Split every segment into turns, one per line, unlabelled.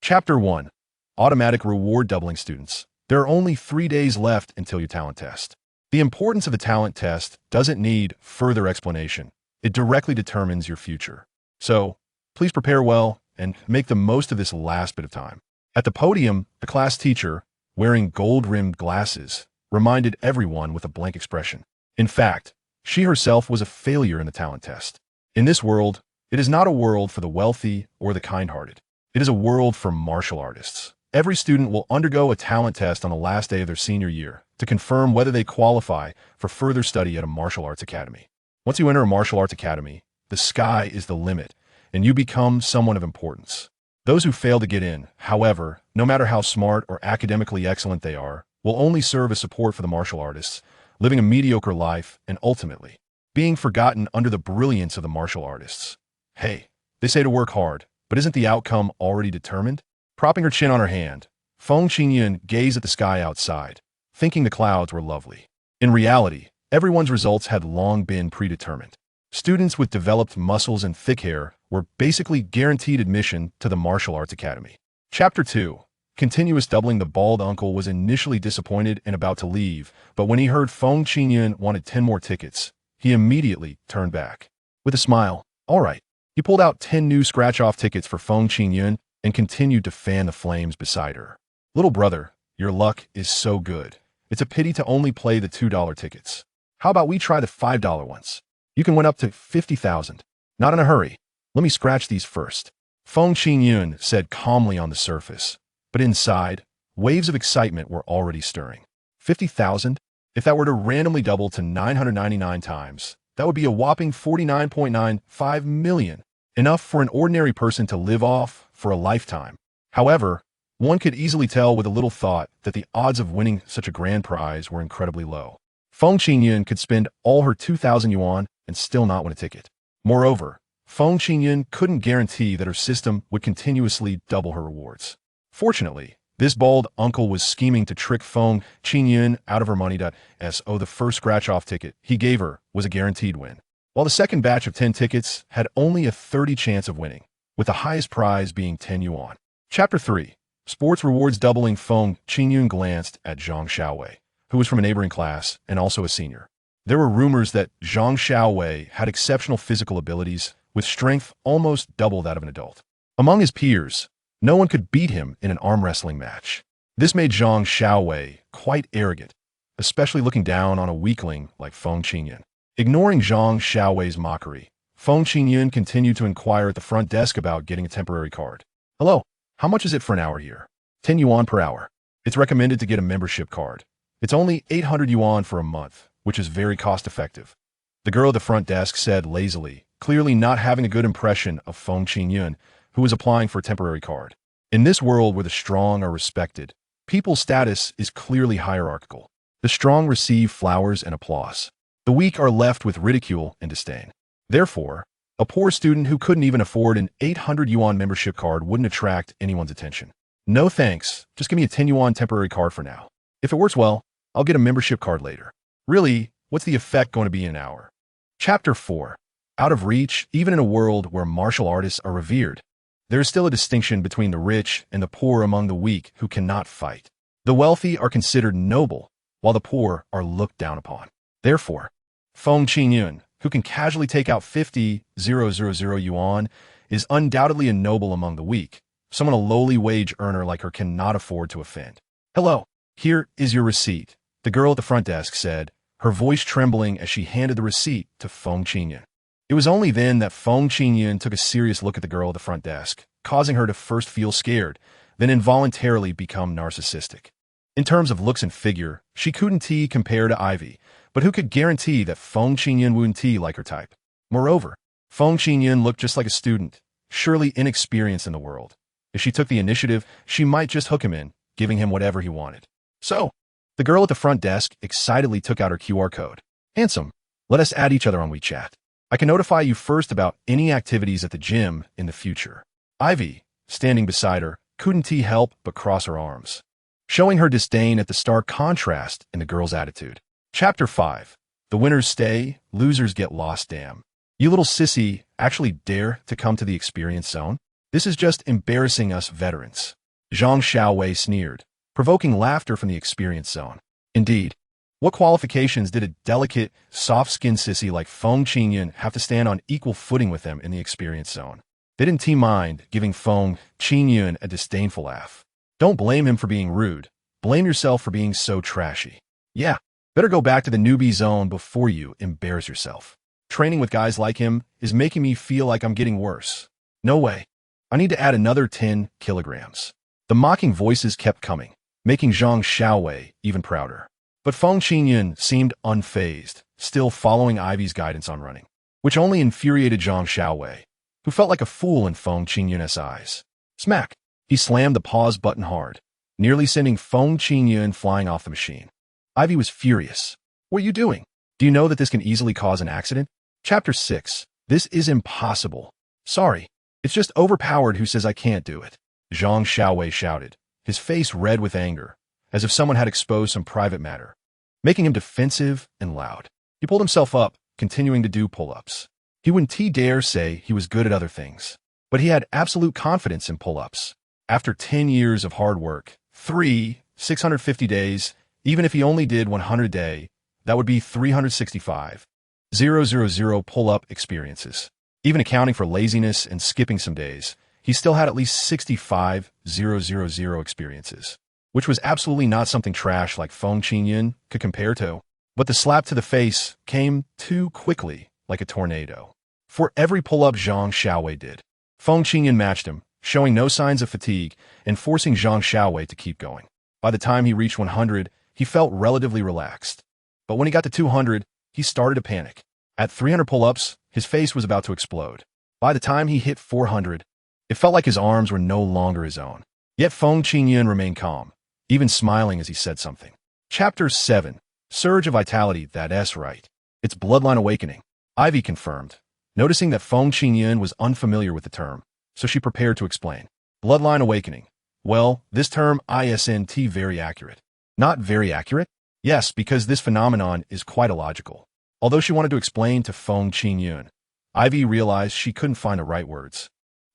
Chapter 1. Automatic Reward Doubling Students. There are only 3 days left until your talent test. The importance of the talent test doesn't need further explanation. It directly determines your future. So, please prepare well and make the most of this last bit of time. At the podium, the class teacher, wearing gold-rimmed glasses, reminded everyone with a blank expression. In fact, she herself was a failure in the talent test. In this world, it is not a world for the wealthy or the kind-hearted. It is a world for martial artists. Every student will undergo a talent test on the last day of their senior year to confirm whether they qualify for further study at a martial arts academy. Once you enter a martial arts academy, the sky is the limit, and you become someone of importance. Those who fail to get in, however, no matter how smart or academically excellent they are, will only serve as support for the martial artists, living a mediocre life and ultimately being forgotten under the brilliance of the martial artists. Hey, they say to work hard, but isn't the outcome already determined? Propping her chin on her hand, Feng Qingyun gazed at the sky outside, thinking the clouds were lovely. In reality, everyone's results had long been predetermined. Students with developed muscles and thick hair were basically guaranteed admission to the martial arts academy. Chapter 2. Continuous doubling. The bald uncle was initially disappointed and about to leave, but when he heard Feng Qingyun wanted 10 more tickets, he immediately turned back. With a smile, all right. He pulled out 10 new scratch-off tickets for Feng Qingyun and continued to fan the flames beside her. Little brother, your luck is so good. It's a pity to only play the $2 tickets. How about we try the $5 ones? You can win up to 50,000. Not in a hurry. Let me scratch these first. Feng Qingyun said calmly on the surface, but inside, waves of excitement were already stirring. 50,000? If that were to randomly double to 999 times, that would be a whopping 49.95 million, enough for an ordinary person to live off for a lifetime. However, one could easily tell with a little thought that the odds of winning such a grand prize were incredibly low. Feng Qingyun could spend all her 2,000 yuan and still not win a ticket. Moreover, Feng Qingyun couldn't guarantee that her system would continuously double her rewards. Fortunately, this bald uncle was scheming to trick Feng Qingyun out of her money. So the first scratch-off ticket he gave her was a guaranteed win, while the second batch of 10 tickets had only a 30% chance of winning, with the highest prize being 10 yuan. Chapter 3. Sports Rewards Doubling. Feng Qingyun glanced at Zhang Xiaowei, who was from a neighboring class and also a senior. There were rumors that Zhang Xiaowei had exceptional physical abilities, with strength almost double that of an adult. Among his peers, no one could beat him in an arm wrestling match. This made Zhang Xiaowei quite arrogant, especially looking down on a weakling like Feng Qingyun. Ignoring Zhang Xiaowei's mockery, Feng Qingyun continued to inquire at the front desk about getting a temporary card. Hello, how much is it for an hour here? 10 yuan per hour. It's recommended to get a membership card. It's only 800 yuan for a month, which is very cost-effective. The girl at the front desk said lazily, clearly not having a good impression of Feng Qingyun, who was applying for a temporary card. In this world where the strong are respected, people's status is clearly hierarchical. The strong receive flowers and applause. The weak are left with ridicule and disdain. Therefore, a poor student who couldn't even afford an 800 yuan membership card wouldn't attract anyone's attention. No thanks, just give me a 10 yuan temporary card for now. If it works well, I'll get a membership card later. Really, what's the effect going to be in an hour? Chapter 4. Out of reach. Even in a world where martial artists are revered, there is still a distinction between the rich and the poor among the weak who cannot fight. The wealthy are considered noble, while the poor are looked down upon. Therefore, Feng Qingyun, who can casually take out 50,000 yuan, is undoubtedly a noble among the weak. Someone a lowly wage earner like her cannot afford to offend. Hello, here is your receipt, the girl at the front desk said, her voice trembling as she handed the receipt to Feng Qingyun. It was only then that Feng Qingyun took a serious look at the girl at the front desk, causing her to first feel scared, then involuntarily become narcissistic. In terms of looks and figure, she couldn't compare to Ivy, but who could guarantee that Feng Qingyun wouldn't like her type? Moreover, Feng Qingyun looked just like a student, surely inexperienced in the world. If she took the initiative, she might just hook him in, giving him whatever he wanted. So, the girl at the front desk excitedly took out her QR code. Handsome, let us add each other on WeChat. I can notify you first about any activities at the gym in the future. Ivy, standing beside her, couldn't help but cross her arms, showing her disdain at the stark contrast in the girl's attitude. Chapter 5. The winners stay, losers get lost. Damn. You little sissy actually dare to come to the experience zone? This is just embarrassing us veterans. Zhang Xiaowei sneered, provoking laughter from the experience zone. Indeed, what qualifications did a delicate, soft-skinned sissy like Feng Qingyun have to stand on equal footing with them in the experience zone? They didn't mind giving Feng Qingyun a disdainful laugh. Don't blame him for being rude. Blame yourself for being so trashy. Yeah, better go back to the newbie zone before you embarrass yourself. Training with guys like him is making me feel like I'm getting worse. No way. I need to add another 10 kilograms. The mocking voices kept coming, making Zhang Xiaowei even prouder. But Feng Qingyun seemed unfazed, still following Ivy's guidance on running, which only infuriated Zhang Xiaowei, who felt like a fool in Feng Qingyun's eyes. Smack! He slammed the pause button hard, nearly sending Feng Qingyun flying off the machine. Ivy was furious. What are you doing? Do you know that this can easily cause an accident? Chapter 6. This is impossible. Sorry. It's just overpowered who says I can't do it. Zhang Xiaowei shouted, his face red with anger, as if someone had exposed some private matter, making him defensive and loud. He pulled himself up, continuing to do pull-ups. He wouldn't dare say he was good at other things, but he had absolute confidence in pull-ups. After 10 years of hard work, 650 days, even if he only did 100 a day, that would be 365,000 pull-up experiences. Even accounting for laziness and skipping some days, he still had at least 65,000 experiences, which was absolutely not something trash like Feng Qingyun could compare to. But the slap to the face came too quickly, like a tornado. For every pull-up Zhang Xiaowei did, Feng Qingyun matched him, showing no signs of fatigue and forcing Zhang Xiaowei to keep going. By the time he reached 100, he felt relatively relaxed. But when he got to 200, he started to panic. At 300 pull-ups, his face was about to explode. By the time he hit 400, it felt like his arms were no longer his own. Yet Feng Qingyun remained calm, even smiling as he said something. Chapter 7. Surge of Vitality. That's right. It's Bloodline Awakening. Ivy confirmed, noticing that Feng Qingyun was unfamiliar with the term, so she prepared to explain. Bloodline Awakening. Well, this term isn't very accurate. Not very accurate? Yes, because this phenomenon is quite illogical. Although she wanted to explain to Feng Qingyun, Ivy realized she couldn't find the right words.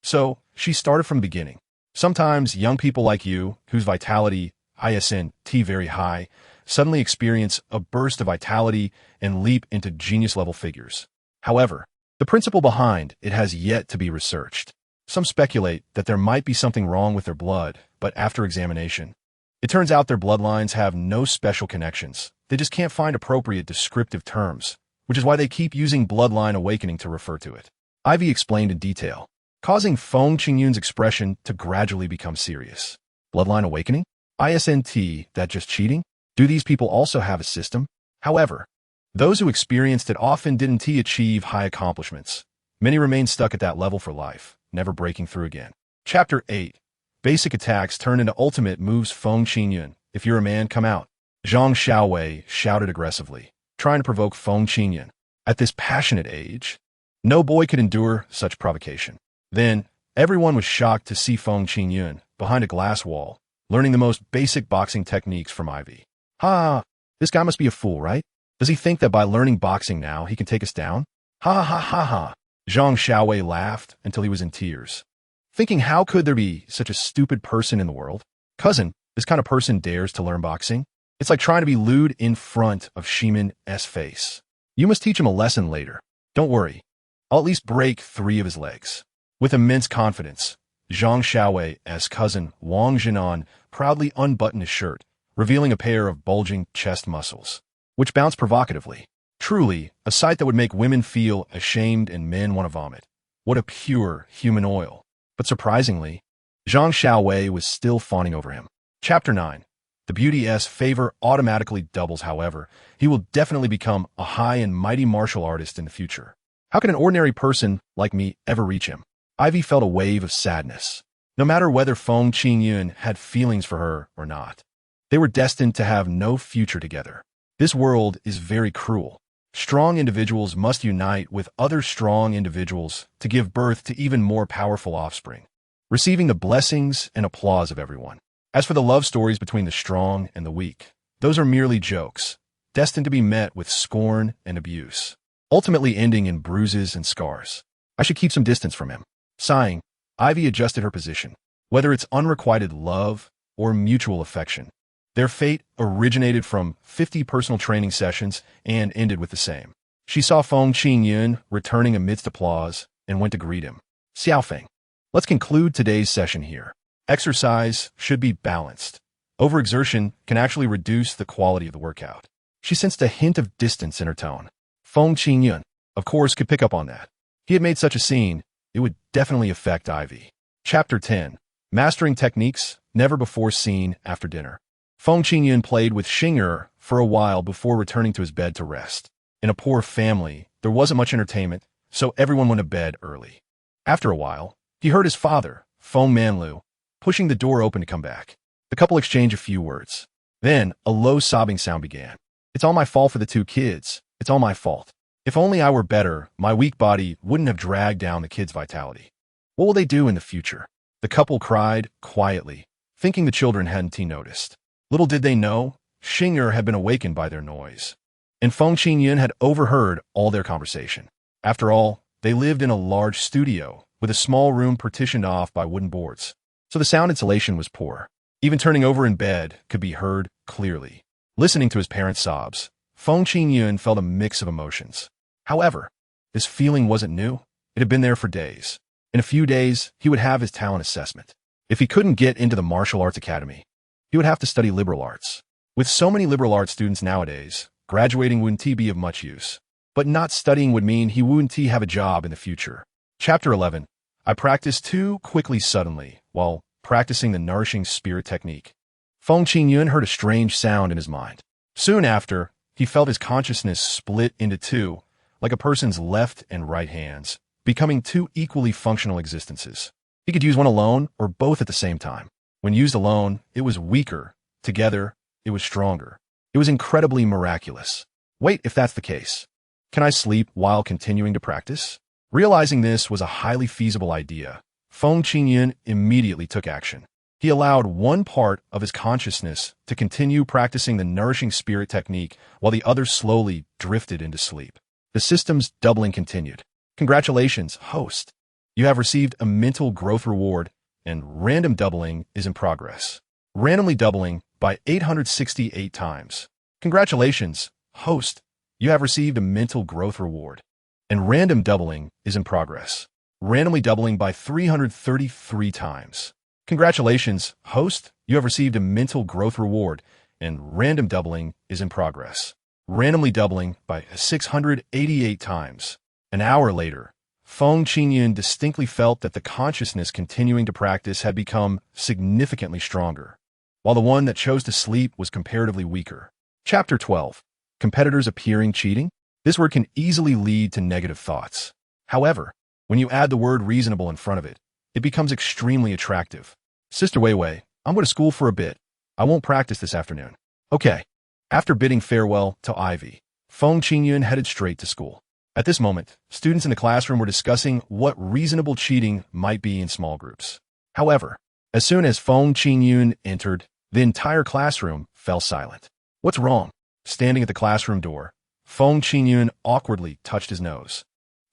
So, she started from the beginning. Sometimes young people like you, whose vitality isn't very high, suddenly experience a burst of vitality and leap into genius-level figures. However, the principle behind it has yet to be researched. Some speculate that there might be something wrong with their blood, but after examination, it turns out their bloodlines have no special connections. They just can't find appropriate descriptive terms, which is why they keep using Bloodline Awakening to refer to it. Ivy explained in detail, causing Feng Qingyun's expression to gradually become serious. Bloodline Awakening? Isn't that just cheating? Do these people also have a system? However, those who experienced it often didn't achieve high accomplishments. Many remained stuck at that level for life, never breaking through again. Chapter 8. Basic attacks turn into ultimate moves. Feng Qingyun, if you're a man, come out. Zhang Xiaowei shouted aggressively, trying to provoke Feng Qingyun. At this passionate age, no boy could endure such provocation. Then, everyone was shocked to see Feng Qingyun behind a glass wall, learning the most basic boxing techniques from Ivy. Ha! This guy must be a fool, right? Does he think that by learning boxing now he can take us down? Ha ha ha ha! Zhang Xiaowei laughed until he was in tears, thinking how could there be such a stupid person in the world? Cousin, this kind of person dares to learn boxing? It's like trying to be lewd in front of Shimon's face. You must teach him a lesson later. Don't worry. I'll at least break 3 of his legs. With immense confidence, Zhang Xiaowei's cousin Wang Jinan proudly unbuttoned his shirt, revealing a pair of bulging chest muscles, which bounced provocatively. Truly, a sight that would make women feel ashamed and men want to vomit. What a pure human oil. But surprisingly, Zhang Xiaowei was still fawning over him. Chapter 9. The beauty's favor automatically doubles. However, he will definitely become a high and mighty martial artist in the future. How can an ordinary person like me ever reach him? Ivy felt a wave of sadness. No matter whether Feng Qingyun had feelings for her or not, they were destined to have no future together. This world is very cruel. Strong individuals must unite with other strong individuals to give birth to even more powerful offspring, receiving the blessings and applause of everyone. As for the love stories between the strong and the weak, those are merely jokes, destined to be met with scorn and abuse, ultimately ending in bruises and scars. I should keep some distance from him. Sighing, Ivy adjusted her position. Whether it's unrequited love or mutual affection, their fate originated from 50 personal training sessions and ended with the same. She saw Feng Qingyun returning amidst applause and went to greet him. Xiaofeng, let's conclude today's session here. Exercise should be balanced. Overexertion can actually reduce the quality of the workout. She sensed a hint of distance in her tone. Feng Qingyun, of course, could pick up on that. He had made such a scene, it would definitely affect Ivy. Chapter 10. Mastering Techniques Never Before Seen After Dinner. Feng Qingyun played with Xing'er for a while before returning to his bed to rest. In a poor family, there wasn't much entertainment, so everyone went to bed early. After a while, he heard his father, Feng Manlu, pushing the door open to come back. The couple exchanged a few words. Then, a low sobbing sound began. It's all my fault for the two kids. It's all my fault. If only I were better, my weak body wouldn't have dragged down the kids' vitality. What will they do in the future? The couple cried quietly, thinking the children hadn't noticed. Little did they know, Xing'er had been awakened by their noise. And Feng Qingyun had overheard all their conversation. After all, they lived in a large studio, with a small room partitioned off by wooden boards, so the sound insulation was poor. Even turning over in bed could be heard clearly. Listening to his parents' sobs, Feng Qingyun felt a mix of emotions. However, this feeling wasn't new. It had been there for days. In a few days, he would have his talent assessment. If he couldn't get into the martial arts academy, he would have to study liberal arts. With so many liberal arts students nowadays, graduating wouldn't be of much use. But not studying would mean he wouldn't have a job in the future. Chapter 11. I practiced too quickly suddenly, while practicing the nourishing spirit technique. Feng Qingyun heard a strange sound in his mind. Soon after, he felt his consciousness split into two, like a person's left and right hands, becoming two equally functional existences. He could use one alone or both at the same time. When used alone, it was weaker. Together, it was stronger. It was incredibly miraculous. Wait, if that's the case, can I sleep while continuing to practice? Realizing this was a highly feasible idea, Feng Qingyun immediately took action. He allowed one part of his consciousness to continue practicing the nourishing spirit technique while the other slowly drifted into sleep. The system's doubling continued. Congratulations, host. You have received a mental growth reward, and random doubling is in progress. Randomly doubling by 868 times. Congratulations, host. You have received a mental growth reward, and random doubling is in progress. Randomly doubling by 333 times. Congratulations, host. You have received a mental growth reward, and random doubling is in progress. Randomly doubling by 688 times. An hour later, Feng Qingyun distinctly felt that the consciousness continuing to practice had become significantly stronger, while the one that chose to sleep was comparatively weaker. Chapter 12. Competitors appearing cheating? This word can easily lead to negative thoughts. However, when you add the word reasonable in front of it, it becomes extremely attractive. Sister Weiwei, I'm going to school for a bit. I won't practice this afternoon. Okay. After bidding farewell to Ivy, Feng Qingyun headed straight to school. At this moment, students in the classroom were discussing what reasonable cheating might be in small groups. However, as soon as Feng Qingyun entered, the entire classroom fell silent. What's wrong? Standing at the classroom door, Feng Qingyun awkwardly touched his nose,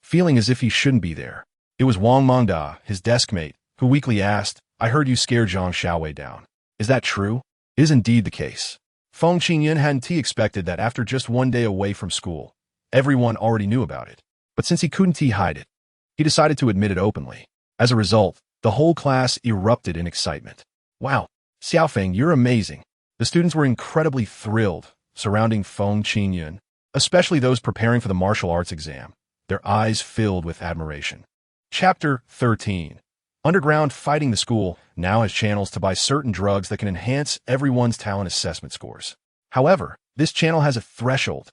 feeling as if he shouldn't be there. It was Wang Mengda, his desk mate, who weakly asked, I heard you scare Zhang Xiaowei down. Is that true? It is indeed the case. Feng Qingyun hadn't expected that after just one day away from school, everyone already knew about it. But since he couldn't hide it, he decided to admit it openly. As a result, the whole class erupted in excitement. Wow, Xiaofeng, you're amazing. The students were incredibly thrilled surrounding Feng Qingyun, especially those preparing for the martial arts exam, their eyes filled with admiration. Chapter 13. Underground Fighting. The school now has channels to buy certain drugs that can enhance everyone's talent assessment scores. However, this channel has a threshold.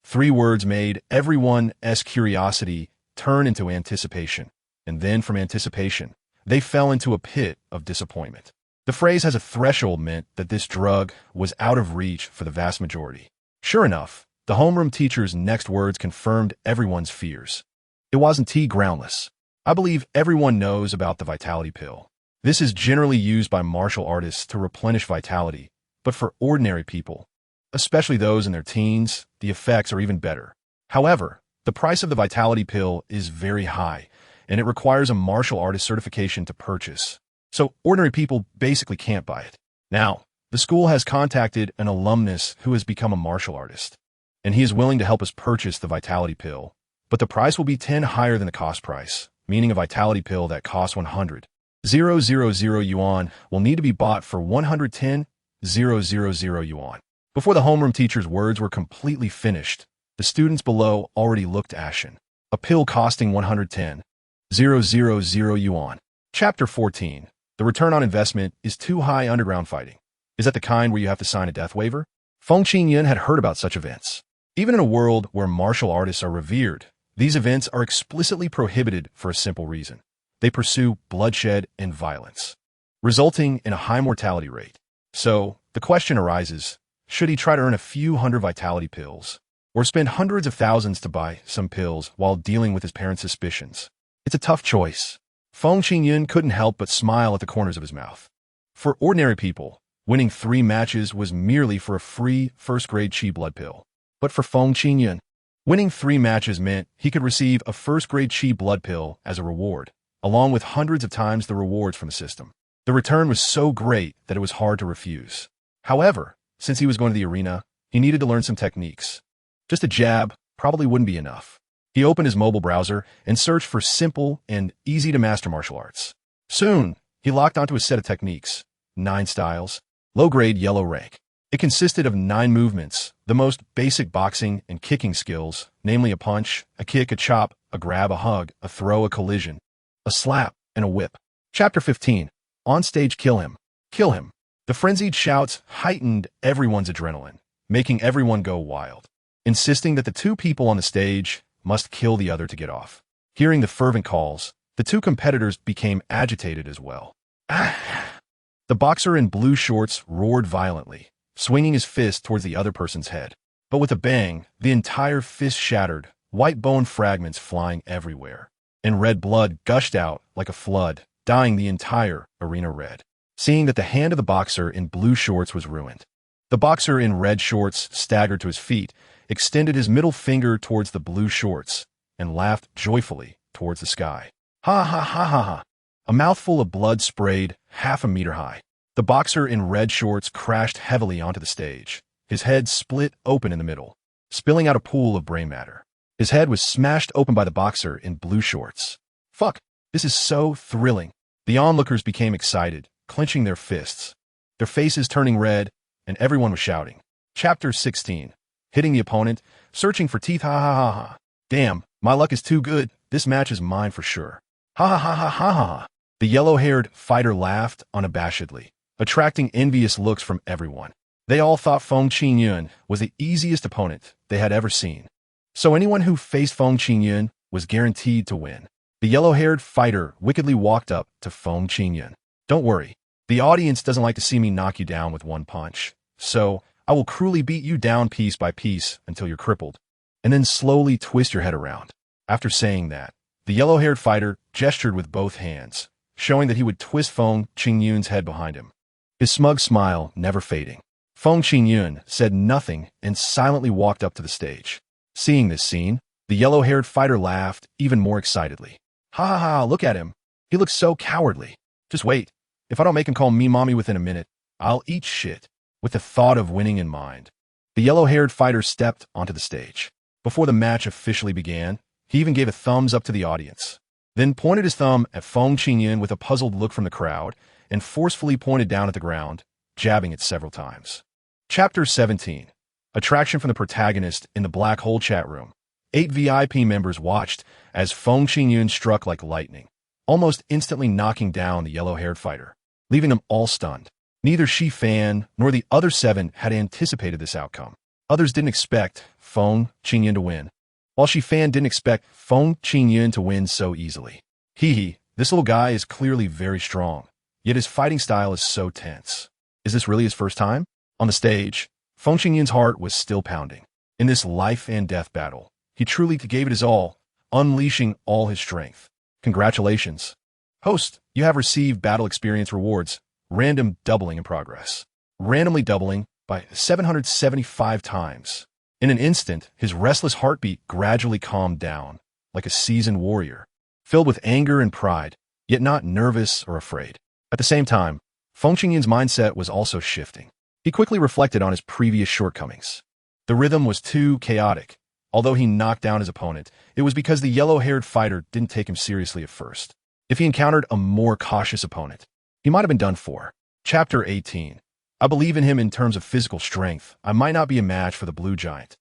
3 words made everyone's curiosity turn into anticipation, and then from anticipation, they fell into a pit of disappointment. The phrase has a threshold meant that this drug was out of reach for the vast majority. Sure enough, the homeroom teacher's next words confirmed everyone's fears. It wasn't groundless. I believe everyone knows about the vitality pill. This is generally used by martial artists to replenish vitality, but for ordinary people, especially those in their teens, the effects are even better. However, the price of the vitality pill is very high, and it requires a martial artist certification to purchase. So ordinary people basically can't buy it. Now, the school has contacted an alumnus who has become a martial artist, and he is willing to help us purchase the vitality pill, but the price will be 10 higher than the cost price, meaning a vitality pill that costs 100,000 yuan will need to be bought for 110,000 yuan. Before the homeroom teacher's words were completely finished, the students below already looked ashen. A pill costing 110,000 yuan. Chapter 14. The return on investment is too high. Underground fighting. Is that the kind where you have to sign a death waiver? Feng Qingyun had heard about such events. Even in a world where martial artists are revered, these events are explicitly prohibited for a simple reason. They pursue bloodshed and violence, resulting in a high mortality rate. So, the question arises, should he try to earn a few hundred vitality pills, or spend hundreds of thousands to buy some pills while dealing with his parents' suspicions? It's a tough choice. Feng Qingyun couldn't help but smile at the corners of his mouth. For ordinary people, winning 3 matches was merely for a free first-grade Qi blood pill. But for Feng Qingyun, winning 3 matches meant he could receive a first-grade Qi blood pill as a reward, along with hundreds of times the rewards from the system. The return was so great that it was hard to refuse. However, since he was going to the arena, he needed to learn some techniques. Just a jab probably wouldn't be enough. He opened his mobile browser and searched for simple and easy-to-master martial arts. Soon, he locked onto a set of techniques, 9 styles, low-grade yellow rank. It consisted of 9 movements, the most basic boxing and kicking skills, namely a punch, a kick, a chop, a grab, a hug, a throw, a collision, a slap, and a whip. Chapter 15. On stage, kill him. Kill him. The frenzied shouts heightened everyone's adrenaline, making everyone go wild, insisting that the 2 people on the stage must kill the other to get off. Hearing the fervent calls, the 2 competitors became agitated as well. The boxer in blue shorts roared violently, swinging his fist towards the other person's head. But with a bang, the entire fist shattered, white bone fragments flying everywhere, and red blood gushed out like a flood, dyeing the entire arena red. Seeing that the hand of the boxer in blue shorts was ruined, the boxer in red shorts staggered to his feet, extended his middle finger towards the blue shorts, and laughed joyfully towards the sky. Ha ha ha ha ha! A mouthful of blood sprayed, half a meter high. The boxer in red shorts crashed heavily onto the stage. His head split open in the middle, spilling out a pool of brain matter. His head was smashed open by the boxer in blue shorts. Fuck, this is so thrilling. The onlookers became excited, clenching their fists, their faces turning red, and everyone was shouting. Chapter 16. Hitting the opponent, searching for teeth. Ha ha ha ha. Damn, my luck is too good. This match is mine for sure. Ha ha ha ha ha ha. The yellow-haired fighter laughed unabashedly, attracting envious looks from everyone. They all thought Feng Qingyun was the easiest opponent they had ever seen. So anyone who faced Feng Qingyun was guaranteed to win. The yellow-haired fighter wickedly walked up to Feng Qingyun. Don't worry, the audience doesn't like to see me knock you down with one punch, so I will cruelly beat you down piece by piece until you're crippled, and then slowly twist your head around. After saying that, the yellow-haired fighter gestured with both hands, showing that he would twist Feng Qingyun's head behind him, his smug smile never fading. Feng Qingyun said nothing and silently walked up to the stage. Seeing this scene, the yellow-haired fighter laughed even more excitedly. Ha ha ha, look at him. He looks so cowardly. Just wait. If I don't make him call me mommy within a minute, I'll eat shit. With the thought of winning in mind, the yellow-haired fighter stepped onto the stage. Before the match officially began, he even gave a thumbs up to the audience, then pointed his thumb at Feng Qingyun with a puzzled look from the crowd and forcefully pointed down at the ground, jabbing it several times. Chapter 17. Attraction from the protagonist in the black hole chat room. 8 VIP members watched as Feng Qingyun struck like lightning, almost instantly knocking down the yellow-haired fighter, leaving them all stunned. Neither Shi Fan nor the other 7 had anticipated this outcome. Others didn't expect Feng Qingyun to win, while Shi Fan didn't expect Feng Qingyun to win so easily. Hee, this little guy is clearly very strong, yet his fighting style is so tense. Is this really his first time? On the stage, Feng Qingyun's heart was still pounding. In this life and death battle, he truly gave it his all, unleashing all his strength. Congratulations. Host, you have received battle experience rewards. Random doubling in progress. Randomly doubling by 775 times. In an instant, his restless heartbeat gradually calmed down, like a seasoned warrior. filled with anger and pride, yet not nervous or afraid. At the same time, Feng Qingyun's mindset was also shifting. He quickly reflected on his previous shortcomings. The rhythm was too chaotic. Although he knocked down his opponent, it was because the yellow-haired fighter didn't take him seriously at first. If he encountered a more cautious opponent, he might have been done for. Chapter 18. I believe in him in terms of physical strength. I might not be a match for the blue giant.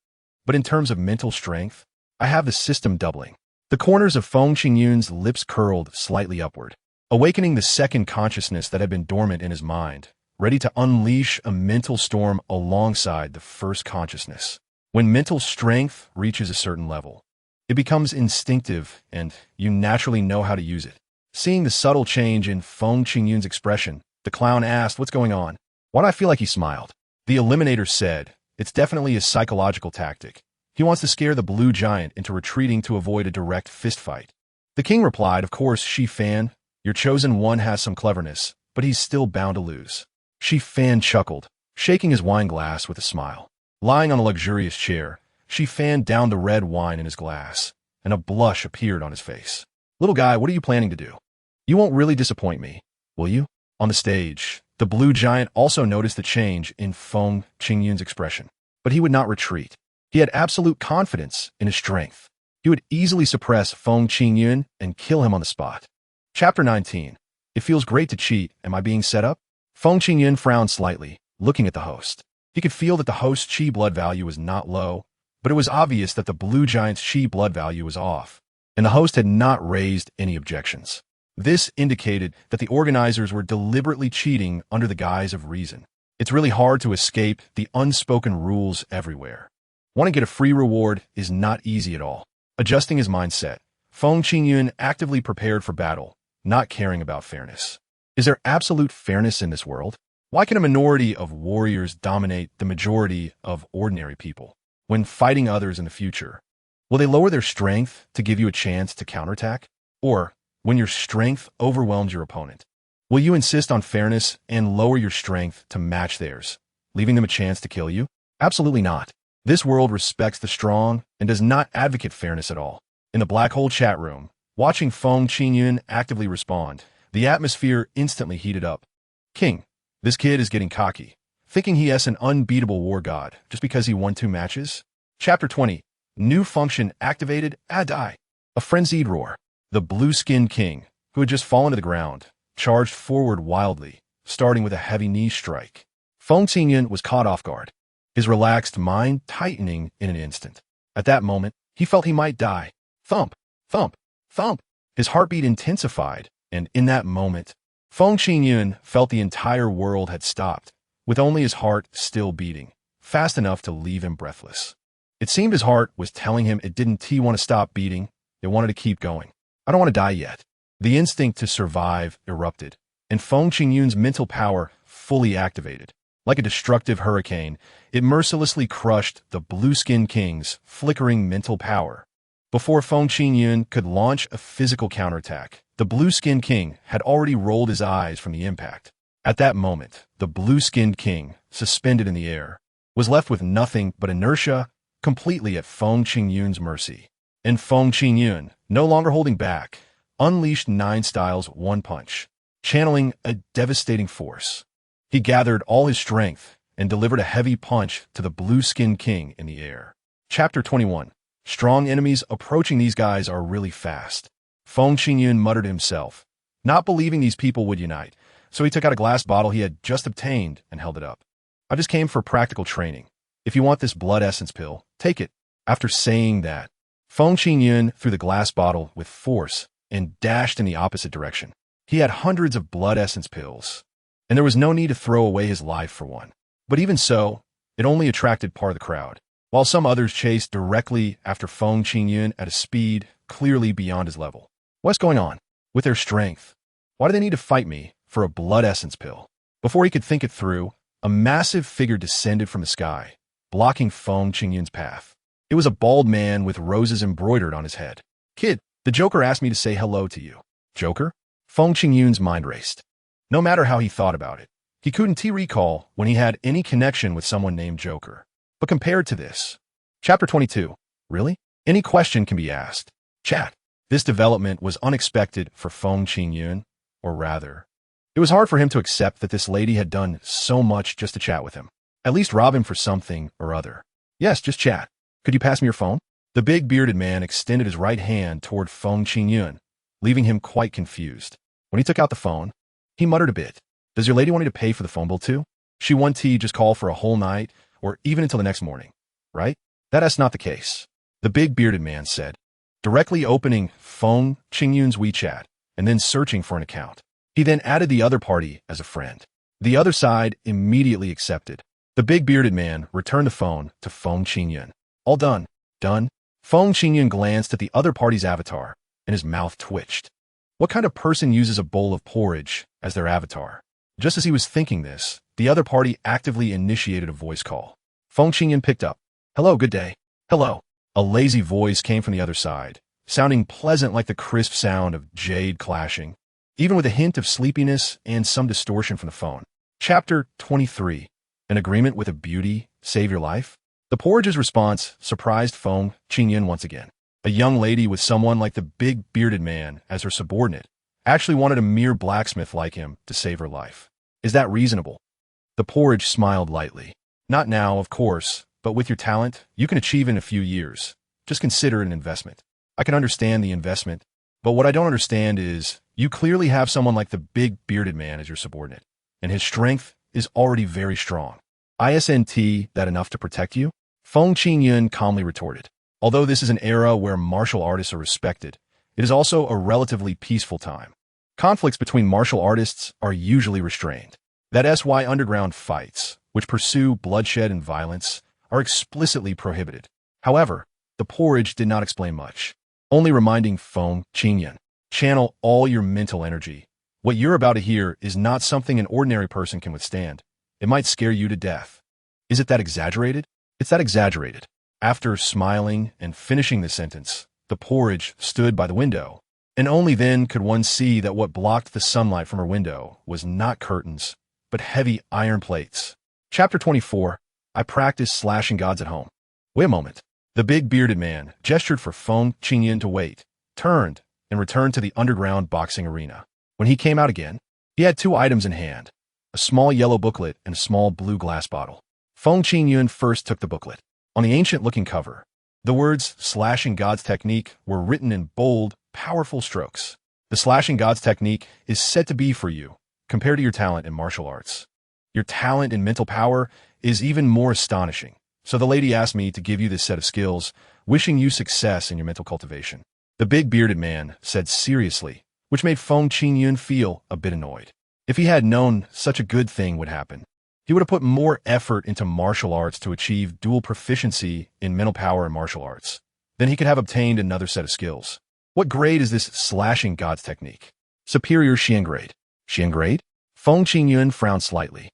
But in terms of mental strength, I have the system doubling. The corners of Feng Qingyun's lips curled slightly upward, awakening the second consciousness that had been dormant in his mind, ready to unleash a mental storm alongside the first consciousness. When mental strength reaches a certain level, it becomes instinctive and you naturally know how to use it. Seeing the subtle change in Feng Qingyun's expression, the clown asked, "What's going on?" Why do I feel like he smiled? The Eliminator said, "It's definitely a psychological tactic. He wants to scare the blue giant into retreating to avoid a direct fistfight." The king replied, "Of course, Shi Fan, your chosen one has some cleverness, but he's still bound to lose." Shi Fan chuckled, shaking his wine glass with a smile. Lying on a luxurious chair, Shi Fan downed the red wine in his glass, and a blush appeared on his face. "Little guy, what are you planning to do? You won't really disappoint me, will you?" On the stage, the blue giant also noticed the change in Feng Qingyun's expression, but he would not retreat. He had absolute confidence in his strength. He would easily suppress Feng Qingyun and kill him on the spot. Chapter 19. It feels great to cheat. Am I being set up? Feng Qingyun frowned slightly, looking at the host. He could feel that the host's chi blood value was not low, but it was obvious that the blue giant's chi blood value was off, and the host had not raised any objections. This indicated that the organizers were deliberately cheating under the guise of reason. It's really hard to escape the unspoken rules everywhere. Want to get a free reward is not easy at all. Adjusting his mindset, Feng Qingyun actively prepared for battle, not caring about fairness. Is there absolute fairness in this world? Why can a minority of warriors dominate the majority of ordinary people? When fighting others in the future, will they lower their strength to give you a chance to counterattack? Or, when your strength overwhelms your opponent, will you insist on fairness and lower your strength to match theirs, leaving them a chance to kill you? Absolutely not. This world respects the strong and does not advocate fairness at all. In the black hole chat room, watching Feng Qingyun actively respond, the atmosphere instantly heated up. "King, this kid is getting cocky, thinking he is an unbeatable war god just because he won 2 matches. Chapter 20. New function activated. Die. A frenzied roar. The blue-skinned king, who had just fallen to the ground, charged forward wildly, starting with a heavy knee strike. Feng Qingyun was caught off guard, his relaxed mind tightening in an instant. At that moment, he felt he might die. Thump, thump, thump. His heartbeat intensified, and in that moment, Feng Qingyun felt the entire world had stopped, with only his heart still beating, fast enough to leave him breathless. It seemed his heart was telling him it didn't want to stop beating, it wanted to keep going. "I don't want to die yet." The instinct to survive erupted, and Feng Qingyun's mental power fully activated. Like a destructive hurricane, it mercilessly crushed the blue-skinned king's flickering mental power. Before Feng Qingyun could launch a physical counterattack, the blue-skinned king had already rolled his eyes from the impact. At that moment, the blue-skinned king, suspended in the air, was left with nothing but inertia, completely at Feng Qingyun's mercy. And Feng Qingyun, no longer holding back, unleashed 9 styles 1 punch, channeling a devastating force. He gathered all his strength and delivered a heavy punch to the blue-skinned king in the air. Chapter 21. Strong enemies approaching. These guys are really fast. Feng Qingyun muttered to himself, not believing these people would unite, so he took out a glass bottle he had just obtained and held it up. "I just came for practical training. If you want this blood essence pill, take it." After saying that, Feng Qingyun threw the glass bottle with force and dashed in the opposite direction. He had hundreds of blood essence pills, and there was no need to throw away his life for one. But even so, it only attracted part of the crowd, while some others chased directly after Feng Qingyun at a speed clearly beyond his level. What's going on? With their strength, why do they need to fight me for a blood essence pill? Before he could think it through, a massive figure descended from the sky, blocking Feng Qingyun's path. It was a bald man with roses embroidered on his head. "Kid, the Joker asked me to say hello to you." Joker? Feng Qingyun's mind raced. No matter how he thought about it, he couldn't recall when he had any connection with someone named Joker. But compared to this, Chapter 22. Really? Any question can be asked. Chat. This development was unexpected for Feng Qingyun, or rather, it was hard for him to accept that this lady had done so much just to chat with him. At least rob him for something or other. Yes, just chat. Could you pass me your phone? The big bearded man extended his right hand toward Feng Qingyun, leaving him quite confused. When he took out the phone, he muttered a bit. Does your lady want me to pay for the phone bill too? She want to just call for a whole night, or even until the next morning, right? That's not the case. The big bearded man said, directly opening Feng Qingyun's WeChat and then searching for an account. He then added the other party as a friend. The other side immediately accepted. The big bearded man returned the phone to Feng Qingyun. All done. Done. Feng Qingyun glanced at the other party's avatar, and his mouth twitched. What kind of person uses a bowl of porridge as their avatar? Just as he was thinking this, the other party actively initiated a voice call. Feng Qingyun picked up. Hello, good day. Hello. A lazy voice came from the other side, sounding pleasant like the crisp sound of jade clashing, even with a hint of sleepiness and some distortion from the phone. Chapter 23. An agreement with a beauty save your life? The porridge's response surprised Feng Qingyun once again. A young lady with someone like the big bearded man as her subordinate actually wanted a mere blacksmith like him to save her life. Is that reasonable? The porridge smiled lightly. Not now, of course, but with your talent, you can achieve in a few years. Just consider it an investment. I can understand the investment, but what I don't understand is you clearly have someone like the big bearded man as your subordinate, and his strength is already very strong. Isn't that enough to protect you? Feng Qingyun calmly retorted. Although this is an era where martial artists are respected, it is also a relatively peaceful time. Conflicts between martial artists are usually restrained. That's why underground fights, which pursue bloodshed and violence, are explicitly prohibited. However, the porridge did not explain much, only reminding Feng Qingyun, channel all your mental energy. What you're about to hear is not something an ordinary person can withstand. It might scare you to death. Is it that exaggerated? It's that exaggerated. After smiling and finishing the sentence, the porridge stood by the window, and only then could one see that what blocked the sunlight from her window was not curtains, but heavy iron plates. Chapter 24. I practice slashing gods at home. Wait a moment. The big bearded man gestured for Feng Qingyun to wait, turned, and returned to the underground boxing arena. When he came out again, he had two items in hand, a small yellow booklet and a small blue glass bottle. Feng Qingyun first took the booklet. On the ancient-looking cover, the words Slashing God's Technique were written in bold, powerful strokes. The Slashing God's Technique is said to be for you, compared to your talent in martial arts. Your talent in mental power is even more astonishing. So the lady asked me to give you this set of skills, wishing you success in your mental cultivation. The big bearded man said seriously, which made Feng Qingyun feel a bit annoyed. If he had known such a good thing would happen, he would have put more effort into martial arts to achieve dual proficiency in mental power and martial arts. Then he could have obtained another set of skills. What grade is this Slashing God's Technique? Superior Xian grade. Xian grade? Feng Qingyun frowned slightly,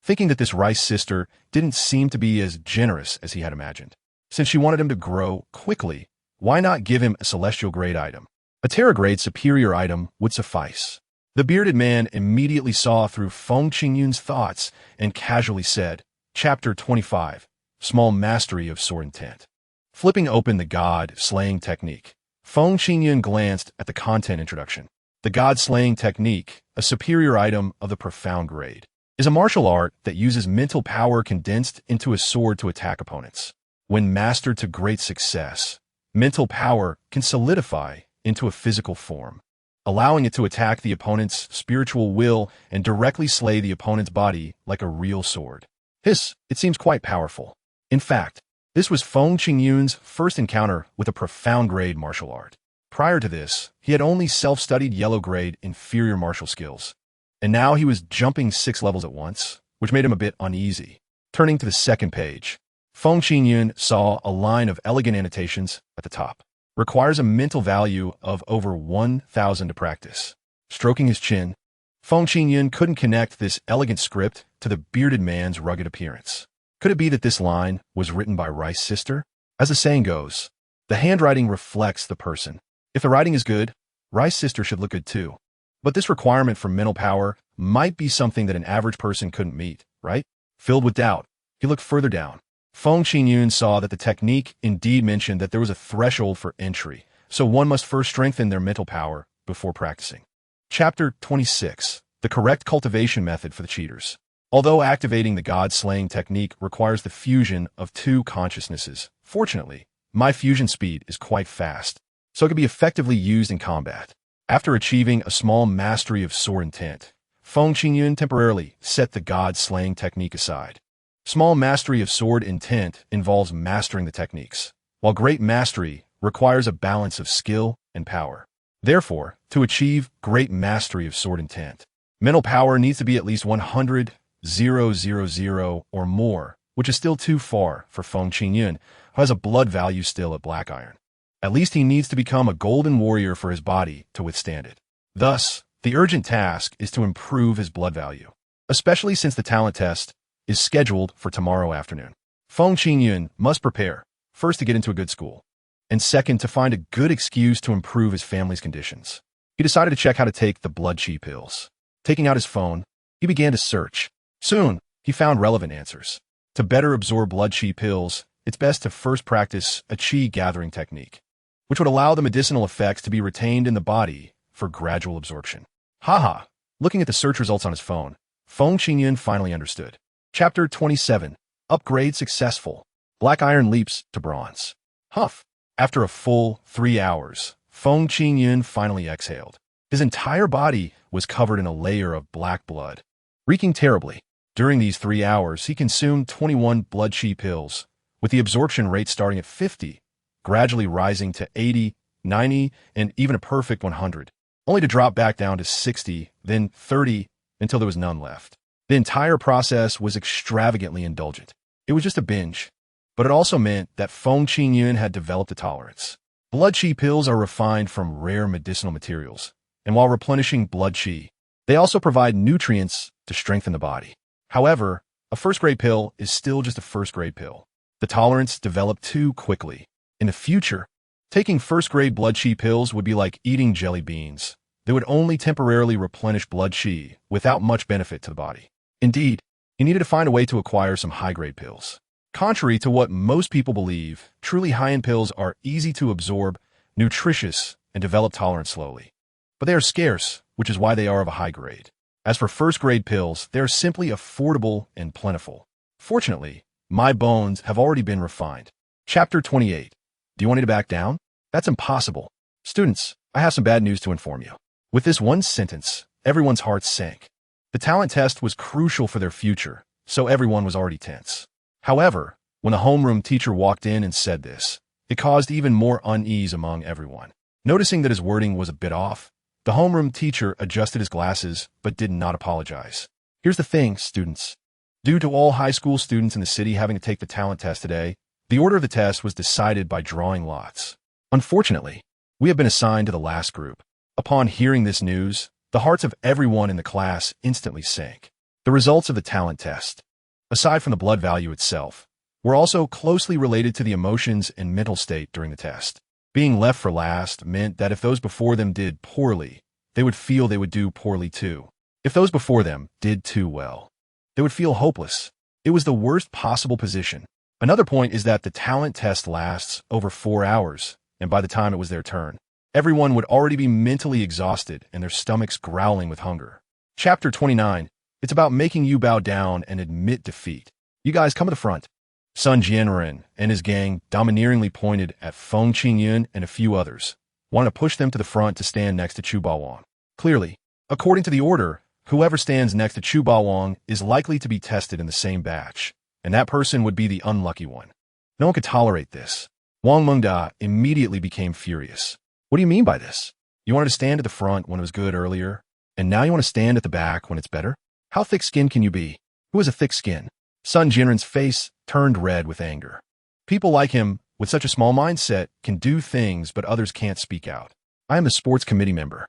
thinking that this rice sister didn't seem to be as generous as he had imagined. Since she wanted him to grow quickly, why not give him a celestial grade item? A Terra grade superior item would suffice. The bearded man immediately saw through Feng Qingyun's thoughts and casually said, Chapter 25, Small Mastery of Sword Intent. Flipping open the God-slaying technique, Feng Qingyun glanced at the content introduction. The God-slaying technique, a superior item of the profound grade, is a martial art that uses mental power condensed into a sword to attack opponents. When mastered to great success, mental power can solidify into a physical form, allowing it to attack the opponent's spiritual will and directly slay the opponent's body like a real sword. It seems quite powerful. In fact, this was Feng Qingyun's first encounter with a profound grade martial art. Prior to this, he had only self-studied yellow grade inferior martial skills, and now he was jumping 6 levels at once, which made him a bit uneasy. Turning to the second page, Feng Qingyun saw a line of elegant annotations at the top. Requires a mental value of over 1,000 to practice. Stroking his chin, Feng Qingyun couldn't connect this elegant script to the bearded man's rugged appearance. Could it be that this line was written by Rice Sister? As the saying goes, the handwriting reflects the person. If the writing is good, Rice Sister should look good too. But this requirement for mental power might be something that an average person couldn't meet, right? Filled with doubt, he looked further down. Feng Qingyun saw that the technique indeed mentioned that there was a threshold for entry, so one must first strengthen their mental power before practicing. Chapter 26. The correct cultivation method for the cheaters. Although activating the god-slaying technique requires the fusion of two consciousnesses, fortunately, my fusion speed is quite fast, so it can be effectively used in combat. After achieving a small mastery of sword intent, Feng Qingyun temporarily set the god-slaying technique aside. Small mastery of sword intent involves mastering the techniques, while great mastery requires a balance of skill and power. Therefore, to achieve great mastery of sword intent, mental power needs to be at least 100,000 or more, which is still too far for Feng Qingyun, who has a blood value still at black iron. At least he needs to become a golden warrior for his body to withstand it. Thus, the urgent task is to improve his blood value, especially since the talent test is scheduled for tomorrow afternoon. Feng Qingyun must prepare, first to get into a good school, and second to find a good excuse to improve his family's conditions. He decided to check how to take the blood chi pills. Taking out his phone, he began to search. Soon, he found relevant answers. To better absorb blood chi pills, it's best to first practice a chi gathering technique, which would allow the medicinal effects to be retained in the body for gradual absorption. Haha! Looking at the search results on his phone, Feng Qingyun finally understood. Chapter 27. Upgrade successful. Black iron leaps to bronze. Huff! After a full 3 hours, Feng Qingyun finally exhaled. His entire body was covered in a layer of black blood, reeking terribly. During these 3 hours, he consumed 21 blood chi pills, with the absorption rate starting at 50, gradually rising to 80, 90, and even a perfect 100, only to drop back down to 60, then 30, until there was none left. The entire process was extravagantly indulgent. It was just a binge, but it also meant that Feng Qingyun had developed a tolerance. Blood chi pills are refined from rare medicinal materials, and while replenishing blood chi, they also provide nutrients to strengthen the body. However, a first-grade pill is still just a first-grade pill. The tolerance developed too quickly. In the future, taking first-grade blood chi pills would be like eating jelly beans. They would only temporarily replenish blood chi without much benefit to the body. Indeed, he needed to find a way to acquire some high-grade pills. Contrary to what most people believe, truly high-end pills are easy to absorb, nutritious, and develop tolerance slowly. But they are scarce, which is why they are of a high grade. As for first-grade pills, they are simply affordable and plentiful. Fortunately, my bones have already been refined. Chapter 28. Do you want me to back down? That's impossible. Students, I have some bad news to inform you. With this one sentence, everyone's hearts sank. The talent test was crucial for their future, so everyone was already tense. However, when the homeroom teacher walked in and said this, it caused even more unease among everyone. Noticing that his wording was a bit off, the homeroom teacher adjusted his glasses but did not apologize. Here's the thing, students. Due to all high school students in the city having to take the talent test today, the order of the test was decided by drawing lots. Unfortunately, we have been assigned to the last group. Upon hearing this news, the hearts of everyone in the class instantly sank. The results of the talent test, aside from the blood value itself, were also closely related to the emotions and mental state during the test. Being left for last meant that if those before them did poorly, they would feel they would do poorly too. If those before them did too well, they would feel hopeless. It was the worst possible position. Another point is that the talent test lasts over 4 hours, and by the time it was their turn, everyone would already be mentally exhausted and their stomachs growling with hunger. Chapter 29. It's about making you bow down and admit defeat. You guys come to the front. Sun Jianren and his gang domineeringly pointed at Feng Qingyun and a few others, wanting to push them to the front to stand next to Chu Baowang. Clearly, according to the order, whoever stands next to Chu Baowang is likely to be tested in the same batch, and that person would be the unlucky one. No one could tolerate this. Wang Mengda immediately became furious. What do you mean by this? You wanted to stand at the front when it was good earlier, and now you want to stand at the back when it's better? How thick-skinned can you be? Who has a thick skin? Sun Jianren's face turned red with anger. People like him, with such a small mindset, can do things but others can't speak out. I am a sports committee member.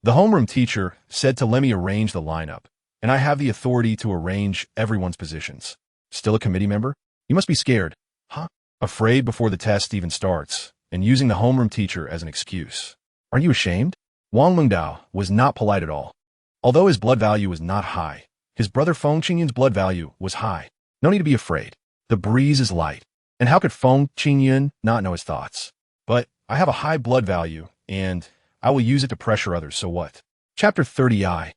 The homeroom teacher said to let me arrange the lineup, and I have the authority to arrange everyone's positions. Still a committee member? You must be scared. Huh? Afraid before the test even starts, and using the homeroom teacher as an excuse. Aren't you ashamed? Wang Mengdao was not polite at all. Although his blood value was not high, his brother Feng Qingyun's blood value was high. No need to be afraid. The breeze is light. And how could Feng Qingyun not know his thoughts? But, I have a high blood value, and I will use it to pressure others, so what? Chapter 30I.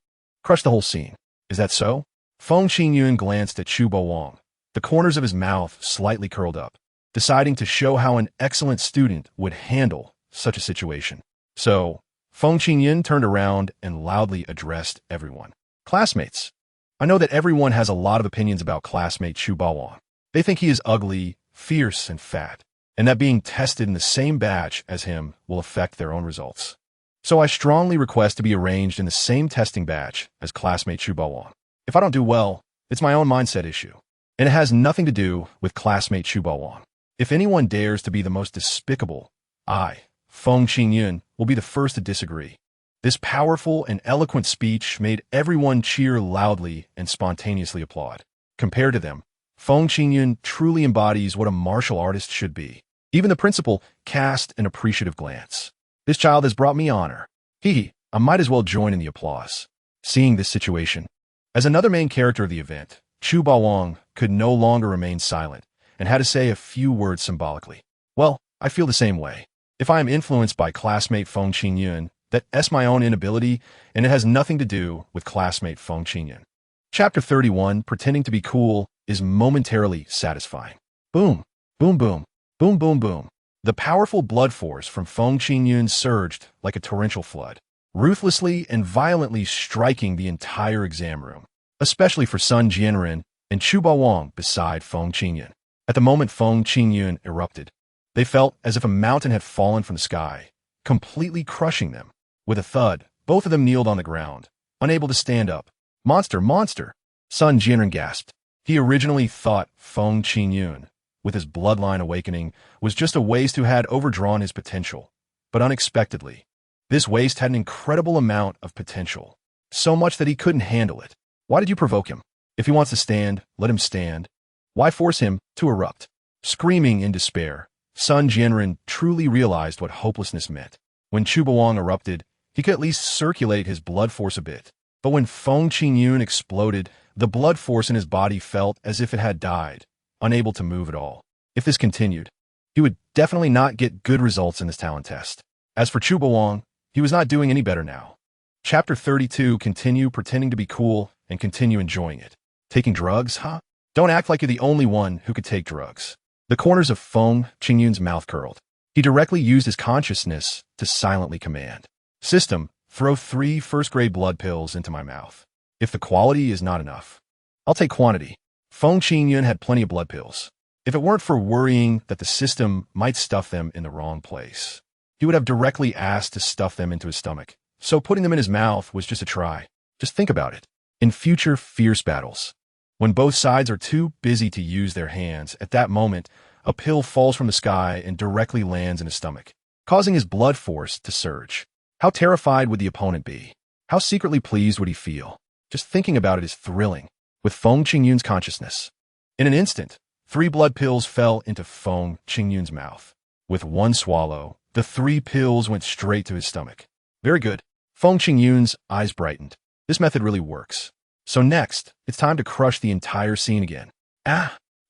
Crush the whole scene. Is that so? Feng Qingyun glanced at Chu Wang, the corners of his mouth slightly curled up, deciding to show how an excellent student would handle such a situation. So, Feng Qingyun turned around and loudly addressed everyone. Classmates, I know that everyone has a lot of opinions about classmate Chu Wang. They think he is ugly, fierce, and fat, and that being tested in the same batch as him will affect their own results. So I strongly request to be arranged in the same testing batch as classmate Chu Wang. If I don't do well, it's my own mindset issue, and it has nothing to do with classmate Chu Wang. If anyone dares to be the most despicable, I, Feng Qingyun, will be the first to disagree. This powerful and eloquent speech made everyone cheer loudly and spontaneously applaud. Compared to them, Feng Qingyun truly embodies what a martial artist should be. Even the principal cast an appreciative glance. This child has brought me honor. I might as well join in the applause. Seeing this situation, as another main character of the event, Chu Wang could no longer remain silent and had to say a few words symbolically. Well, I feel the same way. If I am influenced by classmate Feng Qingyun, that's my own inability, and it has nothing to do with classmate Feng Qingyun. Chapter 31, Pretending to be Cool, is momentarily satisfying. Boom, boom, boom, boom, boom, boom. The powerful blood force from Feng Qingyun surged like a torrential flood, ruthlessly and violently striking the entire exam room, especially for Sun Jianren and Chu Wang beside Feng Qingyun. At the moment Feng Qingyun erupted, they felt as if a mountain had fallen from the sky, completely crushing them. With a thud, both of them kneeled on the ground, unable to stand up. Monster, monster! Sun Jianren gasped. He originally thought Feng Qingyun, with his bloodline awakening, was just a waste who had overdrawn his potential. But unexpectedly, this waste had an incredible amount of potential, so much that he couldn't handle it. Why did you provoke him? If he wants to stand, let him stand. Why force him to erupt? Screaming in despair, Sun Jianren truly realized what hopelessness meant. When Chu Wang erupted, he could at least circulate his blood force a bit. But when Feng Qingyun exploded, the blood force in his body felt as if it had died, unable to move at all. If this continued, he would definitely not get good results in this talent test. As for Chu Wang, he was not doing any better now. Chapter 32, Continue pretending to be cool and continue enjoying it. Taking drugs, huh? Don't act like you're the only one who could take drugs. The corners of Feng Qingyun's mouth curled. He directly used his consciousness to silently command. System, throw 3 first-grade blood pills into my mouth. If the quality is not enough, I'll take quantity. Feng Qingyun had plenty of blood pills. If it weren't for worrying that the system might stuff them in the wrong place, he would have directly asked to stuff them into his stomach. So putting them in his mouth was just a try. Just think about it. In future fierce battles, when both sides are too busy to use their hands, at that moment, a pill falls from the sky and directly lands in his stomach, causing his blood force to surge. How terrified would the opponent be? How secretly pleased would he feel? Just thinking about it is thrilling. With Feng Qingyun's consciousness, in an instant, 3 blood pills fell into Feng Qingyun's mouth. With one swallow, the 3 pills went straight to his stomach. Very good. Feng Qingyun's eyes brightened. This method really works. So next, it's time to crush the entire scene again.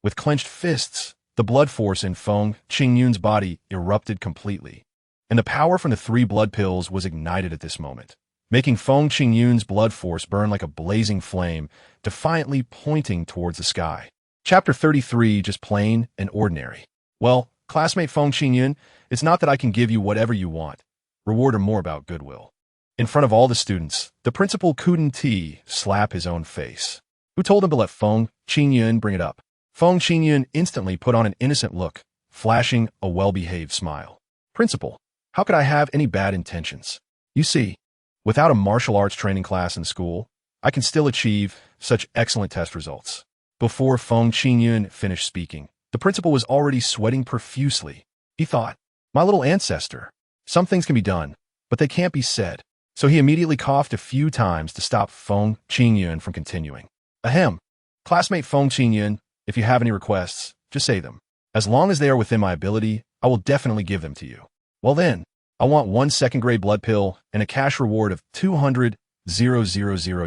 With clenched fists, the blood force in Feng Qingyun's body erupted completely, and the power from the 3 blood pills was ignited at this moment, making Feng Qingyun's blood force burn like a blazing flame, defiantly pointing towards the sky. Chapter 33, Just Plain and Ordinary. Well, classmate Feng Qingyun, it's not that I can give you whatever you want. Reward or more about goodwill. In front of all the students, the principal couldn't slap his own face. Who told him to let Feng Qingyun bring it up? Feng Qingyun instantly put on an innocent look, flashing a well-behaved smile. Principal, how could I have any bad intentions? You see, without a martial arts training class in school, I can still achieve such excellent test results. Before Feng Qingyun finished speaking, the principal was already sweating profusely. He thought, my little ancestor, some things can be done, but they can't be said. So he immediately coughed a few times to stop Feng Qingyun from continuing. Ahem. Classmate Feng Qingyun, if you have any requests, just say them. As long as they are within my ability, I will definitely give them to you. Well then, I want 1 second-grade blood pill and a cash reward of 200,000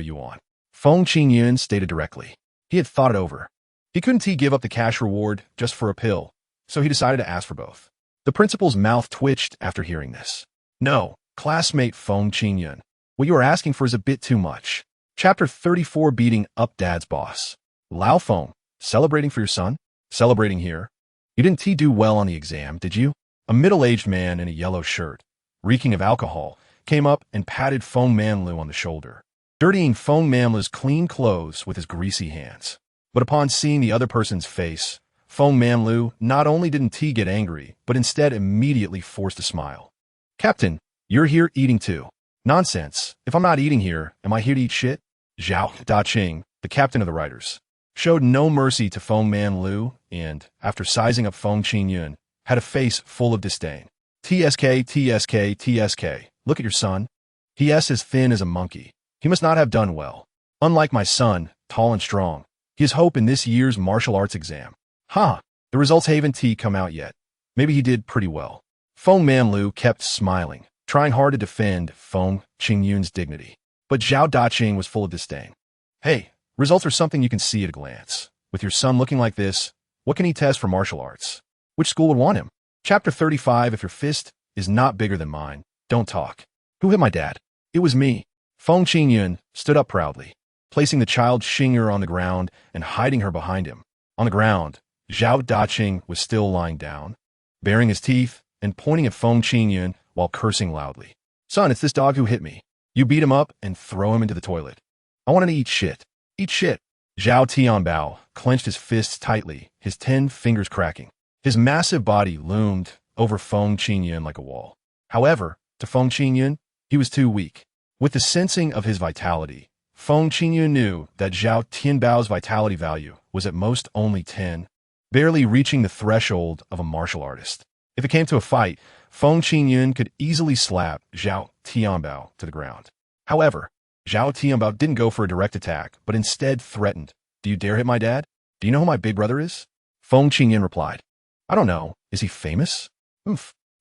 yuan. Feng Qingyun stated directly. He had thought it over. He couldn't give up the cash reward just for a pill, so he decided to ask for both. The principal's mouth twitched after hearing this. No, classmate Feng Qingyun. What you are asking for is a bit too much. Chapter 34, Beating Up Dad's Boss. Lao Feng, celebrating for your son? Celebrating here? You didn't do well on the exam, did you? A middle-aged man in a yellow shirt, reeking of alcohol, came up and patted Feng Manlu on the shoulder, dirtying Feng Manlu's clean clothes with his greasy hands. But upon seeing the other person's face, Feng Manlu not only didn't get angry, but instead immediately forced a smile. Captain, you're here eating too. Nonsense. If I'm not eating here, am I here to eat shit? Zhao Daqing, the captain of the riders, showed no mercy to Feng Manlu and, after sizing up Feng Qingyun, had a face full of disdain. TSK, TSK, TSK. Look at your son. He is as thin as a monkey. He must not have done well. Unlike my son, tall and strong, he has hope in this year's martial arts exam. The results haven't come out yet. Maybe he did pretty well. Feng Manlu kept smiling, trying hard to defend Feng Qingyun's dignity. But Zhao Daqing was full of disdain. Hey, results are something you can see at a glance. With your son looking like this, what can he test for martial arts? Which school would want him? Chapter 35, If your fist is not bigger than mine, don't talk. Who hit my dad? It was me. Feng Qingyun stood up proudly, placing the child's Xing'er on the ground and hiding her behind him. On the ground, Zhao Daqing was still lying down, baring his teeth and pointing at Feng Qingyun while cursing loudly. Son, it's this dog who hit me. You beat him up and throw him into the toilet. I want him to eat shit. Eat shit. Zhao Tianbao clenched his fists tightly, his 10 fingers cracking. His massive body loomed over Feng Qingyun like a wall. However, to Feng Qingyun, he was too weak. With the sensing of his vitality, Feng Qingyun knew that Zhao Tianbao's vitality value was at most only 10, barely reaching the threshold of a martial artist. If it came to a fight, Feng Qingyun could easily slap Zhao Tianbao to the ground. However, Zhao Tianbao didn't go for a direct attack, but instead threatened, Do you dare hit my dad? Do you know who my big brother is? Feng Qingyun replied, I don't know. Is he famous?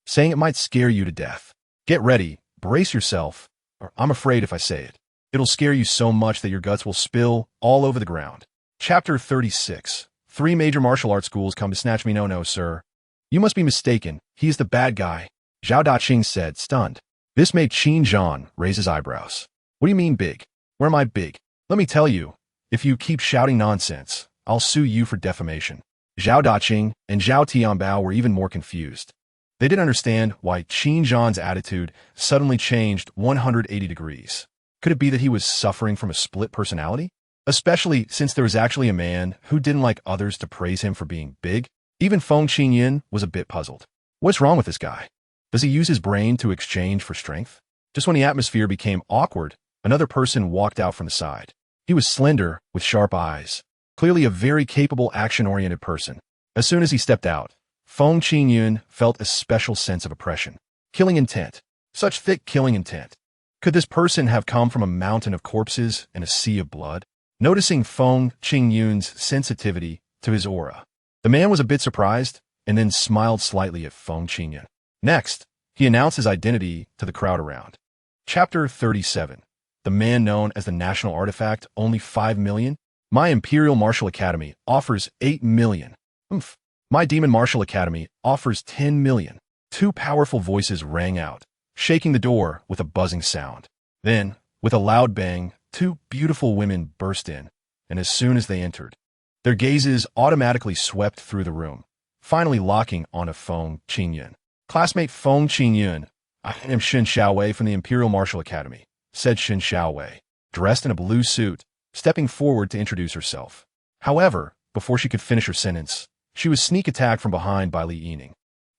Saying it might scare you to death. Get ready, brace yourself, or I'm afraid if I say it, it'll scare you so much that your guts will spill all over the ground. Chapter 36. 3 major martial arts schools come to snatch me. No, sir. You must be mistaken. He's the bad guy, Zhao Daqing said, stunned. This made Qin Zhan raise his eyebrows. What do you mean big? Where am I big? Let me tell you, if you keep shouting nonsense, I'll sue you for defamation. Zhao Daqing and Zhao Tianbao were even more confused. They didn't understand why Qin Zhan's attitude suddenly changed 180 degrees. Could it be that he was suffering from a split personality? Especially since there was actually a man who didn't like others to praise him for being big? Even Feng Qingyun was a bit puzzled. What's wrong with this guy? Does he use his brain to exchange for strength? Just when the atmosphere became awkward, another person walked out from the side. He was slender, with sharp eyes, clearly a very capable action-oriented person. As soon as he stepped out, Feng Qingyun felt a special sense of oppression. Killing intent. Such thick killing intent. Could this person have come from a mountain of corpses and a sea of blood? Noticing Feng Qingyun's sensitivity to his aura, the man was a bit surprised and then smiled slightly at Feng Qingyun. Next, he announced his identity to the crowd around. Chapter 37. The man known as the National Artifact, only 5 million? My Imperial Martial Academy offers 8 million. My Demon Martial Academy offers 10 million. 2 powerful voices rang out, shaking the door with a buzzing sound. Then, with a loud bang, 2 beautiful women burst in, and as soon as they entered, their gazes automatically swept through the room, finally locking on a Feng Qingyun. Classmate Feng Qingyun, I am Shen Xiaowei from the Imperial Martial Academy, said Shen Xiaowei, dressed in a blue suit, stepping forward to introduce herself. However, before she could finish her sentence, she was sneak attacked from behind by Li Yining,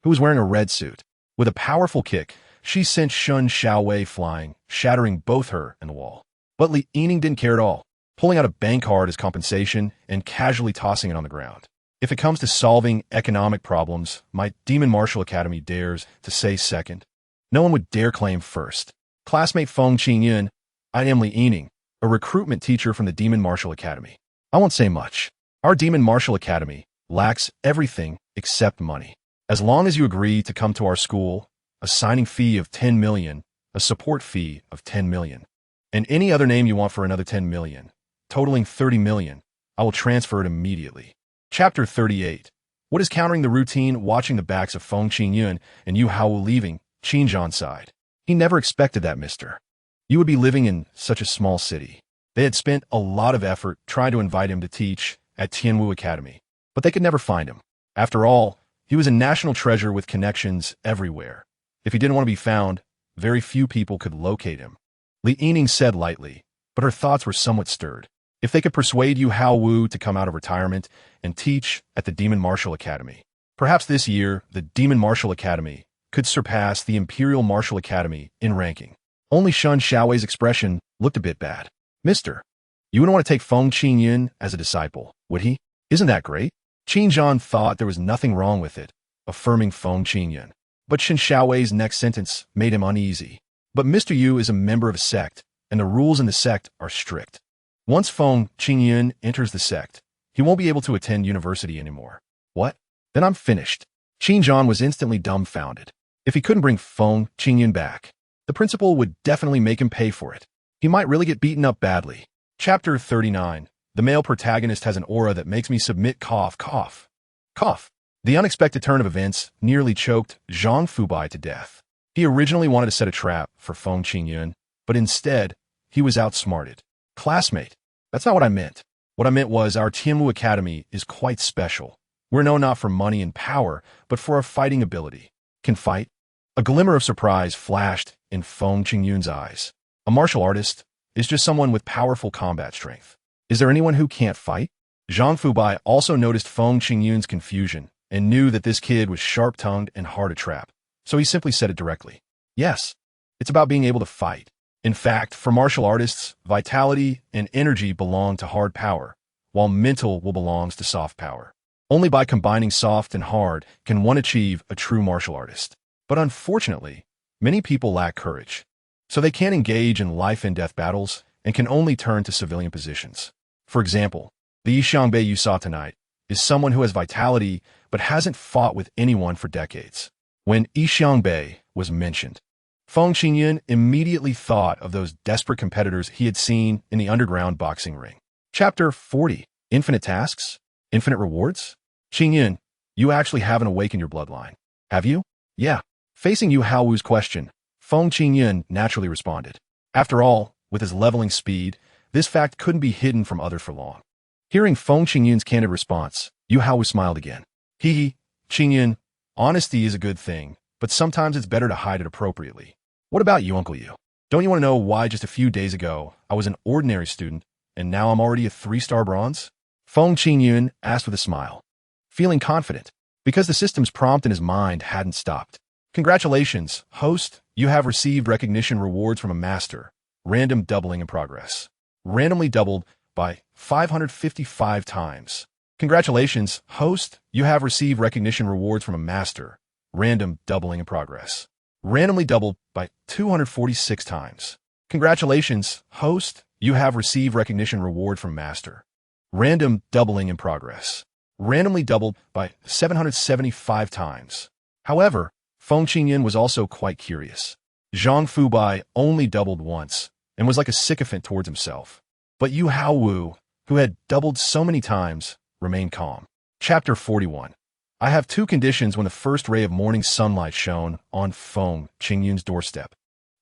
who was wearing a red suit. With a powerful kick, she sent Shen Xiaowei flying, shattering both her and the wall. But Li Yining didn't care at all, pulling out a bank card as compensation and casually tossing it on the ground. If it comes to solving economic problems, my Demon Martial Academy dares to say second. No one would dare claim first. Classmate Feng Qingyun, I am Li Yining, a recruitment teacher from the Demon Martial Academy. I won't say much. Our Demon Martial Academy lacks everything except money. As long as you agree to come to our school, a signing fee of 10 million, a support fee of 10 million, and any other name you want for another 10 million, totaling 30 million, I will transfer it immediately. Chapter 38. What is countering the routine watching the backs of Feng Qingyun and Yu Hao leaving Qinzhan's side? He never expected that, mister. You would be living in such a small city. They had spent a lot of effort trying to invite him to teach at Tianwu Academy, but they could never find him. After all, he was a national treasure with connections everywhere. If he didn't want to be found, very few people could locate him. Li Yining said lightly, but her thoughts were somewhat stirred. If they could persuade Yu Hao Wu to come out of retirement and teach at the Demon Martial Academy, perhaps this year the Demon Martial Academy could surpass the Imperial Martial Academy in ranking. Only Shun Xiaowei's expression looked a bit bad. Mister, you wouldn't want to take Feng Qingyun as a disciple, would he? Isn't that great? Qinzhan thought there was nothing wrong with it, affirming Feng Qingyun. But Shen Xiaowei's next sentence made him uneasy. But Mr. Yu is a member of a sect, and the rules in the sect are strict. Once Feng Qingyun enters the sect, he won't be able to attend university anymore. What? Then I'm finished. Qinzhan was instantly dumbfounded. If he couldn't bring Feng Qingyun back, the principal would definitely make him pay for it. He might really get beaten up badly. Chapter 39. The male protagonist has an aura that makes me submit cough, cough. Cough. The unexpected turn of events nearly choked Zhang Fubai to death. He originally wanted to set a trap for Feng Qingyun, but instead, he was outsmarted. Classmate, that's not what I meant. What I meant was our Tianwu Academy is quite special. We're known not for money and power, but for our fighting ability. Can fight? A glimmer of surprise flashed in Feng Qingyun's eyes. A martial artist is just someone with powerful combat strength. Is there anyone who can't fight? Zhang Fubai also noticed Feng Qingyun's confusion and knew that this kid was sharp-tongued and hard to trap. So he simply said it directly. Yes, it's about being able to fight. In fact, for martial artists, vitality and energy belong to hard power, while mental will belongs to soft power. Only by combining soft and hard can one achieve a true martial artist. But unfortunately, many people lack courage. So they can't engage in life-and-death battles and can only turn to civilian positions. For example, the Yixiangbei you saw tonight is someone who has vitality but hasn't fought with anyone for decades. When Yixiangbei was mentioned, Feng Qingyun immediately thought of those desperate competitors he had seen in the underground boxing ring. Chapter 40. Infinite Tasks? Infinite Rewards? Qingyun, you actually haven't awakened your bloodline. Have you? Yeah. Facing Yu Haowu's question, Feng Qingyun naturally responded. After all, with his leveling speed, this fact couldn't be hidden from others for long. Hearing Feng Qingyun's candid response, Yu Haowu smiled again. Hee, Qingyun, honesty is a good thing, but sometimes it's better to hide it appropriately. What about you, Uncle Yu? Don't you want to know why just a few days ago I was an ordinary student, and now I'm already a 3-star bronze? Feng Qingyun asked with a smile, feeling confident, because the system's prompt in his mind hadn't stopped. Congratulations, host, you have received recognition rewards from a master. Random doubling in progress. Randomly doubled by 555 times. Congratulations, host, you have received recognition rewards from a master. Random doubling in progress. Randomly doubled by 246 times. Congratulations, host, you have received recognition reward from master. Random doubling in progress. Randomly doubled by 775 times. However, Feng Qingyun was also quite curious. Zhang Fubai only doubled once and was like a sycophant towards himself. But Yu Haowu, who had doubled so many times, remained calm. Chapter 41. I have 2 conditions when the first ray of morning sunlight shone on Feng Qingyun's doorstep.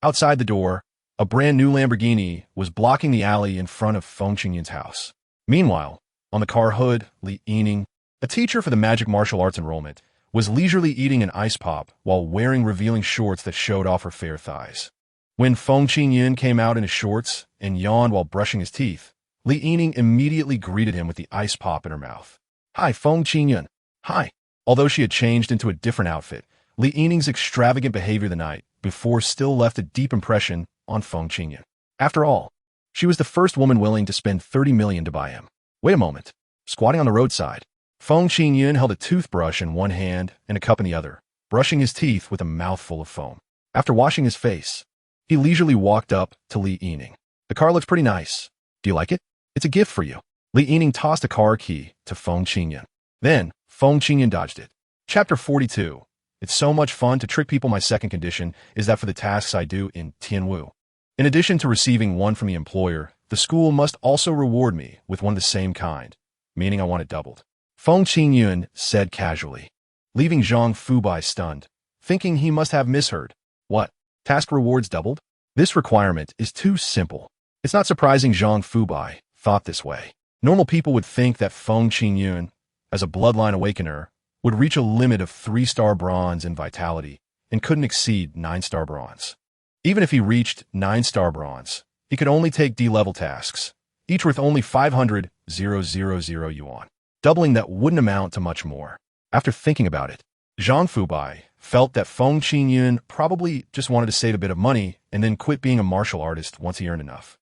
Outside the door, a brand new Lamborghini was blocking the alley in front of Feng Qingyun's house. Meanwhile, on the car hood, Li Yining, a teacher for the magic martial arts enrollment, was leisurely eating an ice pop while wearing revealing shorts that showed off her fair thighs. When Feng Qingyun came out in his shorts and yawned while brushing his teeth, Li Yining immediately greeted him with the ice pop in her mouth. Hi, Feng Qingyun. Hi. Although she had changed into a different outfit, Li Yining's extravagant behavior the night before still left a deep impression on Feng Qingyun. After all, she was the first woman willing to spend 30 million to buy him. Wait a moment. Squatting on the roadside, Feng Qingyun held a toothbrush in one hand and a cup in the other, brushing his teeth with a mouthful of foam. After washing his face, he leisurely walked up to Li Yining. The car looks pretty nice. Do you like it? It's a gift for you. Li Yining tossed a car key to Feng Qingyun. Then, Feng Qingyun dodged it. Chapter 42. It's so much fun to trick people. My second condition is that for the tasks I do in Tianwu, in addition to receiving one from the employer, the school must also reward me with one of the same kind, meaning I want it doubled. Feng Qingyun said casually, leaving Zhang Fubai stunned, thinking he must have misheard. What? Task rewards doubled? This requirement is too simple. It's not surprising Zhang Fubai thought this way. Normal people would think that Feng Qingyun, as a bloodline awakener, would reach a limit of 3-star bronze in vitality and couldn't exceed 9-star bronze. Even if he reached 9-star bronze, he could only take D-level tasks, each worth only 500,000 yuan. Doubling that wouldn't amount to much more. After thinking about it, Zhang Fubai felt that Feng Qingyun probably just wanted to save a bit of money and then quit being a martial artist once he earned enough.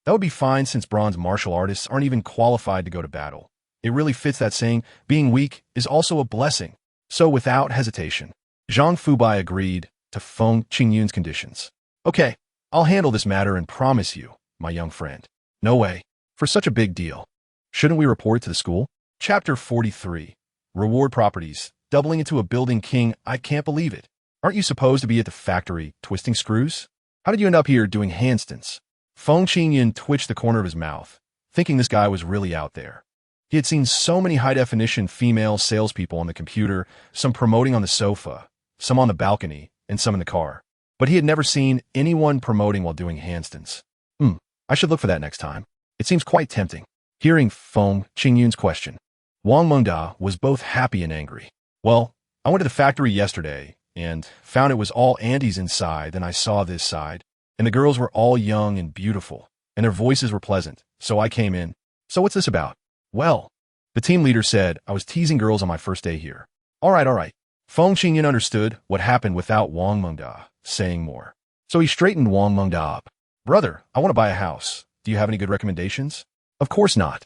That would be fine since bronze martial artists aren't even qualified to go to battle. It really fits that saying, being weak is also a blessing. So without hesitation, Zhang Fubai agreed to Feng Qingyun's conditions. Okay, I'll handle this matter and promise you, my young friend. No way. For such a big deal. Shouldn't we report it to the school? Chapter 43. Reward properties. Doubling into a building king, I can't believe it. Aren't you supposed to be at the factory twisting screws? How did you end up here doing handstands? Feng Qingyun twitched the corner of his mouth, thinking this guy was really out there. He had seen so many high-definition female salespeople on the computer, some promoting on the sofa, some on the balcony, and some in the car. But he had never seen anyone promoting while doing handstands. I should look for that next time. It seems quite tempting. Hearing Feng Qingyun's question, Wang Mengda was both happy and angry. Well, I went to the factory yesterday and found it was all Andes inside, then I saw this side, and the girls were all young and beautiful, and their voices were pleasant, so I came in. So what's this about? Well, the team leader said I was teasing girls on my first day here. All right. Feng Qingyun understood what happened without Wang Mengda saying more. So he straightened Wang Mengda up. Brother, I want to buy a house. Do you have any good recommendations? Of course not.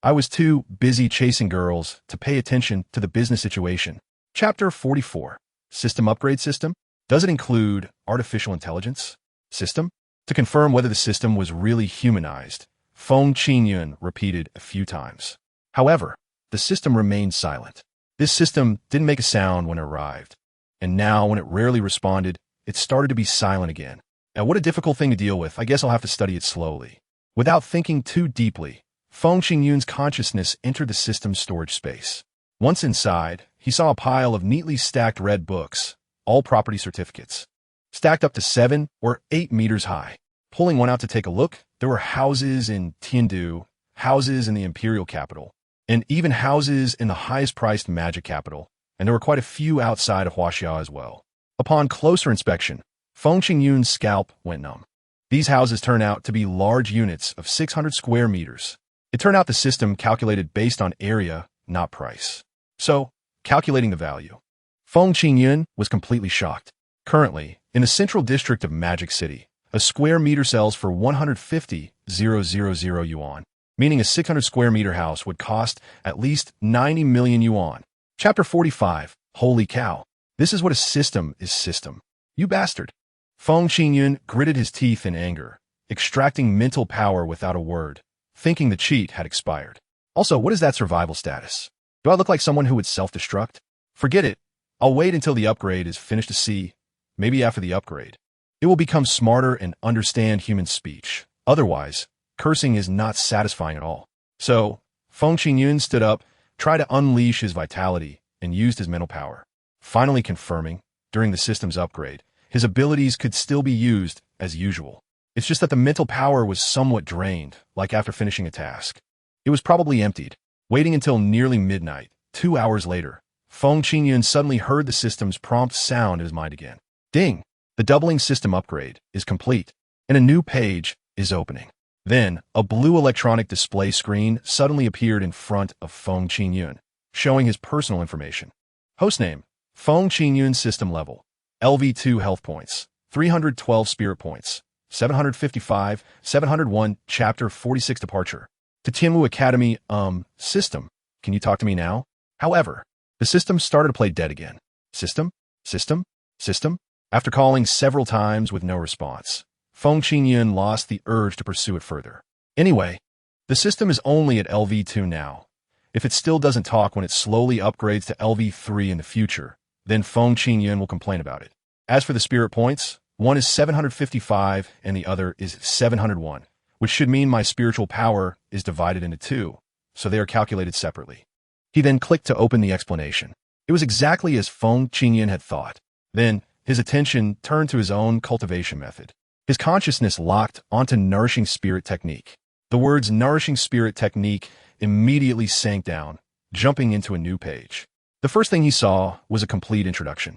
I was too busy chasing girls to pay attention to the business situation. Chapter 44. System upgrade system? Does it include artificial intelligence? System? To confirm whether the system was really humanized, Feng Qingyun repeated a few times. However, the system remained silent. This system didn't make a sound when it arrived. And now, when it rarely responded, it started to be silent again. Now, what a difficult thing to deal with. I guess I'll have to study it slowly. Without thinking too deeply, Feng Qingyun's consciousness entered the system's storage space. Once inside, he saw a pile of neatly stacked red books, all property certificates, stacked up to 7 or 8 meters high. Pulling one out to take a look, there were houses in Tiandu, houses in the imperial capital, and even houses in the highest-priced magic capital, and there were quite a few outside of Huaxia as well. Upon closer inspection, Feng Qingyun's scalp went numb. These houses turned out to be large units of 600 square meters. It turned out the system calculated based on area, not price. So, calculating the value. Feng Qingyun was completely shocked. Currently, in the central district of Magic City, a square meter sells for 150,000 yuan, meaning a 600 square meter house would cost at least 90 million yuan. Chapter 45. Holy cow. This is what a system is system. You bastard. Feng Qingyun gritted his teeth in anger, extracting mental power without a word, thinking the cheat had expired. Also, what is that survival status? Do I look like someone who would self-destruct? Forget it. I'll wait until the upgrade is finished to see. Maybe after the upgrade, it will become smarter and understand human speech. Otherwise, cursing is not satisfying at all. So, Feng Qingyun stood up, tried to unleash his vitality, and used his mental power. Finally confirming, during the system's upgrade, his abilities could still be used as usual. It's just that the mental power was somewhat drained, like after finishing a task. It was probably emptied. Waiting until nearly midnight, 2 hours later, Feng Qingyun suddenly heard the system's prompt sound in his mind again. Ding! The doubling system upgrade is complete, and a new page is opening. Then, a blue electronic display screen suddenly appeared in front of Feng Qingyun, showing his personal information. Hostname, Feng Qingyun system level, LV2 health points, 312 spirit points, 755, 701, Chapter 46 Departure. To Tianwu Academy, system, can you talk to me now? However, the system started to play dead again. System? After calling several times with no response, Feng Qingyun lost the urge to pursue it further. Anyway, the system is only at LV2 now. If it still doesn't talk when it slowly upgrades to LV3 in the future, then Feng Qingyun will complain about it. As for the spirit points, one is 755 and the other is 701, which should mean my spiritual power is divided into two, so they are calculated separately. He then clicked to open the explanation. It was exactly as Feng Qingyun had thought. Then, his attention turned to his own cultivation method. His consciousness locked onto nourishing spirit technique. The words nourishing spirit technique immediately sank down, jumping into a new page. The first thing he saw was a complete introduction.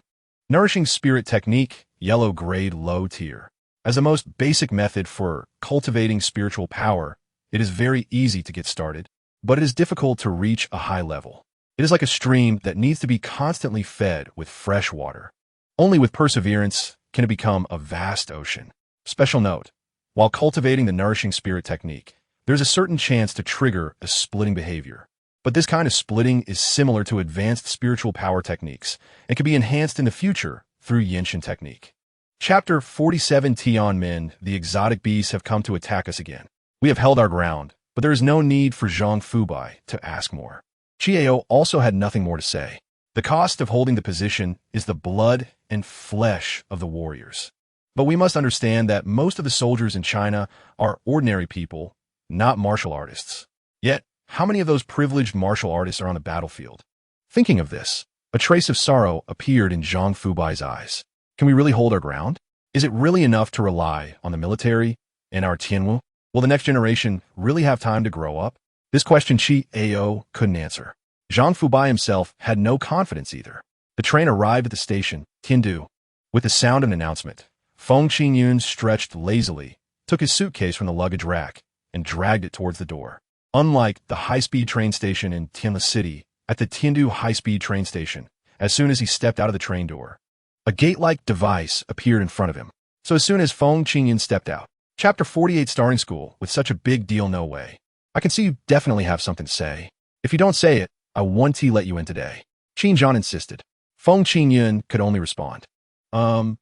Nourishing spirit technique, yellow grade low tier. As the most basic method for cultivating spiritual power, it is very easy to get started, but it is difficult to reach a high level. It is like a stream that needs to be constantly fed with fresh water. Only with perseverance can it become a vast ocean. Special note, while cultivating the nourishing spirit technique, there's a certain chance to trigger a splitting behavior. But this kind of splitting is similar to advanced spiritual power techniques and can be enhanced in the future through Yinshin technique. Chapter 47 Tianmin, the exotic beasts have come to attack us again. We have held our ground, but there is no need for Zhang Fubai to ask more. Chiao also had nothing more to say. The cost of holding the position is the blood and flesh of the warriors. But we must understand that most of the soldiers in China are ordinary people, not martial artists. Yet, how many of those privileged martial artists are on the battlefield? Thinking of this, a trace of sorrow appeared in Zhang Fubai's eyes. Can we really hold our ground? Is it really enough to rely on the military and our Tianwu? Will the next generation really have time to grow up? This question Chi-Ao couldn't answer. Zhang Fubai himself had no confidence either. The train arrived at the station, Tiandu. With the sound of an announcement, Feng Qingyun stretched lazily, took his suitcase from the luggage rack, and dragged it towards the door. Unlike the high-speed train station in Tianli City, at the Tiandu high-speed train station, as soon as he stepped out of the train door, a gate-like device appeared in front of him. So as soon as Feng Qingyun stepped out, Chapter 48 Starting School, with such a big deal, no way. I can see you definitely have something to say. If you don't say it, I won't let you in today. Qin Zhan insisted. Feng Qingyun could only respond. Fine,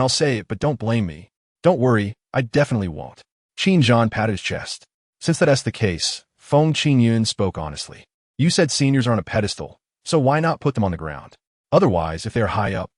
I'll say it, but don't blame me. Don't worry, I definitely won't. Qin Zhan patted his chest. Since that's the case, Feng Qingyun spoke honestly. You said seniors are on a pedestal, so why not put them on the ground? Otherwise, if they're high up,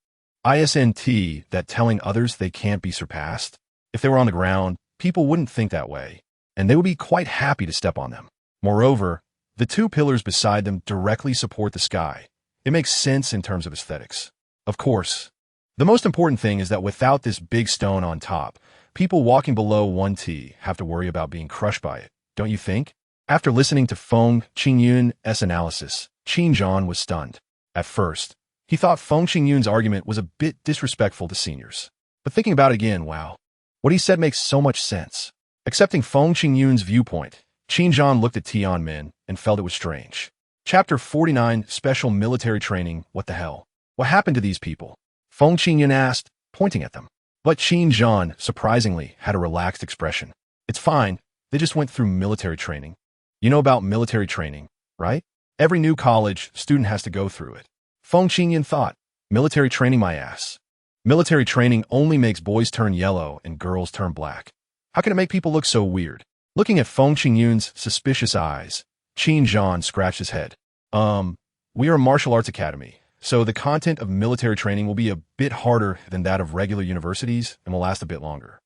isn't that telling others they can't be surpassed? If they were on the ground, people wouldn't think that way, and they would be quite happy to step on them. Moreover, the two pillars beside them directly support the sky. It makes sense in terms of aesthetics. Of course, the most important thing is that without this big stone on top, people walking below 1T have to worry about being crushed by it, don't you think? After listening to Feng Qingyun's analysis, Qin Zhan was stunned. At first, he thought Feng Qingyun's argument was a bit disrespectful to seniors. But thinking about it again, wow. What he said makes so much sense. Accepting Feng Qingyun's viewpoint, Qin Zhan looked at Tianmin and felt it was strange. Chapter 49 Special Military Training. What the hell? What happened to these people? Feng Qingyun asked, pointing at them. But Qin Zhan, surprisingly, had a relaxed expression. It's fine. They just went through military training. You know about military training, right? Every new college student has to go through it. Feng Qingyun thought, military training my ass. Military training only makes boys turn yellow and girls turn black. How can it make people look so weird? Looking at Feng Qingyun's suspicious eyes, Qin Zhan scratched his head. We are a martial arts academy, so the content of military training will be a bit harder than that of regular universities and will last a bit longer.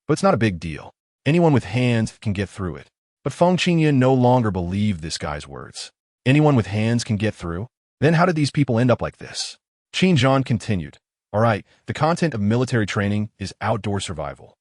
But it's not a big deal. Anyone with hands can get through it. But Feng Qingyun no longer believed this guy's words. Anyone with hands can get through? Then how did these people end up like this? Qin Zhan continued. All right, the content of military training is outdoor survival,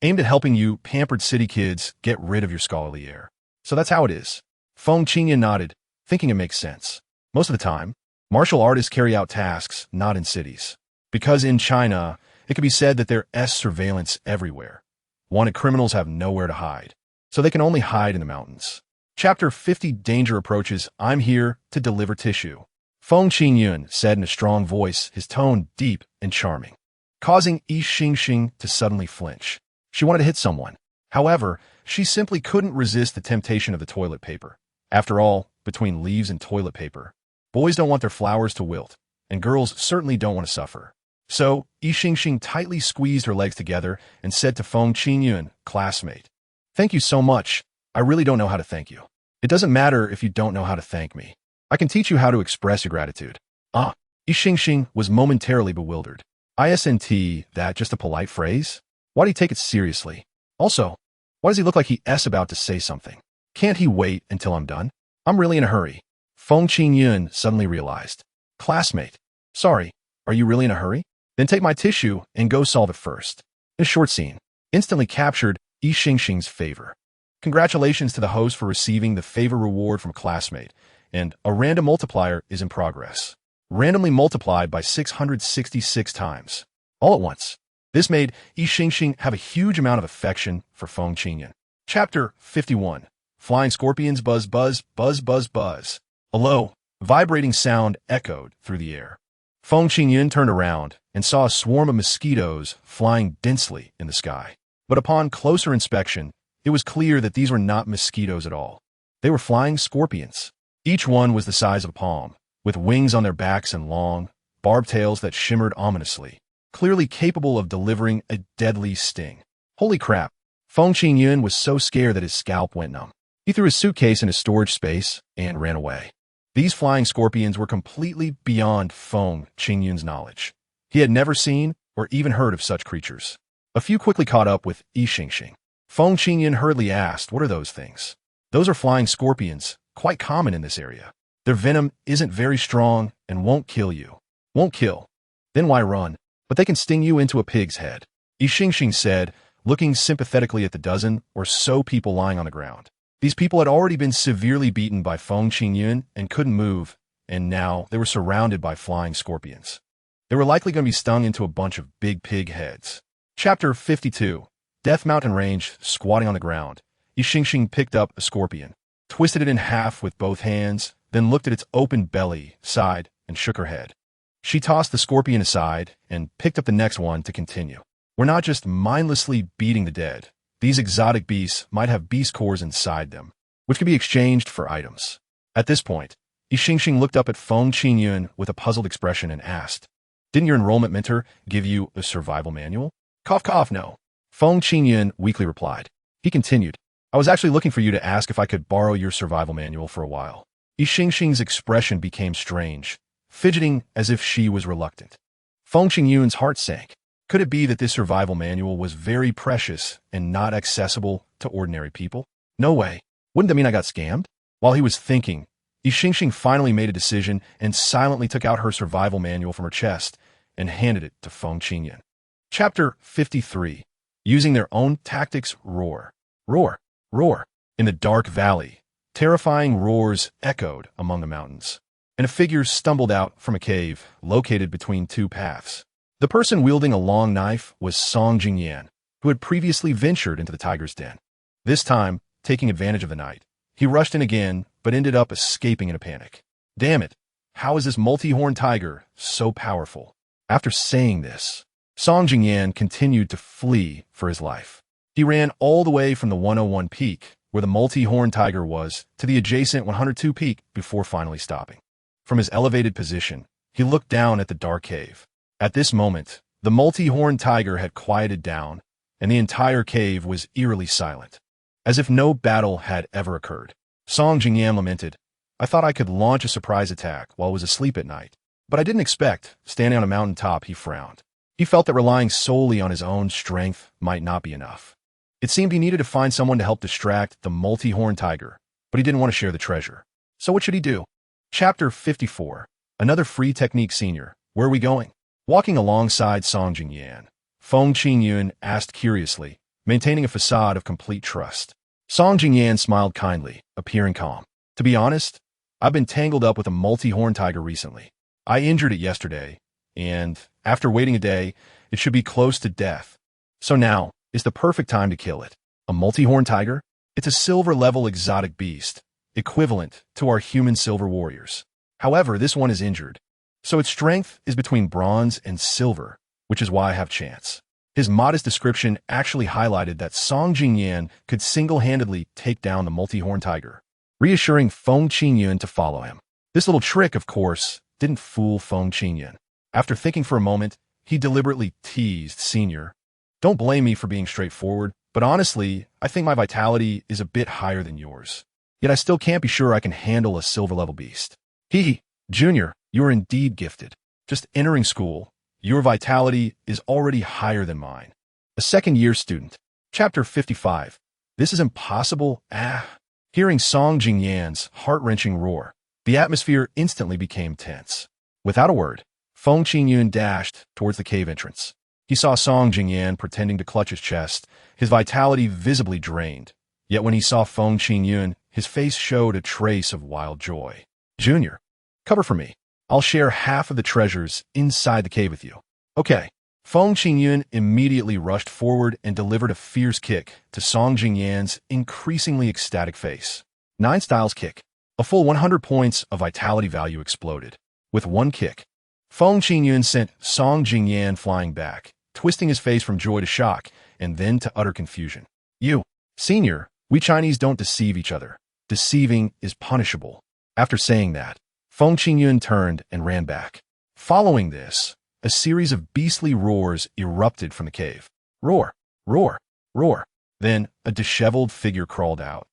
aimed at helping you pampered city kids get rid of your scholarly air. So that's how it is. Feng Qingyun nodded, thinking it makes sense. Most of the time, martial artists carry out tasks not in cities. Because in China, it can be said that there's surveillance everywhere. Wanted criminals have nowhere to hide, so they can only hide in the mountains. Chapter 50 Danger Approaches. I'm here to deliver tissue. Feng Qingyun said in a strong voice, his tone deep and charming, causing Yi Xingxing to suddenly flinch. She wanted to hit someone. However, she simply couldn't resist the temptation of the toilet paper. After all, between leaves and toilet paper, boys don't want their flowers to wilt, and girls certainly don't want to suffer. So, Yi Xingxing tightly squeezed her legs together and said to Feng Qingyun, classmate, thank you so much. I really don't know how to thank you. It doesn't matter if you don't know how to thank me. I can teach you how to express your gratitude. Yi Xingxing was momentarily bewildered. Isn't that just a polite phrase? Why'd he take it seriously? Also, why does he look like he's about to say something? Can't he wait until I'm done? I'm really in a hurry. Feng Qingyun suddenly realized. Classmate, sorry, are you really in a hurry? Then take my tissue and go solve it first. In a short scene, instantly captured Yi Xingxing's favor. Congratulations to the host for receiving the favor reward from a classmate, and a random multiplier is in progress. Randomly multiplied by 666 times. All at once. This made Yi Xingxing have a huge amount of affection for Feng Qingyun. Chapter 51. Flying scorpions buzz buzz buzz buzz buzz. A low, vibrating sound echoed through the air. Feng Qingyun turned around and saw a swarm of mosquitoes flying densely in the sky. But upon closer inspection, it was clear that these were not mosquitoes at all. They were flying scorpions. Each one was the size of a palm, with wings on their backs and long, barbed tails that shimmered ominously, clearly capable of delivering a deadly sting. Holy crap! Feng Qingyun was so scared that his scalp went numb. He threw his suitcase in his storage space and ran away. These flying scorpions were completely beyond Feng Qingyun's knowledge. He had never seen or even heard of such creatures. A few quickly caught up with Yi Xingxing. Feng Qingyun hurriedly asked, "What are those things?" "Those are flying scorpions, quite common in this area. Their venom isn't very strong and won't kill you." "Won't kill? Then why run? But they can sting you into a pig's head," Yi Xingxing said, looking sympathetically at the dozen or so people lying on the ground. These people had already been severely beaten by Feng Qingyun and couldn't move, and now they were surrounded by flying scorpions. They were likely going to be stung into a bunch of big pig heads. Chapter 52. Death Mountain Range, squatting on the ground. Yi Xingxing picked up a scorpion, twisted it in half with both hands, then looked at its open belly, sighed, and shook her head. She tossed the scorpion aside and picked up the next one to continue. We're not just mindlessly beating the dead. These exotic beasts might have beast cores inside them, which could be exchanged for items. At this point, Yi Xingxing looked up at Feng Qingyun with a puzzled expression and asked, "Didn't your enrollment mentor give you a survival manual?" "Cough, cough, no." Feng Qingyun weakly replied. He continued, "I was actually looking for you to ask if I could borrow your survival manual for a while." Yi Xingxing's expression became strange, fidgeting as if she was reluctant. Feng Qingyun's heart sank. Could it be that this survival manual was very precious and not accessible to ordinary people? No way. Wouldn't that mean I got scammed? While he was thinking, Yi Xingxing finally made a decision and silently took out her survival manual from her chest and handed it to Feng Qingyun. Chapter 53. Using their own tactics, roar. Roar, roar. In the dark valley, terrifying roars echoed among the mountains, and a figure stumbled out from a cave located between two paths. The person wielding a long knife was Song Jingyan, who had previously ventured into the tiger's den. This time, taking advantage of the night, he rushed in again, but ended up escaping in a panic. Damn it, how is this multi-horned tiger so powerful? After saying this, Song Jingyan continued to flee for his life. He ran all the way from the 101 peak, where the multi-horned tiger was, to the adjacent 102 peak before finally stopping. From his elevated position, he looked down at the dark cave. At this moment, the multi-horned tiger had quieted down, and the entire cave was eerily silent, as if no battle had ever occurred. Song Jingyan lamented, "I thought I could launch a surprise attack while I was asleep at night, but I didn't expect." Standing on a mountain top, he frowned. He felt that relying solely on his own strength might not be enough. It seemed he needed to find someone to help distract the multi-horned tiger, but he didn't want to share the treasure. So what should he do? Chapter 54. Another free technique senior. Where are we going? Walking alongside Song Jingyan, Feng Qingyun asked curiously, maintaining a facade of complete trust. Song Jingyan smiled kindly, appearing calm. "To be honest, I've been tangled up with a multi-horned tiger recently. I injured it yesterday, and after waiting a day, it should be close to death. So now is the perfect time to kill it." A multi-horned tiger? It's a silver-level exotic beast, equivalent to our human silver warriors. However, this one is injured, so its strength is between bronze and silver, which is why I have chance. His modest description actually highlighted that Song Jingyan could single-handedly take down the multi-horned tiger, reassuring Feng Qingyun to follow him. This little trick, of course, didn't fool Feng Qingyun. After thinking for a moment, he deliberately teased Senior. "Don't blame me for being straightforward, but honestly, I think my vitality is a bit higher than yours. Yet I still can't be sure I can handle a silver-level beast." "Hee, Junior, you are indeed gifted. Just entering school, your vitality is already higher than mine. A second-year student." Chapter 55. This is impossible. Hearing Song Jingyan's heart-wrenching roar, The atmosphere instantly became tense. Without a word, Feng Qingyun dashed towards the cave entrance. He saw Song Jingyan pretending to clutch his chest, his vitality visibly drained. Yet when he saw Feng Qingyun, his face showed a trace of wild joy. Junior, cover for me. I'll share half of the treasures inside the cave with you. Okay. Feng Qingyun immediately rushed forward and delivered a fierce kick to Song Jingyan's increasingly ecstatic face. 9 styles kick. A full 100 points of vitality value exploded. With one kick, Feng Qingyun sent Song Jingyan flying back, twisting his face from joy to shock and then to utter confusion. You, senior, we Chinese don't deceive each other. Deceiving is punishable. After saying that, Feng Qingyun turned and ran back. Following this, a series of beastly roars erupted from the cave. Roar, roar, roar. Then a disheveled figure crawled out,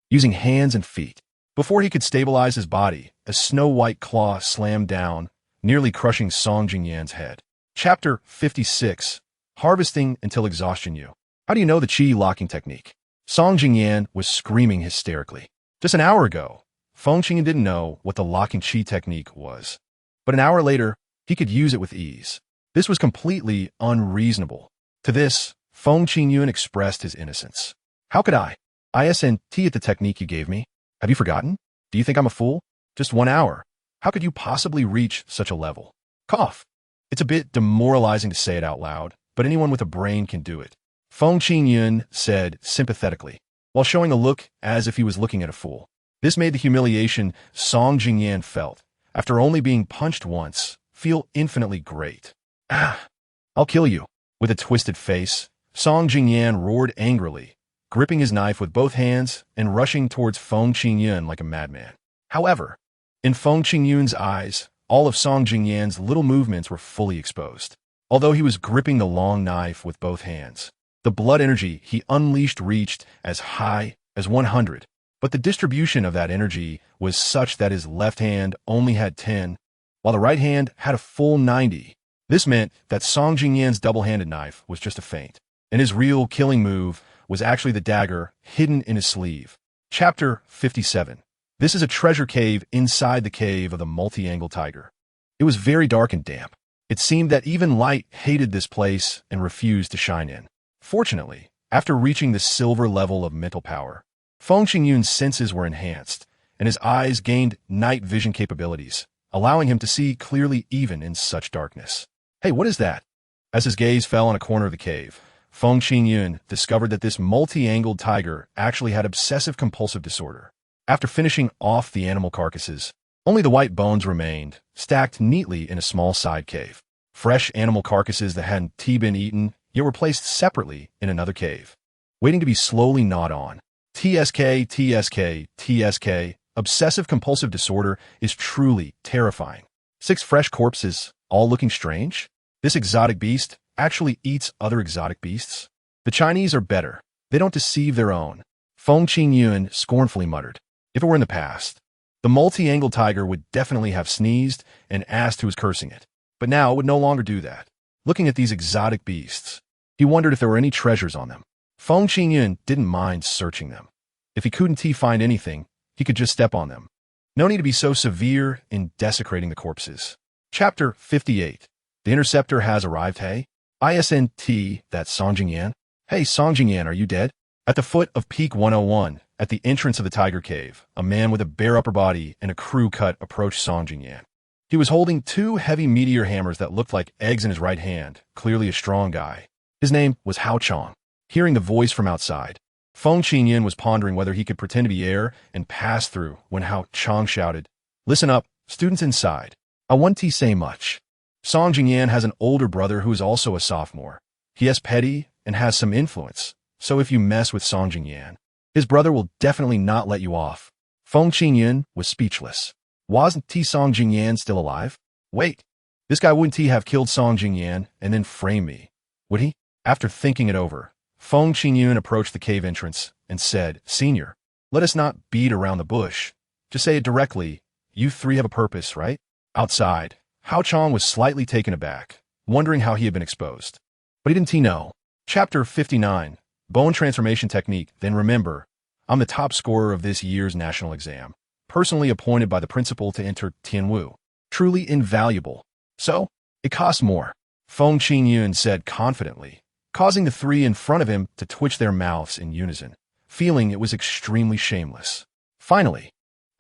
using hands and feet. Before he could stabilize his body, a snow-white claw slammed down, nearly crushing Song Jingyan's head. Chapter 56. Harvesting until exhaustion. You. How do you know the chi locking technique? Song Jingyan was screaming hysterically. Just an hour ago, Feng Qingyun didn't know what the locking chi technique was. But an hour later, he could use it with ease. This was completely unreasonable. To this, Feng Qingyun expressed his innocence. How could I? ISNT at the technique you gave me? Have you forgotten? Do you think I'm a fool? Just 1 hour. How could you possibly reach such a level? Cough. It's a bit demoralizing to say it out loud, but anyone with a brain can do it. Feng Qingyun said sympathetically, while showing a look as if he was looking at a fool. This made the humiliation Song Jingyan felt, after only being punched once, feel infinitely great. Ah, I'll kill you. With a twisted face, Song Jingyan roared angrily, gripping his knife with both hands and rushing towards Feng Qingyun like a madman. However, in Feng Qingyun's eyes, all of Song Jingyan's little movements were fully exposed. Although he was gripping the long knife with both hands, the blood energy he unleashed reached as high as 100, but the distribution of that energy was such that his left hand only had 10, while the right hand had a full 90. This meant that Song Jingyan's double-handed knife was just a feint, and his real killing move was actually the dagger hidden in his sleeve. Chapter 57. This is a treasure cave inside the cave of the multi-angled tiger. It was very dark and damp. It seemed that even light hated this place and refused to shine in. Fortunately, after reaching the silver level of mental power, Feng Qingyun's senses were enhanced, and his eyes gained night vision capabilities, allowing him to see clearly even in such darkness. Hey, what is that? As his gaze fell on a corner of the cave, Feng Qingyun discovered that this multi-angled tiger actually had obsessive-compulsive disorder. After finishing off the animal carcasses, only the white bones remained, stacked neatly in a small side cave. Fresh animal carcasses that hadn't been eaten, yet were placed separately in another cave, waiting to be slowly gnawed on. TSK, TSK, TSK. Obsessive-compulsive disorder is truly terrifying. 6 fresh corpses, all looking strange? This exotic beast actually eats other exotic beasts? The Chinese are better. They don't deceive their own. Feng Qingyun scornfully muttered. If it were in the past, the multi-angled tiger would definitely have sneezed and asked who was cursing it. But now it would no longer do that. Looking at these exotic beasts, he wondered if there were any treasures on them. Feng Qingyun didn't mind searching them. If he couldn't find anything, he could just step on them. No need to be so severe in desecrating the corpses. Chapter 58. The interceptor has arrived. Hey? ISNT, that's Song Jingyan. Hey, Song Jingyan, are you dead? At the foot of Peak 101, at the entrance of the Tiger Cave, a man with a bare upper body and a crew cut approached Song Jingyan. He was holding 2 heavy meteor hammers that looked like eggs in his right hand, clearly a strong guy. His name was Hao Chong. Hearing the voice from outside, Feng Qingyun was pondering whether he could pretend to be air and pass through when Hao Chong shouted, "Listen up, students inside. I want to say much. Song Jingyan has an older brother who is also a sophomore. He is petty and has some influence, so if you mess with Song Jingyan, his brother will definitely not let you off." Feng Qingyun was speechless. Wasn't Song Jingyan still alive? Wait, this guy wouldn't have killed Song Jingyan and then frame me, would he? After thinking it over, Feng Qingyun approached the cave entrance and said, "Senior, let us not beat around the bush. Just say it directly. You 3 have a purpose, right?" Outside, Hao Chong was slightly taken aback, wondering how he had been exposed. But he didn't know. Chapter 59. Bone Transformation Technique. Then remember, I'm the top scorer of this year's national exam. personally appointed by the principal to enter Tianwu. Truly invaluable. So, it costs more, Feng Qingyun said confidently, causing the three in front of him to twitch their mouths in unison, feeling it was extremely shameless. Finally,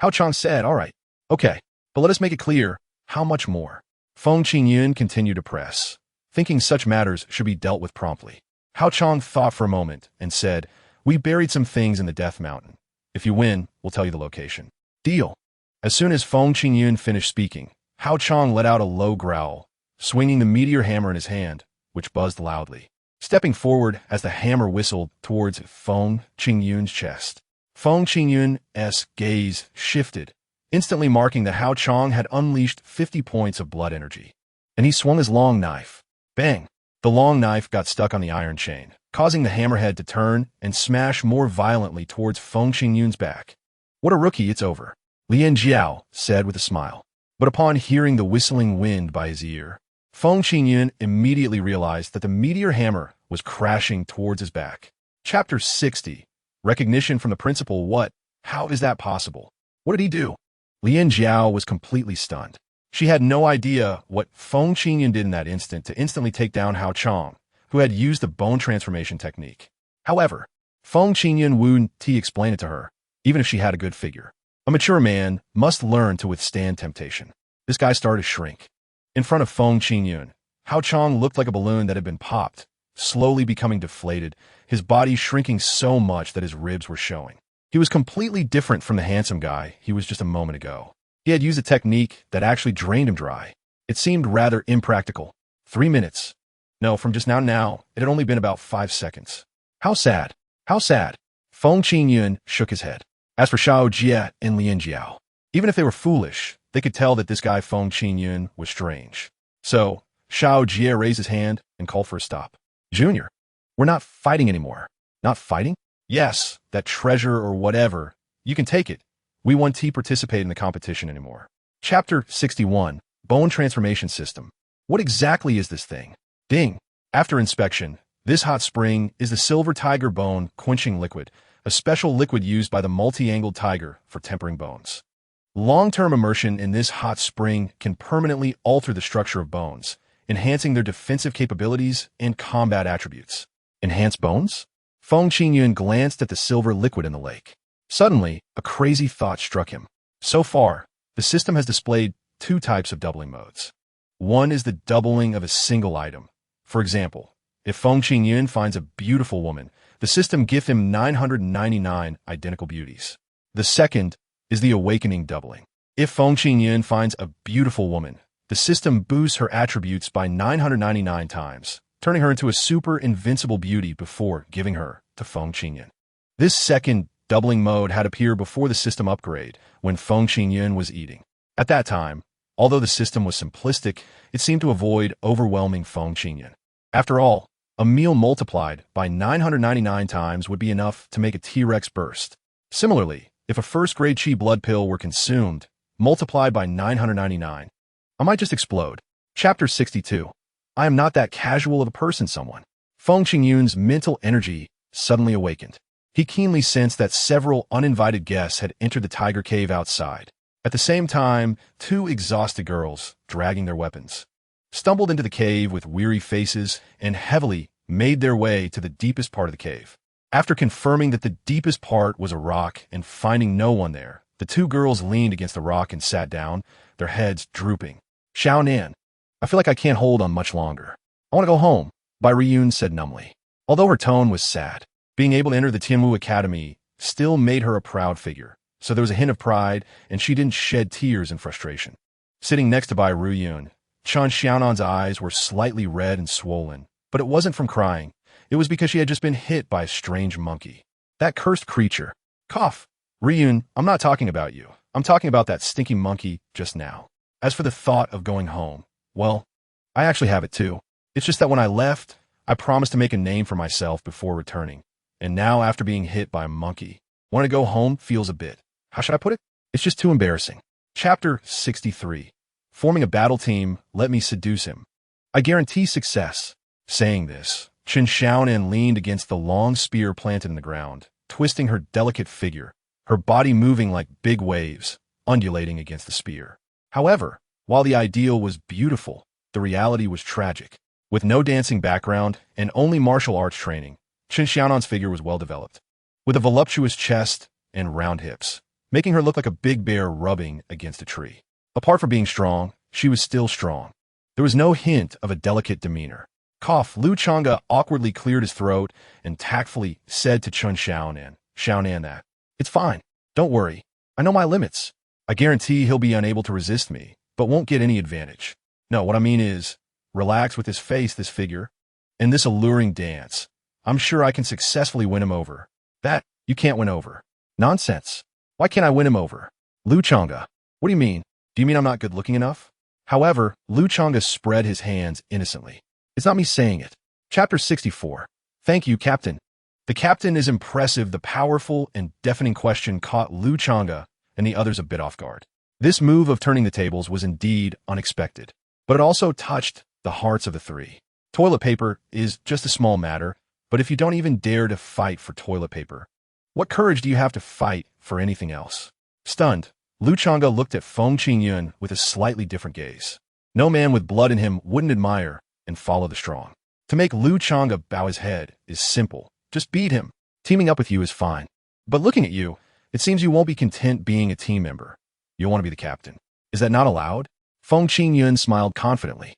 Hao Chang said, "All right, okay, but let us make it clear, how much more?" Feng Qingyun continued to press, thinking such matters should be dealt with promptly. Hao Chang thought for a moment and said, "We buried some things in the Death Mountain. If you win, we'll tell you the location." Deal. As soon as Feng Qingyun finished speaking, Hao Chang let out a low growl, swinging the meteor hammer in his hand, which buzzed loudly, stepping forward as the hammer whistled towards Feng Qingyun's chest. Feng Qingyun's gaze shifted, instantly marking that Hao Chang had unleashed 50 points of blood energy. And he swung his long knife. Bang! The long knife got stuck on the iron chain, causing the hammerhead to turn and smash more violently towards Feng Qingyun's back. "What a rookie, it's over," Lian Jiao said with a smile. But upon hearing the whistling wind by his ear, Feng Qingyun immediately realized that the meteor hammer was crashing towards his back. Chapter 60. Recognition from the principal. What? How is that possible? What did he do? Lian Jiao was completely stunned. She had no idea what Feng Qingyun did in that instant to instantly take down Hao Chang, who had used the bone transformation technique. However, Feng Qingyun wouldn't explain it to her, even if she had a good figure. A mature man must learn to withstand temptation. This guy started to shrink. In front of Feng Qingyun, Hao Chang looked like a balloon that had been popped, slowly becoming deflated, his body shrinking so much that his ribs were showing. He was completely different from the handsome guy he was just a moment ago. He had used a technique that actually drained him dry. It seemed rather impractical. 3 minutes. No, from just now, it had only been about 5 seconds. How sad. How sad. Feng Qingyun shook his head. As for Xiao Jie and Lian Jiao, even if they were foolish, they could tell that this guy Feng Qingyun was strange. So, Xiao Jie raised his hand and called for a stop. "Junior, we're not fighting anymore." "Not fighting?" "Yes, that treasure or whatever. You can take it. We won't participate in the competition anymore." Chapter 61. Bone Transformation System. What exactly is this thing? Ding. After inspection, this hot spring is the Silver Tiger Bone Quenching Liquid, a special liquid used by the multi-angled tiger for tempering bones. Long-term immersion in this hot spring can permanently alter the structure of bones, enhancing their defensive capabilities and combat attributes. Enhance bones? Feng Qingyun glanced at the silver liquid in the lake. Suddenly, a crazy thought struck him. So far, the system has displayed 2 types of doubling modes. One is the doubling of a single item. For example, if Feng Qingyun finds a beautiful woman, the system gives him 999 identical beauties. The second is the awakening doubling. If Feng Qingyun finds a beautiful woman, the system boosts her attributes by 999 times, turning her into a super invincible beauty before giving her to Feng Qingyun. This second doubling mode had appeared before the system upgrade when Feng Qingyun was eating. At that time, although the system was simplistic, it seemed to avoid overwhelming Feng Qingyun. After all, a meal multiplied by 999 times would be enough to make a T-Rex burst. Similarly, if a first-grade Qi blood pill were consumed, multiplied by 999, I might just explode. Chapter 62. I am not that casual of a person, someone. Feng Qingyun's mental energy suddenly awakened. He keenly sensed that several uninvited guests had entered the tiger cave outside. At the same time, 2 exhausted girls, dragging their weapons, stumbled into the cave with weary faces and heavily made their way to the deepest part of the cave. After confirming that the deepest part was a rock and finding no one there, the 2 girls leaned against the rock and sat down, their heads drooping. "Xiao Nan, I feel like I can't hold on much longer. I want to go home," Bai Riyun said numbly. Although her tone was sad, being able to enter the Tianwu Academy still made her a proud figure, so there was a hint of pride, and she didn't shed tears in frustration. Sitting next to Bai Riyun, Chan Xiaonan's eyes were slightly red and swollen, but it wasn't from crying. It was because she had just been hit by a strange monkey. That cursed creature. Cough. "Riyun, I'm not talking about you. I'm talking about that stinky monkey just now. As for the thought of going home, well, I actually have it too. It's just that when I left, I promised to make a name for myself before returning. And now, after being hit by a monkey, wanting to go home feels a bit, how should I put it? It's just too embarrassing." Chapter 63. Forming a battle team, let me seduce him. I guarantee success. Saying this, Chen Xiaonan leaned against the long spear planted in the ground, twisting her delicate figure, her body moving like big waves, undulating against the spear. However, while the ideal was beautiful, the reality was tragic. With no dancing background and only martial arts training, Chen Xiaonan's figure was well developed, with a voluptuous chest and round hips, making her look like a big bear rubbing against a tree. Apart from being strong, she was still strong. There was no hint of a delicate demeanor. Cough, Lu Chang'e awkwardly cleared his throat and tactfully said to Chen Xiaonan that, "It's fine. Don't worry. I know my limits. I guarantee he'll be unable to resist me, but won't get any advantage. No, what I mean is, relax with his face, this figure, and this alluring dance. I'm sure I can successfully win him over." "That, you can't win over." "Nonsense. Why can't I win him over?" "Lu Chang'e, what do you mean? Do you mean I'm not good looking enough?" However, Lu Chang'e spread his hands innocently. "It's not me saying it." Chapter 64. Thank you, Captain. The captain is impressive. The powerful and deafening question caught Lu Chang'e and the others a bit off guard. This move of turning the tables was indeed unexpected, but it also touched the hearts of the three. Toilet paper is just a small matter, but if you don't even dare to fight for toilet paper, what courage do you have to fight for anything else? Stunned, Lu Chang'e looked at Feng Qingyun with a slightly different gaze. No man with blood in him wouldn't admire and follow the strong. To make Lu Chang'e bow his head is simple. Just beat him. Teaming up with you is fine. But looking at you, it seems you won't be content being a team member. You'll want to be the captain. Is that not allowed? Feng Qingyun smiled confidently.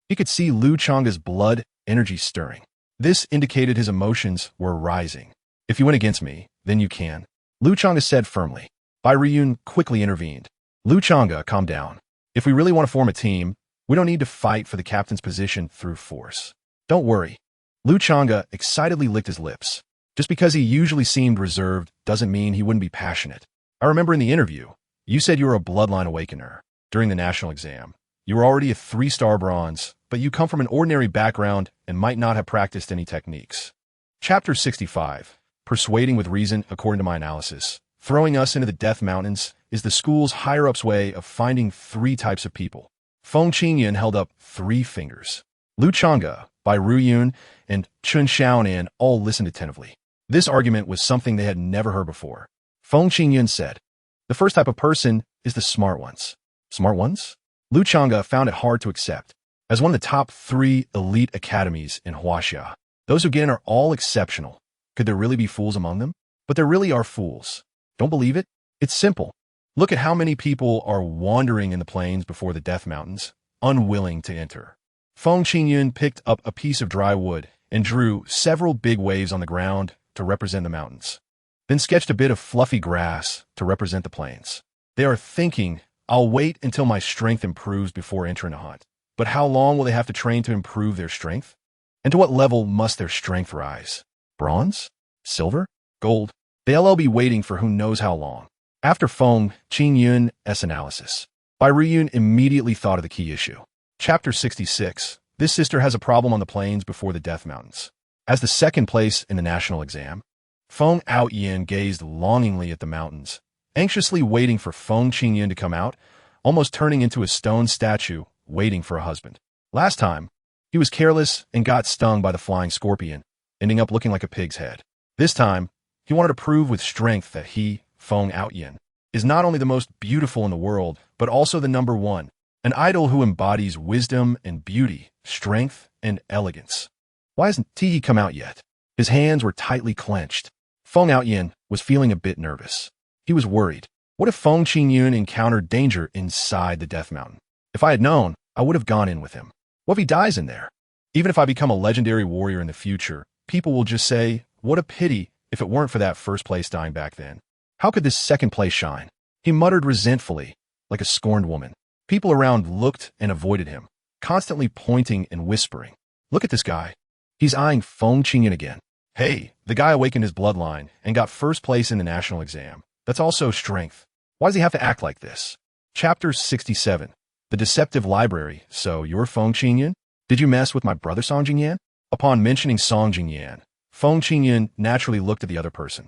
He could see Lu Chang'e's blood energy stirring. This indicated his emotions were rising. "If you win against me, then you can," Lu Chang'e said firmly. Bai Riyun quickly intervened. "Lu Chang'e, calm down. If we really want to form a team, we don't need to fight for the captain's position through force. Don't worry." Lu Chang'e excitedly licked his lips. Just because he usually seemed reserved doesn't mean he wouldn't be passionate. "I remember in the interview, you said you were a bloodline awakener. During the national exam, you were already a 3-star bronze, but you come from an ordinary background and might not have practiced any techniques." Chapter 65. Persuading with reason. According to my analysis, throwing us into the Death Mountains is the school's higher-ups' way of finding 3 types of people. Feng Qingyun held up 3 fingers. Lu Chang'e, Bai Riyun, and Chen Xiaonan all listened attentively. This argument was something they had never heard before. Feng Qingyun said, "The first type of person is the smart ones." "Smart ones?" Lu Chang'e found it hard to accept. As one of the top 3 elite academies in Huaxia, those who get in are all exceptional. Could there really be fools among them? But there really are fools. Don't believe it? It's simple. Look at how many people are wandering in the plains before the Death Mountains, unwilling to enter. Feng Qingyun picked up a piece of dry wood and drew several big waves on the ground to represent the mountains, then sketched a bit of fluffy grass to represent the plains. They are thinking, "I'll wait until my strength improves before entering a hunt." But how long will they have to train to improve their strength? And to what level must their strength rise? Bronze? Silver? Gold? They'll all be waiting for who knows how long. After Feng Qingyun's analysis, Bai Riyun immediately thought of the key issue. Chapter 66. This sister has a problem on the plains before the Death Mountains. As the second place in the national exam, Feng Outyin gazed longingly at the mountains, anxiously waiting for Feng Qingyun to come out, almost turning into a stone statue, waiting for a husband. Last time, he was careless and got stung by the flying scorpion, ending up looking like a pig's head. This time, he wanted to prove with strength that he, Feng Outyin, is not only the most beautiful in the world, but also the number 1, an idol who embodies wisdom and beauty, strength and elegance. Why hasn't he come out yet? His hands were tightly clenched. Feng Outyin was feeling a bit nervous. He was worried. What if Feng Qingyun encountered danger inside the Death Mountain? If I had known, I would have gone in with him. What if he dies in there? Even if I become a legendary warrior in the future, people will just say, "What a pity if it weren't for that first place dying back then. How could this second place shine?" He muttered resentfully, like a scorned woman. People around looked and avoided him, constantly pointing and whispering. "Look at this guy. He's eyeing Feng Qingyun again. Hey, the guy awakened his bloodline and got first place in the national exam. That's also strength. Why does he have to act like this?" Chapter 67. The Deceptive Library. "So you're Feng Qingyun? Did you mess with my brother Song Jingyan?" Upon mentioning Song Jingyan, Feng Qingyun naturally looked at the other person.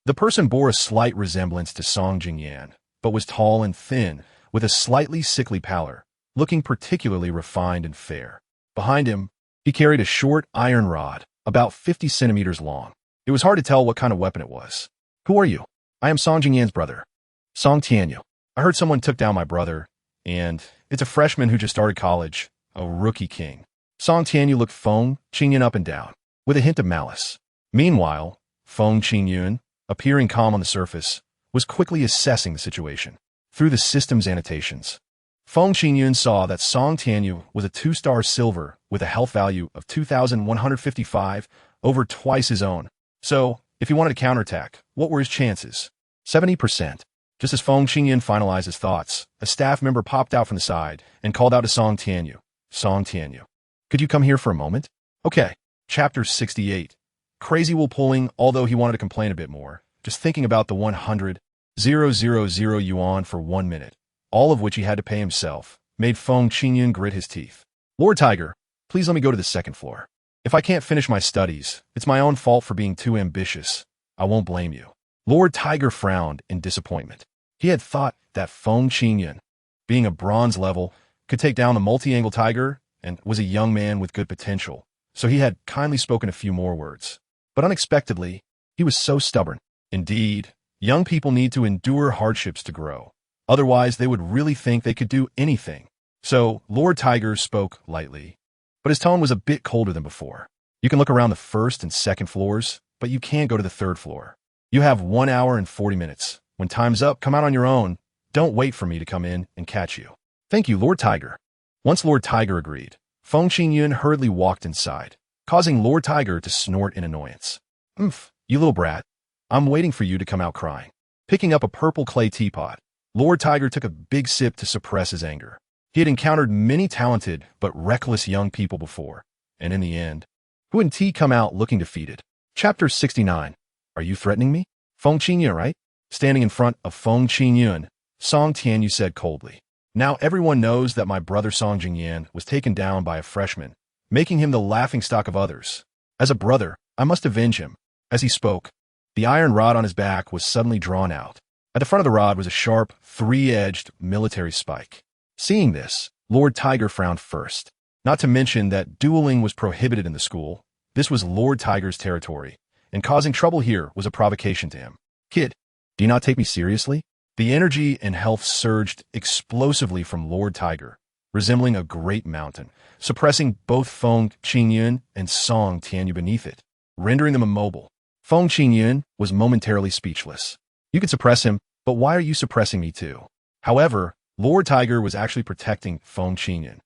The person bore a slight resemblance to Song Jingyan, but was tall and thin, with a slightly sickly pallor, looking particularly refined and fair. Behind him, he carried a short iron rod, about 50 centimeters long. It was hard to tell what kind of weapon it was. "Who are you?" "I am Song Jingyan's brother, Song Tianyu." I heard someone took down my brother, and it's a freshman who just started college, a rookie king. Song Tianyu looked Feng Qingyun up and down, with a hint of malice. Meanwhile, Feng Qingyun, appearing calm on the surface, was quickly assessing the situation. Through the system's annotations, Feng Qingyun saw that Song Tianyu was a 2-star silver with a health value of 2,155, over twice his own. So, if he wanted to counterattack, what were his chances? 70%. Just as Feng Qingyun finalized his thoughts, a staff member popped out from the side and called out to Song Tianyu. Song Tianyu, could you come here for a moment? Okay. Chapter 68. Crazy wool pulling, although he wanted to complain a bit more, just thinking about the 100,000 yuan for 1 minute, all of which he had to pay himself, made Feng Qingyun grit his teeth. Lord Tiger, please let me go to the second floor. If I can't finish my studies, it's my own fault for being too ambitious. I won't blame you. Lord Tiger frowned in disappointment. He had thought that Feng Qingyun, being a bronze level, could take down the multi-angle tiger and was a young man with good potential, so he had kindly spoken a few more words. But unexpectedly, he was so stubborn. Indeed, young people need to endure hardships to grow. Otherwise, they would really think they could do anything. So, Lord Tiger spoke lightly, but his tone was a bit colder than before. You can look around the first and second floors, but you can't go to the third floor. You have 1 hour and 40 minutes. When time's up, come out on your own. Don't wait for me to come in and catch you. Thank you, Lord Tiger. Once Lord Tiger agreed, Feng Qingyun hurriedly walked inside, causing Lord Tiger to snort in annoyance. You little brat. I'm waiting for you to come out crying. Picking up a purple clay teapot, Lord Tiger took a big sip to suppress his anger. He had encountered many talented but reckless young people before, and in the end, wouldn't he come out looking defeated? Chapter 69. Are you threatening me? Feng Qingyun, right? Standing in front of Feng Qingyun, Song Tianyu said coldly. Now everyone knows that my brother Song Jingyan was taken down by a freshman, making him the laughingstock of others. As a brother, I must avenge him. As he spoke, the iron rod on his back was suddenly drawn out. At the front of the rod was a sharp, 3-edged military spike. Seeing this, Lord Tiger frowned first. Not to mention that dueling was prohibited in the school. This was Lord Tiger's territory, and causing trouble here was a provocation to him. Kid, do you not take me seriously? The energy and health surged explosively from Lord Tiger, resembling a great mountain, suppressing both Feng Qingyun and Song Tianyu beneath it, rendering them immobile. Feng Qingyun was momentarily speechless. You could suppress him, but why are you suppressing me too? However, Lord Tiger was actually protecting Feng Qingyun.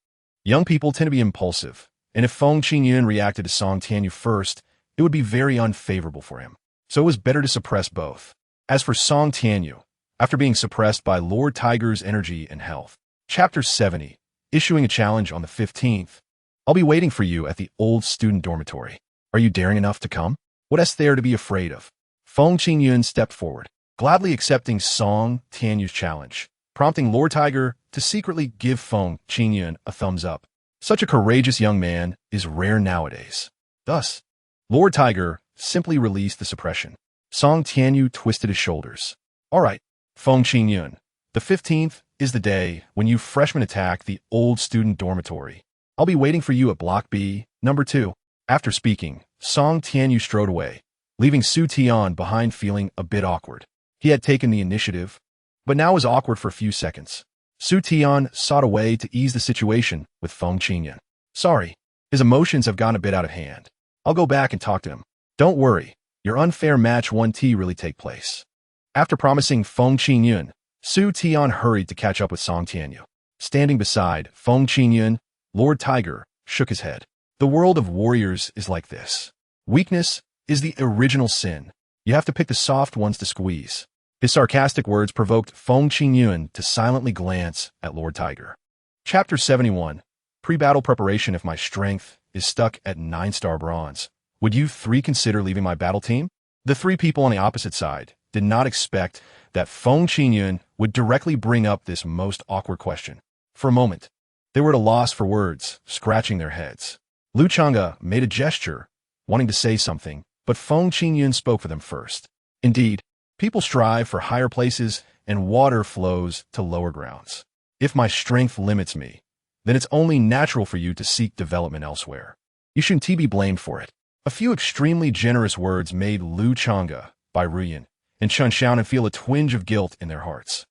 Young people tend to be impulsive, and if Feng Qingyun reacted to Song Tianyu first, it would be very unfavorable for him. So it was better to suppress both. As for Song Tianyu, after being suppressed by Lord Tiger's energy and health, Chapter 70, issuing a challenge on the 15th. I'll be waiting for you at the old student dormitory. Are you daring enough to come? What is there to be afraid of? Feng Qingyun stepped forward, gladly accepting Song Tianyu's challenge, prompting Lord Tiger to secretly give Feng Qingyun a thumbs up. Such a courageous young man is rare nowadays. Thus, Lord Tiger simply released the suppression. Song Tianyu twisted his shoulders. All right, Feng Qingyun, the 15th is the day when you freshmen attack the old student dormitory. I'll be waiting for you at Block B, number 2. After speaking, Song Tianyu strode away, leaving Su Tian behind feeling a bit awkward. He had taken the initiative, but now was awkward for a few seconds. Su Tian sought a way to ease the situation with Feng Qingyun. Sorry, his emotions have gone a bit out of hand. I'll go back and talk to him. Don't worry, your unfair match 1T really take place. After promising Feng Qingyun, Su Tian hurried to catch up with Song Tianyu. Standing beside Feng Qingyun, Lord Tiger shook his head. The world of warriors is like this. Weakness is the original sin. You have to pick the soft ones to squeeze. His sarcastic words provoked Feng Qingyun to silently glance at Lord Tiger. Chapter 71. Pre-battle preparation. If my strength is stuck at 9-star bronze, would you 3 consider leaving my battle team? The 3 people on the opposite side did not expect that Feng Qingyun would directly bring up this most awkward question. For a moment, they were at a loss for words, scratching their heads. Lu Chang'e made a gesture, wanting to say something, but Feng Qingyun spoke for them first. Indeed, people strive for higher places and water flows to lower grounds. If my strength limits me, then it's only natural for you to seek development elsewhere. You shouldn't be blamed for it. A few extremely generous words made Lu Chang'e, Bai Ruyan, and Chun Xiaonan feel a twinge of guilt in their hearts.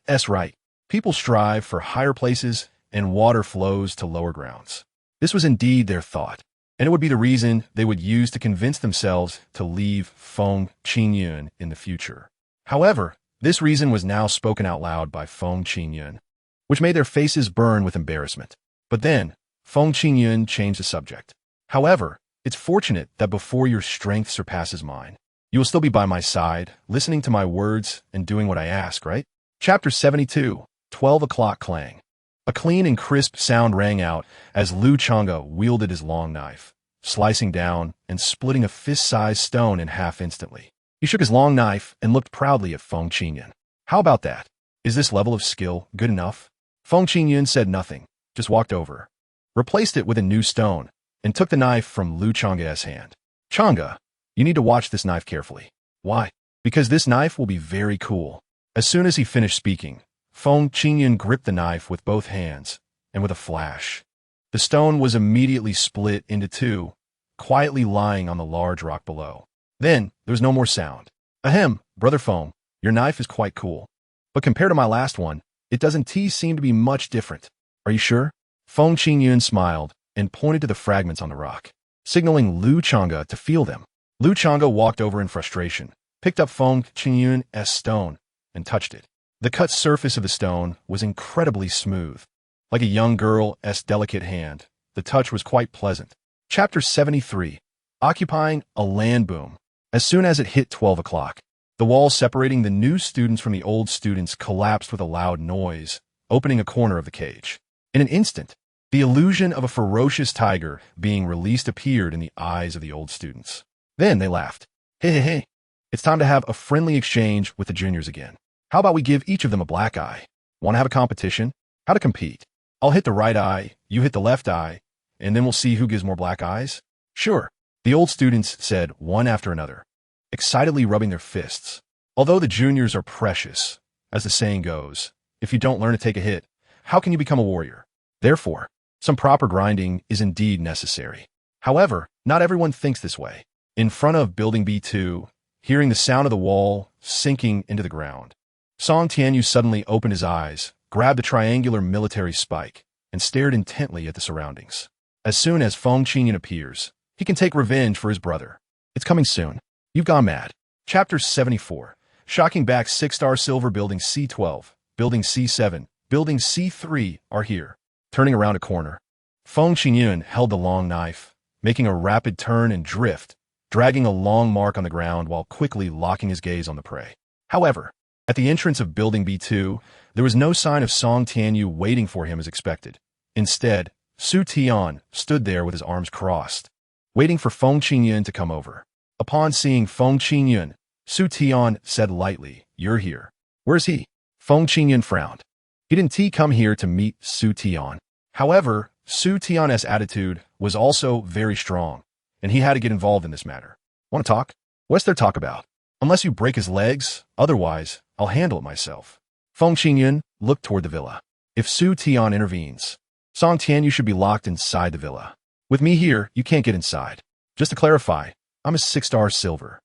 That's right. People strive for higher places, and water flows to lower grounds. This was indeed their thought, and it would be the reason they would use to convince themselves to leave Feng Qingyun in the future. However, this reason was now spoken out loud by Feng Qingyun, which made their faces burn with embarrassment. But then, Feng Qingyun changed the subject. However, it's fortunate that before your strength surpasses mine, you will still be by my side, listening to my words and doing what I ask, right? Chapter 72, 12 o'clock clang. A clean and crisp sound rang out as Lu Chang'e wielded his long knife, slicing down and splitting a fist-sized stone in half instantly. He shook his long knife and looked proudly at Feng Qingyun. How about that? Is this level of skill good enough? Feng Qingyun said nothing, just walked over, replaced it with a new stone, and took the knife from Lu Chang'e's hand. Chang'e, you need to watch this knife carefully. Why? Because this knife will be very cool. As soon as he finished speaking, Feng Qingyun gripped the knife with both hands, and with a flash, the stone was immediately split into two, quietly lying on the large rock below. Then, there was no more sound. Ahem, Brother Feng, your knife is quite cool. But compared to my last one, it doesn't seem to be much different. Are you sure? Feng Qingyun smiled and pointed to the fragments on the rock, signaling Lu Chang'e to feel them. Lu Chang'e walked over in frustration, picked up Feng Qingyun's stone, and touched it. The cut surface of the stone was incredibly smooth. Like a young girl's delicate hand, the touch was quite pleasant. Chapter 73, occupying a land boom. As soon as it hit 12 o'clock, the wall separating the new students from the old students collapsed with a loud noise, opening a corner of the cage. In an instant, the illusion of a ferocious tiger being released appeared in the eyes of the old students. Then they laughed. Hey, it's time to have a friendly exchange with the juniors again. How about we give each of them a black eye? Want to have a competition? How to compete? I'll hit the right eye, you hit the left eye, and then we'll see who gives more black eyes? Sure, the old students said one after another, excitedly rubbing their fists. Although the juniors are precious, as the saying goes, if you don't learn to take a hit, how can you become a warrior? Therefore, some proper grinding is indeed necessary. However, not everyone thinks this way. In front of Building B2, hearing the sound of the wall sinking into the ground, Song Tianyu suddenly opened his eyes, grabbed a triangular military spike, and stared intently at the surroundings. As soon as Feng Qingyun appears, he can take revenge for his brother. It's coming soon. You've gone mad. Chapter 74. Shocking back 6-star silver building C12, building C7, building C3 are here. Turning around a corner, Feng Qingyun held the long knife, making a rapid turn and drift, dragging a long mark on the ground while quickly locking his gaze on the prey. However, at the entrance of Building B2, there was no sign of Song Tianyu waiting for him as expected. Instead, Su Tian stood there with his arms crossed, waiting for Feng Qingyun to come over. Upon seeing Feng Qingyun, Su Tian said lightly, "You're here." "Where's he?" Feng Qingyun frowned. He didn't come here to meet Su Tian. However, Su Tian's attitude was also very strong, and he had to get involved in this matter. "Want to talk? What's there to talk about? Unless you break his legs, otherwise, I'll handle it myself." Feng Qingyun looked toward the villa. If Su Tian intervenes, Song Tianyu should be locked inside the villa. With me here, you can't get inside. Just to clarify, I'm a 6-star silver,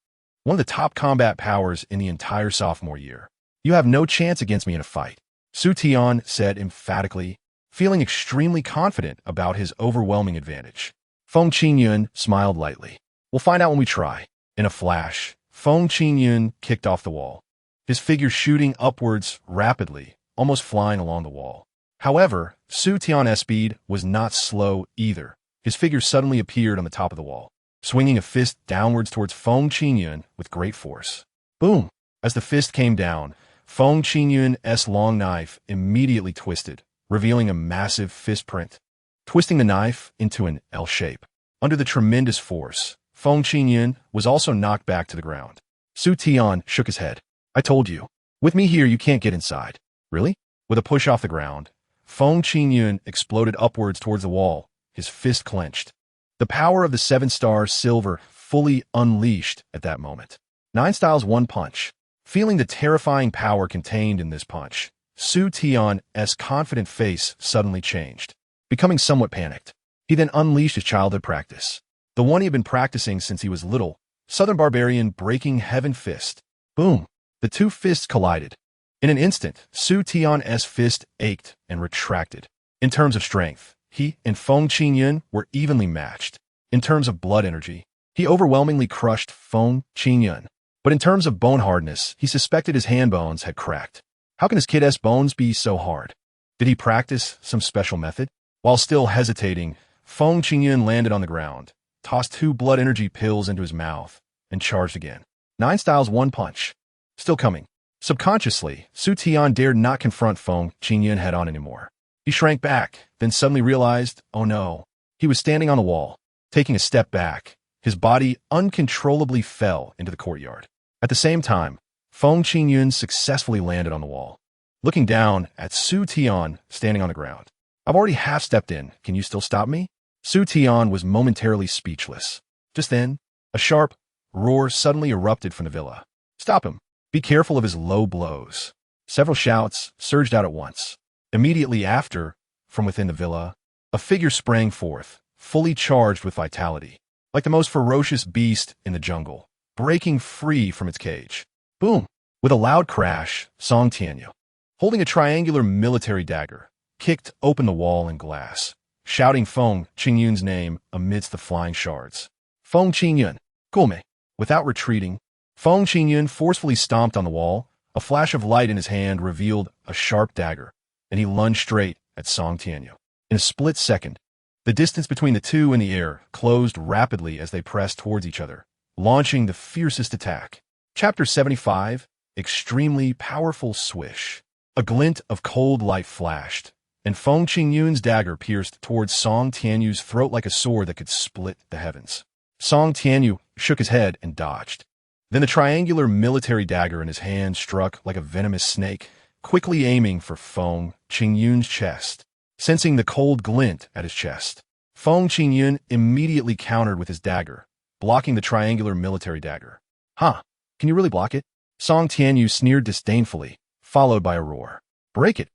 one of the top combat powers in the entire sophomore year. You have no chance against me in a fight, Su Tian said emphatically, feeling extremely confident about his overwhelming advantage. Feng Qingyun smiled lightly. "We'll find out when we try." In a flash, Feng Qingyun kicked off the wall, his figure shooting upwards rapidly, almost flying along the wall. However, Su Tian's speed was not slow either. His figure suddenly appeared on the top of the wall, swinging a fist downwards towards Feng Qingyun with great force. Boom! As the fist came down, Feng Qingyun's long knife immediately twisted, revealing a massive fist print, twisting the knife into an L shape. Under the tremendous force, Feng Qingyun was also knocked back to the ground. Su Tian shook his head. "I told you. With me here, you can't get inside." "Really?" With a push off the ground, Feng Qingyun exploded upwards towards the wall, his fist clenched. The power of the 7-star silver fully unleashed at that moment. 9 styles 1 punch. Feeling the terrifying power contained in this punch, Su Tian's confident face suddenly changed, becoming somewhat panicked. He then unleashed his childhood practice, the one he had been practicing since he was little, Southern Barbarian breaking heaven fist. Boom! The two fists collided, In an instant, Su Tian's fist ached and retracted. In terms of strength, he and Feng Qingyun were evenly matched. In terms of blood energy, he overwhelmingly crushed Feng Qingyun. But in terms of bone hardness, he suspected his hand bones had cracked. How can his kid's bones be so hard? Did he practice some special method? While still hesitating, Feng Qingyun landed on the ground, tossed 2 blood energy pills into his mouth, and charged again. 9 styles 1 punch. Still coming. Subconsciously, Su Tian dared not confront Feng Qingyun head-on anymore. He shrank back, then suddenly realized, oh no. He was standing on the wall. Taking a step back, his body uncontrollably fell into the courtyard. At the same time, Feng Qingyun successfully landed on the wall. Looking down at Su Tian standing on the ground. I've already half-stepped in. Can you still stop me? Su Tian was momentarily speechless. Just then, a sharp roar suddenly erupted from the villa. Stop him. Be careful of his low blows. Several shouts surged out at once. Immediately after, from within the villa, a figure sprang forth, fully charged with vitality, like the most ferocious beast in the jungle, breaking free from its cage. Boom! With a loud crash, Song Tianyu, holding a triangular military dagger, kicked open the wall and glass, shouting Feng Qingyun's name amidst the flying shards. Feng Qingyun, Gome. Without retreating, Feng Qingyun forcefully stomped on the wall. A flash of light in his hand revealed a sharp dagger, and he lunged straight at Song Tianyu. In a split second, the distance between the two in the air closed rapidly as they pressed towards each other, launching the fiercest attack. Chapter 75, Extremely Powerful Swish. A glint of cold light flashed, and Feng Qingyun's dagger pierced towards Song Tianyu's throat like a sword that could split the heavens. Song Tianyu shook his head and dodged. Then the triangular military dagger in his hand struck like a venomous snake, quickly aiming for Feng Qingyun's chest. Sensing the cold glint at his chest, Feng Qingyun immediately countered with his dagger, blocking the triangular military dagger. Huh, can you really block it? Song Tianyu sneered disdainfully, followed by a roar. Break it!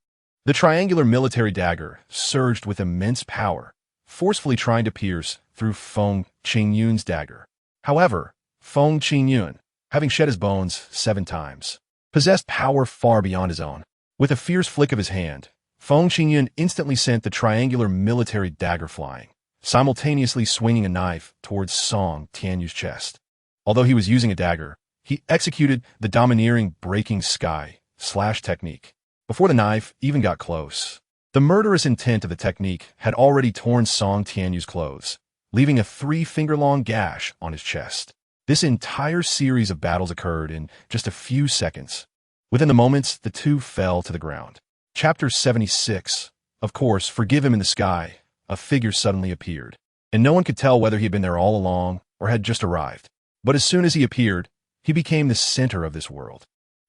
The triangular military dagger surged with immense power, forcefully trying to pierce through Feng Qingyun's dagger. However, Feng Qingyun, having shed his bones 7 times, possessed power far beyond his own. With a fierce flick of his hand, Feng Qingyun instantly sent the triangular military dagger flying, simultaneously swinging a knife towards Song Tianyu's chest. Although he was using a dagger, he executed the domineering breaking sky slash technique before the knife even got close. The murderous intent of the technique had already torn Song Tianyu's clothes, leaving a 3-finger-long gash on his chest. This entire series of battles occurred in just a few seconds. Within the moments, the two fell to the ground. Chapter 76. Of course, forgive him in the sky. A figure suddenly appeared, and no one could tell whether he had been there all along or had just arrived. But as soon as he appeared, he became the center of this world.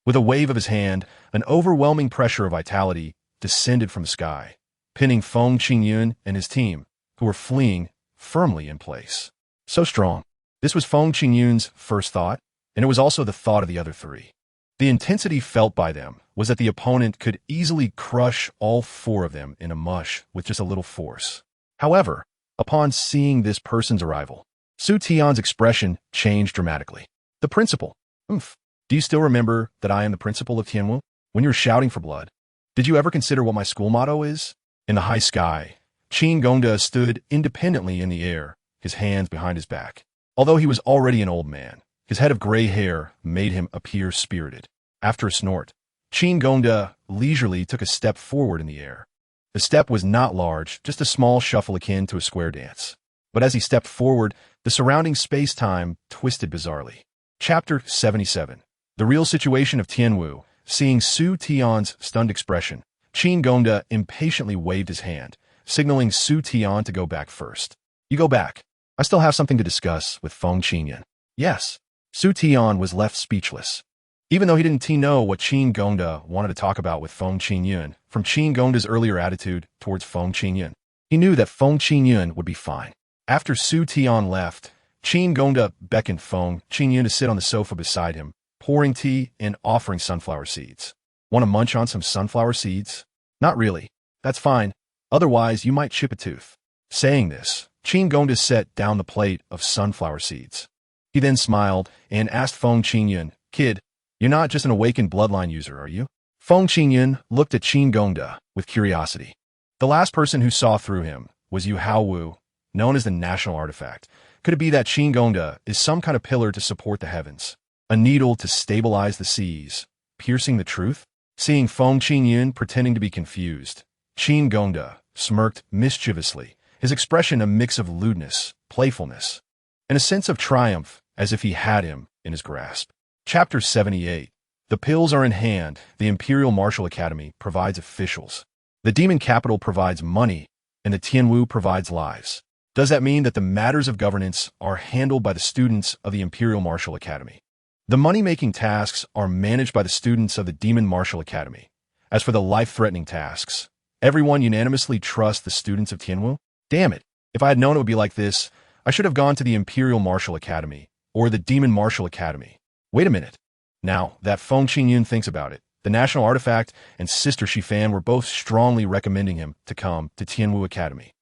With a wave of his hand, an overwhelming pressure of vitality descended from the sky, pinning Feng Qingyun and his team, who were fleeing, firmly in place. So strong. This was Feng Qingyun's first thought, and it was also the thought of the other 3. The intensity felt by them was that the opponent could easily crush all 4 of them in a mush with just a little force. However, upon seeing this person's arrival, Su Tian's expression changed dramatically. The principal. Do you still remember that I am the principal of Tianwu? When you were shouting for blood, did you ever consider what my school motto is? In the high sky, Qin Gongda stood independently in the air, his hands behind his back. Although he was already an old man, his head of gray hair made him appear spirited. After a snort, Qin Gongda leisurely took a step forward in the air. The step was not large, just a small shuffle akin to a square dance. But as he stepped forward, the surrounding space-time twisted bizarrely. Chapter 77. The real situation of Tianwu. Seeing Su Tian's stunned expression, Qin Gongda impatiently waved his hand, signaling Su Tian to go back first. You go back. I still have something to discuss with Feng Qingyun. Yes. Su Tian was left speechless. Even though he didn't know what Qin Gongda wanted to talk about with Feng Qingyun, from Qin Gongda's earlier attitude towards Feng Qingyun, he knew that Feng Qingyun would be fine. After Su Tian left, Qin Gongda beckoned Feng Qingyun to sit on the sofa beside him, pouring tea and offering sunflower seeds. Want to munch on some sunflower seeds? Not really. That's fine. Otherwise, you might chip a tooth. Saying this, Qin Gongda set down the plate of sunflower seeds. He then smiled and asked Feng Qingyun, Kid, you're not just an awakened bloodline user, are you? Feng Qingyun looked at Qin Gongda with curiosity. The last person who saw through him was Yu Haowu, known as the national artifact. Could it be that Qin Gongda is some kind of pillar to support the heavens? A needle to stabilize the seas, piercing the truth? Seeing Feng Qingyun pretending to be confused, Qin Gongda smirked mischievously, his expression a mix of lewdness, playfulness, and a sense of triumph as if he had him in his grasp. Chapter 78. The pills are in hand. The Imperial Martial Academy provides officials. The demon capital provides money, and the Tianwu provides lives. Does that mean that the matters of governance are handled by the students of the Imperial Martial Academy? The money-making tasks are managed by the students of the Demon Martial Academy. As for the life-threatening tasks, everyone unanimously trusts the students of Tianwu? Damn it! If I had known it would be like this, I should have gone to the Imperial Martial Academy, or the Demon Martial Academy. Wait a minute. Now that Feng Qingyun thinks about it, the National Artifact and Sister Shifan were both strongly recommending him to come to Tianwu Academy.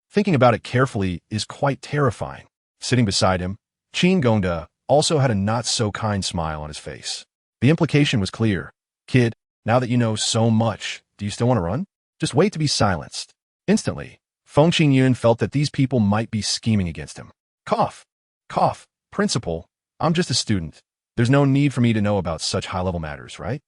Thinking about it carefully is quite terrifying. Sitting beside him, Qin Gongda also had a not-so-kind smile on his face. The implication was clear. Kid, now that you know so much, do you still want to run? Just wait to be silenced. Instantly, Feng Qingyun felt that these people might be scheming against him. Cough. Cough. Principal, I'm just a student. There's no need for me to know about such high-level matters, right?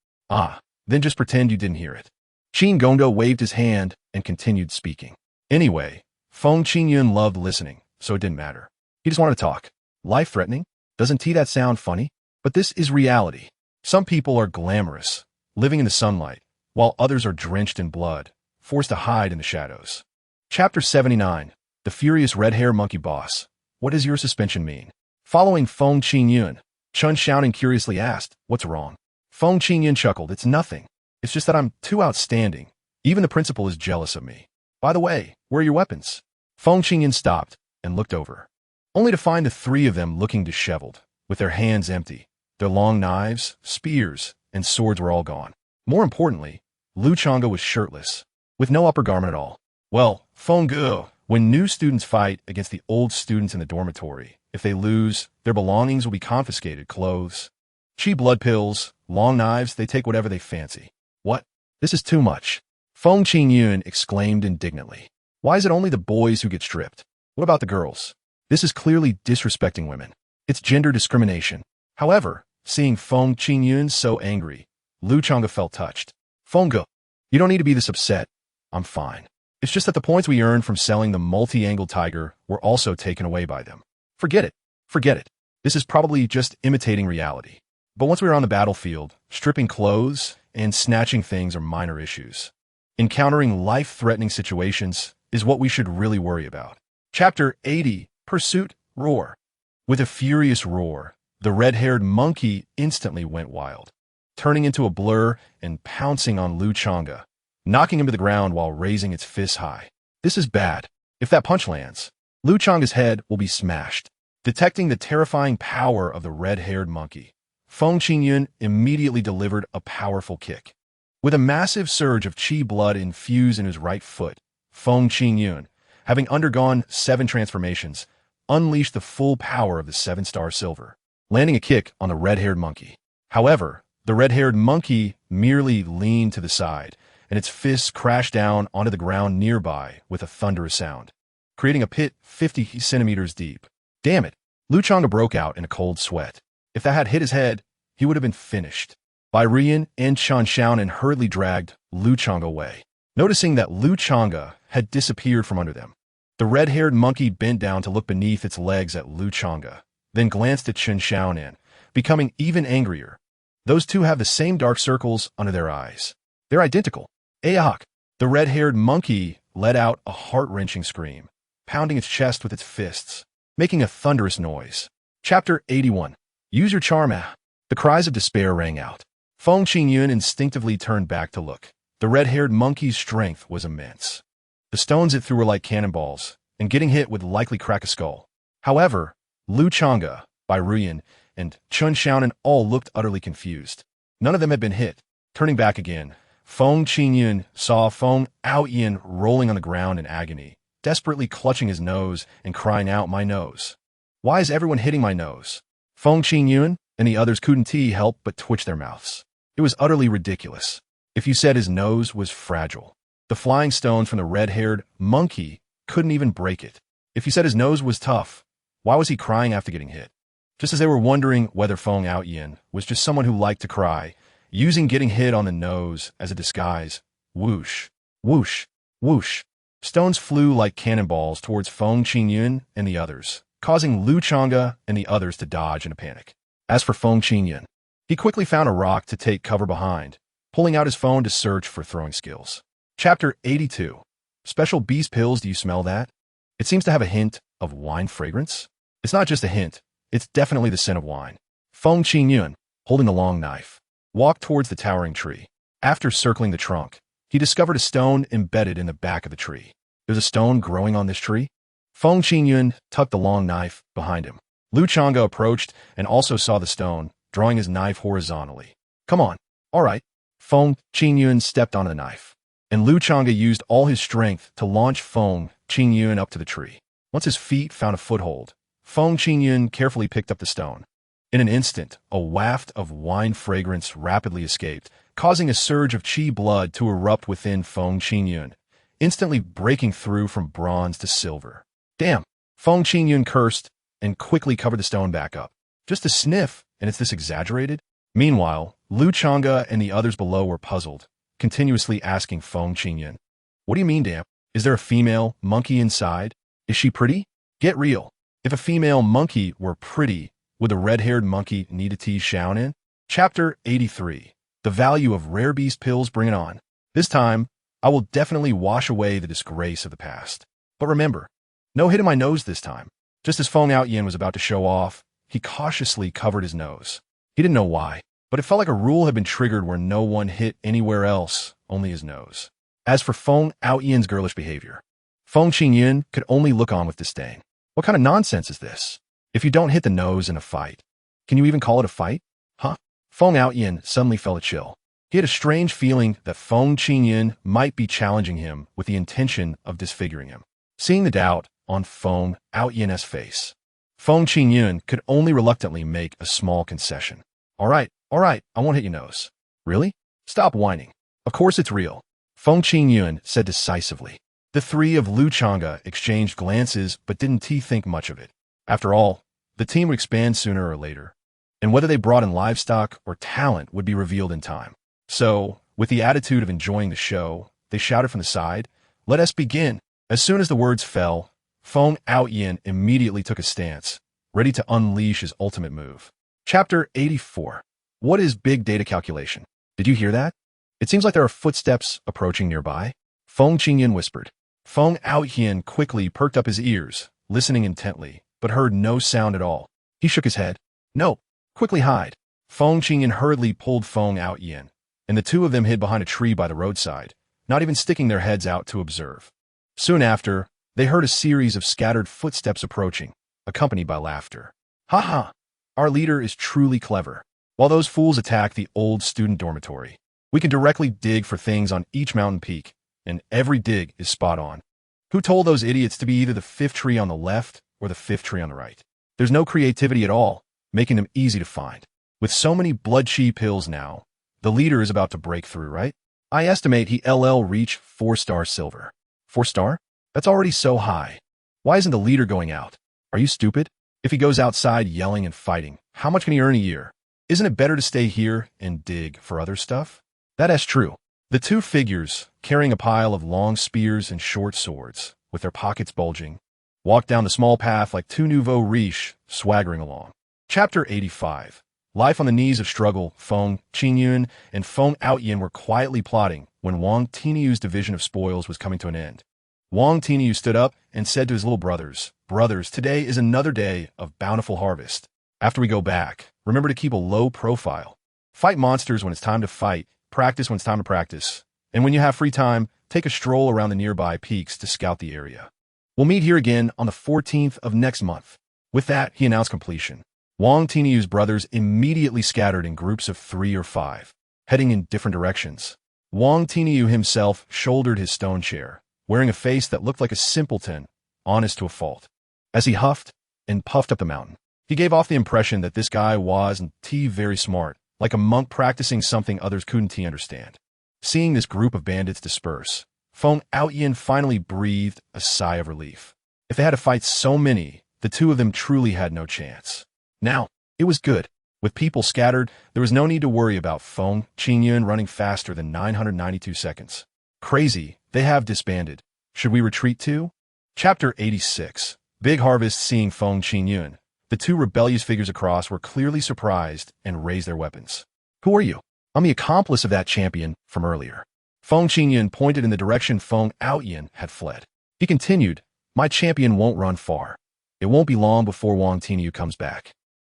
Then just pretend you didn't hear it. Qin Gongda waved his hand and continued speaking. Anyway, Feng Qingyun loved listening, so it didn't matter. He just wanted to talk. Life-threatening? Doesn't that sound funny? But this is reality. Some people are glamorous, living in the sunlight, while others are drenched in blood, forced to hide in the shadows. Chapter 79. The Furious Red-Hair Monkey Boss. What does your suspension mean? Following Feng Qingyun, Chun Xiaoning curiously asked, what's wrong? Feng Qingyun chuckled, it's nothing. It's just that I'm too outstanding. Even the principal is jealous of me. By the way, where are your weapons? Feng Qingyun stopped and looked over, only to find the three of them looking disheveled, with their hands empty. Their long knives, spears, and swords were all gone. More importantly, Lu Chang'e was shirtless, with no upper garment at all. Well, Feng Ge, when new students fight against the old students in the dormitory, if they lose, their belongings will be confiscated, clothes, cheap blood pills, long knives, they take whatever they fancy. What? This is too much. Feng Qingyun exclaimed indignantly. Why is it only the boys who get stripped? What about the girls? This is clearly disrespecting women. It's gender discrimination. However, seeing Feng Qingyun so angry, Lu Chang'e felt touched. Feng Ge, you don't need to be this upset. I'm fine. It's just that the points we earned from selling the multi-angled tiger were also taken away by them. Forget it. Forget it. This is probably just imitating reality. But once we are on the battlefield, stripping clothes and snatching things are minor issues. Encountering life-threatening situations is what we should really worry about. Chapter 80. Pursuit. Roar. With a furious roar, the red-haired monkey instantly went wild, turning into a blur and pouncing on Lu Chang'e, knocking him to the ground while raising its fists high. This is bad. If that punch lands, Lu Chang'e's head will be smashed. Detecting the terrifying power of the red-haired monkey, Feng Qingyun immediately delivered a powerful kick. With a massive surge of qi blood infused in his right foot, Feng Qingyun, having undergone 7 transformations, unleashed the full power of the 7-star silver, landing a kick on the red-haired monkey. However, the red-haired monkey merely leaned to the side, and its fists crashed down onto the ground nearby with a thunderous sound, creating a pit 50 centimeters deep. Damn it! Lu Chang'e broke out in a cold sweat. If that had hit his head, he would have been finished. Bai Rian and Chun Xiaoning hurriedly dragged Lu Chang'e away. Noticing that Lu Chang'e had disappeared from under them, the red-haired monkey bent down to look beneath its legs at Lu Chang'e, then glanced at Chun Xiaoning, becoming even angrier. Those two have the same dark circles under their eyes. They're identical. Ayok! The red-haired monkey let out a heart-wrenching scream, pounding its chest with its fists, making a thunderous noise. Chapter 81. Use your charm. The cries of despair rang out. Feng Qingyun instinctively turned back to look. The red-haired monkey's strength was immense. The stones it threw were like cannonballs, and getting hit would likely crack a skull. However, Lu Chang'e, Bai Ruyan, and Chun Xiaoning all looked utterly confused. None of them had been hit. Turning back again, Feng Qingyun saw Feng Aoyan rolling on the ground in agony, desperately clutching his nose and crying out, "My nose! Why is everyone hitting my nose?" Feng Qingyun and the others couldn't help but twitch their mouths. It was utterly ridiculous. If you said his nose was fragile, the flying stones from the red-haired monkey couldn't even break it. If you said his nose was tough, why was he crying after getting hit? Just as they were wondering whether Feng Outyin was just someone who liked to cry, using getting hit on the nose as a disguise, whoosh, whoosh, whoosh. Stones flew like cannonballs towards Feng Qingyun and the others, causing Lu Chang'e and the others to dodge in a panic. As for Feng Qingyun, he quickly found a rock to take cover behind, pulling out his phone to search for throwing skills. Chapter 82. Special beast pills, do you smell that? It seems to have a hint of wine fragrance. It's not just a hint, it's definitely the scent of wine. Feng Qingyun, holding the long knife, walked towards the towering tree. After circling the trunk, he discovered a stone embedded in the back of the tree. There's a stone growing on this tree? Feng Qingyun tucked the long knife behind him. Lu Chang'e approached and also saw the stone, drawing his knife horizontally. Come on. All right. Feng Qingyun stepped on the knife, and Lu Chang'e used all his strength to launch Feng Qingyun up to the tree. Once his feet found a foothold, Feng Qingyun carefully picked up the stone. In an instant, a waft of wine fragrance rapidly escaped, causing a surge of qi blood to erupt within Feng Qingyun, instantly breaking through from bronze to silver. Damn! Feng Qingyun cursed and quickly covered the stone back up. Just a sniff, and it's this exaggerated? Meanwhile, Lu Chang'e and the others below were puzzled, continuously asking Feng Qingyun, "What do you mean, damn? Is there a female monkey inside? Is she pretty? Get real. If a female monkey were pretty, would the red-haired monkey need a tea Shaonin?" Chapter 83. The value of rare beast pills, bring it on. This time, I will definitely wash away the disgrace of the past. But remember, no hit in my nose this time. Just as Feng Outyin was about to show off, he cautiously covered his nose. He didn't know why, but it felt like a rule had been triggered where no one hit anywhere else, only his nose. As for Feng Outyin's girlish behavior, Feng Qingyun could only look on with disdain. What kind of nonsense is this? If you don't hit the nose in a fight, can you even call it a fight? Huh? Feng Outyin suddenly felt a chill. He had a strange feeling that Feng Qingyun might be challenging him with the intention of disfiguring him. Seeing the doubt on Feng Outyin's face, Feng Qingyun could only reluctantly make a small concession. All right, I won't hit your nose. Really? Stop whining. Of course it's real, Feng Qingyun said decisively. The three of Lu Chang'e exchanged glances but didn't think much of it. After all, the team would expand sooner or later, and whether they brought in livestock or talent would be revealed in time. So, with the attitude of enjoying the show, they shouted from the side, "Let us begin." As soon as the words fell, Feng Outyin immediately took a stance, ready to unleash his ultimate move. Chapter 84. What is big data calculation? Did you hear that? It seems like there are footsteps approaching nearby. Feng Qingyun whispered. Feng Outyin quickly perked up his ears, listening intently, but heard no sound at all. He shook his head. "No, quickly hide." Feng Qingyun hurriedly pulled Feng Outyin, and the two of them hid behind a tree by the roadside, not even sticking their heads out to observe. Soon after, they heard a series of scattered footsteps approaching, accompanied by laughter. "Ha ha! Our leader is truly clever. While those fools attack the old student dormitory, we can directly dig for things on each mountain peak, and every dig is spot on. Who told those idiots to be either the fifth tree on the left or the fifth tree on the right? There's no creativity at all, making them easy to find. With so many blood chi pills now, the leader is about to break through, right? I estimate he'll reach 4-star silver. 4-star? That's already so high. Why isn't the leader going out? Are you stupid? If he goes outside yelling and fighting, how much can he earn a year? Isn't it better to stay here and dig for other stuff?" That's true. The two figures, carrying a pile of long spears and short swords, with their pockets bulging, walked down the small path like two nouveau riches swaggering along. Chapter 85. Life on the knees of struggle. Feng Qingyun and Feng Outyin were quietly plotting when Wang Tinyu's division of spoils was coming to an end. Wang Tinyu stood up and said to his little brothers, "Brothers, today is another day of bountiful harvest. After we go back, remember to keep a low profile. Fight monsters when it's time to fight, practice when it's time to practice, and when you have free time, take a stroll around the nearby peaks to scout the area. We'll meet here again on the 14th of next month." With that, he announced completion. Wang Tinyu's brothers immediately scattered in groups of 3 or 5, heading in different directions. Wang Tinyu himself shouldered his stone chair, wearing a face that looked like a simpleton, honest to a fault. As he huffed and puffed up the mountain, he gave off the impression that this guy was very smart, like a monk practicing something others couldn't understand. Seeing this group of bandits disperse, Feng Outyin finally breathed a sigh of relief. If they had to fight so many, the two of them truly had no chance. Now, it was good. With people scattered, there was no need to worry about Feng Qingyun running faster than 992 seconds. Crazy, they have disbanded. Should we retreat too? Chapter 86. Big Harvest. Seeing Feng Qingyun, the two rebellious figures across were clearly surprised and raised their weapons. Who are you? I'm the accomplice of that champion from earlier. Feng Qingyun pointed in the direction Feng Outyin had fled. He continued, my champion won't run far. It won't be long before Wang Tiniu comes back.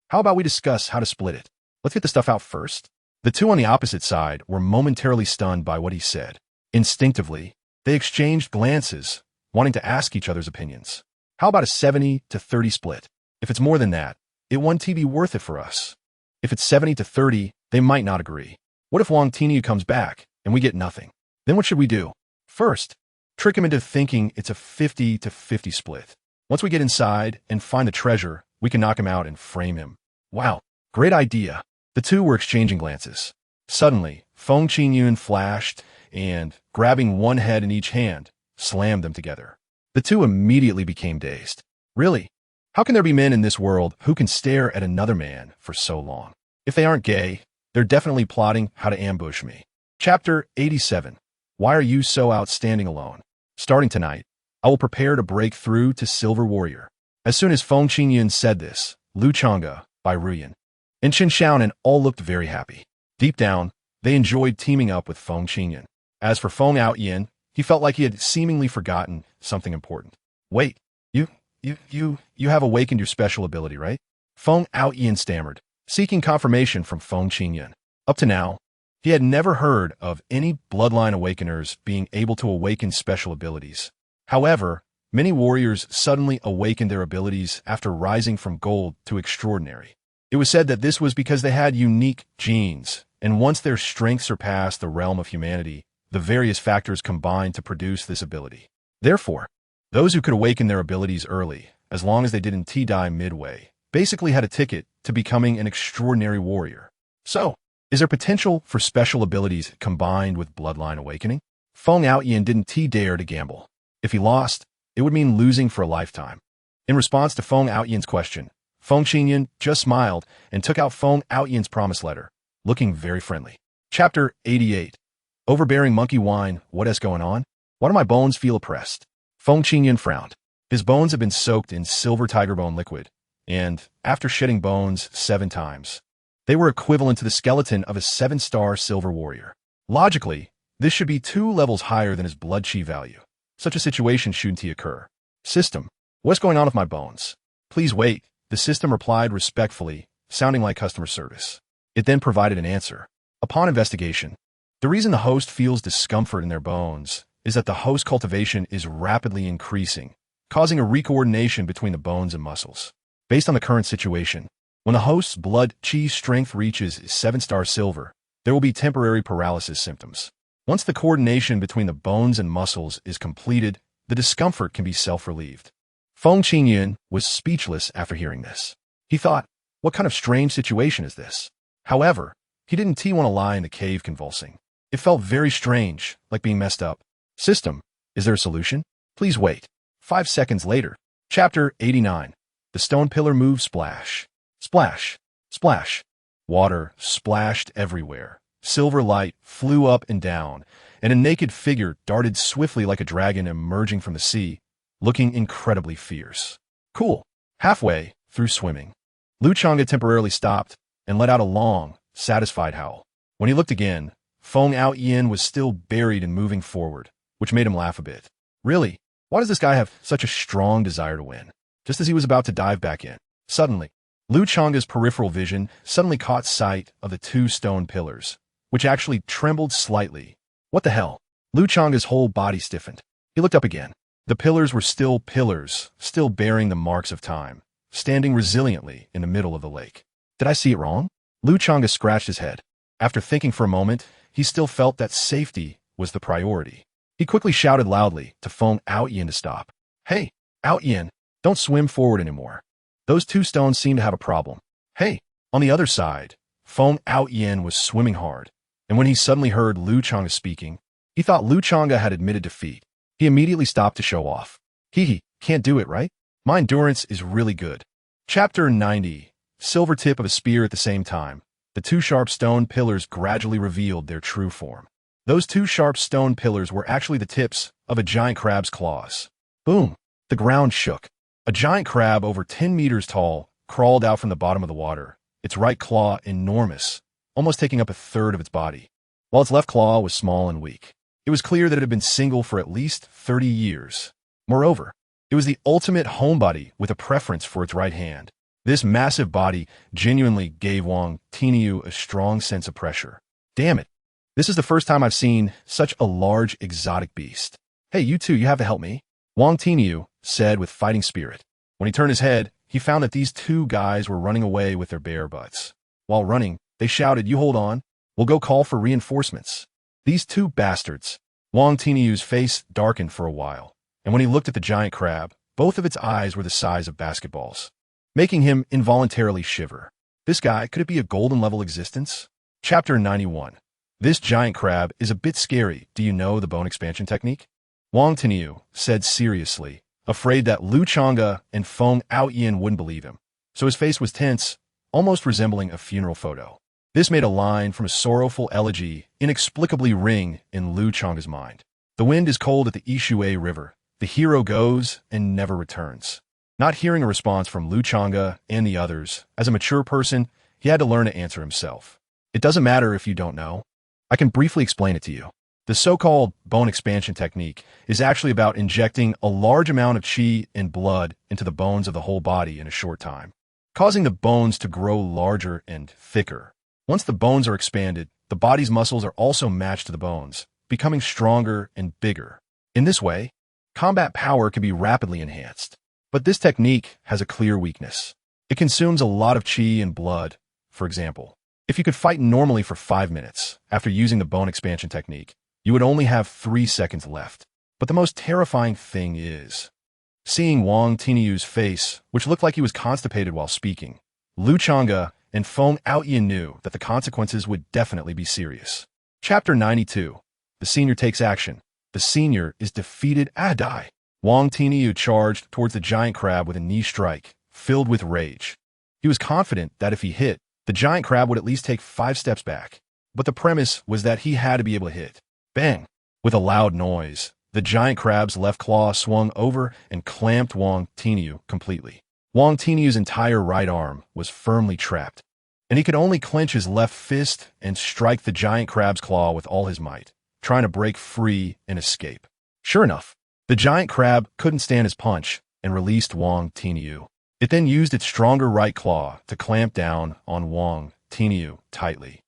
How about we discuss how to split it? Let's get the stuff out first. The two on the opposite side were momentarily stunned by what he said. Instinctively, they exchanged glances, wanting to ask each other's opinions. How about a 70-30 split? If it's more than that, it won't be worth it for us. If it's 70-30, they might not agree. What if Wang Tiniu comes back and we get nothing? Then what should we do? First, trick him into thinking it's a 50-50 split. Once we get inside and find the treasure, we can knock him out and frame him. Wow, great idea. The two were exchanging glances. Suddenly, Feng Qingyun flashed and, grabbing one head in each hand, slammed them together. The two immediately became dazed. Really? How can there be men in this world who can stare at another man for so long? If they aren't gay, they're definitely plotting how to ambush me. Chapter 87. Why are you so outstanding alone? Starting tonight, I will prepare to break through to Silver Warrior. As soon as Feng Qingyun said this, Lu Chang'e, Bai Ruyan, and Qin Shaonan all looked very happy. Deep down, they enjoyed teaming up with Feng Qingyun. As for Feng Outyin, he felt like he had seemingly forgotten something important. Wait, you have awakened your special ability, right? Feng Outyin stammered, seeking confirmation from Feng Qingyun. Up to now, he had never heard of any bloodline awakeners being able to awaken special abilities. However, many warriors suddenly awakened their abilities after rising from gold to extraordinary. It was said that this was because they had unique genes, and once their strength surpassed the realm of humanity, the various factors combined to produce this ability. Therefore, those who could awaken their abilities early, as long as they didn't die midway, basically had a ticket to becoming an extraordinary warrior. So, is there potential for special abilities combined with bloodline awakening? Feng Outyin didn't dare to gamble. If he lost, it would mean losing for a lifetime. In response to Feng Outyin's question, Feng Qingyun just smiled and took out Feng Outyin's promise letter, looking very friendly. Chapter 88. Overbearing monkey wine, what is going on? Why do my bones feel oppressed? Feng Qingyun frowned. His bones had been soaked in silver tiger bone liquid, and, after shedding bones 7 times, they were equivalent to the skeleton of a 7-star silver warrior. Logically, this should be 2 levels higher than his blood chi value. Such a situation shouldn't occur. System, what's going on with my bones? Please wait, the system replied respectfully, sounding like customer service. It then provided an answer. Upon investigation, the reason the host feels discomfort in their bones is that the host cultivation is rapidly increasing, causing a recoordination between the bones and muscles. Based on the current situation, when the host's blood chi strength reaches 7-star silver, there will be temporary paralysis symptoms. Once the coordination between the bones and muscles is completed, the discomfort can be self-relieved. Feng Qingyun was speechless after hearing this. He thought, what kind of strange situation is this? However, he didn't want to lie in the cave convulsing. It felt very strange, like being messed up. System, is there a solution? Please wait. 5 seconds later. Chapter 89. The stone pillar moved. Splash. Splash. Splash. Water splashed everywhere. Silver light flew up and down, and a naked figure darted swiftly like a dragon emerging from the sea, looking incredibly fierce. Cool. Halfway through swimming, Lu Chang'e temporarily stopped and let out a long, satisfied howl. When he looked again, Feng Outyin was still buried and moving forward, which made him laugh a bit. Really? Why does this guy have such a strong desire to win? Just as he was about to dive back in, suddenly, Lu Chang'e's peripheral vision suddenly caught sight of the 2 stone pillars, which actually trembled slightly. What the hell? Lu Chang'e's whole body stiffened. He looked up again. The pillars were still pillars, still bearing the marks of time, standing resiliently in the middle of the lake. Did I see it wrong? Lu Chang'e scratched his head. After thinking for a moment, he still felt that safety was the priority. He quickly shouted loudly to Feng Outyin to stop. Hey, Outyin, don't swim forward anymore. Those 2 stones seem to have a problem. Hey, on the other side, Feng Outyin was swimming hard, and when he suddenly heard Lu Chang'e speaking, he thought Lu Chang'e had admitted defeat. He immediately stopped to show off. Can't do it, right? My endurance is really good. Chapter 90. Silver tip of a spear at the same time. The two sharp stone pillars gradually revealed their true form. Those two sharp stone pillars were actually the tips of a giant crab's claws. Boom! The ground shook. A giant crab over 10 meters tall crawled out from the bottom of the water, its right claw enormous, almost taking up a third of its body, while its left claw was small and weak. It was clear that it had been single for at least 30 years. Moreover, it was the ultimate homebody with a preference for its right hand. This massive body genuinely gave Wang Tinyu a strong sense of pressure. Damn it. This is the first time I've seen such a large exotic beast. Hey, you two, you have to help me, Wang Tinyu said with fighting spirit. When he turned his head, he found that these two guys were running away with their bare butts. While running, they shouted, "You hold on, we'll go call for reinforcements." These two bastards. Wang Tinyu's face darkened for a while, and when he looked at the giant crab, both of its eyes were the size of basketballs, making him involuntarily shiver. This guy, could it be a golden level existence? Chapter 91. This giant crab is a bit scary. Do you know the bone expansion technique? Wang Tinyu said seriously, afraid that Lu Chang'e and Feng Outyin wouldn't believe him, so his face was tense, almost resembling a funeral photo. This made a line from a sorrowful elegy inexplicably ring in Lu Chang'e's mind. The wind is cold at the Yishui River. The hero goes and never returns. Not hearing a response from Lu Chang'e and the others, as a mature person, he had to learn to answer himself. It doesn't matter if you don't know. I can briefly explain it to you. The so-called bone expansion technique is actually about injecting a large amount of qi and blood into the bones of the whole body in a short time, causing the bones to grow larger and thicker. Once the bones are expanded, the body's muscles are also matched to the bones, becoming stronger and bigger. In this way, combat power can be rapidly enhanced. But this technique has a clear weakness. It consumes a lot of qi and blood. For example, if you could fight normally for 5 minutes after using the bone expansion technique, you would only have 3 seconds left. But the most terrifying thing is seeing Wang Tinyu's face, which looked like he was constipated while speaking. Lu Chang'e and Feng Outyin knew that the consequences would definitely be serious. Chapter 92. The senior takes action. The senior is defeated. Die. Wang Tinyu charged towards the giant crab with a knee strike, filled with rage. He was confident that if he hit, the giant crab would at least take 5 steps back. But the premise was that he had to be able to hit. Bang! With a loud noise, the giant crab's left claw swung over and clamped Wang Tinyu completely. Wang Tinyu's entire right arm was firmly trapped, and he could only clench his left fist and strike the giant crab's claw with all his might, trying to break free and escape. Sure enough, the giant crab couldn't stand his punch and released Wang Tinyu. It then used its stronger right claw to clamp down on Wang Tinyu tightly,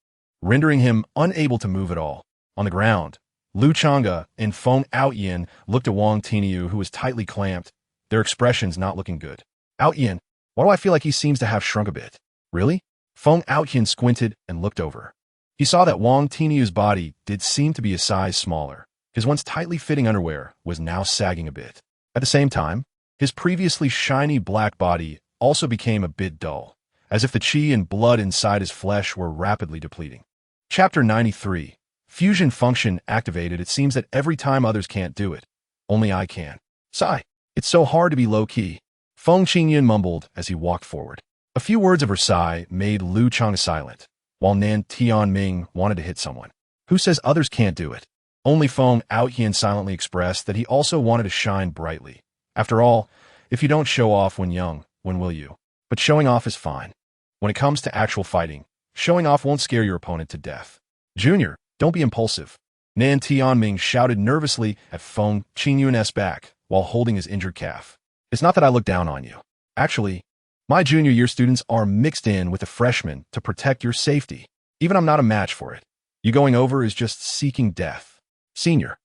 rendering him unable to move at all. On the ground, Lu Chang'e and Feng Outyin looked at Wang Tinyu, who was tightly clamped, their expressions not looking good. Outyin, why do I feel like he seems to have shrunk a bit? Really? Feng Outyin squinted and looked over. He saw that Wang Tinyu's body did seem to be a size smaller. His once tightly fitting underwear was now sagging a bit. At the same time, his previously shiny black body also became a bit dull, as if the qi and blood inside his flesh were rapidly depleting. Chapter 93. Fusion function activated. It seems that every time others can't do it, only I can. Sigh. It's so hard to be low-key. Feng Qingyan mumbled as he walked forward. A few words of her sigh made Lu Chang'e silent, while Nan Tianming wanted to hit someone. Who says others can't do it? Only Feng Outyin silently expressed that he also wanted to shine brightly. After all, if you don't show off when young, when will you? But showing off is fine. When it comes to actual fighting, showing off won't scare your opponent to death. Junior, don't be impulsive. Nan Tianming shouted nervously at Feng Qingyun's back while holding his injured calf. It's not that I look down on you. Actually, my junior year students are mixed in with the freshmen to protect your safety. Even I'm not a match for it. You going over is just seeking death. Senior,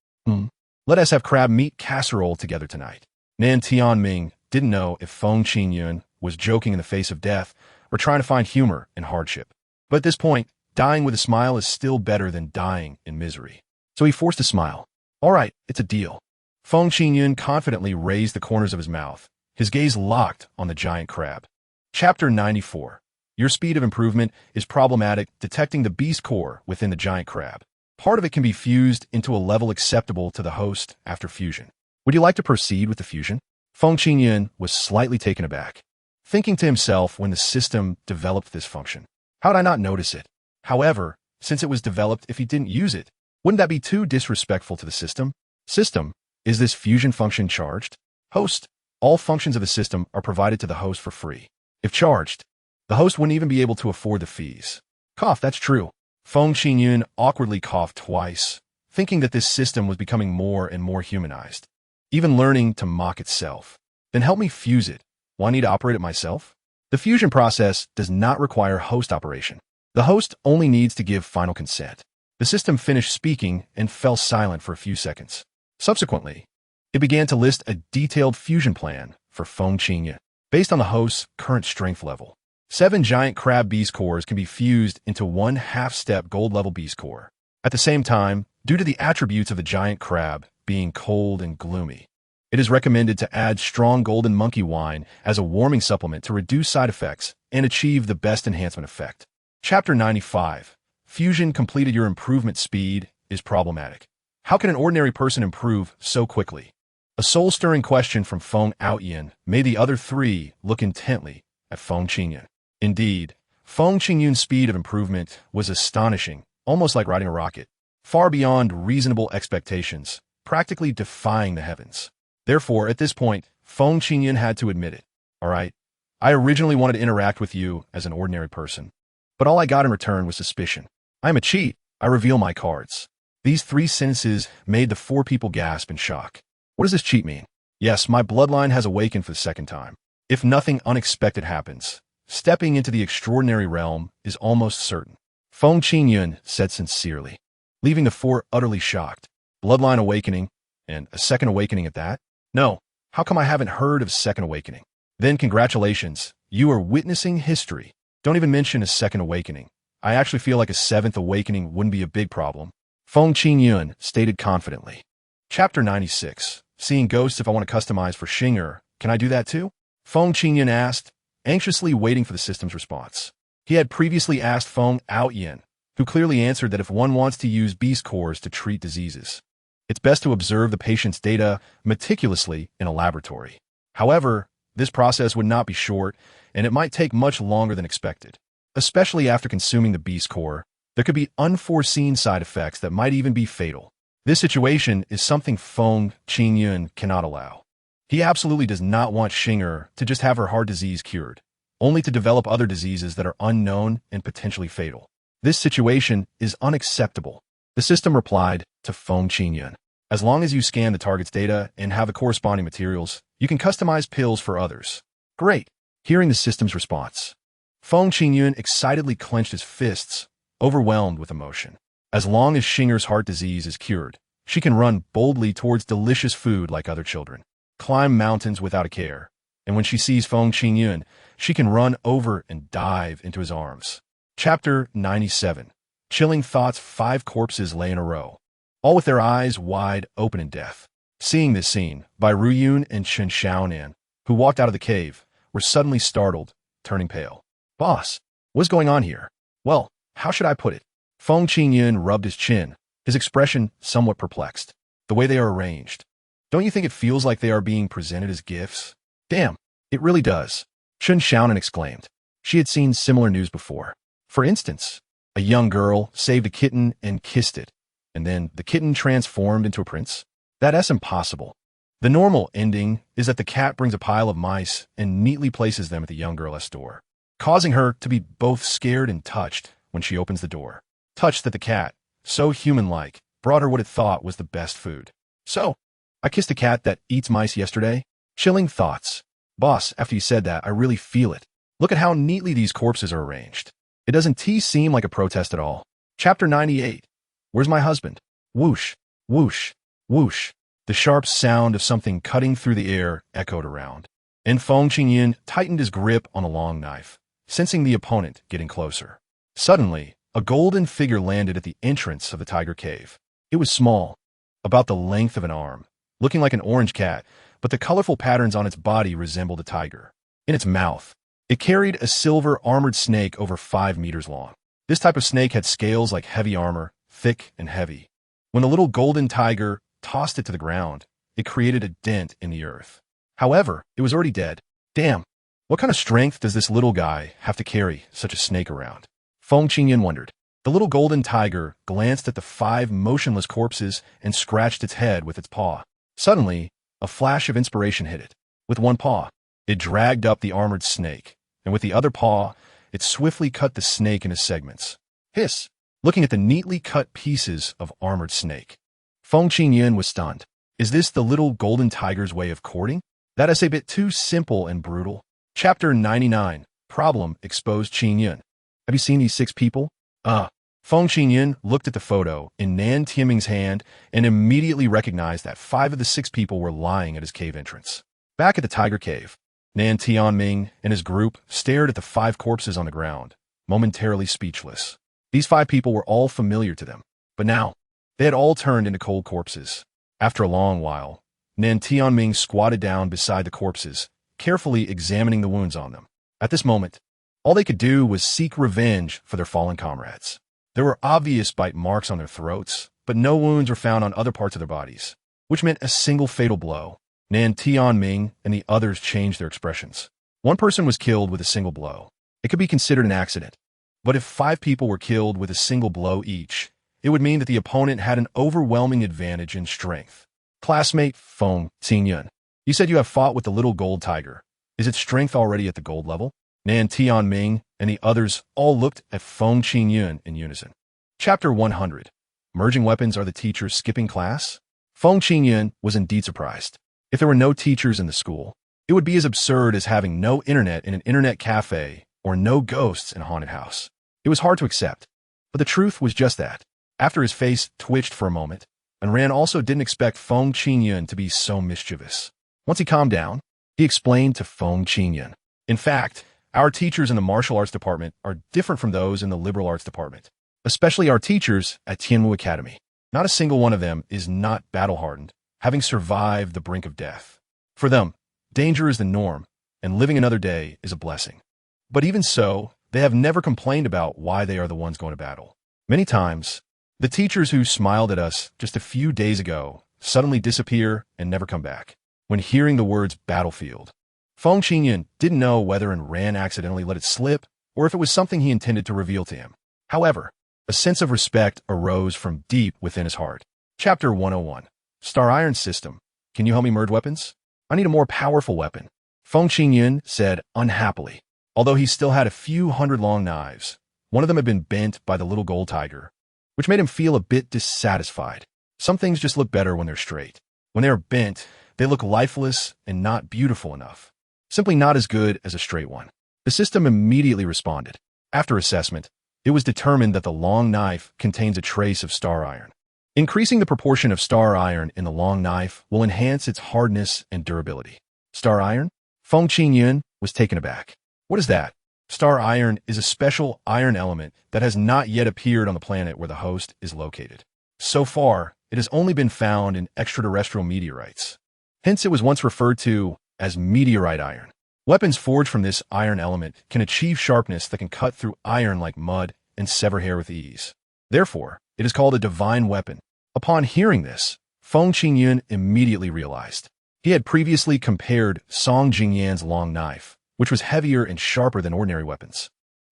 let us have crab meat casserole together tonight. Nan Tianming didn't know if Feng Qingyun was joking in the face of death or trying to find humor in hardship. But at this point, dying with a smile is still better than dying in misery. So he forced a smile. All right, it's a deal. Feng Qingyun confidently raised the corners of his mouth, his gaze locked on the giant crab. Chapter 94. Your speed of improvement is problematic detecting the beast core within the giant crab. Part of it can be fused into a level acceptable to the host after fusion. Would you like to proceed with the fusion? Feng Qingyun was slightly taken aback, thinking to himself when the system developed this function. How did I not notice it? However, since it was developed if he didn't use it, wouldn't that be too disrespectful to the system? System, is this fusion function charged? Host, all functions of the system are provided to the host for free. If charged, the host wouldn't even be able to afford the fees. Cough, that's true. Feng Qingyun awkwardly coughed twice, thinking that this system was becoming more and more humanized, even learning to mock itself. Then help me fuse it. Will I need to operate it myself? The fusion process does not require host operation. The host only needs to give final consent. The system finished speaking and fell silent for a few seconds. Subsequently, it began to list a detailed fusion plan for Feng Qingyun based on the host's current strength level. 7 giant crab beast cores can be fused into one half-step gold-level beast core. At the same time, due to the attributes of the giant crab being cold and gloomy, it is recommended to add strong golden monkey wine as a warming supplement to reduce side effects and achieve the best enhancement effect. Chapter 95. Fusion completed. Your improvement speed is problematic. How can an ordinary person improve so quickly? A soul-stirring question from Feng Outyin made the other three look intently at Feng Qingyun. Indeed, Feng Qingyun's speed of improvement was astonishing, almost like riding a rocket, far beyond reasonable expectations, practically defying the heavens. Therefore, at this point, Feng Qingyun had to admit it. All right, I originally wanted to interact with you as an ordinary person, but all I got in return was suspicion. I am a cheat. I reveal my cards. These 3 sentences made the 4 people gasp in shock. What does this cheat mean? Yes, my bloodline has awakened for the second time. If nothing unexpected happens, stepping into the extraordinary realm is almost certain. Feng Qingyun said sincerely, leaving the 4 utterly shocked. Bloodline awakening, and a second awakening at that? No, how come I haven't heard of second awakening? Then congratulations, you are witnessing history. Don't even mention a second awakening. I actually feel like a 7th awakening wouldn't be a big problem. Feng Qingyun stated confidently. Chapter 96. Seeing ghosts. If I want to customize for Xinger, can I do that too? Feng Qingyun asked, anxiously waiting for the system's response. He had previously asked Feng Outyin, who clearly answered that if one wants to use beast cores to treat diseases, it's best to observe the patient's data meticulously in a laboratory. However, this process would not be short, and it might take much longer than expected. Especially after consuming the beast core, there could be unforeseen side effects that might even be fatal. This situation is something Feng Qingyun cannot allow. He absolutely does not want Xinger to just have her heart disease cured, only to develop other diseases that are unknown and potentially fatal. This situation is unacceptable. The system replied to Feng Qingyun. As long as you scan the target's data and have the corresponding materials, you can customize pills for others. Great. Hearing the system's response, Feng Qingyun excitedly clenched his fists, overwhelmed with emotion. As long as Xinger's heart disease is cured, she can run boldly towards delicious food like other children, climb mountains without a care, and when she sees Feng Qingyun, she can run over and dive into his arms. Chapter 97. Chilling thoughts. 5 corpses lay in a row, all with their eyes wide open in death. Seeing this scene, Bai Ruyun and Chen Xiaonan, who walked out of the cave, were suddenly startled, turning pale. Boss, what's going on here? Well, how should I put it? Feng Qingyun rubbed his chin, his expression somewhat perplexed. The way they are arranged. Don't you think it feels like they are being presented as gifts? Damn, it really does. Chen Xiaonan exclaimed. She had seen similar news before. For instance, a young girl saved a kitten and kissed it, and then the kitten transformed into a prince? That's impossible. The normal ending is that the cat brings a pile of mice and neatly places them at the young girl's door, causing her to be both scared and touched when she opens the door. Touched that the cat, so human-like, brought her what it thought was the best food. So, I kissed a cat that eats mice yesterday? Chilling thoughts. Boss, after you said that, I really feel it. Look at how neatly these corpses are arranged. It doesn't seem like a protest at all. Chapter 98. Where's my husband? Whoosh, whoosh, whoosh. The sharp sound of something cutting through the air echoed around, and Feng Qingyun tightened his grip on a long knife, sensing the opponent getting closer. Suddenly, a golden figure landed at the entrance of the tiger cave. It was small, about the length of an arm, looking like an orange cat, but the colorful patterns on its body resembled a tiger. In its mouth, It carried a silver armored snake over 5 meters long. This type of snake had scales like heavy armor, thick and heavy. When the little golden tiger tossed it to the ground, it created a dent in the earth. However, it was already dead. Damn, what kind of strength does this little guy have to carry such a snake around? Feng Qingyun wondered. The little golden tiger glanced at the 5 motionless corpses and scratched its head with its paw. Suddenly, a flash of inspiration hit it. With one paw, it dragged up the armored snake, and with the other paw, it swiftly cut the snake into segments. Hiss! Looking at the neatly cut pieces of armored snake, Feng Qingyun was stunned. Is this the little golden tiger's way of courting? That is a bit too simple and brutal. Chapter 99. Problem exposed Qingyun. Have you seen these 6 people? Feng Qingyun looked at the photo in Nan Tianming's hand and immediately recognized that 5 of the 6 people were lying at his cave entrance. Back at the tiger cave, Nan Tianming and his group stared at the 5 corpses on the ground, momentarily speechless. These 5 people were all familiar to them, but now, they had all turned into cold corpses. After a long while, Nan Tianming squatted down beside the corpses, carefully examining the wounds on them. At this moment, all they could do was seek revenge for their fallen comrades. There were obvious bite marks on their throats, but no wounds were found on other parts of their bodies, which meant a single fatal blow. Nan Tianming and the others changed their expressions. One person was killed with a single blow. It could be considered an accident. But if 5 people were killed with a single blow each, it would mean that the opponent had an overwhelming advantage in strength. Classmate Feng Qingyun, you said you have fought with the little gold tiger. Is its strength already at the gold level? Nan Tianming and the others all looked at Feng Qingyun in unison. Chapter 100. Merging weapons are the teachers skipping class? Feng Qingyun was indeed surprised. If there were no teachers in the school, it would be as absurd as having no internet in an internet cafe or no ghosts in a haunted house. It was hard to accept, but the truth was just that. After his face twitched for a moment, and Ran also didn't expect Feng Qingyun to be so mischievous. Once he calmed down, he explained to Feng Qingyun. In fact, our teachers in the martial arts department are different from those in the liberal arts department, especially our teachers at Tianmu Academy. Not a single one of them is not battle-hardened, having survived the brink of death. For them, danger is the norm, and living another day is a blessing. But even so, they have never complained about why they are the ones going to battle. Many times, the teachers who smiled at us just a few days ago suddenly disappear and never come back. When hearing the words battlefield, Feng Qingyun didn't know whether Ran accidentally let it slip or if it was something he intended to reveal to him. However, a sense of respect arose from deep within his heart. Chapter 101. Star Iron System. Can you help me merge weapons? I need a more powerful weapon. Feng Qingyun said unhappily. Although he still had a few hundred long knives, one of them had been bent by the little gold tiger, which made him feel a bit dissatisfied. Some things just look better when they're straight. When they are bent, they look lifeless and not beautiful enough. Simply not as good as a straight one. The system immediately responded. After assessment, it was determined that the long knife contains a trace of star iron. Increasing the proportion of star iron in the long knife will enhance its hardness and durability. Star iron? Feng Qingyun was taken aback. What is that? Star iron is a special iron element that has not yet appeared on the planet where the host is located. So far, it has only been found in extraterrestrial meteorites. Hence, it was once referred to as meteorite iron. Weapons forged from this iron element can achieve sharpness that can cut through iron like mud and sever hair with ease. Therefore, it is called a divine weapon. Upon hearing this, Feng Qingyun immediately realized. He had previously compared Song Jingyan's long knife, which was heavier and sharper than ordinary weapons.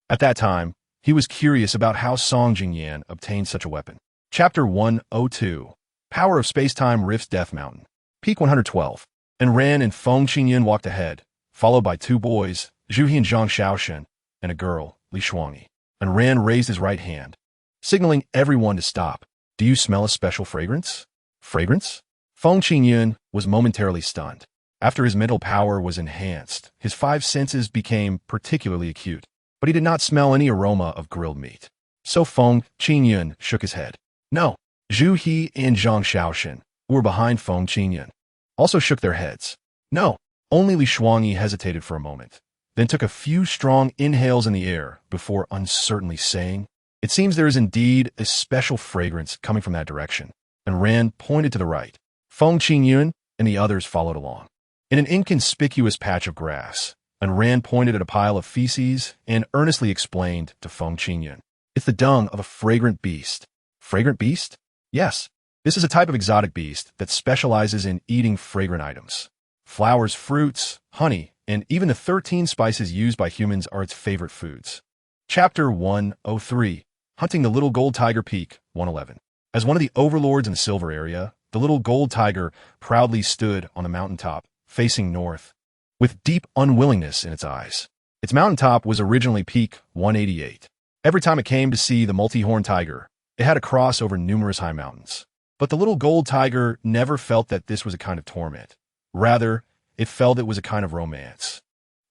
At that time, he was curious about how Song Jingyan obtained such a weapon. Chapter 102. Power of Space-Time Rift's Death Mountain. Peak 112. And Ran and Feng Qingyun walked ahead, followed by 2 boys, Zhuhe and Zhang Xiaoshen, and a girl, Li Shuangyi. And Ran raised his right hand, signaling everyone to stop. Do you smell a special fragrance? Fragrance? Feng Qingyun was momentarily stunned. After his mental power was enhanced, his 5 senses became particularly acute, but he did not smell any aroma of grilled meat. So Feng Qingyun shook his head. No. Zhu He and Zhang Xiaoshen, who were behind Feng Qingyun, also shook their heads. No. Only Li Shuangyi hesitated for a moment, then took a few strong inhales in the air before uncertainly saying, "It seems there is indeed a special fragrance coming from that direction." And Ran pointed to the right. Feng Qingyun and the others followed along. In an inconspicuous patch of grass, and Rand pointed at a pile of feces and earnestly explained to Feng Qingyun. It's the dung of a fragrant beast. Fragrant beast? Yes. This is a type of exotic beast that specializes in eating fragrant items. Flowers, fruits, honey, and even the 13 spices used by humans are its favorite foods. Chapter 103, Hunting the Little Gold Tiger Peak, 111. As one of the overlords in the Silver Area, the little gold tiger proudly stood on the mountaintop, facing north, with deep unwillingness in its eyes. Its mountaintop was originally Peak 188. Every time it came to see the multi-horned tiger, it had to cross over numerous high mountains. But the little gold tiger never felt that this was a kind of torment. Rather, it felt it was a kind of romance.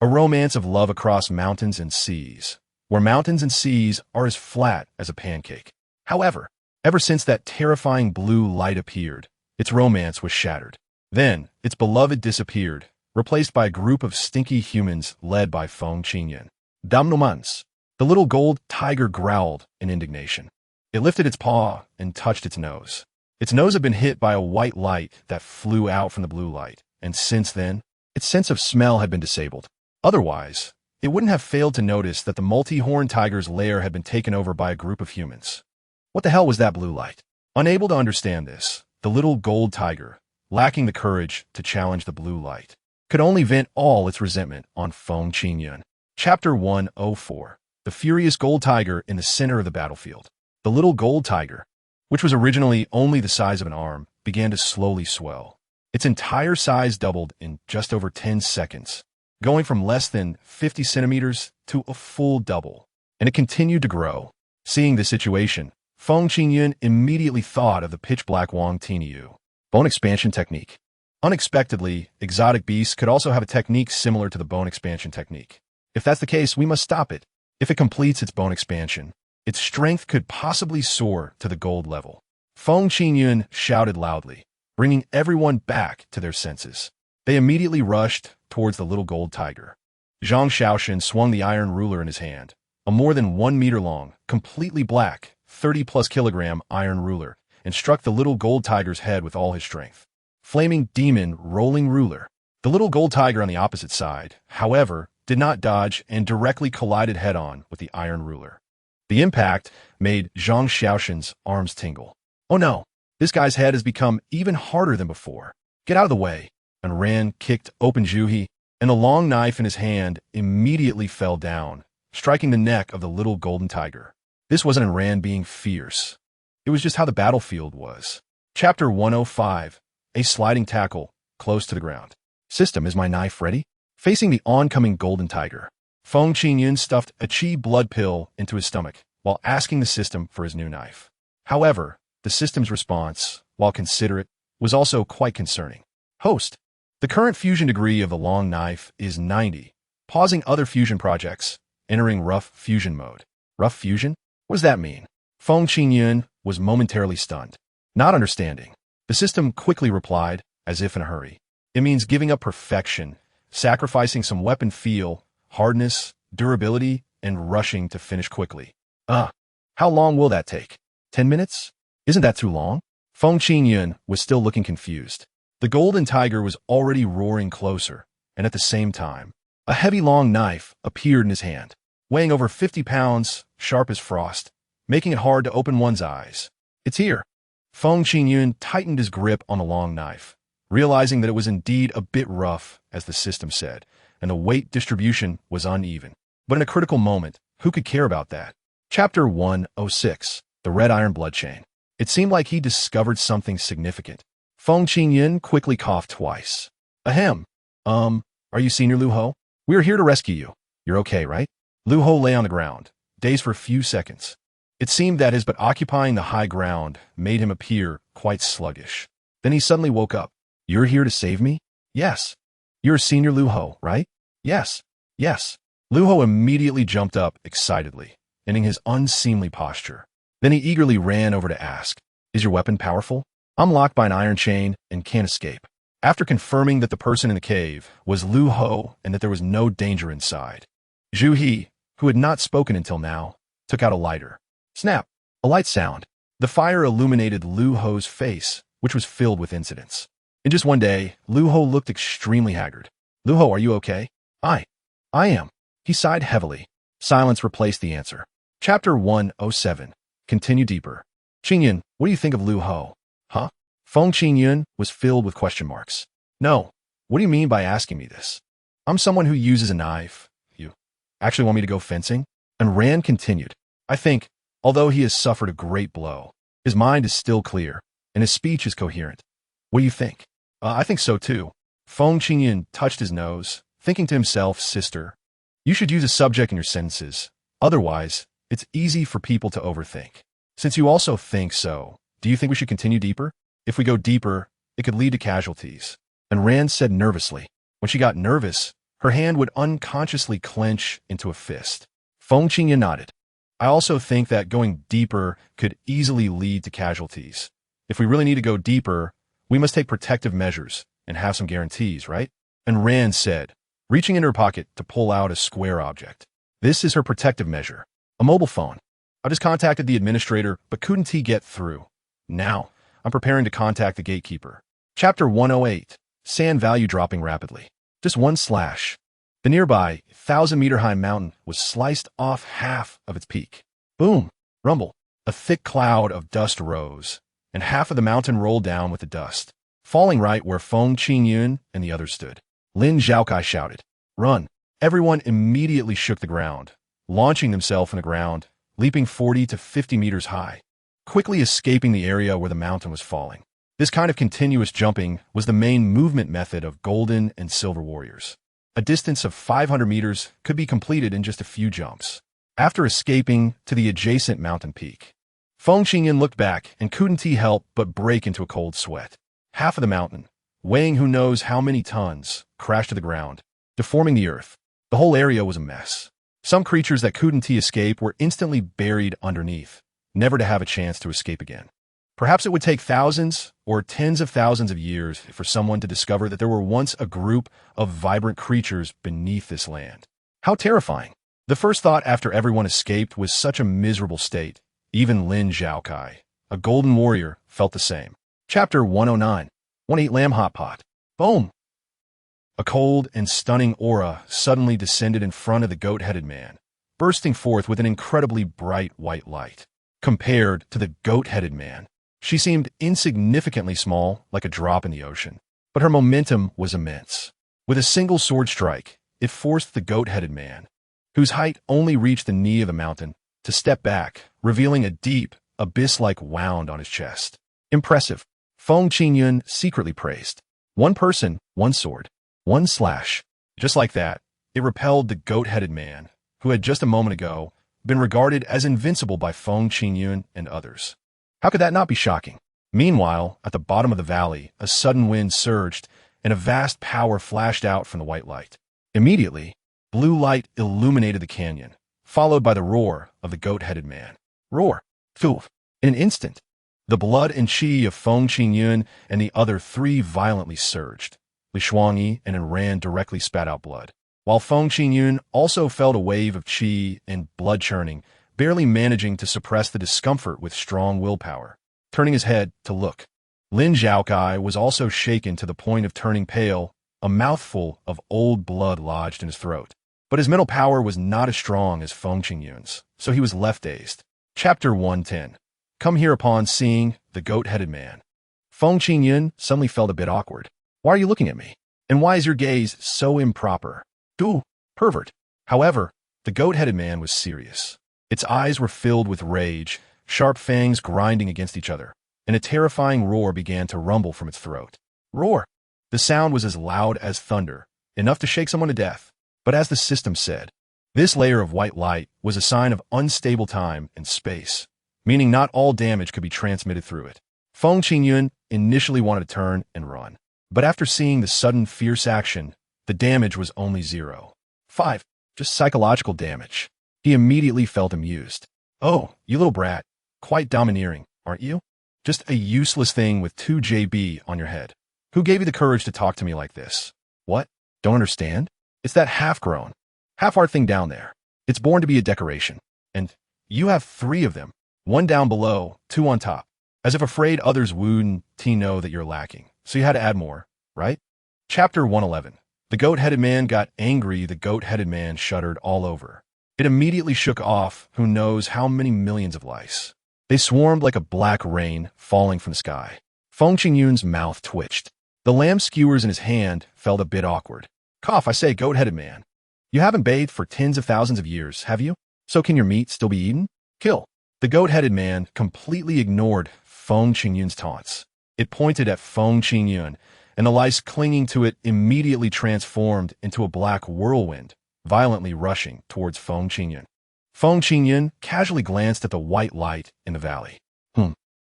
A romance of love across mountains and seas, where mountains and seas are as flat as a pancake. However, ever since that terrifying blue light appeared, its romance was shattered. Then, its beloved disappeared, replaced by a group of stinky humans led by Feng Qingyun. Damnomans. The little gold tiger growled in indignation. It lifted its paw and touched its nose. Its nose had been hit by a white light that flew out from the blue light, and since then, its sense of smell had been disabled. Otherwise, it wouldn't have failed to notice that the multi-horned tiger's lair had been taken over by a group of humans. What the hell was that blue light? Unable to understand this, the little gold tiger, lacking the courage to challenge the blue light, could only vent all its resentment on Feng Qingyun. Chapter 104, The Furious Gold Tiger in the Center of the Battlefield. The little gold tiger, which was originally only the size of an arm, began to slowly swell. Its entire size doubled in just over 10 seconds, going from less than 50 centimeters to a full double, and it continued to grow. Seeing this situation, Feng Qingyun immediately thought of the pitch-black Wang Tiniu bone expansion technique. Unexpectedly, exotic beasts could also have a technique similar to the bone expansion technique. If that's the case, we must stop it. If it completes its bone expansion, its strength could possibly soar to the gold level. Feng Qingyun shouted loudly, bringing everyone back to their senses. They immediately rushed towards the little gold tiger. Zhang Shaoxun swung the iron ruler in his hand, a more than 1 meter long, completely black, 30-plus kilogram iron ruler, and struck the little gold tiger's head with all his strength. Flaming demon rolling ruler. The little gold tiger on the opposite side, however, did not dodge and directly collided head-on with the iron ruler. The impact made Zhang Shaoxun's arms tingle. Oh no, this guy's head has become even harder than before. Get out of the way. And Rand kicked open Zhuhi, and the long knife in his hand immediately fell down, striking the neck of the little golden tiger. This wasn't Rand being fierce. It was just how the battlefield was. Chapter 105, A Sliding Tackle, Close to the Ground. System, is my knife ready? Facing the oncoming golden tiger, Feng Qingyun stuffed a chi blood pill into his stomach while asking the system for his new knife. However, the system's response, while considerate, was also quite concerning. Host. The current fusion degree of the long knife is 90. Pausing other fusion projects, entering rough fusion mode. Rough fusion? What does that mean? Feng Qingyun was momentarily stunned. Not understanding. The system quickly replied, as if in a hurry. It means giving up perfection, sacrificing some weapon feel, hardness, durability, and rushing to finish quickly. How long will that take? 10 minutes? Isn't that too long? Feng Qingyun was still looking confused. The golden tiger was already roaring closer, and at the same time, a heavy long knife appeared in his hand, weighing over 50 pounds, sharp as frost, making it hard to open one's eyes. It's here. Feng Qingyun tightened his grip on the long knife, realizing that it was indeed a bit rough, as the system said, and the weight distribution was uneven. But in a critical moment, who could care about that? Chapter 106, The Red Iron Blood Chain. It seemed like he discovered something significant. Feng Qingyun quickly coughed twice. Ahem. Are you Senior Lu Ho? We are here to rescue you. You're okay, right? Lu Ho lay on the ground, dazed for a few seconds. It seemed that his but occupying the high ground made him appear quite sluggish. Then he suddenly woke up. You're here to save me? Yes. You're Senior Lu Ho, right? Yes. Yes. Lu Ho immediately jumped up excitedly, ending his unseemly posture. Then he eagerly ran over to ask, Is your weapon powerful? I'm locked by an iron chain and can't escape. After confirming that the person in the cave was Lu Ho and that there was no danger inside, Zhu He, who had not spoken until now, took out a lighter. Snap! A light sound. The fire illuminated Lu Ho's face, which was filled with incidents. In just one day, Lu Ho looked extremely haggard. Lu Ho, are you okay? I am. He sighed heavily. Silence replaced the answer. Chapter 107. Continue deeper. Qingyun, what do you think of Lu Ho? Huh? Feng Qingyun was filled with question marks. No. What do you mean by asking me this? I'm someone who uses a knife. You actually want me to go fencing? And Rand continued. I think, although he has suffered a great blow, his mind is still clear, and his speech is coherent. What do you think? I think so too. Feng Qingyun touched his nose, thinking to himself, Sister, you should use a subject in your sentences. Otherwise, it's easy for people to overthink. Since you also think so, do you think we should continue deeper? If we go deeper, it could lead to casualties. And Rand said nervously. When she got nervous, her hand would unconsciously clench into a fist. Feng Qingyun nodded. I also think that going deeper could easily lead to casualties. If we really need to go deeper, we must take protective measures and have some guarantees, right? And Rand said, reaching into her pocket to pull out a square object. This is her protective measure. A mobile phone. I just contacted the administrator, but couldn't he get through? Now, I'm preparing to contact the gatekeeper. Chapter 108. Sand value dropping rapidly. Just one slash. The nearby 1,000-meter-high mountain was sliced off half of its peak. Boom! Rumble. A thick cloud of dust rose, and half of the mountain rolled down with the dust, falling right where Feng Qingyun and the others stood. Lin Zhaokai shouted, Run! Everyone immediately shook the ground, launching themselves in the ground, leaping 40 to 50 meters high, quickly escaping the area where the mountain was falling. This kind of continuous jumping was the main movement method of golden and silver warriors. A distance of 500 meters could be completed in just a few jumps. After escaping to the adjacent mountain peak, Feng Qingyun looked back and couldn't he help but break into a cold sweat. Half of the mountain, weighing who knows how many tons, crashed to the ground, deforming the earth. The whole area was a mess. Some creatures that couldn't he escape were instantly buried underneath, never to have a chance to escape again. Perhaps it would take thousands or tens of thousands of years for someone to discover that there were once a group of vibrant creatures beneath this land. How terrifying. The first thought after everyone escaped was such a miserable state. Even Lin Zhaokai, a golden warrior, felt the same. Chapter 109. 1-8 Lamb Hot Pot. Boom! A cold and stunning aura suddenly descended in front of the goat-headed man, bursting forth with an incredibly bright white light. Compared to the goat-headed man, she seemed insignificantly small, like a drop in the ocean. But her momentum was immense. With a single sword strike, it forced the goat-headed man, whose height only reached the knee of the mountain, to step back, revealing a deep, abyss-like wound on his chest. Impressive. Feng Qingyun secretly praised. One person, one sword, one slash. Just like that, it repelled the goat-headed man, who had just a moment ago been regarded as invincible by Feng Qingyun and others. How could that not be shocking? Meanwhile, at the bottom of the valley, a sudden wind surged, and a vast power flashed out from the white light. Immediately, blue light illuminated the canyon, followed by the roar of the goat-headed man. Roar! Phew! In an instant, the blood and qi of Feng Qingyun and the other three violently surged. Li Shuangyi and Ran directly spat out blood, while Feng Qingyun also felt a wave of qi and blood churning, barely managing to suppress the discomfort with strong willpower. Turning his head to look, Lin Zhaokai was also shaken to the point of turning pale, a mouthful of old blood lodged in his throat. But his mental power was not as strong as Feng Qingyun's, so he was left dazed. Chapter 110. Come here upon seeing the goat-headed man. Feng Qingyun suddenly felt a bit awkward. Why are you looking at me? And why is your gaze so improper? Ooh, pervert. However, the goat-headed man was serious. Its eyes were filled with rage, sharp fangs grinding against each other, and a terrifying roar began to rumble from its throat. Roar! The sound was as loud as thunder, enough to shake someone to death. But as the system said, this layer of white light was a sign of unstable time and space, meaning not all damage could be transmitted through it. Feng Qingyun initially wanted to turn and run, but after seeing the sudden fierce action, the damage was only 0. 5. Just psychological damage. He immediately felt amused. Oh, you little brat. Quite domineering, aren't you? Just a useless thing with 2 JB on your head. Who gave you the courage to talk to me like this? What? Don't understand? It's that half-grown, half-art thing down there. It's born to be a decoration. And you have 3 of them. 1 down below, 2 on top. As if afraid others wouldn't know that you're lacking. So you had to add more, right? Chapter 111. The goat-headed man got angry. The goat-headed man shuddered all over. It immediately shook off who knows how many millions of lice. They swarmed like a black rain falling from the sky. Feng Qingyun's mouth twitched. The lamb skewers in his hand felt a bit awkward. Cough, I say, goat-headed man. You haven't bathed for tens of thousands of years, have you? So can your meat still be eaten? Kill. The goat-headed man completely ignored Feng Qingyun's taunts. It pointed at Feng Qingyun, and the lice clinging to it immediately transformed into a black whirlwind, violently rushing towards Feng Qingyun. Feng Qingyun casually glanced at the white light in the valley.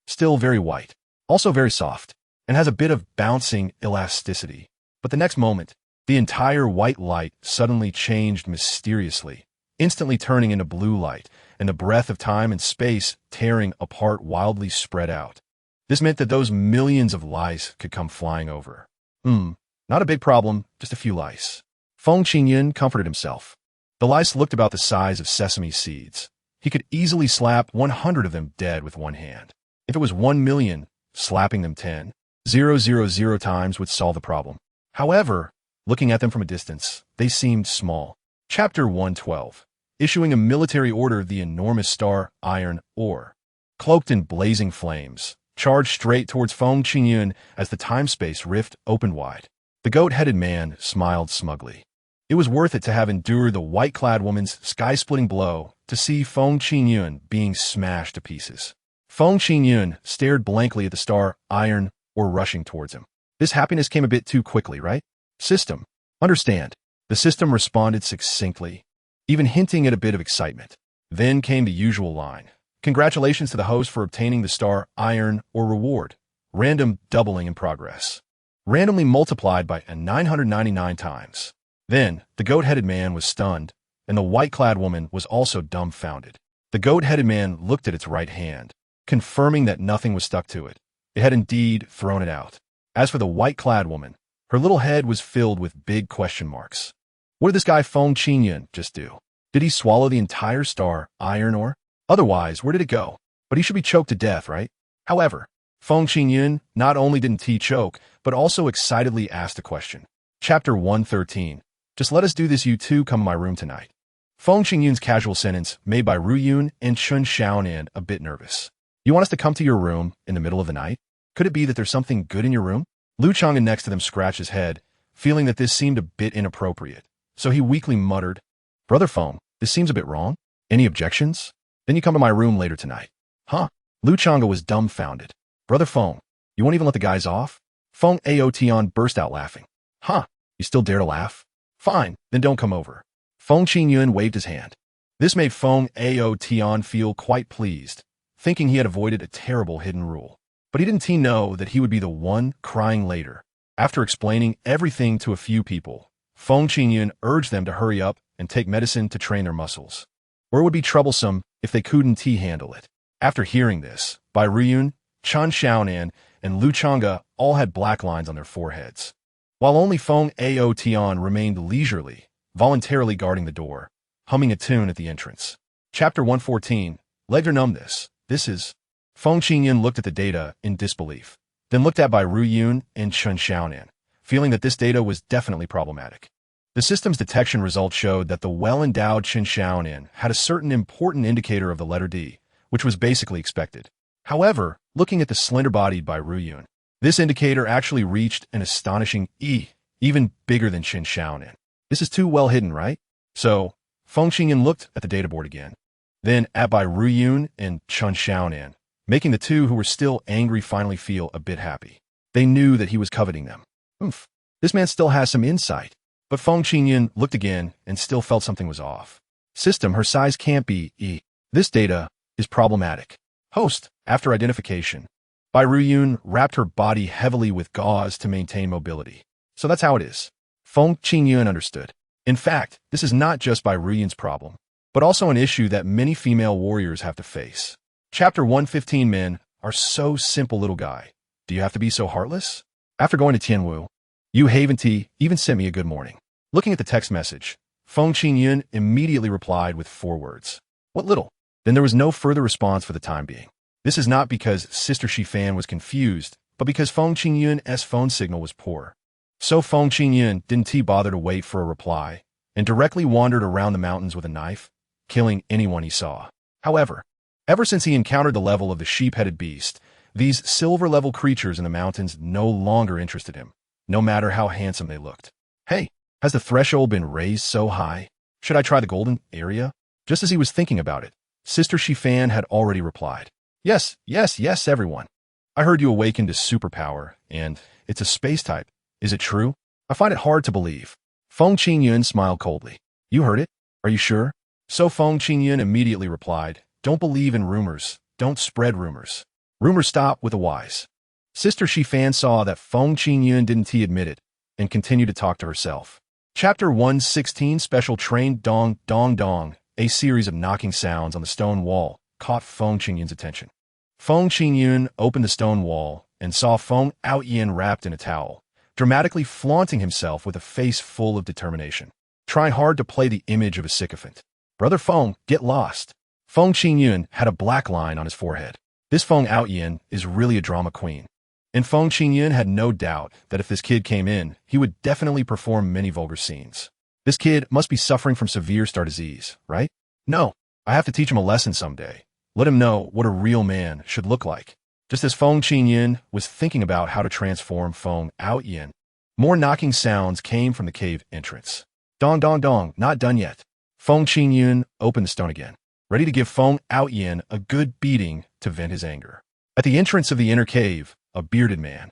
Still very white, also very soft, and has a bit of bouncing elasticity. But the next moment, the entire white light suddenly changed mysteriously, instantly turning into blue light, and the breath of time and space tearing apart wildly spread out. This meant that those millions of lice could come flying over. Not a big problem, just a few lice. Feng Qingyun comforted himself. The lice looked about the size of sesame seeds. He could easily slap 100 of them dead with one hand. If it was 1 million, slapping them 10,000 times would solve the problem. However, looking at them from a distance, they seemed small. Chapter 112. Issuing a military order, the enormous star, iron ore, cloaked in blazing flames, charged straight towards Feng Qingyun as the time-space rift opened wide. The goat-headed man smiled smugly. It was worth it to have endured the white-clad woman's sky-splitting blow to see Feng Qingyun being smashed to pieces. Feng Qingyun stared blankly at the star, iron ore rushing towards him. This happiness came a bit too quickly, right? System. Understand. The system responded succinctly, even hinting at a bit of excitement. Then came the usual line. Congratulations to the host for obtaining the star, iron ore reward. Random doubling in progress. Randomly multiplied by 999 times. Then, the goat-headed man was stunned, and the white-clad woman was also dumbfounded. The goat-headed man looked at its right hand, confirming that nothing was stuck to it. It had indeed thrown it out. As for the white-clad woman, her little head was filled with big question marks. What did this guy Feng Qingyun just do? Did he swallow the entire star, iron ore? Otherwise, where did it go? But he should be choked to death, right? However, Feng Qingyun not only didn't choke, but also excitedly asked a question. Chapter 113. Just let us do this, you two come to my room tonight. Feng Qingyun's casual sentence made by Ru Yun and Chun Xiaonan a bit nervous. You want us to come to your room in the middle of the night? Could it be that there's something good in your room? Lu Chang'an next to them scratched his head, feeling that this seemed a bit inappropriate. So he weakly muttered, Brother Feng, this seems a bit wrong. Any objections? Then you come to my room later tonight. Huh? Lu Chang'an was dumbfounded. Brother Feng, you won't even let the guys off? Feng Aotian burst out laughing. Huh? You still dare to laugh? Fine, then don't come over. Feng Qingyun waved his hand. This made Feng Aotian feel quite pleased, thinking he had avoided a terrible hidden rule. But he didn't know that he would be the one crying later. After explaining everything to a few people, Feng Qingyun urged them to hurry up and take medicine to train their muscles, or it would be troublesome if they couldn't handle it. After hearing this, Bai Ruyun, Chan Xiaonan, and Lu Chang'an all had black lines on their foreheads, while only Feng Aotian remained leisurely, voluntarily guarding the door, humming a tune at the entrance. Chapter 114. Leg or numbness. This is... Feng Qingyun looked at the data in disbelief, then looked at Bai Ruyun and Chun Xiaonan, feeling that this data was definitely problematic. The system's detection results showed that the well-endowed Chun Xiaonan had a certain important indicator of the letter D, which was basically expected. However, looking at the slender-bodied Bai Ruyun, this indicator actually reached an astonishing E, even bigger than Chun Xiaonan. This is too well hidden, right? So, Feng Qingyun looked at the data board again, then at Bai Ruyun and Chun Xiaonan, making the two who were still angry finally feel a bit happy. They knew that he was coveting them. Oof, this man still has some insight. But Feng Qingyun looked again and still felt something was off. System, her size can't be E. This data is problematic. Host, after identification, Bai Ruyun wrapped her body heavily with gauze to maintain mobility. So that's how it is. Feng Qingyun understood. In fact, this is not just Bai Ruyun's problem, but also an issue that many female warriors have to face. Chapter 115. Men are so simple, little guy. Do you have to be so heartless? After going to Tianwu, Yu Haven-T even sent me a good morning. Looking at the text message, Feng Qingyun immediately replied with 4 words. What little? Then there was no further response for the time being. This is not because Sister Shifan was confused, but because Feng Qingyun's phone signal was poor. So Feng Qingyun didn't bother to wait for a reply, and directly wandered around the mountains with a knife, killing anyone he saw. However, ever since he encountered the level of the sheep-headed beast, these silver-level creatures in the mountains no longer interested him, no matter how handsome they looked. Hey, has the threshold been raised so high? Should I try the golden area? Just as he was thinking about it, Sister Shifan had already replied. Yes, yes, yes, everyone. I heard you awakened to superpower, and it's a space type. Is it true? I find it hard to believe. Feng Qingyun smiled coldly. You heard it? Are you sure? So Feng Qingyun immediately replied, don't believe in rumors. Don't spread rumors. Rumors stop with the wise. Sister Shifan saw that Feng Qingyun didn't admit it, and continued to talk to herself. Chapter 116 Special Train Dong Dong Dong. A series of knocking sounds on the stone wall caught Feng Qingyun's attention. Feng Qingyun opened the stone wall and saw Feng Outyin wrapped in a towel, dramatically flaunting himself with a face full of determination, trying hard to play the image of a sycophant. Brother Feng, get lost. Feng Qingyun had a black line on his forehead. This Feng Outyin is really a drama queen. And Feng Qingyun had no doubt that if this kid came in, he would definitely perform many vulgar scenes. This kid must be suffering from severe star disease, right? No, I have to teach him a lesson someday. Let him know what a real man should look like. Just as Feng Qingyun was thinking about how to transform Feng Outyin, more knocking sounds came from the cave entrance. Dong dong dong, not done yet. Feng Qingyun opened the stone again, ready to give Feng Outyin a good beating to vent his anger. At the entrance of the inner cave, a bearded man,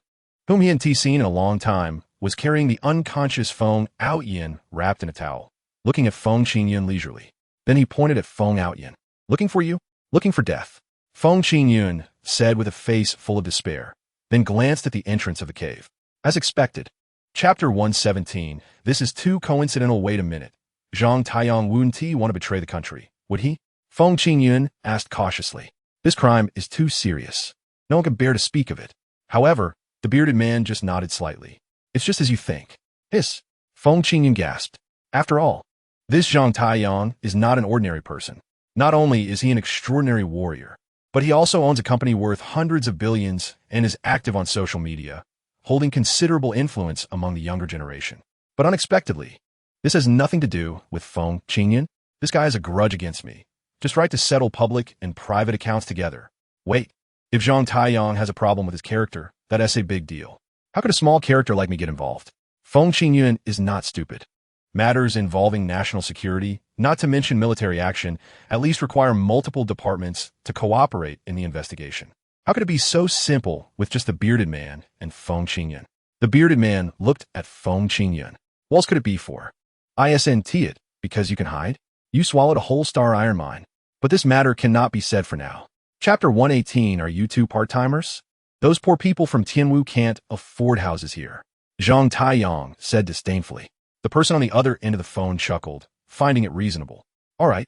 whom he hadn't seen in a long time, was carrying the unconscious Feng Outyin wrapped in a towel, looking at Feng Qingyun leisurely. Then he pointed at Feng Outyin. Looking for you? Looking for death. Feng Qingyun said with a face full of despair, then glanced at the entrance of the cave. As expected. Chapter 117. This is too coincidental. Wait a minute. Zhang Taiyang wouldn't he want to betray the country, would he? Feng Qingyun asked cautiously. This crime is too serious. No one can bear to speak of it. However, the bearded man just nodded slightly. It's just as you think. Hiss. Feng Qingyun gasped. After all, this Zhang Taiyang is not an ordinary person. Not only is he an extraordinary warrior, but he also owns a company worth hundreds of billions and is active on social media, holding considerable influence among the younger generation. But unexpectedly, this has nothing to do with Feng Qingyun. This guy has a grudge against me. Just right to settle public and private accounts together. Wait, if Zhang Taiyang has a problem with his character, that's a big deal. How could a small character like me get involved? Feng Qingyun is not stupid. Matters involving national security, not to mention military action, at least require multiple departments to cooperate in the investigation. How could it be so simple with just the bearded man and Feng Qingyun? The bearded man looked at Feng Qingyun. What else could it be for? Isn't it because you can hide? You swallowed a whole star iron mine. But this matter cannot be said for now. Chapter 118. Are you two part-timers? Those poor people from Tianwu can't afford houses here. Zhang Taiyang said disdainfully. The person on the other end of the phone chuckled, finding it reasonable. All right,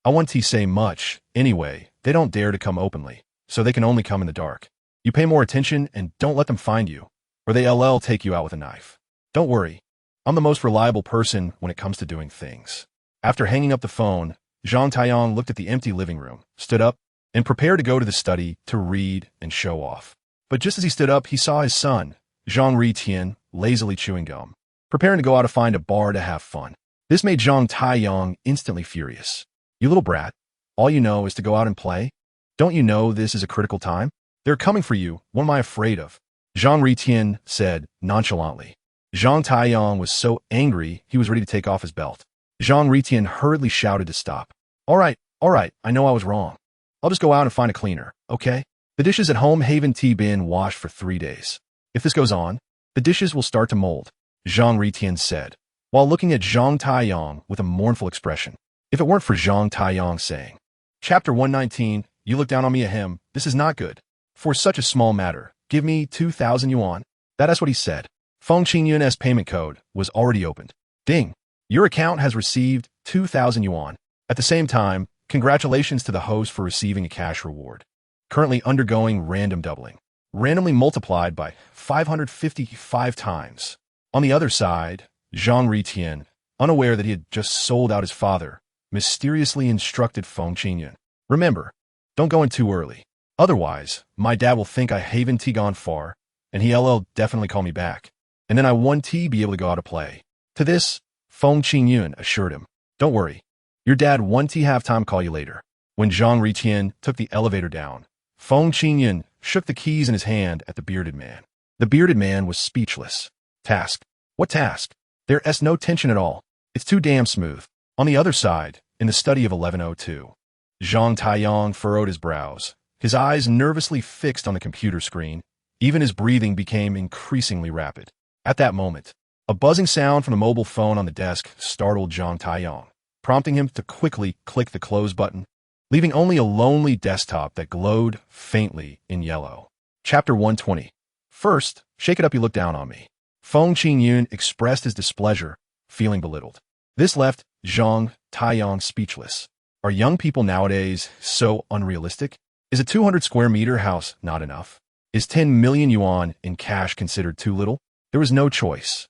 I won't say much. Anyway, they don't dare to come openly, so they can only come in the dark. You pay more attention and don't let them find you, or they'll take you out with a knife. Don't worry, I'm the most reliable person when it comes to doing things. After hanging up the phone, Zhang Taiyang looked at the empty living room, stood up, and prepared to go to the study to read and show off. But just as he stood up, he saw his son, Zhang Ritian, lazily chewing gum, preparing to go out to find a bar to have fun. This made Zhang Taiyang instantly furious. You little brat, all you know is to go out and play? Don't you know this is a critical time? They're coming for you. What am I afraid of? Zhang Ritian said nonchalantly. Zhang Taiyang was so angry he was ready to take off his belt. Zhang Ritian hurriedly shouted to stop. All right, I know I was wrong. I'll just go out and find a cleaner, okay? The dishes at home haven't been washed for 3 days. If this goes on, the dishes will start to mold, Zhang Ritian said, while looking at Zhang Taiyang with a mournful expression. If it weren't for Zhang Taiyang saying, Chapter 119, you look down on me ahem, this is not good. For such a small matter, give me 2,000 yuan. That's what he said. Feng Qingyun's payment code was already opened. Ding! Your account has received 2,000 yuan. At the same time, congratulations to the host for receiving a cash reward. Currently undergoing random doubling. Randomly multiplied by 555 times. On the other side, Zhang Ritian, unaware that he had just sold out his father, mysteriously instructed Feng Qingyun. Remember, don't go in too early. Otherwise, my dad will think I haven't gone far, and he'll definitely call me back. and then I want to be able to go out to play. To this, Feng Qingyun assured him, "Don't worry. Your dad won't have time to call you later." When Zhang Riqian took the elevator down, Feng Qingyun shook the keys in his hand at the bearded man. The bearded man was speechless. "Task? What task? There's no tension at all. It's too damn smooth." On the other side, in the study of 1102, Zhang Taiyong furrowed his brows, his eyes nervously fixed on the computer screen. Even his breathing became increasingly rapid. At that moment, a buzzing sound from the mobile phone on the desk startled Zhang Taiyong, prompting him to quickly click the close button, leaving only a lonely desktop that glowed faintly in yellow. Chapter 120. "First, shake it up you look down on me." Feng Qingyun expressed his displeasure, feeling belittled. This left Zhang Taiyong speechless. Are young people nowadays so unrealistic? Is a 200 square meter house not enough? Is 10 million yuan in cash considered too little? There was no choice.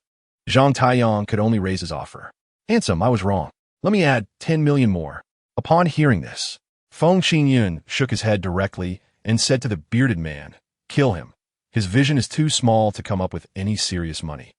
Zhang Taiyong could only raise his offer. "Handsome, I was wrong. Let me add 10 million more." Upon hearing this, Feng Qingyun shook his head directly and said to the bearded man, "Kill him. His vision is too small to come up with any serious money."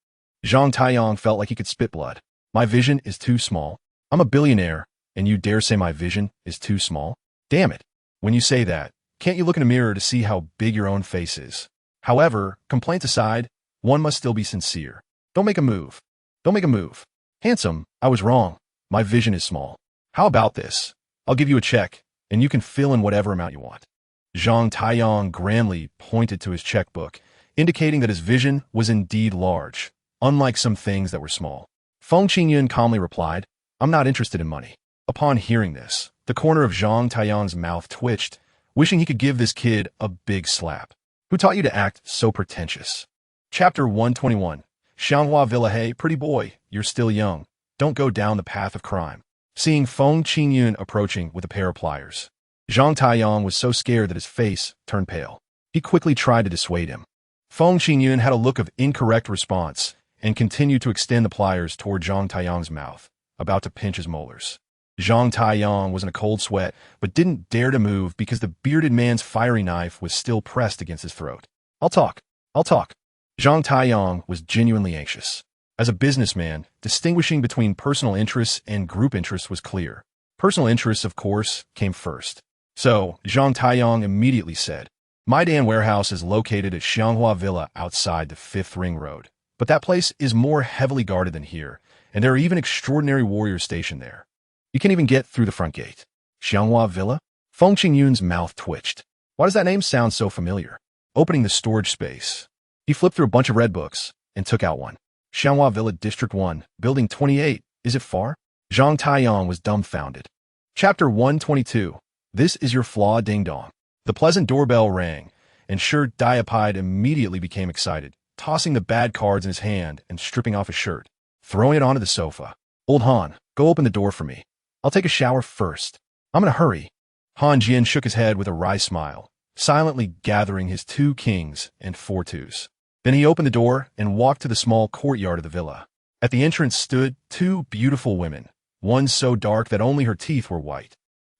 Zhang Taiyong felt like he could spit blood. "My vision is too small? I'm a billionaire, and you dare say my vision is too small? Damn it. When you say that, can't you look in a mirror to see how big your own face is? However, complaints aside, one must still be sincere. Don't make a move. Don't make a move. Handsome, I was wrong. My vision is small. How about this? I'll give you a check, and you can fill in whatever amount you want." Zhang Taiyong grandly pointed to his checkbook, indicating that his vision was indeed large, unlike some things that were small. Feng Qingyun calmly replied, "I'm not interested in money." Upon hearing this, the corner of Zhang Taiyong's mouth twitched, wishing he could give this kid a big slap. "Who taught you to act so pretentious?" Chapter 121. Xianghua Villa. "Hey, pretty boy, you're still young. Don't go down the path of crime." Seeing Feng Qingyun approaching with a pair of pliers, Zhang Taiyong was so scared that his face turned pale. He quickly tried to dissuade him. Feng Qingyun had a look of incorrect response and continued to extend the pliers toward Zhang Taiyong's mouth, about to pinch his molars. Zhang Taiyong was in a cold sweat, but didn't dare to move because the bearded man's fiery knife was still pressed against his throat. I'll talk. Zhang Taiyong was genuinely anxious. As a businessman, distinguishing between personal interests and group interests was clear. Personal interests, of course, came first. So, Zhang Taiyong immediately said, "My Dan warehouse is located at Xianghua Villa outside the 5th Ring Road. But that place is more heavily guarded than here, and there are even extraordinary warriors stationed there. You can't even get through the front gate." Xianghua Villa? Feng Qingyun's mouth twitched. Why does that name sound so familiar? Opening the storage space, he flipped through a bunch of red books and took out one. "Xianghua Villa, District 1, Building 28. Is it far?" Zhang Taiyong was dumbfounded. Chapter 122. This is your flaw, ding-dong. The pleasant doorbell rang, and Sure Diapide immediately became excited, tossing the bad cards in his hand and stripping off his shirt, throwing it onto the sofa. "Old Han, go open the door for me. I'll take a shower first. I'm in a hurry." Han Jian shook his head with a wry smile, silently gathering his 2 kings and 4 twos. Then he opened the door and walked to the small courtyard of the villa. At the entrance stood 2 beautiful women, one so dark that only her teeth were white,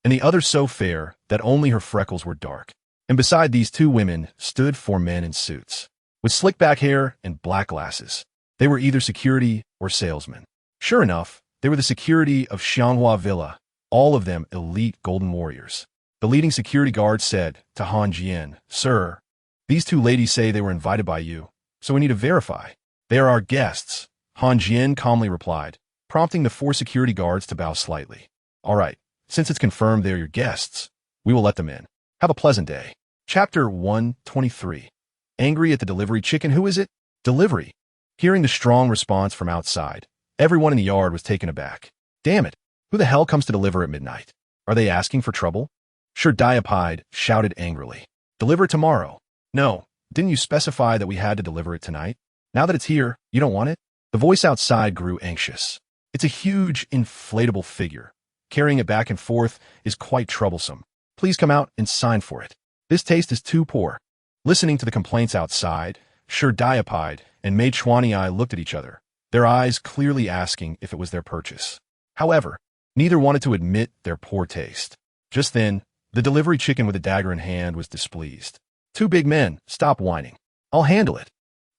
and the other so fair that only her freckles were dark. And beside these 2 women stood 4 men in suits, with slick back hair and black glasses. They were either security or salesmen. Sure enough, they were the security of Xianghua Villa, all of them elite golden warriors. The leading security guard said to Han Jian, "Sir, these 2 ladies say they were invited by you, so we need to verify." "They are our guests," Han Jian calmly replied, prompting the 4 security guards to bow slightly. "All right, since it's confirmed they're your guests, we will let them in. Have a pleasant day." Chapter 123. Angry at the delivery chicken. Who is it? Delivery. Hearing the strong response from outside, everyone in the yard was taken aback. Damn it, who the hell comes to deliver at midnight? Are they asking for trouble? Sure Diapide shouted angrily. "Deliver it tomorrow." "No, didn't you specify that we had to deliver it tonight? Now that it's here, you don't want it?" The voice outside grew anxious. It's a huge, inflatable figure. Carrying it back and forth is quite troublesome. Please come out and sign for it. This taste is too poor. Listening to the complaints outside, Sure Diapide and Mei Chuanyi looked at each other, their eyes clearly asking if it was their purchase. However, neither wanted to admit their poor taste. Just then, the delivery chicken with a dagger in hand was displeased. "Two big men, stop whining. I'll handle it."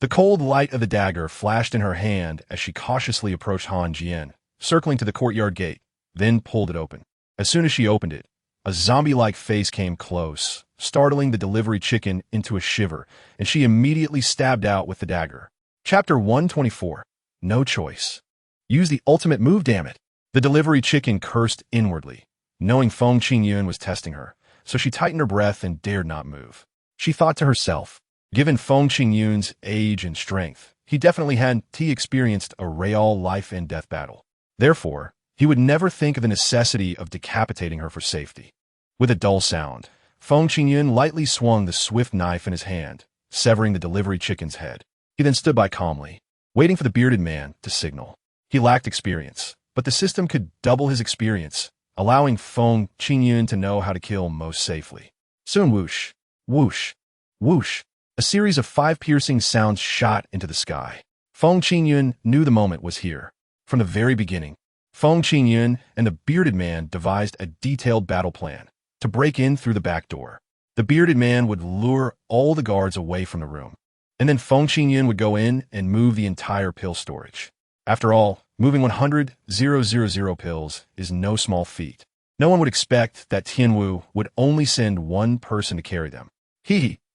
The cold light of the dagger flashed in her hand as she cautiously approached Han Jian, circling to the courtyard gate, then pulled it open. As soon as she opened it, a zombie-like face came close, startling the delivery chicken into a shiver, and she immediately stabbed out with the dagger. Chapter 124. No choice. Use the ultimate move, damn it. The delivery chicken cursed inwardly, knowing Feng Qingyun was testing her, so she tightened her breath and dared not move. She thought to herself, given Feng Qingyun's age and strength, he definitely hadn't experienced a real life and death battle. Therefore, he would never think of the necessity of decapitating her for safety. With a dull sound, Feng Qingyun lightly swung the swift knife in his hand, severing the delivery chicken's head. He then stood by calmly, waiting for the bearded man to signal. He lacked experience, but the system could double his experience, allowing Feng Qingyun to know how to kill most safely. Soon whoosh, whoosh, whoosh, a series of 5 piercing sounds shot into the sky. Feng Qingyun knew the moment was here. From the very beginning, Feng Qingyun and the bearded man devised a detailed battle plan to break in through the back door. The bearded man would lure all the guards away from the room, and then Feng Qingyun would go in and move the entire pill storage. After all, moving 100,000 pills is no small feat. No one would expect that Tianwu would only send one person to carry them.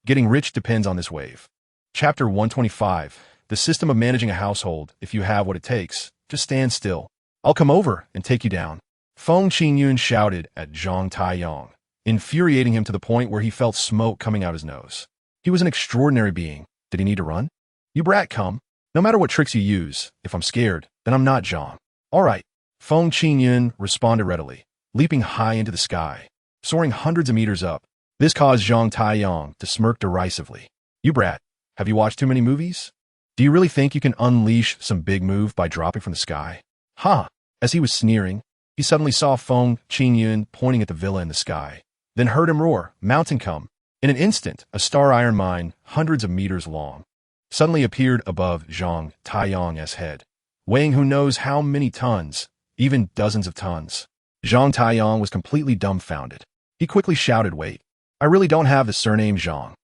Getting rich depends on this wave. Chapter 125. The system of managing a household. If you have what it takes, just stand still. I'll come over and take you down. Feng Qingyun shouted at Zhang Taiyong, infuriating him to the point where he felt smoke coming out his nose. He was an extraordinary being. Did he need to run? You brat, come. No matter what tricks you use, if I'm scared, then I'm not Zhang. All right. Feng Qingyun responded readily, leaping high into the sky, soaring hundreds of meters up. This caused Zhang Taiyong to smirk derisively. You brat, have you watched too many movies? Do you really think you can unleash some big move by dropping from the sky? As he was sneering, he suddenly saw Feng Qingyun pointing at the villa in the sky, then heard him roar, mountain come. In an instant, a star iron mine, hundreds of meters long, suddenly appeared above Zhang Taiyong's head, weighing who knows how many tons, even dozens of tons. Zhang Taiyong was completely dumbfounded. He quickly shouted, wait, I really don't have the surname Zhang.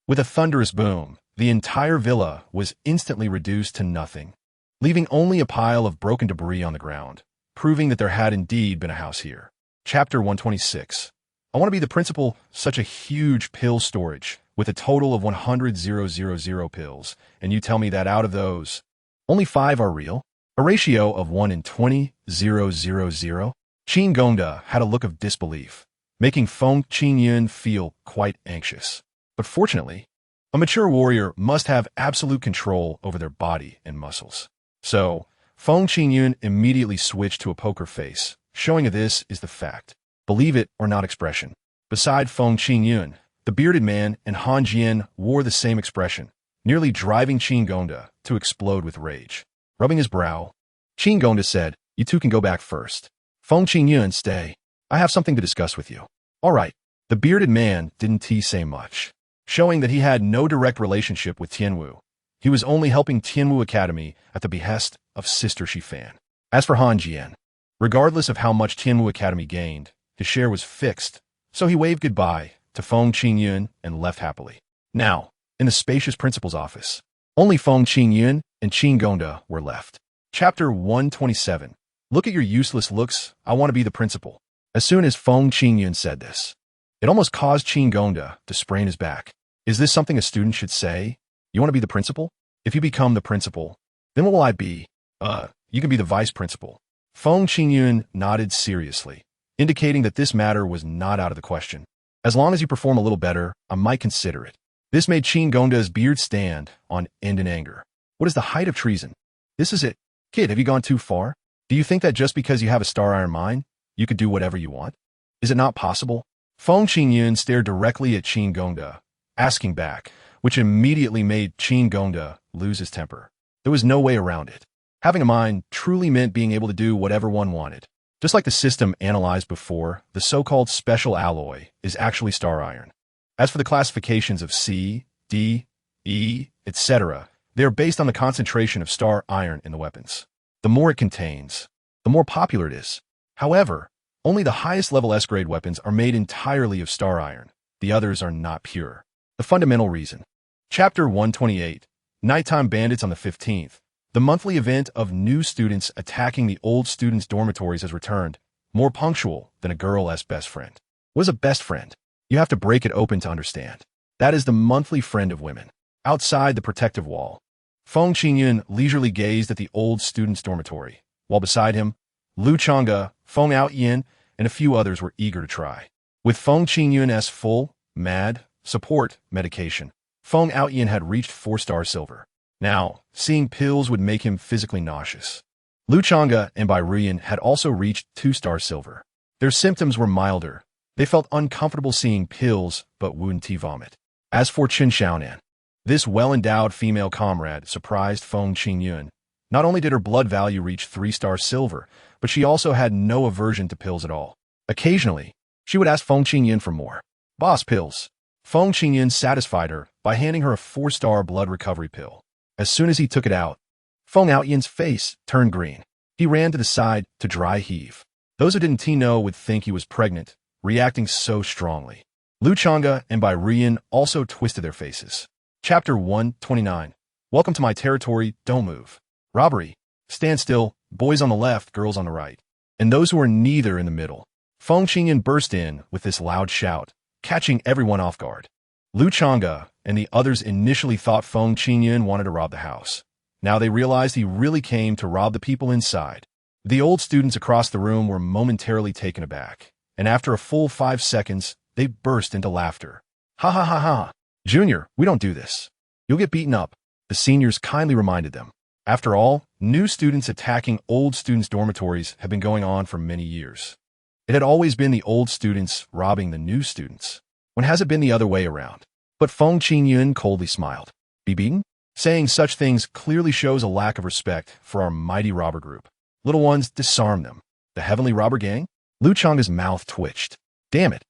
With a thunderous boom, the entire villa was instantly reduced to nothing, leaving only a pile of broken debris on the ground, proving that there had indeed been a house here. Chapter 126. I want to be the principal. Such a huge pill storage, with a total of 100,000 pills, and you tell me that out of those, only 5 are real? A ratio of 1 in 20,000. Qin Gongda had a look of disbelief, making Feng Qingyun feel quite anxious. But fortunately, a mature warrior must have absolute control over their body and muscles. So, Feng Qingyun immediately switched to a poker face, showing this is the fact, believe it or not expression. Beside Feng Qingyun, the bearded man and Han Jian wore the same expression, nearly driving Qin Gongda to explode with rage. Rubbing his brow, Qin Gongda said, you two can go back first. Feng Qingyun, stay. I have something to discuss with you. All right. The bearded man didn't say much, showing that he had no direct relationship with Tianwu. He was only helping Tianwu Academy at the behest of Sister Shifan. As for Han Jian, regardless of how much Tianwu Academy gained, his share was fixed, so he waved goodbye to Feng Qingyun and left happily. Now, in the spacious principal's office, only Feng Qingyun and Qin Gongda were left. Chapter 127. Look at your useless looks. I want to be the principal. As soon as Feng Qingyun said this, it almost caused Qin Gongda to sprain his back. Is this something a student should say? You want to be the principal? If you become the principal, then what will I be? You can be the vice principal. Feng Qingyun nodded seriously, indicating that this matter was not out of the question. As long as you perform a little better, I might consider it. This made Qin Gongda's beard stand on end in anger. What is the height of treason? This is it. Kid, have you gone too far? Do you think that just because you have a star iron mind, you could do whatever you want? Is it not possible? Feng Qingyun stared directly at Qin Gongda, asking back, which immediately made Qin Gongda lose his temper. There was no way around it. Having a mind truly meant being able to do whatever one wanted. Just like the system analyzed before, the so-called special alloy is actually star iron. As for the classifications of C, D, E, etc., they are based on the concentration of star iron in the weapons. The more it contains, the more popular it is. However, only the highest level S-grade weapons are made entirely of star iron. The others are not pure. The fundamental reason. Chapter 128. Nighttime Bandits on the 15th. The monthly event of new students attacking the old students' dormitories has returned, more punctual than a girl's best friend. What is a best friend? You have to break it open to understand. That is the monthly friend of women. Outside the protective wall, Feng Qingyun leisurely gazed at the old students' dormitory, while beside him, Lu Chang'e, Feng Outyin, and a few others were eager to try. With Feng Qingyun's full, support medication, Feng Outyin had reached 4-star silver. Now, seeing pills would make him physically nauseous. Lu Chang'e and Bai Ruyan had also reached 2-star silver. Their symptoms were milder. They felt uncomfortable seeing pills, but wouldn't vomit. As for Chen Xiaonan, this well-endowed female comrade surprised Feng Qingyun. Not only did her blood value reach 3-star silver, but she also had no aversion to pills at all. Occasionally, she would ask Feng Qingyun for more. Boss pills. Feng Qingyun satisfied her by handing her a 4-star blood recovery pill. As soon as he took it out, Feng Outyan's face turned green. He ran to the side to dry heave. Those who didn't know would think he was pregnant, reacting so strongly. Lu Chang'e and Bai Ruyan also twisted their faces. Chapter 129. Welcome to my territory, don't move. Robbery. Stand still, boys on the left, girls on the right. And those who are neither in the middle. Feng Qingyun burst in with this loud shout, catching everyone off guard. Lu Chang'e and the others initially thought Feng Qingyun wanted to rob the house. Now they realized he really came to rob the people inside. The old students across the room were momentarily taken aback, and after a full 5 seconds, they burst into laughter. Ha ha ha ha. Junior, we don't do this. You'll get beaten up, the seniors kindly reminded them. After all, new students attacking old students' dormitories have been going on for many years. It had always been the old students robbing the new students. When has it been the other way around? But Feng Qingyun coldly smiled. Be beaten? Saying such things clearly shows a lack of respect for our mighty robber group. Little ones, disarm them. The Heavenly Robber Gang? Lu Chang'e's mouth twitched. Damn it.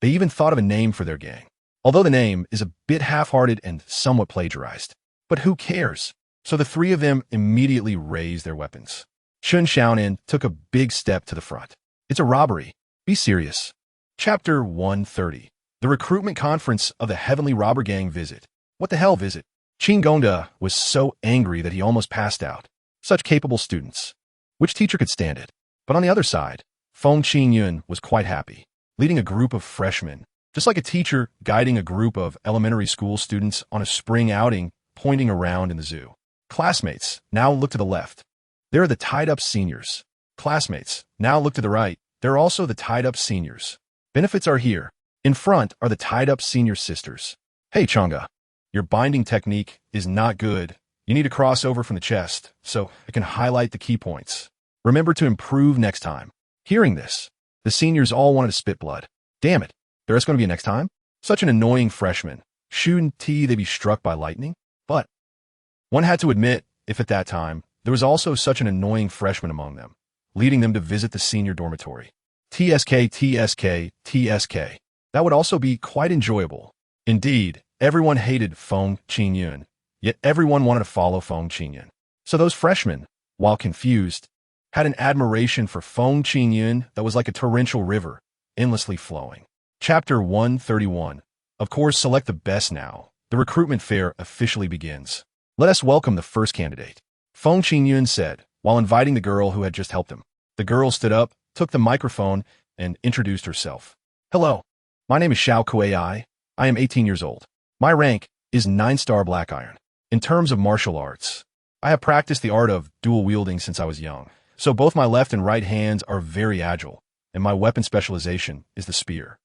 They even thought of a name for their gang. Although the name is a bit half-hearted and somewhat plagiarized. But who cares? So the three of them immediately raised their weapons. Chen Xiaonan took a big step to the front. It's a robbery. Be serious. Chapter 130. The recruitment conference of the Heavenly Robber Gang visit. What the hell visit? Qin Gongda was so angry that he almost passed out. Such capable students. Which teacher could stand it? But on the other side, Feng Qingyun was quite happy, leading a group of freshmen, just like a teacher guiding a group of elementary school students on a spring outing, pointing around in the zoo. Classmates, now look to the left. There are the tied-up seniors. Classmates, now look to the right. There are also the tied-up seniors. Benefits are here. In front are the tied-up senior sisters. Hey, Chang'e, your binding technique is not good. You need to cross over from the chest, so I can highlight the key points. Remember to improve next time. Hearing this, the seniors all wanted to spit blood. Damn it, there's going to be a next time? Such an annoying freshman. Shouldn't they be struck by lightning? But one had to admit, if at that time, there was also such an annoying freshman among them, leading them to visit the senior dormitory. TSK, TSK, TSK. That would also be quite enjoyable. Indeed, everyone hated Feng Qingyun, yet everyone wanted to follow Feng Qingyun. So those freshmen, while confused, had an admiration for Feng Qingyun that was like a torrential river, endlessly flowing. Chapter 131. Of course, select the best now. The recruitment fair officially begins. Let us welcome the first candidate. Feng Qingyun said, while inviting the girl who had just helped him. The girl stood up, took the microphone, and introduced herself. Hello, my name is Xiao Kuei. I am 18 years old. My rank is 9-star Black Iron. In terms of martial arts, I have practiced the art of dual wielding since I was young, so both my left and right hands are very agile, and my weapon specialization is the spear.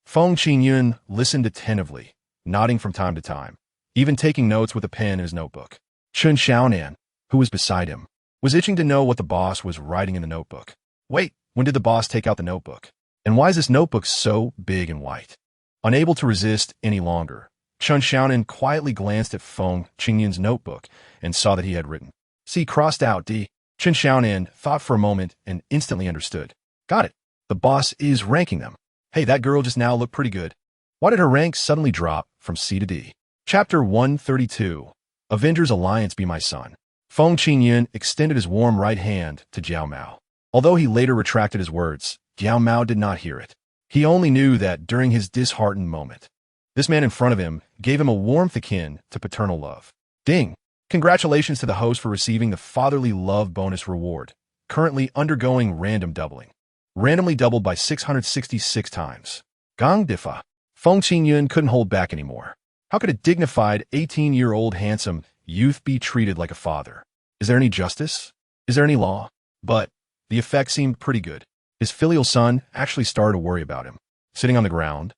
Feng Qingyun listened attentively, nodding from time to time, even taking notes with a pen in his notebook. Chen Xiaonan, who was beside him, was itching to know what the boss was writing in the notebook. Wait, when did the boss take out the notebook? And why is this notebook so big and white? Unable to resist any longer, Chen Xiaonan quietly glanced at Feng Qingyun's notebook and saw that he had written. See crossed out D. Chen Xiaonan thought for a moment and instantly understood. Got it. The boss is ranking them. Hey, that girl just now looked pretty good. Why did her rank suddenly drop from C to D? Chapter 132. Avengers Alliance Be My Son. Feng Qingyun extended his warm right hand to Jiao Mao. Although he later retracted his words, Jiao Mao did not hear it. He only knew that during his disheartened moment, this man in front of him gave him a warmth akin to paternal love. Ding! Congratulations to the host for receiving the Fatherly Love bonus reward, currently undergoing random doubling. Randomly doubled by 666 times. Gang Difa. Feng Qingyun couldn't hold back anymore. How could a dignified 18-year-old handsome youth be treated like a father? Is there any justice? Is there any law? But the effect seemed pretty good. His filial son actually started to worry about him. Sitting on the ground,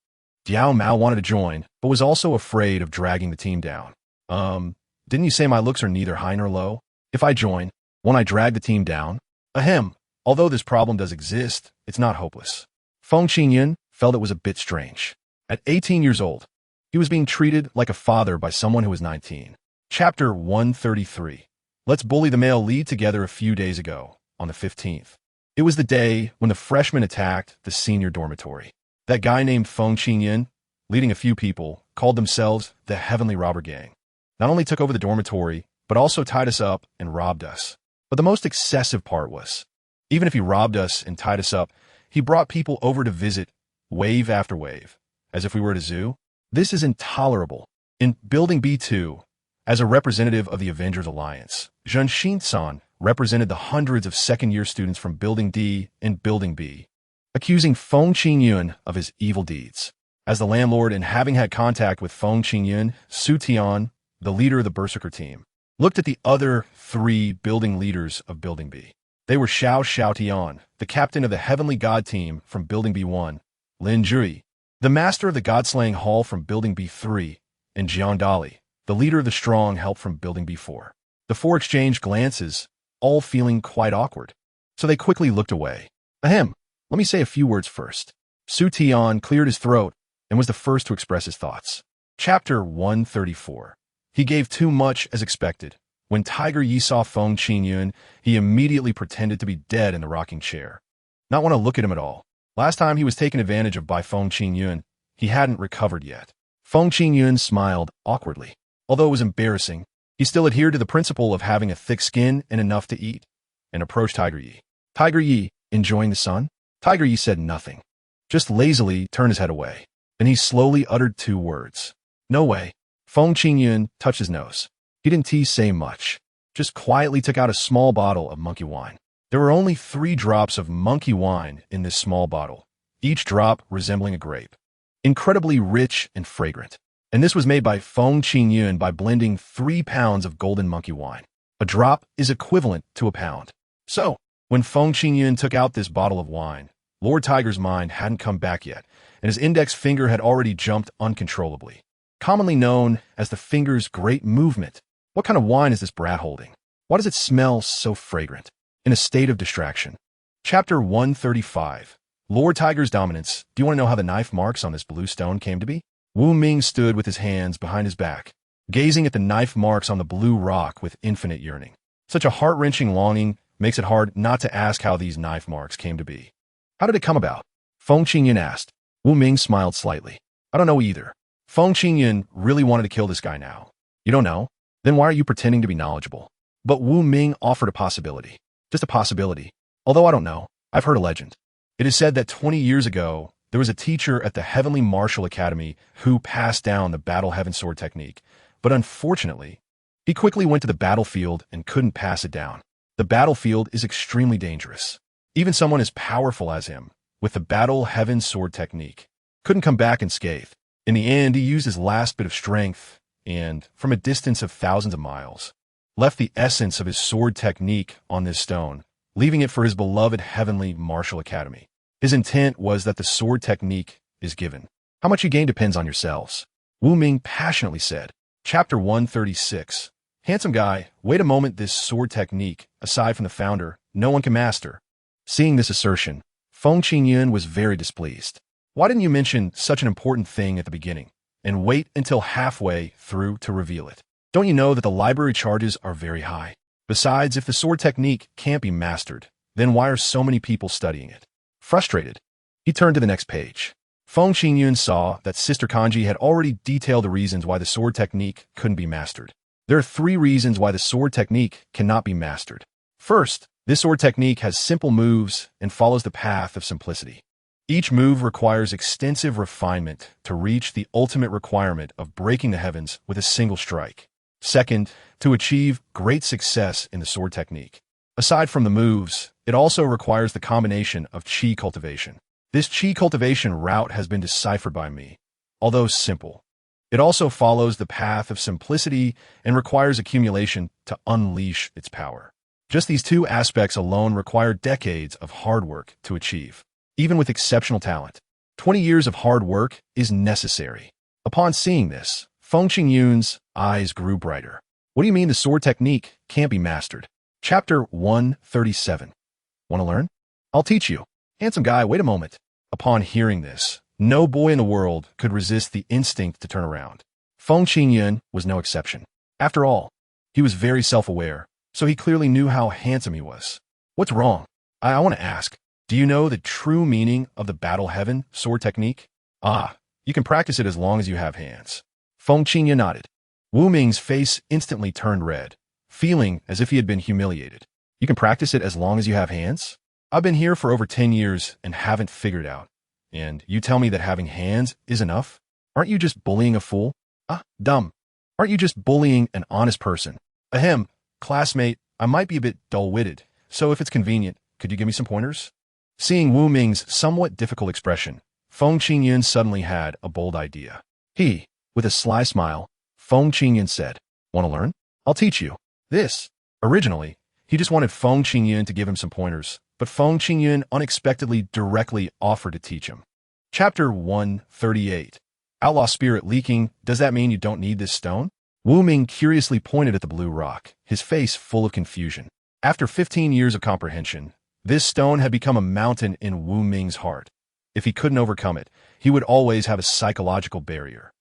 Diao Mao wanted to join, but was also afraid of dragging the team down. Didn't you say my looks are neither high nor low? If I join, won't I drag the team down? Ahem. Although this problem does exist, it's not hopeless. Feng Qingyun felt it was a bit strange. At 18 years old, he was being treated like a father by someone who was 19. Chapter 133. Let's bully the male lead together a few days ago, on the 15th. It was the day when the freshmen attacked the senior dormitory. That guy named Feng Qingyun, leading a few people, called themselves the Heavenly Robber Gang. Not only took over the dormitory, but also tied us up and robbed us. But the most excessive part was, even if he robbed us and tied us up, he brought people over to visit, wave after wave, as if we were at a zoo. This is intolerable. In Building B2, as a representative of the Avengers Alliance, Zhen Xin-san represented the hundreds of second-year students from Building D and Building B, accusing Feng Qingyun of his evil deeds. As the landlord and having had contact with Feng Qingyun, Su Tian, the leader of the Berserker team, looked at the other three building leaders of Building B. They were Xiao Xiaotian, the captain of the Heavenly God team from Building B1, Lin Jui, the master of the God-slaying hall from Building B3, and Jian Dali, the leader of the strong help from Building B4. The four exchanged glances, all feeling quite awkward. So they quickly looked away. Ahem, let me say a few words first. Su Tian cleared his throat and was the first to express his thoughts. Chapter 134. He gave too much as expected. When Tiger Yi saw Feng Qingyun, he immediately pretended to be dead in the rocking chair. Not want to look at him at all. Last time he was taken advantage of by Feng Qingyun, he hadn't recovered yet. Feng Qingyun smiled awkwardly. Although it was embarrassing, he still adhered to the principle of having a thick skin and enough to eat, and approached Tiger Yi. Tiger Yi, enjoying the sun? Tiger Yi said nothing, just lazily turned his head away. Then he slowly uttered two words. No way. Feng Qingyun touched his nose. He didn't say much, just quietly took out a small bottle of monkey wine. There were only 3 drops of monkey wine in this small bottle, each drop resembling a grape. Incredibly rich and fragrant. And this was made by Feng Qingyun by blending 3 pounds of golden monkey wine. A drop is equivalent to a pound. So, when Feng Qingyun took out this bottle of wine, Lord Tiger's mind hadn't come back yet, and his index finger had already jumped uncontrollably. Commonly known as the finger's great movement. What kind of wine is this brat holding? Why does it smell so fragrant? In a state of distraction. Chapter 135. Lord Tiger's dominance. Do you want to know how the knife marks on this blue stone came to be? Wu Ming stood with his hands behind his back, gazing at the knife marks on the blue rock with infinite yearning. Such a heart-wrenching longing makes it hard not to ask how these knife marks came to be. How did it come about? Feng Qingyun asked. Wu Ming smiled slightly. I don't know either. Feng Qingyun really wanted to kill this guy now. You don't know? Then why are you pretending to be knowledgeable? But Wu Ming offered a possibility. Just a possibility. Although I don't know, I've heard a legend. It is said that 20 years ago, there was a teacher at the Heavenly Martial Academy who passed down the battle heaven sword technique. But unfortunately, he quickly went to the battlefield and couldn't pass it down. The battlefield is extremely dangerous. Even someone as powerful as him, with the battle heaven sword technique, couldn't come back unscathed. In the end, he used his last bit of strength and, from a distance of thousands of miles, left the essence of his sword technique on this stone, leaving it for his beloved Heavenly Martial Academy. His intent was that the sword technique is given. How much you gain depends on yourselves. Wu Ming passionately said. Chapter 136. Handsome guy, wait a moment, this sword technique, aside from the founder, no one can master. Seeing this assertion, Feng Qingyun was very displeased. Why didn't you mention such an important thing at the beginning, and wait until halfway through to reveal it? Don't you know that the library charges are very high? Besides, if the sword technique can't be mastered, then why are so many people studying it? Frustrated, he turned to the next page. Feng Qingyun saw that Sister Kanji had already detailed the reasons why the sword technique couldn't be mastered. There are 3 reasons why the sword technique cannot be mastered. First, this sword technique has simple moves and follows the path of simplicity. Each move requires extensive refinement to reach the ultimate requirement of breaking the heavens with a single strike. Second, to achieve great success in the sword technique. Aside from the moves, it also requires the combination of chi cultivation. This chi cultivation route has been deciphered by me, although simple. It also follows the path of simplicity and requires accumulation to unleash its power. Just these two aspects alone require decades of hard work to achieve. Even with exceptional talent, 20 years of hard work is necessary. Upon seeing this, Feng Qingyun's eyes grew brighter. What do you mean the sword technique can't be mastered? Chapter 137. Want to learn? I'll teach you. Handsome guy, wait a moment. Upon hearing this, no boy in the world could resist the instinct to turn around. Feng Qingyun was no exception. After all, he was very self-aware, so he clearly knew how handsome he was. What's wrong? I want to ask, do you know the true meaning of the battle heaven sword technique? You can practice it as long as you have hands. Feng Qingyun nodded. Wu Ming's face instantly turned red, feeling as if he had been humiliated. You can practice it as long as you have hands? I've been here for over 10 years and haven't figured it out. And you tell me that having hands is enough? Aren't you just bullying a fool? Dumb. Aren't you just bullying an honest person? Ahem, classmate, I might be a bit dull-witted, so if it's convenient, could you give me some pointers? Seeing Wu Ming's somewhat difficult expression, Feng Qingyun suddenly had a bold idea. With a sly smile, Feng Qingyun said, Want to learn? I'll teach you. Originally, he just wanted Feng Qingyun to give him some pointers, but Feng Qingyun unexpectedly directly offered to teach him. Chapter 138. Outlaw spirit leaking, does that mean you don't need this stone? Wu Ming curiously pointed at the blue rock, his face full of confusion. After 15 years of comprehension, this stone had become a mountain in Wu Ming's heart. If he couldn't overcome it, he would always have a psychological barrier.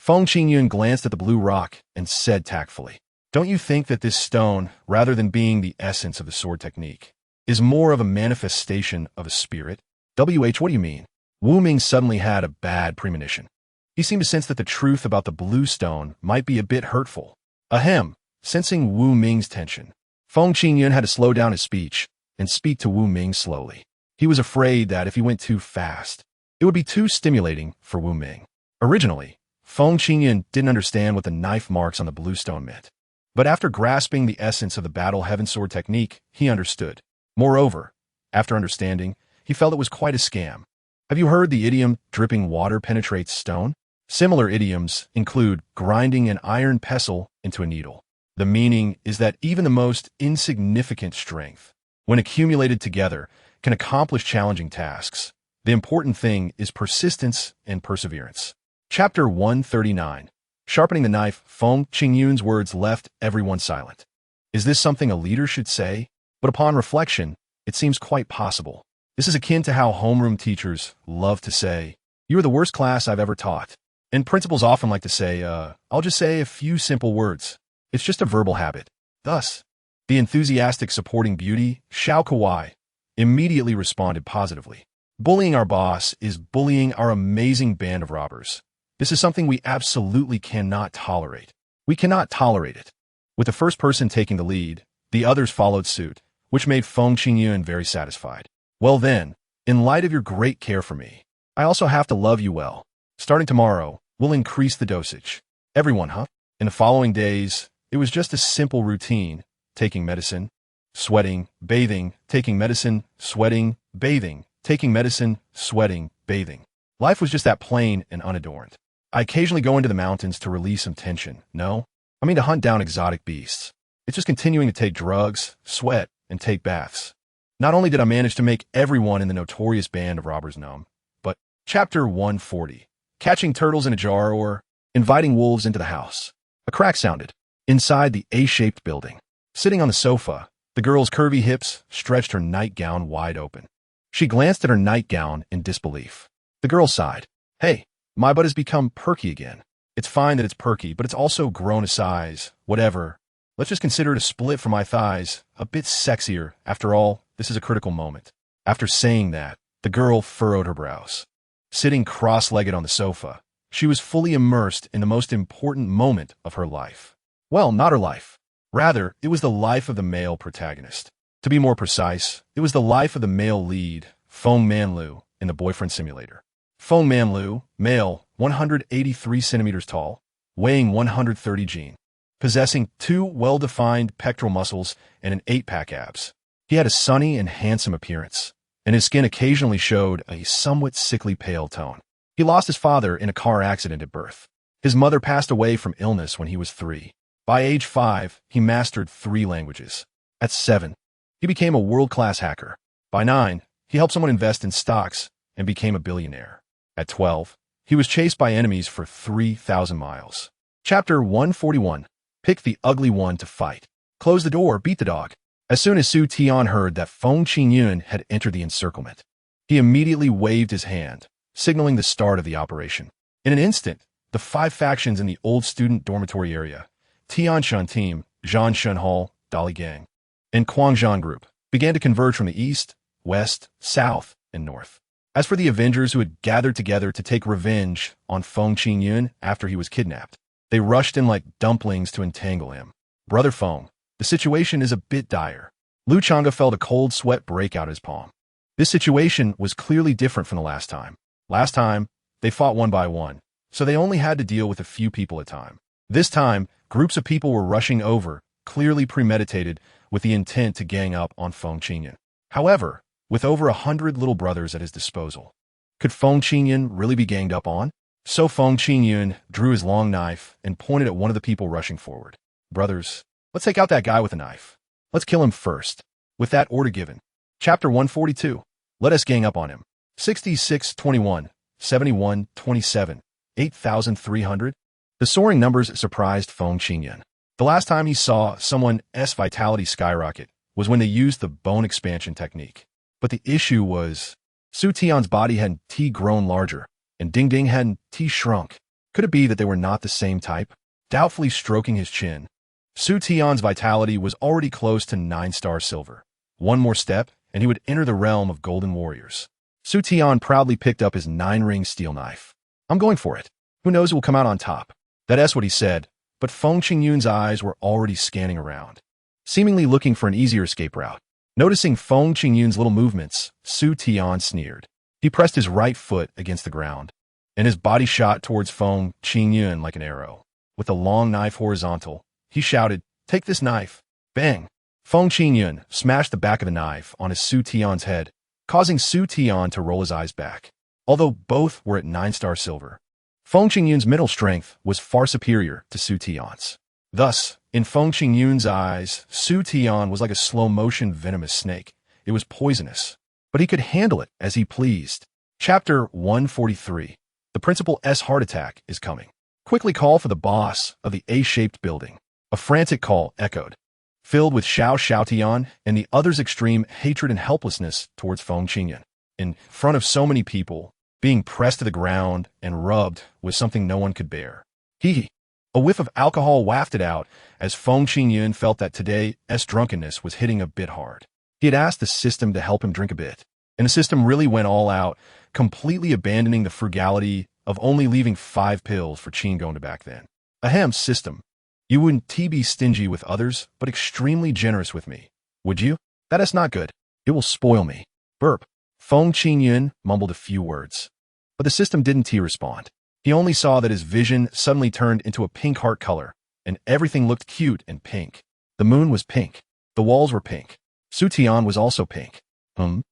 Feng Qingyun glanced at the blue rock and said tactfully, Don't you think that this stone, rather than being the essence of the sword technique, is more of a manifestation of a spirit? What do you mean? Wu Ming suddenly had a bad premonition. He seemed to sense that the truth about the blue stone might be a bit hurtful. Ahem, sensing Wu Ming's tension, Feng Qingyun had to slow down his speech and speak to Wu Ming slowly. He was afraid that if he went too fast, it would be too stimulating for Wu Ming. Originally, Feng Qingyun didn't understand what the knife marks on the blue stone meant. But after grasping the essence of the battle heaven sword technique, he understood. Moreover, after understanding, he felt it was quite a scam. Have you heard the idiom, dripping water penetrates stone? Similar idioms include grinding an iron pestle into a needle. The meaning is that even the most insignificant strength, when accumulated together, can accomplish challenging tasks. The important thing is persistence and perseverance. Chapter 139. Sharpening the knife, Feng Qingyun's words left everyone silent. Is this something a leader should say? But upon reflection, it seems quite possible. This is akin to how homeroom teachers love to say, You are the worst class I've ever taught. And principals often like to say, I'll just say a few simple words. It's just a verbal habit. Thus, the enthusiastic supporting beauty, Xiao Kawai, immediately responded positively. Bullying our boss is bullying our amazing band of robbers. This is something we absolutely cannot tolerate. We cannot tolerate it. With the first person taking the lead, the others followed suit, which made Feng Qingyun very satisfied. Well then, in light of your great care for me, I also have to love you well. Starting tomorrow, we'll increase the dosage. Everyone, huh? In the following days, it was just a simple routine, taking medicine, sweating, bathing, taking medicine, sweating, bathing, taking medicine, sweating, bathing. Life was just that plain and unadorned. I occasionally go into the mountains to release some tension. No, I mean to hunt down exotic beasts. It's just continuing to take drugs, sweat, and take baths. Not only did I manage to make everyone in the notorious band of robbers numb, but Chapter 140. Catching turtles in a jar or inviting wolves into the house. A crack sounded. Inside the A-shaped building. Sitting on the sofa, the girl's curvy hips stretched her nightgown wide open. She glanced at her nightgown in disbelief. The girl sighed. Hey, my butt has become perky again. It's fine that it's perky, but it's also grown a size. Whatever. Let's just consider it a split from my thighs. A bit sexier. After all, this is a critical moment. After saying that, the girl furrowed her brows. Sitting cross-legged on the sofa, she was fully immersed in the most important moment of her life. Well, not her life. Rather, it was the life of the male protagonist. To be more precise, it was the life of the male lead, Feng Manlu, in the boyfriend simulator. Feng Manlu, male, 183 centimeters tall, weighing 130 gene. possessing 2 well-defined pectoral muscles and an 8-pack abs. He had a sunny and handsome appearance, and his skin occasionally showed a somewhat sickly pale tone. He lost his father in a car accident at birth. His mother passed away from illness when he was 3. By age 5, he mastered 3 languages. At 7, he became a world-class hacker. By 9, he helped someone invest in stocks and became a billionaire. At 12, he was chased by enemies for 3,000 miles. Chapter 141. Pick the ugly one to fight. Close the door, beat the dog. As soon as Su Tian heard that Feng Qingyun had entered the encirclement, he immediately waved his hand, signaling the start of the operation. In an instant, the 5 factions in the old student dormitory area, Tianshan Team, Zhanshan Hall, Dali Gang, and Quangzhan Group, began to converge from the east, west, south, and north. As for the Avengers who had gathered together to take revenge on Feng Qingyun after he was kidnapped, they rushed in like dumplings to entangle him. Brother Feng, the situation is a bit dire. Lu Chang'e felt a cold sweat break out his palm. This situation was clearly different from the last time. Last time, they fought one by one, so they only had to deal with a few people at a time. This time, groups of people were rushing over, clearly premeditated, with the intent to gang up on Feng Qingyun. However, with over 100 little brothers at his disposal, could Feng Qingyun really be ganged up on? So Feng Qingyun drew his long knife and pointed at one of the people rushing forward. Brothers, let's take out that guy with a knife. Let's kill him first. With that order given. Chapter 142. Let us gang up on him. 6621, 7127, 8,300. The soaring numbers surprised Feng Qingyun. The last time he saw someone's vitality skyrocket was when they used the bone expansion technique. But the issue was, Su Tian's body hadn't grown larger, and Ding Ding hadn't shrunk. Could it be that they were not the same type? Doubtfully stroking his chin, Su Tian's vitality was already close to 9-star silver. One more step, and he would enter the realm of golden warriors. Su Tian proudly picked up his 9-ring steel knife. I'm going for it. Who knows who will come out on top? That's what he said, but Feng Qingyun's eyes were already scanning around, seemingly looking for an easier escape route. Noticing Feng Qingyun's little movements, Su Tian sneered. He pressed his right foot against the ground, and his body shot towards Feng Qingyun like an arrow. With the long knife horizontal, he shouted, "Take this knife." Bang! Feng Qingyun smashed the back of the knife on his Su Tian's head, causing Su Tian to roll his eyes back. Although both were at 9-star silver, Feng Qingyun's mental strength was far superior to Su Tian's. Thus, in Feng Qingyun's eyes, Su Tian was like a slow-motion venomous snake. It was poisonous, but he could handle it as he pleased. Chapter 143. The principal's heart attack is coming. Quickly call for the boss of the A-shaped building. A frantic call echoed, filled with Xiao Xiaotian and the other's extreme hatred and helplessness towards Feng Qingyun. In front of so many people, being pressed to the ground and rubbed was something no one could bear. A whiff of alcohol wafted out as Feng Qingyun felt that today's drunkenness was hitting a bit hard. He had asked the system to help him drink a bit, and the system really went all out, completely abandoning the frugality of only leaving 5 pills for Qin going to back then. Ahem, system. You wouldn't be stingy with others, but extremely generous with me, would you? That is not good. It will spoil me. Burp. Feng Qingyun mumbled a few words, but the system didn't respond. He only saw that his vision suddenly turned into a pink heart color, and everything looked cute and pink. The moon was pink. The walls were pink. Su Tian was also pink. Feng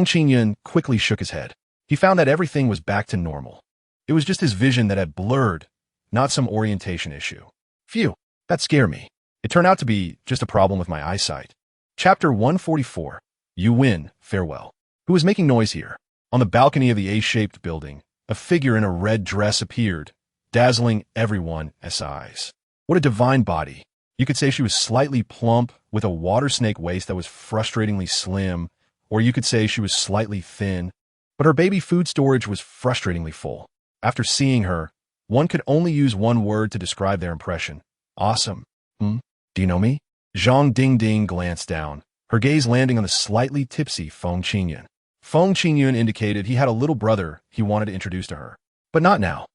Qingyun quickly shook his head. He found that everything was back to normal. It was just his vision that had blurred, not some orientation issue. Phew, that scared me. It turned out to be just a problem with my eyesight. Chapter 144. You win, farewell. Who was making noise here? On the balcony of the A-shaped building, a figure in a red dress appeared, dazzling everyone's eyes. What a divine body. You could say she was slightly plump, with a water snake waist that was frustratingly slim, or you could say she was slightly thin, but her baby food storage was frustratingly full. After seeing her, one could only use one word to describe their impression. Awesome. Do you know me? Zhang Ding glanced down, her gaze landing on the slightly tipsy Feng Qingyun. Feng Qingyun indicated he had a little brother he wanted to introduce to her. But not now.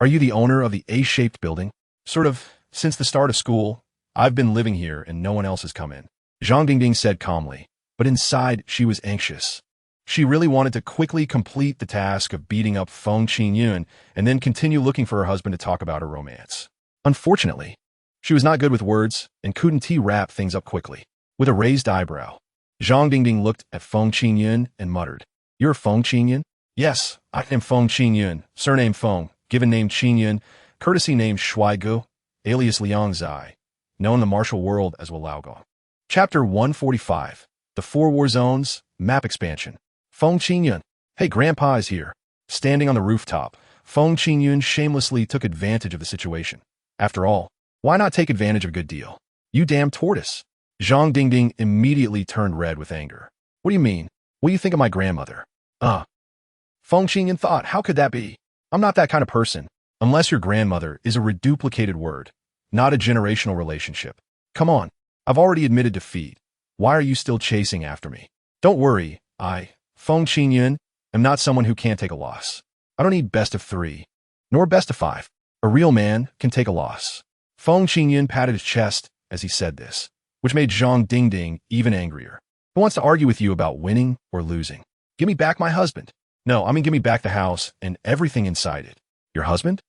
Are you the owner of the A-shaped building? Sort of, since the start of school, I've been living here and no one else has come in. Zhang Ding said calmly, but inside she was anxious. She really wanted to quickly complete the task of beating up Feng Qingyun and then continue looking for her husband to talk about her romance. Unfortunately, She was not good with words and couldn't wrap things up quickly. With a raised eyebrow, Zhang Dingding looked at Feng Qingyun and muttered, "You're Feng Qingyun?" "Yes, I am Feng Qingyun, surname Feng, given name Qingyun, courtesy name Shuaigu, alias Liang Zai, known in the martial world as Walaogong." Chapter 145, The Four War Zones, Map Expansion. Feng Qingyun. "Hey, Grandpa is here." Standing on the rooftop, Feng Qingyun shamelessly took advantage of the situation. After all, why not take advantage of a good deal? "You damn tortoise." Zhang Dingding immediately turned red with anger. "What do you mean? What do you think of my grandmother?" Feng Qingyun thought, how could that be? "I'm not that kind of person. Unless your grandmother is a reduplicated word, not a generational relationship. Come on, I've already admitted defeat. Why are you still chasing after me?" "Don't worry, Feng Qingyun, am not someone who can't take a loss. I don't need best of 3, nor best of 5. A real man can take a loss." Feng Qingyun patted his chest as he said this, which made Zhang Dingding even angrier. "Who wants to argue with you about winning or losing? Give me back my husband." "No, I mean give me back the house and everything inside it." "Your husband?"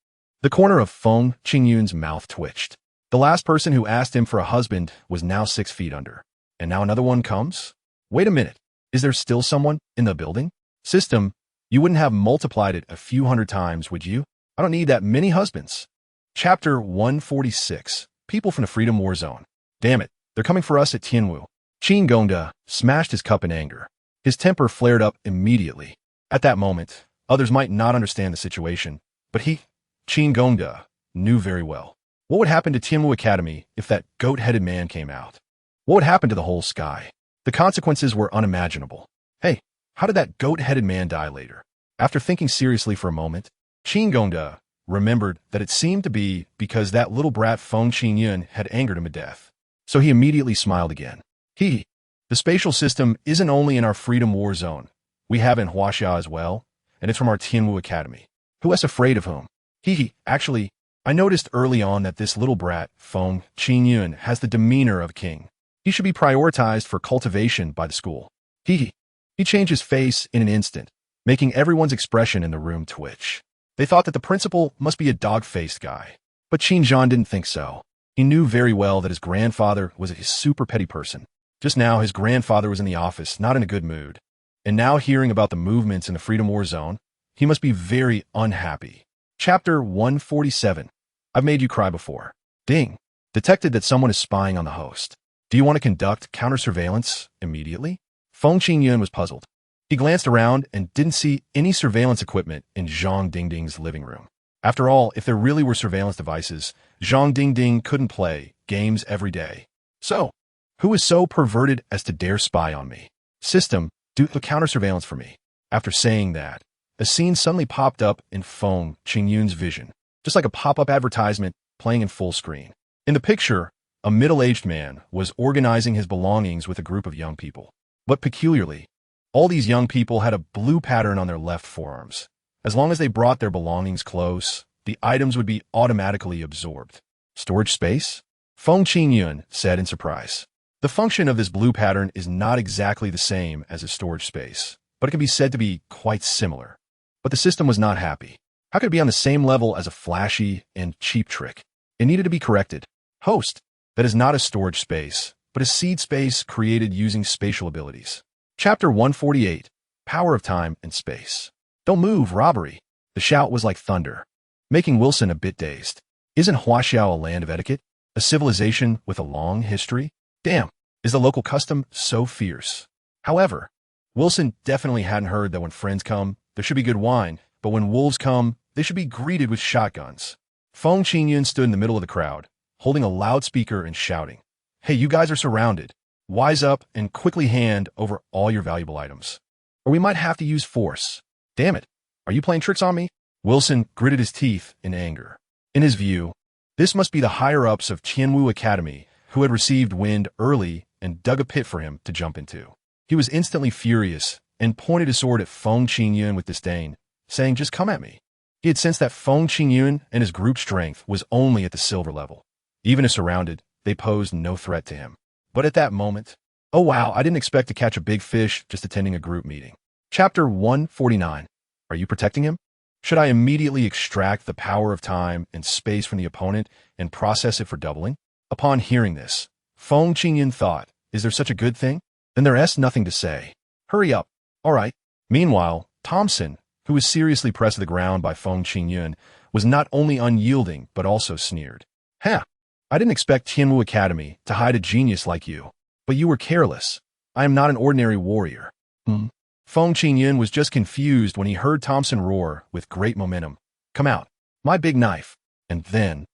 The corner of Feng Qingyun's mouth twitched. The last person who asked him for a husband was now 6 feet under. And now another one comes? Wait a minute. Is there still someone in the building? System, you wouldn't have multiplied it a few hundred times, would you? I don't need that many husbands. Chapter 146, People from the Freedom War Zone. Damn it, they're coming for us at Tianwu. Qin Gongda smashed his cup in anger. His temper flared up immediately. At that moment, others might not understand the situation, but he, Qin Gongda, knew very well. What would happen to Tianwu Academy if that goat-headed man came out? What would happen to the whole sky? The consequences were unimaginable. Hey, how did that goat-headed man die later? After thinking seriously for a moment, Qin Gongda remembered that it seemed to be because that little brat Feng Qingyun had angered him to death. So he immediately smiled again. The spatial system isn't only in our Freedom War Zone. We have in Huaxia as well, and it's from our Tianwu Academy. Who is afraid of whom? Actually, I noticed early on that this little brat, Feng Qingyun, has the demeanor of a king. He should be prioritized for cultivation by the school. He changed his face in an instant, making everyone's expression in the room twitch. They thought that the principal must be a dog-faced guy. But Qin Zhan didn't think so. He knew very well that his grandfather was a super petty person. Just now, his grandfather was in the office, not in a good mood. And now hearing about the movements in the Freedom War Zone, he must be very unhappy. Chapter 147. I've made you cry before. Ding. Detected that someone is spying on the host. Do you want to conduct counter-surveillance immediately? Feng Qingyun was puzzled. He glanced around and didn't see any surveillance equipment in Zhang Dingding's living room. After all, if there really were surveillance devices, Zhang Dingding couldn't play games every day. So, who is so perverted as to dare spy on me? System, do the counter-surveillance for me. After saying that, a scene suddenly popped up in Feng Qingyun's vision, just like a pop-up advertisement playing in full screen. In the picture, a middle-aged man was organizing his belongings with a group of young people. But peculiarly, all these young people had a blue pattern on their left forearms. As long as they brought their belongings close, the items would be automatically absorbed. Storage space? Feng Qingyun said in surprise. The function of this blue pattern is not exactly the same as a storage space, but it can be said to be quite similar. But the system was not happy. How could it be on the same level as a flashy and cheap trick? It needed to be corrected. Host, that is not a storage space, but a seed space created using spatial abilities. Chapter 148, Power of Time and Space. Don't move, robbery. The shout was like thunder, making Wilson a bit dazed. Isn't Huaxiao a land of etiquette? A civilization with a long history? Damn, is the local custom so fierce? However, Wilson definitely hadn't heard that when friends come, there should be good wine, but when wolves come, they should be greeted with shotguns. Feng Qingyun stood in the middle of the crowd, holding a loudspeaker and shouting, "Hey, you guys are surrounded. Wise up and quickly hand over all your valuable items, or we might have to use force." Damn it, are you playing tricks on me? Wilson gritted his teeth in anger. In his view, this must be the higher-ups of Tianwu Academy who had received wind early and dug a pit for him to jump into. He was instantly furious and pointed his sword at Feng Qingyun with disdain, saying, "Just come at me." He had sensed that Feng Qingyun and his group strength was only at the silver level. Even if surrounded, they posed no threat to him. But at that moment, oh wow, I didn't expect to catch a big fish just attending a group meeting. Chapter 149. Are you protecting him? Should I immediately extract the power of time and space from the opponent and process it for doubling? Upon hearing this, Feng Qingyan thought, is there such a good thing? Then there's nothing to say. Hurry up. All right. Meanwhile, Thompson, who was seriously pressed to the ground by Feng Qingyun, was not only unyielding but also sneered. "Huh, I didn't expect Tianwu Academy to hide a genius like you, but you were careless. I am not an ordinary warrior." Feng Qingyun was just confused when he heard Thompson roar with great momentum, "Come out, my big knife." And then,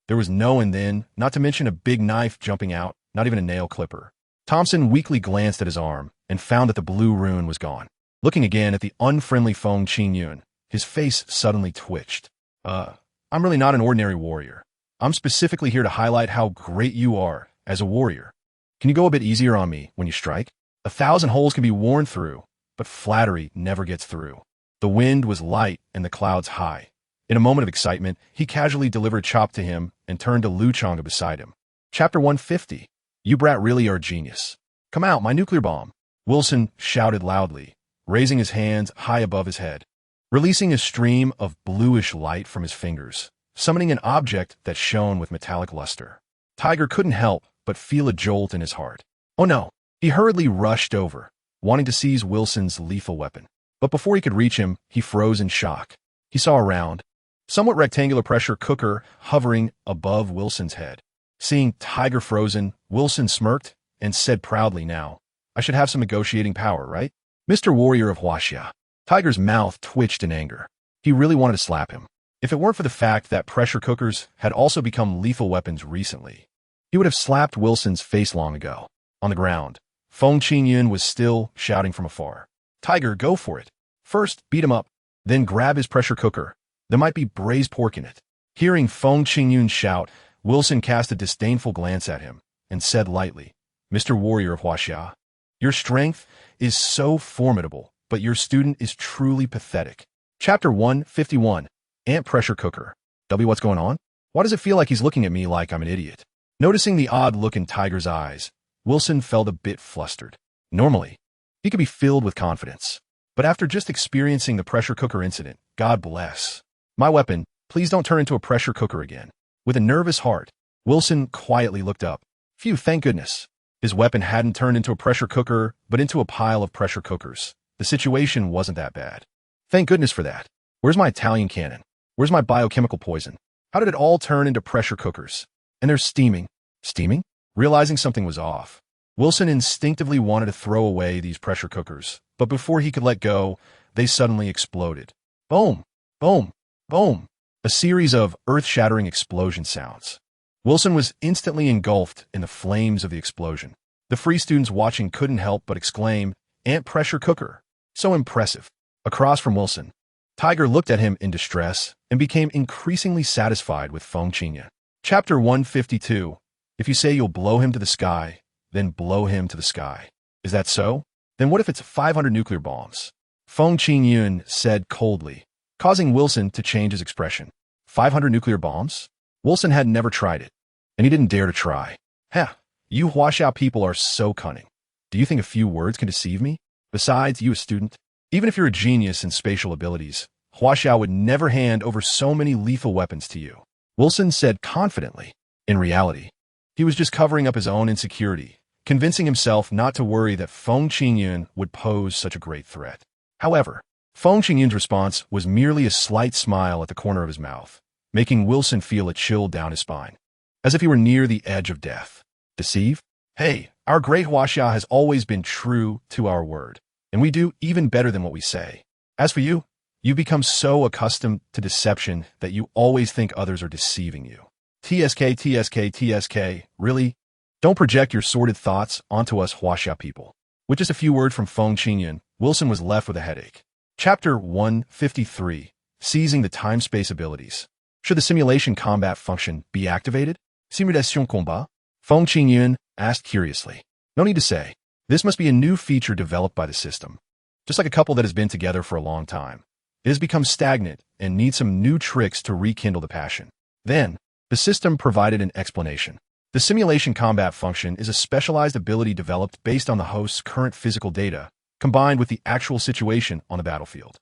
there was no and then, not to mention a big knife jumping out, not even a nail clipper. Thompson weakly glanced at his arm and found that the blue rune was gone. Looking again at the unfriendly Feng Qingyun, his face suddenly twitched. I'm really not an ordinary warrior. I'm specifically here to highlight how great you are as a warrior. Can you go a bit easier on me when you strike? 1,000 holes can be worn through, but flattery never gets through." The wind was light and the clouds high. In a moment of excitement, he casually delivered chop to him and turned to Lu Chonga beside him. Chapter 150. You brat really are a genius. Come out, my nuclear bomb. Wilson shouted loudly, raising his hands high above his head, releasing a stream of bluish light from his fingers, summoning an object that shone with metallic luster. Tiger couldn't help but feel a jolt in his heart. Oh no! He hurriedly rushed over, wanting to seize Wilson's lethal weapon. But before he could reach him, he froze in shock. He saw a round, somewhat rectangular pressure cooker hovering above Wilson's head. Seeing Tiger frozen, Wilson smirked and said proudly, "Now, I should have some negotiating power, right? Mr. Warrior of Huaxia." Tiger's mouth twitched in anger. He really wanted to slap him. If it weren't for the fact that pressure cookers had also become lethal weapons recently, he would have slapped Wilson's face long ago. On the ground, Feng Qingyun was still shouting from afar. "Tiger, go for it. First, beat him up, then grab his pressure cooker. There might be braised pork in it." Hearing Feng Qingyun shout, Wilson cast a disdainful glance at him and said lightly, "Mr. Warrior of Huaxia, your strength is so formidable, but your student is truly pathetic." Chapter 151. Ant Pressure Cooker. What's going on? Why does it feel like he's looking at me like I'm an idiot? Noticing the odd look in Tiger's eyes, Wilson felt a bit flustered. Normally, he could be filled with confidence. But after just experiencing the pressure cooker incident, God bless. "My weapon, please don't turn into a pressure cooker again." With a nervous heart, Wilson quietly looked up. Phew, thank goodness. His weapon hadn't turned into a pressure cooker, but into a pile of pressure cookers. The situation wasn't that bad. Thank goodness for that. Where's my Italian cannon? Where's my biochemical poison? How did it all turn into pressure cookers? And they're steaming. Steaming? Realizing something was off, Wilson instinctively wanted to throw away these pressure cookers, but before he could let go, they suddenly exploded. Boom! Boom! Boom! A series of earth-shattering explosion sounds. Wilson was instantly engulfed in the flames of the explosion. The free students watching couldn't help but exclaim, "Ant pressure cooker! So impressive!" Across from Wilson, Tiger looked at him in distress and became increasingly satisfied with Feng Qingyun. Chapter 152. If you say you'll blow him to the sky, then blow him to the sky. Is that so? Then what if it's 500 nuclear bombs? Feng Qingyun said coldly, causing Wilson to change his expression. 500 nuclear bombs? Wilson had never tried it, and he didn't dare to try. "Heh, you Huaxiao people are so cunning. Do you think a few words can deceive me? Besides, you a student? Even if you're a genius in spatial abilities, Huaxiao would never hand over so many lethal weapons to you," Wilson said confidently. In reality, he was just covering up his own insecurity, convincing himself not to worry that Feng Qingyun would pose such a great threat. However, Feng Qingyun's response was merely a slight smile at the corner of his mouth, making Wilson feel a chill down his spine, as if he were near the edge of death. Deceive? Hey, our great Huaxia has always been true to our word, and we do even better than what we say. As for you, you've become so accustomed to deception that you always think others are deceiving you. TSK, TSK, TSK, really? Don't project your sordid thoughts onto us Huaxia people. With just a few words from Feng Qingyun, Wilson was left with a headache. Chapter 153. Seizing the time-space abilities. Should the simulation combat function be activated? Simulation combat? Feng Qingyun asked curiously. No need to say. This must be a new feature developed by the system. Just like a couple that has been together for a long time. It has become stagnant and needs some new tricks to rekindle the passion. Then, the system provided an explanation. The simulation combat function is a specialized ability developed based on the host's current physical data, combined with the actual situation on the battlefield.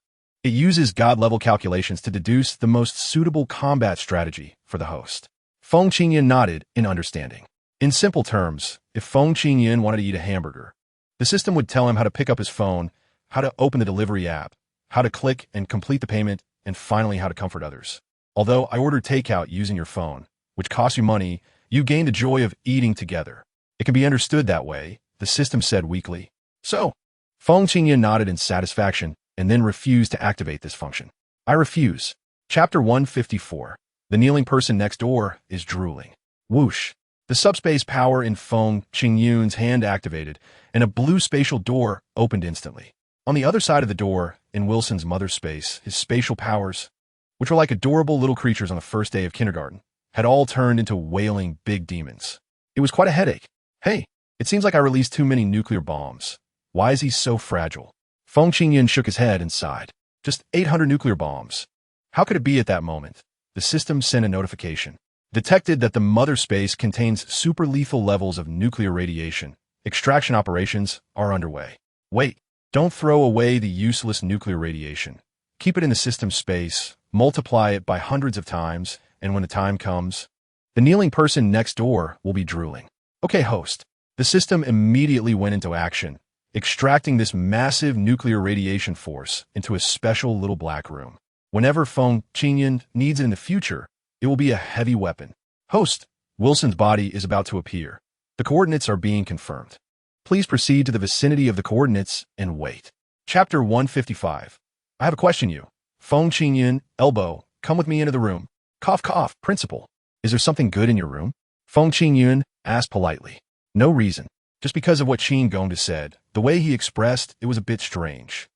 It uses God-level calculations to deduce the most suitable combat strategy for the host. Feng Qingyan nodded in understanding. In simple terms, if Feng Qingyan wanted to eat a hamburger, the system would tell him how to pick up his phone, how to open the delivery app, how to click and complete the payment, and finally how to comfort others. Although I ordered takeout using your phone, which costs you money, you gain the joy of eating together. It can be understood that way, the system said weakly. So, Feng Qingyan nodded in satisfaction and then refused to activate this function. I refuse. Chapter 154. The kneeling person next door is drooling. Whoosh. The subspace power in Feng Qingyun's hand activated, and a blue spatial door opened instantly. On the other side of the door, in Wilson's mother's space, his spatial powers, which were like adorable little creatures on the first day of kindergarten, had all turned into wailing big demons. It was quite a headache. Hey, it seems like I released too many nuclear bombs. Why is he so fragile? Feng Qingyan shook his head and sighed. Just 800 nuclear bombs. How could it be at that moment? The system sent a notification. Detected that the mother space contains super lethal levels of nuclear radiation. Extraction operations are underway. Wait, don't throw away the useless nuclear radiation. Keep it in the system space, multiply it by hundreds of times, and when the time comes, the kneeling person next door will be drooling. Okay, host. The system immediately went into action, extracting this massive nuclear radiation force into a special little black room. Whenever Feng Qingyan needs it in the future, it will be a heavy weapon. Host, Wilson's body is about to appear. The coordinates are being confirmed. Please proceed to the vicinity of the coordinates and wait. Chapter 155. I have a question you. Feng Qingyan, elbow, come with me into the room. Cough, cough, principal. Is there something good in your room? Feng Qingyan asked politely. No reason. Just because of what Qin Gongda said, the way he expressed, it was a bit strange.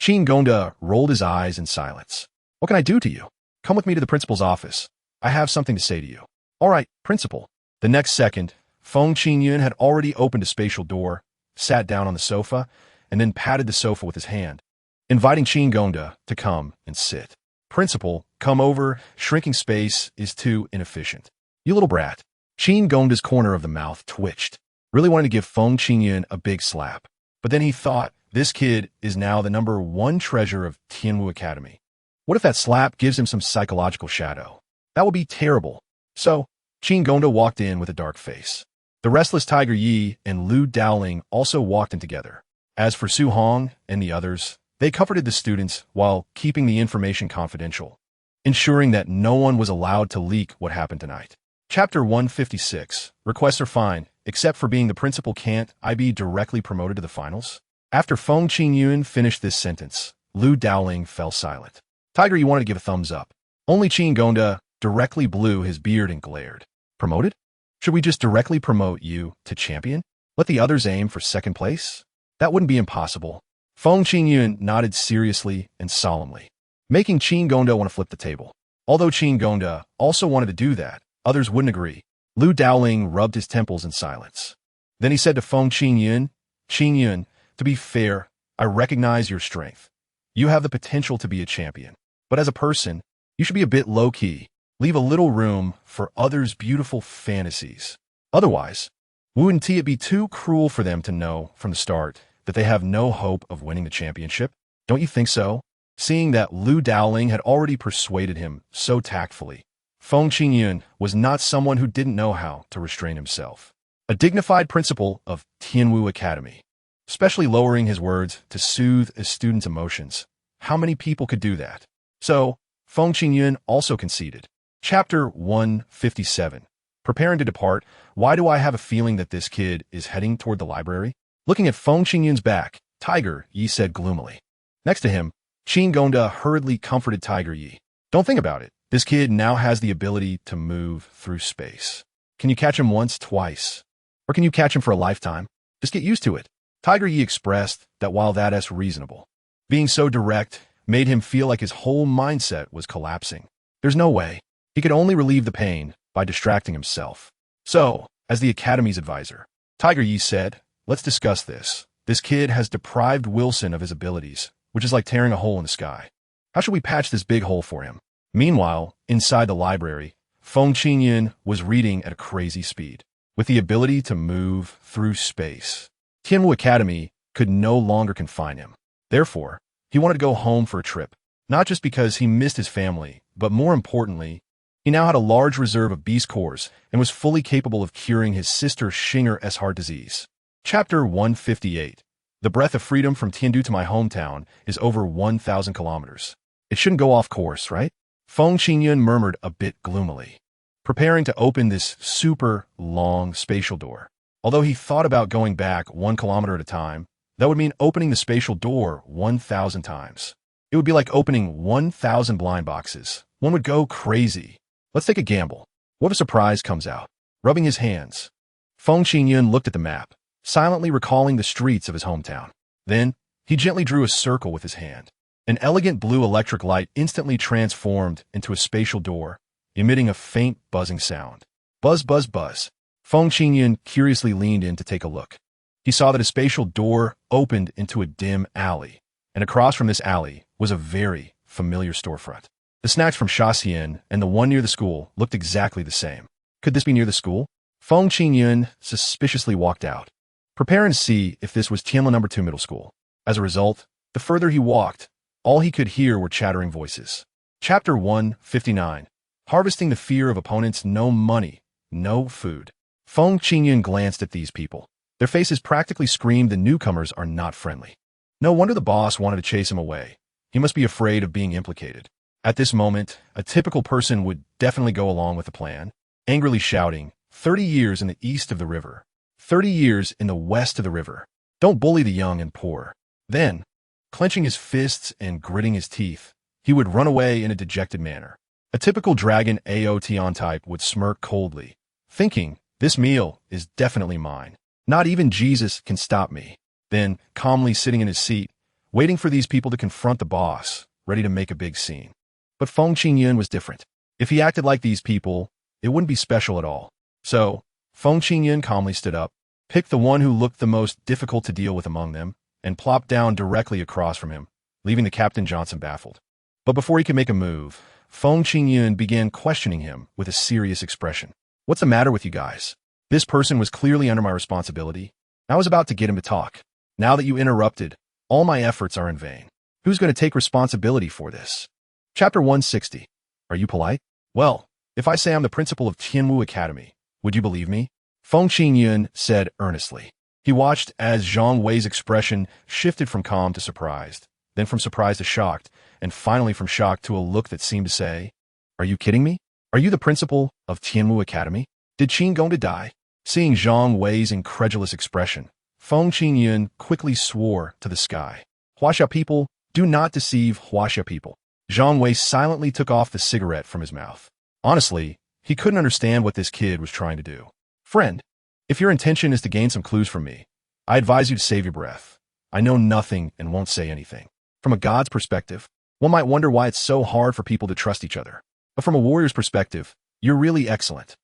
Qin Gongda rolled his eyes in silence. What can I do to you? Come with me to the principal's office. I have something to say to you. All right, principal. The next second, Feng Qingyan had already opened a spatial door, sat down on the sofa, and then patted the sofa with his hand, inviting Qin Gongda to come and sit. Principal, come over. Shrinking space is too inefficient. You little brat. Qin Gongda's corner of the mouth twitched. Really wanted to give Feng Qingyan a big slap. But then he thought, this kid is now the #1 treasure of Tianwu Academy. What if that slap gives him some psychological shadow? That would be terrible. So, Qin Gongda walked in with a dark face. The restless Tiger Yi and Lu Dowling also walked in together. As for Su Hong and the others, they comforted the students while keeping the information confidential, ensuring that no one was allowed to leak what happened tonight. Chapter 156. Requests are fine, except for being the principal. Can't I be directly promoted to the finals? After Feng Qingyun finished this sentence, Lu Dowling fell silent. Tiger Yi wanted to give a thumbs up. Only Qin Gongda directly blew his beard and glared. Promoted? Should we just directly promote you to champion? Let the others aim for second place? That wouldn't be impossible. Feng Qingyun nodded seriously and solemnly, making Qin Gongda want to flip the table. Although Qin Gongda also wanted to do that, others wouldn't agree. Lu Dowling rubbed his temples in silence. Then he said to Feng Qingyun, Qingyun, to be fair, I recognize your strength. You have the potential to be a champion. But as a person, you should be a bit low-key. Leave a little room for others' beautiful fantasies. Otherwise, wouldn't it be too cruel for them to know from the start that they have no hope of winning the championship? Don't you think so? Seeing that Lu Dowling had already persuaded him so tactfully, Feng Qingyun was not someone who didn't know how to restrain himself. A dignified principal of Tianwu Academy, especially lowering his words to soothe a student's emotions. How many people could do that? So, Feng Qingyun also conceded. Chapter 157. Preparing to depart, why do I have a feeling that this kid is heading toward the library? Looking at Feng Qingyun's back, Tiger Yi said gloomily. Next to him, Qin Gongda hurriedly comforted Tiger Yi. Don't think about it. This kid now has the ability to move through space. Can you catch him once, twice? Or can you catch him for a lifetime? Just get used to it. Tiger Yi expressed that while that is reasonable, being so direct made him feel like his whole mindset was collapsing. There's no way. He could only relieve the pain by distracting himself. So, as the Academy's advisor, Tiger Yi said, let's discuss this. This kid has deprived Wilson of his abilities, which is like tearing a hole in the sky. How should we patch this big hole for him? Meanwhile, inside the library, Feng Qingyun was reading at a crazy speed. With the ability to move through space, Tianwu Academy could no longer confine him. Therefore, he wanted to go home for a trip. Not just because he missed his family, but more importantly, he now had a large reserve of beast cores and was fully capable of curing his sister Xinger's heart disease. Chapter 158. The breath of freedom from Tiandu to my hometown is over 1,000 kilometers. It shouldn't go off course, right? Feng Qingyun murmured a bit gloomily, preparing to open this super long spatial door. Although he thought about going back 1 kilometer at a time, that would mean opening the spatial door 1,000 times. It would be like opening 1,000 blind boxes. One would go crazy. Let's take a gamble. What if a surprise comes out? Rubbing his hands, Feng Qingyun looked at the map, silently recalling the streets of his hometown. Then, he gently drew a circle with his hand. An elegant blue electric light instantly transformed into a spatial door, emitting a faint buzzing sound. Buzz, buzz, buzz. Feng Qingyun curiously leaned in to take a look. He saw that a spatial door opened into a dim alley, and across from this alley was a very familiar storefront. The snacks from Shaxian and the one near the school looked exactly the same. Could this be near the school? Feng Qingyun suspiciously walked out, preparing to see if this was Tianla No. 2 middle school. As a result, the further he walked, all he could hear were chattering voices. Chapter 159. Harvesting the fear of opponents. No money, no food. Feng Qingyun glanced at these people. Their faces practically screamed the newcomers are not friendly. No wonder the boss wanted to chase him away. He must be afraid of being implicated. At this moment, a typical person would definitely go along with the plan, angrily shouting, 30 years in the east of the river, 30 years in the west of the river. Don't bully the young and poor. Then, clenching his fists and gritting his teeth, he would run away in a dejected manner. A typical dragon Aotion type would smirk coldly, thinking, this meal is definitely mine. Not even Jesus can stop me. Then, calmly sitting in his seat, waiting for these people to confront the boss, ready to make a big scene. But Feng Qingyun was different. If he acted like these people, it wouldn't be special at all. So, Feng Qingyun calmly stood up, picked the one who looked the most difficult to deal with among them, and plopped down directly across from him, leaving the Captain Johnson baffled. But before he could make a move, Feng Qingyun began questioning him with a serious expression. What's the matter with you guys? This person was clearly under my responsibility. I was about to get him to talk. Now that you interrupted, all my efforts are in vain. Who's going to take responsibility for this? Chapter 160. Are you polite? Well, if I say I'm the principal of Tianwu Academy, would you believe me? Feng Qingyun said earnestly. He watched as Zhang Wei's expression shifted from calm to surprised, then from surprised to shocked, and finally from shocked to a look that seemed to say, are you kidding me? Are you the principal of Tianwu Academy? Did Qin going to die? Seeing Zhang Wei's incredulous expression, Feng Qingyun quickly swore to the sky. Huaxia people, do not deceive Huaxia people. Zhang Wei silently took off the cigarette from his mouth. Honestly, he couldn't understand what this kid was trying to do. Friend, if your intention is to gain some clues from me, I advise you to save your breath. I know nothing and won't say anything. From a god's perspective, one might wonder why it's so hard for people to trust each other. But from a warrior's perspective, you're really excellent.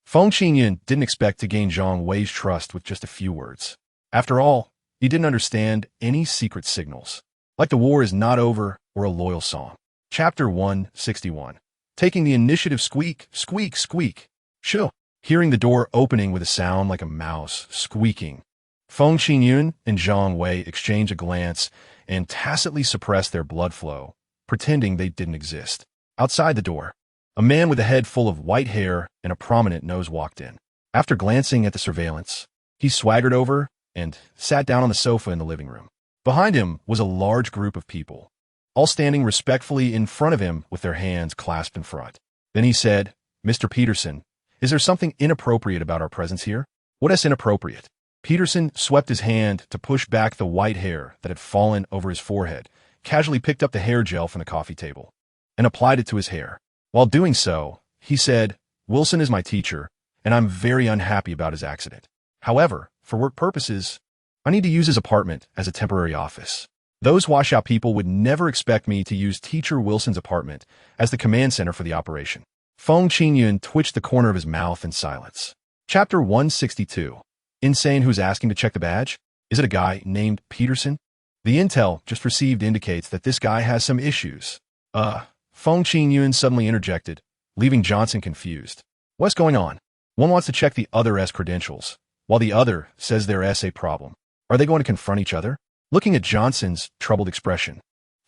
Feng Qingyun didn't expect to gain Zhang Wei's trust with just a few words. After all, he didn't understand any secret signals, like the war is not over or a loyal song. Chapter 161. Taking the initiative. Squeak, squeak, squeak. Shoo. Hearing the door opening with a sound like a mouse squeaking, Feng Qingyun and Zhang Wei exchanged a glance and tacitly suppressed their blood flow, pretending they didn't exist. Outside the door, a man with a head full of white hair and a prominent nose walked in. After glancing at the surveillance, he swaggered over and sat down on the sofa in the living room. Behind him was a large group of people, all standing respectfully in front of him with their hands clasped in front. Then he said, Mr. Peterson, is there something inappropriate about our presence here? What is inappropriate? Peterson swept his hand to push back the white hair that had fallen over his forehead, casually picked up the hair gel from the coffee table, and applied it to his hair. While doing so, he said, Wilson is my teacher, and I'm very unhappy about his accident. However, for work purposes, I need to use his apartment as a temporary office. Those washout people would never expect me to use Teacher Wilson's apartment as the command center for the operation. Feng Qingyun twitched the corner of his mouth in silence. Chapter 162. Insane who's asking to check the badge? Is it a guy named Peterson? The intel just received indicates that this guy has some issues. Feng Qingyun suddenly interjected, leaving Johnson confused. What's going on? One wants to check the other's credentials, while the other says there's a problem. Are they going to confront each other? Looking at Johnson's troubled expression,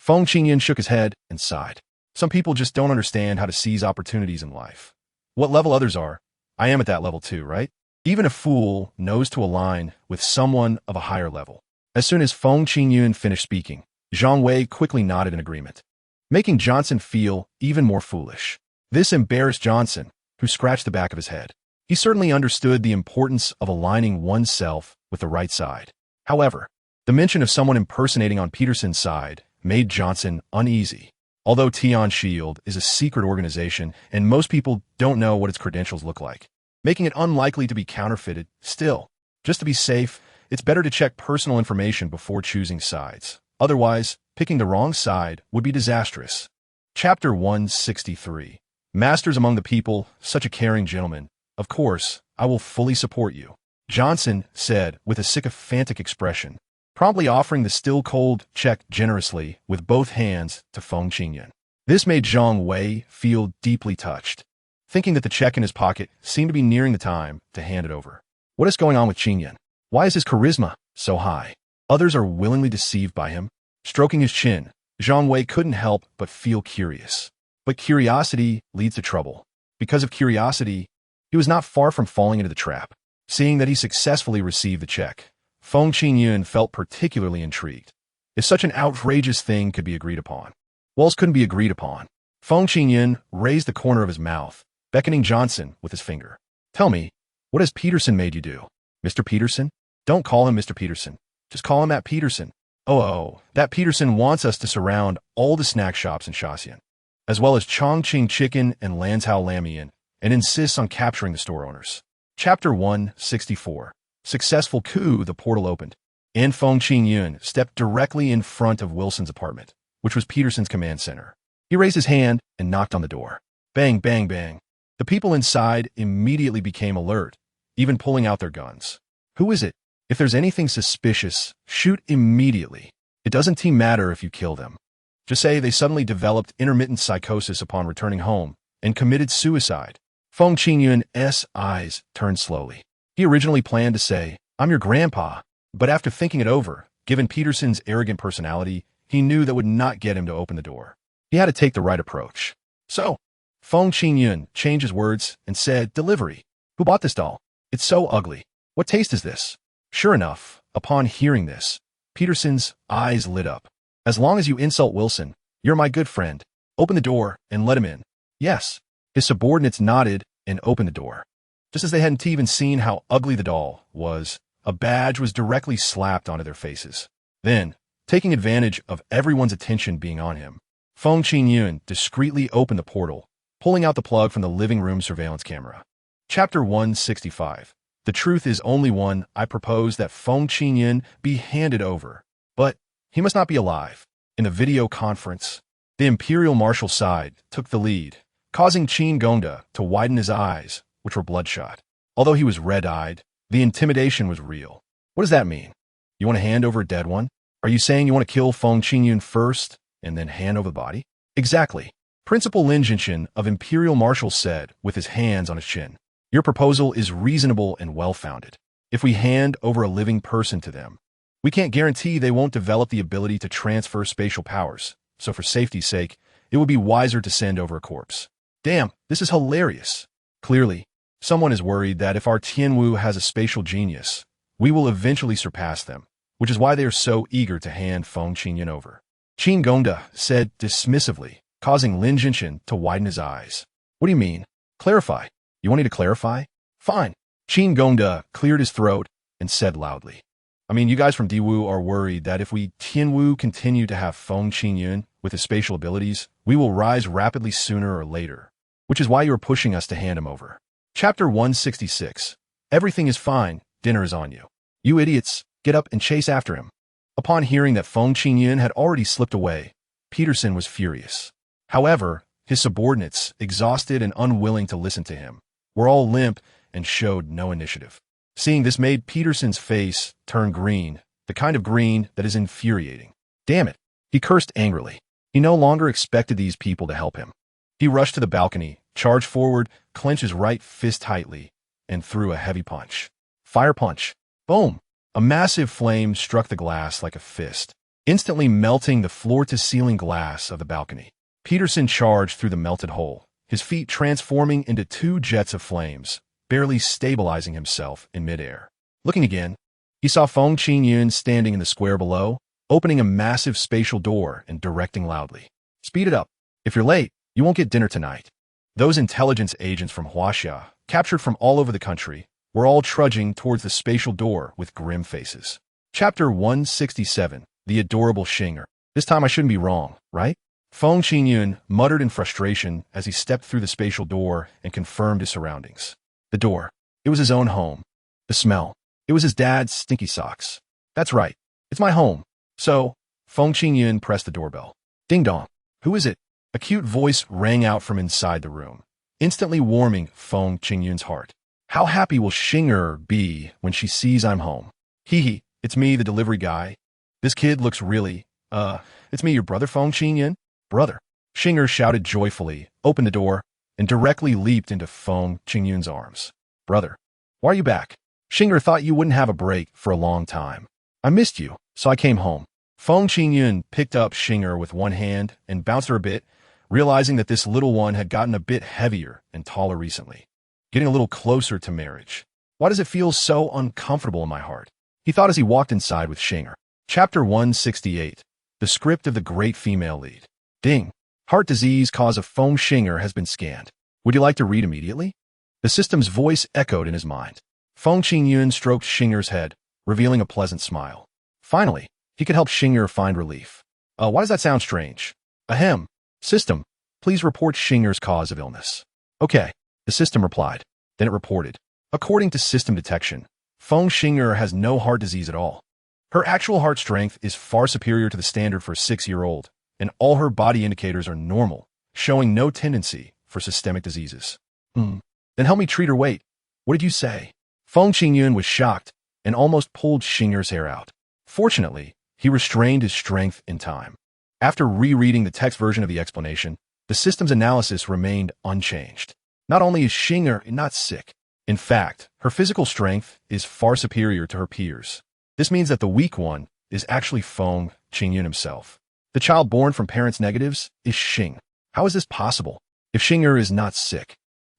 Feng Qingyun shook his head and sighed. Some people just don't understand how to seize opportunities in life. What level others are, I am at that level too, right? Even a fool knows to align with someone of a higher level. As soon as Feng Qingyun finished speaking, Zhang Wei quickly nodded in agreement, making Johnson feel even more foolish. This embarrassed Johnson, who scratched the back of his head. He certainly understood the importance of aligning oneself with the right side. However, the mention of someone impersonating on Peterson's side made Johnson uneasy. Although Tian Shield is a secret organization and most people don't know what its credentials look like, making it unlikely to be counterfeited, still, just to be safe, it's better to check personal information before choosing sides. Otherwise, picking the wrong side would be disastrous. Chapter 163. Masters among the people, such a caring gentleman. Of course, I will fully support you, Johnson said with a sycophantic expression, promptly offering the still-cold check generously with both hands to Feng Qingyun. This made Zhang Wei feel deeply touched, thinking that the check in his pocket seemed to be nearing the time to hand it over. What is going on with Qingyun? Why is his charisma so high? Others are willingly deceived by him. Stroking his chin, Zhang Wei couldn't help but feel curious. But curiosity leads to trouble. Because of curiosity, he was not far from falling into the trap. Seeing that he successfully received the check, Feng Qingyun felt particularly intrigued. If such an outrageous thing could be agreed upon, what else couldn't be agreed upon? Feng Qingyun raised the corner of his mouth, beckoning Johnson with his finger. Tell me, what has Peterson made you do? Mr. Peterson? Don't call him Mr. Peterson. Just call him that Peterson. Oh, that Peterson wants us to surround all the snack shops in Shaxian, as well as Chongqing Chicken and Lanzhou Lamian, and insists on capturing the store owners. Chapter 164. Successful coup. The portal opened, and Feng Qingyun stepped directly in front of Wilson's apartment, which was Peterson's command center. He raised his hand and knocked on the door. Bang, bang, bang. The people inside immediately became alert, even pulling out their guns. Who is it? If there's anything suspicious, shoot immediately. It doesn't matter if you kill them. Just say they suddenly developed intermittent psychosis upon returning home and committed suicide. Feng Qingyun's eyes turned slowly. He originally planned to say, I'm your grandpa, but after thinking it over, given Peterson's arrogant personality, he knew that would not get him to open the door. He had to take the right approach. So, Feng Qingyun changed his words and said, delivery. Who bought this doll? It's so ugly. What taste is this? Sure enough, upon hearing this, Peterson's eyes lit up. As long as you insult Wilson, you're my good friend. Open the door and let him in. Yes. His subordinates nodded and opened the door. Just as they hadn't even seen how ugly the doll was, a badge was directly slapped onto their faces. Then, taking advantage of everyone's attention being on him, Feng Qingyun discreetly opened the portal, pulling out the plug from the living room surveillance camera. Chapter 165. The truth is only one. I propose that Feng Qingyun be handed over. But he must not be alive. In the video conference, the Imperial Marshal side took the lead, causing Qin Gongda to widen his eyes, which were bloodshot. Although he was red-eyed, the intimidation was real. What does that mean? You want to hand over a dead one? Are you saying you want to kill Feng Qingyun first and then hand over the body? Exactly. Principal Lin Jinshin of Imperial Marshal said with his hands on his chin. Your proposal is reasonable and well-founded. If we hand over a living person to them, we can't guarantee they won't develop the ability to transfer spatial powers, so for safety's sake, it would be wiser to send over a corpse. Damn, this is hilarious. Clearly, someone is worried that if our Tianwu has a spatial genius, we will eventually surpass them, which is why they are so eager to hand Feng Qingyun over. Qin Gongda said dismissively, causing Lin Jinshin to widen his eyes. What do you mean? Clarify. You want me to clarify? Fine. Qin Gongda cleared his throat and said loudly. I mean, you guys from Diwu are worried that if we Tianwu continue to have Feng Qingyun with his spatial abilities, we will rise rapidly sooner or later, which is why you are pushing us to hand him over. Chapter 166. Everything is fine. Dinner is on you. You idiots, get up and chase after him. Upon hearing that Feng Qingyun had already slipped away, Peterson was furious. However, his subordinates, exhausted and unwilling to listen to him, were all limp and showed no initiative. Seeing this made Peterson's face turn green, the kind of green that is infuriating. Damn it, he cursed angrily. He no longer expected these people to help him. He rushed to the balcony, charged forward, clenched his right fist tightly, and threw a heavy punch. Fire punch. Boom! A massive flame struck the glass like a fist, instantly melting the floor-to-ceiling glass of the balcony. Peterson charged through the melted hole, his feet transforming into two jets of flames, barely stabilizing himself in midair. Looking again, he saw Feng Qingyun standing in the square below, opening a massive spatial door and directing loudly. Speed it up. If you're late, you won't get dinner tonight. Those intelligence agents from Huaxia, captured from all over the country, were all trudging towards the spatial door with grim faces. Chapter 167, The Adorable Xinger. This time I shouldn't be wrong, right? Feng Qingyun muttered in frustration as he stepped through the spatial door and confirmed his surroundings. The door. It was his own home. The smell. It was his dad's stinky socks. That's right. It's my home. So, Feng Qingyun pressed the doorbell. Ding dong. Who is it? A cute voice rang out from inside the room, instantly warming Feng Qingyun's heart. How happy will Xinger be when she sees I'm home? Hee hee, it's me, the delivery guy. This kid looks really, it's me, your brother, Feng Qingyun? Brother. Xinger shouted joyfully, opened the door, and directly leaped into Feng Qingyun's arms. Brother, why are you back? Xinger thought you wouldn't have a break for a long time. I missed you, so I came home. Feng Qingyun picked up Xinger with one hand and bounced her a bit, realizing that this little one had gotten a bit heavier and taller recently, getting a little closer to marriage. Why does it feel so uncomfortable in my heart? He thought as he walked inside with Xinger. Chapter 168, The Script of the Great Female Lead. Ding. Heart disease cause of Feng Xinger has been scanned. Would you like to read immediately? The system's voice echoed in his mind. Feng Qingyun stroked Xinger's head, revealing a pleasant smile. Finally, he could help Xinger find relief. Why does that sound strange? Ahem. System, please report Xinger's cause of illness. Okay, the system replied. Then it reported. According to system detection, Feng Xinger has no heart disease at all. Her actual heart strength is far superior to the standard for a 6-year-old, and all her body indicators are normal, showing no tendency for systemic diseases. Then help me treat her weight. What did you say? Feng Qingyun was shocked and almost pulled Xinger's hair out. Fortunately, he restrained his strength in time. After rereading the text version of the explanation, the system's analysis remained unchanged. Not only is Xinger not sick, in fact, her physical strength is far superior to her peers. This means that the weak one is actually Feng Qingyun himself. The child born from parents' negatives is Xing. How is this possible? If Xinger is not sick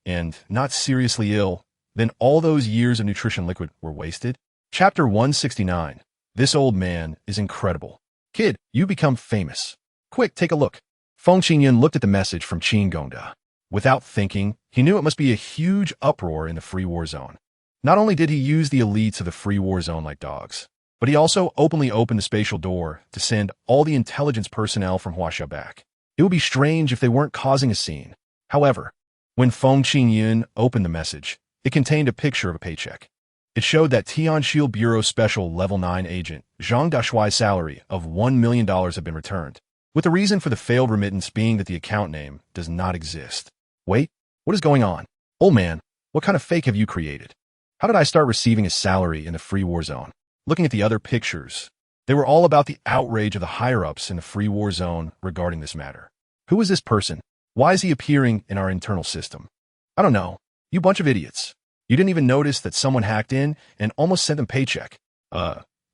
and not seriously ill, then all those years of nutrition liquid were wasted? Chapter 169. This old man is incredible. Kid, you become famous. Quick, take a look. Feng Qingyun looked at the message from Qin Gongda. Without thinking, he knew it must be a huge uproar in the free war zone. Not only did he use the elites of the free war zone like dogs, but he also openly opened the spatial door to send all the intelligence personnel from Huaxia back. It would be strange if they weren't causing a scene. However, when Feng Qingyun opened the message, it contained a picture of a paycheck. It showed that Tianxil Bureau Special Level 9 agent Zhang Dashuai's salary of $1 million had been returned, with the reason for the failed remittance being that the account name does not exist. Wait, what is going on? Old man, what kind of fake have you created? How did I start receiving a salary in the free war zone? Looking at the other pictures, they were all about the outrage of the higher-ups in the free war zone regarding this matter. Who is this person? Why is he appearing in our internal system? I don't know. You bunch of idiots. You didn't even notice that someone hacked in and almost sent them paycheck.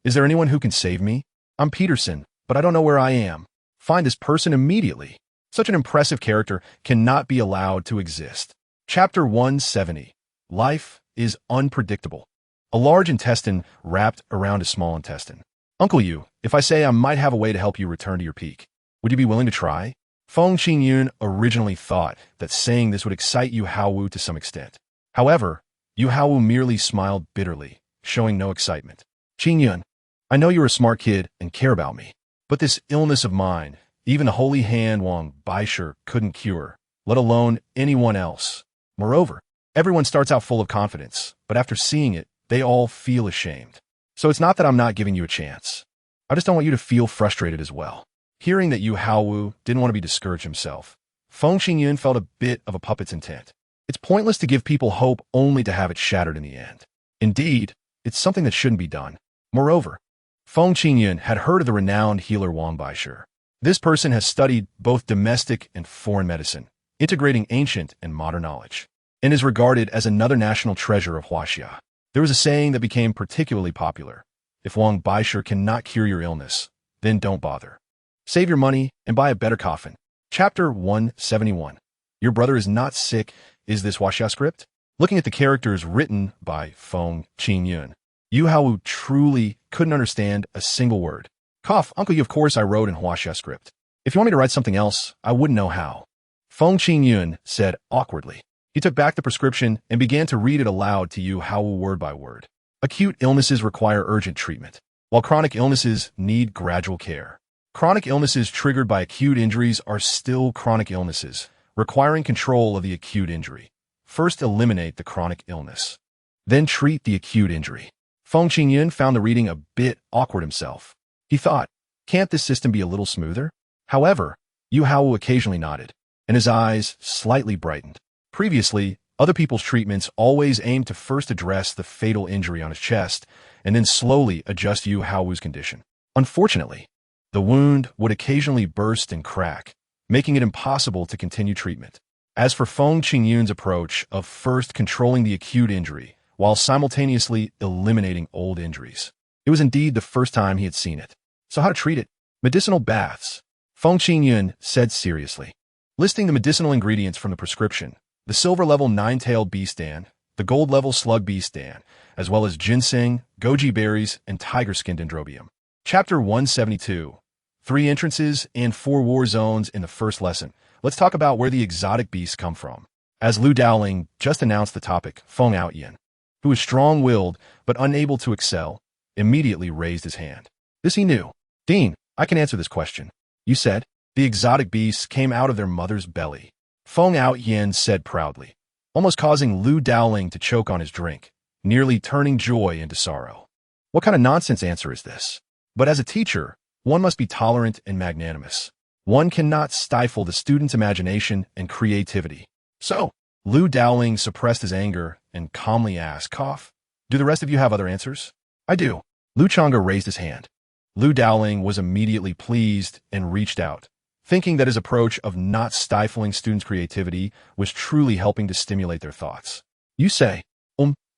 Is there anyone who can save me? I'm Peterson, but I don't know where I am. Find this person immediately. Such an impressive character cannot be allowed to exist. Chapter 170. Life is unpredictable. A large intestine wrapped around a small intestine. Uncle Yu, if I say I might have a way to help you return to your peak, would you be willing to try? Feng Qingyun originally thought that saying this would excite Yu Haowu to some extent. However, Yu Haowu merely smiled bitterly, showing no excitement. Qingyun, I know you're a smart kid and care about me, but this illness of mine, even the holy hand Wang Baisher couldn't cure, let alone anyone else. Moreover, everyone starts out full of confidence, but after seeing it, they all feel ashamed. So it's not that I'm not giving you a chance. I just don't want you to feel frustrated as well. Hearing that Yu Haowu didn't want to be discouraged himself, Feng Qingyun felt a bit of a puppet's intent. It's pointless to give people hope only to have it shattered in the end. Indeed, it's something that shouldn't be done. Moreover, Feng Qingyun had heard of the renowned healer Wang Baisher. This person has studied both domestic and foreign medicine, integrating ancient and modern knowledge, and is regarded as another national treasure of Huaxia. There was a saying that became particularly popular. If Wang Baisher cannot cure your illness, then don't bother. Save your money and buy a better coffin. Chapter 171. Your brother is not sick. Is this Huaxia script? Looking at the characters written by Feng Qingyun, Yu Hao truly couldn't understand a single word. Cough, Uncle Yu, of course I wrote in Huaxia script. If you want me to write something else, I wouldn't know how. Feng Qingyun said awkwardly. He took back the prescription and began to read it aloud to Yu Hao word by word. Acute illnesses require urgent treatment, while chronic illnesses need gradual care. Chronic illnesses triggered by acute injuries are still chronic illnesses, requiring control of the acute injury. First eliminate the chronic illness, then treat the acute injury. Feng Qingyun found the reading a bit awkward himself. He thought, can't this system be a little smoother? However, Yu Hao occasionally nodded, and his eyes slightly brightened. Previously, other people's treatments always aimed to first address the fatal injury on his chest and then slowly adjust Yu Hao's condition. Unfortunately, the wound would occasionally burst and crack, making it impossible to continue treatment. As for Feng Qingyun's approach of first controlling the acute injury while simultaneously eliminating old injuries, it was indeed the first time he had seen it. So how to treat it? Medicinal baths. Feng Qingyun said seriously. Listing the medicinal ingredients from the prescription, the silver-level nine-tailed bee stand, the gold-level slug bee stand, as well as ginseng, goji berries, and tiger-skin dendrobium. Chapter 172. 3 entrances and 4 war zones in the first lesson. Let's talk about where the exotic beasts come from. As Lu Daoling just announced the topic, Feng Outyan, who was strong-willed but unable to excel, immediately raised his hand. This he knew. Dean, I can answer this question. You said, the exotic beasts came out of their mother's belly. Feng Outyan said proudly, almost causing Lu Daoling to choke on his drink, nearly turning joy into sorrow. What kind of nonsense answer is this? But as a teacher, one must be tolerant and magnanimous. One cannot stifle the student's imagination and creativity. So, Lu Daoling suppressed his anger and calmly asked, Cough, do the rest of you have other answers? I do. Lu Chang'e raised his hand. Lu Daoling was immediately pleased and reached out, thinking that his approach of not stifling students' creativity was truly helping to stimulate their thoughts. You say,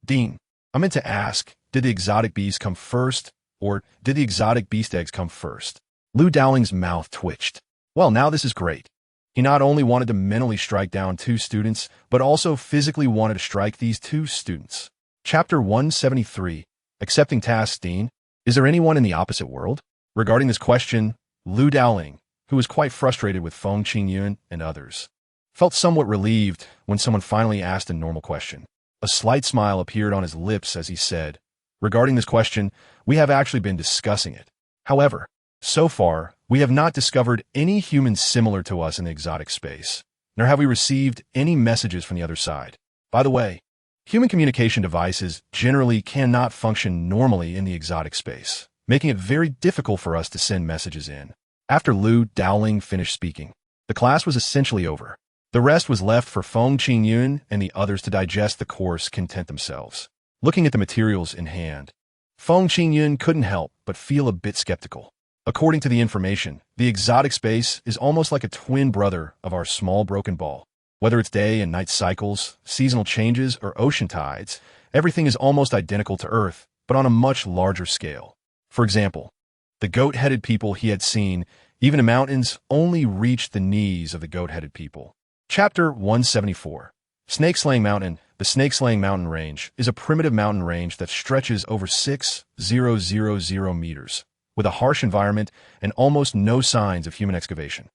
Dean, I meant to ask, did the exotic bees come first, or did the exotic beast eggs come first? Lu Daoling's mouth twitched. Well, now this is great. He not only wanted to mentally strike down 2 students, but also physically wanted to strike these 2 students. Chapter 173. Accepting tasks, Dean. Is there anyone in the opposite world? Regarding this question, Lu Daoling, who was quite frustrated with Feng Qingyun and others, felt somewhat relieved when someone finally asked a normal question. A slight smile appeared on his lips as he said, regarding this question, we have actually been discussing it. However, so far, we have not discovered any humans similar to us in the exotic space, nor have we received any messages from the other side. By the way, human communication devices generally cannot function normally in the exotic space, making it very difficult for us to send messages in. After Lu Daoling finished speaking, the class was essentially over. The rest was left for Feng Qingyun and the others to digest the course content themselves. Looking at the materials in hand, Feng Qingyun couldn't help but feel a bit skeptical. According to the information, the exotic space is almost like a twin brother of our small broken ball. Whether it's day and night cycles, seasonal changes, or ocean tides, everything is almost identical to Earth, but on a much larger scale. For example, the goat-headed people he had seen, even in mountains, only reached the knees of the goat-headed people. Chapter 174. Snake-Slaying Mountain. The Snake-Slaying Mountain Range is a primitive mountain range that stretches over 6,000 meters, with a harsh environment and almost no signs of human excavation.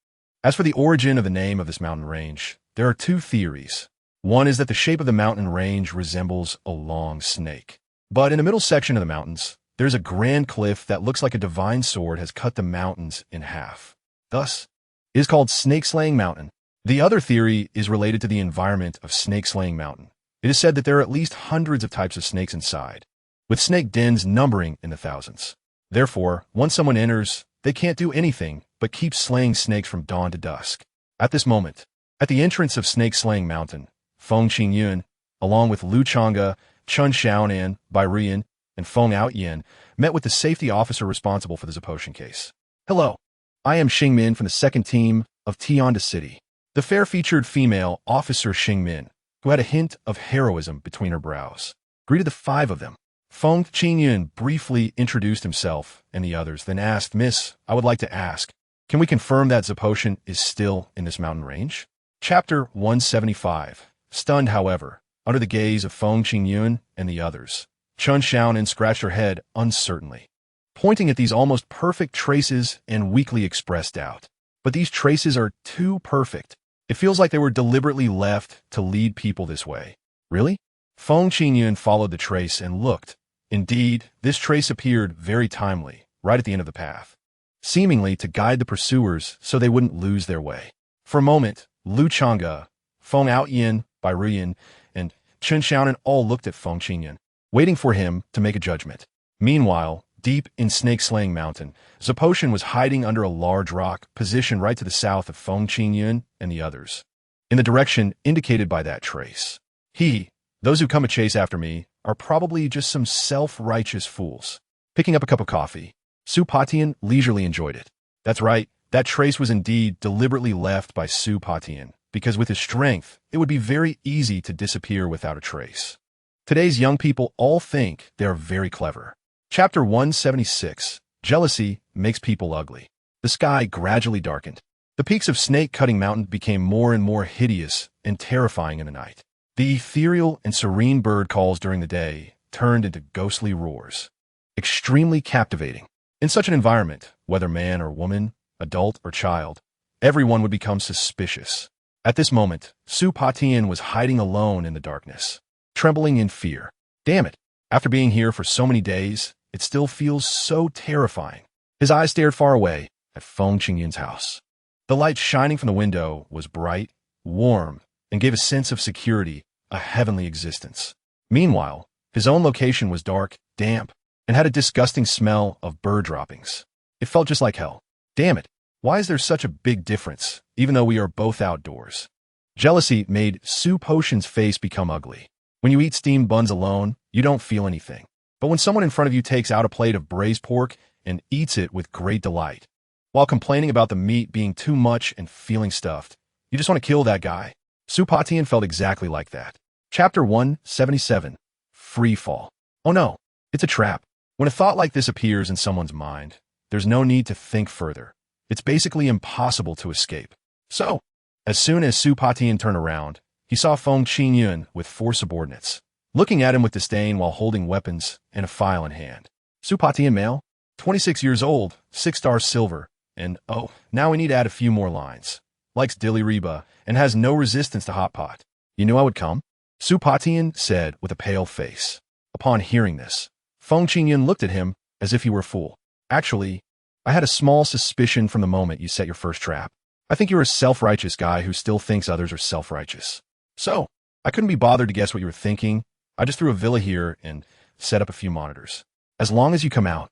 As for the origin of the name of this mountain range, there are 2 theories. One is that the shape of the mountain range resembles a long snake. But in the middle section of the mountains, there's a grand cliff that looks like a divine sword has cut the mountains in half. Thus, it is called Snake-Slaying Mountain. The other theory is related to the environment of Snake-Slaying Mountain. It is said that there are at least hundreds of types of snakes inside, with snake dens numbering in the thousands. Therefore, once someone enters, they can't do anything but keep slaying snakes from dawn to dusk. At this moment, at the entrance of Snake-Slaying Mountain, Feng Qingyun, along with Lu Chang'e, Chun Xiaonan, Bai Rian, and Feng Outyan, met with the safety officer responsible for the Zapotian case. Hello, I am Xingmin from the 2nd team of Tianda City. The fair-featured female officer Xingmin, who had a hint of heroism between her brows, greeted the 5 of them. Feng Qingyun briefly introduced himself and the others, then asked, "Miss, I would like to ask, can we confirm that Zapotian is still in this mountain range?" Chapter 175. Stunned, however, under the gaze of Feng Qingyun and the others, Chun Xiaonan scratched her head uncertainly, pointing at these almost perfect traces and weakly expressed doubt. But these traces are too perfect. It feels like they were deliberately left to lead people this way. Really? Feng Qingyun followed the trace and looked. Indeed, this trace appeared very timely, right at the end of the path, seemingly to guide the pursuers so they wouldn't lose their way. For a moment, Lu Chang'e, Feng Outyin, Bai Ruyin, and Chun Xiaonan all looked at Feng Qingyun, waiting for him to make a judgment. Meanwhile, deep in Snake-Slaying Mountain, Zapotian was hiding under a large rock positioned right to the south of Feng Qingyun and the others, in the direction indicated by that trace. Those who come to chase after me are probably just some self-righteous fools. Picking up a cup of coffee, Su Patian leisurely enjoyed it. That's right, that trace was indeed deliberately left by Su Patian, because with his strength, it would be very easy to disappear without a trace. Today's young people all think they are very clever. Chapter 176. Jealousy makes people ugly. The sky gradually darkened. The peaks of Snake-Cutting Mountain became more and more hideous and terrifying in the night. The ethereal and serene bird calls during the day turned into ghostly roars. Extremely captivating. In such an environment, whether man or woman, adult or child, everyone would become suspicious. At this moment, Su Patian was hiding alone in the darkness, trembling in fear. Damn it! After being here for so many days, it still feels so terrifying. His eyes stared far away at Feng Qingyun's house. The light shining from the window was bright, warm, and gave a sense of security, a heavenly existence. Meanwhile, his own location was dark, damp, and had a disgusting smell of bird droppings. It felt just like hell. Damn it, why is there such a big difference, even though we are both outdoors? Jealousy made Su Patian's face become ugly. When you eat steamed buns alone, you don't feel anything. But when someone in front of you takes out a plate of braised pork and eats it with great delight, while complaining about the meat being too much and feeling stuffed, you just want to kill that guy. Su Patian felt exactly like that. Chapter 177. Free Fall. Oh no, it's a trap. When a thought like this appears in someone's mind, there's no need to think further. It's basically impossible to escape. So, as soon as Su Patian turned around, he saw Feng Qingyun with 4 subordinates, looking at him with disdain while holding weapons and a file in hand. Su Patian male, 26 years old, 6-star silver, and oh, now we need to add a few more lines. Likes dilly reba, and has no resistance to hot pot. You knew I would come? Su Patian said with a pale face. Upon hearing this, Feng Qingyun looked at him as if he were a fool. Actually, I had a small suspicion from the moment you set your first trap. I think you're a self-righteous guy who still thinks others are self-righteous. So, I couldn't be bothered to guess what you were thinking. I just threw a villa here and set up a few monitors. As long as you come out,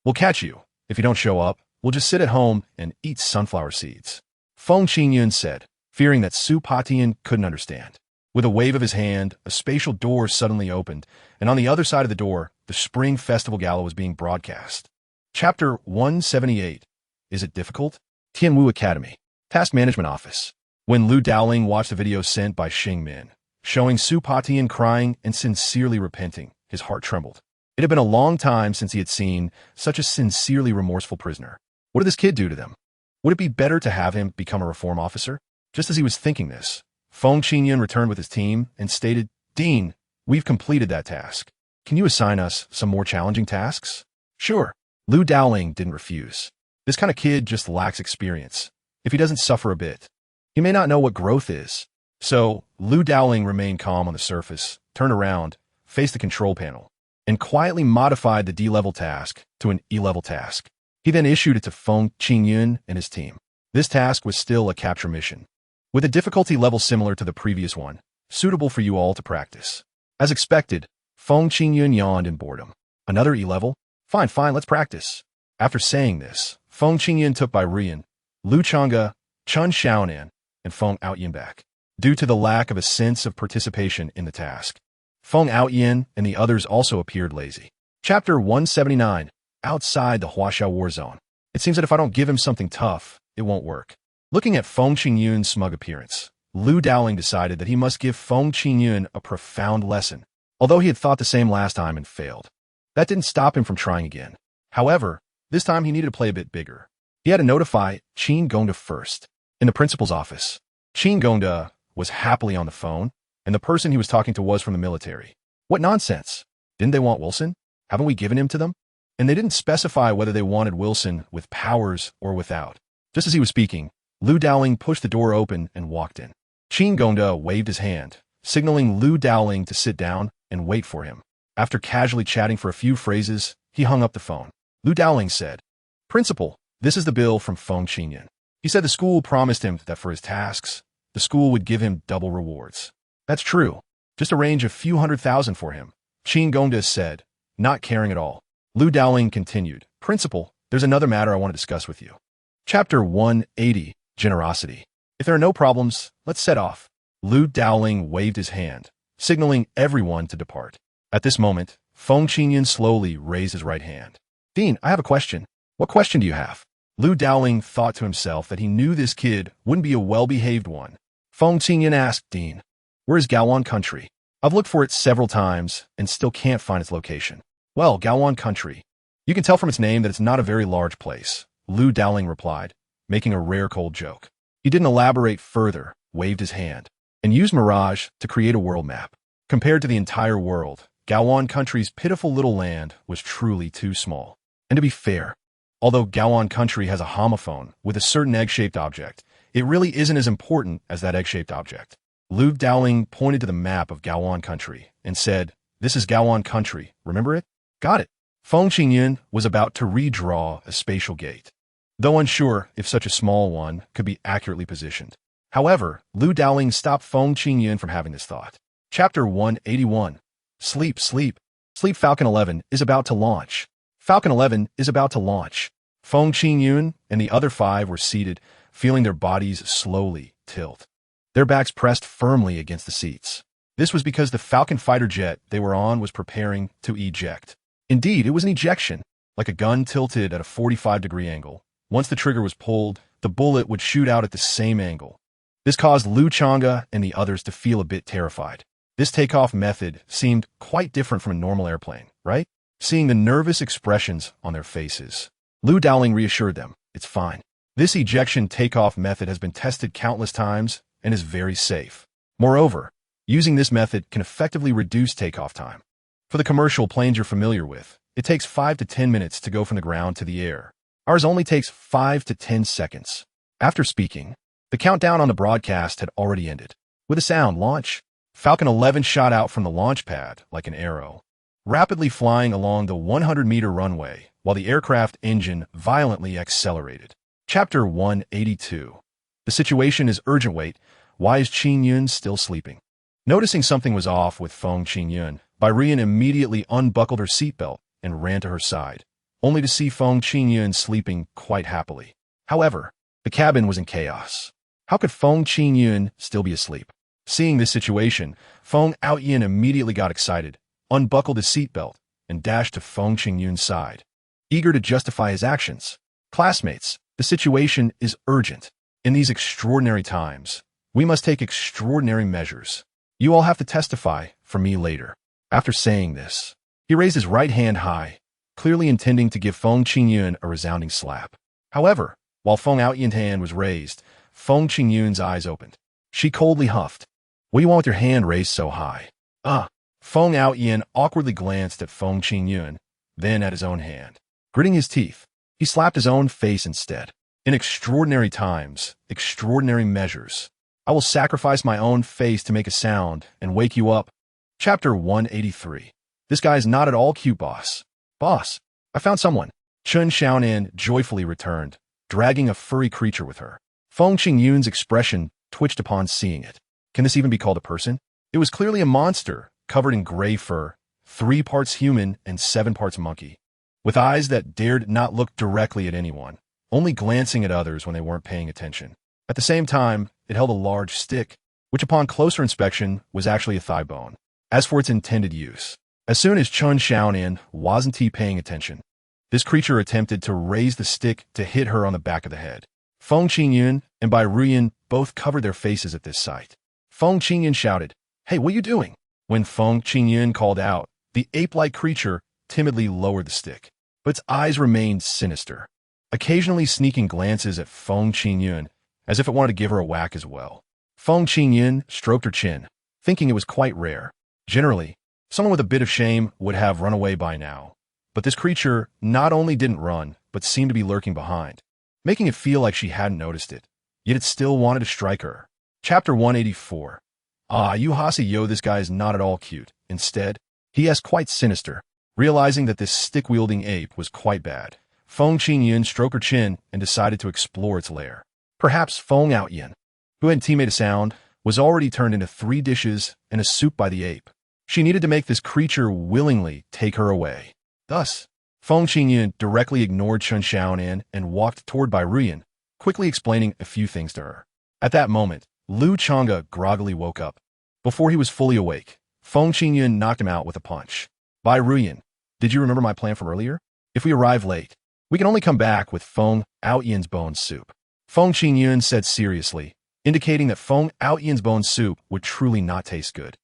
we'll catch you. If you don't show up, we'll just sit at home and eat sunflower seeds. Feng Qingyun said, fearing that Su Patian couldn't understand. With a wave of his hand, a spatial door suddenly opened, and on the other side of the door, the Spring Festival Gala was being broadcast. Chapter 178. Is it difficult? Tianwu Academy. Task Management Office. When Lu Dowling watched the video sent by Xing Min, showing Su Patian crying and sincerely repenting, his heart trembled. It had been a long time since he had seen such a sincerely remorseful prisoner. What did this kid do to them? Would it be better to have him become a reform officer? Just as he was thinking this, Feng Qingyun returned with his team and stated, "Dean, we've completed that task. Can you assign us some more challenging tasks?" Sure. Lu Dowling didn't refuse. This kind of kid just lacks experience. If he doesn't suffer a bit, he may not know what growth is. So, Lu Dowling remained calm on the surface, turned around, faced the control panel, and quietly modified the D-level task to an E-level task. He then issued it to Feng Qingyun and his team. This task was still a capture mission, with a difficulty level similar to the previous one, suitable for you all to practice. As expected, Feng Qingyun yawned in boredom. Another E-level? Fine, let's practice. After saying this, Feng Qingyun took Bai Ruyin, Lu Chang'e, Chun Xiaonan, and Feng Outyin back, due to the lack of a sense of participation in the task. Feng Outyin and the others also appeared lazy. Chapter 179. Outside the Huaxia war zone. It seems that if I don't give him something tough, it won't work. Looking at Feng Qingyun's smug appearance, Lu Dowling decided that he must give Feng Qingyun a profound lesson, although he had thought the same last time and failed. That didn't stop him from trying again. However, this time he needed to play a bit bigger. He had to notify Qin Gongda first. In the principal's office, Qin Gongda was happily on the phone, and the person he was talking to was from the military. What nonsense! Didn't they want Wilson? Haven't we given him to them? And they didn't specify whether they wanted Wilson with powers or without. Just as he was speaking, Lu Dowling pushed the door open and walked in. Qin Gongda waved his hand, signaling Lu Dowling to sit down and wait for him. After casually chatting for a few phrases, he hung up the phone. Lu Dowling said, "Principal, this is the bill from Feng Qinyan." He said the school promised him that for his tasks, the school would give him double rewards. That's true. Just arrange a few $100,000 for him, Qin Gongda said, not caring at all. Lu Dowling continued, "Principal, there's another matter I want to discuss with you." Chapter 180, Generosity. If there are no problems, let's set off. Lu Dowling waved his hand, signaling everyone to depart. At this moment, Feng Qinyan slowly raised his right hand. "Dean, I have a question." "What question do you have?" Lu Dowling thought to himself that he knew this kid wouldn't be a well-behaved one. Feng Qinyan asked, "Dean, where is Gaoan country? I've looked for it several times and still can't find its location." "Well, Gaoan country. You can tell from its name that it's not a very large place," Lu Dowling replied, making a rare cold joke. He didn't elaborate further, waved his hand, and used Mirage to create a world map. Compared to the entire world, Gaoan country's pitiful little land was truly too small. And to be fair, although Gaoan country has a homophone with a certain egg-shaped object, it really isn't as important as that egg-shaped object. Lu Dowling pointed to the map of Gaoan country and said, "This is Gaoan country, remember it?" "Got it." Feng Qinyan was about to redraw a spatial gate, though unsure if such a small one could be accurately positioned. However, Lu Dowling stopped Feng Qinyan from having this thought. Chapter 181. Sleep, sleep. Sleep. Falcon 11 is about to launch. Falcon 11 is about to launch. Feng Qinyan and the other 5 were seated, feeling their bodies slowly tilt, their backs pressed firmly against the seats. This was because the Falcon fighter jet they were on was preparing to eject. Indeed, it was an ejection, like a gun tilted at a 45-degree angle. Once the trigger was pulled, the bullet would shoot out at the same angle. This caused Lu Chang'e and the others to feel a bit terrified. This takeoff method seemed quite different from a normal airplane, right? Seeing the nervous expressions on their faces, Lu Dowling reassured them, "It's fine. This ejection takeoff method has been tested countless times and is very safe. Moreover, using this method can effectively reduce takeoff time. For the commercial planes you're familiar with, it takes 5 to 10 minutes to go from the ground to the air. Ours only takes 5 to 10 seconds. After speaking, the countdown on the broadcast had already ended. With a sound, launch. Falcon 11 shot out from the launch pad like an arrow, rapidly flying along the 100-meter runway while the aircraft engine violently accelerated. Chapter 182. The situation is urgent. Wait, why is Qin Yun still sleeping? Noticing something was off with Feng Qinyan, Byrian immediately unbuckled her seatbelt and ran to her side, only to see Feng Qinyan sleeping quite happily. However, the cabin was in chaos. How could Feng Qinyan still be asleep? Seeing this situation, Feng Outyan immediately got excited, unbuckled his seatbelt, and dashed to Feng Qinyan's side, eager to justify his actions. "Classmates, the situation is urgent. In these extraordinary times, we must take extraordinary measures. You all have to testify for me later." After saying this, he raised his right hand high, clearly intending to give Feng Qinyan a resounding slap. However, while Feng Outyan's hand was raised, Feng Qinyan's eyes opened. She coldly huffed. "What do you want with your hand raised so high?" Feng Outyan awkwardly glanced at Feng Qinyan, then at his own hand. Gritting his teeth, he slapped his own face instead. "In extraordinary times, extraordinary measures. I will sacrifice my own face to make a sound and wake you up." Chapter 183. This guy's not at all cute, boss. "Boss, I found someone." Chun Xiaonan joyfully returned, dragging a furry creature with her. Feng Qingyun's expression twitched upon seeing it. Can this even be called a person? It was clearly a monster, covered in gray fur, 3 parts human and 7 parts monkey, with eyes that dared not look directly at anyone, only glancing at others when they weren't paying attention. At the same time, it held a large stick, which upon closer inspection was actually a thigh bone. As for its intended use, as soon as Chun Xiaonan wasn't paying attention, this creature attempted to raise the stick to hit her on the back of the head. Feng Qinyan and Bai Ruyan both covered their faces at this sight. Feng Qinyan shouted, "Hey, what are you doing?" When Feng Qinyan called out, the ape-like creature timidly lowered the stick, but its eyes remained sinister, occasionally sneaking glances at Feng Qingyun as if it wanted to give her a whack as well. Feng Qingyun stroked her chin, thinking it was quite rare. Generally, someone with a bit of shame would have run away by now, but this creature not only didn't run, but seemed to be lurking behind, making it feel like she hadn't noticed it, yet it still wanted to strike her. Chapter 184. You Hasi yo, this guy is not at all cute. Instead, he is quite sinister. Realizing that this stick-wielding ape was quite bad, Feng Qingyun stroked her chin and decided to explore its lair. Perhaps Feng Outyin, who hadn't made a sound, was already turned into 3 dishes and a soup by the ape. She needed to make this creature willingly take her away. Thus, Feng Qingyun directly ignored Chen Xiaonan and walked toward Bai Ruyan, quickly explaining a few things to her. At that moment, Lu Chang'e groggily woke up. Before he was fully awake, Feng Qingyun knocked him out with a punch. Bai Ruyan, did you remember my plan from earlier? If we arrive late, we can only come back with Feng Outyan's bone soup. Feng Qingyun said seriously, indicating that Feng Outyan's bone soup would truly not taste good.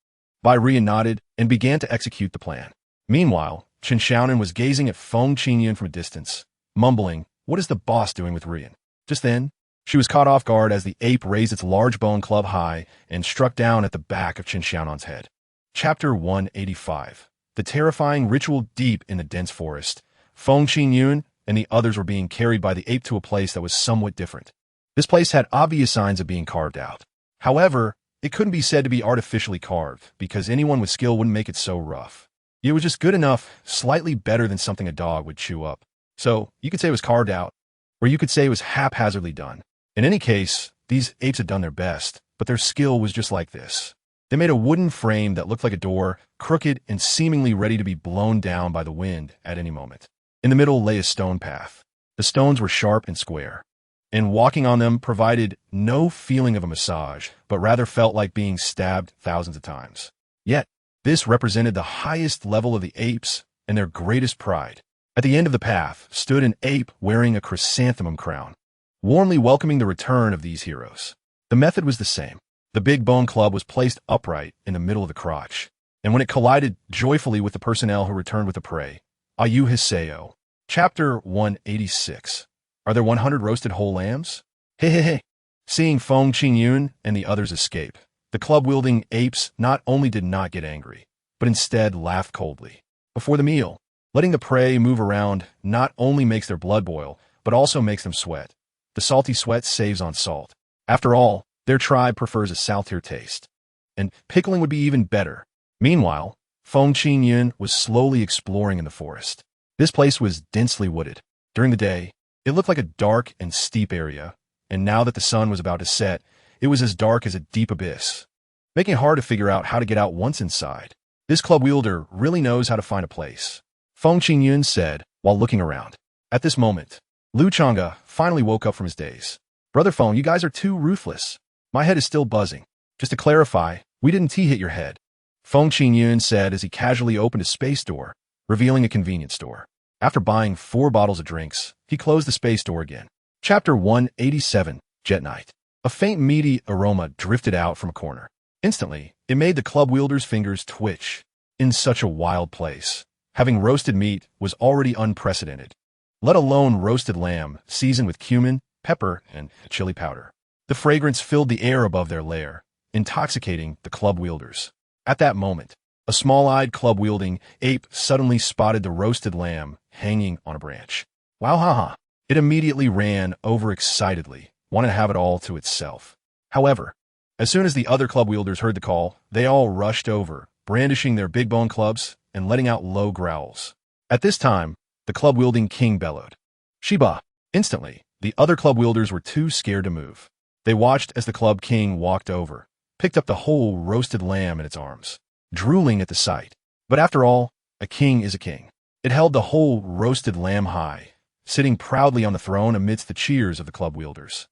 Bai Ruyan nodded and began to execute the plan. Meanwhile, Chen Xiaonan was gazing at Feng Qingyun from a distance, mumbling, "What is the boss doing with Ruyan?" Just then, she was caught off guard as the ape raised its large bone club high and struck down at the back of Chen Xiaonan's head. Chapter 185. The terrifying ritual deep in the dense forest. Feng Qingyun and the others were being carried by the ape to a place that was somewhat different. This place had obvious signs of being carved out. However, it couldn't be said to be artificially carved, because anyone with skill wouldn't make it so rough. It was just good enough, slightly better than something a dog would chew up. So, you could say it was carved out, or you could say it was haphazardly done. In any case, these apes had done their best, but their skill was just like this. They made a wooden frame that looked like a door, crooked and seemingly ready to be blown down by the wind at any moment. In the middle lay a stone path. The stones were sharp and square, and walking on them provided no feeling of a massage, but rather felt like being stabbed thousands of times. Yet, this represented the highest level of the apes and their greatest pride. At the end of the path stood an ape wearing a chrysanthemum crown, warmly welcoming the return of these heroes. The method was the same. The big bone club was placed upright in the middle of the crotch, and when it collided joyfully with the personnel who returned with the prey, Ayu Hiseo. Chapter 186. Are there 100 roasted whole lambs? Hey. Seeing Feng Qingyun and the others escape, the club-wielding apes not only did not get angry, but instead laughed coldly. Before the meal, letting the prey move around not only makes their blood boil, but also makes them sweat. The salty sweat saves on salt. After all, their tribe prefers a saltier taste. And pickling would be even better. Meanwhile, Feng Qingyun was slowly exploring in the forest. This place was densely wooded. During the day, it looked like a dark and steep area, and now that the sun was about to set, it was as dark as a deep abyss, making it hard to figure out how to get out once inside. This club wielder really knows how to find a place, Feng Qingyun said while looking around. At this moment, Lu Chang'e finally woke up from his daze. Brother Feng, you guys are too ruthless. My head is still buzzing. Just to clarify, we didn't hit your head, Feng Qingyun said as he casually opened a space door, revealing a convenience store. After buying 4 bottles of drinks, he closed the space door again. Chapter 187. Jet Night. A faint meaty aroma drifted out from a corner. Instantly, it made the club wielder's fingers twitch. In such a wild place, having roasted meat was already unprecedented, let alone roasted lamb seasoned with cumin, pepper, and chili powder. The fragrance filled the air above their lair, intoxicating the club wielders. At that moment, a small-eyed club-wielding ape suddenly spotted the roasted lamb hanging on a branch. Wow, haha. It immediately ran over excitedly, wanting to have it all to itself. However, as soon as the other club wielders heard the call, they all rushed over, brandishing their big bone clubs and letting out low growls. At this time, the club-wielding king bellowed, "Sheba!" Instantly, the other club wielders were too scared to move. They watched as the club king walked over, picked up the whole roasted lamb in its arms, drooling at the sight. But after all, a king is a king. It held the whole roasted lamb high, sitting proudly on the throne amidst the cheers of the club wielders.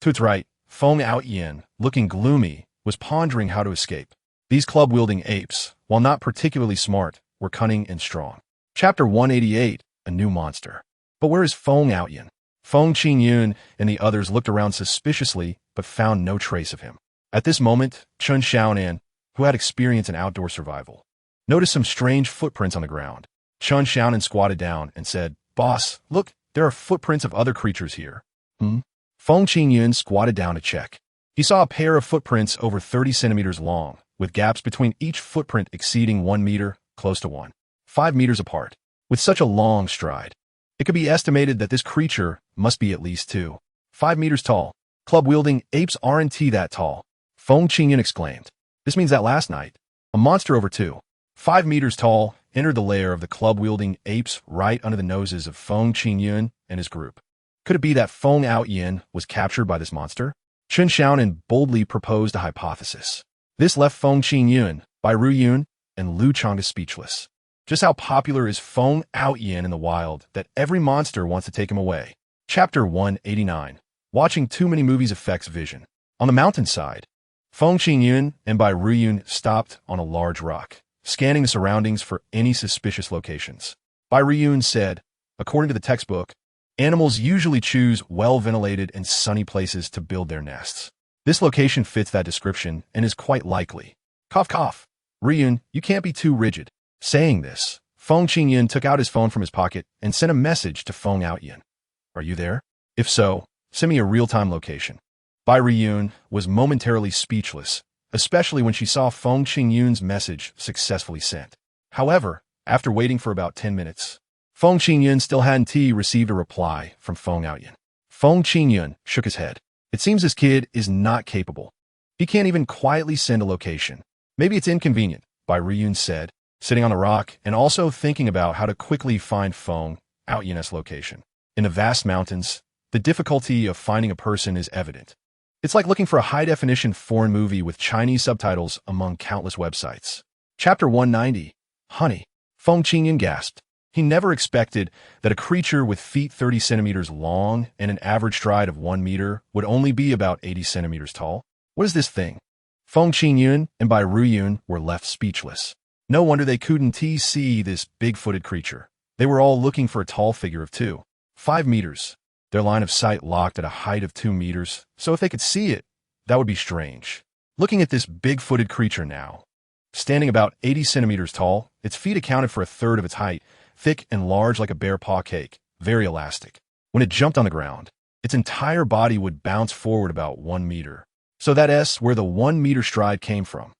To its right, Feng Outyan, looking gloomy, was pondering how to escape. These club-wielding apes, while not particularly smart, were cunning and strong. Chapter 188. A New Monster. But where is Feng Outyan? Feng Qingyun and the others looked around suspiciously, but found no trace of him. At this moment, Chen Xiaonan, who had experience in outdoor survival, noticed some strange footprints on the ground. Chun Xiaonan squatted down and said, "Boss, look, there are footprints of other creatures here." Feng Qingyun squatted down to check. He saw a pair of footprints over 30 centimeters long, with gaps between each footprint exceeding 1 meter, close to 1.5 meters apart. With such a long stride, it could be estimated that this creature must be at least 2.5 meters tall. Club-wielding apes aren't that tall, Feng Qingyun exclaimed. This means that last night, a monster over 2.5 meters tall entered the lair of the club-wielding apes right under the noses of Feng Qingyun and his group. Could it be that Feng Outyin was captured by this monster? Chun Xiaonan boldly proposed a hypothesis. This left Feng Qingyun, Bai Ruyun, and Lu Chang'e speechless. Just how popular is Feng Outyin in the wild that every monster wants to take him away? Chapter 189. Watching too many movies affects vision. On the mountainside, Feng Qingyun and Bai Ruyun stopped on a large rock, scanning the surroundings for any suspicious locations. Bai Ruyun said, according to the textbook, animals usually choose well-ventilated and sunny places to build their nests. This location fits that description and is quite likely. Cough, cough. Ruyun, you can't be too rigid. Saying this, Feng Qingyun took out his phone from his pocket and sent a message to Feng Outyin. Are you there? If so, send me a real-time location. Bai Ruyun was momentarily speechless, especially when she saw Feng Qingyun's message successfully sent. However, after waiting for about 10 minutes, Feng Qingyun still hadn't received a reply from Feng Outyin. Feng Qingyun shook his head. It seems this kid is not capable. He can't even quietly send a location. Maybe it's inconvenient, Bai Ruyun said, sitting on the rock and also thinking about how to quickly find Feng Outyin's location. In the vast mountains, the difficulty of finding a person is evident. It's like looking for a high-definition foreign movie with Chinese subtitles among countless websites. Chapter 190. Honey. Feng Qingyun gasped. He never expected that a creature with feet 30 centimeters long and an average stride of 1 meter would only be about 80 centimeters tall. What is this thing? Feng Qingyun and Bai Ruyun were left speechless. No wonder they couldn't see this big-footed creature. They were all looking for a tall figure of 2.5 meters. Their line of sight locked at a height of 2 meters, so if they could see it, that would be strange. Looking at this big-footed creature now, standing about 80 centimeters tall, its feet accounted for a third of its height, thick and large like a bear paw cake, very elastic. When it jumped on the ground, its entire body would bounce forward about 1 meter. So that's where the 1 meter stride came from.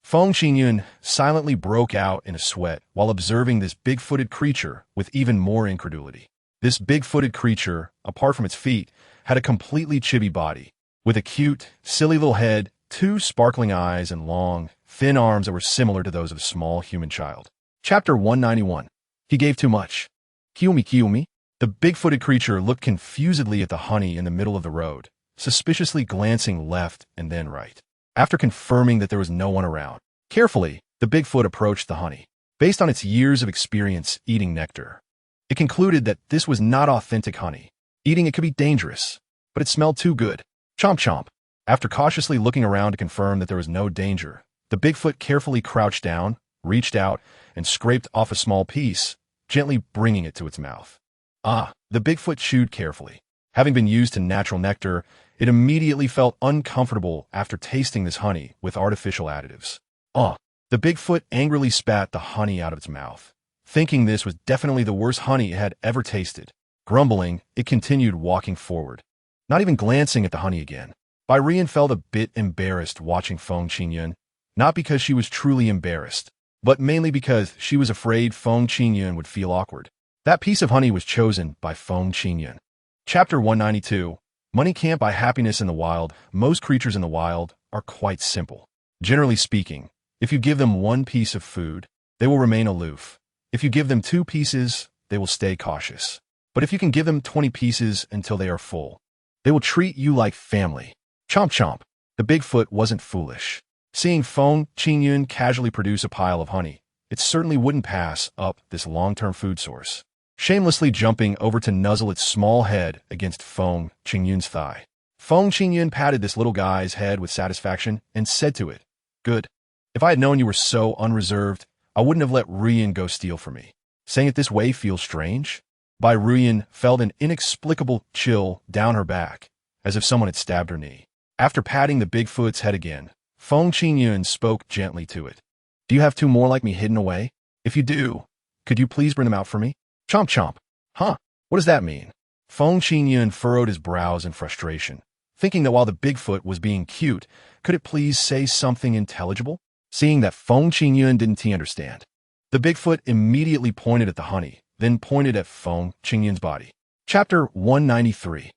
Feng Qingyun silently broke out in a sweat while observing this big-footed creature with even more incredulity. This big-footed creature, apart from its feet, had a completely chibi body, with a cute, silly little head, 2 sparkling eyes, and long, thin arms that were similar to those of a small human child. Chapter 191. He gave too much. Kiyomi, Kiyomi. The big-footed creature looked confusedly at the honey in the middle of the road, suspiciously glancing left and then right. After confirming that there was no one around, carefully, the Bigfoot approached the honey. Based on its years of experience eating nectar, it concluded that this was not authentic honey. Eating it could be dangerous, but it smelled too good. Chomp chomp. After cautiously looking around to confirm that there was no danger, the Bigfoot carefully crouched down, reached out, and scraped off a small piece, gently bringing it to its mouth. The Bigfoot chewed carefully. Having been used to natural nectar, it immediately felt uncomfortable after tasting this honey with artificial additives. The Bigfoot angrily spat the honey out of its mouth, thinking this was definitely the worst honey it had ever tasted. Grumbling, it continued walking forward, not even glancing at the honey again. Bai Ruyun felt a bit embarrassed watching Feng Qingyun, not because she was truly embarrassed, but mainly because she was afraid Feng Qingyun would feel awkward. That piece of honey was chosen by Feng Qingyun. Chapter 192. Money can't buy happiness in the wild. Most creatures in the wild are quite simple. Generally speaking, if you give them 1 piece of food, they will remain aloof. If you give them 2 pieces, they will stay cautious. But if you can give them 20 pieces until they are full, they will treat you like family. Chomp chomp. The Bigfoot wasn't foolish. Seeing Feng Qingyun casually produce a pile of honey, it certainly wouldn't pass up this long-term food source. Shamelessly jumping over to nuzzle its small head against Feng Qingyun's thigh. Feng Qingyun patted this little guy's head with satisfaction and said to it, "Good. If I had known you were so unreserved, I wouldn't have let Ruyun go steal from me." Saying it this way feels strange. Bai Ruyun felt an inexplicable chill down her back, as if someone had stabbed her knee. After patting the Bigfoot's head again, Feng Qingyun spoke gently to it. "Do you have 2 more like me hidden away? If you do, Could you please bring them out for me? Chomp chomp. Huh? What does that mean? Feng Qingyun furrowed his brows in frustration, thinking that while the Bigfoot was being cute, could it please say something intelligible? Seeing that Feng Qingyun didn't understand, the Bigfoot immediately pointed at the honey, then pointed at Feng Qingyun's body. Chapter 193.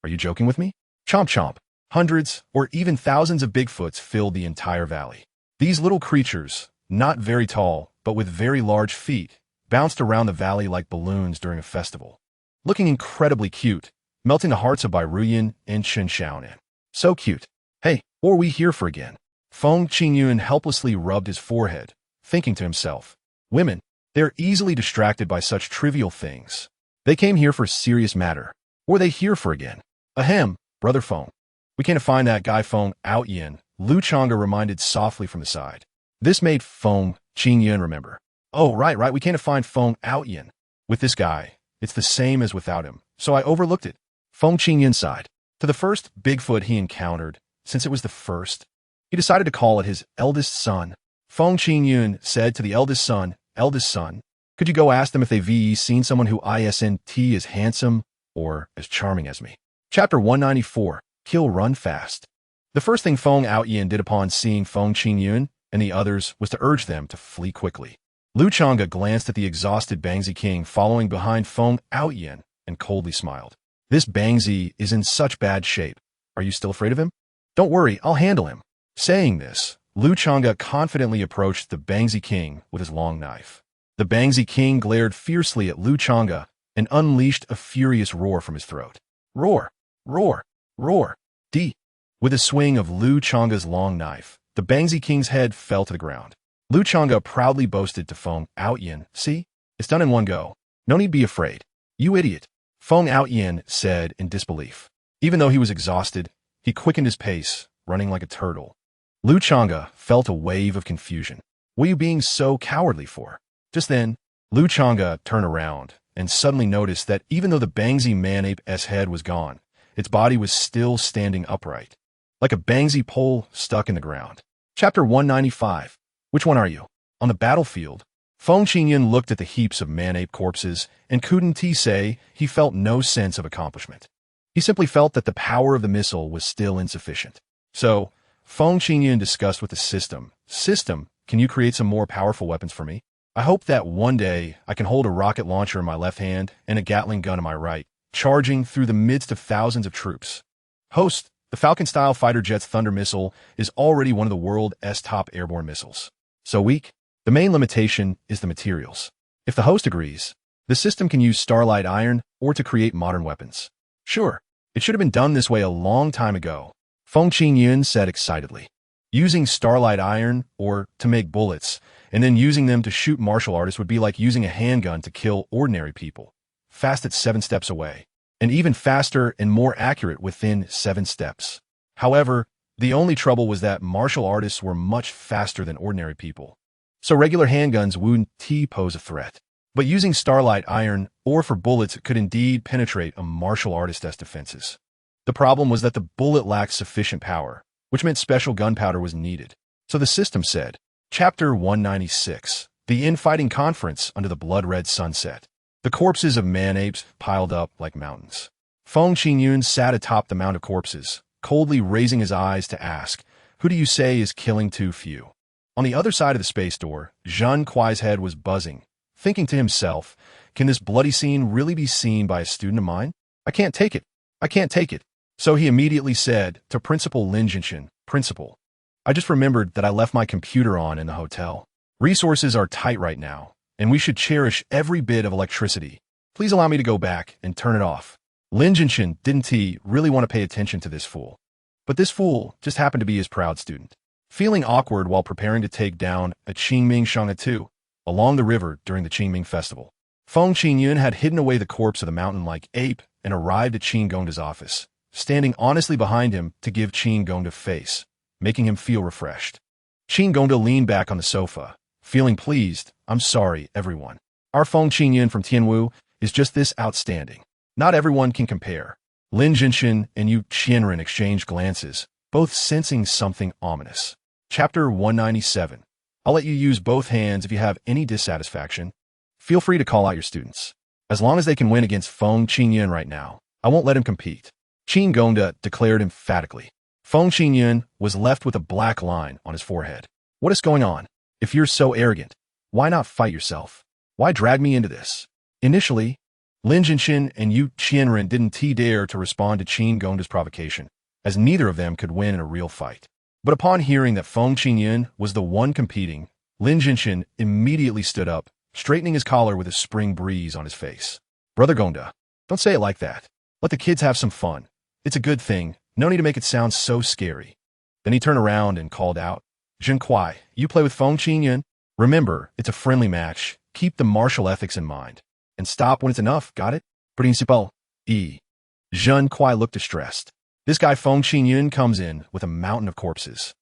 Are you joking with me? Chomp chomp. Hundreds or even thousands of Bigfoots filled the entire valley. These little creatures, not very tall, but with very large feet, bounced around the valley like balloons during a festival, looking incredibly cute, melting the hearts of Bairuyan and Chen Xiaonan. So cute. Hey, what are we here for again? Feng Qingyun helplessly rubbed his forehead, thinking to himself, women, they're easily distracted by such trivial things. They came here for serious matter. What are they here for again? Ahem, brother Feng. We can't find that guy Feng out yin, Lu Chang'e reminded softly from the side. This made Feng Qingyun remember. Oh, right, we can't find Feng out yin. With this guy, it's the same as without him, so I overlooked it. Feng Qingyun sighed. To the first Bigfoot he encountered, since it was the first, he decided to call it his eldest son. Feng Qingyun said to the eldest son, could you go ask them if they've seen someone who isn't as handsome or as charming as me? Chapter 194. Kill Run Fast. The first thing Feng Outyin did upon seeing Feng Qingyun and the others was to urge them to flee quickly. Lu Chang'e glanced at the exhausted Bangzi King following behind Feng Outyin and coldly smiled. This Bangzi is in such bad shape. Are you still afraid of him? Don't worry, I'll handle him. Saying this, Lu Chang'e confidently approached the Bangzi King with his long knife. The Bangzi King glared fiercely at Lu Chang'e and unleashed a furious roar from his throat. Roar, roar, roar. D. With a swing of Lu Chang'e's long knife, the Bangzi King's head fell to the ground. Lu Chang'e proudly boasted to Feng Outyin, see? It's done in one go. No need be afraid. You idiot. Feng Outyin said in disbelief. Even though he was exhausted, he quickened his pace, running like a turtle. Lu Chang'e felt a wave of confusion. What are you being so cowardly for? Just then, Lu Chang'e turned around and suddenly noticed that even though the Bangzi man-ape's head was gone, its body was still standing upright, like a Bangzi pole stuck in the ground. Chapter 195. Which one are you? On the battlefield, Feng Qingyun looked at the heaps of man-ape corpses and couldn't say he felt no sense of accomplishment. He simply felt that the power of the missile was still insufficient. So, Feng Qingyun discussed with the system, can you create some more powerful weapons for me? I hope that one day I can hold a rocket launcher in my left hand and a Gatling gun in my right, charging through the midst of thousands of troops. Host, the Falcon-style fighter jet's Thunder missile is already one of the world's top airborne missiles. So weak? The main limitation is the materials. If the host agrees, the system can use starlight iron or to create modern weapons. Sure, it should have been done this way a long time ago, Feng Qingyun said excitedly. Using starlight iron or to make bullets, and then using them to shoot martial artists would be like using a handgun to kill ordinary people, fast at 7 steps away, and even faster and more accurate within 7 steps. However, the only trouble was that martial artists were much faster than ordinary people, so regular handguns wouldn't pose a threat. But using starlight iron or for bullets could indeed penetrate a martial artist's defenses. The problem was that the bullet lacked sufficient power, which meant special gunpowder was needed. So the system said, Chapter 196, the infighting conference under the blood-red sunset. The corpses of man-apes piled up like mountains. Feng Qingyun sat atop the mound of corpses, coldly raising his eyes to ask, who do you say is killing too few? On the other side of the space door, Zhang Kuai's head was buzzing, thinking to himself, can this bloody scene really be seen by a student of mine? I can't take it. I can't take it. So he immediately said to Principal Lin Feng, Principal, I just remembered that I left my computer on in the hotel. Resources are tight right now, and we should cherish every bit of electricity. Please allow me to go back and turn it off. Lin Feng didn't really want to pay attention to this fool. But this fool just happened to be his proud student. Feeling awkward while preparing to take down a Qingming Shangatu along the river during the Qingming festival, Feng Qingyun had hidden away the corpse of the mountain-like ape and arrived at Qin Gongda's office, standing honestly behind him to give Qin Gongda face, making him feel refreshed. Qin Gongda leaned back on the sofa, feeling pleased. I'm sorry, everyone. Our Feng Qingyun from Tianwu is just this outstanding. Not everyone can compare. Lin Feng and Yu Qianren exchanged glances, both sensing something ominous. Chapter 197. I'll let you use both hands if you have any dissatisfaction. Feel free to call out your students. As long as they can win against Feng Qingyun right now, I won't let him compete, Qin Gongda declared emphatically. Feng Qingyun was left with a black line on his forehead. What is going on? If you're so arrogant, why not fight yourself? Why drag me into this? Initially, Lin Jinshin and Yu Qianren didn't dare to respond to Qin Gongda's provocation, as neither of them could win in a real fight. But upon hearing that Feng Qingyun was the one competing, Lin Jinshin immediately stood up, straightening his collar with a spring breeze on his face. Brother Gongda, don't say it like that. Let the kids have some fun. It's a good thing. No need to make it sound so scary. Then he turned around and called out, Zhen Kuai, you play with Feng Qingyun? Remember, it's a friendly match. Keep the martial ethics in mind. And stop when it's enough, got it? Principal. Zhen Kuai looked distressed. This guy Feng Qingyun comes in with a mountain of corpses.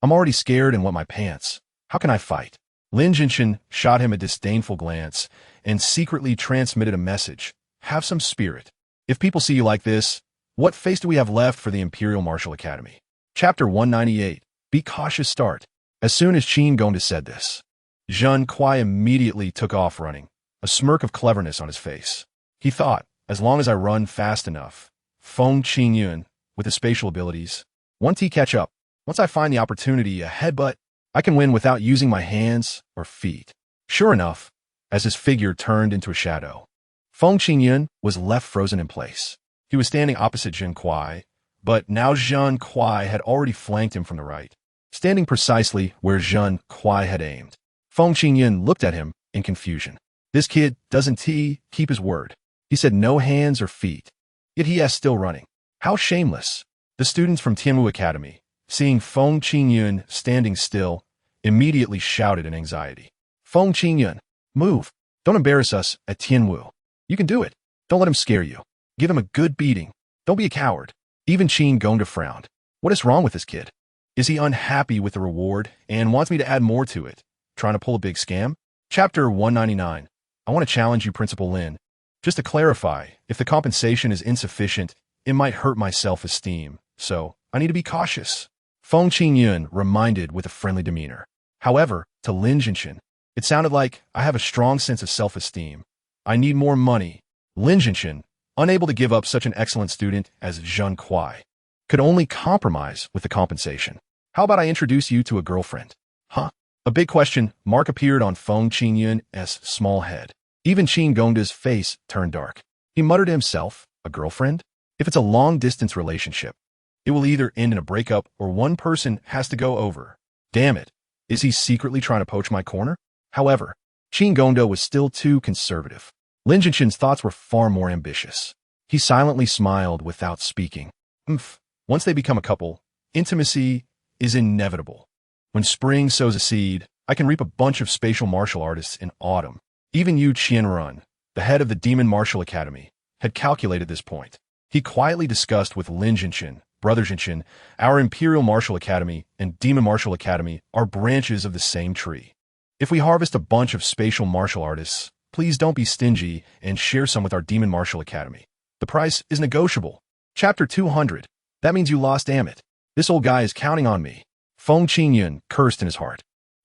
I'm already scared and wet my pants. How can I fight? Lin Jinshin shot him a disdainful glance and secretly transmitted a message. Have some spirit. If people see you like this, what face do we have left for the Imperial Martial Academy? Chapter 198. Be cautious start. As soon as Qin Gongda said this, Zhen Kuai immediately took off running, a smirk of cleverness on his face. He thought, as long as I run fast enough, Feng Qingyun, with his spatial abilities, once he catch up, once I find the opportunity, a headbutt, I can win without using my hands or feet. Sure enough, as his figure turned into a shadow, Feng Qingyun was left frozen in place. He was standing opposite Zhen Kuai, but now Zhen Kuai had already flanked him from the right, standing precisely where Zhen Kuai had aimed. Feng Qingyun looked at him in confusion. This kid doesn't keep his word. He said no hands or feet, yet he is still running. How shameless. The students from Tianwu Academy, seeing Feng Qingyun standing still, immediately shouted in anxiety. Feng Qingyun, move. Don't embarrass us at Tianwu. You can do it. Don't let him scare you. Give him a good beating. Don't be a coward. Even Qin Gongda frowned. What is wrong with this kid? Is he unhappy with the reward and wants me to add more to it? Trying to pull a big scam? Chapter 199. I want to challenge you, Principal Lin. Just to clarify, if the compensation is insufficient, it might hurt my self-esteem, so I need to be cautious. Feng Qingyun reminded with a friendly demeanor. However, to Lin Jinshin, it sounded like I have a strong sense of self-esteem. I need more money. Lin Jinshin, unable to give up such an excellent student as Zhen Kuai, could only compromise with the compensation. How about I introduce you to a girlfriend? Huh? A big question mark appeared on Feng Qingyun's small head. Even Qin Gongda's face turned dark. He muttered to himself, a girlfriend? If it's a long-distance relationship, it will either end in a breakup or one person has to go over. Damn it. Is he secretly trying to poach my corner? However, Qin Gongda was still too conservative. Lin Jinshin's thoughts were far more ambitious. He silently smiled without speaking. Once they become a couple, intimacy is inevitable. When spring sows a seed, I can reap a bunch of spatial martial artists in autumn. Even Yu Qianren, the head of the Demon Martial Academy, had calculated this point. He quietly discussed with Lin Jinshin, Brother Jinshin, our Imperial Martial Academy and Demon Martial Academy are branches of the same tree. If we harvest a bunch of spatial martial artists, please don't be stingy and share some with our Demon Martial Academy. The price is negotiable. Chapter 200. That means you lost, damn it. This old guy is counting on me. Feng Qingyun cursed in his heart.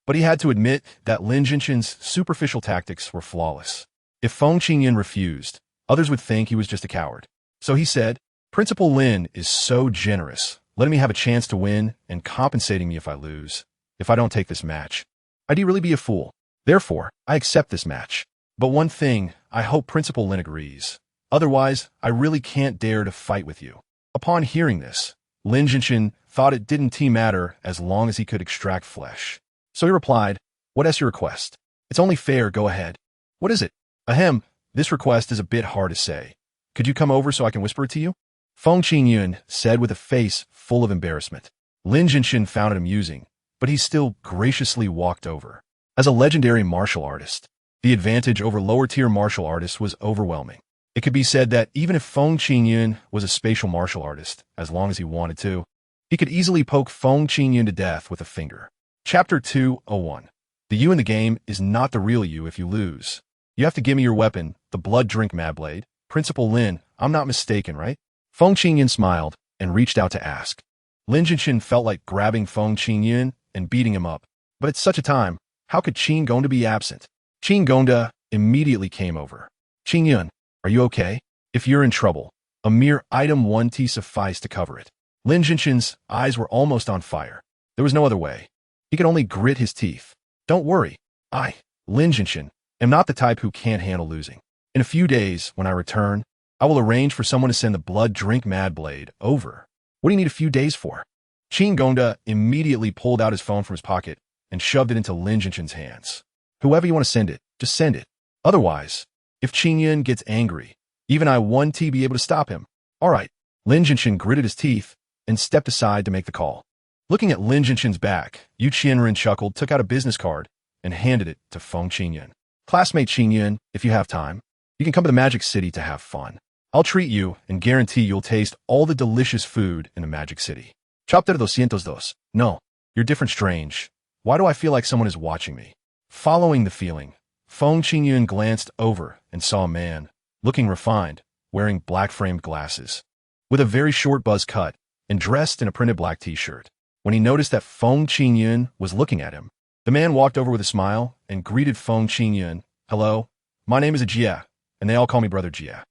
But he had to admit that Lin Jinshin's superficial tactics were flawless. If Feng Qingyun refused, others would think he was just a coward. So he said, Principal Lin is so generous, letting me have a chance to win and compensating me if I lose. If I don't take this match, I'd really be a fool. Therefore, I accept this match. But one thing, I hope Principal Lin agrees. Otherwise, I really can't dare to fight with you. Upon hearing this, Lin Jinshin thought it didn't matter as long as he could extract flesh. So he replied, what is your request? It's only fair, go ahead. What is it? Ahem, this request is a bit hard to say. Could you come over so I can whisper it to you? Feng Qingyun said with a face full of embarrassment. Lin Jinshin found it amusing, but he still graciously walked over. As a legendary martial artist, the advantage over lower-tier martial artists was overwhelming. It could be said that even if Feng Qingyun was a spatial martial artist, as long as he wanted to, he could easily poke Feng Qingyun to death with a finger. Chapter 201. The you in the game is not the real you if you lose. You have to give me your weapon, the blood drink Mad Blade. Principal Lin, I'm not mistaken, right? Feng Qingyun smiled and reached out to ask. Lin Jinshin felt like grabbing Feng Qingyun and beating him up. But at such a time, how could Qin Gongda be absent? Qin Gongda immediately came over. Qingyun, are you okay? If you're in trouble, a mere item 1T sufficed to cover it. Lin Jinshin's eyes were almost on fire. There was no other way. He could only grit his teeth. Don't worry. I, Lin Jinshin, am not the type who can't handle losing. In a few days, when I return, I will arrange for someone to send the blood drink Mad Blade over. What do you need a few days for? Qin Gongda immediately pulled out his phone from his pocket and shoved it into Lin Jinshin's hands. Whoever you want to send it, just send it. Otherwise, if Qingyun gets angry, even I 1T be able to stop him. All right. Lin Jinshin gritted his teeth and stepped aside to make the call. Looking at Lin Jinshin's back, Yu Qianren chuckled, took out a business card, and handed it to Feng Qingyun. Classmate Qingyun, if you have time, you can come to the Magic City to have fun. I'll treat you and guarantee you'll taste all the delicious food in the Magic City. Chapter 202. No, you're different, strange. Why do I feel like someone is watching me? Following the feeling, Feng Qingyun glanced over and saw a man, looking refined, wearing black-framed glasses, with a very short buzz cut and dressed in a printed black t-shirt. When he noticed that Feng Qingyun was looking at him, the man walked over with a smile and greeted Feng Qingyun. Hello, my name is Jie, and they all call me Brother Jie.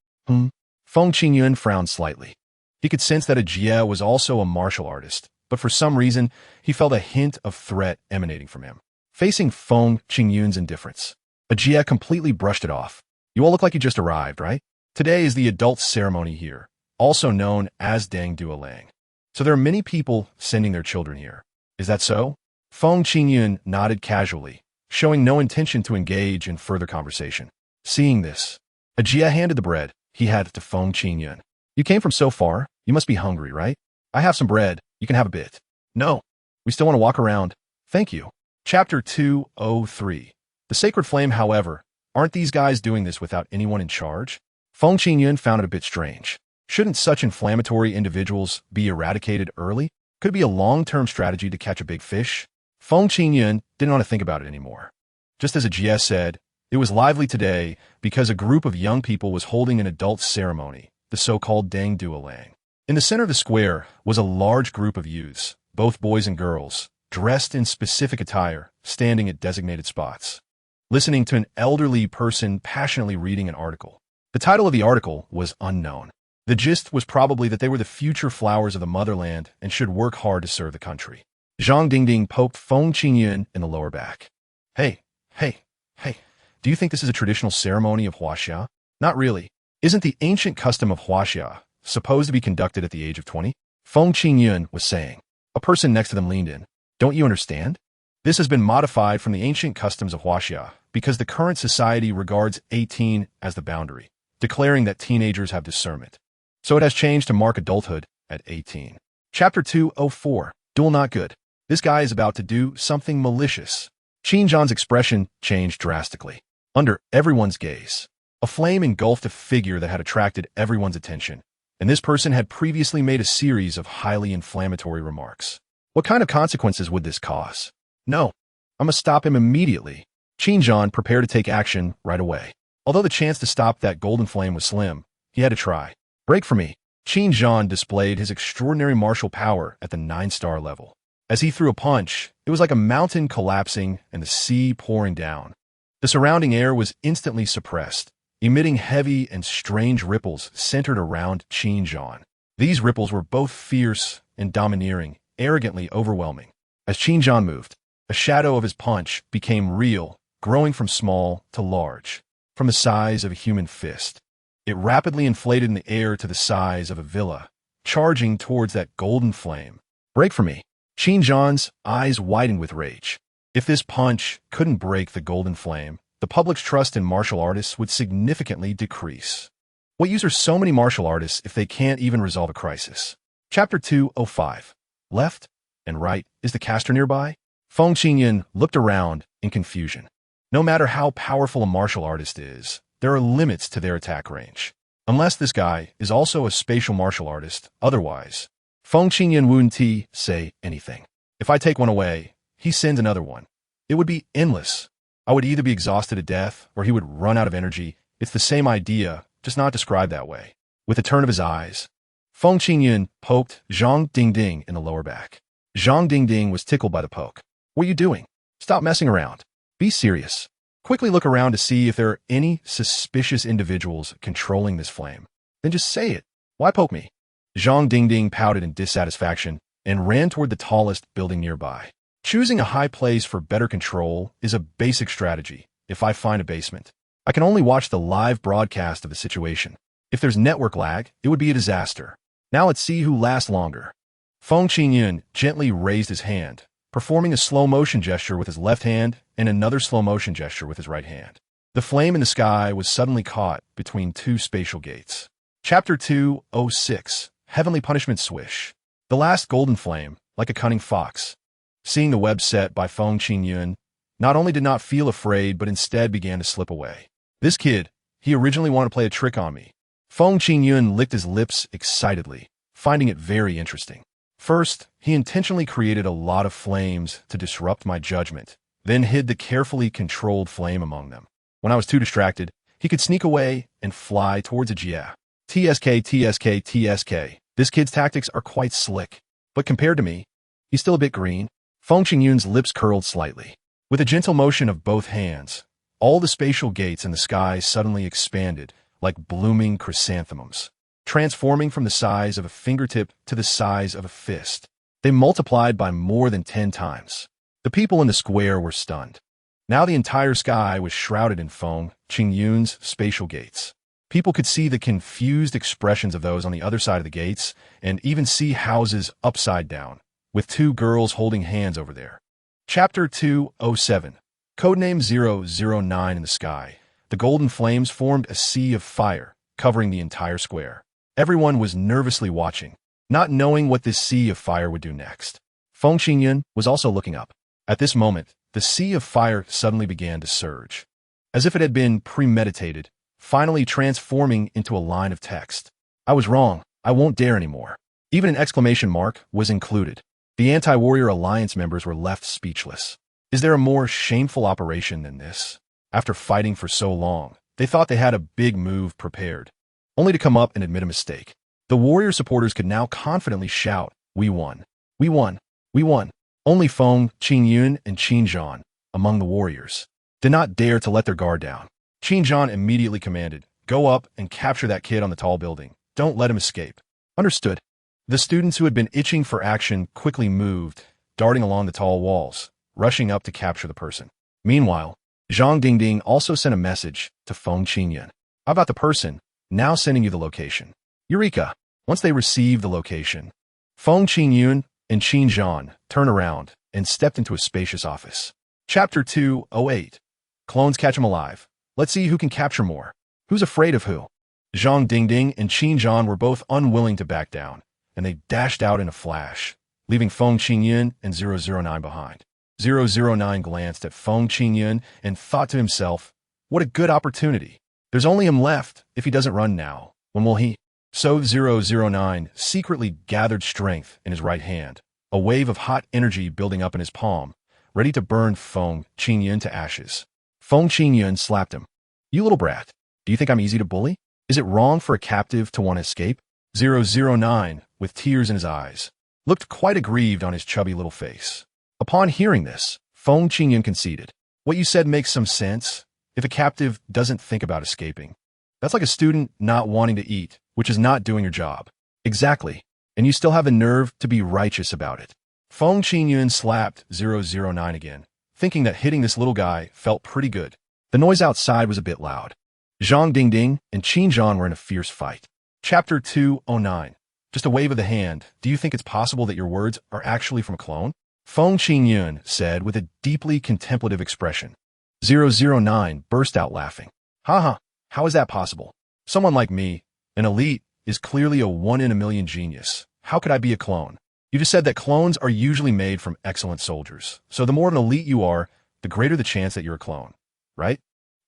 Feng Qingyun frowned slightly. He could sense that Jie was also a martial artist, but for some reason, he felt a hint of threat emanating from him. Facing Feng Qingyun's indifference, Jie completely brushed it off. You all look like you just arrived, right? Today is the adult ceremony here, also known as Dang Duolang. So there are many people sending their children here. Is that so? Feng Qingyun nodded casually, showing no intention to engage in further conversation. Seeing this, Jie handed the bread he had to Feng Qingyun. You came from so far, you must be hungry, right? I have some bread, you can have a bit. No, we still want to walk around. Thank you. Chapter 203. The Sacred Flame, however, aren't these guys doing this without anyone in charge? Feng Qingyun found it a bit strange. Shouldn't such inflammatory individuals be eradicated early? Could it be a long-term strategy to catch a big fish? Feng Qingyun didn't want to think about it anymore. Just as Jie said, it was lively today because a group of young people was holding an adult ceremony, the so-called Dang Duolang. In the center of the square was a large group of youths, both boys and girls, dressed in specific attire, standing at designated spots, listening to an elderly person passionately reading an article. The title of the article was unknown. The gist was probably that they were the future flowers of the motherland and should work hard to serve the country. Zhang Dingding poked Feng Qingyun in the lower back. Hey, do you think this is a traditional ceremony of Huaxia? Not really. Isn't the ancient custom of Huaxia supposed to be conducted at the age of 20? Feng Qingyun was saying. A person next to them leaned in. Don't you understand? This has been modified from the ancient customs of Huaxia because the current society regards 18 as the boundary, declaring that teenagers have discernment. So it has changed to mark adulthood at 18. Chapter 204. Duel not good. This guy is about to do something malicious. Qin Zhan's expression changed drastically. Under everyone's gaze, a flame engulfed a figure that had attracted everyone's attention, and this person had previously made a series of highly inflammatory remarks. What kind of consequences would this cause? No, I must stop him immediately. Qin Zhan prepared to take action right away. Although the chance to stop that golden flame was slim, he had to try. Break for me. Qin Zhan displayed his extraordinary martial power at the 9-star level. As he threw a punch, it was like a mountain collapsing and the sea pouring down. The surrounding air was instantly suppressed, emitting heavy and strange ripples centered around Qin Zhan. These ripples were both fierce and domineering, arrogantly overwhelming. As Qin Zhan moved, a shadow of his punch became real, growing from small to large, from the size of a human fist. It rapidly inflated in the air to the size of a villa, charging towards that golden flame. Break for me. Qin Zhan's eyes widened with rage. If this punch couldn't break the golden flame, the public's trust in martial artists would significantly decrease. What use are so many martial artists if they can't even resolve a crisis? Chapter 205. Left and right, is the caster nearby? Feng Qingyun looked around in confusion. No matter how powerful a martial artist is, there are limits to their attack range. Unless this guy is also a spatial martial artist, otherwise, Feng Qingyun wouldn't say anything. If I take one away, he sends another one. It would be endless. I would either be exhausted to death or he would run out of energy. It's the same idea, just not described that way. With a turn of his eyes, Feng Qingyun poked Zhang Dingding in the lower back. Zhang Dingding was tickled by the poke. What are you doing? Stop messing around. Be serious. Quickly look around to see if there are any suspicious individuals controlling this flame. Then just say it. Why poke me? Zhang Dingding pouted in dissatisfaction and ran toward the tallest building nearby. Choosing a high place for better control is a basic strategy. If I find a basement, I can only watch the live broadcast of the situation. If there's network lag, it would be a disaster. Now let's see who lasts longer. Feng Qingyun gently raised his hand, performing a slow-motion gesture with his left hand and another slow-motion gesture with his right hand. The flame in the sky was suddenly caught between two spatial gates. Chapter 206, Heavenly Punishment Swish. The last golden flame, like a cunning fox. Seeing the web set by Feng Qingyun, not only did not feel afraid, but instead began to slip away. This kid, he originally wanted to play a trick on me. Feng Qingyun licked his lips excitedly, finding it very interesting. First, he intentionally created a lot of flames to disrupt my judgment, then hid the carefully controlled flame among them. When I was too distracted, he could sneak away and fly towards a Jia. TSK. This kid's tactics are quite slick, but compared to me, he's still a bit green. Feng Qingyun's lips curled slightly. With a gentle motion of both hands, all the spatial gates in the sky suddenly expanded like blooming chrysanthemums, transforming from the size of a fingertip to the size of a fist. They multiplied by more than 10 times. The people in the square were stunned. Now the entire sky was shrouded in Feng Qingyun's spatial gates. People could see the confused expressions of those on the other side of the gates and even see houses upside down, with two girls holding hands over there. Chapter 207, Codename 009 in the sky. The golden flames formed a sea of fire, covering the entire square. Everyone was nervously watching, not knowing what this sea of fire would do next. Feng Qingyun was also looking up. At this moment, the sea of fire suddenly began to surge, as if it had been premeditated, finally transforming into a line of text. I was wrong. I won't dare anymore. Even an exclamation mark was included. The Anti-Warrior Alliance members were left speechless. Is there a more shameful operation than this? After fighting for so long, they thought they had a big move prepared, only to come up and admit a mistake. The warrior supporters could now confidently shout, "We won! We won! We won!" Only Feng Qingyun and Qin Zhan, among the warriors, did not dare to let their guard down. Qin Zhan immediately commanded, "Go up and capture that kid on the tall building. Don't let him escape." Understood. The students who had been itching for action quickly moved, darting along the tall walls, rushing up to capture the person. Meanwhile, Zhang Dingding also sent a message to Feng Qingyun. "How about the person? Now sending you the location." Eureka! Once they received the location, Feng Qingyun and Qin Zhan turned around and stepped into a spacious office. Chapter 208, Clones Catch 'em Alive. Let's see who can capture more. Who's afraid of who? Zhang Dingding and Qin Zhan were both unwilling to back down, and they dashed out in a flash, leaving Feng Qingyun and 009 behind. 009 glanced at Feng Qingyun and thought to himself, what a good opportunity. There's only him left. If he doesn't run now, when will he? So 009 secretly gathered strength in his right hand, a wave of hot energy building up in his palm, ready to burn Feng Qingyun to ashes. Feng Qingyun slapped him. "You little brat, do you think I'm easy to bully? Is it wrong for a captive to want to escape?" 009, with tears in his eyes, looked quite aggrieved on his chubby little face. Upon hearing this, Feng Qingyun conceded. "What you said makes some sense. If a captive doesn't think about escaping, that's like a student not wanting to eat, which is not doing your job." Exactly. And you still have the nerve to be righteous about it. Feng Qingyun slapped 009 again, thinking that hitting this little guy felt pretty good. The noise outside was a bit loud. Zhang Dingding and Qin Zhan were in a fierce fight. Chapter 209. Just a wave of the hand. Do you think it's possible that your words are actually from a clone? Feng Qingyun said with a deeply contemplative expression. 009 burst out laughing. Haha, how is that possible? Someone like me, an elite, is clearly a 1 in a million genius. How could I be a clone? You just said that clones are usually made from excellent soldiers. So the more of an elite you are, the greater the chance that you're a clone, right?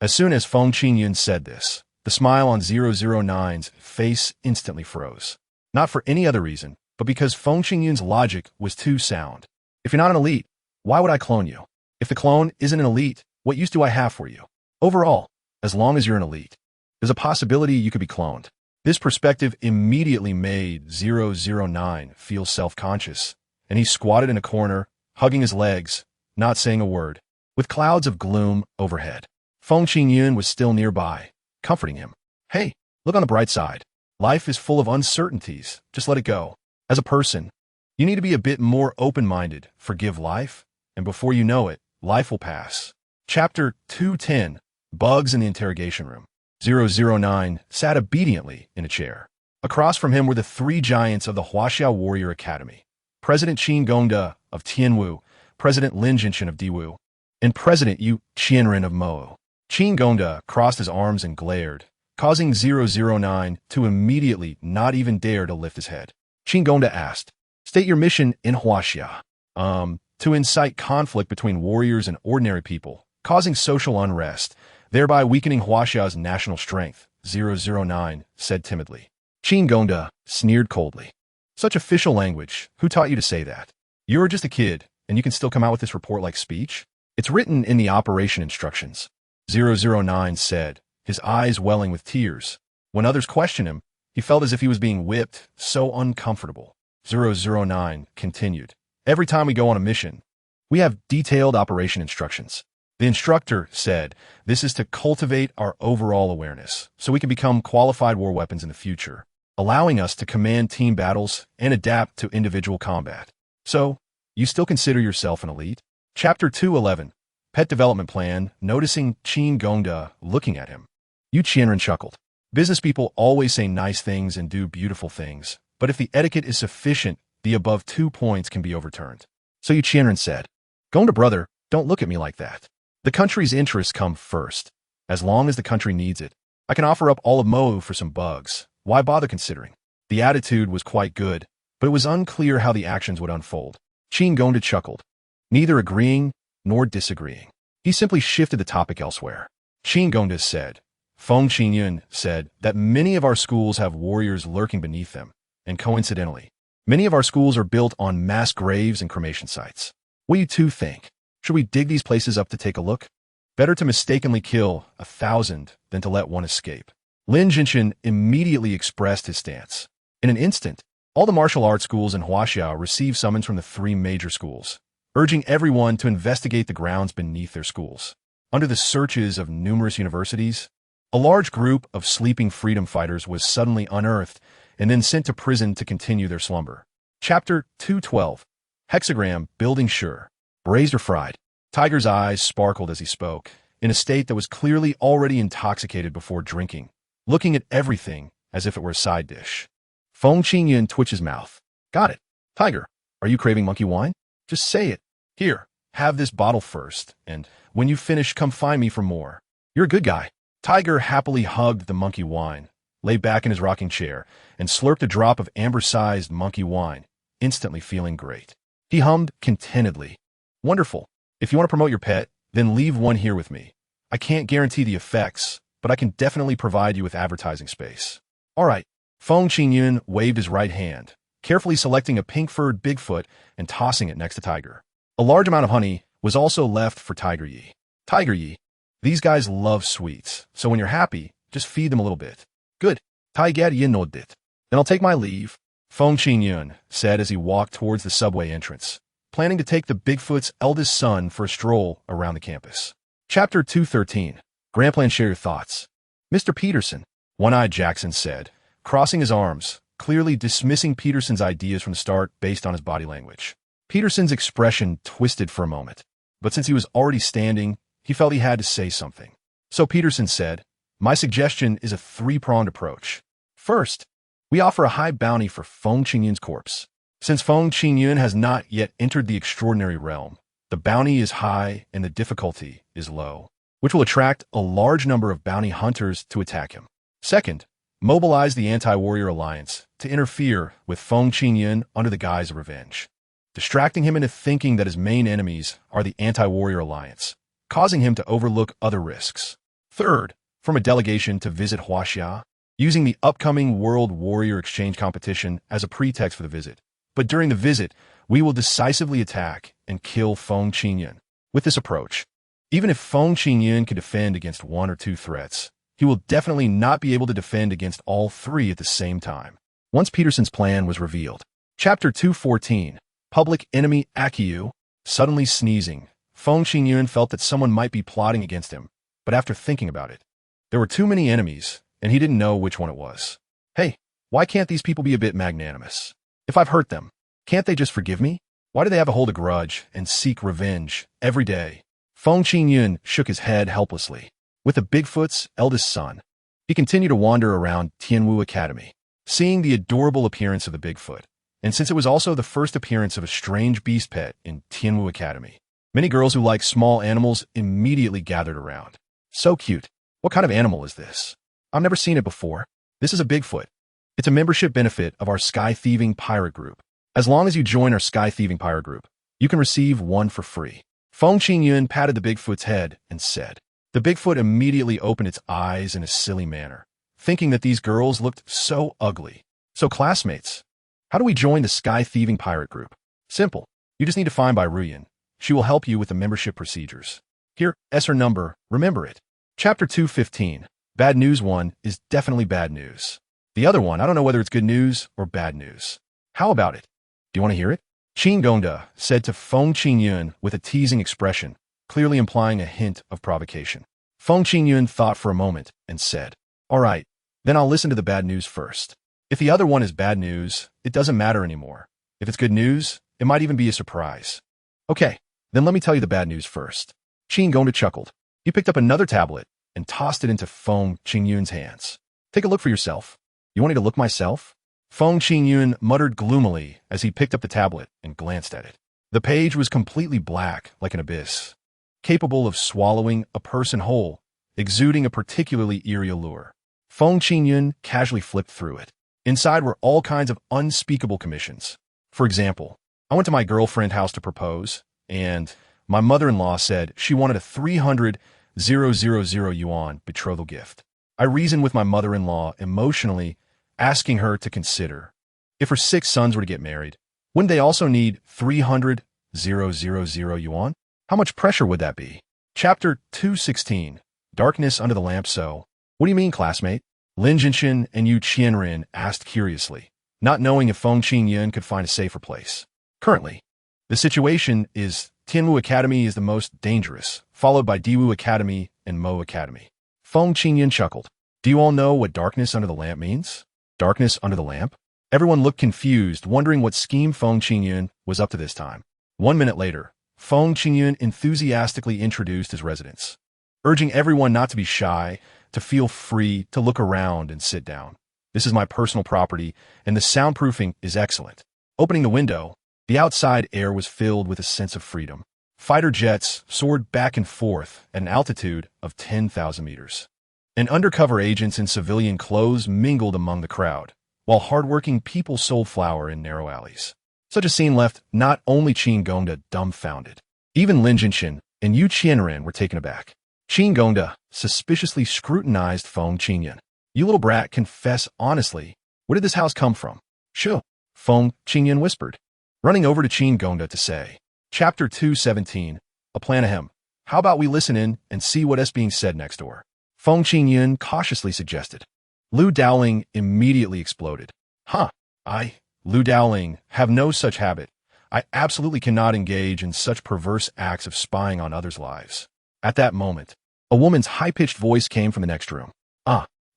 As soon as Feng Qingyun said this, the smile on 009's face instantly froze. Not for any other reason, but because Feng Qingyun's logic was too sound. If you're not an elite, why would I clone you? If the clone isn't an elite, what use do I have for you? Overall, as long as you're an elite, there's a possibility you could be cloned. This perspective immediately made 009 feel self-conscious, and he squatted in a corner, hugging his legs, not saying a word, with clouds of gloom overhead. Feng Qingyun was still nearby, comforting him. Hey, look on the bright side. Life is full of uncertainties. Just let it go. As a person, you need to be a bit more open-minded, forgive life, and before you know it, life will pass. Chapter 210, Bugs in the Interrogation Room. 009 sat obediently in a chair. Across from him were the three giants of the Huaxia Warrior Academy. President Qin Gongda of Tianwu, President Lin Jinshan of Diwu, and President Yu Qianren of Mo. Qin Gongda crossed his arms and glared, causing 009 to immediately not even dare to lift his head. Qin Gongda asked, "State your mission in Huaxia." To incite conflict between warriors and ordinary people, causing social unrest, thereby weakening Huaxia's national strength, 009 said timidly. Qin Gongda sneered coldly. Such official language, who taught you to say that? You're just a kid, and you can still come out with this report-like speech? It's written in the operation instructions. 009 said, his eyes welling with tears. When others questioned him, he felt as if he was being whipped, so uncomfortable. 009 continued. Every time we go on a mission, we have detailed operation instructions. The instructor said, this is to cultivate our overall awareness, so we can become qualified war weapons in the future, allowing us to command team battles and adapt to individual combat. So, you still consider yourself an elite? Chapter 211, Pet Development Plan, noticing Qin Gongda looking at him. Yu Qianren chuckled. Business people always say nice things and do beautiful things, but if the etiquette is sufficient, the above 2 points can be overturned. So Yu Qianren said, Gongda brother, don't look at me like that. The country's interests come first. As long as the country needs it, I can offer up all of Mo for some bugs. Why bother considering? The attitude was quite good, but it was unclear how the actions would unfold. Qin Gongda chuckled, neither agreeing nor disagreeing. He simply shifted the topic elsewhere. Qin Gongda said, Feng Qingyun said that many of our schools have warriors lurking beneath them, and coincidentally, many of our schools are built on mass graves and cremation sites. What do you two think? Should we dig these places up to take a look? Better to mistakenly kill 1,000 than to let one escape. Lin Jinshan immediately expressed his stance. In an instant, all the martial arts schools in Huaxia received summons from the 3 major schools, urging everyone to investigate the grounds beneath their schools. Under the searches of numerous universities, a large group of sleeping freedom fighters was suddenly unearthed and then sent to prison to continue their slumber. Chapter 212, Hexagram Building Sure. Braised or fried? Tiger's eyes sparkled as he spoke, in a state that was clearly already intoxicated before drinking, looking at everything as if it were a side dish. Feng Qingyun twitched his mouth. Got it. Tiger, are you craving monkey wine? Just say it. Here, have this bottle first, and when you finish, come find me for more. You're a good guy. Tiger happily hugged the monkey wine, lay back in his rocking chair, and slurped a drop of amber-sized monkey wine, instantly feeling great. He hummed contentedly. Wonderful. If you want to promote your pet, then leave one here with me. I can't guarantee the effects, but I can definitely provide you with advertising space. All right. Feng Qingyun waved his right hand, carefully selecting a pink-furred Bigfoot and tossing it next to Tiger. A large amount of honey was also left for Tiger Yi. Tiger Yi, these guys love sweets, so when you're happy, just feed them a little bit. Good. Tiger Yi nodded. Then I'll take my leave, Feng Qingyun said as he walked towards the subway entrance, planning to take the Bigfoot's eldest son for a stroll around the campus. Chapter 213. Grandplan, share your thoughts. Mr. Peterson, One-Eyed Jackson said, crossing his arms, clearly dismissing Peterson's ideas from the start based on his body language. Peterson's expression twisted for a moment, but since he was already standing, he felt he had to say something. So Peterson said, my suggestion is a 3-pronged approach. First, we offer a high bounty for Feng Qingyun's corpse. Since Feng Qingyun has not yet entered the extraordinary realm, the bounty is high and the difficulty is low, which will attract a large number of bounty hunters to attack him. Second, mobilize the Anti-Warrior Alliance to interfere with Feng Qingyun under the guise of revenge, distracting him into thinking that his main enemies are the Anti-Warrior Alliance, causing him to overlook other risks. Third, form a delegation to visit Huaxia, using the upcoming World Warrior Exchange competition as a pretext for the visit. But during the visit, we will decisively attack and kill Feng Qingyun. With this approach, even if Feng Qingyun can defend against 1 or 2 threats, he will definitely not be able to defend against all 3 at the same time. Once Peterson's plan was revealed. Chapter 214. Public Enemy Akiyu. Suddenly sneezing, Feng Qingyun felt that someone might be plotting against him, but after thinking about it, there were too many enemies, and he didn't know which one it was. Hey, why can't these people be a bit magnanimous? If I've hurt them, can't they just forgive me? Why do they have to hold a grudge and seek revenge every day? Feng Qingyun shook his head helplessly. With the Bigfoot's eldest son, he continued to wander around Tianwu Academy, seeing the adorable appearance of the Bigfoot. And since it was also the first appearance of a strange beast pet in Tianwu Academy, many girls who like small animals immediately gathered around. So cute. What kind of animal is this? I've never seen it before. This is a Bigfoot. It's a membership benefit of our Sky Thieving Pirate Group. As long as you join our Sky Thieving Pirate Group, you can receive one for free. Feng Qingyun patted the Bigfoot's head and said. The Bigfoot immediately opened its eyes in a silly manner, thinking that these girls looked so ugly. So classmates, how do we join the Sky Thieving Pirate Group? Simple. You just need to find Bai Ruyan. She will help you with the membership procedures. Here, S her number, remember it. Chapter 215. Bad news 1 is definitely bad news. The other one, I don't know whether it's good news or bad news. How about it? Do you want to hear it? Qin Gongda said to Feng Qingyun with a teasing expression, clearly implying a hint of provocation. Feng Qingyun thought for a moment and said, all right, then I'll listen to the bad news first. If the other one is bad news, it doesn't matter anymore. If it's good news, it might even be a surprise. Okay, then let me tell you the bad news first. Qin Gongda chuckled. He picked up another tablet and tossed it into Feng Qingyun's hands. Take a look for yourself. You want me to look myself? Feng Qingyun muttered gloomily as he picked up the tablet and glanced at it. The page was completely black like an abyss, capable of swallowing a person whole, exuding a particularly eerie allure. Feng Qingyun casually flipped through it. Inside were all kinds of unspeakable commissions. For example, I went to my girlfriend's house to propose, and my mother-in-law said she wanted a 300,000 yuan betrothal gift. I reasoned with my mother-in-law emotionally, asking her to consider, if her 6 sons were to get married, wouldn't they also need 300,000 yuan? How much pressure would that be? Chapter 216. Darkness under the lamp. So, what do you mean, classmate? Lin Jinshin and Yu Qianren asked curiously, not knowing if Feng Qingyun could find a safer place. Currently, the situation is Tianwu Academy is the most dangerous, followed by Diwu Academy and Mo Academy. Feng Qingyun chuckled. Do you all know what darkness under the lamp means? Darkness under the lamp? Everyone looked confused, wondering what scheme Feng Qingyun was up to this time. 1 minute later, Feng Qingyun enthusiastically introduced his residents, urging everyone not to be shy, to feel free to look around and sit down. This is my personal property, and the soundproofing is excellent. Opening the window, the outside air was filled with a sense of freedom. Fighter jets soared back and forth at an altitude of 10,000 meters. And undercover agents in civilian clothes mingled among the crowd, while hardworking people sold flour in narrow alleys. Such a scene left not only Qin Gongda dumbfounded. Even Lin Jinshin and Yu Qianren were taken aback. Qin Gongda suspiciously scrutinized Feng Qingyun. You little brat, confess honestly, where did this house come from? Sure, Feng Qingyun whispered, running over to Qin Gongda to say. Chapter 217. A plan ahem. How about we listen in and see what is being said next door? Feng Qingyun cautiously suggested. Lu Dowling immediately exploded. Lu Dowling, have no such habit. I absolutely cannot engage in such perverse acts of spying on others' lives. At that moment, a woman's high-pitched voice came from the next room.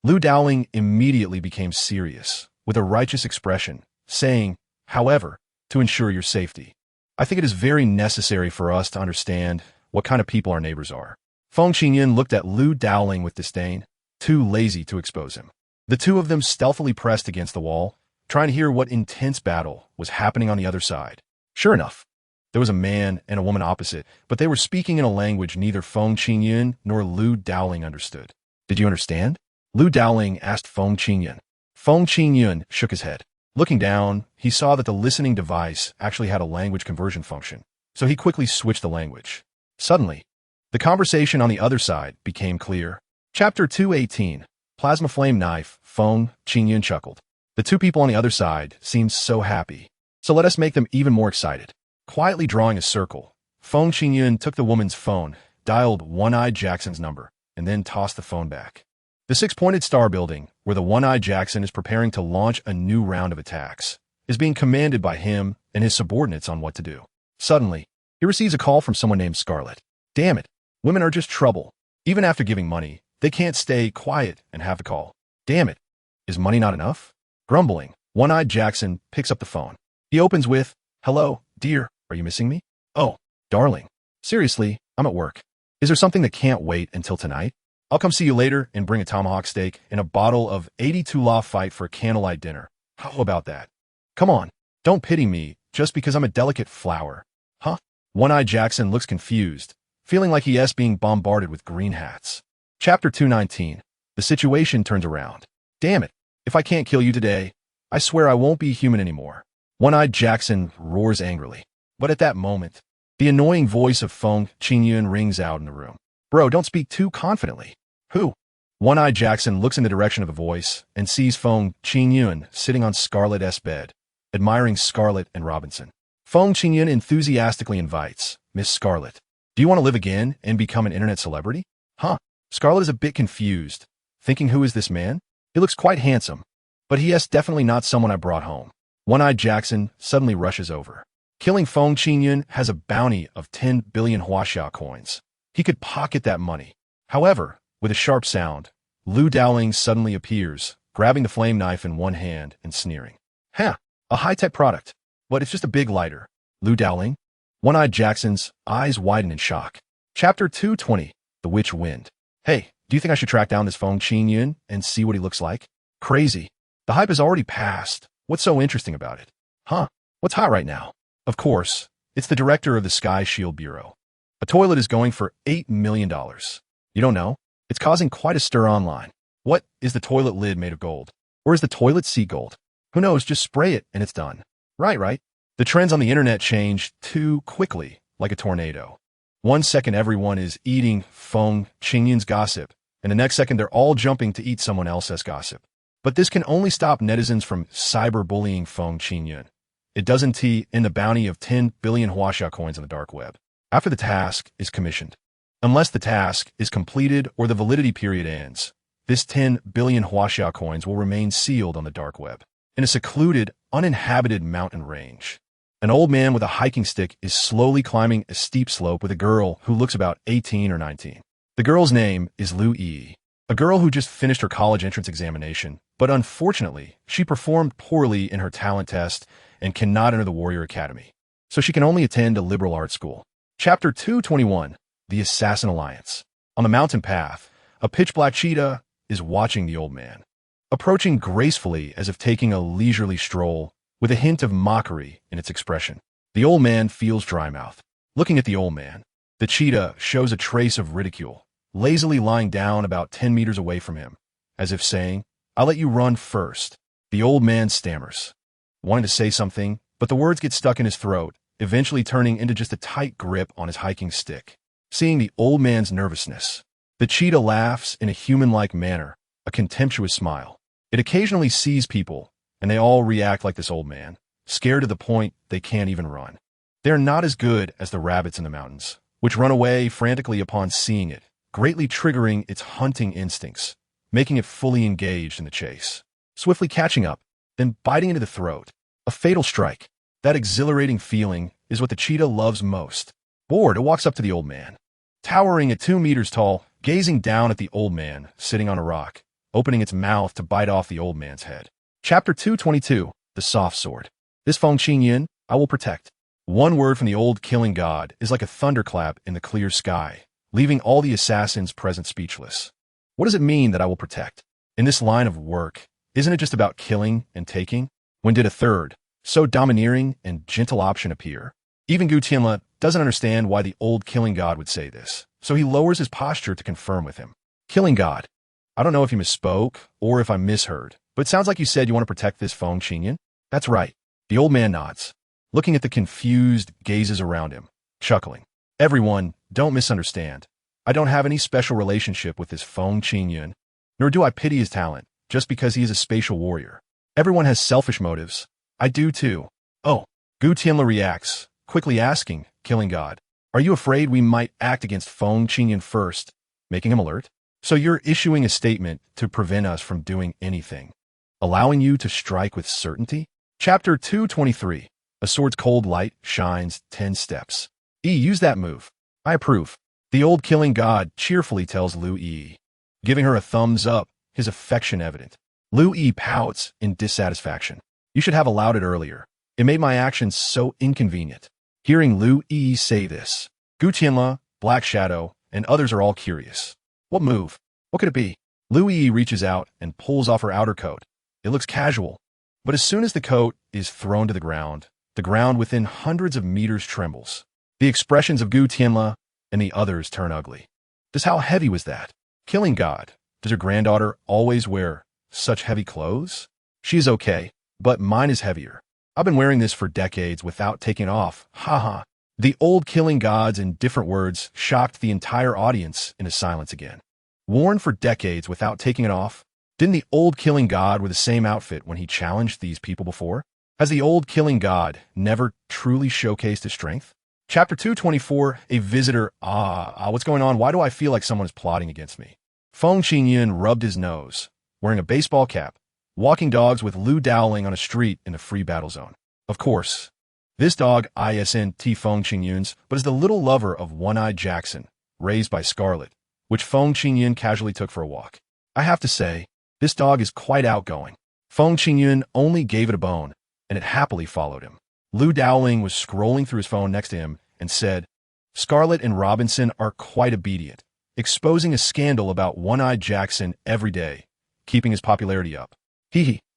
Lu Dowling immediately became serious, with a righteous expression, saying, however, to ensure your safety, I think it is very necessary for us to understand what kind of people our neighbors are. Feng Qingyun looked at Lu Dowling with disdain, too lazy to expose him. The two of them stealthily pressed against the wall, trying to hear what intense battle was happening on the other side. Sure enough, there was a man and a woman opposite, but they were speaking in a language neither Feng Qingyun nor Lu Dowling understood. Did you understand? Lu Dowling asked Feng Qingyun. Feng Qingyun shook his head. Looking down, he saw that the listening device actually had a language conversion function, so he quickly switched the language. Suddenly, the conversation on the other side became clear. Chapter 218. Plasma Flame Knife. Feng Qingyun chuckled. The two people on the other side seemed so happy, so let us make them even more excited. Quietly drawing a circle, Feng Qingyun took the woman's phone, dialed One-Eyed Jackson's number, and then tossed the phone back. The six-pointed star building, where the One-Eyed Jackson is preparing to launch a new round of attacks, is being commanded by him and his subordinates on what to do. Suddenly, he receives a call from someone named Scarlet. Damn it, women are just trouble. Even after giving money, they can't stay quiet and have the call. Damn it. Is money not enough? Grumbling, one-eyed Jackson picks up the phone. He opens with, "Hello, dear, are you missing me?" "Oh, darling. Seriously, I'm at work. Is there something that can't wait until tonight? I'll come see you later and bring a tomahawk steak and a bottle of 82 Lafite for a candlelight dinner. How about that? Come on, don't pity me just because I'm a delicate flower." Huh? One-eyed Jackson looks confused, feeling like he is being bombarded with green hats. Chapter 219. The situation turns around. Damn it. If I can't kill you today, I swear I won't be human anymore. One-eyed Jackson roars angrily. But at that moment, the annoying voice of Feng Qingyun rings out in the room. Bro, don't speak too confidently. Who? One-eyed Jackson looks in the direction of the voice and sees Feng Qingyun sitting on Scarlett's bed, admiring Scarlett and Robinson. Feng Qingyun enthusiastically invites, "Miss Scarlett, do you want to live again and become an internet celebrity?" Huh? Scarlett is a bit confused, thinking, who is this man? He looks quite handsome, but he is definitely not someone I brought home. One-eyed Jackson suddenly rushes over. Killing Feng Qingyun has a bounty of 10 billion Huaxiao coins. He could pocket that money. However, with a sharp sound, Lu Dowling suddenly appears, grabbing the flame knife in one hand and sneering. "Ha! A high-tech product, but it's just a big lighter." Lu Dowling? One-eyed Jackson's eyes widen in shock. Chapter 220. The Witch Wind. Hey, do you think I should track down this Feng Qingyun and see what he looks like? Crazy. The hype has already passed. What's so interesting about it? Huh? What's hot right now? Of course, it's the director of the Sky Shield Bureau. A toilet is going for $8 million. You don't know? It's causing quite a stir online. What, is the toilet lid made of gold? Or is the toilet sea gold? Who knows, just spray it and it's done. Right. The trends on the internet change too quickly, like a tornado. 1 second everyone is eating Feng Qingyun's gossip, and the next second they're all jumping to eat someone else's gossip. But this can only stop netizens from cyberbullying Feng Qingyun. It doesn't in the bounty of 10 billion Huaxia coins on the dark web, after the task is commissioned. Unless the task is completed or the validity period ends, this 10 billion Huaxia coins will remain sealed on the dark web, in a secluded, uninhabited mountain range. An old man with a hiking stick is slowly climbing a steep slope with a girl who looks about 18 or 19. The girl's name is Lu Yi, a girl who just finished her college entrance examination, but unfortunately, she performed poorly in her talent test and cannot enter the Warrior Academy, so she can only attend a liberal arts school. Chapter 221. The Assassin Alliance. On the mountain path, a pitch-black cheetah is watching the old man, approaching gracefully as if taking a leisurely stroll, with a hint of mockery in its expression. The old man feels dry mouth. Looking at the old man, the cheetah shows a trace of ridicule, lazily lying down about 10 meters away from him, as if saying, "I'll let you run first." The old man stammers, wanting to say something, but the words get stuck in his throat, eventually turning into just a tight grip on his hiking stick. Seeing the old man's nervousness, the cheetah laughs in a human-like manner, a contemptuous smile. It occasionally sees people, and they all react like this old man, scared to the point they can't even run. They're not as good as the rabbits in the mountains, which run away frantically upon seeing it, greatly triggering its hunting instincts, making it fully engaged in the chase. Swiftly catching up, then biting into the throat. A fatal strike. That exhilarating feeling is what the cheetah loves most. Bored, it walks up to the old man. Towering at 2 meters tall, gazing down at the old man, sitting on a rock, opening its mouth to bite off the old man's head. Chapter 222. The Soft Sword. This Feng Qingyun I will protect. One word from the old killing god is like a thunderclap in the clear sky, leaving all the assassins present speechless. What does it mean that I will protect? In this line of work, isn't it just about killing and taking? When did a third, so domineering and gentle option appear? Even Gu Tianle doesn't understand why the old killing god would say this, so he lowers his posture to confirm with him. Killing god. I don't know if you misspoke or if I misheard, but it sounds like you said you want to protect this Feng Qingyun. That's right. The old man nods, looking at the confused gazes around him, chuckling. Everyone, don't misunderstand. I don't have any special relationship with this Feng Qingyun, nor do I pity his talent, just because he is a spatial warrior. Everyone has selfish motives. I do too. Oh, Gu Tianle reacts, quickly asking, killing god, are you afraid we might act against Feng Qingyun first, making him alert? So you're issuing a statement to prevent us from doing anything, allowing you to strike with certainty? Chapter 223. A sword's cold light shines 10 steps. Use that move. I approve. The old killing god cheerfully tells Lu Yi, giving her a thumbs up, his affection evident. Lu Yi pouts in dissatisfaction. You should have allowed it earlier. It made my actions so inconvenient. Hearing Lu Yi say this, Gu Tianla, Black Shadow, and others are all curious. What move? What could it be? Lu Yi reaches out and pulls off her outer coat. It looks casual, but as soon as the coat is thrown to the ground within hundreds of meters trembles. The expressions of Gu Tianla and the others turn ugly. Just how heavy was that? Killing god, does her granddaughter always wear such heavy clothes? She's okay, but mine is heavier. I've been wearing this for decades without taking it off. Haha. The old killing gods in different words shocked the entire audience into silence again. Worn for decades without taking it off? Didn't the old killing god wear the same outfit when he challenged these people before? Has the old killing god never truly showcased his strength? Chapter 224, a visitor. What's going on? Why do I feel like someone is plotting against me? Feng Qingyun rubbed his nose, wearing a baseball cap, walking dogs with Lu Dowling on a street in the free battle zone. Of course, this dog isn't Feng Qingyun's, but is the little lover of One-Eyed Jackson, raised by Scarlet, which Feng Qingyun casually took for a walk. I have to say, this dog is quite outgoing. Feng Qingyun only gave it a bone, and it happily followed him. Lu Dowling was scrolling through his phone next to him and said, Scarlet and Robinson are quite obedient, exposing a scandal about One-Eyed Jackson every day, keeping his popularity up.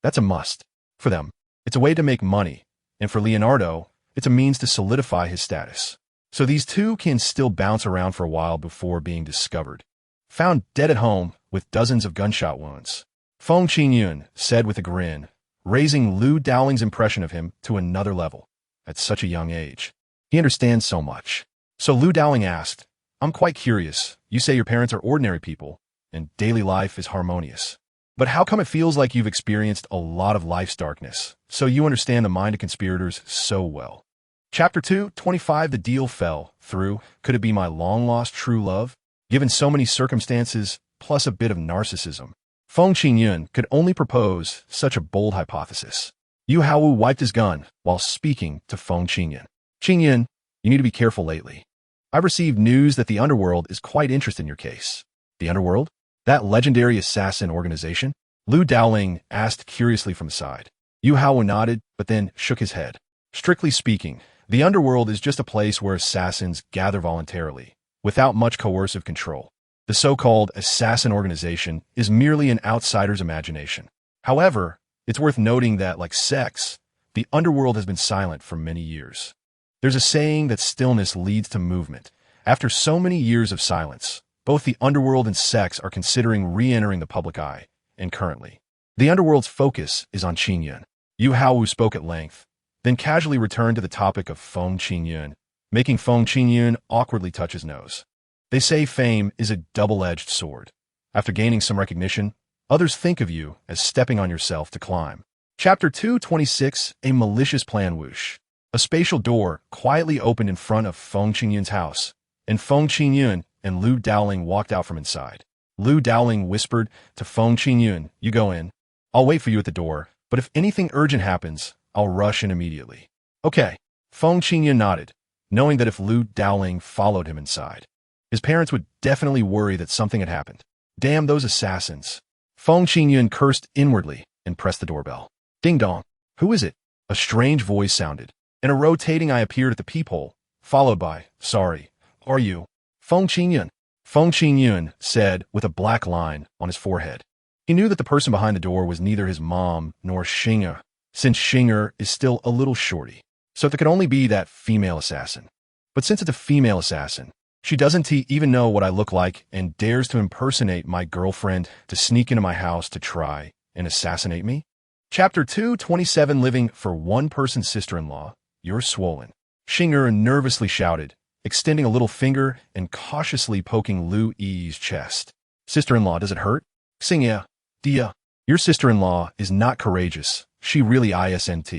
That's a must. For them, it's a way to make money, and for Leonardo, it's a means to solidify his status. So these two can still bounce around for a while before being discovered. Found dead at home with dozens of gunshot wounds. Feng Qingyun said with a grin, raising Lu Dowling's impression of him to another level. At such a young age, he understands so much. So Lu Dowling asked, I'm quite curious. You say your parents are ordinary people, and daily life is harmonious. But how come it feels like you've experienced a lot of life's darkness, so you understand the mind of conspirators so well? Chapter 225, the deal fell through. Could it be my long-lost true love? Given so many circumstances, plus a bit of narcissism, Feng Qingyun could only propose such a bold hypothesis. Yu Haowu wiped his gun while speaking to Feng Qingyun. Qingyun, you need to be careful lately. I've received news that the underworld is quite interested in your case. The underworld? That legendary assassin organization? Lu Dowling asked curiously from the side. Yu Haowu nodded, but then shook his head. Strictly speaking, the underworld is just a place where assassins gather voluntarily, without much coercive control. The so-called assassin organization is merely an outsider's imagination. However, it's worth noting that, like sex, the underworld has been silent for many years. There's a saying that stillness leads to movement. After so many years of silence, both the underworld and sex are considering re-entering the public eye, and currently, the underworld's focus is on Qingyun. Yu Haowu spoke at length, then casually returned to the topic of Feng Qingyun, making Feng Qingyun awkwardly touch his nose. They say fame is a double-edged sword. After gaining some recognition, others think of you as stepping on yourself to climb. Chapter 226, a malicious plan. Whoosh. A spatial door quietly opened in front of Feng Qingyun's house, and Feng Qingyun and Lu Dowling walked out from inside. Lu Dowling whispered to Feng Qingyun, you go in. I'll wait for you at the door, but if anything urgent happens, I'll rush in immediately. Okay. Feng Qingyun nodded, knowing that if Lu Dowling followed him inside, his parents would definitely worry that something had happened. Damn those assassins. Feng Qingyun cursed inwardly and pressed the doorbell. Ding dong. Who is it? A strange voice sounded. In a rotating eye appeared at the peephole, followed by, sorry, are you? Feng Qingyun. Feng Qingyun said with a black line on his forehead. He knew that the person behind the door was neither his mom nor Xing'er, since Xing'er is still a little shorty. So there could only be that female assassin. But since it's a female assassin, she doesn't even know what I look like and dares to impersonate my girlfriend to sneak into my house to try and assassinate me? Chapter 227, living for one person's sister-in-law. You're swollen. Xing'er nervously shouted, extending a little finger and cautiously poking Lu Yi's chest. Sister-in-law, does it hurt? Xing'er, Dia. Your sister-in-law is not courageous. She really isn't.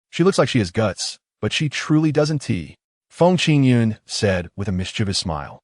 She looks like she has guts, but she truly doesn't. Feng Qingyun said with a mischievous smile,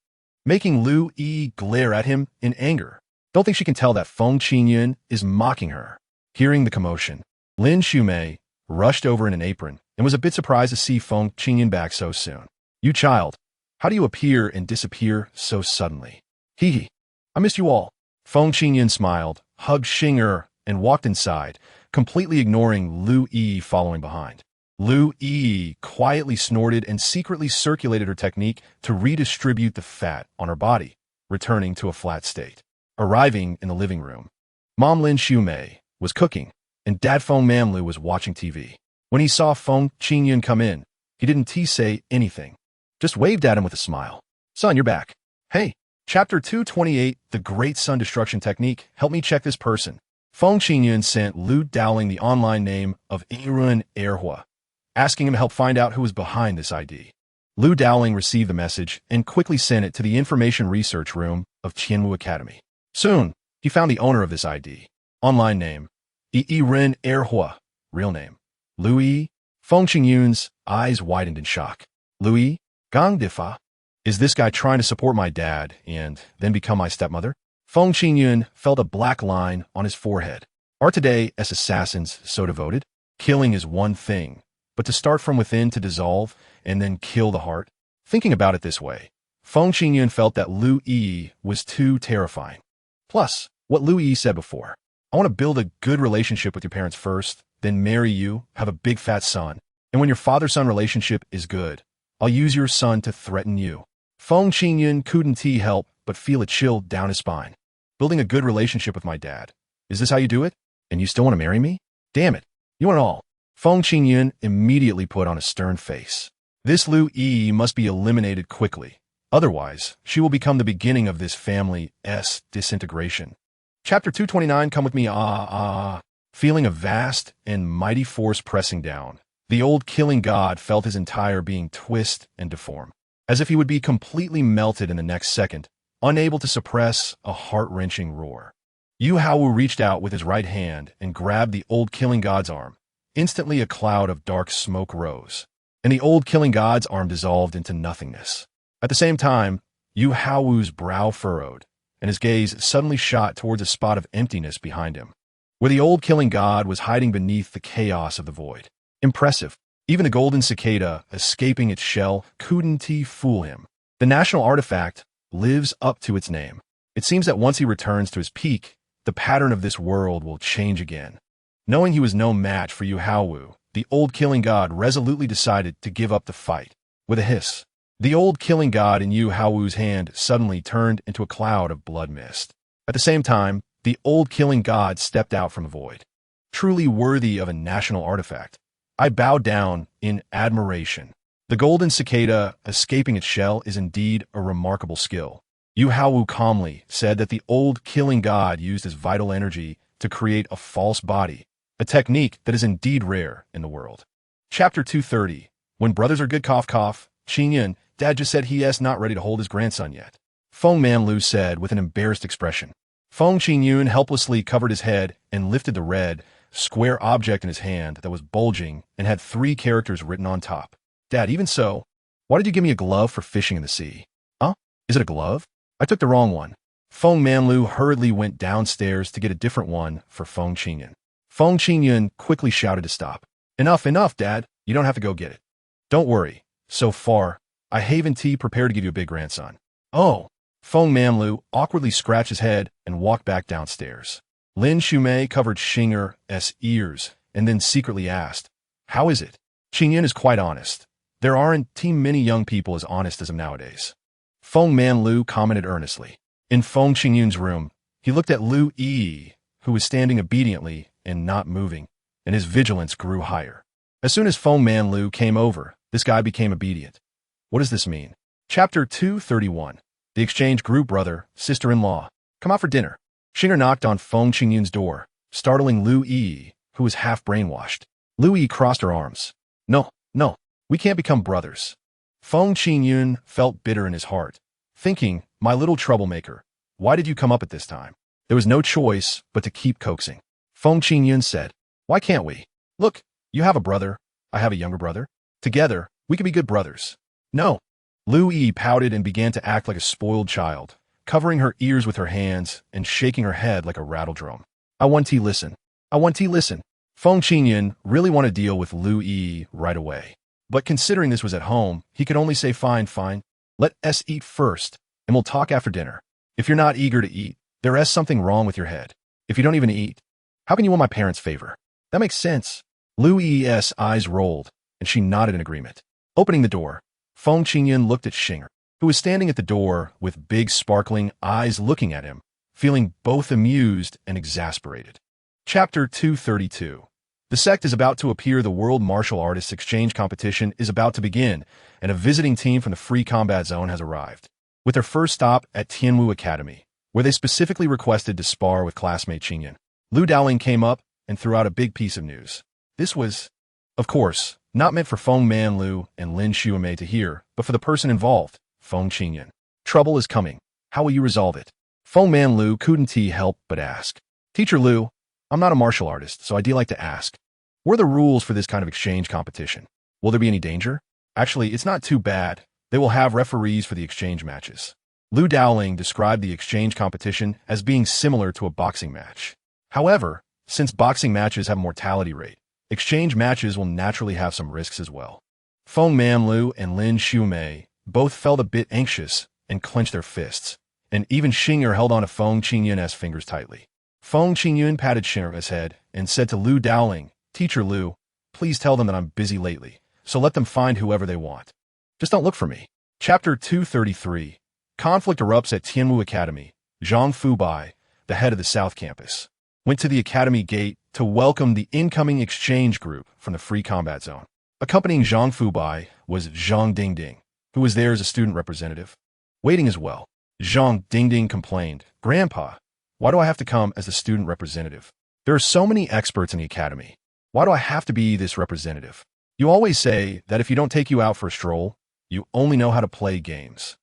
making Lu Yi glare at him in anger. Don't think she can tell that Feng Qingyun is mocking her. Hearing the commotion, Lin Shumei rushed over in an apron and was a bit surprised to see Feng Qingyun back so soon. You child, How do you appear and disappear so suddenly? Hee hee. I miss you all. Feng Qingyun smiled, hugged Xing'er, and walked inside, completely ignoring Lu Yi following behind. Lu Yi quietly snorted and secretly circulated her technique to redistribute the fat on her body, returning to a flat state. Arriving in the living room, Mom Lin Shumei was cooking, and Dad Feng Manlu was watching TV. When he saw Feng Qingyun come in, he didn't say anything, just waved at him with a smile. Son, you're back. Hey, Chapter 228, The Great Sun Destruction Technique. Help me check this person. Feng Qingyun sent Lu Dowling the online name of Irun Erhua, asking him to help find out who was behind this ID. Lu Dowling received the message and quickly sent it to the information research room of Qianwu Academy. Soon, he found the owner of this ID. Online name, Irun Erhua. Real name, Louis. Feng Qingyun's eyes widened in shock. Louis? Gang Difa? Is this guy trying to support my dad and then become my stepmother? Feng Qingyun felt a black line on his forehead. Are today as assassins so devoted? Killing is one thing, but to start from within to dissolve and then kill the heart? Thinking about it this way, Feng Qingyun felt that Lu Yi was too terrifying. Plus, what Lu Yi said before, I want to build a good relationship with your parents first, then marry you, have a big fat son, and when your father-son relationship is good, I'll use your son to threaten you. Feng Qingyun couldn't help but feel a chill down his spine. Building a good relationship with my dad. Is this how you do it? And you still want to marry me? Damn it. You want it all. Feng Qingyun immediately put on a stern face. This Lu Yi must be eliminated quickly. Otherwise, she will become the beginning of this family's disintegration. Chapter 229, Come with me, Feeling a vast and mighty force pressing down, the old killing god felt his entire being twist and deform, as if he would be completely melted in the next second, unable to suppress a heart-wrenching roar. Yu Haowu reached out with his right hand and grabbed the old killing god's arm. Instantly a cloud of dark smoke rose, and the old killing god's arm dissolved into nothingness. At the same time, Yu Haowu's brow furrowed, and his gaze suddenly shot towards a spot of emptiness behind him, where the old killing god was hiding beneath the chaos of the void. Impressive. Even the golden cicada, escaping its shell, couldn't fool him. The national artifact lives up to its name. It seems that once he returns to his peak, the pattern of this world will change again. Knowing he was no match for Yu Haowu, the old killing god resolutely decided to give up the fight. With a hiss, the old killing god in Yu Haowu's hand suddenly turned into a cloud of blood mist. At the same time, the old killing god stepped out from the void. Truly worthy of a national artifact. I bowed down in admiration. The golden cicada escaping its shell is indeed a remarkable skill. Yu Haowu calmly said that the old killing god used his vital energy to create a false body, a technique that is indeed rare in the world. Chapter 230. When brothers are good, cough cough. Qingyun, Dad just said he is not ready to hold his grandson yet. Feng Manlu said with an embarrassed expression. Feng Qingyun helplessly covered his head and lifted the red, square object in his hand that was bulging and had 3 characters written on top. Dad, even so, why did you give me a glove for fishing in the sea? Huh? Is it a glove? I took the wrong one. Feng Manlu hurriedly went downstairs to get a different one for Feng Qingyun. Feng Qingyun quickly shouted to stop. Enough, Dad. You don't have to go get it. Don't worry. So far, I haven't prepared to give you a big grandson. Oh. Feng Manlu awkwardly scratched his head and walked back downstairs. Lin Shumei covered Xing'er's ears and then secretly asked, How is it? Qingyun is quite honest. There aren't many young people as honest as him nowadays. Feng Manlu commented earnestly. In Feng Qingyun's room, he looked at Lu Yi, who was standing obediently and not moving, and his vigilance grew higher. As soon as Feng Manlu came over, this guy became obedient. What does this mean? Chapter 231. The exchange grew brother, sister-in-law. Come out for dinner. Xing'er knocked on Feng Qingyun's door, startling Lu Yi, who was half brainwashed. Lu Yi crossed her arms. No, we can't become brothers. Feng Qingyun felt bitter in his heart, thinking, my little troublemaker, why did you come up at this time? There was no choice but to keep coaxing. Feng Qingyun said, Why can't we? Look, you have a brother, I have a younger brother. Together, we can be good brothers. No. Lu Yi pouted and began to act like a spoiled child, covering her ears with her hands and shaking her head like a rattledrum. I want to listen. Feng Qingyun really wanted to deal with Lu Yi right away. But considering this was at home, he could only say fine. Let us eat first, and we'll talk after dinner. If you're not eager to eat, there is something wrong with your head. If you don't even eat, how can you want my parents' favor? That makes sense. Lui's eyes rolled, and she nodded in agreement. Opening the door, Feng Qingyun looked at Xinger, who was standing at the door with big sparkling eyes looking at him, feeling both amused and exasperated. Chapter 232. The sect is about to appear. The World Martial Artists Exchange Competition is about to begin, and a visiting team from the Free Combat Zone has arrived, with their first stop at Tianwu Academy, where they specifically requested to spar with classmate Qingyun. Lu Daoling came up and threw out a big piece of news. This was, of course, not meant for Feng Manlu and Lin Xiumei to hear, but for the person involved, Feng Qingyun. Trouble is coming. How will you resolve it? Feng Manlu couldn't help but ask. Teacher Lu, I'm not a martial artist, so I'd like to ask, what are the rules for this kind of exchange competition? Will there be any danger? Actually, it's not too bad. They will have referees for the exchange matches. Lu Daoling described the exchange competition as being similar to a boxing match. However, since boxing matches have a mortality rate, exchange matches will naturally have some risks as well. Feng Manlu and Lin Xiumei both felt a bit anxious and clenched their fists, and even Xinger held on to Feng Qingyun's fingers tightly. Feng Qingyun patted Xinger's head and said to Lu Daoling, Teacher Lu, please tell them that I'm busy lately, so let them find whoever they want. Just don't look for me. Chapter 233. Conflict erupts at Tianwu Academy. Zhang Fubai, the head of the South Campus, went to the academy gate to welcome the incoming exchange group from the Free Combat Zone. Accompanying Zhang Fubai was Zhang Dingding, who was there as a student representative. Waiting as well, Zhang Dingding complained, Grandpa, why do I have to come as the student representative? There are so many experts in the academy. Why do I have to be this representative? You always say that if you don't take you out for a stroll, you only know how to play games.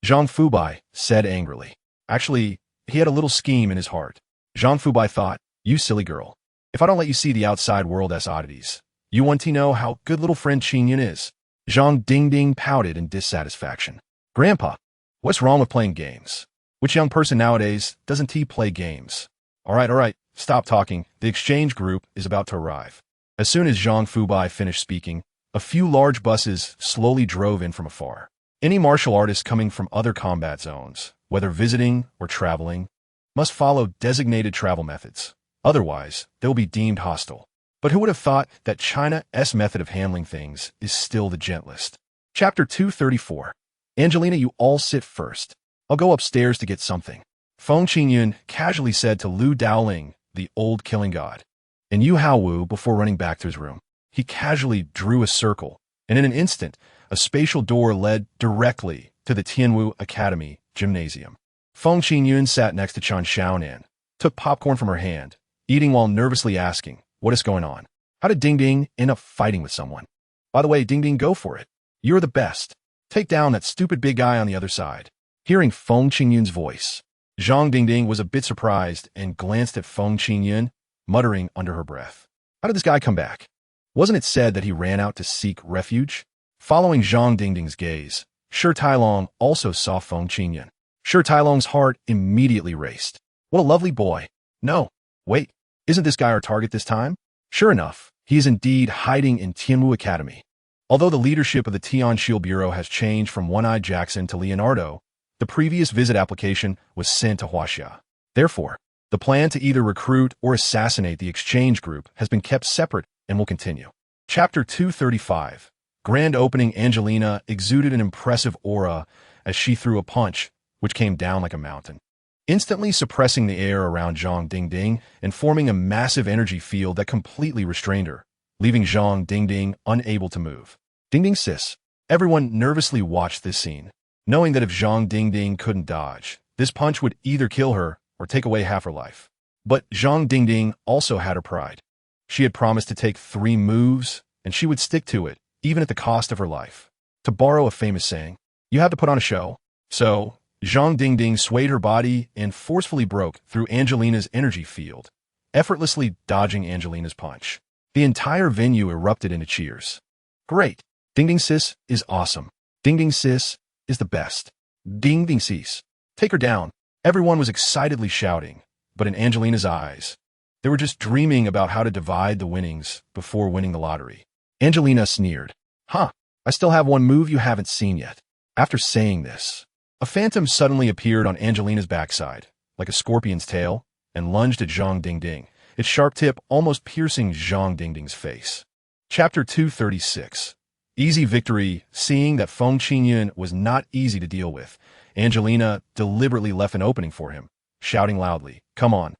Zhang Fubai said angrily. Actually, he had a little scheme in his heart. Zhang Fubai thought, you silly girl. If I don't let you see the outside world as oddities, you want to know how good little friend Qingyun is. Zhang Dingding pouted in dissatisfaction. Grandpa, what's wrong with playing games? Which young person nowadays doesn't play games? All right, stop talking. The exchange group is about to arrive. As soon as Zhang Fubai finished speaking, a few large buses slowly drove in from afar. Any martial artist coming from other combat zones, whether visiting or traveling, must follow designated travel methods. Otherwise, they will be deemed hostile. But who would have thought that China's method of handling things is still the gentlest? Chapter 234. Angelina, you all sit first. I'll go upstairs to get something. Feng Qingyun casually said to Lu Daoling, the old killing god. And Yu Haowu, before running back to his room, he casually drew a circle, and in an instant, a spatial door led directly to the Tianwu Academy gymnasium. Feng Qingyun sat next to Chen Xiaonan, took popcorn from her hand, eating while nervously asking, what is going on? How did Dingding end up fighting with someone? By the way, Dingding, go for it. You're the best. Take down that stupid big guy on the other side. Hearing Feng Qingyun's voice, Zhang Dingding was a bit surprised and glanced at Feng Qingyun, muttering under her breath. How did this guy come back? Wasn't it said that he ran out to seek refuge? Following Zhang Dingding's gaze, Shi Tailong also saw Feng Qingyun. Shi Tailong's heart immediately raced. What a lovely boy. No, wait, isn't this guy our target this time? Sure enough, he is indeed hiding in Tianwu Academy. Although the leadership of the Tian Shield Bureau has changed from One-Eyed Jackson to Leonardo, the previous visit application was sent to Huaxia. Therefore, the plan to either recruit or assassinate the exchange group has been kept separate and will continue. Chapter 235. Grand opening. Angelina exuded an impressive aura as she threw a punch, which came down like a mountain, instantly suppressing the air around Zhang Dingding and forming a massive energy field that completely restrained her, leaving Zhang Dingding unable to move. Dingding sis. Everyone nervously watched this scene, knowing that if Zhang Dingding couldn't dodge, this punch would either kill her or take away half her life. But Zhang Dingding also had her pride. She had promised to take 3 moves, and she would stick to it, even at the cost of her life. To borrow a famous saying, you have to put on a show. So, Zhang Dingding swayed her body and forcefully broke through Angelina's energy field, effortlessly dodging Angelina's punch. The entire venue erupted into cheers. Great! Dingding sis is awesome. Dingding sis is the best. Dingding sis. Take her down. Everyone was excitedly shouting, but in Angelina's eyes, they were just dreaming about how to divide the winnings before winning the lottery. Angelina sneered. Huh, I still have one move you haven't seen yet. After saying this, a phantom suddenly appeared on Angelina's backside, like a scorpion's tail, and lunged at Zhang Dingding, its sharp tip almost piercing Zhang Dingding's face. Chapter 236. Easy victory. Seeing that Feng Qingyun was not easy to deal with, Angelina deliberately left an opening for him, shouting loudly, come on,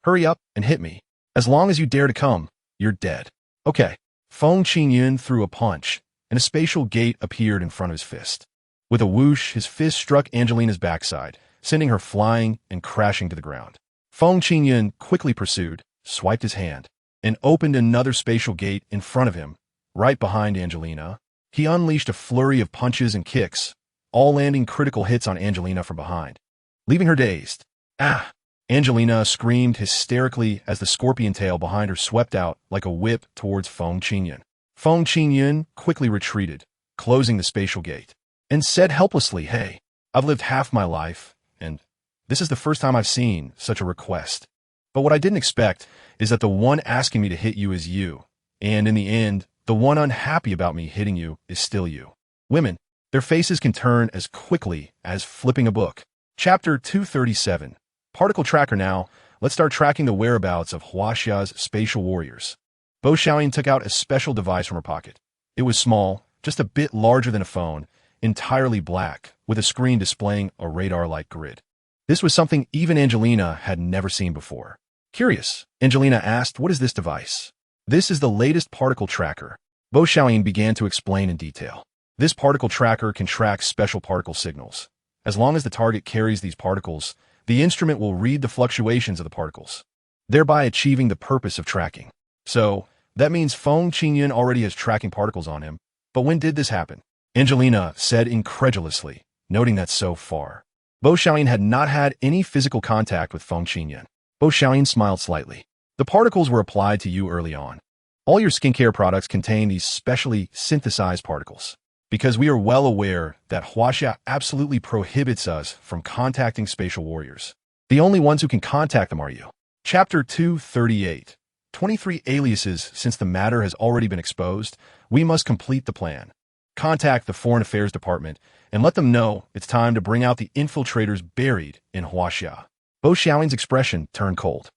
hurry up and hit me. As long as you dare to come, you're dead. Okay. Feng Qingyun threw a punch, and a spatial gate appeared in front of his fist. With a whoosh, his fist struck Angelina's backside, sending her flying and crashing to the ground. Feng Qingyun quickly pursued, swiped his hand, and opened another spatial gate in front of him, right behind Angelina. He unleashed a flurry of punches and kicks, all landing critical hits on Angelina from behind, leaving her dazed. Ah! Angelina screamed hysterically as the scorpion tail behind her swept out like a whip towards Feng Qingyun. Feng Qingyun quickly retreated, closing the spatial gate, and said helplessly, hey, I've lived half my life, and this is the first time I've seen such a request. But what I didn't expect is that the one asking me to hit you is you, and in the end, the one unhappy about me hitting you is still you. Women, their faces can turn as quickly as flipping a book. Chapter 237. Particle tracker now. Let's start tracking the whereabouts of Huaxia's spatial warriors. Bo Xiaoyin took out a special device from her pocket. It was small, just a bit larger than a phone, entirely black, with a screen displaying a radar-like grid. This was something even Angelina had never seen before. Curious, Angelina asked, what is this device? This is the latest particle tracker. Bo Xiaoyin began to explain in detail. This particle tracker can track special particle signals. As long as the target carries these particles, the instrument will read the fluctuations of the particles, thereby achieving the purpose of tracking. So, that means Feng Qingyun already has tracking particles on him. But when did this happen? Angelina said incredulously, noting that so far, Bo Xiaoyin had not had any physical contact with Feng Qingyun. Bo Xiaoyin smiled slightly. The particles were applied to you early on. All your skincare products contain these specially synthesized particles. Because we are well aware that Huaxia absolutely prohibits us from contacting spatial warriors. The only ones who can contact them are you. Chapter 238. 23 aliases. Since the matter has already been exposed, we must complete the plan. Contact the Foreign Affairs Department and let them know it's time to bring out the infiltrators buried in Huaxia. Bo Xiaoyin's expression turned cold.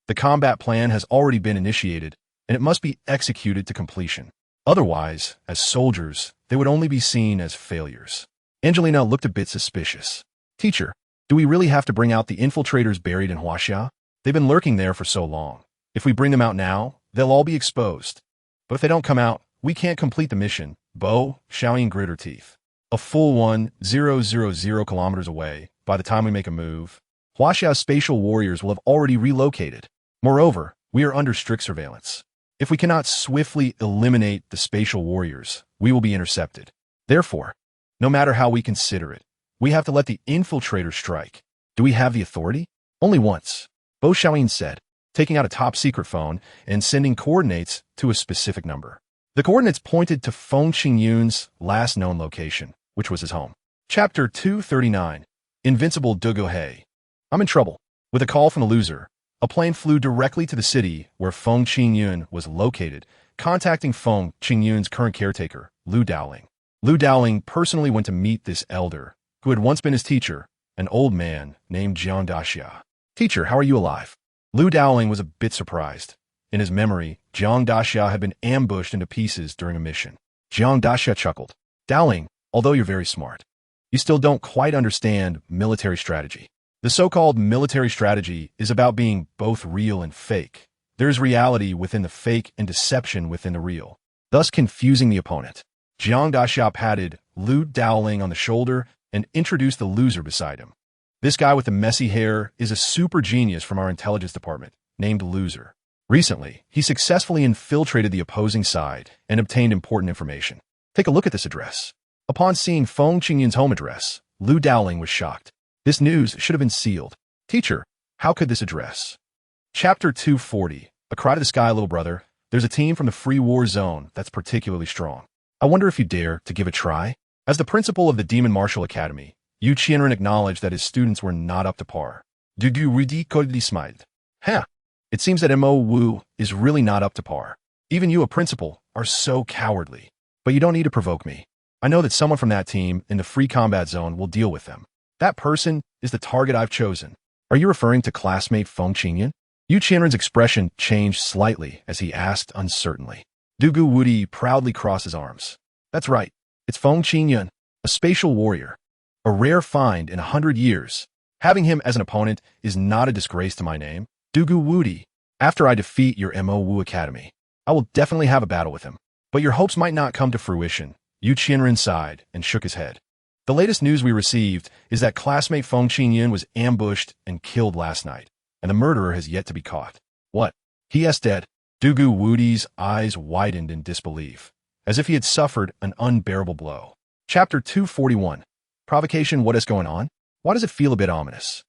The combat plan has already been initiated, and it must be executed to completion. Otherwise, as soldiers, they would only be seen as failures. Angelina looked a bit suspicious. Teacher, do we really have to bring out the infiltrators buried in Huaxia? They've been lurking there for so long. If we bring them out now, they'll all be exposed. But if they don't come out, we can't complete the mission. Bo Xiaoyin grit her teeth. A full 1,000 kilometers away, by the time we make a move, Huaxia's spatial warriors will have already relocated. Moreover, we are under strict surveillance. If we cannot swiftly eliminate the spatial warriors, we will be intercepted. Therefore, no matter how we consider it, we have to let the infiltrators strike. Do we have the authority? Only once, Bo Xiaoyin said, taking out a top-secret phone and sending coordinates to a specific number. The coordinates pointed to Feng Qingyun's last known location, which was his home. Chapter 239. Invincible Dugohe. I'm in trouble. With a call from the loser, a plane flew directly to the city where Feng Qingyun was located, contacting Feng Qingyun's current caretaker, Lu Daoling. Lu Daoling personally went to meet this elder, who had once been his teacher, an old man named Jiang Daxia. Teacher, how are you alive? Lu Daoling was a bit surprised. In his memory, Jiang Daxia had been ambushed into pieces during a mission. Jiang Daxia chuckled. Daoling, although you're very smart, you still don't quite understand military strategy. The so-called military strategy is about being both real and fake. There is reality within the fake and deception within the real, thus confusing the opponent. Jiang Daxia patted Lu Daoling on the shoulder and introduced the loser beside him. This guy with the messy hair is a super genius from our intelligence department, named Loser. Recently, he successfully infiltrated the opposing side and obtained important information. Take a look at this address. Upon seeing Feng Qingyun's home address, Lu Daoling was shocked. This news should have been sealed. Teacher, how could this address? Chapter 240. A cry to the sky, little brother. There's a team from the free war zone that's particularly strong. I wonder if you dare to give a try? As the principal of the Demon Martial Academy, Yu Qianren acknowledged that his students were not up to par. Du ridiculement smiled. Huh. It seems that Mo Wu is really not up to par. Even you, a principal, are so cowardly. But you don't need to provoke me. I know that someone from that team in the free combat zone will deal with them. That person is the target I've chosen. Are you referring to classmate Feng Qingyun? Yu Qianren's expression changed slightly as he asked uncertainly. Dugu Wudi proudly crossed his arms. That's right. It's Feng Qingyun, a spatial warrior. A rare find in 100 years. Having him as an opponent is not a disgrace to my name. Dugu Wudi. After I defeat your Mo Wu Academy, I will definitely have a battle with him. But your hopes might not come to fruition. Yu Qianren sighed and shook his head. The latest news we received is that classmate Feng Qingyun was ambushed and killed last night, and the murderer has yet to be caught. What? He is dead? Dugu Wudi's eyes widened in disbelief, as if he had suffered an unbearable blow. Chapter 241. Provocation. What is going on? Why does it feel a bit ominous?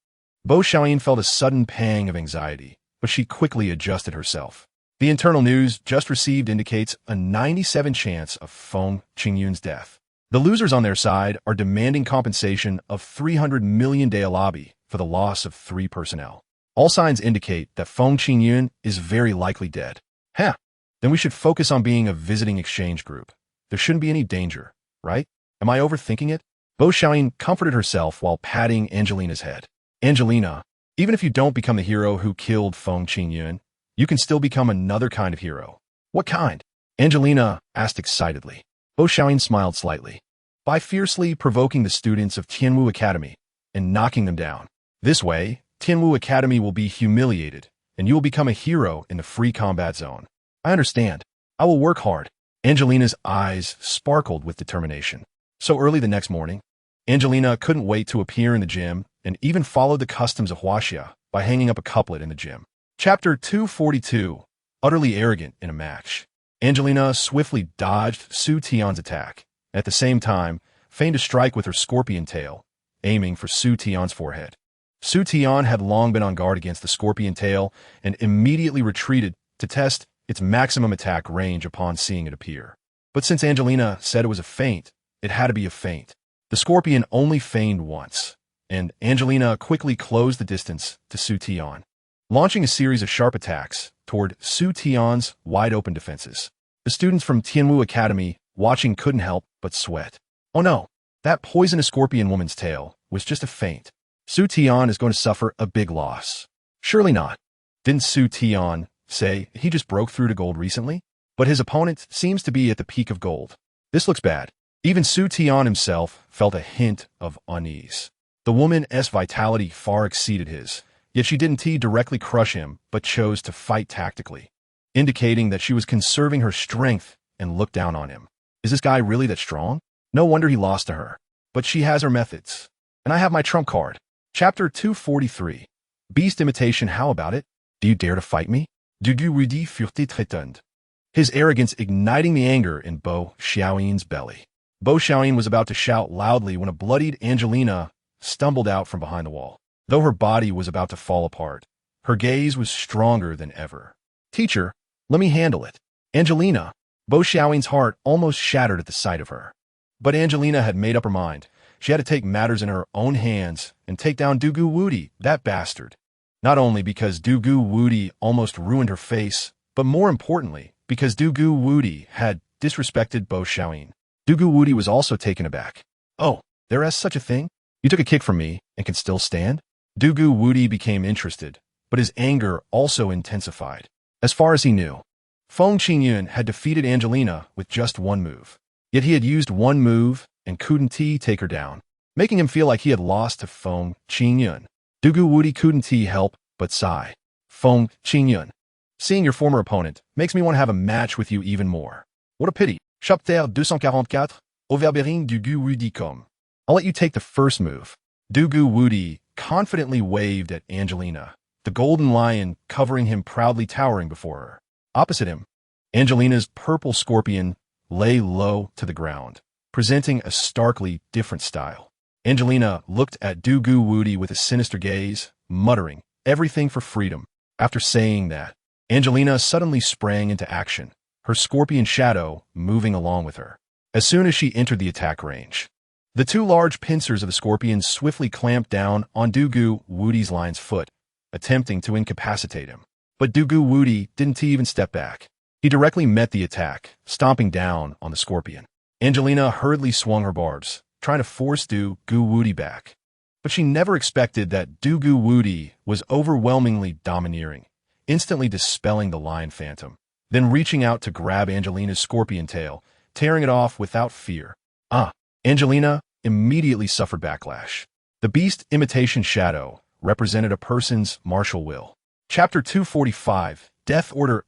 Bo Xiaoyin felt a sudden pang of anxiety, but she quickly adjusted herself. The internal news just received indicates a 97% chance of Feng Qingyun's death. The losers on their side are demanding compensation of 300 million daolabi for the loss of 3 personnel. All signs indicate that Feng Qingyun is very likely dead. Then we should focus on being a visiting exchange group. There shouldn't be any danger, right? Am I overthinking it? Bo Xiaoyin comforted herself while patting Angelina's head. Angelina, even if you don't become the hero who killed Feng Qingyun, you can still become another kind of hero. What kind? Angelina asked excitedly. Bo Xiaoyin smiled slightly. By fiercely provoking the students of Tianwu Academy and knocking them down. This way, Tianwu Academy will be humiliated, and you will become a hero in the free combat zone. I understand. I will work hard. Angelina's eyes sparkled with determination. So early the next morning, Angelina couldn't wait to appear in the gym and even followed the customs of Huaxia by hanging up a couplet in the gym. Chapter 242. Utterly arrogant in a match. Angelina swiftly dodged Su Tian's attack, and at the same time, feigned a strike with her scorpion tail, aiming for Su Tian's forehead. Su Tian had long been on guard against the scorpion tail and immediately retreated to test its maximum attack range upon seeing it appear. But since Angelina said it was a feint, it had to be a feint. The scorpion only feigned once, and Angelina quickly closed the distance to Su Tian, launching a series of sharp attacks toward Su Tian's wide-open defenses. The students from Tianwu Academy watching couldn't help but sweat. Oh no, that poisonous scorpion woman's tail was just a feint. Su Tian is going to suffer a big loss. Surely not. Didn't Su Tian say he just broke through to gold recently? But his opponent seems to be at the peak of gold. This looks bad. Even Su Tian himself felt a hint of unease. The woman's vitality far exceeded his, yet she didn't directly crush him, but chose to fight tactically, indicating that she was conserving her strength and looked down on him. Is this guy really that strong? No wonder he lost to her. But she has her methods. And I have my trump card. Chapter 243. Beast imitation. How about it? Do you dare to fight me? Dugu Wudi furtait trétund. His arrogance igniting the anger in Bo Xiaoyin's belly. Bo Xiaoyin was about to shout loudly when a bloodied Angelina stumbled out from behind the wall. Though her body was about to fall apart, her gaze was stronger than ever. Teacher, let me handle it. Angelina. Bo Xiaoyin's heart almost shattered at the sight of her. But Angelina had made up her mind. She had to take matters in her own hands and take down Dugu Wudi, that bastard. Not only because Dugu Wudi almost ruined her face, but more importantly, because Dugu Wudi had disrespected Bo Xiaoyin. Dugu Wudi was also taken aback. Oh, there is such a thing? You took a kick from me and can still stand? Dugu Wudi became interested, but his anger also intensified. As far as he knew, Feng Qingyun had defeated Angelina with just one move. Yet he had used one move and couldn't take her down, making him feel like he had lost to Feng Qingyun. Dugu Wudi couldn't help but sigh. Feng Qingyun, seeing your former opponent makes me want to have a match with you even more. What a pity. Chapter 244. Overbearing Dugu Wudi comme. I'll let you take the first move. Dugu Wudi confidently waved at Angelina, the golden lion covering him proudly towering before her. Opposite him, Angelina's purple scorpion lay low to the ground, presenting a starkly different style. Angelina looked at Dugu Wudi with a sinister gaze, muttering, "Everything for freedom." After saying that, Angelina suddenly sprang into action, her scorpion shadow moving along with her. As soon as she entered the attack range, the two large pincers of the scorpion swiftly clamped down on Dugu Wudi's lion's foot, attempting to incapacitate him. But Dugu Wudi didn't even step back. He directly met the attack, stomping down on the scorpion. Angelina hurriedly swung her barbs, trying to force Du Gu Wuti back. But she never expected that Du Gu Wuti was overwhelmingly domineering, instantly dispelling the lion phantom, then reaching out to grab Angelina's scorpion tail, tearing it off without fear. Angelina immediately suffered backlash. The beast imitation shadow represented a person's martial will. Chapter 245, Death Order.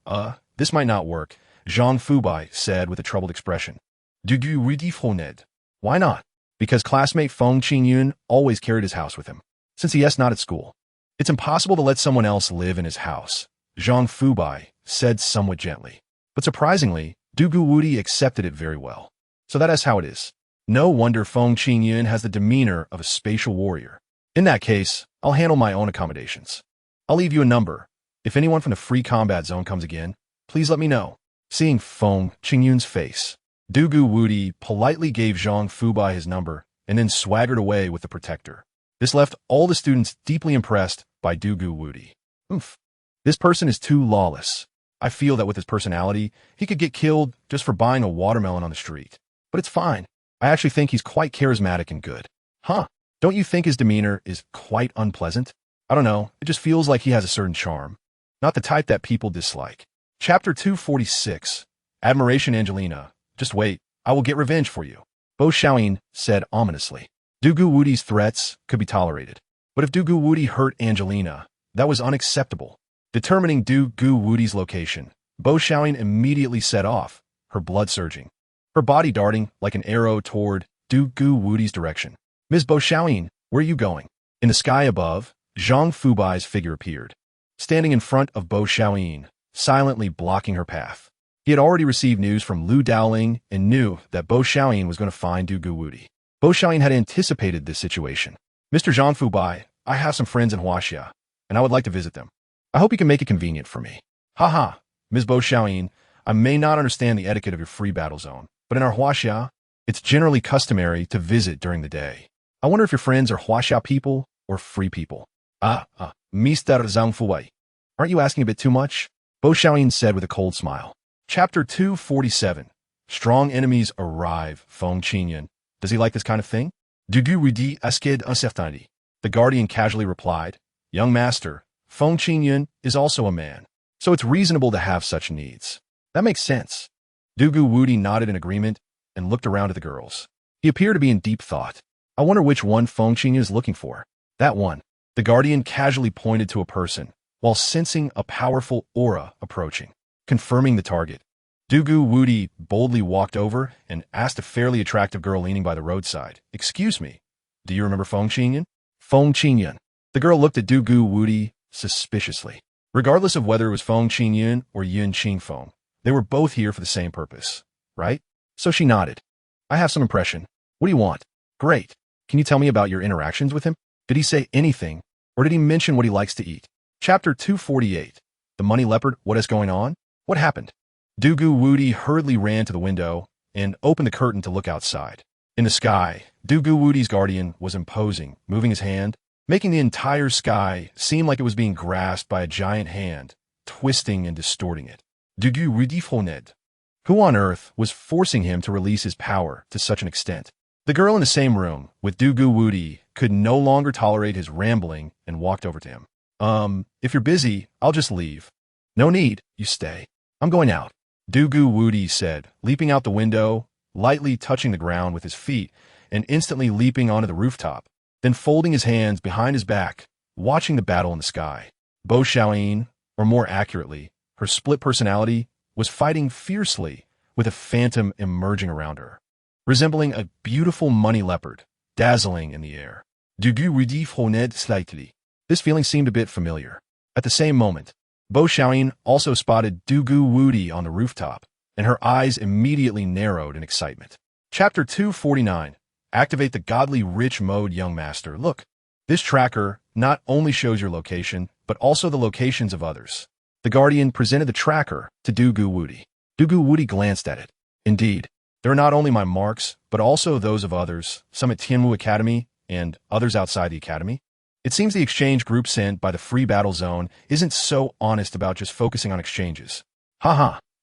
This might not work, Zhang Fubai said with a troubled expression. Du Gu Wuti Foned. Why not? Because classmate Feng Qingyun always carried his house with him, since he is not at school. It's impossible to let someone else live in his house, Zhang Fubai said somewhat gently. But surprisingly, Du Gu Wuti accepted it very well. So that is how it is. No wonder Feng Qingyun has the demeanor of a spatial warrior. In that case, I'll handle my own accommodations. I'll leave you a number. If anyone from the free combat zone comes again, please let me know. Seeing Feng Qingyun's face, Du Gu Wuti politely gave Zhang Fubai his number and then swaggered away with the protector. This left all the students deeply impressed by Du Gu Wuti. This person is too lawless. I feel that with his personality, he could get killed just for buying a watermelon on the street. But it's fine. I actually think he's quite charismatic and good. Don't you think his demeanor is quite unpleasant? I don't know, it just feels like he has a certain charm. Not the type that people dislike. Chapter 246, Admiration Angelina. Just wait, I will get revenge for you, Bo Xiaoyin said ominously. Du Gu Wuti's threats could be tolerated. But if Du Gu Wuti hurt Angelina, that was unacceptable. Determining Du Gu Wuti's location, Bo Xiaoyin immediately set off, her blood surging, her body darting like an arrow toward Du Gu Wuti's direction. Ms. Bo Xiaoyin, where are you going? In the sky above, Zhang Fubai's figure appeared, standing in front of Bo Xiaoyin, silently blocking her path. He had already received news from Lu Daoling and knew that Bo Xiaoyin was going to find Du Gu Wuti. Bo Xiaoyin had anticipated this situation. Mr. Zhang Fubai, I have some friends in Huaxia, and I would like to visit them. I hope you can make it convenient for me. Ms. Bo Xiaoyin, I may not understand the etiquette of your free battle zone, but in our Huaxia, it's generally customary to visit during the day. I wonder if your friends are Huaxia people or free people. Mr. Zhang Fubai. Aren't you asking a bit too much? Bo Xiaoyin said with a cold smile. Chapter 247. Strong enemies arrive, Feng Qingyun. Does he like this kind of thing? Du Gu Wuti asked uncertainty. The guardian casually replied, Young master, Feng Qingyun is also a man, so it's reasonable to have such needs. That makes sense. Du Gu Wuti nodded in agreement and looked around at the girls. He appeared to be in deep thought. I wonder which one Feng Qingyun is looking for. That one. The guardian casually pointed to a person, while sensing a powerful aura approaching, confirming the target. Du Gu Wuti boldly walked over and asked a fairly attractive girl leaning by the roadside, Excuse me, do you remember Feng Qingyun? Feng Qingyun. The girl looked at Du Gu Wuti suspiciously. Regardless of whether it was Feng Qingyun or Yun Qingfeng, they were both here for the same purpose, right? So she nodded. I have some impression. What do you want? Great. Can you tell me about your interactions with him? Did he say anything, or did he mention what he likes to eat? Chapter 248. The Money Leopard, what is going on? What happened? Du Gu Wuti hurriedly ran to the window and opened the curtain to look outside. In the sky, Du Gu Wuti's guardian was imposing, moving his hand, making the entire sky seem like it was being grasped by a giant hand, twisting and distorting it. Du Gu Wuti Foned. Who on earth was forcing him to release his power to such an extent? The girl in the same room with Du Gu Wuti could no longer tolerate his rambling and walked over to him. If you're busy, I'll just leave. No need, you stay. I'm going out. Du Gu Wuti said, leaping out the window, lightly touching the ground with his feet, and instantly leaping onto the rooftop, then folding his hands behind his back, watching the battle in the sky. Bo Xiaoyin, or more accurately, her split personality, was fighting fiercely with a phantom emerging around her, resembling a beautiful money leopard, dazzling in the air. Du Gu Wuti froned slightly. This feeling seemed a bit familiar. At the same moment, Bo Xiaoyin also spotted Du Gu Wuti on the rooftop, and her eyes immediately narrowed in excitement. Chapter 249. Activate the godly rich mode, young master. Look, this tracker not only shows your location, but also the locations of others. The guardian presented the tracker to Du Gu Wuti. Du Gu Wuti glanced at it. Indeed, there are not only my marks, but also those of others, some at Tianwu Academy and others outside the academy. It seems the exchange group sent by the free battle zone isn't so honest about just focusing on exchanges.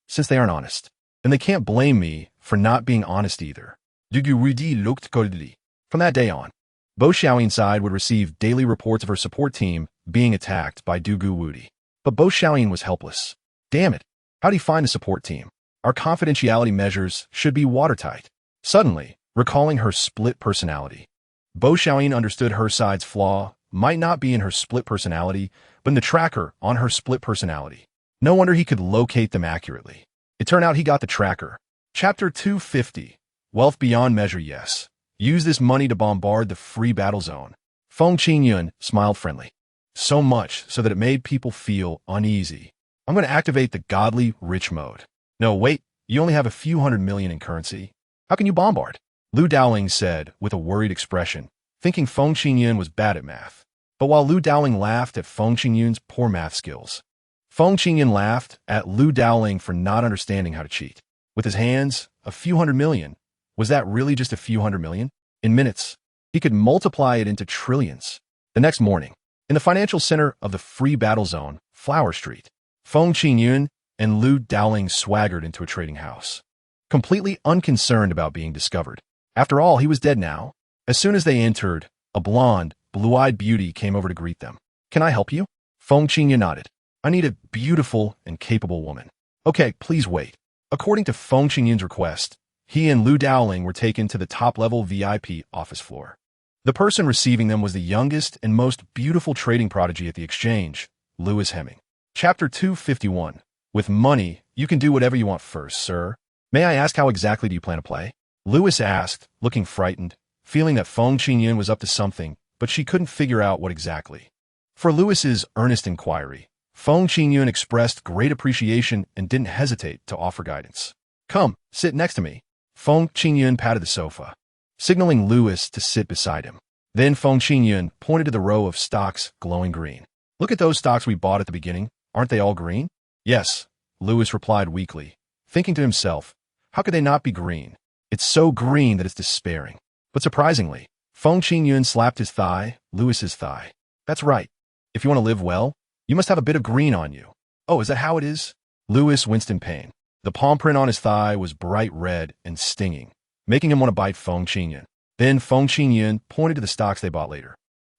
Since they aren't honest, then they can't blame me for not being honest either. Dugu Rudi looked coldly. From that day on, Bo Xiaoyin's side would receive daily reports of her support team being attacked by Dugu Wudi. But Bo Xiaoyin was helpless. Damn it. How do you find a support team? Our confidentiality measures should be watertight. Suddenly, recalling her split personality, Bo Xiaoyin understood her side's flaw might not be in her split personality, but in the tracker on her split personality. No wonder he could locate them accurately. It turned out he got the tracker. Chapter 250. Wealth beyond measure, yes. Use this money to bombard the free battle zone. Feng Qingyun smiled friendly. So much so that it made people feel uneasy. I'm going to activate the godly rich mode. No, wait, you only have a few hundred million in currency. How can you bombard? Lu Daoling said with a worried expression, thinking Feng Qingyun was bad at math. But while Lu Daoling laughed at Feng Qingyun's poor math skills, Feng Qingyun laughed at Lu Daoling for not understanding how to cheat. With his hands, a few hundred million. Was that really just a few hundred million? In minutes, he could multiply it into trillions. The next morning, in the financial center of the free battle zone, Flower Street, Feng Qingyun and Lu Daoling swaggered into a trading house, completely unconcerned about being discovered. After all, he was dead now. As soon as they entered, a blonde, blue-eyed beauty came over to greet them. Can I help you? Feng Qingyun nodded. I need a beautiful and capable woman. Okay, please wait. According to Feng Qingyun's request, he and Lu Daoling were taken to the top-level VIP office floor. The person receiving them was the youngest and most beautiful trading prodigy at the exchange, Louis Hemming. Chapter 251. With money, you can do whatever you want first, sir. May I ask how exactly do you plan to play? Louis asked, looking frightened, feeling that Feng Qingyun was up to something, but she couldn't figure out what exactly. For Louis's earnest inquiry, Feng Qingyun expressed great appreciation and didn't hesitate to offer guidance. Come, sit next to me. Feng Qingyun patted the sofa, signaling Louis to sit beside him. Then Feng Qingyun pointed to the row of stocks glowing green. Look at those stocks we bought at the beginning. Aren't they all green? Yes, Louis replied weakly, thinking to himself, how could they not be green? It's so green that it's despairing. But surprisingly, Feng Qingyun slapped his thigh, Louis's thigh. That's right. If you want to live well, you must have a bit of green on you. Oh, is that how it is? Louis winced in pain. The palm print on his thigh was bright red and stinging, making him want to bite Feng Qingyun. Then Feng Qingyun pointed to the stocks they bought later.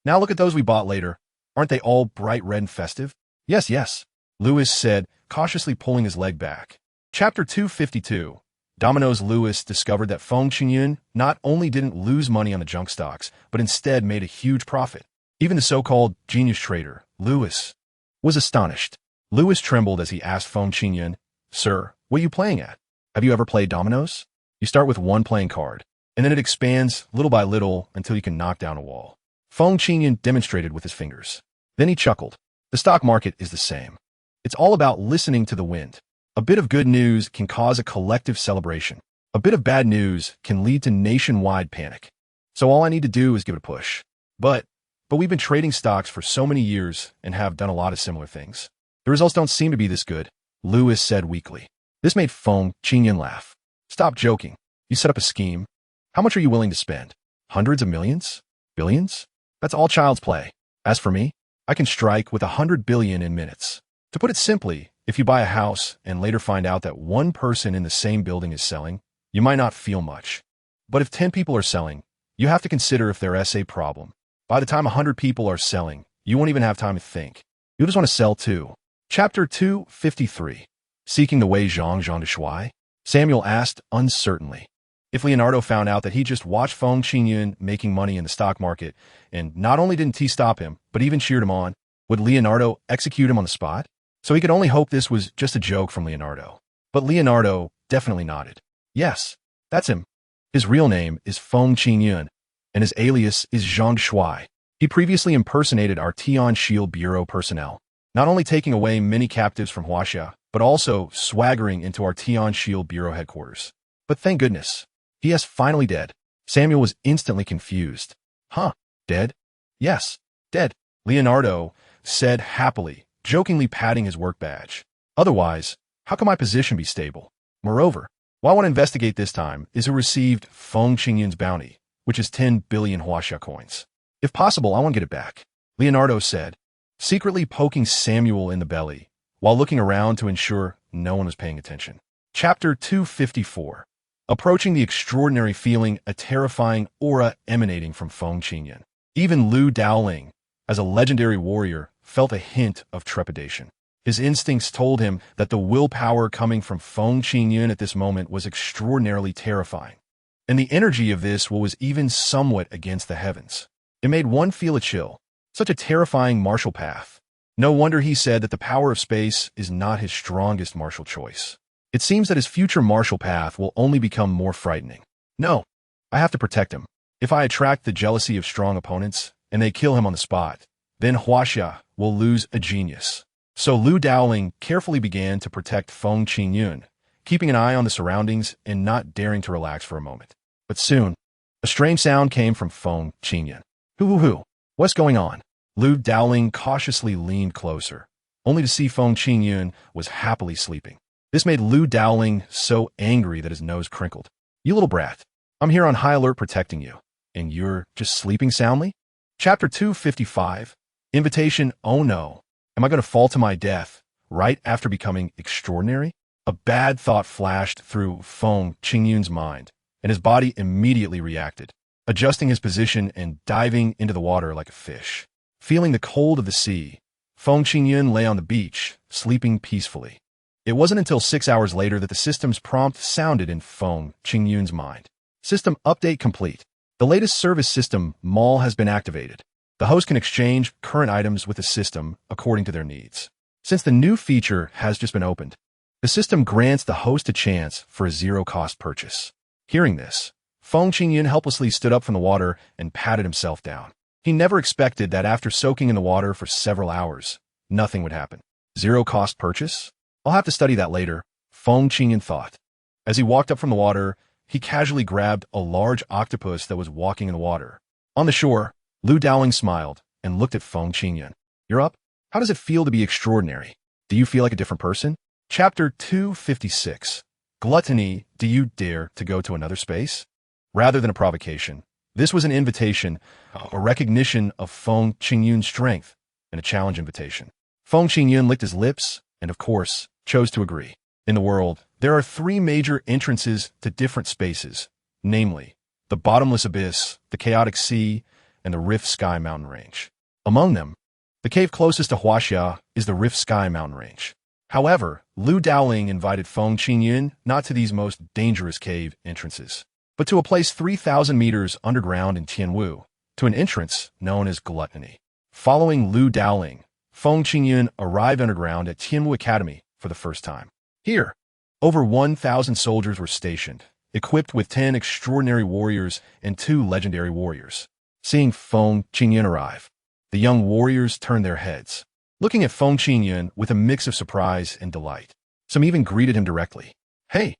Now look at those we bought later. Aren't they all bright red and festive? Yes, yes, Louis said, cautiously pulling his leg back. Chapter 252. Domino's. Louis discovered that Feng Qingyun not only didn't lose money on the junk stocks, but instead made a huge profit. Even the so-called genius trader, Louis, was astonished. Louis trembled as he asked Feng Qingyun, Sir, what are you playing at? Have you ever played dominoes? You start with one playing card, and then it expands little by little until you can knock down a wall. Feng Qingyun demonstrated with his fingers. Then he chuckled. The stock market is the same. It's all about listening to the wind. A bit of good news can cause a collective celebration. A bit of bad news can lead to nationwide panic. So all I need to do is give it a push. But we've been trading stocks for so many years and have done a lot of similar things. The results don't seem to be this good, Louis said weakly. This made Feng Qingyun laugh. Stop joking. You set up a scheme. How much are you willing to spend? Hundreds of millions? Billions? That's all child's play. As for me, I can strike with 100 billion in minutes. To put it simply, if you buy a house and later find out that one person in the same building is selling, you might not feel much. But if 10 people are selling, you have to consider if there's a problem. By the time 100 people are selling, you won't even have time to think. You'll just want to sell too. Chapter 253. Seeking the way Zhang de Shui? Samuel asked uncertainly. If Leonardo found out that he just watched Feng Qingyun making money in the stock market, and not only didn't he stop him, but even cheered him on, would Leonardo execute him on the spot? So he could only hope this was just a joke from Leonardo. But Leonardo definitely nodded. Yes, that's him. His real name is Feng Qingyun, and his alias is Zhang Shui. He previously impersonated our Tian Shield Bureau personnel, not only taking away many captives from Huaxia, but also swaggering into our Tian Shield Bureau headquarters. But thank goodness, he is finally dead. Samuel was instantly confused. Huh, dead? Yes, dead, Leonardo said happily, jokingly patting his work badge. Otherwise, how can my position be stable? Moreover, what I want to investigate this time is who received Feng Qingyun's bounty, which is 10 billion Huaxia coins. If possible, I want to get it back, Leonardo said, secretly poking Samuel in the belly, while looking around to ensure no one was paying attention. Chapter 254. approaching the extraordinary feeling, a terrifying aura emanating from Feng Qingyun. Even Lu Daoling, as a legendary warrior, felt a hint of trepidation. His instincts told him that the willpower coming from Feng Qingyun at this moment was extraordinarily terrifying. And the energy of this was even somewhat against the heavens. It made one feel a chill. Such a terrifying martial path. No wonder he said that the power of space is not his strongest martial choice. It seems that his future martial path will only become more frightening. No, I have to protect him. If I attract the jealousy of strong opponents, and they kill him on the spot, then Huaxia will lose a genius. So Lu Daoling carefully began to protect Feng Qingyun, keeping an eye on the surroundings and not daring to relax for a moment. But soon, a strange sound came from Feng Qingyun. Hoo. What's going on? Lu Daoling cautiously leaned closer, only to see Feng Qingyun was happily sleeping. This made Lu Daoling so angry that his nose crinkled. You little brat, I'm here on high alert protecting you, and you're just sleeping soundly? Chapter 255, Invitation. Oh no, am I going to fall to my death right after becoming extraordinary? A bad thought flashed through Feng Qingyun's mind, and his body immediately reacted, adjusting his position and diving into the water like a fish. Feeling the cold of the sea, Feng Qingyun lay on the beach, sleeping peacefully. It wasn't until 6 hours later that the system's prompt sounded in Feng Qingyun's mind. System update complete. The latest service system, Mall, has been activated. The host can exchange current items with the system according to their needs. Since the new feature has just been opened, the system grants the host a chance for a zero-cost purchase. Hearing this, Feng Qingyun helplessly stood up from the water and patted himself down. He never expected that after soaking in the water for several hours, nothing would happen. Zero-cost purchase? I'll have to study that later, Feng Qingyun thought. As he walked up from the water, he casually grabbed a large octopus that was walking in the water. On the shore, Lu Daoling smiled and looked at Feng Qingyun. You're up? How does it feel to be extraordinary? Do you feel like a different person? Chapter 256. Gluttony. Do you dare to go to another space? Rather than a provocation, this was an invitation, a recognition of Feng Qingyun's strength, and a challenge invitation. Feng Qingyun licked his lips and, of course, chose to agree. In the world, there are 3 major entrances to different spaces, namely, the bottomless abyss, the chaotic sea, and the Rift Sky mountain range. Among them, the cave closest to Huaxia is the Rift Sky mountain range. However, Lu Daoling invited Feng Qingyun not to these most dangerous cave entrances, but to a place 3,000 meters underground in Tianwu, to an entrance known as Gluttony. Following Lu Daoling, Feng Qingyun arrived underground at Tianwu Academy for the first time. Here, over 1,000 soldiers were stationed, equipped with 10 extraordinary warriors and 2 legendary warriors. Seeing Feng Qingyun arrive, the young warriors turned their heads, looking at Feng Qingyun with a mix of surprise and delight. Some even greeted him directly. Hey!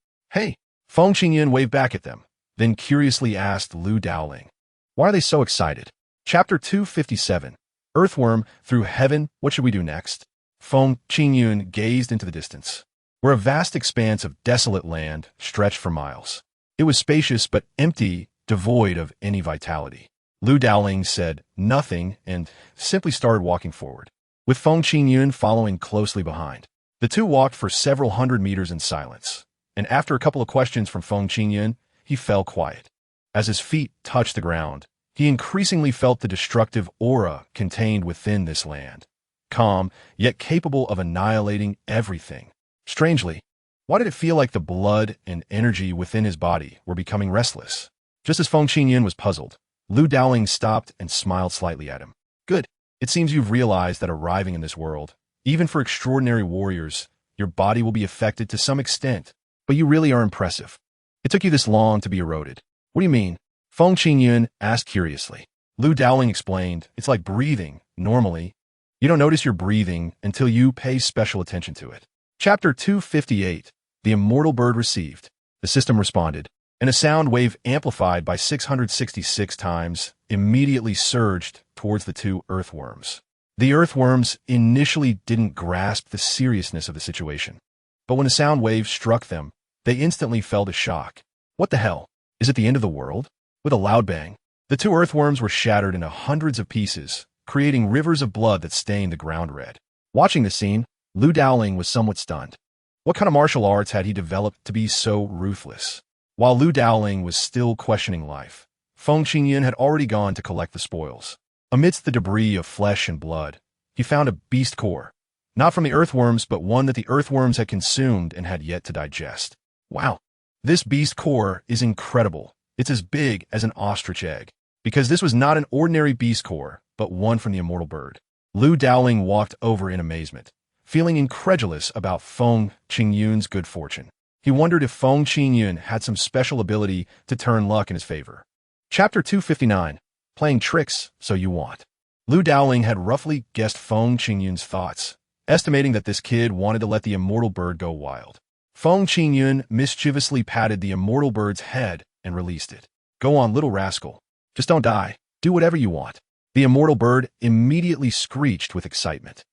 Feng Qingyun waved back at them, then curiously asked Lu Daoling, why are they so excited? Chapter 257. Earthworm through heaven. What should we do next? Feng Qingyun gazed into the distance, where a vast expanse of desolate land stretched for miles. It was spacious but empty, devoid of any vitality. Lu Daoling said nothing and simply started walking forward, with Feng Qingyun following closely behind. The two walked for several hundred meters in silence, and after a couple of questions from Feng Qingyun, he fell quiet. As his feet touched the ground, he increasingly felt the destructive aura contained within this land, calm, yet capable of annihilating everything. Strangely, why did it feel like the blood and energy within his body were becoming restless? Just as Feng Qingyun was puzzled, Lu Daoling stopped and smiled slightly at him. Good. It seems you've realized that arriving in this world, even for extraordinary warriors, your body will be affected to some extent, but you really are impressive. It took you this long to be eroded. What do you mean? Feng Qingyun asked curiously. Lu Daoling explained, it's like breathing. Normally, you don't notice your breathing until you pay special attention to it. Chapter 258. The immortal bird received. The system responded, and a sound wave amplified by 666 times immediately surged towards the 2 earthworms. The earthworms initially didn't grasp the seriousness of the situation, but when the sound wave struck them, they instantly felt a shock. What the hell? Is it the end of the world? With a loud bang, the 2 earthworms were shattered into hundreds of pieces, creating rivers of blood that stained the ground red. Watching the scene, Lu Daoling was somewhat stunned. What kind of martial arts had he developed to be so ruthless? While Lu Daoling was still questioning life, Feng Qingyun had already gone to collect the spoils. Amidst the debris of flesh and blood, he found a beast core, not from the earthworms, but one that the earthworms had consumed and had yet to digest. Wow, this beast core is incredible. It's as big as an ostrich egg, because this was not an ordinary beast core, but one from the immortal bird. Lu Daoling walked over in amazement, feeling incredulous about Feng Qingyun's good fortune. He wondered if Feng Qingyun had some special ability to turn luck in his favor. Chapter 259, Playing Tricks So You Want. Lu Daoling had roughly guessed Feng Qingyun's thoughts, estimating that this kid wanted to let the immortal bird go wild. Feng Qingyun mischievously patted the immortal bird's head and released it. Go on, little rascal. Just don't die. Do whatever you want. The immortal bird immediately screeched with excitement.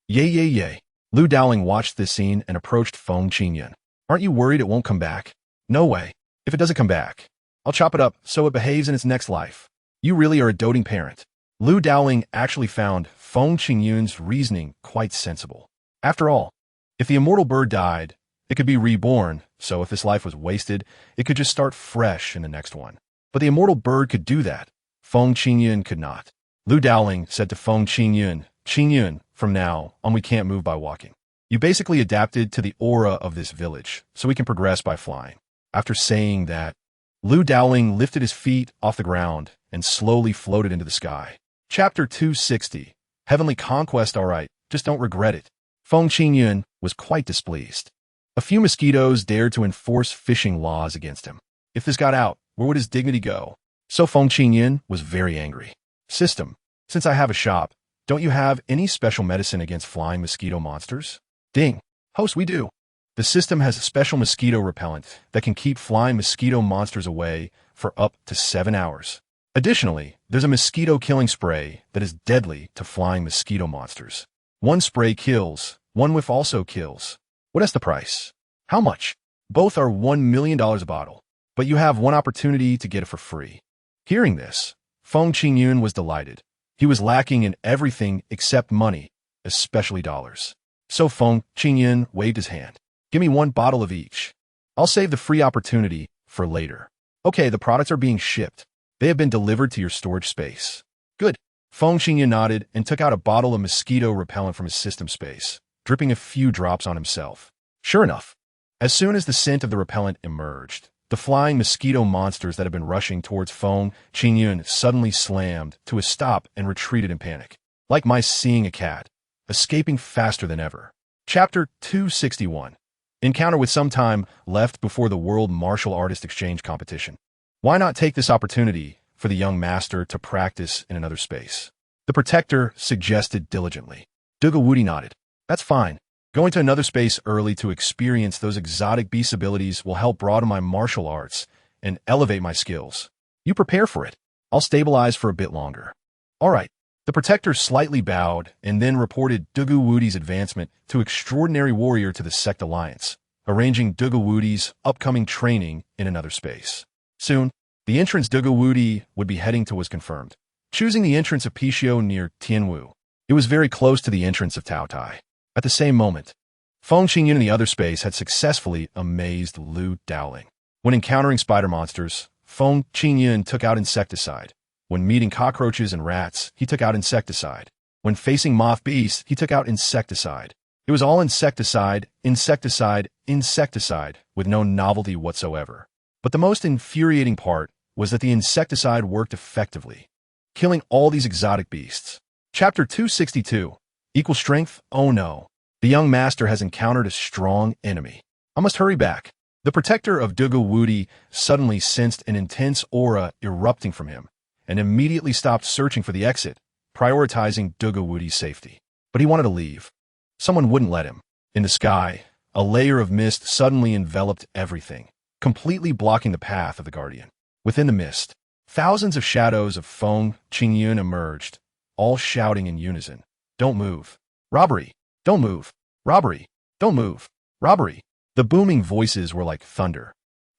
Yay, yay, yay. Lu Daoling watched this scene and approached Feng Qingyun. Aren't you worried it won't come back? No way. If it doesn't come back, I'll chop it up so it behaves in its next life. You really are a doting parent. Lu Daoling actually found Feng Qingyun's reasoning quite sensible. After all, if the immortal bird died, it could be reborn, so if this life was wasted, it could just start fresh in the next one. But the immortal bird could do that. Feng Qingyun could not. Lu Daoling said to Feng Qingyun, Qingyun, from now on we can't move by walking. You basically adapted to the aura of this village, so we can progress by flying. After saying that, Lu Daoling lifted his feet off the ground and slowly floated into the sky. Chapter 260, Heavenly Conquest. Alright, just don't regret it. Feng Qingyun was quite displeased. A few mosquitoes dared to enforce fishing laws against him. If this got out, where would his dignity go? So Feng Qingyun was very angry. System, since I have a shop, don't you have any special medicine against flying mosquito monsters? Ding. Host, we do. The system has a special mosquito repellent that can keep flying mosquito monsters away for up to 7 hours. Additionally, there's a mosquito killing spray that is deadly to flying mosquito monsters. One spray kills, one whiff also kills. What is the price? How much? Both are $1 million a bottle, but you have one opportunity to get it for free. Hearing this, Feng Qingyun was delighted. He was lacking in everything except money, especially dollars. So Feng Qingyun waved his hand. Give me one bottle of each. I'll save the free opportunity for later. Okay, the products are being shipped. They have been delivered to your storage space. Good. Feng Qingyun nodded and took out a bottle of mosquito repellent from his system space, dripping a few drops on himself. Sure enough, as soon as the scent of the repellent emerged, the flying mosquito monsters that had been rushing towards Feng Qingyun suddenly slammed to a stop and retreated in panic, like mice seeing a cat, escaping faster than ever. Chapter 261. Encounter with some time left before the World Martial Artist Exchange competition. Why not take this opportunity for the young master to practice in another space? The protector suggested diligently. Dugawudi nodded. That's fine. Going to another space early to experience those exotic beast abilities will help broaden my martial arts and elevate my skills. You prepare for it. I'll stabilize for a bit longer. All right. The protector slightly bowed and then reported Dugawudi's advancement to Extraordinary Warrior to the Sect Alliance, arranging Dugawudi's upcoming training in another space. Soon, the entrance Dugawudi would be heading to was confirmed, choosing the entrance of Pishio near Tianwu. It was very close to the entrance of Taotai. At the same moment, Feng Qingyun in the other space had successfully amazed Lu Daoling. When encountering spider monsters, Feng Qingyun took out insecticide. When meeting cockroaches and rats, he took out insecticide. When facing moth beasts, he took out insecticide. It was all insecticide, insecticide, insecticide, with no novelty whatsoever. But the most infuriating part was that the insecticide worked effectively, killing all these exotic beasts. Chapter 262. Equal strength? Oh no. The young master has encountered a strong enemy. I must hurry back. The protector of Dugawudi suddenly sensed an intense aura erupting from him, and immediately stopped searching for the exit, prioritizing Dugawudi's safety. But he wanted to leave. Someone wouldn't let him. In the sky, a layer of mist suddenly enveloped everything, completely blocking the path of the guardian. Within the mist, thousands of shadows of Feng Qingyun emerged, all shouting in unison. Don't move. Robbery. Don't move. Robbery. Don't move. Robbery. The booming voices were like thunder,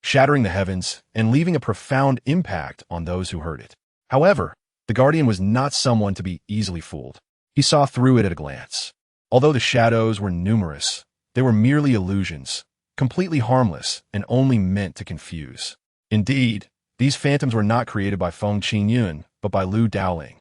shattering the heavens and leaving a profound impact on those who heard it. However, the guardian was not someone to be easily fooled. He saw through it at a glance. Although the shadows were numerous, they were merely illusions, completely harmless and only meant to confuse. Indeed, these phantoms were not created by Feng Qingyun, but by Lu Daoling.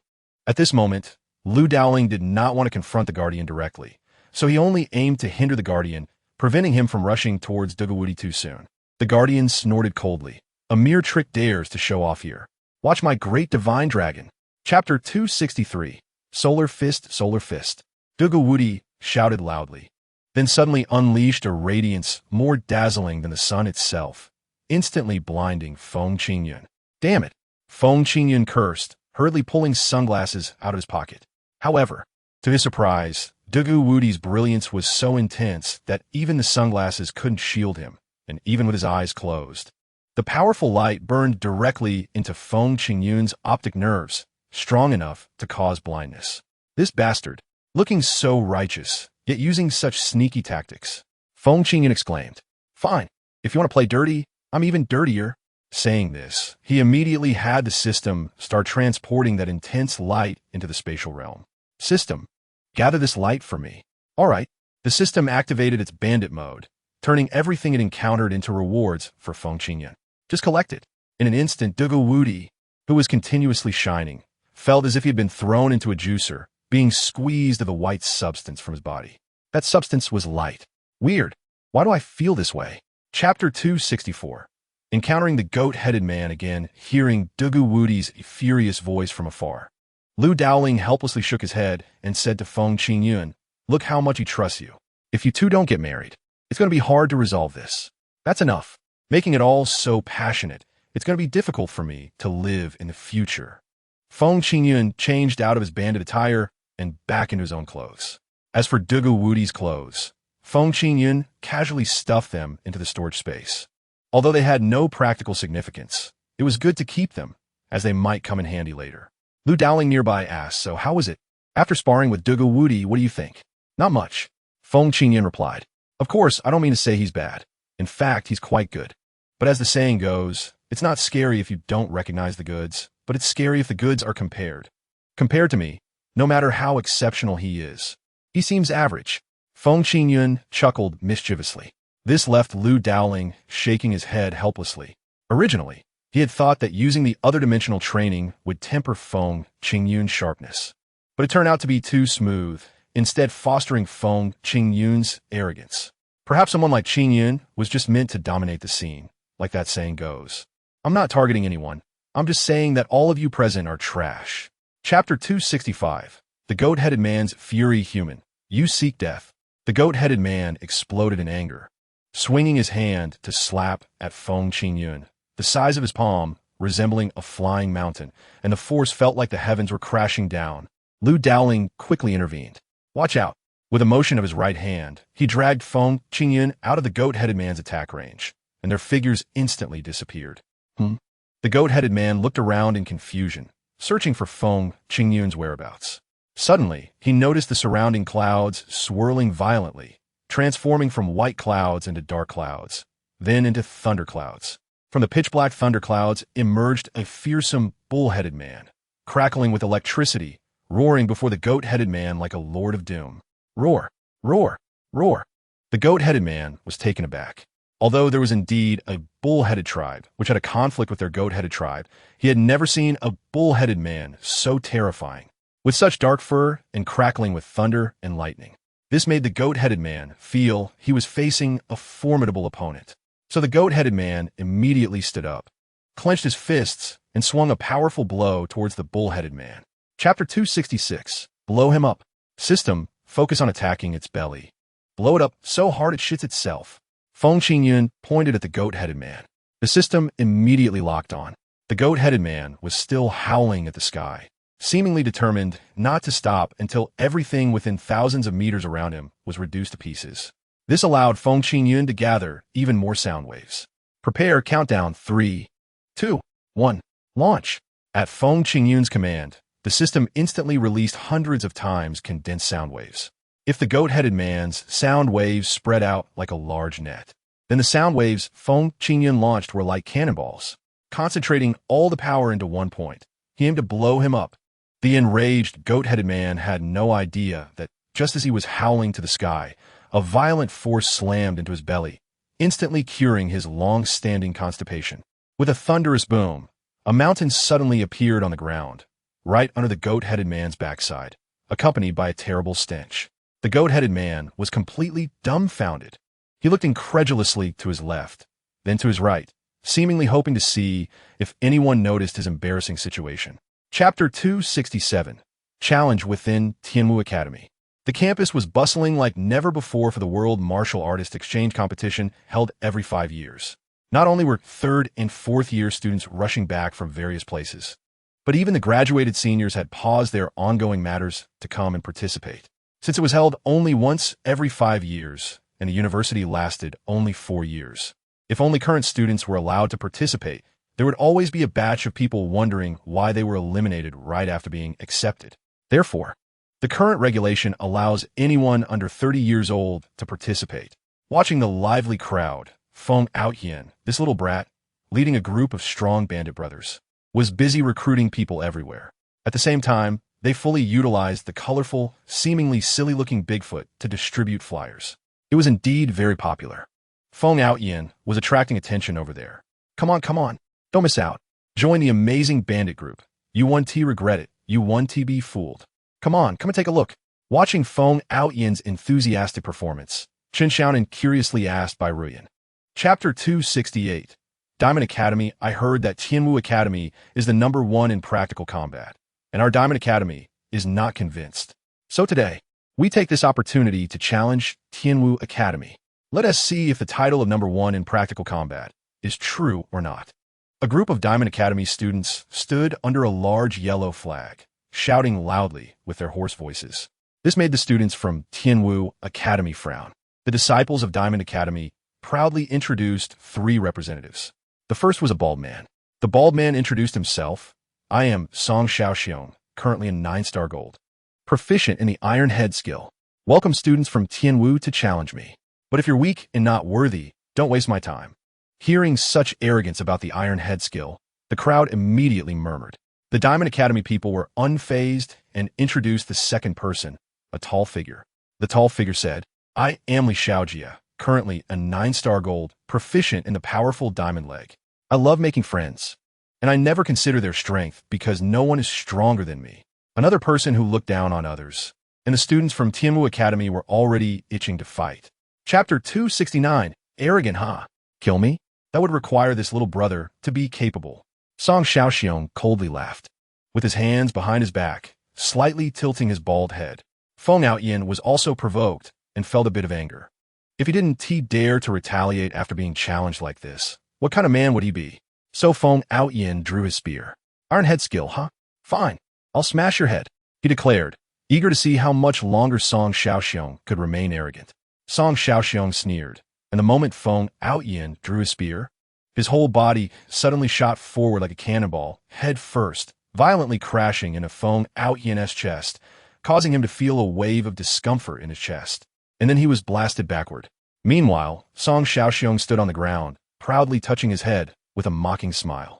At this moment, Lu Daoling did not want to confront the Guardian directly, so he only aimed to hinder the Guardian, preventing him from rushing towards Dugawudi too soon. The Guardian snorted coldly. A mere trick dares to show off here. Watch my great divine dragon. Chapter 263. Solar Fist, Solar Fist. Dugawudi shouted loudly, then suddenly unleashed a radiance more dazzling than the sun itself, instantly blinding Feng Qingyun. Damn it! Feng Qingyun cursed, hurriedly pulling sunglasses out of his pocket. However, to his surprise, Dugawudi's brilliance was so intense that even the sunglasses couldn't shield him, and even with his eyes closed. The powerful light burned directly into Feng Qingyun's optic nerves, strong enough to cause blindness. This bastard, looking so righteous, yet using such sneaky tactics. Feng Qingyun exclaimed, "Fine, if you want to play dirty, I'm even dirtier." Saying this, he immediately had the system start transporting that intense light into the spatial realm. System, gather this light for me. All right. The system activated its bandit mode, turning everything it encountered into rewards for Feng Qingyun. Just collect it. In an instant, Dugawudi, who was continuously shining, felt as if he had been thrown into a juicer, being squeezed of the white substance from his body. That substance was light. Weird. Why do I feel this way? Chapter 264. Encountering the goat-headed man again, hearing Dugawudi's furious voice from afar. Lu Daoling helplessly shook his head and said to Feng Qingyun, "Look how much he trusts you. If you two don't get married, it's going to be hard to resolve this. That's enough. Making it all so passionate, it's going to be difficult for me to live in the future." Feng Qingyun changed out of his bandit attire and back into his own clothes. As for Dugawudi's clothes, Feng Qingyun casually stuffed them into the storage space. Although they had no practical significance, it was good to keep them, as they might come in handy later. Lu Daoling nearby asked, "So how was it? After sparring with Dugawudi, what do you think?" "Not much," Feng Qingyun replied. "Of course, I don't mean to say he's bad. In fact, he's quite good. But as the saying goes, it's not scary if you don't recognize the goods, but it's scary if the goods are compared. Compared to me, no matter how exceptional he is, he seems average." Feng Qingyun chuckled mischievously. This left Lu Daoling shaking his head helplessly. Originally, he had thought that using the other dimensional training would temper Feng Qingyun's sharpness. But it turned out to be too smooth, instead fostering Feng Qingyun's arrogance. Perhaps someone like Qingyun was just meant to dominate the scene, like that saying goes. I'm not targeting anyone. I'm just saying that all of you present are trash. Chapter 265. The Goat-Headed Man's Fury Human. You seek death. The goat-headed man exploded in anger, swinging his hand to slap at Feng Qingyun, the size of his palm resembling a flying mountain, and the force felt like the heavens were crashing down. Lu Daoling quickly intervened. "Watch out." With a motion of his right hand, he dragged Feng Qingyun out of the goat-headed man's attack range, and their figures instantly disappeared. The goat-headed man looked around in confusion, searching for Feng Qingyun's whereabouts. Suddenly, he noticed the surrounding clouds swirling violently, transforming from white clouds into dark clouds, then into thunderclouds. From the pitch-black thunderclouds emerged a fearsome bull-headed man, crackling with electricity, roaring before the goat-headed man like a lord of doom. Roar! Roar! Roar! The goat-headed man was taken aback. Although there was indeed a bull-headed tribe which had a conflict with their goat-headed tribe, he had never seen a bull-headed man so terrifying, with such dark fur and crackling with thunder and lightning. This made the goat-headed man feel he was facing a formidable opponent. So the goat-headed man immediately stood up, clenched his fists, and swung a powerful blow towards the bull-headed man. Chapter 266. Blow him up. System, focus on attacking its belly. Blow it up so hard it shits itself. Feng Qingyun pointed at the goat-headed man. The system immediately locked on. The goat-headed man was still howling at the sky, seemingly determined not to stop until everything within thousands of meters around him was reduced to pieces. This allowed Feng Qingyun to gather even more sound waves. Prepare. Countdown. 3, 2, 1. Launch. At Feng Qingyun's command, the system instantly released hundreds of times condensed sound waves. If the goat-headed man's sound waves spread out like a large net, then the sound waves Feng Qingyun launched were like cannonballs. Concentrating all the power into one point, he aimed to blow him up. The enraged goat-headed man had no idea that just as he was howling to the sky, a violent force slammed into his belly, instantly curing his long-standing constipation. With a thunderous boom, a mountain suddenly appeared on the ground, right under the goat-headed man's backside, accompanied by a terrible stench. The goat-headed man was completely dumbfounded. He looked incredulously to his left, then to his right, seemingly hoping to see if anyone noticed his embarrassing situation. Chapter 267. Challenge within Tianwu Academy. The campus was bustling like never before for the World Martial Artist Exchange competition held every 5 years. Not only were third and fourth year students rushing back from various places, but even the graduated seniors had paused their ongoing matters to come and participate. Since it was held only once every 5 years, and the university lasted only 4 years, if only current students were allowed to participate, there would always be a batch of people wondering why they were eliminated right after being accepted. Therefore, the current regulation allows anyone under 30 years old to participate. Watching the lively crowd, Feng Outyin, this little brat, leading a group of strong bandit brothers, was busy recruiting people everywhere. At the same time, they fully utilized the colorful, seemingly silly-looking Bigfoot to distribute flyers. It was indeed very popular. Feng Outyin was attracting attention over there. Come on, don't miss out. Join the amazing bandit group. You 1T regret it, you 1T be fooled. Come and take a look. Watching Feng Outyin's enthusiastic performance, Chen Xiaonan curiously asked by Ruyan. Chapter 268. Diamond Academy. I heard that Tianwu Academy is the #1 in practical combat, and our Diamond Academy is not convinced. So today, we take this opportunity to challenge Tianwu Academy. Let us see if the title of #1 in practical combat is true or not. A group of Diamond Academy students stood under a large yellow flag, shouting loudly with their hoarse voices. This made the students from Tianwu Academy frown. The disciples of Diamond Academy proudly introduced 3 representatives. The first was a bald man. The bald man introduced himself. I am Song Xiaoxiong, currently in 9-star gold, proficient in the Iron Head skill. Welcome students from Tianwu to challenge me. But if you're weak and not worthy, don't waste my time. Hearing such arrogance about the Iron Head skill, the crowd immediately murmured. The Diamond Academy people were unfazed and introduced the second person, a tall figure. The tall figure said, I am Li Xiaojia, currently a 9-star gold, proficient in the powerful diamond leg. I love making friends, and I never consider their strength because no one is stronger than me. Another person who looked down on others, and the students from Tianwu Academy were already itching to fight. Chapter 269. Arrogant, huh? Kill me? That would require this little brother to be capable. Song Xiaoxiong coldly laughed, with his hands behind his back, slightly tilting his bald head. Feng Outyin was also provoked and felt a bit of anger. If he didn't dare to retaliate after being challenged like this, what kind of man would he be? So Feng Outyin drew his spear. Iron Head skill, huh? Fine, I'll smash your head, he declared, eager to see how much longer Song Xiaoxiong could remain arrogant. Song Xiaoxiong sneered, and the moment Feng Outyin drew his spear, his whole body suddenly shot forward like a cannonball, head first, violently crashing into Feng Outyin's chest, causing him to feel a wave of discomfort in his chest. And then he was blasted backward. Meanwhile, Song Xiaoxiong stood on the ground, proudly touching his head with a mocking smile.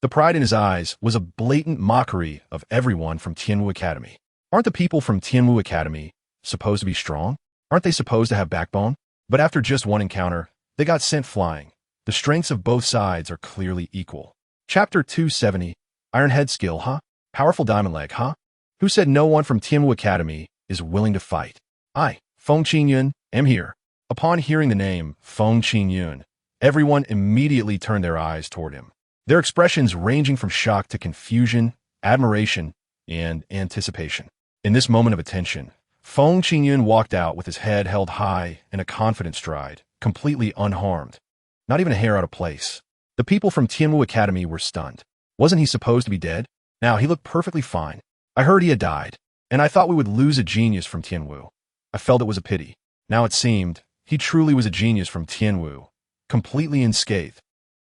The pride in his eyes was a blatant mockery of everyone from Tianwu Academy. Aren't the people from Tianwu Academy supposed to be strong? Aren't they supposed to have backbone? But after just one encounter, they got sent flying. The strengths of both sides are clearly equal. Chapter 270. Iron Head skill, huh? Powerful diamond leg, huh? Who said no one from Tianwu Academy is willing to fight? I, Feng Qingyun, am here. Upon hearing the name Feng Qingyun, everyone immediately turned their eyes toward him, their expressions ranging from shock to confusion, admiration, and anticipation. In this moment of attention, Feng Qingyun walked out with his head held high in a confident stride, completely unharmed. Not even a hair out of place. The people from Tianwu Academy were stunned. Wasn't he supposed to be dead? Now he looked perfectly fine. I heard he had died, and I thought we would lose a genius from Tianwu. I felt it was a pity. Now it seemed he truly was a genius from Tianwu, completely unscathed.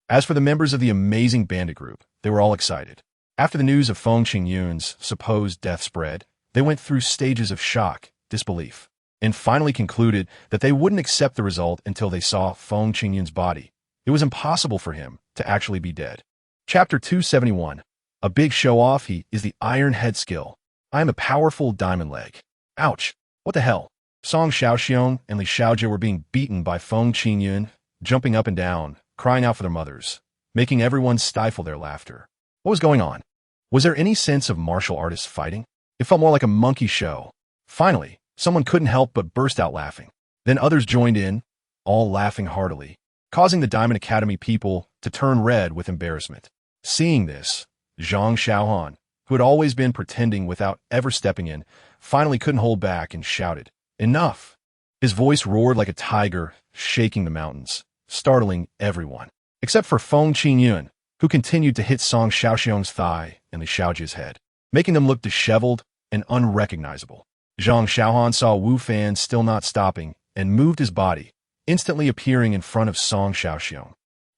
As for the members of the amazing bandit group, they were all excited. After the news of Feng Qingyun's supposed death spread, they went through stages of shock, disbelief, and finally concluded that they wouldn't accept the result until they saw Feng Qingyun's body. It was impossible for him to actually be dead. Chapter 271. A big show-off. He is the Iron Head skill. I am a powerful diamond leg. Ouch. What the hell? Song Xiaoxiong and Li Xiaojia were being beaten by Feng Qingyun, jumping up and down, crying out for their mothers. making everyone stifle their laughter. What was going on? Was there any sense of martial artists fighting? It felt more like a monkey show. Finally, someone couldn't help but burst out laughing. Then others joined in, all laughing heartily, causing the Diamond Academy people to turn red with embarrassment. Seeing this, Zhang Xiaohan, who had always been pretending without ever stepping in, finally couldn't hold back and shouted, "Enough!" His voice roared like a tiger, shaking the mountains, startling everyone, except for Feng Qingyun, who continued to hit Song Xiaoxiong's thigh and Li Xiaoji's head, making them look disheveled and unrecognizable. Zhang Xiaohan saw Wu Fan still not stopping and moved his body, instantly appearing in front of Song Xiaoxiong.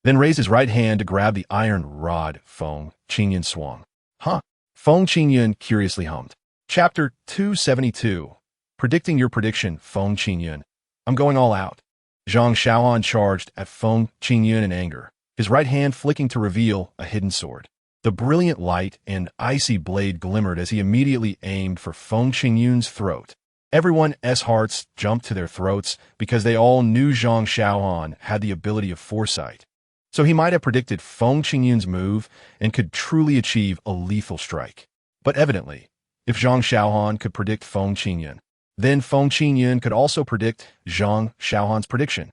Then raised his right hand to grab the iron rod Feng Qingyun swung. Huh? Feng Qingyun curiously hummed. Chapter 272. Predicting your prediction, Feng Qingyun. I'm going all out. Zhang Xiaohan charged at Feng Qingyun in anger, his right hand flicking to reveal a hidden sword. The brilliant light and icy blade glimmered as he immediately aimed for Feng Qingyun's throat. Everyone's hearts jumped to their throats because they all knew Zhang Xiaohan had the ability of foresight. So he might have predicted Feng Qingyun's move and could truly achieve a lethal strike. But evidently, if Zhang Xiaohan could predict Feng Qingyun, then Feng Qingyun could also predict Zhang Xiaohan's prediction.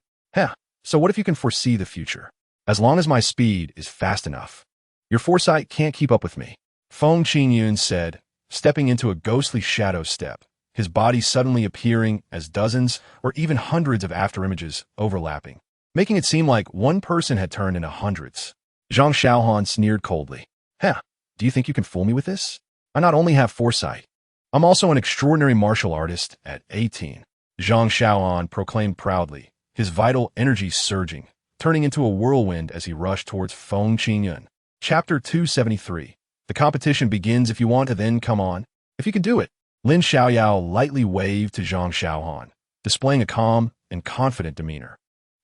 So what if you can foresee the future? As long as my speed is fast enough. Your foresight can't keep up with me, Feng Qingyun said, stepping into a ghostly shadow step, his body suddenly appearing as dozens or even hundreds of afterimages overlapping, making it seem like one person had turned into hundreds. Zhang Xiaohan sneered coldly. Do you think you can fool me with this? I not only have foresight, I'm also an extraordinary martial artist at 18. Zhang Xiaohan proclaimed proudly, his vital energy surging, turning into a whirlwind as he rushed towards Feng Qingyun. Chapter 273. The competition begins if you want to, then come on. If you can do it. Lin Xiaoyao lightly waved to Zhang Xiaohan, displaying a calm and confident demeanor.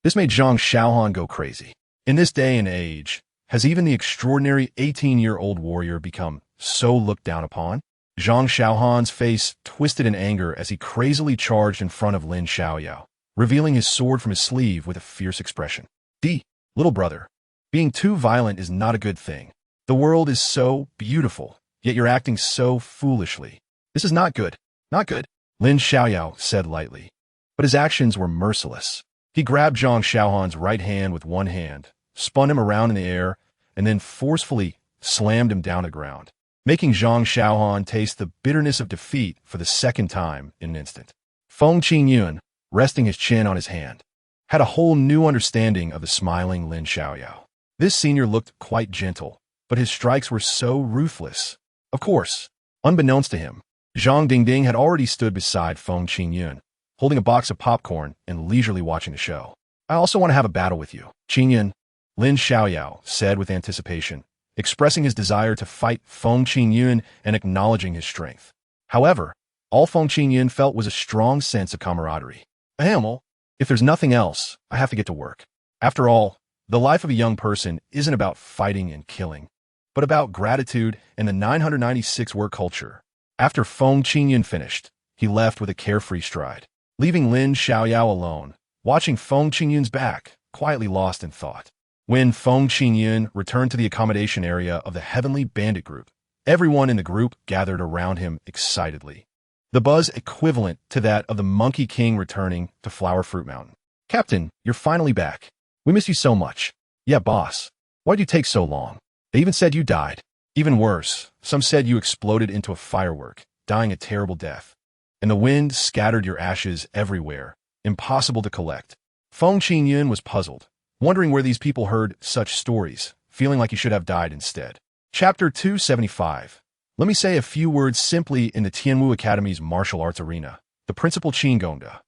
This made Zhang Xiaohan go crazy. In this day and age, has even the extraordinary 18-year-old warrior become so looked down upon? Zhang Xiaohan's face twisted in anger as he crazily charged in front of Lin Xiaoyao, revealing his sword from his sleeve with a fierce expression. Little brother, being too violent is not a good thing. The world is so beautiful, yet you're acting so foolishly. This is not good. Not good, Lin Xiaoyao said lightly. But his actions were merciless. He grabbed Zhang Xiaohan's right hand with one hand, spun him around in the air, and then forcefully slammed him down to the ground, making Zhang Xiaohan taste the bitterness of defeat for the second time in an instant. Feng Qingyun, resting his chin on his hand, had a whole new understanding of the smiling Lin Xiaoyao. This senior looked quite gentle, but his strikes were so ruthless. Of course, unbeknownst to him, Zhang Dingding had already stood beside Feng Qingyun, holding a box of popcorn and leisurely watching the show. I also want to have a battle with you, Qingyun, Lin Xiaoyao said with anticipation, expressing his desire to fight Feng Qingyun and acknowledging his strength. However, all Feng Qingyun felt was a strong sense of camaraderie. If there's nothing else, I have to get to work. After all, the life of a young person isn't about fighting and killing, but about gratitude and the 996 work culture. After Feng Qingyun finished, he left with a carefree stride, leaving Lin Xiaoyao alone, watching Feng Qingyun's back, quietly lost in thought. When Feng Qingyun returned to the accommodation area of the Heavenly Bandit group, everyone in the group gathered around him excitedly. The buzz equivalent to that of the Monkey King returning to Flower Fruit Mountain. Captain, you're finally back. We miss you so much. Yeah, boss. Why'd you take so long? They even said you died. Even worse, some said you exploded into a firework, dying a terrible death. And the wind scattered your ashes everywhere, impossible to collect. Feng Qingyun was puzzled, wondering where these people heard such stories, feeling like he should have died instead. Chapter 275. Let me say a few words simply in the Tianwu Academy's martial arts arena. The principal Qin Gongda,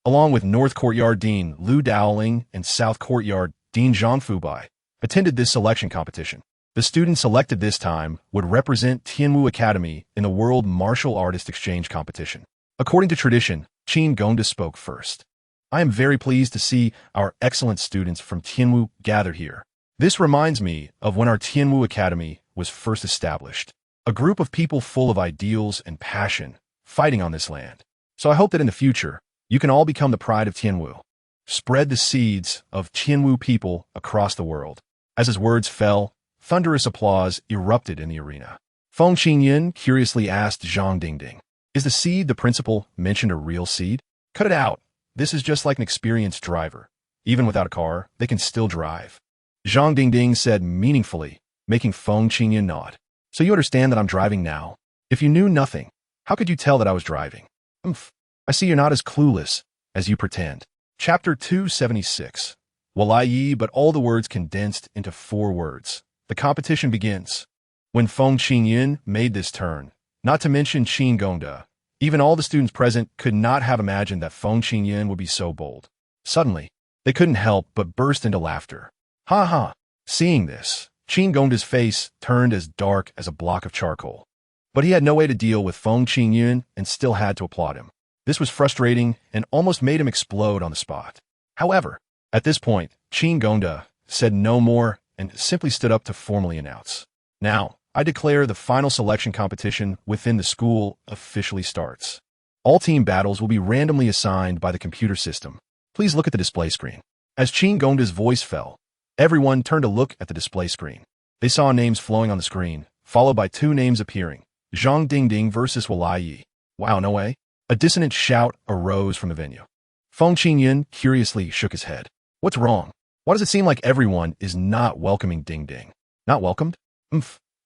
along with North Courtyard Dean Lu Daoling and South Courtyard Dean Zhang Fubai, attended this selection competition. The students selected this time would represent Tianwu Academy in the World Martial Artist Exchange Competition. According to tradition, Qin Gongda spoke first. I am very pleased to see our excellent students from Tianwu gathered here. This reminds me of when our Tianwu Academy was first established. A group of people full of ideals and passion, fighting on this land. So I hope that in the future, you can all become the pride of Tianwu. Spread the seeds of Tianwu people across the world. As his words fell, thunderous applause erupted in the arena. Feng Qingyan curiously asked Zhang Dingding, "Is the seed the principal mentioned a real seed? Cut it out. This is just like an experienced driver. Even without a car, they can still drive." Zhang Dingding said meaningfully, making Feng Qingyan nod. "So you understand that I'm driving now? If you knew nothing, how could you tell that I was driving? I see you're not as clueless as you pretend." Chapter 276. Walai, but all the words condensed into 4 words. The competition begins. When Feng Qingyan made this turn, not to mention Qin Gongda, even all the students present could not have imagined that Feng Qingyan would be so bold. Suddenly, they couldn't help but burst into laughter. Ha ha! Seeing this, Qin Gongda's face turned as dark as a block of charcoal. But he had no way to deal with Feng Qingyan and still had to applaud him. This was frustrating and almost made him explode on the spot. However, at this point, Qin Gongda said no more and simply stood up to formally announce, "Now, I declare the final selection competition within the school officially starts. All team battles will be randomly assigned by the computer system. Please look at the display screen." As Qin Gongda's voice fell, everyone turned to look at the display screen. They saw names flowing on the screen, followed by 2 names appearing. Zhang Dingding versus Walai. "Wow, no way." A dissonant shout arose from the venue. Feng Qingyan curiously shook his head. "What's wrong? Why does it seem like everyone is not welcoming Dingding? Not welcomed? I'm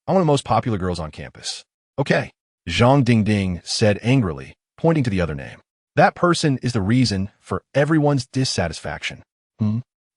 one of the most popular girls on campus." "Okay," Zhang Dingding said angrily, pointing to the other name. "That person is the reason for everyone's dissatisfaction."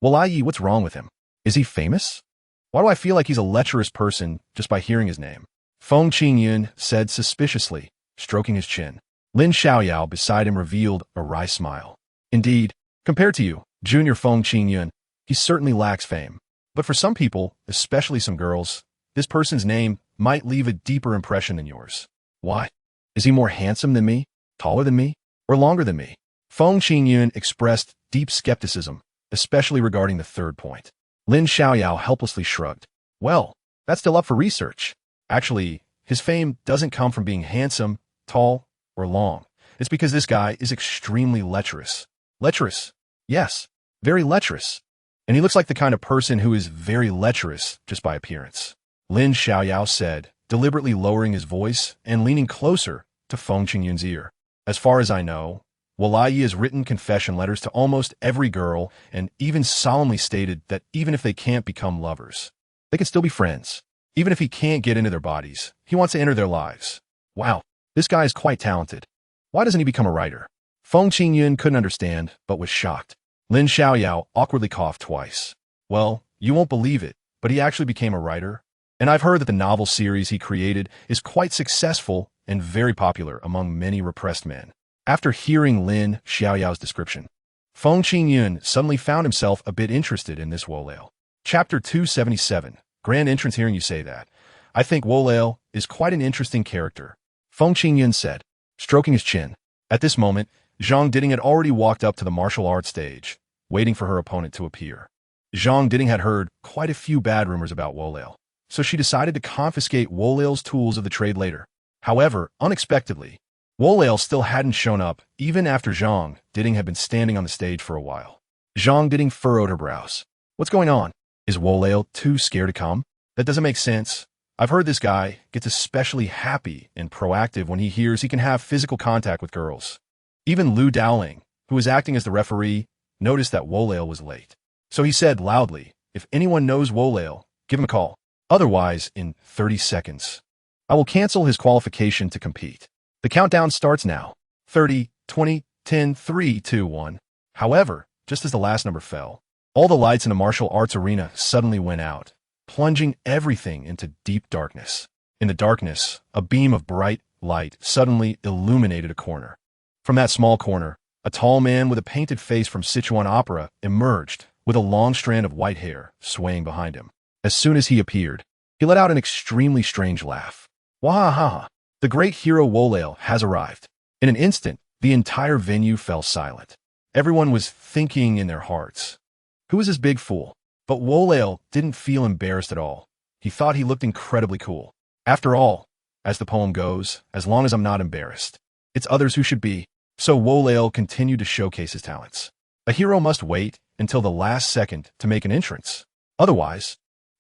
Walai, what's wrong with him? Is he famous? Why do I feel like he's a lecherous person just by hearing his name?" Feng Qingyan said suspiciously, stroking his chin. Lin Xiaoyao beside him revealed a wry smile. "Indeed, compared to you, Junior Feng Qingyan, he certainly lacks fame. But for some people, especially some girls, this person's name might leave a deeper impression than yours." "Why? Is he more handsome than me, taller than me, or longer than me?" Feng Qingyan expressed deep skepticism, especially regarding the third point. Lin Xiaoyao helplessly shrugged. "Well, that's still up for research. Actually, his fame doesn't come from being handsome, tall, or long. It's because this guy is extremely lecherous." "Lecherous? Yes, very lecherous. And he looks like the kind of person who is very lecherous just by appearance," Lin Xiaoyao said, deliberately lowering his voice and leaning closer to Feng Qingyan's ear. "As far as I know, Walai has written confession letters to almost every girl and even solemnly stated that even if they can't become lovers, they can still be friends. Even if he can't get into their bodies, he wants to enter their lives. Wow, this guy is quite talented. Why doesn't he become a writer?" Feng Qingyan couldn't understand, but was shocked. Lin Xiaoyao awkwardly coughed twice. "Well, you won't believe it, but he actually became a writer. And I've heard that the novel series he created is quite successful and very popular among many repressed men." After hearing Lin Xiaoyao's description, Feng Qingyan suddenly found himself a bit interested in this Wolale. Chapter 277. Grand entrance. Hearing you say that, I think Wolale is quite an interesting character, Feng Qingyan said, stroking his chin. At this moment, Zhang Diding had already walked up to the martial arts stage, waiting for her opponent to appear. Zhang Diding had heard quite a few bad rumors about Wolale, so she decided to confiscate Wolale's tools of the trade later. However, unexpectedly, Wolale still hadn't shown up even after Zhang Diding had been standing on the stage for a while. Zhang Diding furrowed her brows. "What's going on? Is Wolale too scared to come? That doesn't make sense. I've heard this guy gets especially happy and proactive when he hears he can have physical contact with girls." Even Lu Dowling, who was acting as the referee, noticed that Wolale was late. So he said loudly, "If anyone knows Wolale, give him a call. Otherwise, in 30 seconds, I will cancel his qualification to compete. The countdown starts now. 30, 20, 10, 3, 2, 1. However, just as the last number fell, all the lights in the martial arts arena suddenly went out, plunging everything into deep darkness. In the darkness, a beam of bright light suddenly illuminated a corner. From that small corner, a tall man with a painted face from Sichuan opera emerged, with a long strand of white hair swaying behind him. As soon as he appeared, he let out an extremely strange laugh. "Wahaha! The great hero Wolale has arrived." In an instant, the entire venue fell silent. Everyone was thinking in their hearts, "Who is this big fool?" But Wolale didn't feel embarrassed at all. He thought he looked incredibly cool. After all, as the poem goes, as long as I'm not embarrassed, it's others who should be. So Wolale continued to showcase his talents. A hero must wait until the last second to make an entrance. Otherwise,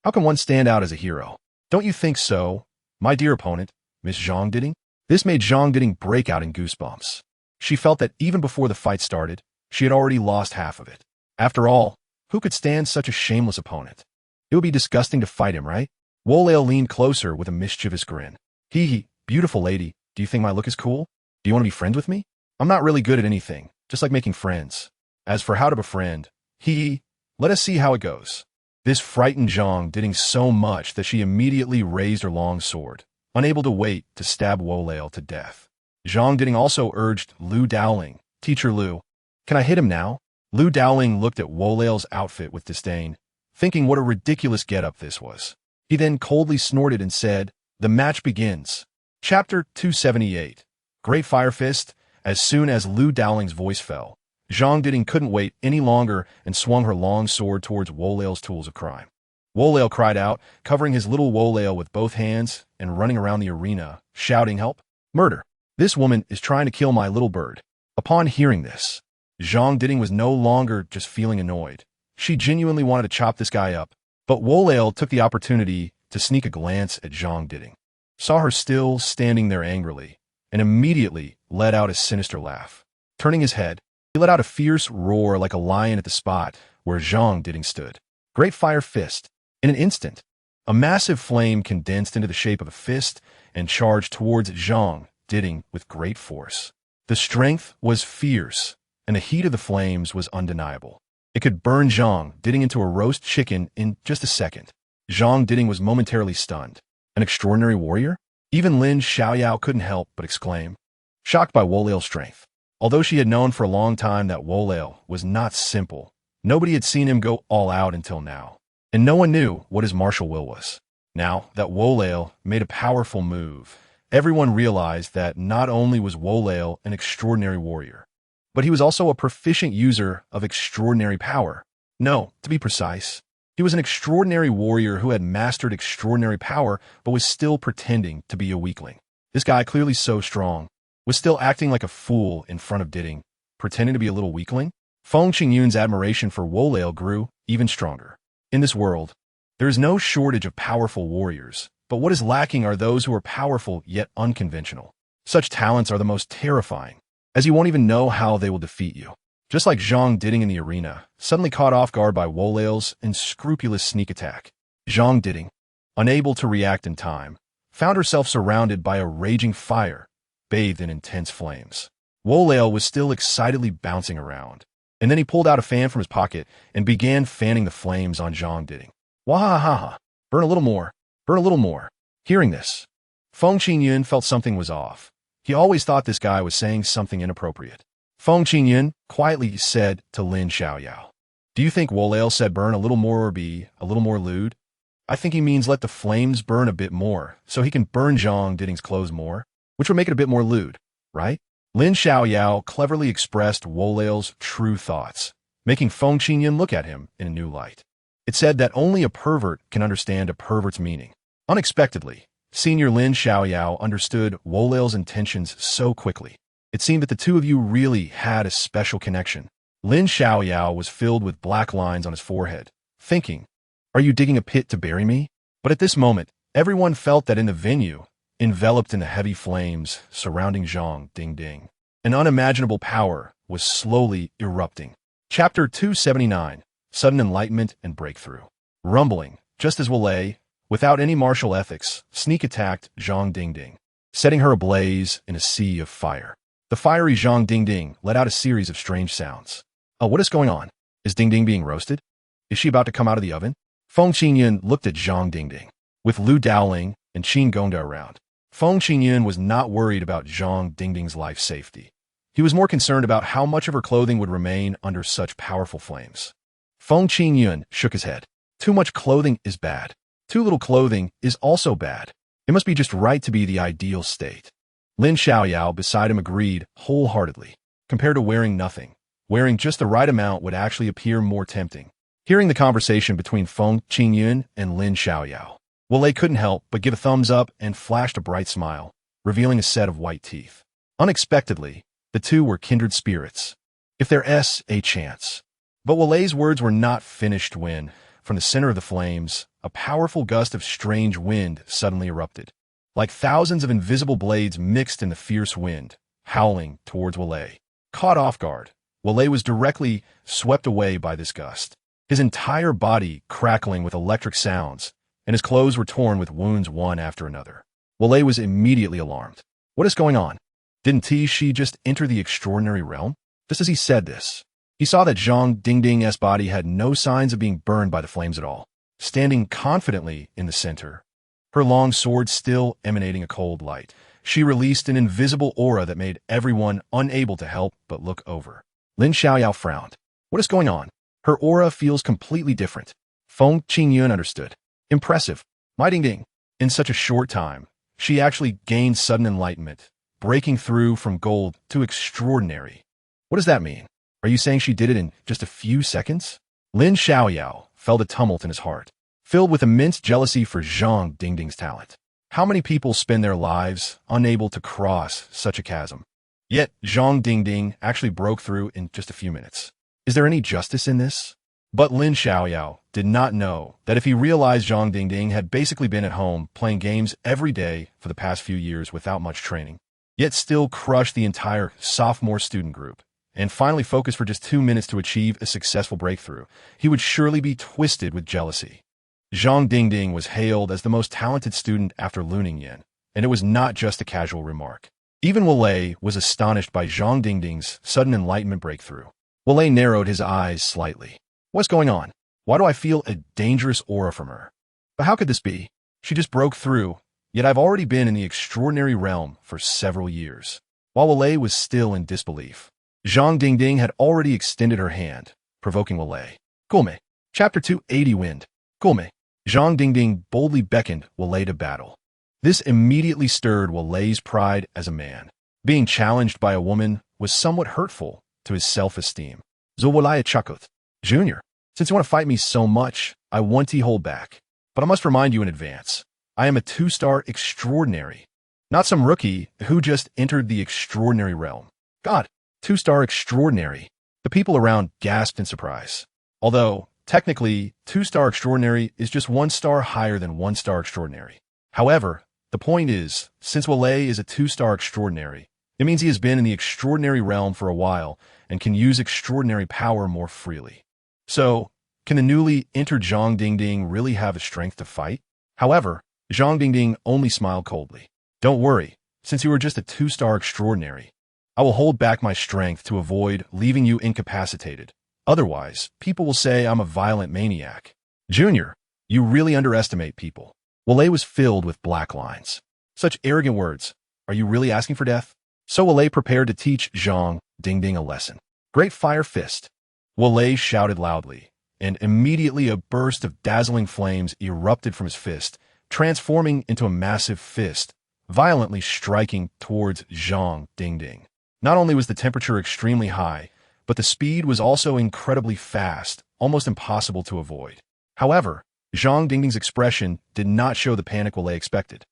How can one stand out as a hero? Don't you think so, my dear opponent, Miss Zhang Diding? This made Zhang Diding break out in goosebumps. She felt that even before the fight started, she had already lost half of it. After all, who could stand such a shameless opponent? It would be disgusting to fight him, right? Wolale leaned closer with a mischievous grin. Hee, beautiful lady, do you think my look is cool? Do you want to be friends with me? I'm not really good at anything, just like making friends. As for how to befriend, let us see how it goes. This frightened Zhang Diding so much that she immediately raised her long sword, unable to wait to stab Wolale to death. Zhang Diding also urged Lu Dowling, Teacher Lu, can I hit him now? Lu Dowling looked at Wolale's outfit with disdain, thinking what a ridiculous getup this was. He then coldly snorted and said, the match begins. Chapter 278. Great Fire Fist. As soon as Lu Dowling's voice fell, Zhang Diding couldn't wait any longer and swung her long sword towards Wolale's tools of crime. Wolale cried out, covering his little Wolale with both hands and running around the arena, shouting, help! Murder! This woman is trying to kill my little bird. Upon hearing this, Zhang Diding was no longer just feeling annoyed. She genuinely wanted to chop this guy up. But Wolale took the opportunity to sneak a glance at Zhang Diding, saw her still standing there angrily, and immediately let out a sinister laugh. Turning his head, he let out a fierce roar like a lion at the spot where Zhang Diding stood. Great Fire Fist. In an instant, a massive flame condensed into the shape of a fist and charged towards Zhang Diding with great force. The strength was fierce, and the heat of the flames was undeniable. It could burn Zhang Diding into a roast chicken in just a second. Zhang Diding was momentarily stunned. An extraordinary warrior? Even Lin Xiaoyao couldn't help but exclaim, shocked by Wolale's strength. Although she had known for a long time that Wolale was not simple, nobody had seen him go all out until now. And no one knew what his martial will was. Now that Wolale made a powerful move, everyone realized that not only was Wolale an extraordinary warrior, but he was also a proficient user of extraordinary power. No, to be precise, he was an extraordinary warrior who had mastered extraordinary power but was still pretending to be a weakling. This guy, clearly so strong, was still acting like a fool in front of Diding, pretending to be a little weakling. Feng Qingyun's admiration for Wolale grew even stronger. In this world, there is no shortage of powerful warriors, but what is lacking are those who are powerful yet unconventional. Such talents are the most terrifying, as you won't even know how they will defeat you. Just like Zhang Diding in the arena, suddenly caught off guard by Wolale's unscrupulous sneak attack. Zhang Diding, unable to react in time, found herself surrounded by a raging fire, bathed in intense flames. Wolale was still excitedly bouncing around, and then he pulled out a fan from his pocket and began fanning the flames on Zhang Diding. Wahahaha! Burn a little more! Burn a little more! Hearing this, Feng Qingyun felt something was off. He always thought this guy was saying something inappropriate. Feng Qingyun quietly said to Lin Xiaoyao, do you think Wolale said burn a little more or be a little more lewd? I think he means let the flames burn a bit more, so he can burn Zhang Diding's clothes more, which would make it a bit more lewd, right? Lin Xiaoyao cleverly expressed Wolale's true thoughts, making Feng Qingyun look at him in a new light. It said that only a pervert can understand a pervert's meaning. Unexpectedly, Senior Lin Xiaoyao understood Wolale's intentions so quickly. It seemed that the two of you really had a special connection. Lin Xiaoyao was filled with black lines on his forehead, thinking, are you digging a pit to bury me? But at this moment, everyone felt that in the venue, enveloped in the heavy flames surrounding Zhang Ding, an unimaginable power was slowly erupting. Chapter 279. Sudden Enlightenment and Breakthrough. Rumbling, just as Wolale, without any martial ethics, sneak attacked Zhang Ding, setting her ablaze in a sea of fire. The fiery Zhang Ding let out a series of strange sounds. Oh, what is going on? Is Ding being roasted? Is she about to come out of the oven? Feng Qingyun looked at Zhang Ding. With Lu Dowling and Qin Gongda around, Feng Qingyun was not worried about Zhang Ding's life safety. He was more concerned about how much of her clothing would remain under such powerful flames. Feng Qingyun shook his head. Too much clothing is bad. Too little clothing is also bad. It must be just right to be the ideal state. Lin Xiaoyao beside him agreed wholeheartedly. Compared to wearing nothing, wearing just the right amount would actually appear more tempting. Hearing the conversation between Feng Qingyun and Lin Xiaoyao, Wolale couldn't help but give a thumbs up and flashed a bright smile, revealing a set of white teeth. Unexpectedly, the two were kindred spirits. If there's a chance. But Wolale's words were not finished when from the center of the flames, a powerful gust of strange wind suddenly erupted. Like thousands of invisible blades mixed in the fierce wind, howling towards Wale. Caught off guard, Wale was directly swept away by this gust, his entire body crackling with electric sounds, and his clothes were torn with wounds one after another. Wale was immediately alarmed. What is going on? Didn't she just enter the extraordinary realm? Just as he said this, he saw that Zhang Dingding's body had no signs of being burned by the flames at all, standing confidently in the center, her long sword still emanating a cold light. She released an invisible aura that made everyone unable to help but look over. Lin Xiaoyao frowned. What is going on? Her aura feels completely different. Feng Qingyun understood. Impressive. My Dingding. In such a short time, she actually gained sudden enlightenment, breaking through from gold to extraordinary. What does that mean? Are you saying she did it in just a few seconds? Lin Xiaoyao felt a tumult in his heart, filled with immense jealousy for Zhang Dingding's talent. How many people spend their lives unable to cross such a chasm? Yet Zhang Dingding actually broke through in just a few minutes. Is there any justice in this? But Lin Xiaoyao did not know that if he realized Zhang Dingding had basically been at home playing games every day for the past few years without much training, yet still crushed the entire sophomore student group, and finally focused for just 2 minutes to achieve a successful breakthrough, he would surely be twisted with jealousy. Zhang Dingding was hailed as the most talented student after Luning Yin, and it was not just a casual remark. Even Wale was astonished by Zhang Dingding's sudden enlightenment breakthrough. Wale narrowed his eyes slightly. What's going on? Why do I feel a dangerous aura from her? But how could this be? She just broke through, yet I've already been in the extraordinary realm for several years. While Wale was still in disbelief, Zhang Dingding had already extended her hand, provoking Wale. Gulme. Chapter 280 Wind. Gulme. Zhang Dingding boldly beckoned Wale to battle. This immediately stirred Wale's pride as a man. Being challenged by a woman was somewhat hurtful to his self-esteem. Zowalaya chuckled. Junior, since you want to fight me so much, I want to hold back. But I must remind you in advance, I am a 2-star extraordinary, not some rookie who just entered the extraordinary realm. God, 2-star extraordinary. The people around gasped in surprise. Although, technically, 2-star extraordinary is just 1 star higher than 1-star extraordinary. However, the point is, since Wale is a 2-star extraordinary, it means he has been in the extraordinary realm for a while and can use extraordinary power more freely. So, can the newly entered Zhang Dingding really have the strength to fight? However, Zhang Dingding only smiled coldly. Don't worry, since you are just a 2-star extraordinary, I will hold back my strength to avoid leaving you incapacitated. Otherwise, people will say I'm a violent maniac. Junior, you really underestimate people. Wale was filled with black lines. Such arrogant words. Are you really asking for death? So Wale prepared to teach Zhang Dingding a lesson. Great Fire Fist. Wale shouted loudly, and immediately a burst of dazzling flames erupted from his fist, transforming into a massive fist, violently striking towards Zhang Dingding. Not only was the temperature extremely high, but the speed was also incredibly fast, almost impossible to avoid. However, Zhang Dingding's expression did not show the panic Wale expected.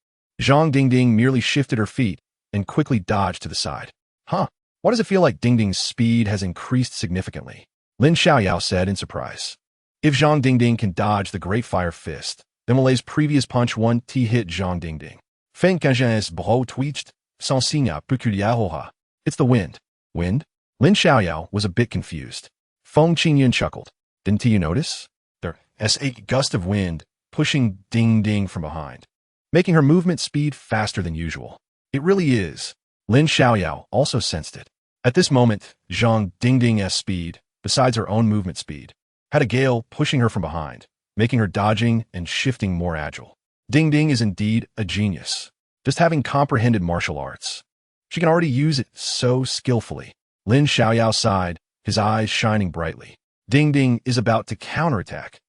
Zhang Dingding merely shifted her feet and quickly dodged to the side. Huh, why does it feel like Dingding's speed has increased significantly? Lin Xiaoyao said in surprise. If Zhang Dingding can dodge the Great Fire Fist, then Wale's previous punch 1T hit Zhang Dingding. Feng Qingyun's bro twitched, sans signe peculiar. It's the wind. Wind? Lin Xiaoyao was a bit confused. Feng Qingyun chuckled. Didn't you notice? There's a gust of wind pushing Dingding from behind, making her movement speed faster than usual. It really is. Lin Xiaoyao also sensed it. At this moment, Zhang Dingding's speed, besides her own movement speed, had a gale pushing her from behind, making her dodging and shifting more agile. Dingding is indeed a genius, just having comprehended martial arts. She can already use it so skillfully. Lin Xiaoyao sighed, his eyes shining brightly. Dingding is about to counterattack.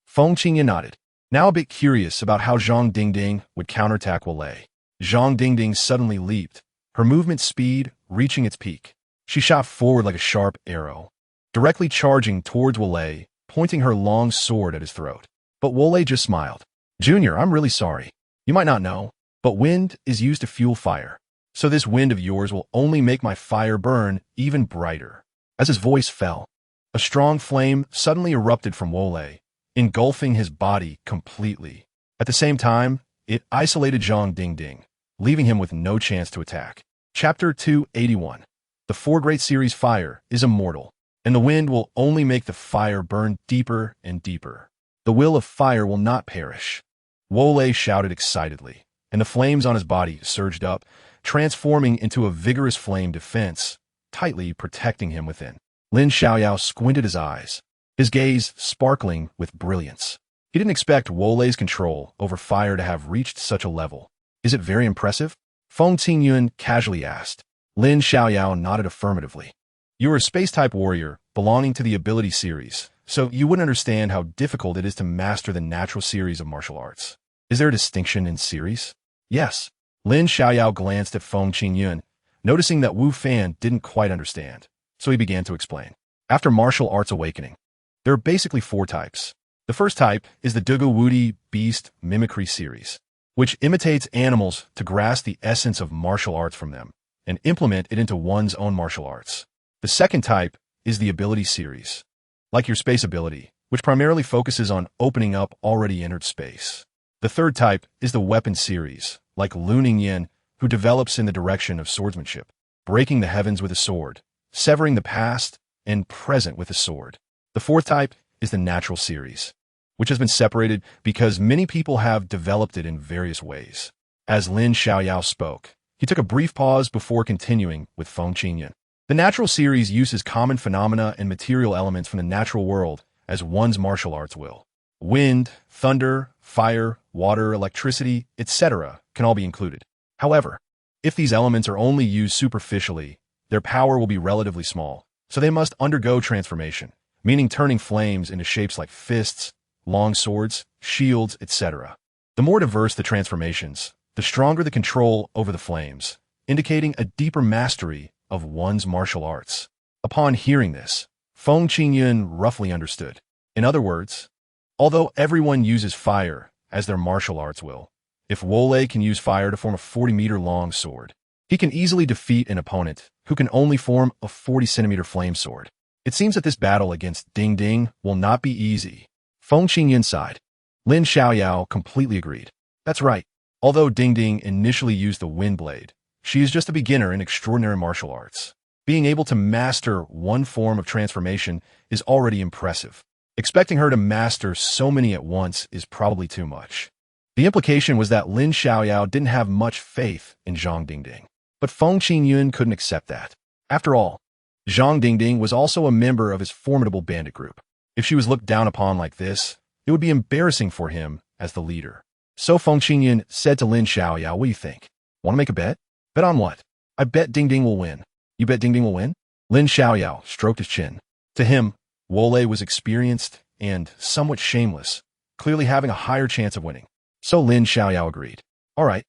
Feng Qingyun nodded, now a bit curious about how Zhang Dingding would counterattack Wale. Zhang Dingding suddenly leaped, her movement speed reaching its peak. She shot forward like a sharp arrow, directly charging towards Wale, pointing her long sword at his throat. But Wale just smiled. Junior, I'm really sorry. You might not know, but wind is used to fuel fire. So this wind of yours will only make my fire burn even brighter. As his voice fell, a strong flame suddenly erupted from Wale, engulfing his body completely. At the same time, it isolated Zhang Dingding, leaving him with no chance to attack. Chapter 281. The Four Great Series Fire is immortal, and the wind will only make the fire burn deeper and deeper. The will of fire will not perish. Wolei shouted excitedly, and the flames on his body surged up, transforming into a vigorous flame defense, tightly protecting him within. Lin Xiaoyao squinted his eyes, his gaze sparkling with brilliance. He didn't expect Wolei's control over fire to have reached such a level. Is it very impressive? Feng Qingyun casually asked. Lin Xiaoyao nodded affirmatively. You are a space-type warrior belonging to the ability series, so you wouldn't understand how difficult it is to master the natural series of martial arts. Is there a distinction in series? Yes. Lin Xiaoyao glanced at Feng Qingyun, noticing that Wu Fan didn't quite understand, so he began to explain. After martial arts awakening, there are basically four types. The first type is the Dugu Wudi Beast Mimicry series, which imitates animals to grasp the essence of martial arts from them and implement it into one's own martial arts. The second type is the ability series, like your space ability, which primarily focuses on opening up already entered space. The third type is the weapon series, like Lu Ningyan, who develops in the direction of swordsmanship, breaking the heavens with a sword, severing the past and present with a sword. The fourth type is the natural series, which has been separated because many people have developed it in various ways. As Lin Xiaoyao spoke, he took a brief pause before continuing with Feng Qingyun. The natural series uses common phenomena and material elements from the natural world as one's martial arts will. Wind, thunder, fire, water, electricity, etc. can all be included. However, if these elements are only used superficially, their power will be relatively small, so they must undergo transformation, meaning turning flames into shapes like fists, long swords, shields, etc. The more diverse the transformations, the stronger the control over the flames, indicating a deeper mastery of one's martial arts. Upon hearing this, Feng Qingyun roughly understood. In other words, although everyone uses fire as their martial arts will, if Wolei can use fire to form a 40-meter-long sword, he can easily defeat an opponent who can only form a 40-centimeter flame sword. It seems that this battle against Ding Ding will not be easy. Feng Qingyun sighed. Lin Xiaoyao completely agreed. That's right. Although Ding Ding initially used the wind blade, she is just a beginner in extraordinary martial arts. Being able to master one form of transformation is already impressive. Expecting her to master so many at once is probably too much. The implication was that Lin Xiaoyao didn't have much faith in Zhang Dingding. But Feng Qingyun couldn't accept that. After all, Zhang Dingding was also a member of his formidable bandit group. If she was looked down upon like this, it would be embarrassing for him as the leader. So Feng Qingyun said to Lin Xiaoyao, what do you think? Want to make a bet? Bet on what? I bet Ding Ding will win. You bet Ding Ding will win? Lin Xiaoyao stroked his chin. To him, Wolei was experienced and somewhat shameless, clearly having a higher chance of winning. So Lin Xiaoyao agreed. All right,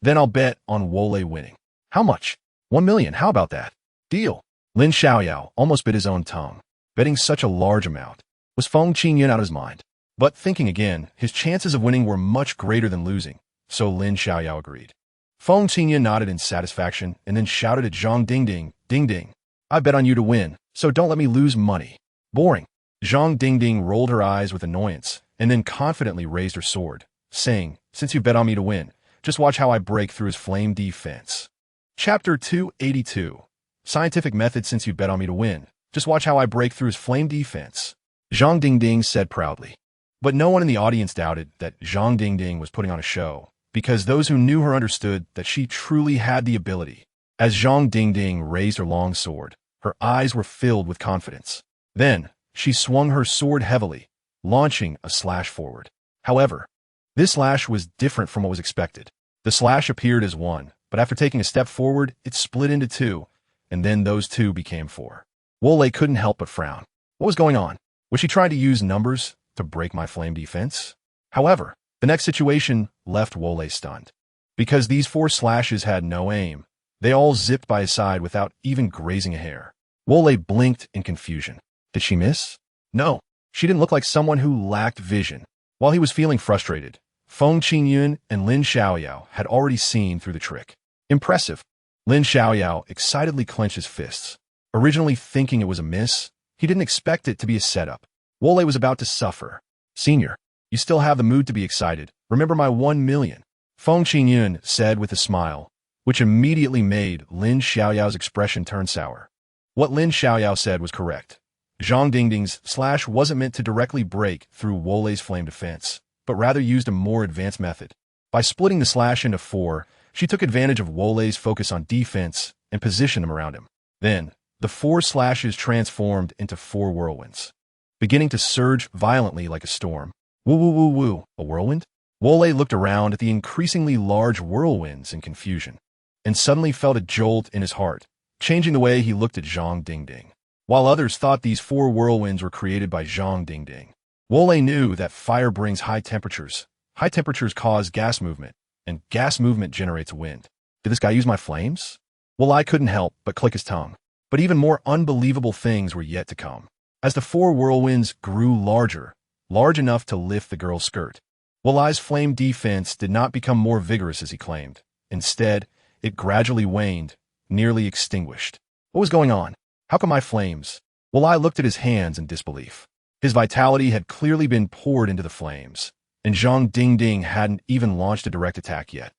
then I'll bet on Wolei winning. How much? 1 million, how about that? Deal. Lin Xiaoyao almost bit his own tongue. Betting such a large amount. Was Feng Qingyun out of his mind? But thinking again, his chances of winning were much greater than losing, so Lin Xiaoyao agreed. Feng Qingyun nodded in satisfaction and then shouted at Zhang Dingding, Ding Ding, I bet on you to win, so don't let me lose money. Boring. Zhang Dingding rolled her eyes with annoyance and then confidently raised her sword, saying, since you bet on me to win, just watch how I break through his flame defense. Chapter 282. Scientific method since you bet on me to win. Just watch how I break through his flame defense. Zhang Dingding said proudly. But no one in the audience doubted that Zhang Dingding was putting on a show, because those who knew her understood that she truly had the ability. As Zhang Dingding raised her long sword, her eyes were filled with confidence. Then, she swung her sword heavily, launching a slash forward. However, this slash was different from what was expected. The slash appeared as one, but after taking a step forward, it split into two, and then those two became four. Wolei couldn't help but frown. What was going on? Was she trying to use numbers to break my flame defense? However, the next situation left Wolei stunned. Because these four slashes had no aim, they all zipped by his side without even grazing a hair. Wolei blinked in confusion. Did she miss? No, she didn't look like someone who lacked vision. While he was feeling frustrated, Feng Qingyun and Lin Xiaoyao had already seen through the trick. Impressive. Lin Xiaoyao excitedly clenched his fists. Originally thinking it was a miss, he didn't expect it to be a setup. Wolei was about to suffer. Senior, you still have the mood to be excited. Remember my 1 million. Feng Qingyun said with a smile, which immediately made Lin Xiaoyao's expression turn sour. What Lin Xiaoyao said was correct. Zhang Dingding's slash wasn't meant to directly break through Wolei's flame defense, but rather used a more advanced method. By splitting the slash into 4, she took advantage of Wolei's focus on defense and positioned them around him. Then, the 4 slashes transformed into 4 whirlwinds, beginning to surge violently like a storm. Woo woo woo woo, a whirlwind? Wolei looked around at the increasingly large whirlwinds in confusion, and suddenly felt a jolt in his heart, changing the way he looked at Zhang Dingding. While others thought these 4 whirlwinds were created by Zhang Dingding, Wolei knew that fire brings high temperatures. High temperatures cause gas movement, and gas movement generates wind. Did this guy use my flames? Wolei couldn't help but click his tongue. But even more unbelievable things were yet to come. As the 4 whirlwinds grew larger, large enough to lift the girl's skirt, Wolei's flame defense did not become more vigorous as he claimed. Instead, it gradually waned, nearly extinguished. What was going on? How come my flames? Wolei looked at his hands in disbelief. His vitality had clearly been poured into the flames, and Zhang Dingding hadn't even launched a direct attack yet.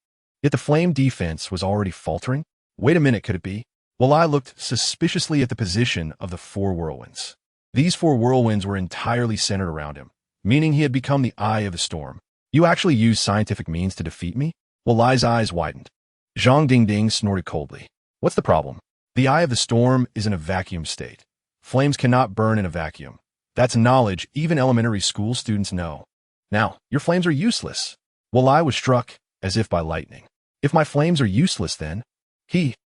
Yet the flame defense was already faltering? Wait a minute, could it be? Wolei looked suspiciously at the position of the 4 whirlwinds. These 4 whirlwinds were entirely centered around him, meaning he had become the eye of the storm. You actually used scientific means to defeat me? Wolei's eyes widened. Zhang Dingding snorted coldly. What's the problem? The eye of the storm is in a vacuum state. Flames cannot burn in a vacuum. That's knowledge even elementary school students know. Now, your flames are useless. Wolei was struck as if by lightning. If my flames are useless then?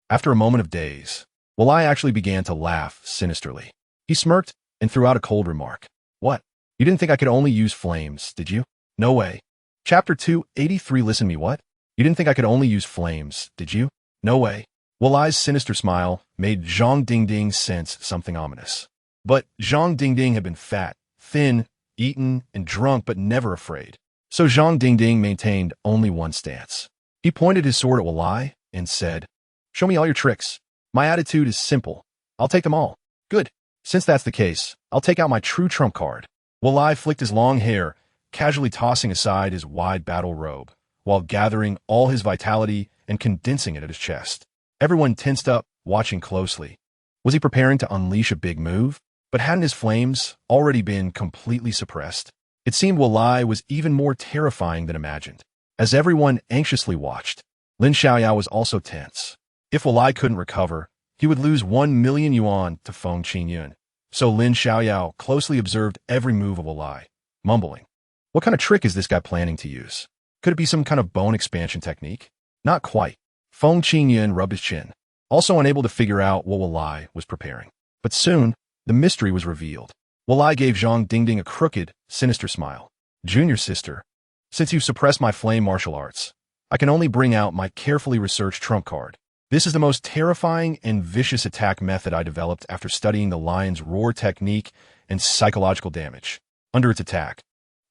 After a moment of daze, Wolei actually began to laugh sinisterly. He smirked and threw out a cold remark. What? You didn't think I could only use flames, did you? No way. Chapter 283. Listen me, what? You didn't think I could only use flames, did you? No way. Wolei's sinister smile made Zhang Dingding sense something ominous. But Zhang Dingding had been fat, thin, eaten, and drunk, but never afraid. So Zhang Dingding maintained only one stance. He pointed his sword at Wolei and said, "Show me all your tricks. My attitude is simple. I'll take them all." "Good. Since that's the case, I'll take out my true trump card." Wolei flicked his long hair, casually tossing aside his wide battle robe, while gathering all his vitality and condensing it at his chest. Everyone tensed up, watching closely. Was he preparing to unleash a big move? But hadn't his flames already been completely suppressed? It seemed Wolei was even more terrifying than imagined. As everyone anxiously watched, Lin Xiaoyao was also tense. If Wolei couldn't recover, he would lose 1 million yuan to Feng Qingyun. So Lin Xiaoyao closely observed every move of Wolei, mumbling. What kind of trick is this guy planning to use? Could it be some kind of bone expansion technique? Not quite. Feng Qingyun rubbed his chin, also unable to figure out what Wolei was preparing. But soon, the mystery was revealed. Wolei gave Zhang Dingding a crooked, sinister smile. "Junior sister, since you've suppressed my flame martial arts, I can only bring out my carefully researched trump card. This is the most terrifying and vicious attack method I developed after studying the lion's roar technique and psychological damage. Under its attack,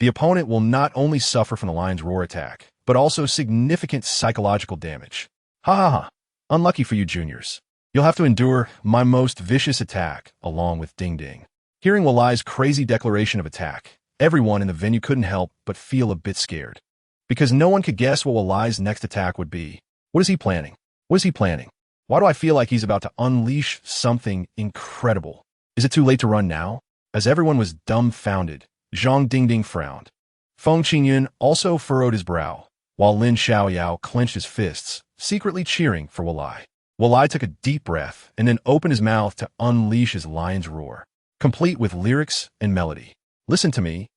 the opponent will not only suffer from the lion's roar attack, but also significant psychological damage. Ha ha ha. Unlucky for you juniors. You'll have to endure my most vicious attack along with Ding Ding." Hearing Wolei's crazy declaration of attack, everyone in the venue couldn't help but feel a bit scared. Because no one could guess what Wolei's next attack would be. What is he planning? What is he planning? Why do I feel like he's about to unleash something incredible? Is it too late to run now? As everyone was dumbfounded, Zhang Dingding frowned. Feng Qingyun also furrowed his brow, while Lin Xiaoyao clenched his fists, secretly cheering for Wolei. Wolei took a deep breath and then opened his mouth to unleash his lion's roar, complete with lyrics and melody. "Listen to me.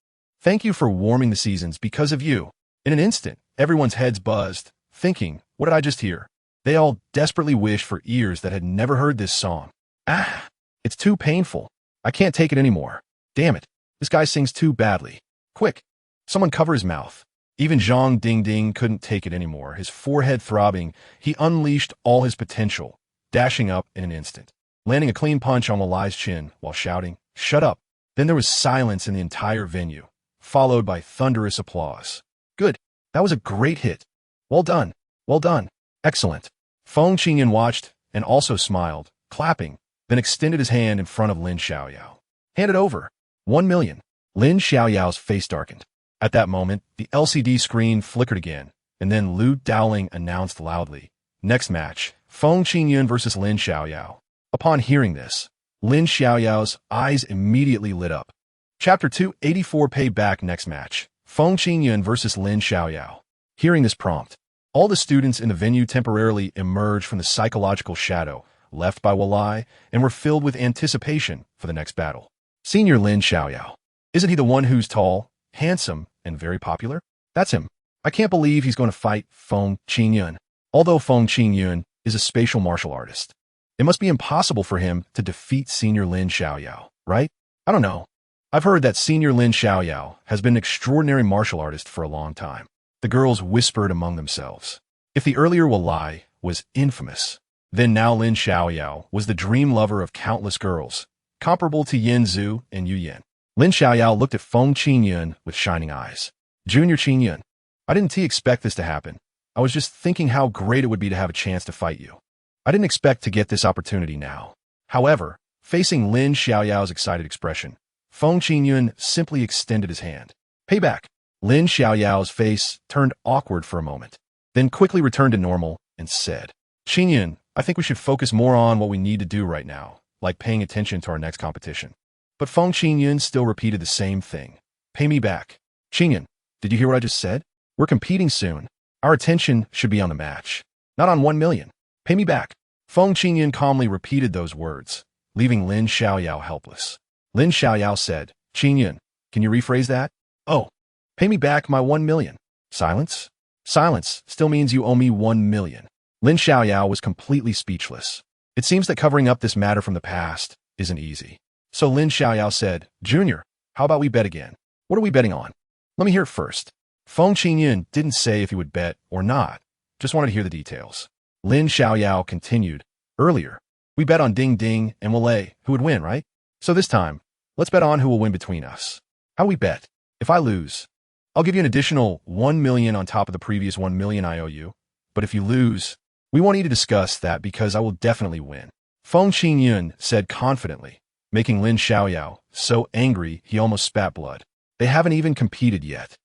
Thank you for warming the seasons. Because of you." In an instant, everyone's heads buzzed, thinking, what did I just hear? They all desperately wished for ears that had never heard this song. Ah, it's too painful. I can't take it anymore. Damn it, this guy sings too badly. Quick, someone cover his mouth. Even Zhang Dingding couldn't take it anymore. His forehead throbbing, he unleashed all his potential, dashing up in an instant, landing a clean punch on Wolei's chin while shouting, "Shut up." Then there was silence in the entire venue, followed by thunderous applause. "Good, that was a great hit. Well done, well done, excellent." Feng Qingyun watched and also smiled, clapping, then extended his hand in front of Lin Xiaoyao. "Hand it over. 1 million. Lin Xiaoyao's face darkened. At that moment, the LCD screen flickered again, and then Lu Dowling announced loudly, "Next match, Feng Qingyun versus Lin Xiaoyao." Upon hearing this, Lin Xiaoyao's eyes immediately lit up. Chapter 284 Payback. Next match, Feng Qingyun versus Lin Xiaoyao. Hearing this prompt, all the students in the venue temporarily emerged from the psychological shadow left by Walai and were filled with anticipation for the next battle. Senior Lin Xiaoyao. Isn't he the one who's tall, handsome, and very popular? That's him. I can't believe he's going to fight Feng Qingyun. Although Feng Qingyun is a spatial martial artist, it must be impossible for him to defeat Senior Lin Xiaoyao, right? I don't know. I've heard that Senior Lin Xiaoyao has been an extraordinary martial artist for a long time. The girls whispered among themselves. If the earlier Walai was infamous, then now Lin Xiaoyao was the dream lover of countless girls, comparable to Yin Zhu and Yu Yan. Lin Xiaoyao looked at Feng Qingyun with shining eyes. Junior Qingyun, I didn't expect this to happen. I was just thinking how great it would be to have a chance to fight you. I didn't expect to get this opportunity now. However, facing Lin Xiaoyao's excited expression, Feng Qingyun simply extended his hand. Payback. Lin Xiaoyao's face turned awkward for a moment, then quickly returned to normal and said, "Qingyun, I think we should focus more on what we need to do right now, like paying attention to our next competition." But Feng Qingyun still repeated the same thing. "Pay me back." "Qingyun, did you hear what I just said? We're competing soon. Our attention should be on the match, not on 1 million. Pay me back." Feng Qingyun calmly repeated those words, leaving Lin Xiaoyao helpless. Lin Xiaoyao said, "Qingyun, can you rephrase that?" "Oh, pay me back my 1 million. Silence? Silence still means you owe me 1 million. Lin Xiaoyao was completely speechless. It seems that covering up this matter from the past isn't easy. So Lin Xiaoyao said, "Junior, how about we bet again? What are we betting on? Let me hear it first." Feng Qingyun didn't say if he would bet or not, just wanted to hear the details. Lin Xiaoyao continued, "Earlier, we bet on Ding Ding and Walei who would win, right? So this time, let's bet on who will win between us. How we bet? If I lose, I'll give you an additional 1 million on top of the previous 1 million I owe you. But if you lose, we won't need to discuss that because I will definitely win." Feng Qingyun said confidently, making Lin Xiaoyao so angry he almost spat blood. "They haven't even competed yet,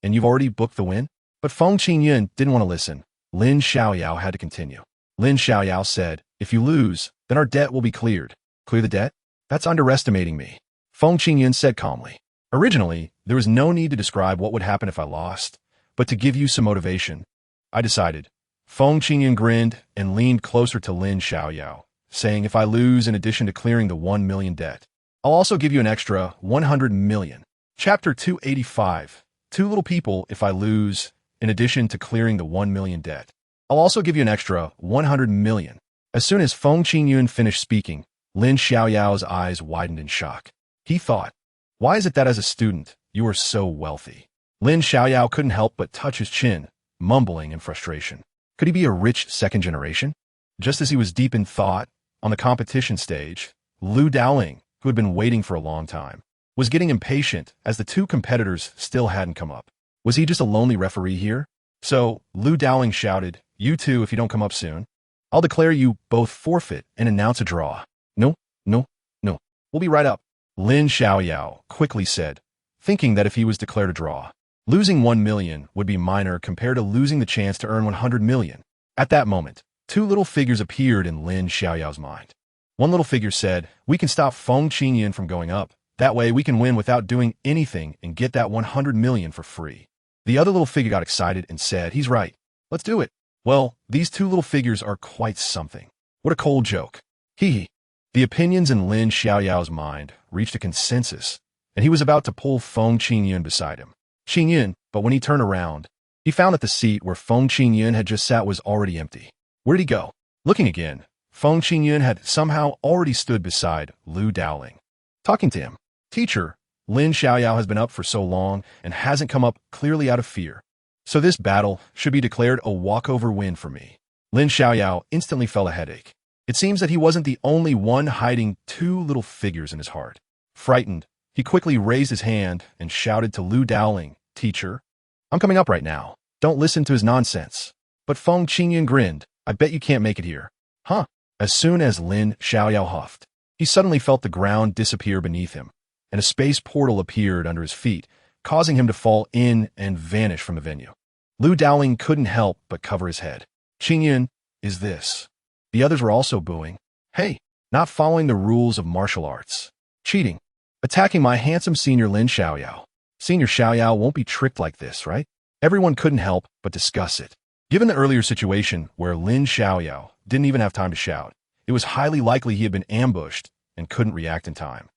and you've already booked the win?" But Feng Qingyun didn't want to listen. Lin Xiaoyao had to continue. Lin Xiaoyao said, "If you lose, then our debt will be cleared." "Clear the debt? That's underestimating me," Feng Qingyun said calmly. "Originally, there was no need to describe what would happen if I lost, but to give you some motivation, I decided." Feng Qingyun grinned and leaned closer to Lin Xiaoyao, saying, "If I lose in addition to clearing the 1 million debt, I'll also give you an extra 100 million. Chapter 285. Two little people if I lose in addition to clearing the 1 million debt. I'll also give you an extra 100 million. As soon as Feng Qingyun finished speaking, Lin Xiaoyao's eyes widened in shock. He thought, "Why is it that as a student, you are so wealthy?" Lin Xiaoyao couldn't help but touch his chin, mumbling in frustration. Could he be a rich second generation? Just as he was deep in thought, on the competition stage, Lu Dowling, who had been waiting for a long time, was getting impatient as the two competitors still hadn't come up. Was he just a lonely referee here? So, Lu Dowling shouted, "You two, if you don't come up soon, I'll declare you both forfeit and announce a draw." "No, no, no. We'll be right up," Lin Xiaoyao quickly said, thinking that if he was declared a draw, losing 1 million would be minor compared to losing the chance to earn 100 million. At that moment, two little figures appeared in Lin Xiaoyao's mind. One little figure said, "We can stop Feng Qingyun from going up. That way we can win without doing anything and get that 100 million for free." The other little figure got excited and said, "He's right. Let's do it." Well, these two little figures are quite something. What a cold joke. Hee hee. The opinions in Lin Xiaoyao's mind reached a consensus, and he was about to pull Feng Qingyun beside him. Qingyun, but when he turned around, he found that the seat where Feng Qingyun had just sat was already empty. Where did he go? Looking again, Feng Qingyun had somehow already stood beside Lu Dowling, talking to him. "Teacher, Lin Xiaoyao has been up for so long and hasn't come up clearly out of fear. So this battle should be declared a walkover win for me." Lin Xiaoyao instantly felt a headache. It seems that he wasn't the only one hiding two little figures in his heart. Frightened, he quickly raised his hand and shouted to Lu Dowling, "Teacher, I'm coming up right now. Don't listen to his nonsense." But Feng Qingyun grinned. "I bet you can't make it here." "Huh?" As soon as Lin Xiaoyao huffed, he suddenly felt the ground disappear beneath him, and a space portal appeared under his feet, causing him to fall in and vanish from the venue. Lu Dowling couldn't help but cover his head. Qingyun, is this? The others were also booing. Hey, not following the rules of martial arts. Cheating. Attacking my handsome senior Lin Xiaoyao. Senior Xiaoyao won't be tricked like this, right? Everyone couldn't help but discuss it. Given the earlier situation where Lin Xiaoyao didn't even have time to shout, it was highly likely he had been ambushed and couldn't react in time.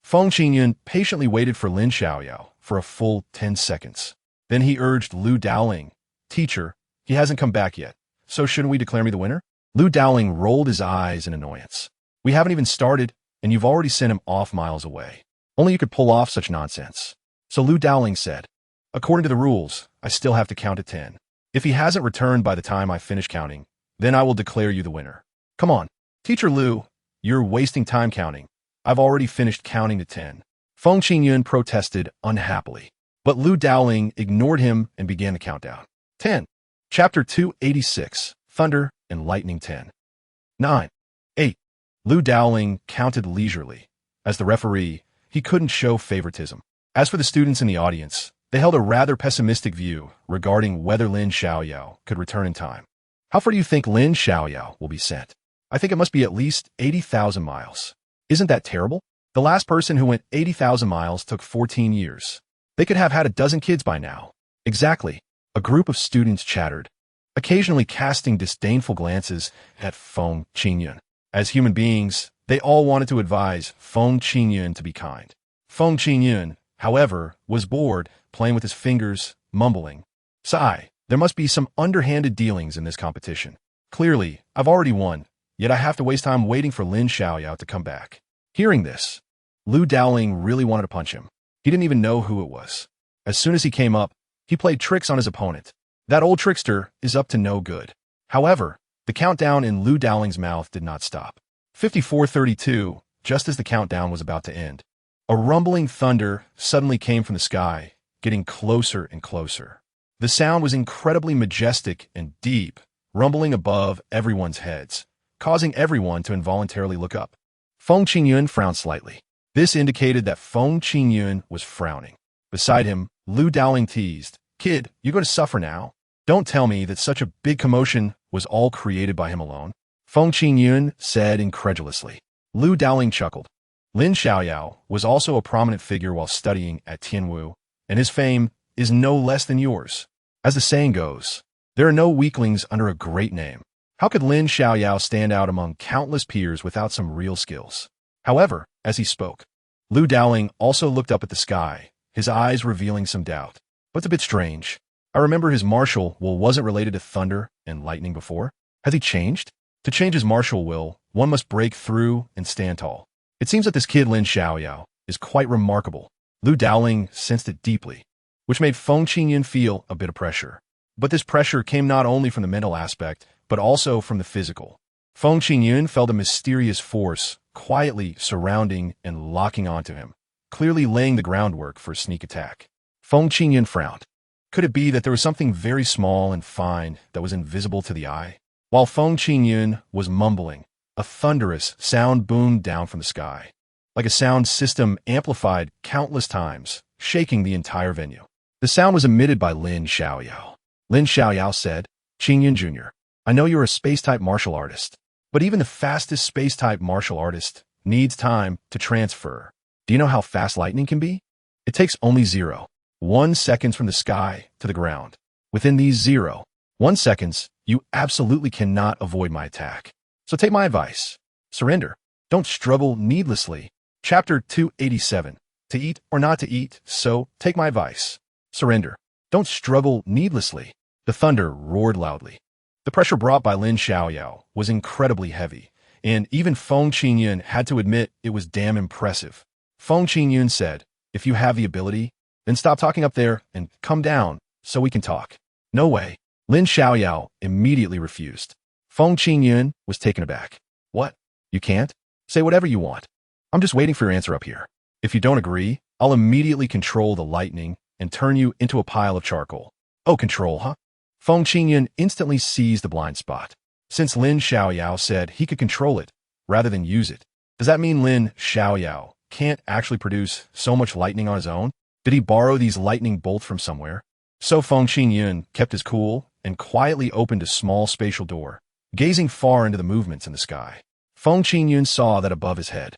Feng Qingyun patiently waited for Lin Xiaoyao for a full 10 seconds. Then he urged Lu Dowling, "Teacher, he hasn't come back yet, so shouldn't we declare me the winner?" Lu Dowling rolled his eyes in annoyance. "We haven't even started, and you've already sent him off miles away. Only you could pull off such nonsense." So Lu Dowling said, "According to the rules, I still have to count to 10. If he hasn't returned by the time I finish counting, then I will declare you the winner. Come on, Teacher Lu, you're wasting time counting. I've already finished counting to 10. Feng Qingyun protested unhappily, but Lu Dowling ignored him and began the countdown. 10. Chapter 286, Thunder and Lightning 10. 9. 8. Lu Dowling counted leisurely. As the referee, he couldn't show favoritism. As for the students in the audience, they held a rather pessimistic view regarding whether Lin Xiaoyao could return in time. How far do you think Lin Xiaoyao will be sent? I think it must be at least 80,000 miles. Isn't that terrible? The last person who went 80,000 miles took 14 years. They could have had a dozen kids by now. Exactly. A group of students chattered, occasionally casting disdainful glances at Feng Qingyun. As human beings, they all wanted to advise Feng Qingyun to be kind. Feng Qingyun, however, was bored, playing with his fingers, mumbling, "Sigh, there must be some underhanded dealings in this competition. Clearly, I've already won, yet I have to waste time waiting for Lin Xiaoyao to come back." Hearing this, Lu Dowling really wanted to punch him. He didn't even know who it was. As soon as he came up, he played tricks on his opponent. That old trickster is up to no good. However, the countdown in Lu Dowling's mouth did not stop. 54:32, just as the countdown was about to end. A rumbling thunder suddenly came from the sky, getting closer and closer. The sound was incredibly majestic and deep, rumbling above everyone's heads, causing everyone to involuntarily look up. Feng Qingyun frowned slightly. This indicated that Feng Qingyun was frowning. Beside him, Lu Dowling teased, "Kid, you're going to suffer now. Don't tell me that such a big commotion was all created by him alone." Feng Qingyun said incredulously. Lu Dowling chuckled. Lin Xiaoyao was also a prominent figure while studying at Tianwu, and his fame is no less than yours. As the saying goes, there are no weaklings under a great name. How could Lin Xiaoyao stand out among countless peers without some real skills? However, as he spoke, Lu Dowling also looked up at the sky, his eyes revealing some doubt. "But it's a bit strange. I remember his martial will wasn't related to thunder and lightning before. Has he changed? To change his martial will, one must break through and stand tall. It seems that this kid Lin Xiaoyao is quite remarkable." Lu Dowling sensed it deeply, which made Feng Qingyun feel a bit of pressure. But this pressure came not only from the mental aspect, but also from the physical. Feng Qingyun felt a mysterious force quietly surrounding and locking onto him, clearly laying the groundwork for a sneak attack. Feng Qingyun frowned. Could it be that there was something very small and fine that was invisible to the eye? While Feng Qingyun was mumbling, a thunderous sound boomed down from the sky, like a sound system amplified countless times, shaking the entire venue. The sound was emitted by Lin Xiaoyao. Lin Xiaoyao said, "Qingyun Jr., I know you're a space-type martial artist, but even the fastest space-type martial artist needs time to transfer. Do you know how fast lightning can be? It takes only 0.1 seconds from the sky to the ground. Within these 0.1 seconds, you absolutely cannot avoid my attack. So take my advice. Surrender. Don't struggle needlessly." Chapter 287, To Eat or Not to Eat, so take my advice. Surrender. Don't struggle needlessly. The thunder roared loudly. The pressure brought by Lin Xiaoyao was incredibly heavy, and even Feng Qingyun had to admit it was damn impressive. Feng Qingyun said, "If you have the ability, then stop talking up there and come down so we can talk." "No way." Lin Xiaoyao immediately refused. Feng Qingyun was taken aback. "What? You can't? Say whatever you want. I'm just waiting for your answer up here. If you don't agree, I'll immediately control the lightning and turn you into a pile of charcoal." "Oh, control, huh?" Feng Qingyun instantly seized the blind spot. Since Lin Xiaoyao said he could control it rather than use it, does that mean Lin Xiaoyao can't actually produce so much lightning on his own? Did he borrow these lightning bolts from somewhere? So Feng Qingyun kept his cool and quietly opened a small spatial door, gazing far into the movements in the sky. Feng Qingyun saw that above his head,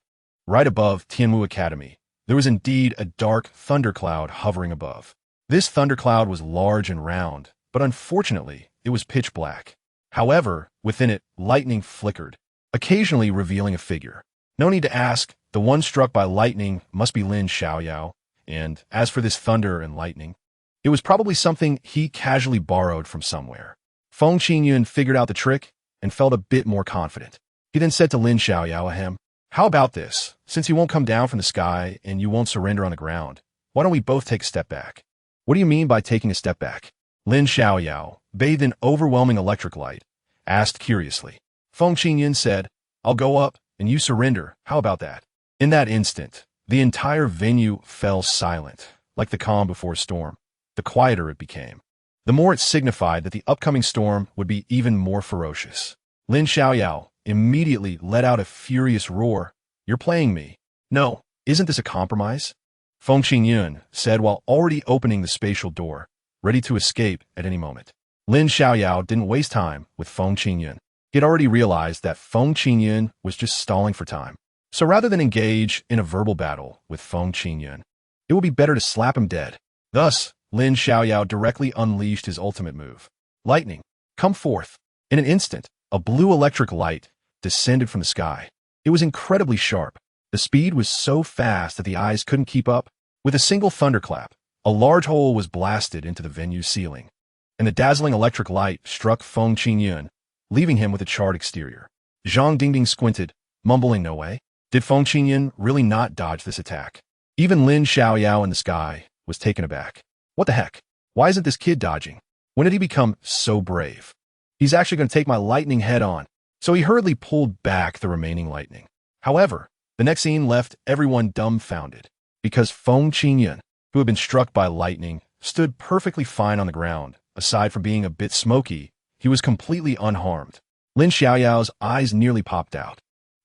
right above Tianwu Academy, there was indeed a dark thundercloud hovering above. This thundercloud was large and round, but unfortunately, it was pitch black. However, within it, lightning flickered, occasionally revealing a figure. No need to ask, the one struck by lightning must be Lin Xiaoyao, and as for this thunder and lightning, it was probably something he casually borrowed from somewhere. Feng Qingyun figured out the trick and felt a bit more confident. He then said to Lin Xiaoyao, ahem, how about this? Since you won't come down from the sky and you won't surrender on the ground, why don't we both take a step back? What do you mean by taking a step back? Lin Xiaoyao, bathed in overwhelming electric light, asked curiously. Feng Qingyun said, I'll go up and you surrender. How about that? In that instant, the entire venue fell silent, like the calm before a storm. The quieter it became, the more it signified that the upcoming storm would be even more ferocious. Lin Xiaoyao immediately let out a furious roar. You're playing me. No, isn't this a compromise? Feng Qingyun said while already opening the spatial door, ready to escape at any moment. Lin Xiaoyao didn't waste time with Feng Qingyun. He had already realized that Feng Qingyun was just stalling for time. So rather than engage in a verbal battle with Feng Qingyun, it would be better to slap him dead. Thus, Lin Xiaoyao directly unleashed his ultimate move. Lightning, come forth. In an instant, a blue electric light descended from the sky. It was incredibly sharp. The speed was so fast that the eyes couldn't keep up. With a single thunderclap, a large hole was blasted into the venue's ceiling, and the dazzling electric light struck Feng Qingyun, leaving him with a charred exterior. Zhang Dingding squinted, mumbling no way. Did Feng Qingyun really not dodge this attack? Even Lin Xiaoyao in the sky was taken aback. What the heck? Why isn't this kid dodging? When did he become so brave? He's actually going to take my lightning head on. So he hurriedly pulled back the remaining lightning. However, the next scene left everyone dumbfounded, because Feng Qingyun, who had been struck by lightning, stood perfectly fine on the ground. Aside from being a bit smoky, he was completely unharmed. Lin Xiaoyao's eyes nearly popped out.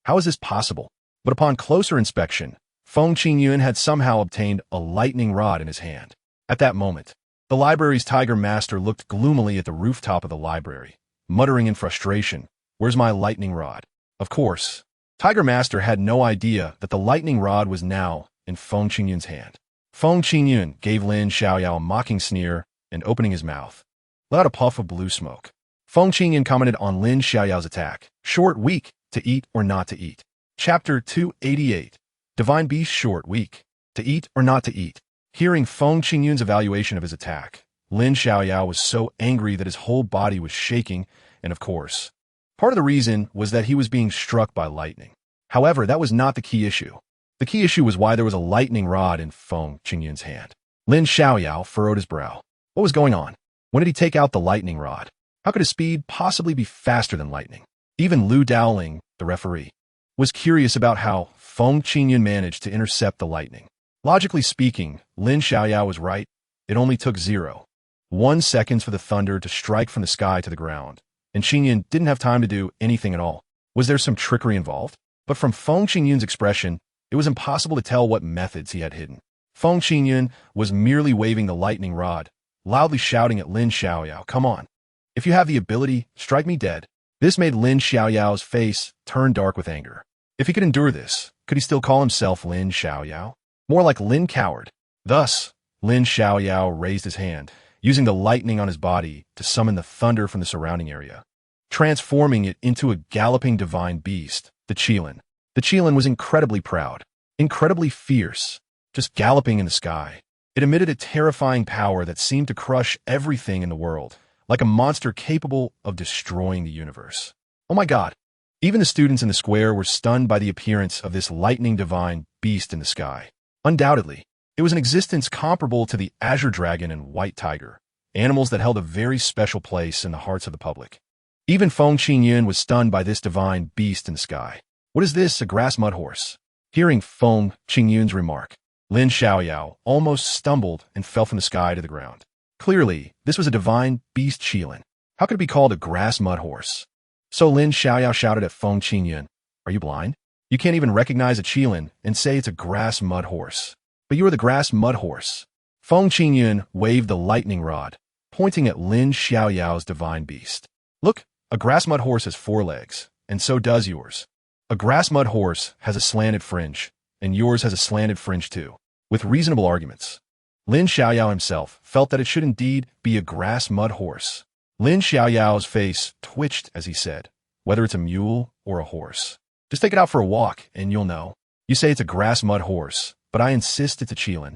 How is this possible? But upon closer inspection, Feng Qingyun had somehow obtained a lightning rod in his hand. At that moment, the library's tiger master looked gloomily at the rooftop of the library, muttering in frustration, "Where's my lightning rod?" Of course, Tiger Master had no idea that the lightning rod was now in Feng Qingyun's hand. Feng Qingyun gave Lin Xiaoyao a mocking sneer and, opening his mouth, let out a puff of blue smoke. Feng Qingyun commented on Lin Xiaoyao's attack. Short week, to eat or not to eat. Chapter 288. Divine Beast Short Week. To eat or not to eat. Hearing Feng Qingyun's evaluation of his attack, Lin Xiaoyao was so angry that his whole body was shaking, and of course, part of the reason was that he was being struck by lightning. However, that was not the key issue. The key issue was why there was a lightning rod in Feng Qingyun's hand. Lin Xiaoyao furrowed his brow. What was going on? When did he take out the lightning rod? How could his speed possibly be faster than lightning? Even Lu Daoling, the referee, was curious about how Feng Qingyun managed to intercept the lightning. Logically speaking, Lin Xiaoyao was right. It only took 0.1 seconds for the thunder to strike from the sky to the ground, and Qingyun didn't have time to do anything at all. Was there some trickery involved? But from Feng Qingyun's expression, it was impossible to tell what methods he had hidden. Feng Qingyun was merely waving the lightning rod, loudly shouting at Lin Xiaoyao, "Come on. If you have the ability, strike me dead." This made Lin Xiaoyao's face turn dark with anger. If he could endure this, could he still call himself Lin Xiaoyao? More like Lin Coward. Thus, Lin Xiaoyao raised his hand, using the lightning on his body to summon the thunder from the surrounding area, transforming it into a galloping divine beast, the Qilin. The Qilin was incredibly proud, incredibly fierce, just galloping in the sky. It emitted a terrifying power that seemed to crush everything in the world, like a monster capable of destroying the universe. Oh my God! Even the students in the square were stunned by the appearance of this lightning divine beast in the sky. Undoubtedly, it was an existence comparable to the azure dragon and white tiger, animals that held a very special place in the hearts of the public. Even Feng Qingyun was stunned by this divine beast in the sky. What is this, a grass mud horse? Hearing Feng Qingyun's remark, Lin Xiaoyao almost stumbled and fell from the sky to the ground. Clearly, this was a divine beast Qilin. How could it be called a grass mud horse? So Lin Xiaoyao shouted at Feng Qingyun, "Are you blind? You can't even recognize a Qilin and say it's a grass mud horse. But you are the grass mud horse. Feng Qingyun waved the lightning rod, pointing at Lin Xiaoyao's divine beast. Look, a grass mud horse has 4 legs, and so does yours. A grass mud horse has a slanted fringe, and yours has a slanted fringe too. With reasonable arguments, Lin Xiaoyao himself felt that it should indeed be a grass mud horse. Lin Xiaoyao's face twitched as he said, whether it's a mule or a horse. Just take it out for a walk, and you'll know. You say it's a grass mud horse, but I insist it's a Qilin.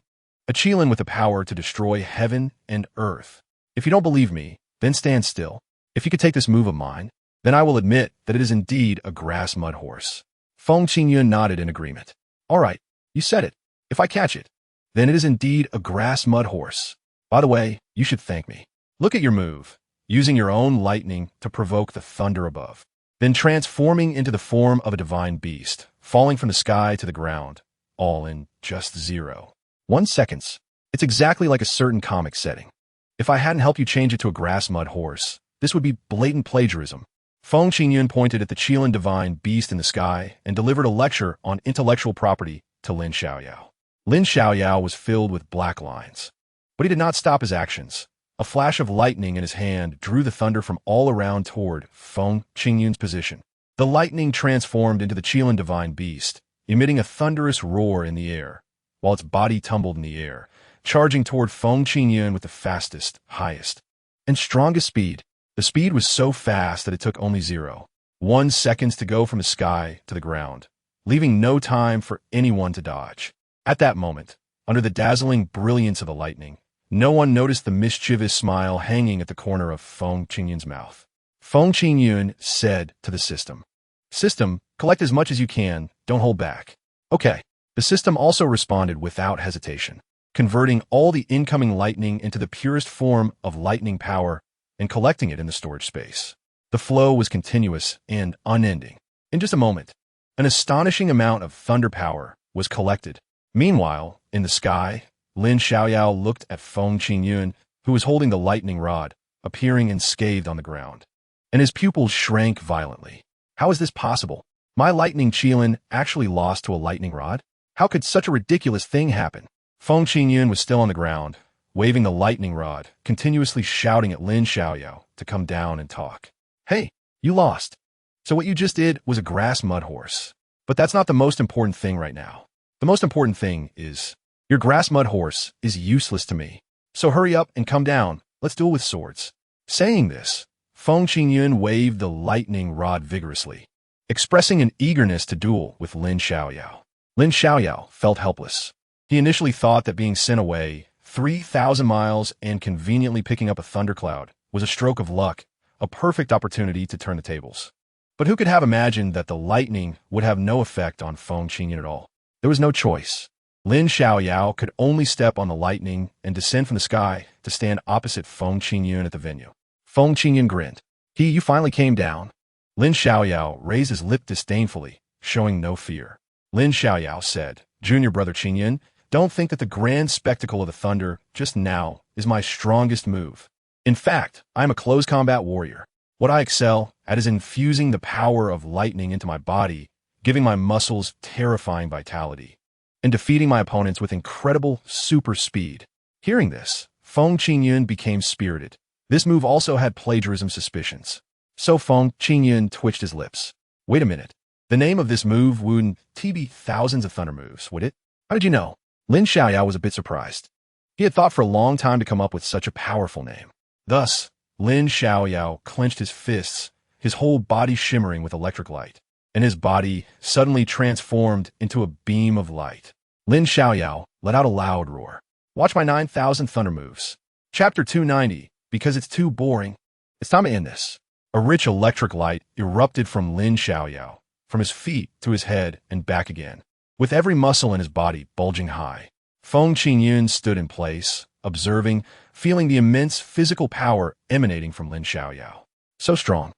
A Qilin with the power to destroy heaven and earth. If you don't believe me, then stand still. If you could take this move of mine, then I will admit that it is indeed a grass mud horse. Feng Qingyun nodded in agreement. All right, you said it. If I catch it, then it is indeed a grass mud horse. By the way, you should thank me. Look at your move, using your own lightning to provoke the thunder above, then transforming into the form of a divine beast, falling from the sky to the ground, all in just 0.1 seconds. It's exactly like a certain comic setting. If I hadn't helped you change it to a grass mud horse, this would be blatant plagiarism. Feng Qingyun pointed at the Qilin divine beast in the sky and delivered a lecture on intellectual property to Lin Xiaoyao. Lin Xiaoyao was filled with black lines. But he did not stop his actions. A flash of lightning in his hand drew the thunder from all around toward Feng Qingyun's position. The lightning transformed into the Qilin divine beast, emitting a thunderous roar in the air, while its body tumbled in the air, charging toward Feng Qingyun with the fastest, highest, and strongest speed. The speed was so fast that it took only 0.1 seconds to go from the sky to the ground, leaving no time for anyone to dodge. At that moment, under the dazzling brilliance of the lightning, no one noticed the mischievous smile hanging at the corner of Feng Qingyun's mouth. Feng Qingyun said to the system, "System, collect as much as you can, don't hold back." Okay. The system also responded without hesitation, converting all the incoming lightning into the purest form of lightning power and collecting it in the storage space. The flow was continuous and unending. In just a moment, an astonishing amount of thunder power was collected. Meanwhile, in the sky, Lin Xiaoyao looked at Feng Qingyun, who was holding the lightning rod, appearing unscathed on the ground, and his pupils shrank violently. How is this possible? My lightning Qilin actually lost to a lightning rod? How could such a ridiculous thing happen? Feng Qingyun was still on the ground, waving the lightning rod, continuously shouting at Lin Xiaoyao to come down and talk. Hey, you lost. So what you just did was a grass mud horse. But that's not the most important thing right now. The most important thing is, your grass mud horse is useless to me. So hurry up and come down. Let's duel with swords. Saying this, Feng Qingyun waved the lightning rod vigorously, expressing an eagerness to duel with Lin Xiaoyao. Lin Xiaoyao felt helpless. He initially thought that being sent away 3,000 miles and conveniently picking up a thundercloud was a stroke of luck, a perfect opportunity to turn the tables. But who could have imagined that the lightning would have no effect on Feng Qingyun at all? There was no choice. Lin Xiaoyao could only step on the lightning and descend from the sky to stand opposite Feng Qingyun at the venue. Feng Qingyun grinned. You finally came down. Lin Xiaoyao raised his lip disdainfully, showing no fear. Lin Xiaoyao said, "Junior brother Qingyun, don't think that the grand spectacle of the thunder just now is my strongest move. In fact, I am a close combat warrior. What I excel at is infusing the power of lightning into my body, giving my muscles terrifying vitality, and defeating my opponents with incredible super speed." Hearing this, Feng Qingyun became spirited. This move also had plagiarism suspicions. So Feng Qingyun twitched his lips. Wait a minute. The name of this move wouldn't be thousands of thunder moves, would it? How did you know? Lin Xiaoyao was a bit surprised. He had thought for a long time to come up with such a powerful name. Thus, Lin Xiaoyao clenched his fists, his whole body shimmering with electric light, and his body suddenly transformed into a beam of light. Lin Xiaoyao let out a loud roar. Watch my 9,000 thunder moves. Chapter 290, because it's too boring. It's time to end this. A rich electric light erupted from Lin Xiaoyao, from his feet to his head and back again, with every muscle in his body bulging high. Feng Qingyun stood in place, observing, feeling the immense physical power emanating from Lin Xiaoyao. So strong.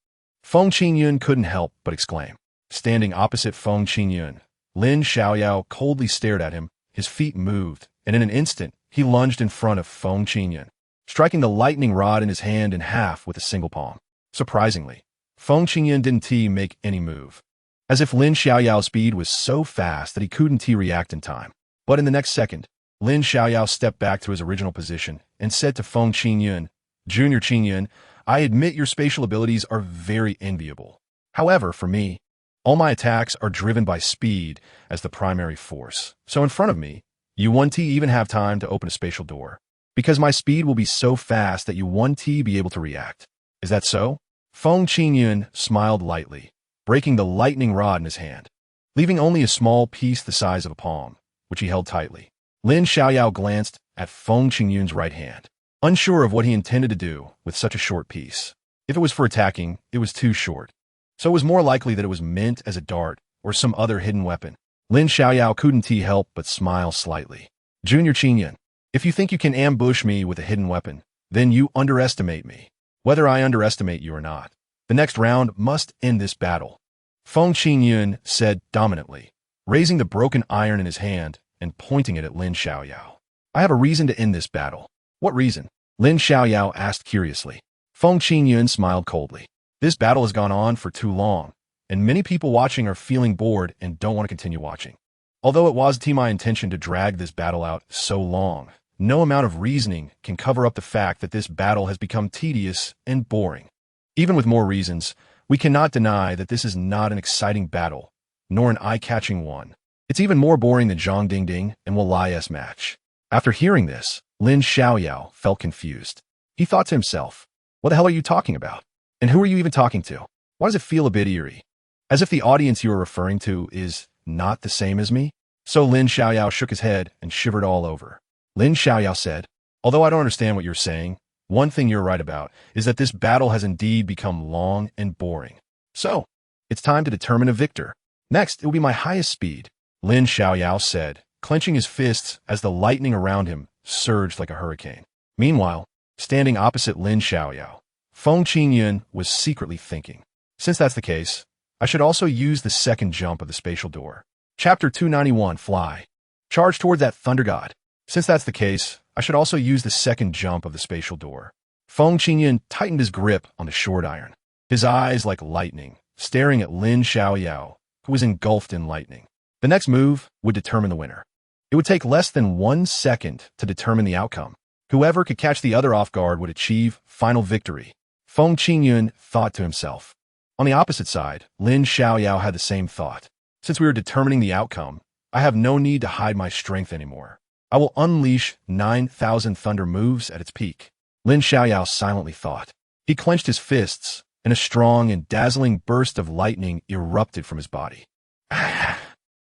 Feng Qingyun couldn't help but exclaim. Standing opposite Feng Qingyun, Lin Xiaoyao coldly stared at him, his feet moved, and in an instant, he lunged in front of Feng Qingyun, striking the lightning rod in his hand in half with a single palm. Surprisingly, Feng Qingyun didn't make any move. as if Lin Xiaoyao's speed was so fast that he couldn't react in time. But in the next second, Lin Xiaoyao stepped back to his original position and said to Feng Qingyun, Junior Qingyun, I admit your spatial abilities are very enviable. However, for me, all my attacks are driven by speed as the primary force. So in front of me, you won't even have time to open a spatial door, because my speed will be so fast that you won't be able to react. Is that so? Feng Qingyun smiled lightly, breaking the lightning rod in his hand, leaving only a small piece the size of a palm, which he held tightly. Lin Xiaoyao glanced at Feng Qingyun's right hand, unsure of what he intended to do with such a short piece. If it was for attacking, it was too short, so it was more likely that it was meant as a dart or some other hidden weapon. Lin Xiaoyao couldn't help but smile slightly. Junior Qingyun, if you think you can ambush me with a hidden weapon, then you underestimate me. Whether I underestimate you or not, the next round must end this battle. Feng Qingyun said dominantly, raising the broken iron in his hand and pointing it at Lin Xiaoyao. I have a reason to end this battle. What reason? Lin Xiaoyao asked curiously. Feng Qingyun smiled coldly. This battle has gone on for too long, and many people watching are feeling bored and don't want to continue watching. Although it was my intention to drag this battle out so long, no amount of reasoning can cover up the fact that this battle has become tedious and boring. Even with more reasons, we cannot deny that this is not an exciting battle, nor an eye-catching one. It's even more boring than Zhang Dingding and Wali's match. After hearing this, Lin Xiaoyao felt confused. He thought to himself, what the hell are you talking about? And who are you even talking to? Why does it feel a bit eerie? As if the audience you are referring to is not the same as me? So Lin Xiaoyao shook his head and shivered all over. Lin Xiaoyao said, although I don't understand what you're saying, one thing you're right about is that this battle has indeed become long and boring. So, it's time to determine a victor. Next, it will be my highest speed, Lin Xiaoyao said, clenching his fists as the lightning around him surged like a hurricane. Meanwhile, standing opposite Lin Xiaoyao, Feng Qingyun was secretly thinking, since that's the case, I should also use the second jump of the spatial door. Chapter 291, Fly. Charge toward that thunder god. Since that's the case, I should also use the second jump of the spatial door. Feng Qingyun tightened his grip on the short iron, his eyes like lightning, staring at Lin Xiaoyao, who was engulfed in lightning. The next move would determine the winner. It would take less than 1 second to determine the outcome. Whoever could catch the other off guard would achieve final victory. Feng Qingyun thought to himself. On the opposite side, Lin Xiaoyao had the same thought. Since we are determining the outcome, I have no need to hide my strength anymore. I will unleash 9,000 thunder moves at its peak. Lin Xiaoyao silently thought. He clenched his fists, and a strong and dazzling burst of lightning erupted from his body.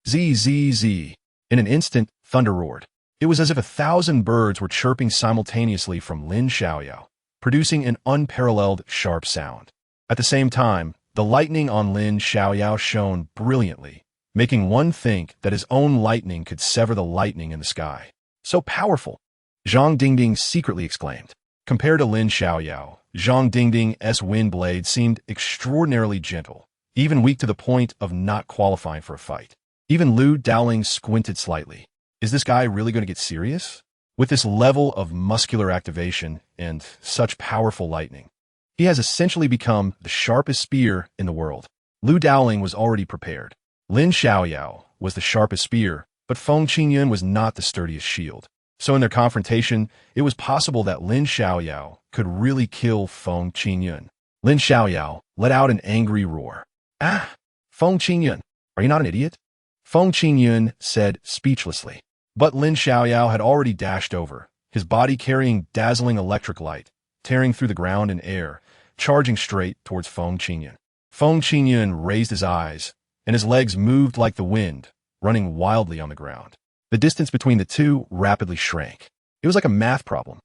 Z. In an instant, thunder roared. It was as if 1,000 birds were chirping simultaneously from Lin Xiaoyao, producing an unparalleled sharp sound. At the same time, the lightning on Lin Xiaoyao shone brilliantly, making one think that his own lightning could sever the lightning in the sky. So powerful! Zhang Dingding secretly exclaimed. Compared to Lin Xiaoyao, Zhang Dingding's wind blade seemed extraordinarily gentle, even weak to the point of not qualifying for a fight. Even Lu Dowling squinted slightly. Is this guy really going to get serious? With this level of muscular activation and such powerful lightning, he has essentially become the sharpest spear in the world. Lu Dowling was already prepared. Lin Xiaoyao was the sharpest spear, but Feng Qingyun was not the sturdiest shield. So in their confrontation, it was possible that Lin Xiaoyao could really kill Feng Qingyun. Lin Xiaoyao let out an angry roar. Ah! Feng Qingyun, are you not an idiot? Feng Qingyun said speechlessly. But Lin Xiaoyao had already dashed over, his body carrying dazzling electric light, tearing through the ground and air, charging straight towards Feng Qingyun. Feng Qingyun raised his eyes, and his legs moved like the wind, running wildly on the ground. The distance between the two rapidly shrank. It was like a math problem.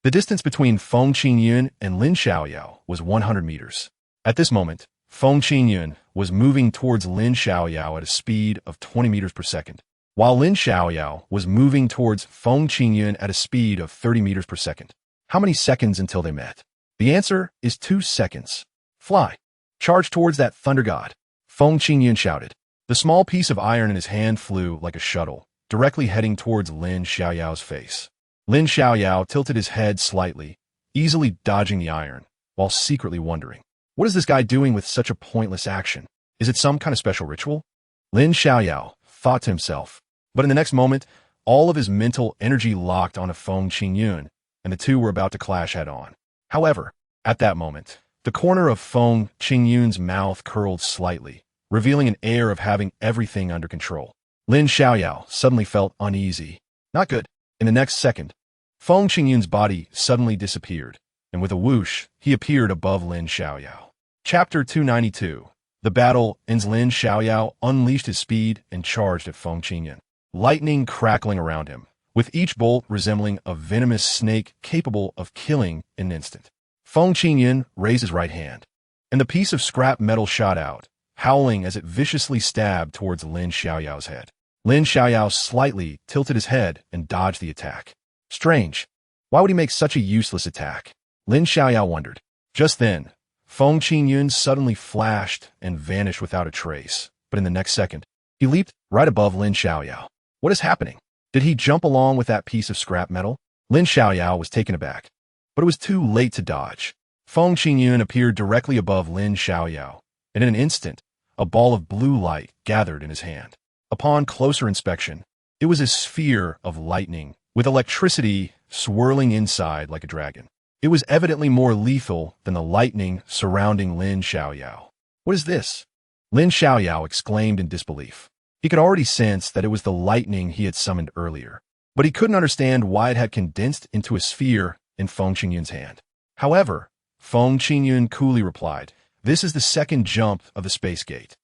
The distance between Feng Qingyun and Lin Xiaoyao was 100 meters. At this moment, Feng Qingyun was moving towards Lin Xiaoyao at a speed of 20 meters per second, while Lin Xiaoyao was moving towards Feng Qingyun at a speed of 30 meters per second. How many seconds until they met? The answer is 2 seconds. Fly. Charge towards that thunder god. Feng Qingyun shouted. The small piece of iron in his hand flew like a shuttle, directly heading towards Lin Xiaoyao's face. Lin Xiaoyao tilted his head slightly, easily dodging the iron, while secretly wondering, what is this guy doing with such a pointless action? Is it some kind of special ritual? Lin Xiaoyao thought to himself. But in the next moment, all of his mental energy locked onto Feng Qingyun, and the two were about to clash head-on. However, at that moment, the corner of Feng Qingyun's mouth curled slightly, revealing an air of having everything under control. Lin Xiaoyao suddenly felt uneasy. Not good. In the next second, Feng Qingyun's body suddenly disappeared, and with a whoosh, he appeared above Lin Xiaoyao. Chapter 292. The battle ends. Lin Xiaoyao unleashed his speed and charged at Feng Qingyun, lightning crackling around him, with each bolt resembling a venomous snake capable of killing in an instant. Feng Qingyun raised his right hand, and the piece of scrap metal shot out, howling as it viciously stabbed towards Lin Xiaoyao's head. Lin Xiaoyao slightly tilted his head and dodged the attack. Strange. Why would he make such a useless attack? Lin Xiaoyao wondered. Just then, Feng Qingyun suddenly flashed and vanished without a trace, but in the next second, he leaped right above Lin Xiaoyao. What is happening? Did he jump along with that piece of scrap metal? Lin Xiaoyao was taken aback, but it was too late to dodge. Feng Qingyun appeared directly above Lin Xiaoyao, and in an instant, a ball of blue light gathered in his hand. Upon closer inspection, it was a sphere of lightning, with electricity swirling inside like a dragon. It was evidently more lethal than the lightning surrounding Lin Xiaoyao. What is this? Lin Xiaoyao exclaimed in disbelief. He could already sense that it was the lightning he had summoned earlier, but he couldn't understand why it had condensed into a sphere in Feng Qingyun's hand. However, Feng Qingyun coolly replied, "This is the second jump of the space gate."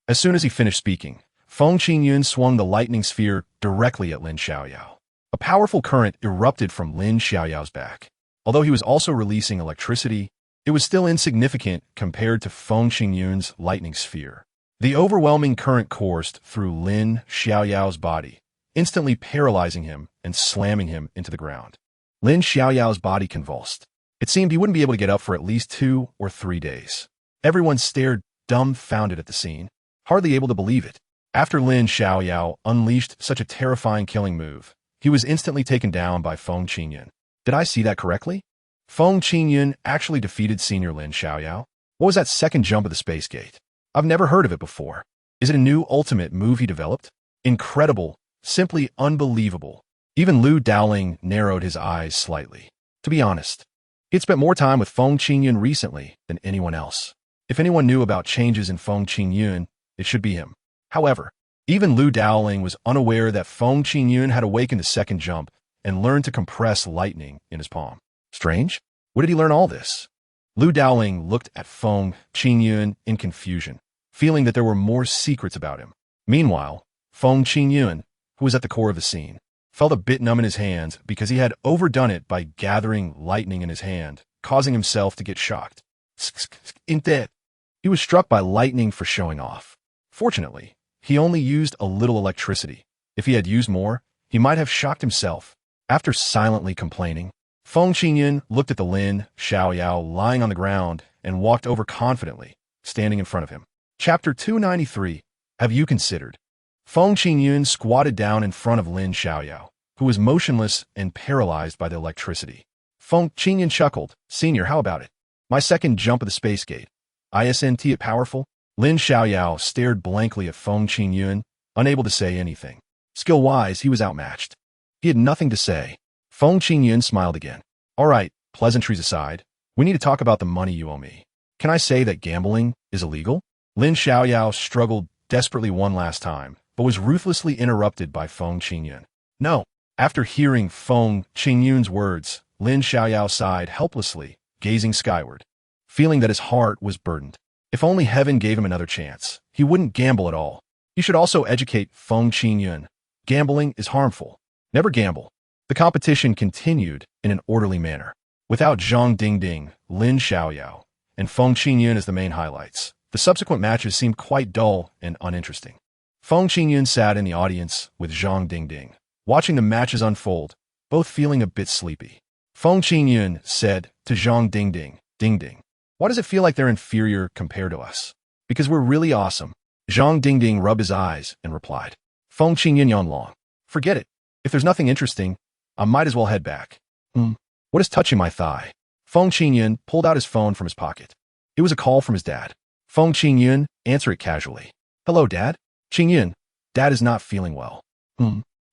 As soon as he finished speaking, Feng Qingyun swung the lightning sphere directly at Lin Xiaoyao. A powerful current erupted from Lin Xiaoyao's back. Although he was also releasing electricity, it was still insignificant compared to Feng Qingyun's lightning sphere. The overwhelming current coursed through Lin Xiaoyao's body, instantly paralyzing him and slamming him into the ground. Lin Xiaoyao's body convulsed. It seemed he wouldn't be able to get up for at least 2 or 3 days. Everyone stared dumbfounded at the scene, hardly able to believe it. After Lin Xiaoyao unleashed such a terrifying killing move, he was instantly taken down by Feng Qingyun. Did I see that correctly? Feng Qingyun actually defeated Senior Lin Xiaoyao? What was that second jump of the space gate? I've never heard of it before. Is it a new ultimate move he developed? Incredible. Simply unbelievable. Even Lu Dowling narrowed his eyes slightly. To be honest, he had spent more time with Feng Qingyun recently than anyone else. If anyone knew about changes in Feng Qingyun, it should be him. However, even Lu Dowling was unaware that Feng Qingyun had awakened a second jump and learned to compress lightning in his palm. Strange? Where did he learn all this? Lu Dowling looked at Feng Qingyun in confusion, feeling that there were more secrets about him. Meanwhile, Feng Qingyun, who was at the core of the scene, felt a bit numb in his hands because he had overdone it by gathering lightning in his hand, causing himself to get shocked. He was struck by lightning for showing off. Fortunately, he only used a little electricity. If he had used more, he might have shocked himself. After silently complaining, Feng Qingyun looked at the Lin Xiaoyao lying on the ground and walked over confidently, standing in front of him. Chapter 293. Have you considered? Feng Qingyun squatted down in front of Lin Xiaoyao, who was motionless and paralyzed by the electricity. Feng Qingyun chuckled. Senior, how about it? My second jump of the space gate. Isn't it powerful? Lin Xiaoyao stared blankly at Feng Qingyun, unable to say anything. Skill-wise, he was outmatched. He had nothing to say. Feng Qingyun smiled again. All right, pleasantries aside, we need to talk about the money you owe me. Can I say that gambling is illegal? Lin Xiaoyao struggled desperately one last time, but was ruthlessly interrupted by Feng Qingyun. No. After hearing Feng Qingyun's words, Lin Xiaoyao sighed helplessly, gazing skyward, feeling that his heart was burdened. If only heaven gave him another chance, he wouldn't gamble at all. He should also educate Feng Qingyun. Gambling is harmful. Never gamble. The competition continued in an orderly manner, without Zhang Dingding, Lin Xiaoyao, and Feng Qingyun as the main highlights. The subsequent matches seemed quite dull and uninteresting. Feng Qingyun sat in the audience with Zhang Dingding, watching the matches unfold, both feeling a bit sleepy. Feng Qingyun said to Zhang Dingding, Dingding, why does it feel like they're inferior compared to us? Because we're really awesome. Zhang Dingding rubbed his eyes and replied. Feng Qingyun yawned long. Forget it. If there's nothing interesting, I might as well head back. What is touching my thigh? Feng Qingyun pulled out his phone from his pocket. It was a call from his dad. Feng Qingyun, answer it casually. Hello, Dad? Qingyun, Dad is not feeling well.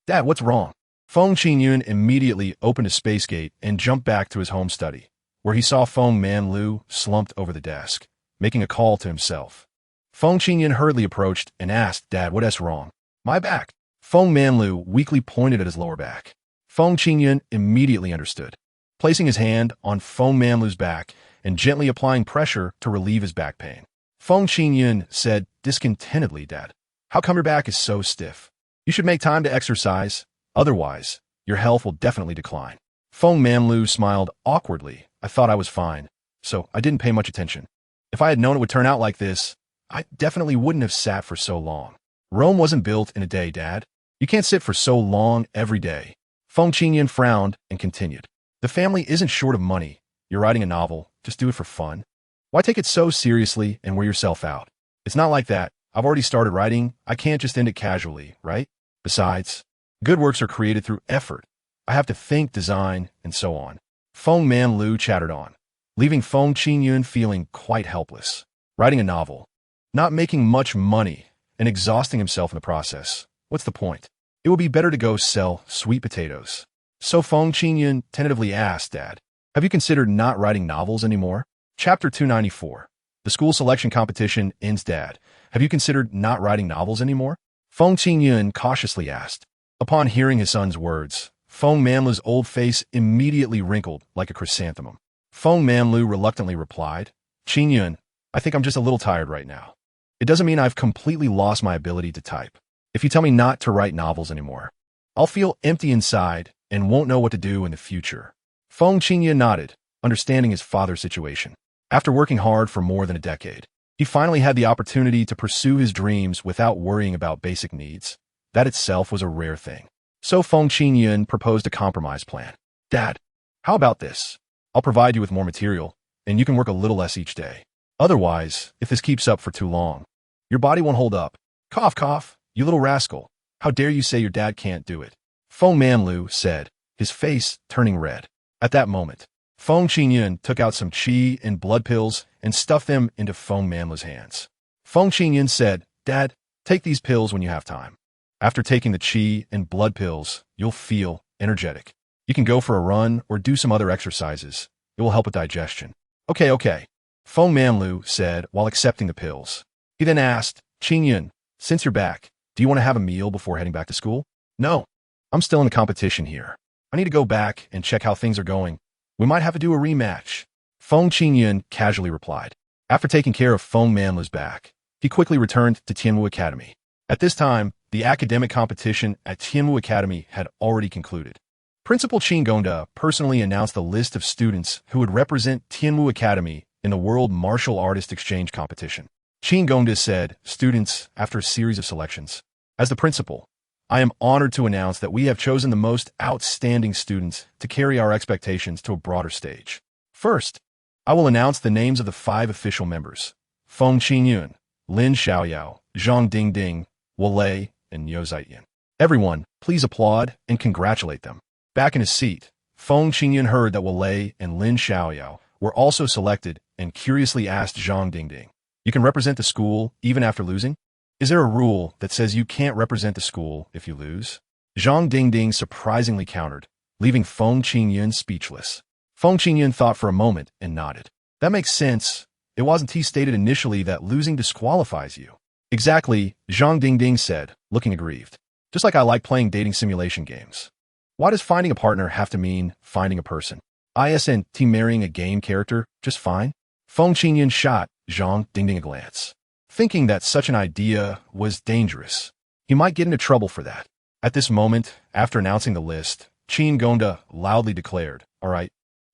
Dad, what's wrong? Feng Qingyun immediately opened a space gate and jumped back to his home study, where he saw Feng Manlu slumped over the desk, making a call to himself. Feng Qingyun hurriedly approached and asked, Dad, what's wrong? My back. Feng Manlu weakly pointed at his lower back. Feng Qingyun immediately understood, placing his hand on Feng Manlu's back and gently applying pressure to relieve his back pain. Feng Qingyun said discontentedly, Dad, how come your back is so stiff? You should make time to exercise, otherwise, your health will definitely decline. Feng Manlu smiled awkwardly. I thought I was fine, so I didn't pay much attention. If I had known it would turn out like this, I definitely wouldn't have sat for so long. Rome wasn't built in a day, Dad. You can't sit for so long every day. Feng Qingyun frowned and continued. The family isn't short of money. You're writing a novel. Just do it for fun. Why take it so seriously and wear yourself out? It's not like that. I've already started writing. I can't just end it casually, right? Besides, good works are created through effort. I have to think, design, and so on. Feng Manlu chattered on, leaving Feng Qingyun feeling quite helpless. Writing a novel, not making much money, and exhausting himself in the process. What's the point? It would be better to go sell sweet potatoes. So Feng Qingyun tentatively asked, Dad, have you considered not writing novels anymore? Chapter 294. The school selection competition ends, Dad. Have you considered not writing novels anymore? Feng Qingyun cautiously asked. Upon hearing his son's words, Feng Manlu's old face immediately wrinkled like a chrysanthemum. Feng Manlu reluctantly replied, Qingyun, I think I'm just a little tired right now. It doesn't mean I've completely lost my ability to type. If you tell me not to write novels anymore, I'll feel empty inside and won't know what to do in the future. Feng Qingyun nodded, understanding his father's situation. After working hard for more than a decade, he finally had the opportunity to pursue his dreams without worrying about basic needs. That itself was a rare thing. So Feng Qingyun proposed a compromise plan. Dad, how about this? I'll provide you with more material, and you can work a little less each day. Otherwise, if this keeps up for too long, your body won't hold up. Cough, cough. You little rascal, how dare you say your dad can't do it? Feng Manlu said, his face turning red. At that moment, Feng Qingyun took out some qi and blood pills and stuffed them into Feng Manlu's hands. Feng Qingyun said, Dad, take these pills when you have time. After taking the qi and blood pills, you'll feel energetic. You can go for a run or do some other exercises. It will help with digestion. Okay. Feng Manlu said while accepting the pills. He then asked, Qingyun, since you're back, do you want to have a meal before heading back to school? No. I'm still in a competition here. I need to go back and check how things are going. We might have to do a rematch. Feng Qingyun casually replied. After taking care of Feng Manlu's back, he quickly returned to Tianwu Academy. At this time, the academic competition at Tianwu Academy had already concluded. Principal Qin Gongda personally announced the list of students who would represent Tianwu Academy in the World Martial Artist Exchange Competition. Qin Gongda said, students, after a series of selections. As the principal, I am honored to announce that we have chosen the most outstanding students to carry our expectations to a broader stage. First, I will announce the names of the 5 official members: Feng Qingyun, Lin Xiaoyao, Zhang Dingding, Wu Lei, and Niu Ziyan. Everyone, please applaud and congratulate them. Back in his seat, Feng Qingyun heard that Wu Lei and Lin Xiaoyao were also selected and curiously asked Zhang Dingding, you can represent the school even after losing? Is there a rule that says you can't represent the school if you lose? Zhang Dingding surprisingly countered, leaving Feng Qingyun speechless. Feng Qingyun thought for a moment and nodded. That makes sense. It wasn't he stated initially that losing disqualifies you. Exactly, Zhang Dingding said, looking aggrieved. Just like I like playing dating simulation games. Why does finding a partner have to mean finding a person? Isn't marrying a game character just fine? Feng Qingyun shot Zhang Dingding a glance, thinking that such an idea was dangerous. He might get into trouble for that. At this moment, after announcing the list, Qin Gongda loudly declared, all right,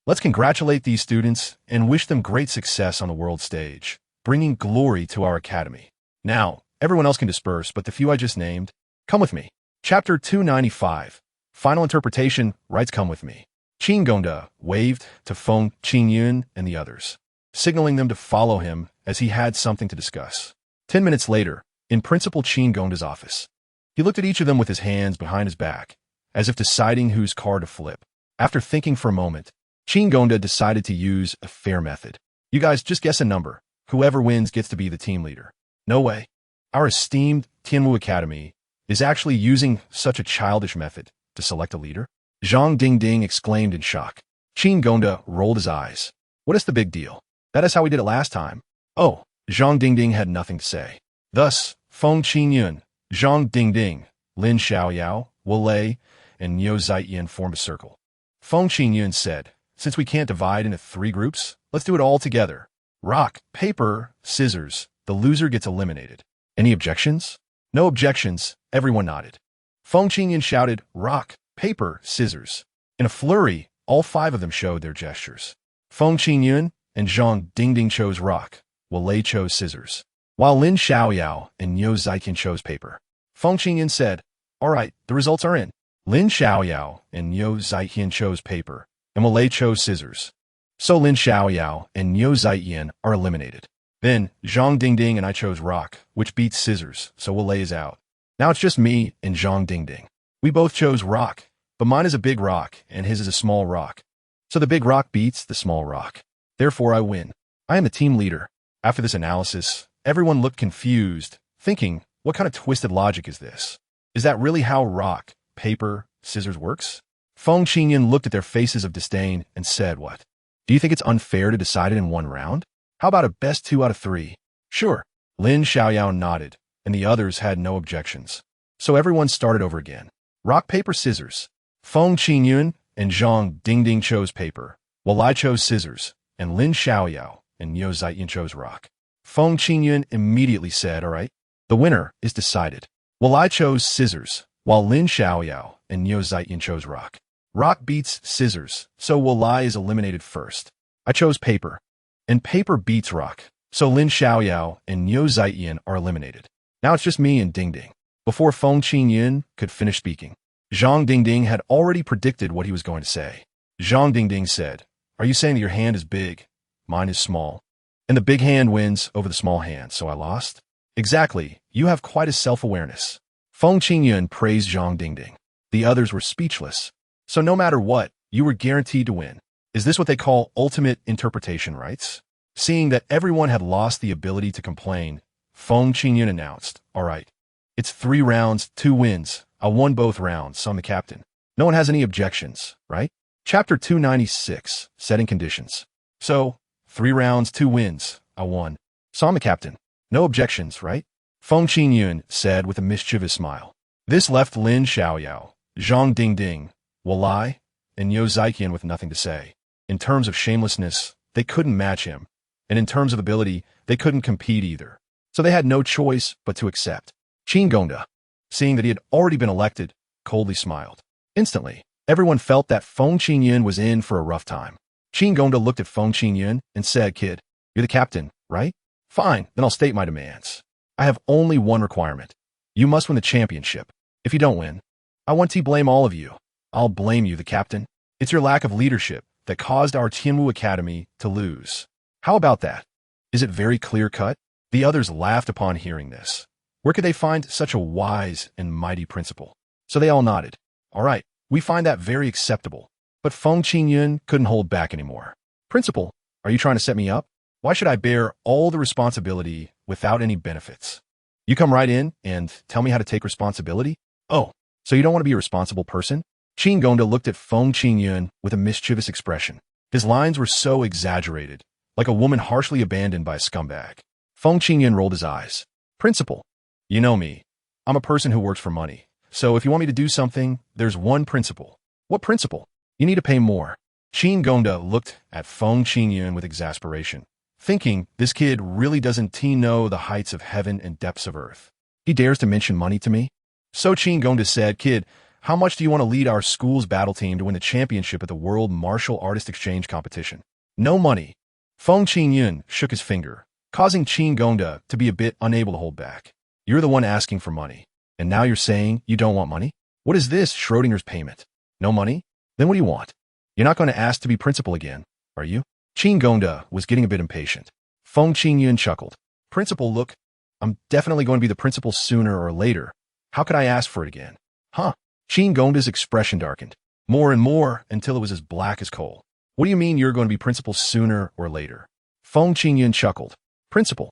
let's congratulate these students and wish them great success on the world stage, bringing glory to our academy. Now, everyone else can disperse, but the few I just named, come with me. Chapter 295. Final interpretation, writes come with me. Qin Gongda waved to Feng Qingyun and the others, signaling them to follow him as he had something to discuss. 10 minutes later, in Principal Qin Gongda's office, he looked at each of them with his hands behind his back, as if deciding whose card to flip. After thinking for a moment, Qin Gongda decided to use a fair method. You guys just guess a number. Whoever wins gets to be the team leader. No way. Our esteemed Tianwu Academy is actually using such a childish method to select a leader? Zhang Dingding exclaimed in shock. Qin Gongda rolled his eyes. What is the big deal? That is how we did it last time. Oh, Zhang Dingding had nothing to say. Thus, Feng Qingyun, Zhang Dingding, Lin Xiaoyao, Wu Lei, and Niu Ziyan formed a circle. Feng Qingyun said, since we can't divide into 3 groups, let's do it all together. Rock, paper, scissors. The loser gets eliminated. Any objections? No objections. Everyone nodded. Feng Qingyun shouted, rock, paper, scissors. In a flurry, all 5 of them showed their gestures. Feng Qingyun and Zhang Dingding chose rock, Wu Lei chose scissors, while Lin Xiaoyao and Niu Ziyan chose paper. Feng Qingyun said, all right, the results are in. Lin Xiaoyao and Niu Ziyan chose paper, and Wu Lei chose scissors. So Lin Xiaoyao and Niu Ziyan are eliminated. Then, Zhang Dingding and I chose rock, which beats scissors, so Wu Lei is out. Now it's just me and Zhang Dingding. We both chose rock, but mine is a big rock, and his is a small rock. So the big rock beats the small rock. Therefore I win. I am the team leader. After this analysis, everyone looked confused, thinking, what kind of twisted logic is this? Is that really how rock, paper, scissors works? Feng Qingyun looked at their faces of disdain and said, what? Do you think it's unfair to decide it in 1 round? How about a best 2 out of 3? Sure. Lin Xiaoyao nodded, and the others had no objections. So everyone started over again. Rock, paper, scissors. Feng Qingyun and Zhang Dingding chose paper, while I chose scissors, and Lin Xiaoyao and Niu Ziyan chose rock. Feng Qingyun immediately said, all right, the winner is decided. While I chose scissors, while Lin Xiaoyao and Niu Ziyan chose rock. Rock beats scissors, so Wu Lei is eliminated first. I chose paper, and paper beats rock, so Lin Xiaoyao and Niu Ziyan are eliminated. Now it's just me and Dingding. Before Feng Qingyun could finish speaking, Zhang Dingding had already predicted what he was going to say. Zhang Dingding said, are you saying that your hand is big, mine is small, and the big hand wins over the small hand, so I lost? Exactly, you have quite a self-awareness. Feng Qingyun praised Zhang Dingding. The others were speechless. So no matter what, you were guaranteed to win. Is this what they call ultimate interpretation rights? Seeing that everyone had lost the ability to complain, Feng Qingyun announced, all right, it's 3 rounds, 2 wins. I won both rounds, so I'm the captain. No one has any objections, right? Chapter 296, Setting Conditions. So, 3 rounds, 2 wins. I won. So I'm the captain. No objections, right? Feng Qingyun said with a mischievous smile. This left Lin Xiaoyao, Zhang Dingding, Wu Lei, and Niu Ziyan with nothing to say. In terms of shamelessness, they couldn't match him, and in terms of ability, they couldn't compete either. So they had no choice but to accept. Qin Gongda, seeing that he had already been elected, coldly smiled. Instantly, everyone felt that Feng Qingyun was in for a rough time. Qin Gongda looked at Feng Qingyun and said, kid, you're the captain, right? Fine, then I'll state my demands. I have only one requirement. You must win the championship. If you don't win, I want to blame all of you. I'll blame you, the captain. It's your lack of leadership that caused our Tianwu Academy to lose. How about that? Is it very clear-cut? The others laughed upon hearing this. Where could they find such a wise and mighty principle? So they all nodded. All right, we find that very acceptable. But Feng Qingyun couldn't hold back anymore. Principal, are you trying to set me up? Why should I bear all the responsibility without any benefits? You come right in and tell me how to take responsibility? Oh, so you don't want to be a responsible person? Qin Gongda looked at Feng Qingyun with a mischievous expression. His lines were so exaggerated, like a woman harshly abandoned by a scumbag. Feng Qingyun rolled his eyes. Principal, you know me. I'm a person who works for money. So if you want me to do something, there's one principle. What principle? You need to pay more. Qin Gongda looked at Feng Qingyun with exasperation, thinking this kid really doesn't know the heights of heaven and depths of earth. He dares to mention money to me? So Qin Gongda said, kid, how much do you want to lead our school's battle team to win the championship at the World Martial Artist Exchange Competition? No money. Feng Qingyun shook his finger, causing Qin Gongda to be a bit unable to hold back. You're the one asking for money, and now you're saying you don't want money? What is this, Schrodinger's payment? No money? Then what do you want? You're not going to ask to be principal again, are you? Qin Gongda was getting a bit impatient. Feng Qingyun chuckled. Principal, look, I'm definitely going to be the principal sooner or later. How could I ask for it again? Huh? Qin Gongda's expression darkened, more and more until it was as black as coal. What do you mean you're going to be principal sooner or later? Feng Qingyun chuckled. Principal.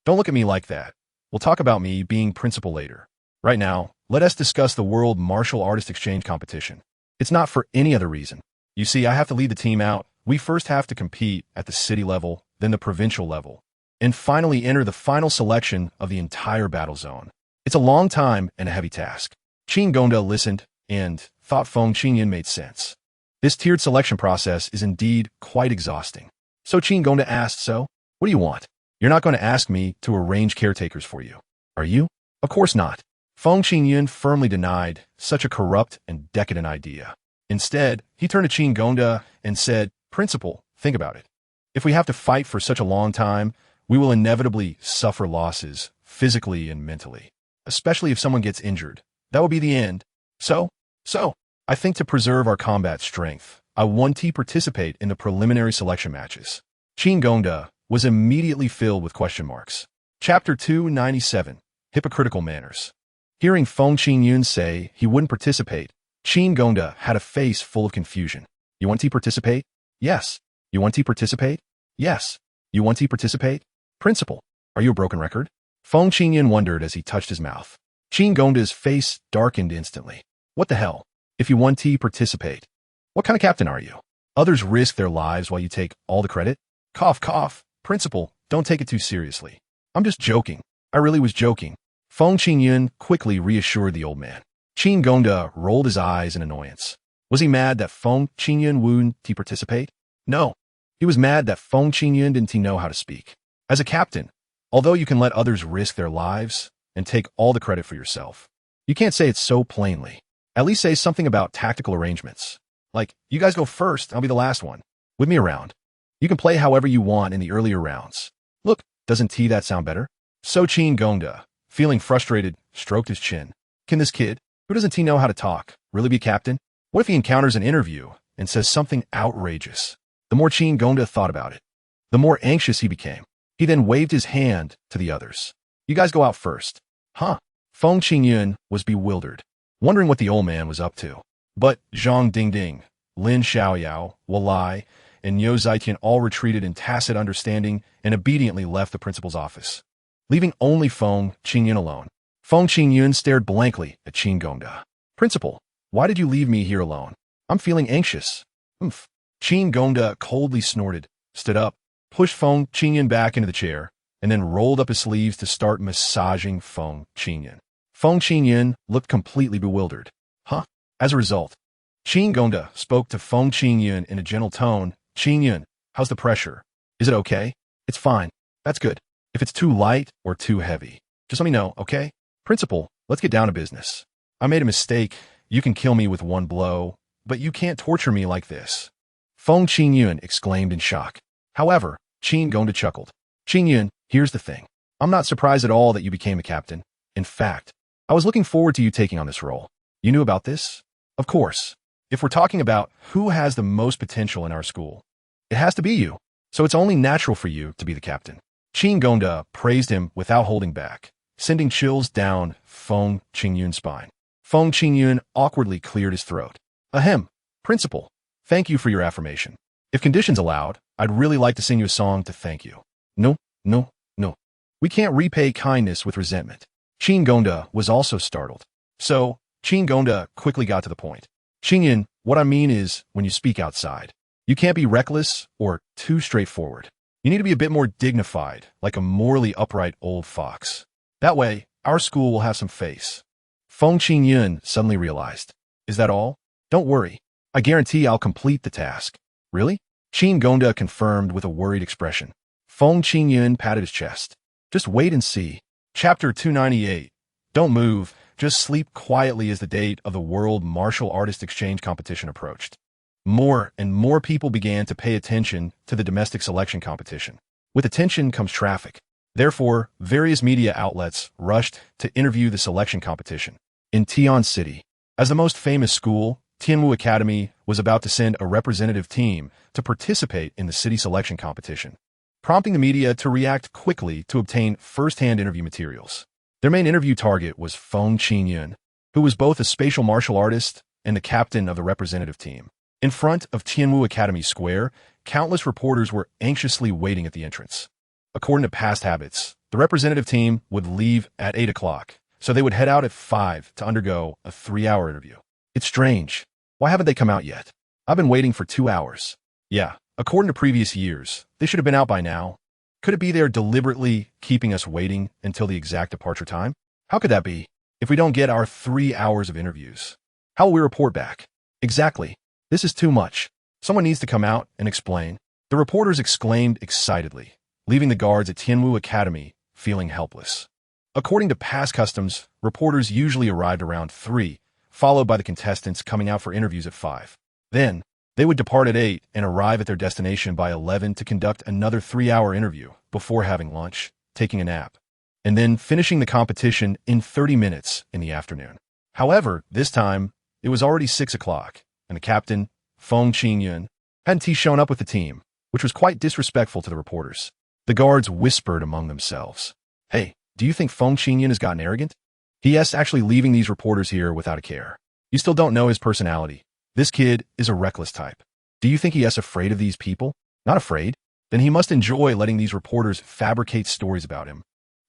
Don't look at me like that. We'll talk about me being principal later. Right now, let us discuss the World Martial Artist Exchange Competition. It's not for any other reason. You see, I have to lead the team out. We first have to compete at the city level, then the provincial level, and finally enter the final selection of the entire battle zone. It's a long time and a heavy task. Qin Gongda listened and thought Feng Qingyun made sense. This tiered selection process is indeed quite exhausting. So Qin Gongda asked, so, what do you want? You're not going to ask me to arrange caretakers for you, are you? Of course not. Feng Qingyun firmly denied such a corrupt and decadent idea. Instead, he turned to Qin Gongda and said, Principal, think about it. If we have to fight for such a long time, we will inevitably suffer losses, physically and mentally. Especially if someone gets injured. That will be the end. So, I think to preserve our combat strength, I want to participate in the preliminary selection matches. Qin Gongda was immediately filled with question marks. Chapter 297, Hypocritical Manners. Hearing Feng Qingyun say he wouldn't participate, Qin Gongda had a face full of confusion. You want to participate? Yes. You want to participate? Yes. You want to participate? Principal, are you a broken record? Feng Qingyun wondered as he touched his mouth. Qin Gongda's face darkened instantly. What the hell? If you want to participate, what kind of captain are you? Others risk their lives while you take all the credit? Cough, cough. Principal, don't take it too seriously. I'm just joking. I really was joking. Feng Qingyun quickly reassured the old man. Qin Gongda rolled his eyes in annoyance. Was he mad that Feng Qingyun wouldn't participate? No. He was mad that Feng Qingyun didn't know how to speak. As a captain, although you can let others risk their lives and take all the credit for yourself, you can't say it so plainly. At least say something about tactical arrangements. Like, you guys go first, I'll be the last one. With me around. You can play however you want in the earlier rounds. Look, doesn't that sound better? So Qin Gongda, feeling frustrated, stroked his chin. Can this kid, who doesn't know how to talk, really be captain? What if he encounters an interview and says something outrageous? The more Qin Gongda thought about it, the more anxious he became. He then waved his hand to the others. You guys go out first. Huh? Feng Qingyun was bewildered, wondering what the old man was up to. But Zhang Dingding, Lin Xiaoyao, Walai, and Yo Zaitian all retreated in tacit understanding and obediently left the principal's office, leaving only Feng Qingyun alone. Feng Qingyun stared blankly at Qin Gongda. Principal, why did you leave me here alone? I'm feeling anxious. Oomph. Qin Gongda coldly snorted, stood up, pushed Feng Qingyun back into the chair, and then rolled up his sleeves to start massaging Feng Qingyun. Feng Qingyun looked completely bewildered. Huh? As a result, Qin Gongda spoke to Feng Qingyun in a gentle tone. Qingyun, how's the pressure? Is it okay? It's fine. That's good. If it's too light or too heavy, just let me know, okay? Principal, let's get down to business. I made a mistake. You can kill me with one blow, but you can't torture me like this. Feng Qingyun exclaimed in shock. However, Qin Gongda chuckled. Qingyun, here's the thing. I'm not surprised at all that you became a captain. In fact, I was looking forward to you taking on this role. You knew about this? Of course. If we're talking about who has the most potential in our school, it has to be you. So it's only natural for you to be the captain. Qin Gongda praised him without holding back, sending chills down Feng Qingyun's spine. Feng Qingyun awkwardly cleared his throat. Ahem, Principal, thank you for your affirmation. If conditions allowed, I'd really like to sing you a song to thank you. No. We can't repay kindness with resentment. Qin Gongda was also startled. So, Qin Gongda quickly got to the point. Qingyun, what I mean is, when you speak outside, you can't be reckless or too straightforward. You need to be a bit more dignified, like a morally upright old fox. That way, our school will have some face. Feng Qingyun suddenly realized. Is that all? Don't worry. I guarantee I'll complete the task. Really? Qin Gongda confirmed with a worried expression. Feng Qingyun patted his chest. Just wait and see. Chapter 298. Don't move. Just sleep quietly as the date of the World Martial Artist Exchange Competition approached. More and more people began to pay attention to the domestic selection competition. With attention comes traffic. Therefore, various media outlets rushed to interview the selection competition. In Tian City, as the most famous school, Tianmu Academy was about to send a representative team to participate in the city selection competition, prompting the media to react quickly to obtain first-hand interview materials. Their main interview target was Feng Qingyun, who was both a spatial martial artist and the captain of the representative team. In front of Tianmu Academy Square, countless reporters were anxiously waiting at the entrance. According to past habits, the representative team would leave at 8 o'clock, so they would head out at 5 to undergo a 3-hour interview. It's strange. Why haven't they come out yet? I've been waiting for 2 hours. Yeah, according to previous years, they should have been out by now. Could it be they're deliberately keeping us waiting until the exact departure time? How could that be? If we don't get our 3 hours of interviews, how will we report back? Exactly. This is too much. Someone needs to come out and explain. The reporters exclaimed excitedly, leaving the guards at Tianwu Academy feeling helpless. According to past customs, reporters usually arrived around 3, followed by the contestants coming out for interviews at 5. Then, they would depart at 8 and arrive at their destination by 11 to conduct another 3-hour interview before having lunch, taking a nap, and then finishing the competition in 30 minutes in the afternoon. However, this time, it was already 6 o'clock, and the captain, Feng Qingyun, hadn't shown up with the team, which was quite disrespectful to the reporters. The guards whispered among themselves, "Hey, do you think Feng Qingyun has gotten arrogant? He is actually leaving these reporters here without a care. You still don't know his personality. This kid is a reckless type. Do you think he is afraid of these people? Not afraid? Then he must enjoy letting these reporters fabricate stories about him,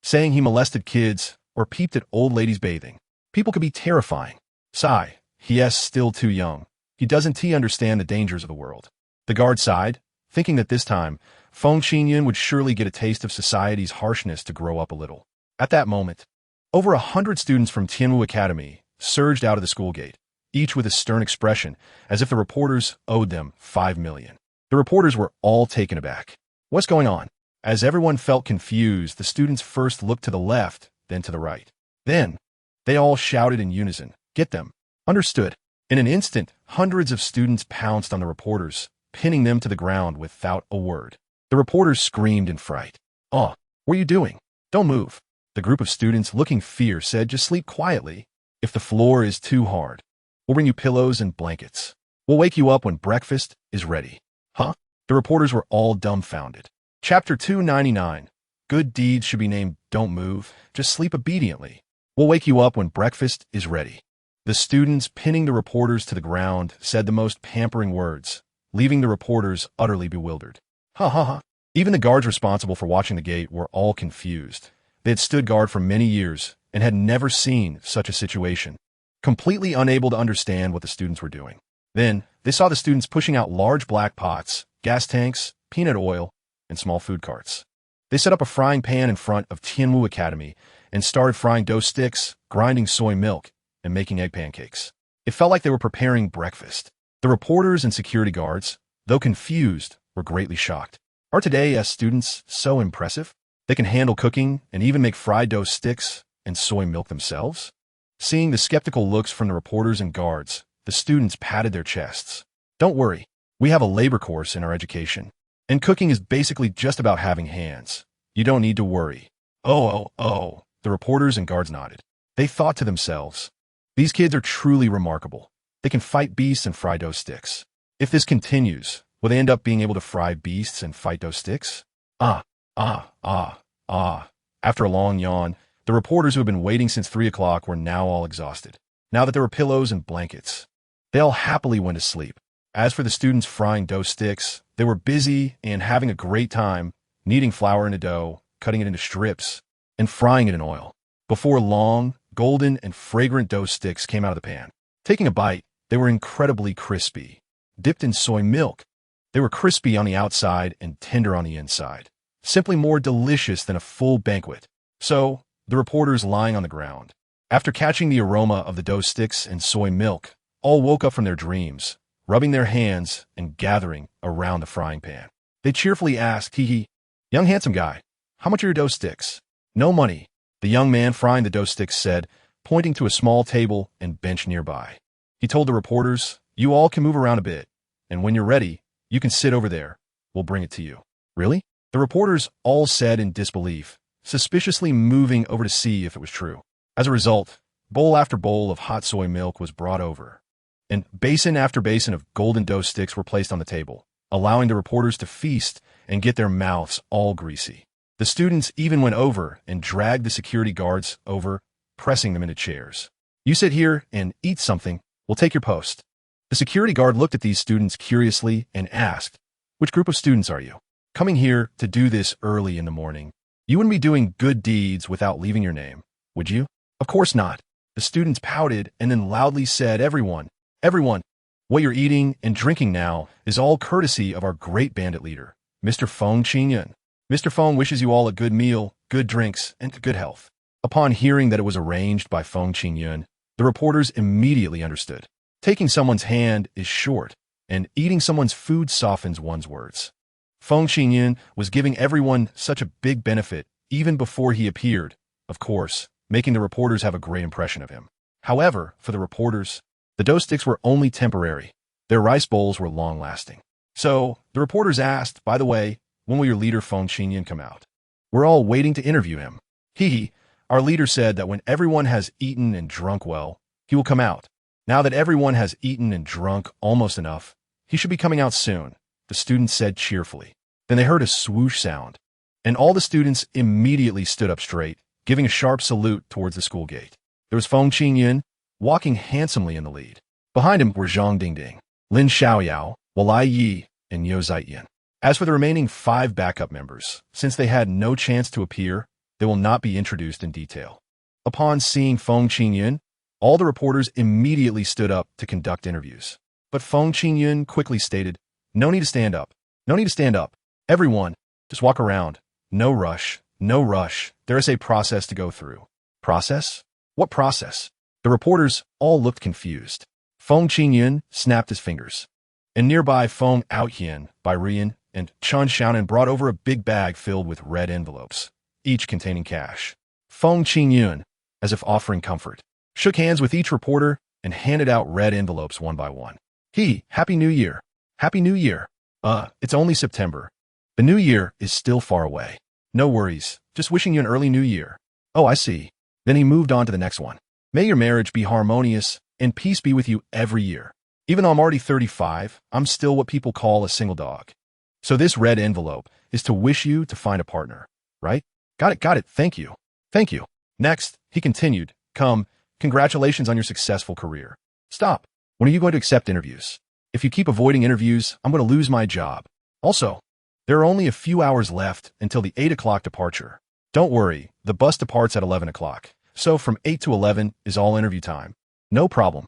saying he molested kids or peeped at old ladies bathing. People could be terrifying. Sigh, he is still too young. He doesn't understand the dangers of the world." The guard sighed, thinking that this time, Feng Qingyun would surely get a taste of society's harshness to grow up a little. At that moment, over 100 students from Tianwu Academy surged out of the school gate, each with a stern expression, as if the reporters owed them 5 million. The reporters were all taken aback. What's going on? As everyone felt confused, the students first looked to the left, then to the right. Then, they all shouted in unison, "Get them!" Understood. In an instant, hundreds of students pounced on the reporters, pinning them to the ground without a word. The reporters screamed in fright. "Oh, what are you doing? Don't move." The group of students, looking fierce, said, "Just sleep quietly. If the floor is too hard, we'll bring you pillows and blankets. We'll wake you up when breakfast is ready." Huh? The reporters were all dumbfounded. Chapter 299. Good deeds should be named "Don't move, just sleep obediently. We'll wake you up when breakfast is ready." The students, pinning the reporters to the ground, said the most pampering words, leaving the reporters utterly bewildered. Ha ha ha. Even the guards responsible for watching the gate were all confused. They had stood guard for many years and had never seen such a situation, completely unable to understand what the students were doing. Then, they saw the students pushing out large black pots, gas tanks, peanut oil, and small food carts. They set up a frying pan in front of Tianwu Academy and started frying dough sticks, grinding soy milk, and making egg pancakes. It felt like they were preparing breakfast. The reporters and security guards, though confused, were greatly shocked. Are today's students so impressive? They can handle cooking and even make fried dough sticks and soy milk themselves? Seeing the skeptical looks from the reporters and guards, the students patted their chests. Don't worry, we have a labor course in our education, and cooking is basically just about having hands. You don't need to worry. Oh. The reporters and guards nodded. They thought to themselves, these kids are truly remarkable. They can fight beasts and fry dough sticks. If this continues, will they end up being able to fry beasts and fight dough sticks? After a long yawn, the reporters who had been waiting since 3 o'clock were now all exhausted. Now that there were pillows and blankets, they all happily went to sleep. As for the students frying dough sticks, they were busy and having a great time kneading flour into dough, cutting it into strips, and frying it in oil. Before long, golden and fragrant dough sticks came out of the pan. Taking a bite, they were incredibly crispy. Dipped in soy milk, they were crispy on the outside and tender on the inside. Simply more delicious than a full banquet. So, the reporters lying on the ground, after catching the aroma of the dough sticks and soy milk, all woke up from their dreams, rubbing their hands and gathering around the frying pan. They cheerfully asked, "Hee, young handsome guy, how much are your dough sticks?" "No money," the young man frying the dough sticks said, pointing to a small table and bench nearby. He told the reporters, "You all can move around a bit, and when you're ready, you can sit over there. We'll bring it to you." "Really?" The reporters all said in disbelief, suspiciously moving over to see if it was true. As a result, bowl after bowl of hot soy milk was brought over, and basin after basin of golden dough sticks were placed on the table, allowing the reporters to feast and get their mouths all greasy. The students even went over and dragged the security guards over, pressing them into chairs. "You sit here and eat something. We'll take your post." The security guard looked at these students curiously and asked, "Which group of students are you?" coming here to do this early in the morning. You wouldn't be doing good deeds without leaving your name, would you? Of course not. The students pouted and then loudly said, everyone, what you're eating and drinking now is all courtesy of our great bandit leader, Mr. Feng Qingyun. Mr. Feng wishes you all a good meal, good drinks, and good health. Upon hearing that it was arranged by Feng Qingyun, the reporters immediately understood. Taking someone's hand is short, and eating someone's food softens one's words. Feng Qingyun was giving everyone such a big benefit even before he appeared, of course, making the reporters have a great impression of him. However, for the reporters, the dough sticks were only temporary. Their rice bowls were long-lasting. So, the reporters asked, by the way, when will your leader Feng Qingyun come out? We're all waiting to interview him. Our leader said that when everyone has eaten and drunk well, he will come out. Now that everyone has eaten and drunk almost enough, he should be coming out soon, the students said cheerfully. Then they heard a swoosh sound, and all the students immediately stood up straight, giving a sharp salute towards the school gate. There was Feng Qingyun, walking handsomely in the lead. Behind him were Zhang Dingding, Lin Xiaoyao, Walai Yi, and Yo Zaiyan. As for the remaining 5 backup members, since they had no chance to appear, they will not be introduced in detail. Upon seeing Feng Qingyun, all the reporters immediately stood up to conduct interviews. But Feng Qingyun quickly stated, no need to stand up. No need to stand up. Everyone, just walk around. No rush. No rush. There is a process to go through. Process? What process? The reporters all looked confused. Feng Qingyun snapped his fingers. And nearby Feng Outhian, Bairian, and Chen Xiaonan brought over a big bag filled with red envelopes, each containing cash. Feng Qingyun, as if offering comfort, shook hands with each reporter and handed out red envelopes one by one. Happy New Year. Happy New Year. It's only September. The New Year is still far away. No worries. Just wishing you an early New Year. Oh, I see. Then he moved on to the next one. May your marriage be harmonious and peace be with you every year. Even though I'm already 35, I'm still what people call a single dog. So this red envelope is to wish you to find a partner, right? Got it. Thank you. Next, he continued, congratulations on your successful career. Stop. When are you going to accept interviews? If you keep avoiding interviews, I'm going to lose my job. Also, there are only a few hours left until the 8 o'clock departure. Don't worry, the bus departs at 11 o'clock. So from 8 to 11 is all interview time. No problem.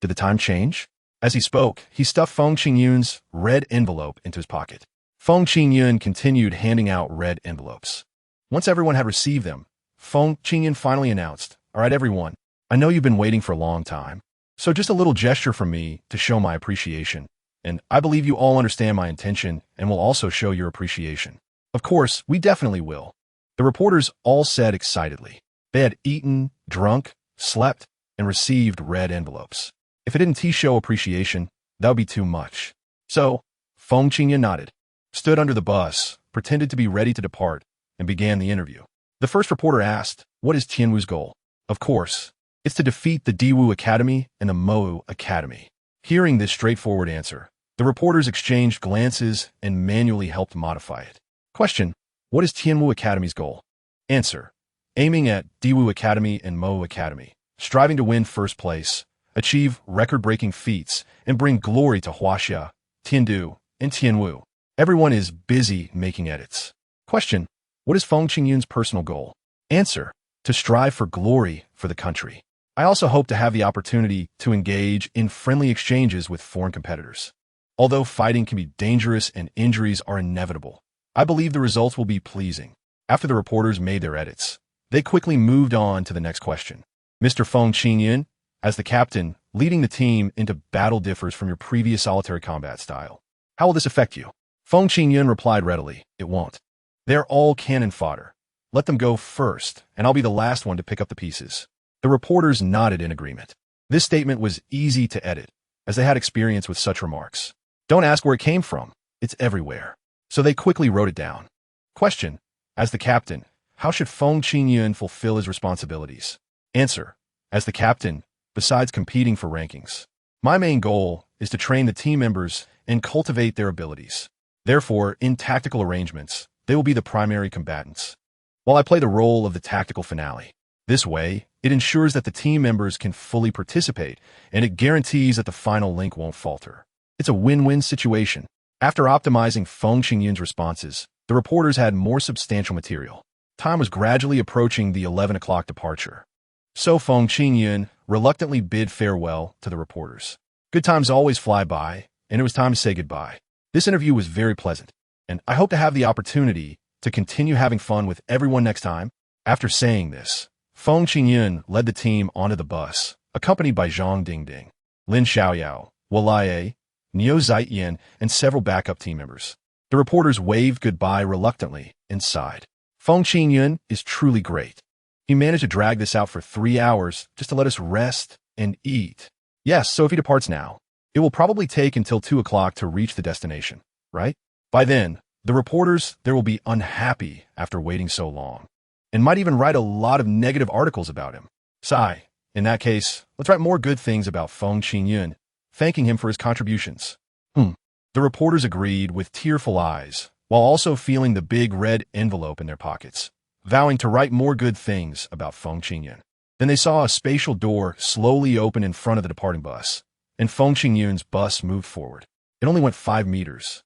Did the time change? As he spoke, he stuffed Feng Qingyun's red envelope into his pocket. Feng Qingyun continued handing out red envelopes. Once everyone had received them, Feng Qingyun finally announced, all right, everyone, I know you've been waiting for a long time. So just a little gesture from me to show my appreciation. And I believe you all understand my intention and will also show your appreciation. Of course, we definitely will. The reporters all said excitedly. They had eaten, drunk, slept, and received red envelopes. If it didn't show appreciation, that would be too much. So, Feng Qingyun nodded, stood under the bus, pretended to be ready to depart, and began the interview. The first reporter asked, what is Tianwu's goal? Of course, it's to defeat the Diwu Academy and the Mowu Academy. Hearing this straightforward answer, the reporters exchanged glances and manually helped modify it. Question, what is Tianwu Academy's goal? Answer, aiming at Diwu Academy and Mowu Academy, striving to win first place, achieve record-breaking feats, and bring glory to Huaxia, Tiandu, and Tianwu. Everyone is busy making edits. Question, what is Feng Qingyun's personal goal? Answer, to strive for glory for the country. I also hope to have the opportunity to engage in friendly exchanges with foreign competitors. Although fighting can be dangerous and injuries are inevitable, I believe the results will be pleasing. After the reporters made their edits, they quickly moved on to the next question. Mr. Feng Qingyun, as the captain, leading the team into battle differs from your previous solitary combat style. How will this affect you? Feng Qingyun replied readily, it won't. They're all cannon fodder. Let them go first, and I'll be the last one to pick up the pieces. The reporters nodded in agreement. This statement was easy to edit, as they had experience with such remarks. Don't ask where it came from. It's everywhere. So they quickly wrote it down. Question, as the captain, how should Feng Qingyun fulfill his responsibilities? Answer, as the captain, besides competing for rankings, my main goal is to train the team members and cultivate their abilities. Therefore, in tactical arrangements, they will be the primary combatants, while I play the role of the tactical finale. This way, it ensures that the team members can fully participate, and it guarantees that the final link won't falter. It's a win-win situation. After optimizing Feng Qingyun's responses, the reporters had more substantial material. Time was gradually approaching the 11 o'clock departure. So Feng Qingyun reluctantly bid farewell to the reporters. Good times always fly by, and it was time to say goodbye. This interview was very pleasant, and I hope to have the opportunity to continue having fun with everyone next time. After saying this, Feng Qingyun led the team onto the bus, accompanied by Zhang Dingding, Lin Xiaoyao, Walaye, Niu Ziyan, and several backup team members. The reporters waved goodbye reluctantly and sighed. Feng Qingyun is truly great. He managed to drag this out for 3 hours just to let us rest and eat. Yes, so if he departs now, it will probably take until 2 o'clock to reach the destination, right? By then, the reporters there will be unhappy after waiting so long, and might even write a lot of negative articles about him. Sigh. In that case, let's write more good things about Feng Qingyun, thanking him for his contributions. The reporters agreed with tearful eyes, while also feeling the big red envelope in their pockets, vowing to write more good things about Feng Qingyun. Then they saw a spatial door slowly open in front of the departing bus, and Feng Qingyun's bus moved forward. It only went 5 meters.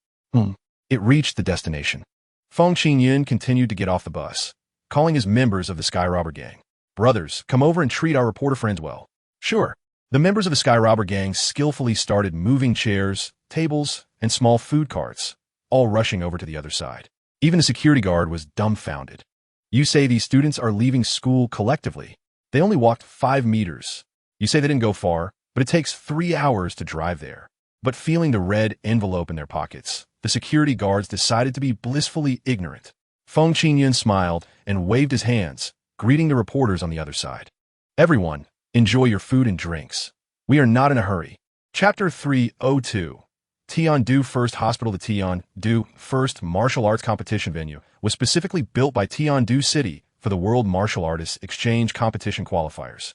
It reached the destination. Feng Qingyun continued to get off the bus, calling his members of the Sky Robber Gang. Brothers, come over and treat our reporter friends well. Sure. The members of the Sky Robber Gang skillfully started moving chairs, tables, and small food carts, all rushing over to the other side. Even the security guard was dumbfounded. You say these students are leaving school collectively. They only walked 5 meters. You say they didn't go far, but it takes 3 hours to drive there. But feeling the red envelope in their pockets, the security guards decided to be blissfully ignorant. Feng Qingyun smiled and waved his hands, greeting the reporters on the other side. Everyone, enjoy your food and drinks. We are not in a hurry. Chapter 302. Tiandu First Hospital. The Tiandu First Martial Arts Competition venue was specifically built by Tiandu City for the World Martial Artists Exchange Competition qualifiers.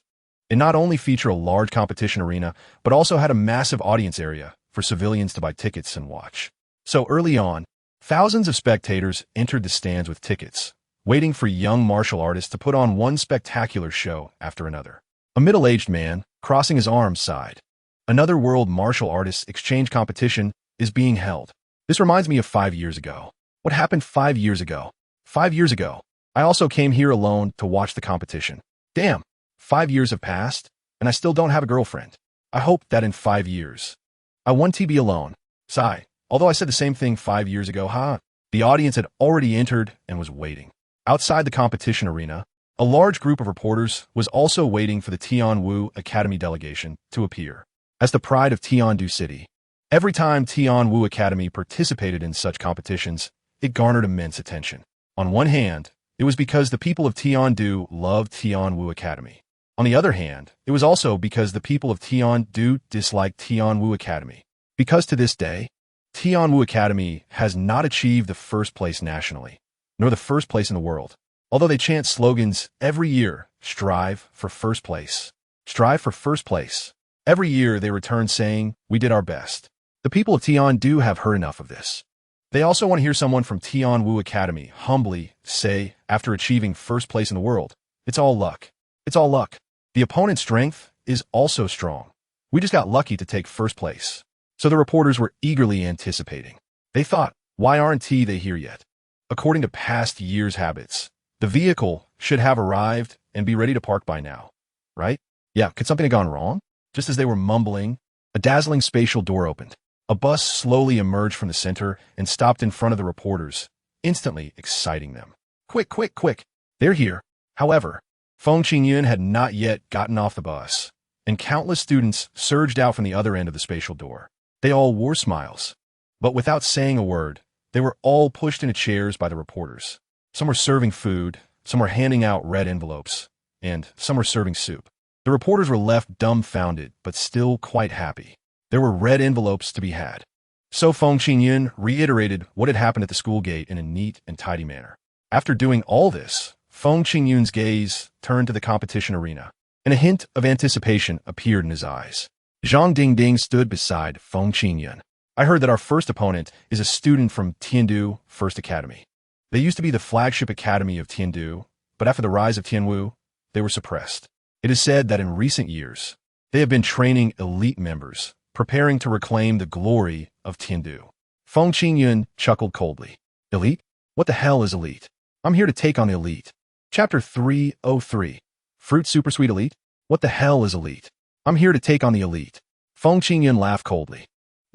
It not only featured a large competition arena, but also had a massive audience area for civilians to buy tickets and watch. So early on, thousands of spectators entered the stands with tickets, waiting for young martial artists to put on one spectacular show after another. A middle-aged man, crossing his arms, sighed. Another World Martial Artists Exchange competition is being held. This reminds me of 5 years ago. What happened 5 years ago? 5 years ago, I also came here alone to watch the competition. Damn, 5 years have passed, and I still don't have a girlfriend. I hope that in 5 years, I want to be alone. Sigh. Although I said the same thing 5 years ago, The audience had already entered and was waiting. Outside the competition arena, a large group of reporters was also waiting for the Tianwu Academy delegation to appear. As the pride of Tiandu City, every time Tianwu Academy participated in such competitions, it garnered immense attention. On one hand, it was because the people of Tiandu loved Tianwu Academy. On the other hand, it was also because the people of Tiandu disliked Tianwu Academy. Because to this day, Tianwu Academy has not achieved the first place nationally, nor the first place in the world. Although they chant slogans every year, strive for first place. Strive for first place. Every year they return saying, we did our best. The people of Tiandu have heard enough of this. They also want to hear someone from Tianwu Academy humbly say, after achieving first place in the world, it's all luck. It's all luck. The opponent's strength is also strong. We just got lucky to take first place. So the reporters were eagerly anticipating. They thought, why aren't they here yet? According to past years' habits, the vehicle should have arrived and be ready to park by now, right? Yeah, could something have gone wrong? Just as they were mumbling, a dazzling spatial door opened. A bus slowly emerged from the center and stopped in front of the reporters, instantly exciting them. Quick, quick, quick! They're here. However, Feng Qingyun had not yet gotten off the bus, and countless students surged out from the other end of the spatial door. They all wore smiles, but without saying a word, they were all pushed into chairs by the reporters. Some were serving food, some were handing out red envelopes, and some were serving soup. The reporters were left dumbfounded, but still quite happy. There were red envelopes to be had. So Feng Qingyun reiterated what had happened at the school gate in a neat and tidy manner. After doing all this, Feng Qingyun's gaze turned to the competition arena, and a hint of anticipation appeared in his eyes. Zhang Dingding stood beside Feng Qingyun. I heard that our first opponent is a student from Tiandu First Academy. They used to be the flagship academy of Tiandu, but after the rise of Tianwu, they were suppressed. It is said that in recent years, they have been training elite members, preparing to reclaim the glory of Tiandu. Feng Qingyun chuckled coldly. Elite? What the hell is elite? I'm here to take on the elite. Chapter 303. Fruit Supersweet Elite? What the hell is elite? I'm here to take on the elite. Feng Qingyun laughed coldly.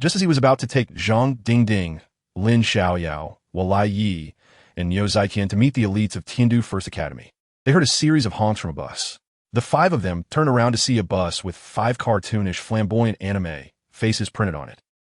Just as he was about to take Zhang Dingding, Lin Xiaoyao, Walai Yi, and Niu Zaiqian to meet the elites of Tiandu First Academy, they heard a series of honks from a bus. The five of them turned around to see a bus with 5 cartoonish, flamboyant anime faces printed on it.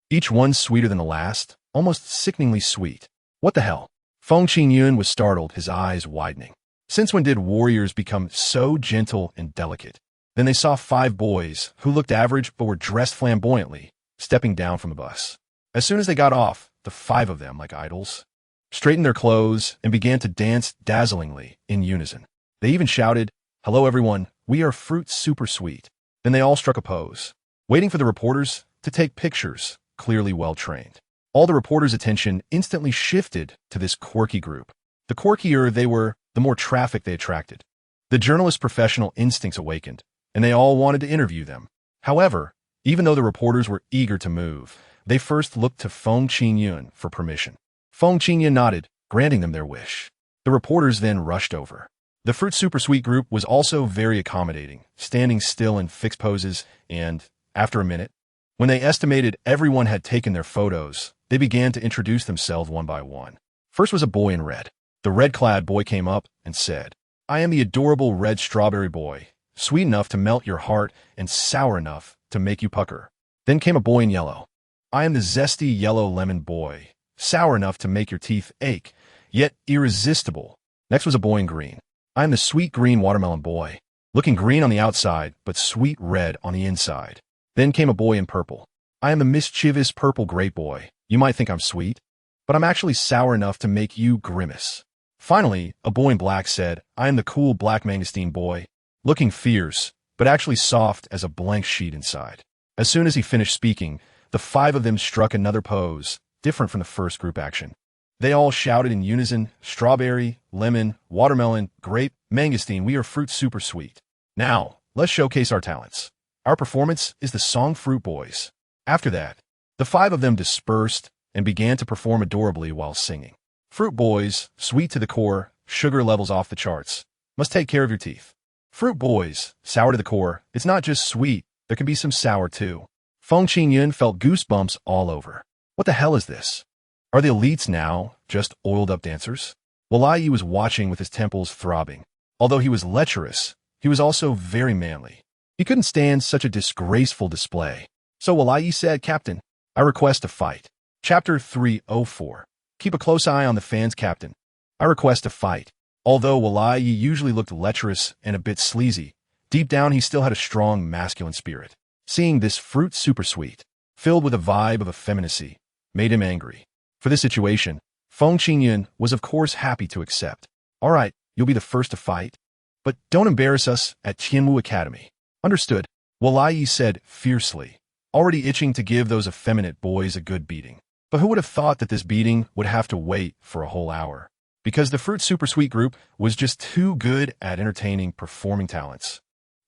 Each one sweeter than the last, almost sickeningly sweet. What the hell? Feng Qingyun was startled, his eyes widening. Since when did warriors become so gentle and delicate? Then they saw 5 boys, who looked average but were dressed flamboyantly, stepping down from the bus. As soon as they got off, the 5 of them, like idols, straightened their clothes and began to dance dazzlingly in unison. They even shouted, "Hello everyone, we are Fruit Super Sweet." Then they all struck a pose, waiting for the reporters to take pictures, clearly well-trained. All the reporters' attention instantly shifted to this quirky group. The quirkier they were, the more traffic they attracted. The journalist's professional instincts awakened, and they all wanted to interview them. However, even though the reporters were eager to move, they first looked to Feng Qingyun for permission. Feng Qingyun nodded, granting them their wish. The reporters then rushed over. The Fruit Super Sweet group was also very accommodating, standing still in fixed poses, and, after a minute, when they estimated everyone had taken their photos, they began to introduce themselves one by one. First was a boy in red. The red-clad boy came up and said, "I am the adorable red strawberry boy, sweet enough to melt your heart and sour enough to make you pucker." Then came a boy in yellow. "I am the zesty yellow lemon boy, sour enough to make your teeth ache, yet irresistible." Next was a boy in green. "I am the sweet green watermelon boy, looking green on the outside, but sweet red on the inside." Then came a boy in purple. "I am the mischievous purple grape boy. You might think I'm sweet, but I'm actually sour enough to make you grimace." Finally, a boy in black said, "I am the cool black mangosteen boy, looking fierce, but actually soft as a blank sheet inside." As soon as he finished speaking, the 5 of them struck another pose, different from the first group action. They all shouted in unison, "Strawberry, lemon, watermelon, grape, mangosteen, we are Fruit Super Sweet. Now, let's showcase our talents. Our performance is the Song Fruit Boys." After that, the 5 of them dispersed and began to perform adorably while singing. Fruit Boys, sweet to the core, sugar levels off the charts, must take care of your teeth. Fruit Boys, sour to the core, it's not just sweet, there can be some sour too. Feng Qingyun felt goosebumps all over. What the hell is this? Are the elites now just oiled-up dancers? Walai Yi was watching with his temples throbbing. Although he was lecherous, he was also very manly. He couldn't stand such a disgraceful display. So Walai Yi said, "Captain, I request a fight." Chapter 304. Keep a close eye on the fans, Captain. I request a fight. Although Walai Yi usually looked lecherous and a bit sleazy, deep down he still had a strong masculine spirit. Seeing this Fruit Super Sweet, filled with a vibe of effeminacy, made him angry. For this situation, Feng Qingyun was of course happy to accept. "All right, you'll be the first to fight, but don't embarrass us at Tianwu Academy." "Understood," Walai Yi said fiercely, already itching to give those effeminate boys a good beating. But who would have thought that this beating would have to wait for a whole hour? Because the Fruit Super Sweet group was just too good at entertaining performing talents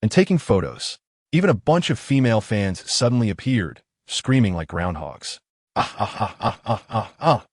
and taking photos. Even a bunch of female fans suddenly appeared, screaming like groundhogs. "Ah, ah, ah, ah, ah, ah, ah."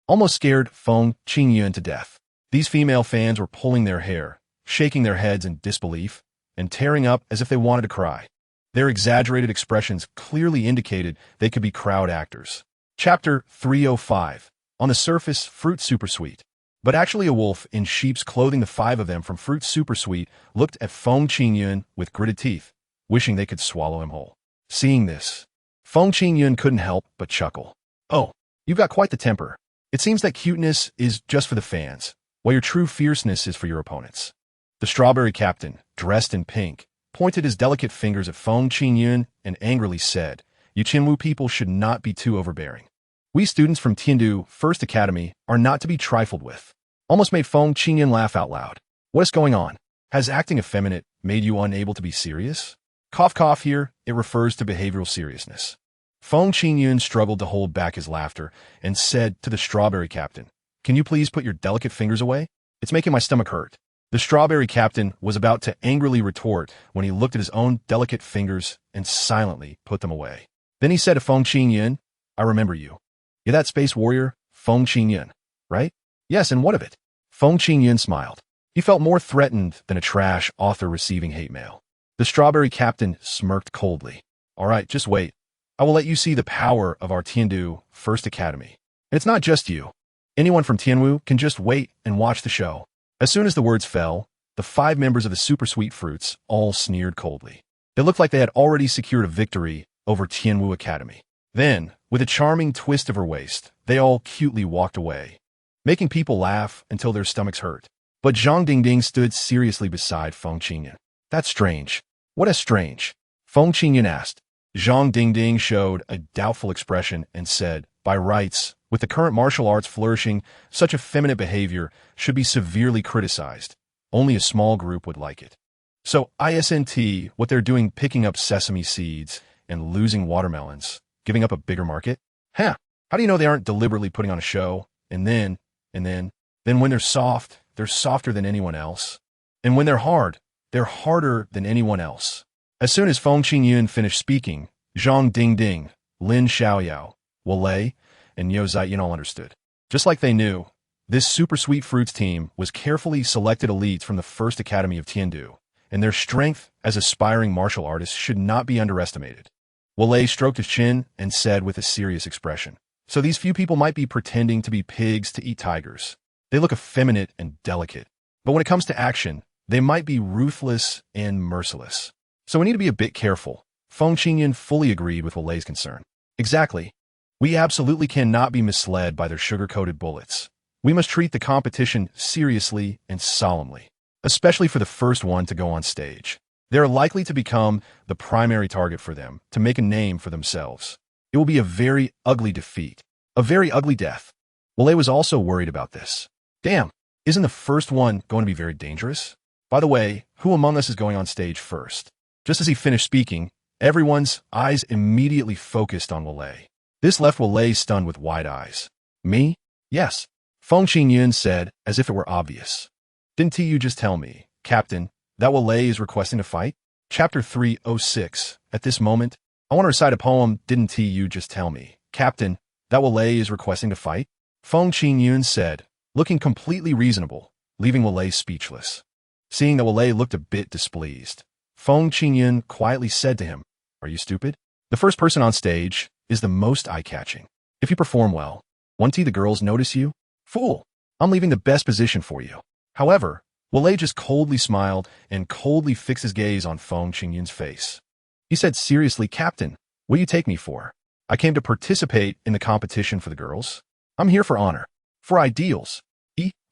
Almost scared Feng Qingyun to death. These female fans were pulling their hair, shaking their heads in disbelief, and tearing up as if they wanted to cry. Their exaggerated expressions clearly indicated they could be crowd actors. Chapter 305. On the surface, Fruit Super Sweet. But actually a wolf in sheep's clothing. The 5 of them from Fruit Super Sweet looked at Feng Qingyun with gritted teeth, wishing they could swallow him whole. Seeing this, Feng Qingyun couldn't help but chuckle. "Oh, you've got quite the temper. It seems that cuteness is just for the fans, while your true fierceness is for your opponents." The strawberry captain, dressed in pink, pointed his delicate fingers at Feng Qingyun and angrily said, "You Tianwu people should not be too overbearing. We students from Tiandu First Academy are not to be trifled with." Almost made Feng Qingyun laugh out loud. "What is going on? Has acting effeminate made you unable to be serious?" Cough cough here, it refers to behavioral seriousness. Feng Qingyun struggled to hold back his laughter and said to the strawberry captain, "Can you please put your delicate fingers away? It's making my stomach hurt." The strawberry captain was about to angrily retort when he looked at his own delicate fingers and silently put them away. Then he said to Feng Qingyun, "I remember you. You're that space warrior, Feng Qingyun, right? Yes, and what of it? Feng Qingyun smiled. He felt more threatened than a trash author receiving hate mail. The strawberry captain smirked coldly. All right, just wait. I will let you see the power of our Tiandu First Academy. And it's not just you. Anyone from Tianwu can just wait and watch the show. As soon as the words fell, the 5 members of the Super Sweet Fruits all sneered coldly. They looked like they had already secured a victory over Tianwu Academy. Then, with a charming twist of her waist, they all cutely walked away, making people laugh until their stomachs hurt. But Zhang Dingding stood seriously beside Feng Qingyun. That's strange. What is strange? Feng Qingyun asked. Zhang Dingding showed a doubtful expression and said, by rights, with the current martial arts flourishing, such effeminate behavior should be severely criticized. Only a small group would like it. So, isn't what they're doing picking up sesame seeds and losing watermelons, giving up a bigger market? Huh, how do you know they aren't deliberately putting on a show? And then when they're soft, they're softer than anyone else. And when they're harder than anyone else. As soon as Feng Qingyun finished speaking, Zhang Dingding, Lin Xiaoyao, Wale, and Yo Zaiyan all understood. Just like they knew, this Super Sweet Fruits team was carefully selected elites from the First Academy of Tiandu, and their strength as aspiring martial artists should not be underestimated. Wale stroked his chin and said with a serious expression, so these few people might be pretending to be pigs to eat tigers. They look effeminate and delicate, but when it comes to action, they might be ruthless and merciless. So we need to be a bit careful. Feng Qingyun fully agreed with Wale's concern. Exactly. We absolutely cannot be misled by their sugar-coated bullets. We must treat the competition seriously and solemnly, especially for the first one to go on stage. They are likely to become the primary target for them, to make a name for themselves. It will be a very ugly defeat, a very ugly death. Wale was also worried about this. Damn, isn't the first one going to be very dangerous? By the way, who among us is going on stage first? Just as he finished speaking, everyone's eyes immediately focused on Wale. This left Wale stunned with wide eyes. Me? Yes, Feng Qingyun said, as if it were obvious. Didn't you just tell me, Captain, that Wale is requesting to fight? Chapter 306. At this moment, I want to recite a poem. Didn't you just tell me, Captain, that Wale is requesting to fight? Feng Qingyun said, looking completely reasonable, leaving Wale speechless. Seeing that Wale looked a bit displeased, Feng Qingyun quietly said to him, are you stupid? The first person on stage is the most eye-catching. If you perform well, won't the girls notice you? Fool! I'm leaving the best position for you. However, Wale just coldly smiled and coldly fixed his gaze on Feng Qingyun's face. He said seriously, Captain, what do you take me for? I came to participate in the competition for the girls. I'm here for honor, for ideals.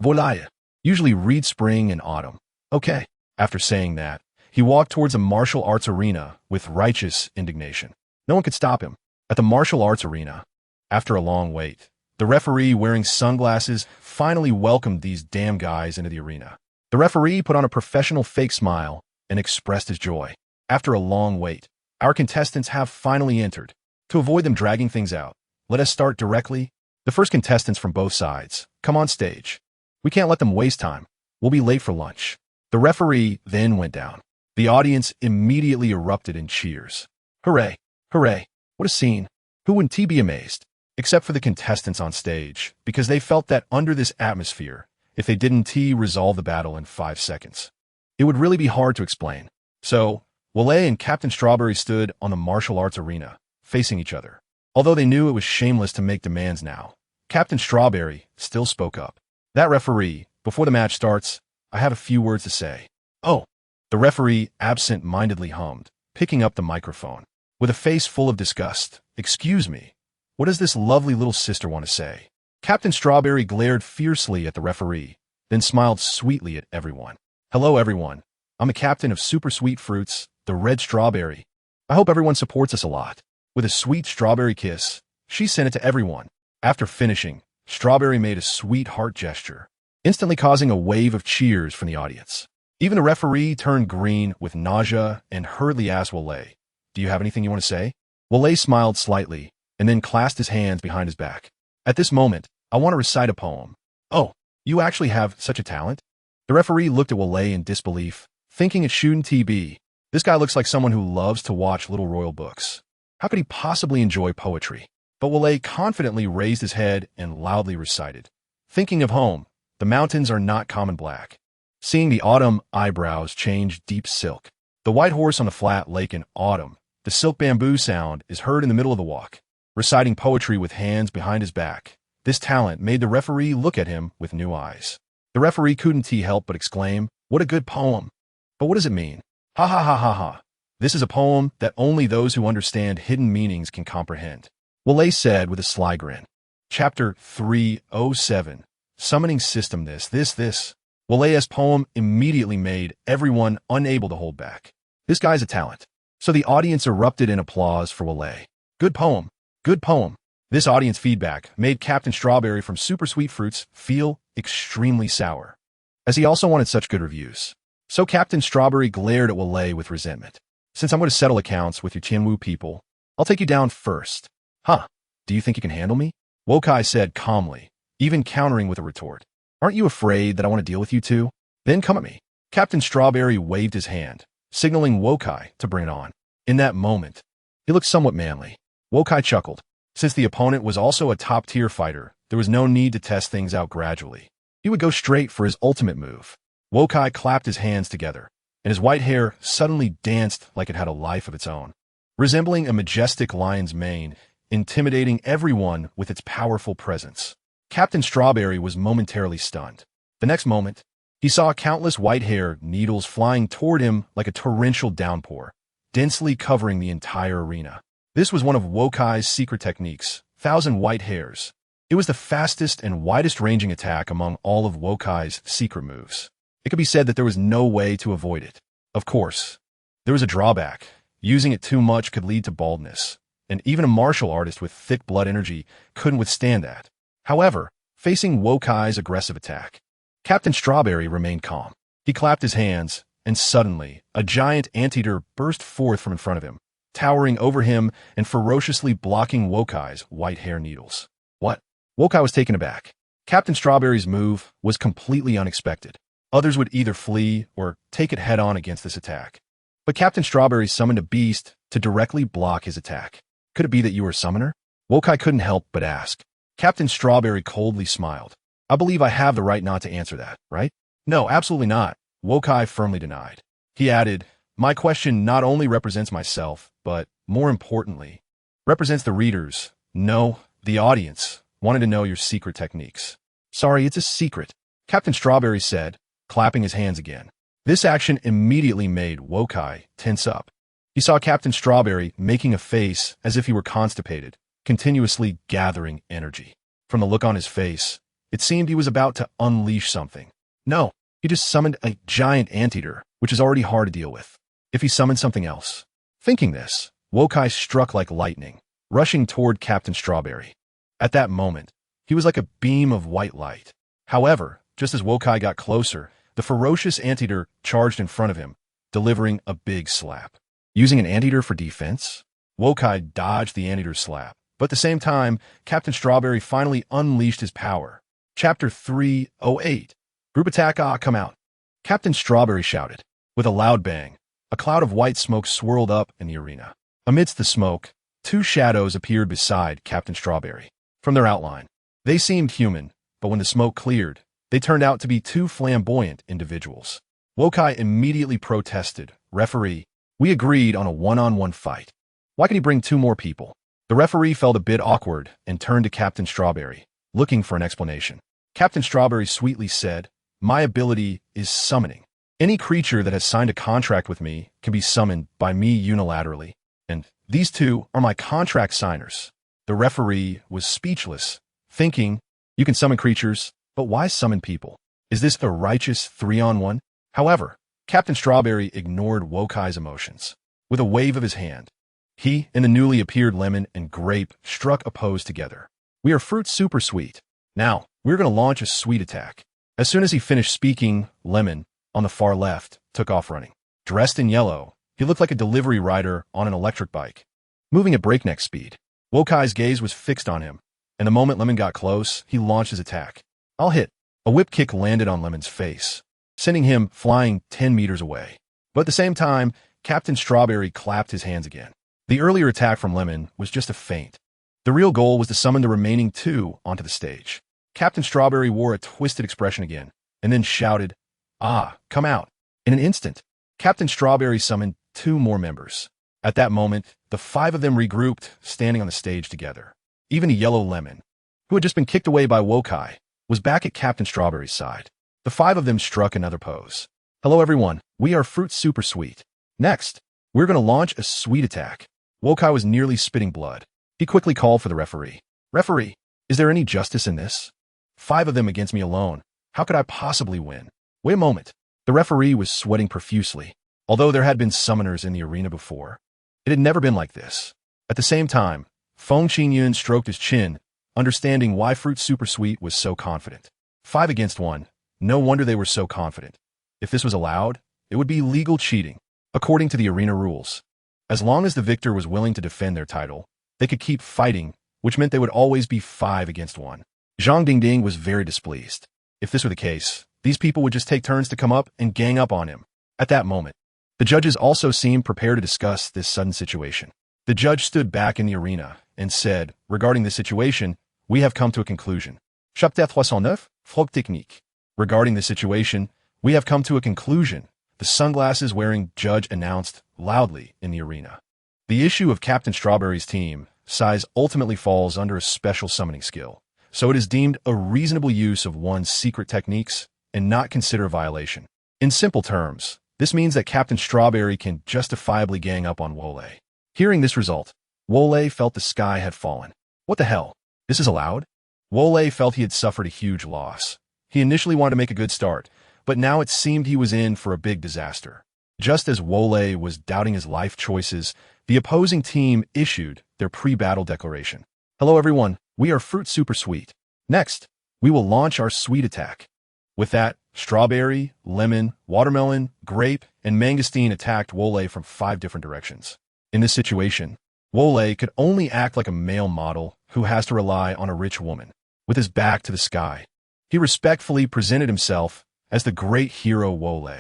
Volaille. Usually read spring and autumn. Okay. After saying that, he walked towards a martial arts arena with righteous indignation. No one could stop him. At the martial arts arena, after a long wait, the referee wearing sunglasses finally welcomed these damn guys into the arena. The referee put on a professional fake smile and expressed his joy. After a long wait, our contestants have finally entered. To avoid them dragging things out, let us start directly. The first contestants from both sides, come on stage. We can't let them waste time. We'll be late for lunch. The referee then went down. The audience immediately erupted in cheers. Hooray! Hooray! What a scene! Who wouldn't be amazed? Except for the contestants on stage, because they felt that under this atmosphere, if they didn't resolve the battle in 5 seconds, it would really be hard to explain. So, Wale and Captain Strawberry stood on the martial arts arena, facing each other. Although they knew it was shameless to make demands now, Captain Strawberry still spoke up. That referee, before the match starts, I have a few words to say. Oh, the referee absent-mindedly hummed, picking up the microphone. With a face full of disgust, excuse me, what does this lovely little sister want to say? Captain Strawberry glared fiercely at the referee, then smiled sweetly at everyone. Hello everyone, I'm the captain of Super Sweet Fruits, the red strawberry. I hope everyone supports us a lot. With a sweet strawberry kiss, she sent it to everyone. After finishing, Strawberry made a sweet heart gesture, instantly causing a wave of cheers from the audience. Even the referee turned green with nausea and hurriedly asked Wale, do you have anything you want to say? Wale smiled slightly and then clasped his hands behind his back. At this moment, I want to recite a poem. Oh, you actually have such a talent? The referee looked at Wale in disbelief, thinking it shouldn't be. This guy looks like someone who loves to watch Little Royal books. How could he possibly enjoy poetry? But Wale confidently raised his head and loudly recited, "Thinking of home, the mountains are not common black." Seeing the autumn eyebrows change deep silk. The white horse on the flat lake in autumn. The silk bamboo sound is heard in the middle of the walk. Reciting poetry with hands behind his back. This talent made the referee look at him with new eyes. The referee couldn't help but exclaim, "What a good poem." But what does it mean? Ha ha ha ha ha. This is a poem that only those who understand hidden meanings can comprehend. Wale said with a sly grin. Chapter 307. Summoning System. This. Wale's poem immediately made everyone unable to hold back. This guy's a talent. So the audience erupted in applause for Wale. Good poem. Good poem. This audience feedback made Captain Strawberry from Super Sweet Fruits feel extremely sour, as he also wanted such good reviews. So Captain Strawberry glared at Wale with resentment. "Since I'm going to settle accounts with you Tianwu people, I'll take you down first." "Huh, do you think you can handle me?" Wokai said calmly, even countering with a retort. "Aren't you afraid that I want to deal with you two? Then come at me." Captain Strawberry waved his hand, signaling Wokai to bring it on. In that moment, he looked somewhat manly. Wokai chuckled. Since the opponent was also a top-tier fighter, there was no need to test things out gradually. He would go straight for his ultimate move. Wokai clapped his hands together, and his white hair suddenly danced like it had a life of its own, resembling a majestic lion's mane, intimidating everyone with its powerful presence. Captain Strawberry was momentarily stunned. The next moment, he saw countless white hair needles flying toward him like a torrential downpour, densely covering the entire arena. This was one of Wokai's secret techniques, 1,000 white hairs. It was the fastest and widest-ranging attack among all of Wokai's secret moves. It could be said that there was no way to avoid it. Of course, there was a drawback. Using it too much could lead to baldness, and even a martial artist with thick blood energy couldn't withstand that. However, facing Wokai's aggressive attack, Captain Strawberry remained calm. He clapped his hands, and suddenly, a giant anteater burst forth from in front of him, towering over him and ferociously blocking Wokai's white hair needles. What? Wokai was taken aback. Captain Strawberry's move was completely unexpected. Others would either flee or take it head-on against this attack. But Captain Strawberry summoned a beast to directly block his attack. Could it be that you were a summoner? Wokai couldn't help but ask. Captain Strawberry coldly smiled. I believe I have the right not to answer that, right? No, absolutely not, Wokai firmly denied. He added, my question not only represents myself, but, more importantly, represents the readers, no, the audience, wanted to know your secret techniques. Sorry, it's a secret, Captain Strawberry said, clapping his hands again. This action immediately made Wokai tense up. He saw Captain Strawberry making a face as if he were constipated, continuously gathering energy. From the look on his face, it seemed he was about to unleash something. No, he just summoned a giant anteater, which is already hard to deal with. If he summoned something else. Thinking this, Wokai struck like lightning, rushing toward Captain Strawberry. At that moment, he was like a beam of white light. However, just as Wokai got closer, the ferocious anteater charged in front of him, delivering a big slap. Using an anteater for defense, Wokai dodged the anteater's slap. But at the same time, Captain Strawberry finally unleashed his power. Chapter 308. Group attack, come out. Captain Strawberry shouted. With a loud bang, a cloud of white smoke swirled up in the arena. Amidst the smoke, two shadows appeared beside Captain Strawberry. From their outline, they seemed human, but when the smoke cleared, they turned out to be two flamboyant individuals. Wokai immediately protested, Referee, we agreed on a one-on-one fight. Why could he bring two more people? The referee felt a bit awkward and turned to Captain Strawberry, looking for an explanation. Captain Strawberry sweetly said, my ability is summoning. Any creature that has signed a contract with me can be summoned by me unilaterally, and these two are my contract signers. The referee was speechless, thinking, you can summon creatures, but why summon people? Is this the righteous 3-on-1? However, Captain Strawberry ignored Wokai's emotions. With a wave of his hand, he and the newly appeared lemon and grape struck a pose together. We are fruit super sweet. Now, we're going to launch a sweet attack. As soon as he finished speaking, Lemon, on the far left, took off running. Dressed in yellow, he looked like a delivery rider on an electric bike, moving at breakneck speed. Wokai's gaze was fixed on him, and the moment Lemon got close, he launched his attack. I'll hit. A whip kick landed on Lemon's face, sending him flying 10 meters away. But at the same time, Captain Strawberry clapped his hands again. The earlier attack from Lemon was just a feint. The real goal was to summon the remaining two onto the stage. Captain Strawberry wore a twisted expression again, and then shouted, "Ah, come out." In an instant, Captain Strawberry summoned two more members. At that moment, the five of them regrouped, standing on the stage together. Even a yellow lemon, who had just been kicked away by Wokai, was back at Captain Strawberry's side. The five of them struck another pose. "Hello everyone, we are Fruit Super Sweet. Next, we're going to launch a sweet attack." Wokai was nearly spitting blood. He quickly called for the referee. "Referee, is there any justice in this? Five of them against me alone. How could I possibly win?" "Wait a moment." The referee was sweating profusely. Although there had been summoners in the arena before, it had never been like this. At the same time, Feng Qingyun stroked his chin, understanding why Fruit Super Sweet was so confident. 5 against 1. No wonder they were so confident. If this was allowed, it would be legal cheating, according to the arena rules. As long as the victor was willing to defend their title, they could keep fighting, which meant they would always be 5 against 1. Zhang Dingding was very displeased. If this were the case, these people would just take turns to come up and gang up on him. At that moment, the judges also seemed prepared to discuss this sudden situation. The judge stood back in the arena and said, "Regarding this situation, we have come to a conclusion. Chapitre 309, Frog Technique. Regarding this situation, we have come to a conclusion," the sunglasses-wearing judge announced loudly in the arena. The issue of Captain Strawberry's team size ultimately falls under a special summoning skill, so it is deemed a reasonable use of one's secret techniques and not consider a violation. In simple terms, this means that Captain Strawberry can justifiably gang up on Wole. Hearing this result, Wole felt the sky had fallen. What the hell? This is allowed? Wole felt he had suffered a huge loss. He initially wanted to make a good start, but now it seemed he was in for a big disaster. Just as Wole was doubting his life choices, the opposing team issued their pre-battle declaration. "Hello everyone, we are Fruit Super Sweet. Next, we will launch our sweet attack." With that, strawberry, lemon, watermelon, grape, and mangosteen attacked Wole from 5 different directions. In this situation, Wole could only act like a male model who has to rely on a rich woman. With his back to the sky, he respectfully presented himself as the great hero Wole.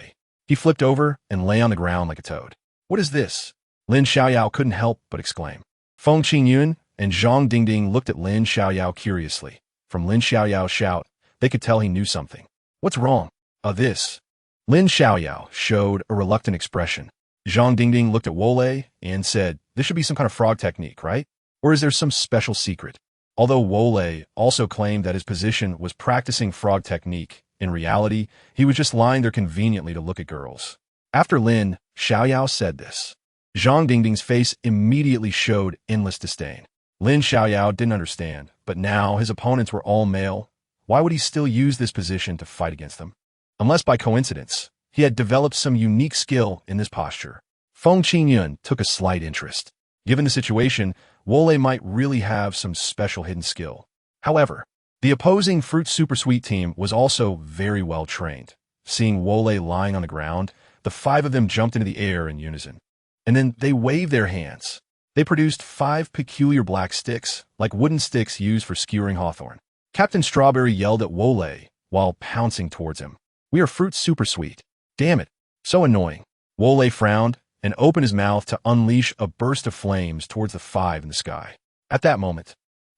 He flipped over and lay on the ground like a toad. "What is this?" Lin Xiaoyao couldn't help but exclaim. Feng Qingyun and Zhang Dingding looked at Lin Xiaoyao curiously. From Lin Xiaoyao's shout, they could tell he knew something. "What's wrong?" This." Lin Xiaoyao showed a reluctant expression. Zhang Dingding looked at Wole and said, "This should be some kind of frog technique, right? Or is there some special secret?" Although Wole also claimed that his position was practicing frog technique, in reality, he was just lying there conveniently to look at girls. After Lin Xiaoyao said this, Zhang Dingding's face immediately showed endless disdain. Lin Xiaoyao didn't understand, but now his opponents were all male. Why would he still use this position to fight against them? Unless by coincidence, he had developed some unique skill in this posture. Feng Qingyun took a slight interest. Given the situation, Wole might really have some special hidden skill. However, the opposing Fruit Super Sweet team was also very well trained. Seeing Wole lying on the ground, the 5 of them jumped into the air in unison. And then they waved their hands. They produced 5 peculiar black sticks, like wooden sticks used for skewering hawthorn. Captain Strawberry yelled at Wole while pouncing towards him. "We are Fruit Super Sweet. Damn it. So annoying." Wole frowned and opened his mouth to unleash a burst of flames towards the 5 in the sky. At that moment,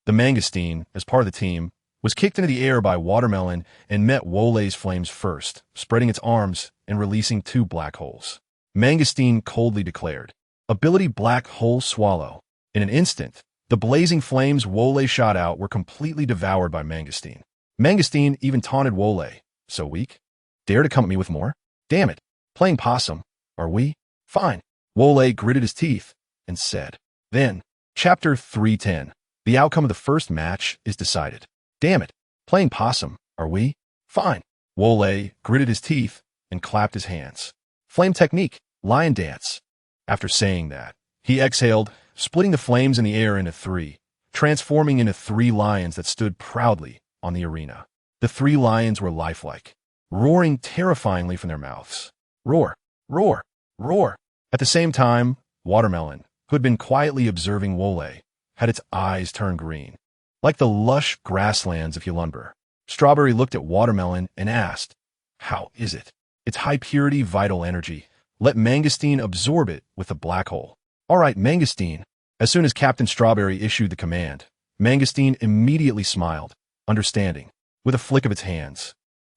the mangosteen, as part of the team, was kicked into the air by Watermelon and met Wole's flames first, spreading its arms and releasing 2 black holes. Mangosteen coldly declared, "Ability Black Hole Swallow." In an instant, the blazing flames Wole shot out were completely devoured by Mangosteen. Mangosteen even taunted Wole. "So weak? Dare to come at me with more? Damn it. Playing possum, are we? Fine." Wole gritted his teeth and said. Then, Chapter 310. The outcome of the first match is decided. "Damn it. Playing possum, are we? Fine." Wole gritted his teeth and clapped his hands. "Flame technique, lion dance." After saying that, he exhaled, splitting the flames in the air into 3, transforming into 3 lions that stood proudly on the arena. The 3 lions were lifelike, roaring terrifyingly from their mouths. Roar, roar, roar. At the same time, Watermelon, who had been quietly observing Wole, had its eyes turn green, like the lush grasslands of Yulunber. Strawberry looked at Watermelon and asked, "How is it?" "It's high-purity vital energy. Let Mangosteen absorb it with a black hole." "All right, Mangosteen." As soon as Captain Strawberry issued the command, Mangosteen immediately smiled, understanding, with a flick of its hands.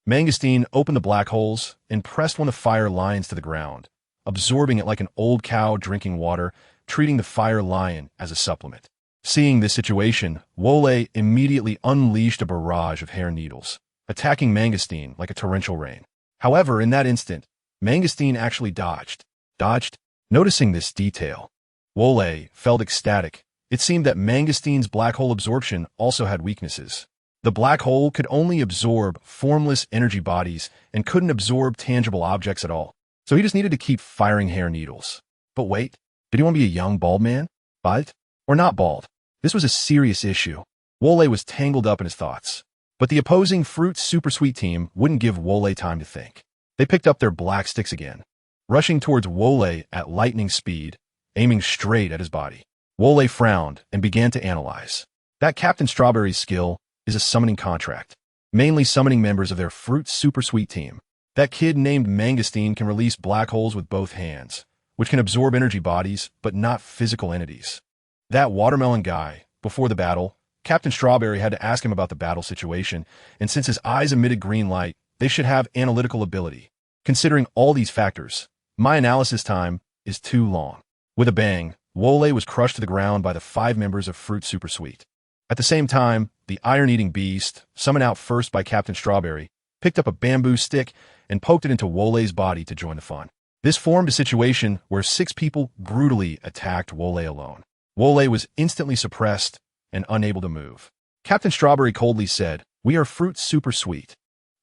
Mangosteen opened the black holes and pressed one of the fire lions to the ground, absorbing it like an old cow drinking water, treating the fire lion as a supplement. Seeing this situation, Wole immediately unleashed a barrage of hair needles, attacking Mangosteen like a torrential rain. However, in that instant, Mangosteen actually dodged. Noticing this detail, Wole felt ecstatic. It seemed that Mangosteen's black hole absorption also had weaknesses. The black hole could only absorb formless energy bodies and couldn't absorb tangible objects at all. So he just needed to keep firing hair needles. But wait, did he want to be a young bald man? Bald? Or not bald? This was a serious issue. Wole was tangled up in his thoughts. But the opposing Fruit Super Sweet team wouldn't give Wole time to think. They picked up their black sticks again, rushing towards Wole at lightning speed, aiming straight at his body. Wole frowned and began to analyze. That Captain Strawberry's skill is a summoning contract, mainly summoning members of their Fruit Super Sweet team. That kid named Mangosteen can release black holes with both hands, which can absorb energy bodies, but not physical entities. That watermelon guy, before the battle, Captain Strawberry had to ask him about the battle situation, and since his eyes emitted green light, they should have analytical ability. Considering all these factors, my analysis time is too long. With a bang, Wole was crushed to the ground by the 5 members of Fruit Super Sweet. At the same time, the iron-eating beast, summoned out first by Captain Strawberry, picked up a bamboo stick and poked it into Wole's body to join the fun. This formed a situation where 6 people brutally attacked Wole alone. Wole was instantly suppressed and unable to move. Captain Strawberry coldly said, "We are Fruit Super Sweet."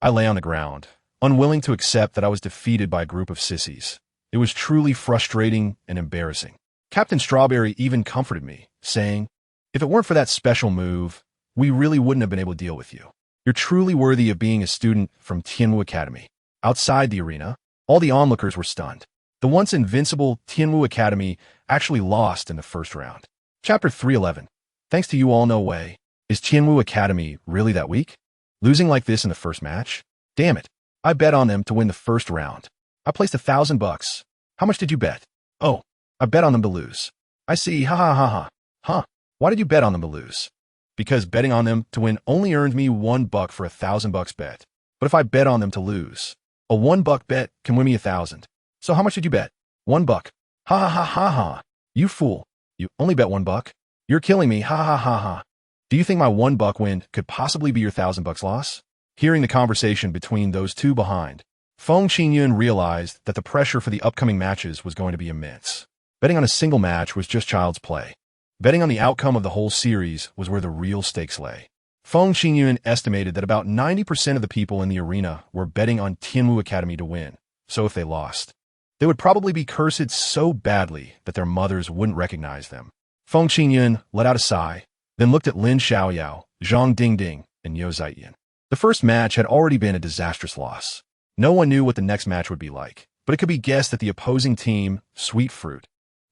I lay on the ground, unwilling to accept that I was defeated by a group of sissies. It was truly frustrating and embarrassing. Captain Strawberry even comforted me, saying, "If it weren't for that special move, we really wouldn't have been able to deal with you. You're truly worthy of being a student from Tianwu Academy." Outside the arena, all the onlookers were stunned. The once invincible Tianwu Academy actually lost in the first round. Chapter 311. Thanks to you all, no way. Is Tianwu Academy really that weak? Losing like this in the first match? Damn it. I bet on them to win the first round. I placed $1,000. How much did you bet? Oh, I bet on them to lose. I see, ha ha ha ha. Huh. Why did you bet on them to lose? Because betting on them to win only earned me $1 for $1,000 bet. But if I bet on them to lose, a $1 bet can win me 1,000. So how much did you bet? $1. Ha ha ha ha ha. You fool. You only bet $1. You're killing me, ha ha ha ha. Do you think my $1 win could possibly be your $1,000 loss? Hearing the conversation between those two behind, Feng Qinyun realized that the pressure for the upcoming matches was going to be immense. Betting on a single match was just child's play. Betting on the outcome of the whole series was where the real stakes lay. Feng Qinyun estimated that about 90% of the people in the arena were betting on Tianwu Academy to win, so if they lost, they would probably be cursed so badly that their mothers wouldn't recognize them. Feng Qinyun let out a sigh, then looked at Lin Xiaoyao, Zhang Dingding, and Yo Zaiyan. The first match had already been a disastrous loss. No one knew what the next match would be like, but it could be guessed that the opposing team, Sweet Fruit,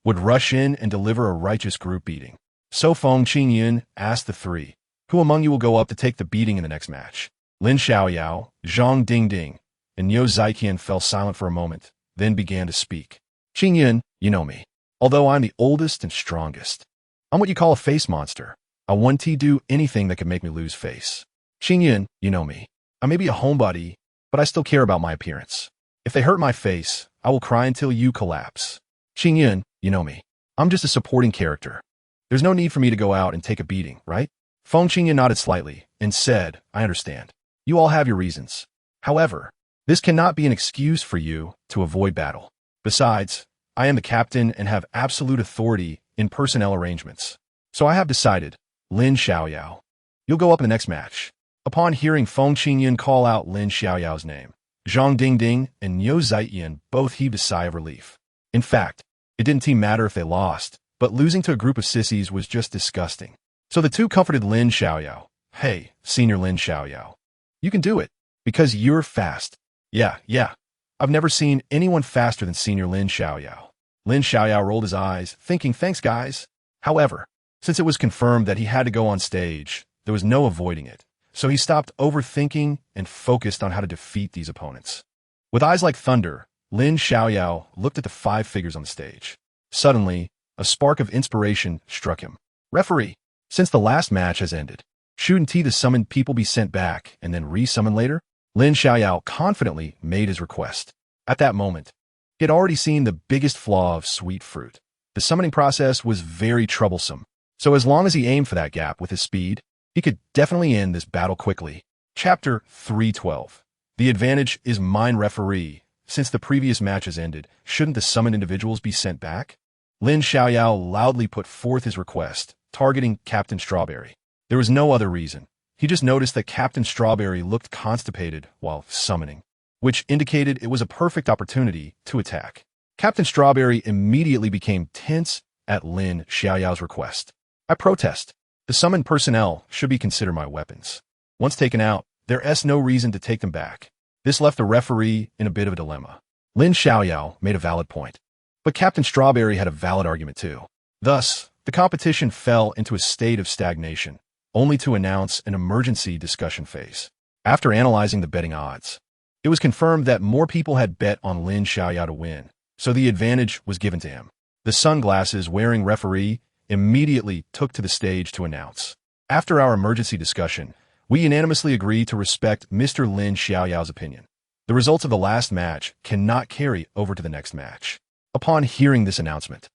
would rush in and deliver a righteous group beating. So Feng Qinyun asked the 3, "Who among you will go up to take the beating in the next match?" Lin Xiaoyao, Zhang Dingding, and Yo Zaiyan fell silent for a moment, then began to speak. "Qinyun, you know me. Although I'm the oldest and strongest, I'm what you call a face monster. I want to do anything that could make me lose face. Qinyun, you know me. I may be a homebody, but I still care about my appearance. If they hurt my face, I will cry until you collapse. Qinyun, you know me. I'm just a supporting character. There's no need for me to go out and take a beating, right?" Feng Qinyun nodded slightly and said, "I understand. You all have your reasons. However, this cannot be an excuse for you to avoid battle. Besides, I am the captain and have absolute authority in personnel arrangements. So I have decided, Lin Xiaoyao, you'll go up in the next match." Upon hearing Feng Qinyun call out Lin Xiaoyao's name, Zhang Dingding and Yo Zaiyan both heaved a sigh of relief. In fact, it didn't seem matter if they lost, but losing to a group of sissies was just disgusting. So the two comforted Lin Xiaoyao. "Hey, Senior Lin Xiaoyao, you can do it, because you're fast." Yeah. I've never seen anyone faster than Senior Lin Xiaoyao." Lin Xiaoyao rolled his eyes, thinking, "Thanks, guys." However, since it was confirmed that he had to go on stage, there was no avoiding it. So he stopped overthinking and focused on how to defeat these opponents. With eyes like thunder, Lin Xiaoyao looked at the 5 figures on the stage. Suddenly, a spark of inspiration struck him. "Referee, Since the last match has ended, shouldn't the summoned people be sent back and then re-summoned later? Lin Xiaoyao confidently made his request. At that moment, he had already seen the biggest flaw of sweet fruit. The summoning process was very troublesome, so as long as he aimed for that gap with his speed, he could definitely end this battle quickly. Chapter 312. The advantage is mine, referee. Since the previous match has ended, shouldn't the summoned individuals be sent back? Lin Xiaoyao loudly put forth his request, targeting Captain Strawberry. There was no other reason. He just noticed that Captain Strawberry looked constipated while summoning, which indicated it was a perfect opportunity to attack. Captain Strawberry immediately became tense at Lin Xiaoyao's request. I protest. The summoned personnel should be considered my weapons. Once taken out, there is no reason to take them back. This left the referee in a bit of a dilemma. Lin Xiaoyao made a valid point, but Captain Strawberry had a valid argument too. Thus, the competition fell into a state of stagnation, only to announce an emergency discussion phase. After analyzing the betting odds, it was confirmed that more people had bet on Lin Xiaoyao to win, so the advantage was given to him. The sunglasses-wearing referee immediately took to the stage to announce. After our emergency discussion, we unanimously agree to respect Mr. Lin Xiaoyao's opinion. The results of the last match cannot carry over to the next match. Upon hearing this announcement,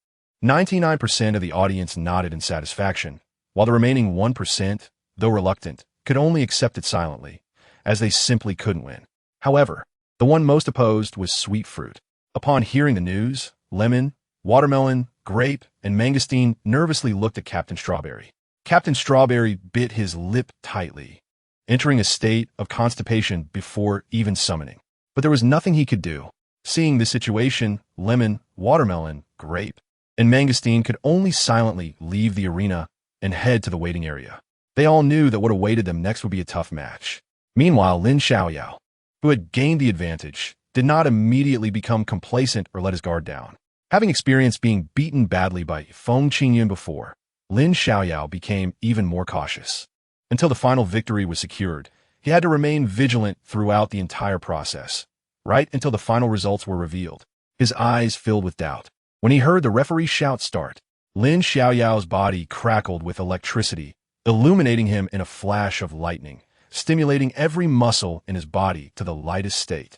99% of the audience nodded in satisfaction, while the remaining 1%, though reluctant, could only accept it silently, as they simply couldn't win. However, the one most opposed was sweet fruit. Upon hearing the news, lemon, watermelon, grape, and mangosteen nervously looked at Captain Strawberry. Captain Strawberry bit his lip tightly, entering a state of constipation before even summoning. But there was nothing he could do. Seeing this situation, lemon, watermelon, grape, and mangosteen could only silently leave the arena and head to the waiting area. They all knew that what awaited them next would be a tough match. Meanwhile, Lin Xiaoyao, who had gained the advantage, did not immediately become complacent or let his guard down. Having experienced being beaten badly by Feng Qingyun before, Lin Xiaoyao became even more cautious. Until the final victory was secured, he had to remain vigilant throughout the entire process, right until the final results were revealed. His eyes filled with doubt. When he heard the referee shout start, Lin Xiaoyao's body crackled with electricity, illuminating him in a flash of lightning, stimulating every muscle in his body to the lightest state.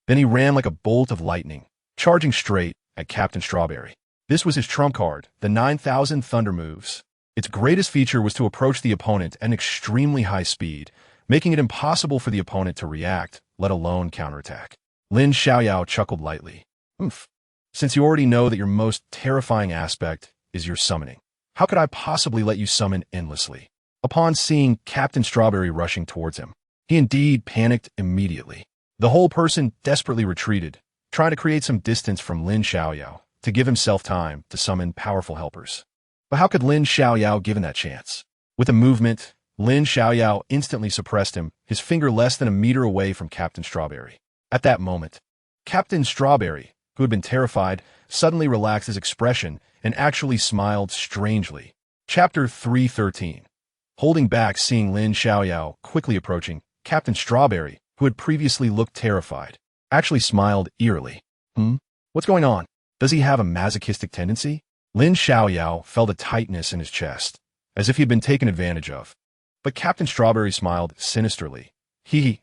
Then he ran like a bolt of lightning, charging straight at Captain Strawberry. This was his trump card, the 9,000 Thunder Moves. Its greatest feature was to approach the opponent at an extremely high speed, making it impossible for the opponent to react, let alone counterattack. Lin Xiaoyao chuckled lightly. Oomph. Since you already know that your most terrifying aspect is your summoning, how could I possibly let you summon endlessly? Upon seeing Captain Strawberry rushing towards him, he indeed panicked immediately. The whole person desperately retreated, trying to create some distance from Lin Xiaoyao to give himself time to summon powerful helpers. But how could Lin Xiaoyao give him that chance? With a movement, Lin Xiaoyao instantly suppressed him, his finger less than a meter away from Captain Strawberry. At that moment, Captain Strawberry, who had been terrified, suddenly relaxed his expression and actually smiled strangely. Chapter 313. Holding back, seeing Lin Xiaoyao quickly approaching, Captain Strawberry, who had previously looked terrified, actually smiled eerily. What's going on? Does he have a masochistic tendency? Lin Xiaoyao felt a tightness in his chest, as if he had been taken advantage of. But Captain Strawberry smiled sinisterly. Do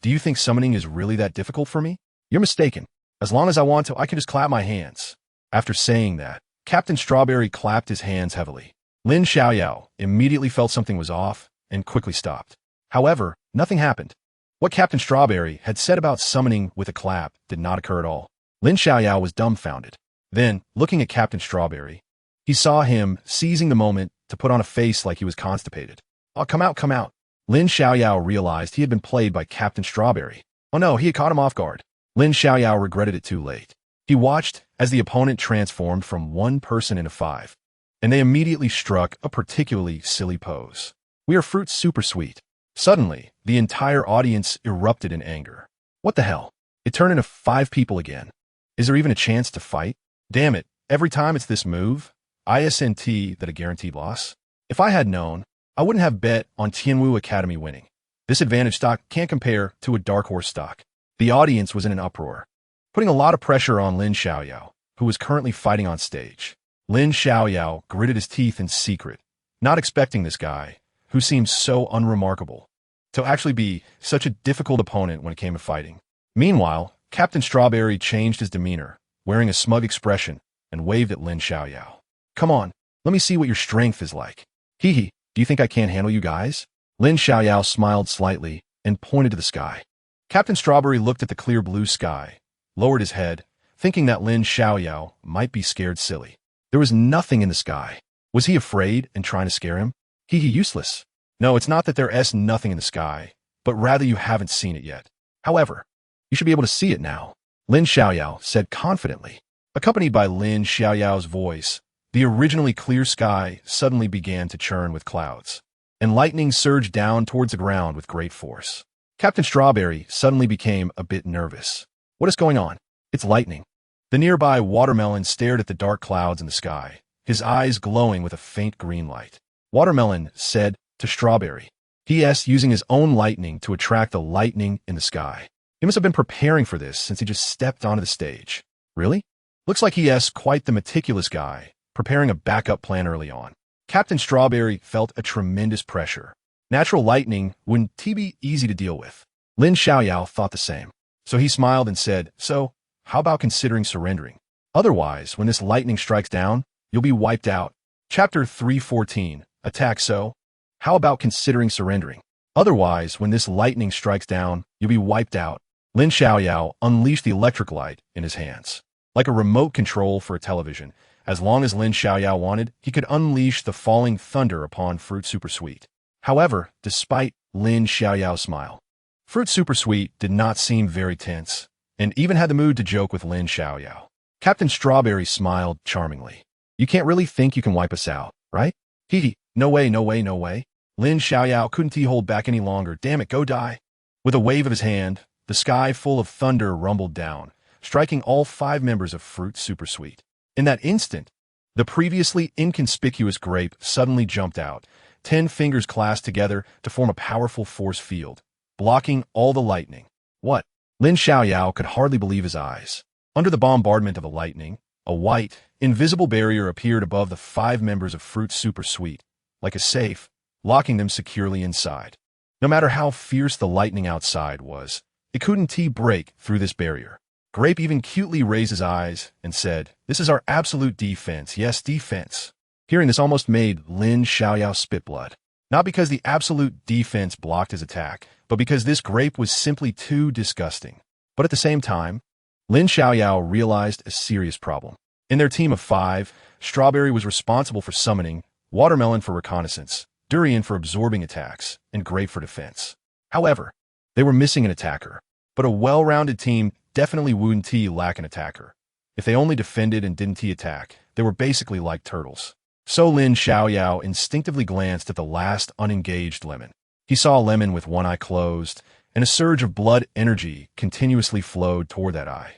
you think summoning is really that difficult for me? You're mistaken. As long as I want to, I can just clap my hands. After saying that, Captain Strawberry clapped his hands heavily. Lin Xiaoyao immediately felt something was off and quickly stopped. However, nothing happened. What Captain Strawberry had said about summoning with a clap did not occur at all. Lin Xiaoyao was dumbfounded. Then, looking at Captain Strawberry, he saw him seizing the moment to put on a face like he was constipated. Oh, come out, come out. Lin Xiaoyao realized he had been played by Captain Strawberry. Oh no, he had caught him off guard. Lin Xiaoyao regretted it too late. He watched as the opponent transformed from one person into 5, and they immediately struck a particularly silly pose. We are fruit super sweet. Suddenly, the entire audience erupted in anger. What the hell? It turned into 5 people again. Is there even a chance to fight? Damn it, every time it's this move, isn't that a guaranteed loss? If I had known, I wouldn't have bet on Tianwu Academy winning. This advantage stock can't compare to a dark horse stock. The audience was in an uproar, putting a lot of pressure on Lin Xiaoyao, who was currently fighting on stage. Lin Xiaoyao gritted his teeth in secret, not expecting this guy, who seemed so unremarkable, to actually be such a difficult opponent when it came to fighting. Meanwhile, Captain Strawberry changed his demeanor, wearing a smug expression, and waved at Lin Xiaoyao. Come on, let me see what your strength is like. Hee hee, do you think I can't handle you guys? Lin Xiaoyao smiled slightly and pointed to the sky. Captain Strawberry looked at the clear blue sky, lowered his head, thinking that Lin Xiaoyao might be scared silly. There was nothing in the sky. Was he afraid and trying to scare him? Hee hee, useless. No, it's not that there's nothing in the sky, but rather you haven't seen it yet. However, you should be able to see it now, Lin Xiaoyao said confidently. Accompanied by Lin Xiaoyao's voice, the originally clear sky suddenly began to churn with clouds, and lightning surged down towards the ground with great force. Captain Strawberry suddenly became a bit nervous. What is going on? It's lightning. The nearby Watermelon stared at the dark clouds in the sky, his eyes glowing with a faint green light. Watermelon said to Strawberry, "He.S. using his own lightning to attract the lightning in the sky. He must have been preparing for this since he just stepped onto the stage." Really? Looks like he.S. quite the meticulous guy, preparing a backup plan early on. Captain Strawberry felt a tremendous pressure. Natural lightning wouldn't be easy to deal with. Lin Xiaoyao thought the same. So he smiled and said, "So, how about considering surrendering? Otherwise, when this lightning strikes down, you'll be wiped out." Chapter 314, Attack. So, how about considering surrendering? Otherwise, when this lightning strikes down, you'll be wiped out. Lin Xiaoyao unleashed the electric light in his hands. Like a remote control for a television, as long as Lin Xiaoyao wanted, he could unleash the falling thunder upon Fruit Super Sweet. However, despite Lin Xiaoyao's smile, Fruit Super Sweet did not seem very tense, and even had the mood to joke with Lin Xiaoyao. Captain Strawberry smiled charmingly. "You can't really think you can wipe us out, right? Hee hee, no way, no way, no way." Lin Xiaoyao couldn't hold back any longer. "Damn it, go die." With a wave of his hand, the sky full of thunder rumbled down, striking all 5 members of Fruit Super Sweet. In that instant, the previously inconspicuous grape suddenly jumped out, 10 fingers clasped together to form a powerful force field, blocking all the lightning. What? Lin Xiaoyao could hardly believe his eyes. Under the bombardment of the lightning, a white, invisible barrier appeared above the 5 members of Fruit Super Sweet, like a safe, locking them securely inside. No matter how fierce the lightning outside was, it couldn't break through this barrier. Grape even cutely raised his eyes and said, "This is our absolute defense. Yes, defense." Hearing this almost made Lin Xiaoyao spit blood. Not because the absolute defense blocked his attack, but because this grape was simply too disgusting. But at the same time, Lin Xiaoyao realized a serious problem. In their team of 5, Strawberry was responsible for summoning, Watermelon for reconnaissance, Durian for absorbing attacks, and Grape for defense. However, they were missing an attacker. But a well-rounded team definitely wouldn't lack an attacker. If they only defended and didn't attack, they were basically like turtles. So Lin Xiaoyao instinctively glanced at the last unengaged Lemon. He saw a lemon with one eye closed, and a surge of blood energy continuously flowed toward that eye.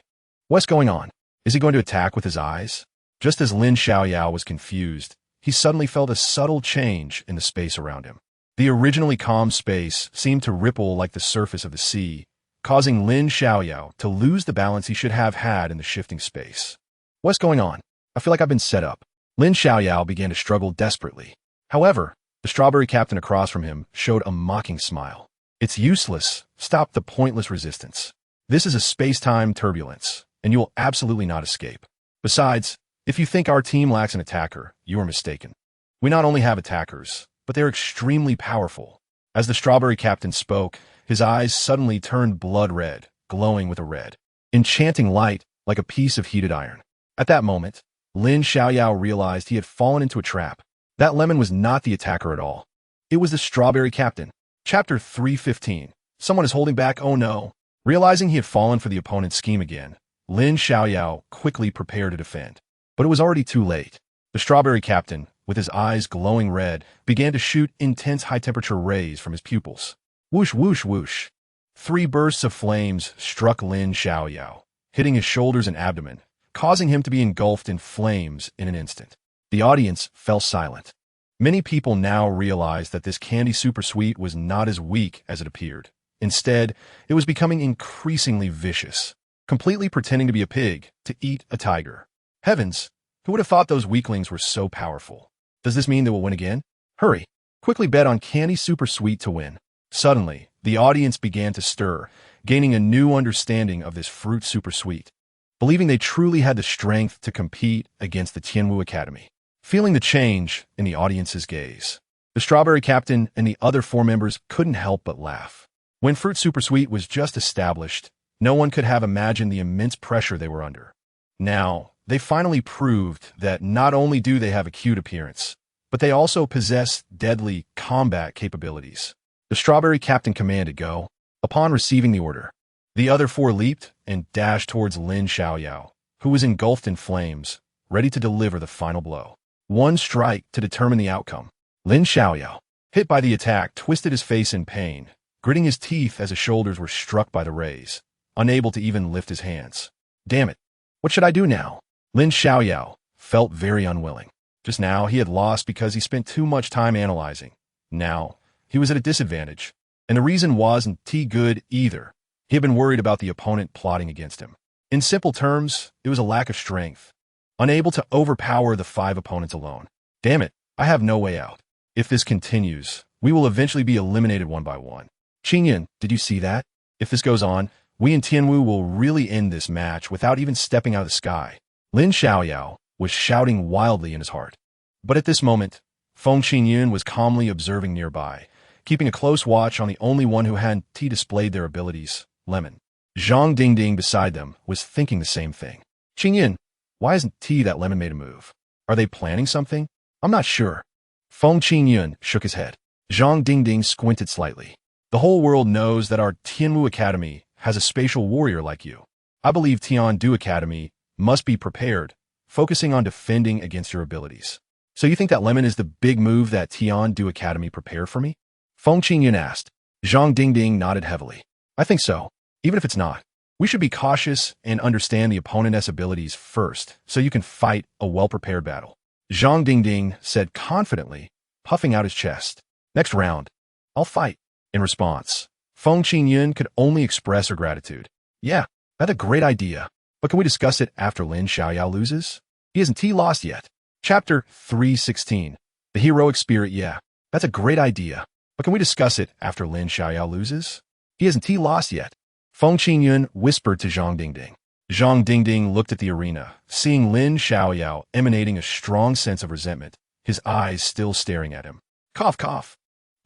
What's going on? Is he going to attack with his eyes? Just as Lin Xiaoyao was confused, he suddenly felt a subtle change in the space around him. The originally calm space seemed to ripple like the surface of the sea, causing Lin Xiaoyao to lose the balance he should have had in the shifting space. What's going on? I feel like I've been set up. Lin Xiaoyao began to struggle desperately. However, the strawberry captain across from him showed a mocking smile. "It's useless. Stop the pointless resistance. This is a space-time turbulence, and you will absolutely not escape. Besides, if you think our team lacks an attacker, you are mistaken. We not only have attackers, but they're extremely powerful." As the strawberry captain spoke, his eyes suddenly turned blood red, glowing with a red, enchanting light like a piece of heated iron. At that moment, Lin Xiaoyao realized he had fallen into a trap. That lemon was not the attacker at all. It was the strawberry captain. Chapter 315. Someone is holding back. Oh no. Realizing he had fallen for the opponent's scheme again, Lin Xiaoyao quickly prepared to defend. But it was already too late. The strawberry captain, with his eyes glowing red, began to shoot intense high-temperature rays from his pupils. Whoosh, whoosh, whoosh. 3 bursts of flames struck Lin Xiaoyao, hitting his shoulders and abdomen, causing him to be engulfed in flames in an instant. The audience fell silent. Many people now realized that this candy super sweet was not as weak as it appeared. Instead, it was becoming increasingly vicious, completely pretending to be a pig to eat a tiger. Heavens, who would have thought those weaklings were so powerful? Does this mean they will win again? Hurry. Quickly bet on Candy Super Sweet to win. Suddenly, the audience began to stir, gaining a new understanding of this fruit super sweet, believing they truly had the strength to compete against the Tianwu Academy. Feeling the change in the audience's gaze, the Strawberry Captain and the other 4 members couldn't help but laugh. When Fruit Super Sweet was just established, no one could have imagined the immense pressure they were under. Now, they finally proved that not only do they have a cute appearance, but they also possess deadly combat capabilities. The Strawberry Captain commanded go. Upon receiving the order, the other 4 leaped and dashed towards Lin Xiaoyao, who was engulfed in flames, ready to deliver the final blow. One strike to determine the outcome. Lin Xiaoyao, hit by the attack, twisted his face in pain, gritting his teeth as his shoulders were struck by the rays, unable to even lift his hands. Damn it. What should I do now? Lin Xiaoyao felt very unwilling. Just now, he had lost because he spent too much time analyzing. Now, he was at a disadvantage, and the reason wasn't good either. He had been worried about the opponent plotting against him. In simple terms, it was a lack of strength, unable to overpower the 5 opponents alone. Damn it, I have no way out. If this continues, we will eventually be eliminated one by one. Qingyan, did you see that? If this goes on, we in Tianwu will really end this match without even stepping out of the sky. Lin Xiaoyao was shouting wildly in his heart. But at this moment, Feng Qingyun was calmly observing nearby, keeping a close watch on the only one who hadn't displayed their abilities, Lemon. Zhang Dingding beside them was thinking the same thing. Qingyun, why isn't that Lemon made a move? Are they planning something? I'm not sure. Feng Qingyun shook his head. Zhang Dingding squinted slightly. The whole world knows that our Tianwu Academy has a spatial warrior like you. I believe Tiandu Academy must be prepared, focusing on defending against your abilities. So you think that Lemon is the big move that Tiandu Academy prepared for me? Feng Qingyun asked. Zhang Dingding nodded heavily. I think so. Even if it's not, we should be cautious and understand the opponent's abilities first, so you can fight a well-prepared battle. Zhang Dingding said confidently, puffing out his chest. Next round, I'll fight. In response, Feng Qingyun could only express her gratitude. Yeah, that's a great idea. But can we discuss it after Lin Xiaoyao loses? He hasn't lost yet. Chapter 316. The Heroic Spirit. Yeah, that's a great idea. But can we discuss it after Lin Xiaoyao loses? He hasn't lost yet. Feng Qingyun whispered to Zhang Dingding. Zhang Dingding looked at the arena, seeing Lin Xiaoyao emanating a strong sense of resentment, his eyes still staring at him. Cough, cough.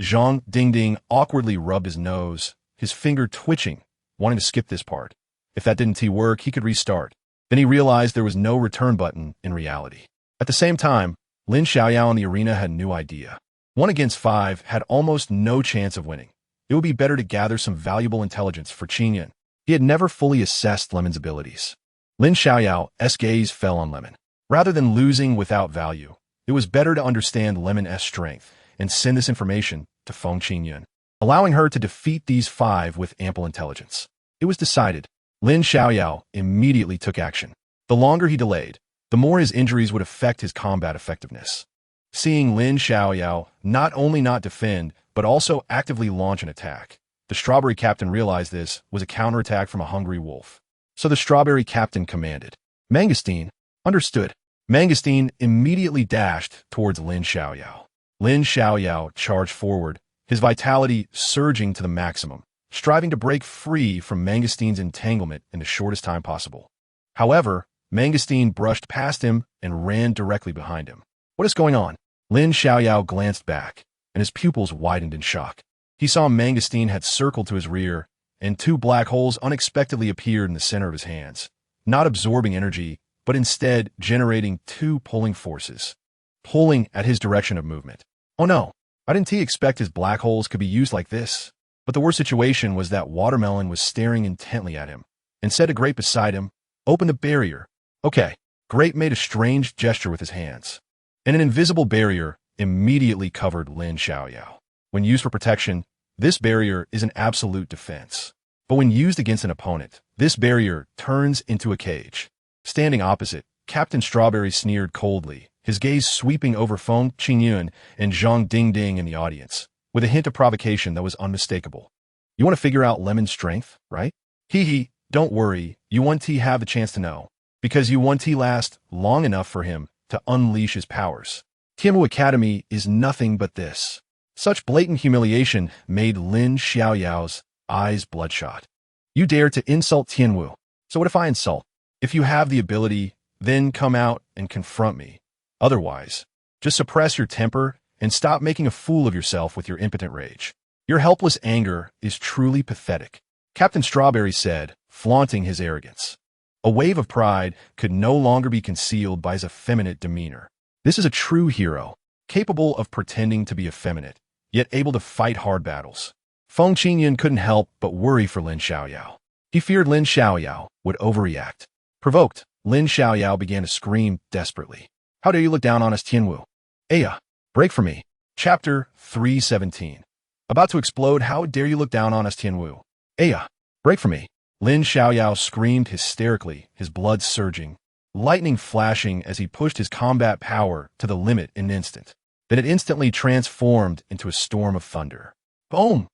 Zhang Dingding awkwardly rubbed his nose, his finger twitching, wanting to skip this part. If that didn't work, he could restart. Then he realized there was no return button in reality. At the same time, Lin Xiaoyao in the arena had a new idea. 1 against 5 had almost no chance of winning. It would be better to gather some valuable intelligence for Qingyun. He had never fully assessed Lemon's abilities. Lin Xiaoyao's gaze fell on Lemon. Rather than losing without value, it was better to understand Lemon's strength and send this information to Feng Qingyun, allowing her to defeat these 5 with ample intelligence. It was decided. Lin Xiaoyao immediately took action. The longer he delayed, the more his injuries would affect his combat effectiveness. Seeing Lin Xiaoyao not only not defend, but also actively launch an attack, the Strawberry Captain realized this was a counterattack from a hungry wolf. So the Strawberry Captain commanded. Mangosteen, understood. Mangosteen immediately dashed towards Lin Xiaoyao. Lin Xiaoyao charged forward, his vitality surging to the maximum, striving to break free from Mangosteen's entanglement in the shortest time possible. However, Mangosteen brushed past him and ran directly behind him. What is going on? Lin Xiaoyao glanced back, and his pupils widened in shock. He saw Mangosteen had circled to his rear, and 2 black holes unexpectedly appeared in the center of his hands, not absorbing energy, but instead generating 2 pulling forces, pulling at his direction of movement. Oh no, I didn't expect his black holes could be used like this. But the worst situation was that Watermelon was staring intently at him, and said to Grape beside him, open the barrier. Okay. Grape made a strange gesture with his hands, and an invisible barrier immediately covered Lin Xiaoyao. When used for protection, this barrier is an absolute defense. But when used against an opponent, this barrier turns into a cage. Standing opposite, Captain Strawberry sneered coldly, his gaze sweeping over Feng Qingyun and Zhang Dingding in the audience, with a hint of provocation that was unmistakable. You want to figure out Lemon's strength, right? Hee hee, don't worry, you want to have the chance to know, because you want to last long enough for him to unleash his powers. Tianwu Academy is nothing but this. Such blatant humiliation made Lin Xiaoyao's eyes bloodshot. You dare to insult Tianwu. So what if I insult? If you have the ability, then come out and confront me. Otherwise, just suppress your temper and stop making a fool of yourself with your impotent rage. Your helpless anger is truly pathetic, Captain Strawberry said, flaunting his arrogance. A wave of pride could no longer be concealed by his effeminate demeanor. This is a true hero, capable of pretending to be effeminate, yet able to fight hard battles. Feng Qingyun couldn't help but worry for Lin Xiaoyao. He feared Lin Xiaoyao would overreact. Provoked, Lin Xiaoyao began to scream desperately. How dare you look down on us, Tianwu? Aya, break for me. Chapter 317. About to explode, how dare you look down on us, Tianwu? Aya, break for me. Lin Xiaoyao screamed hysterically, his blood surging, lightning flashing as he pushed his combat power to the limit in an instant. Then it instantly transformed into a storm of thunder. Boom!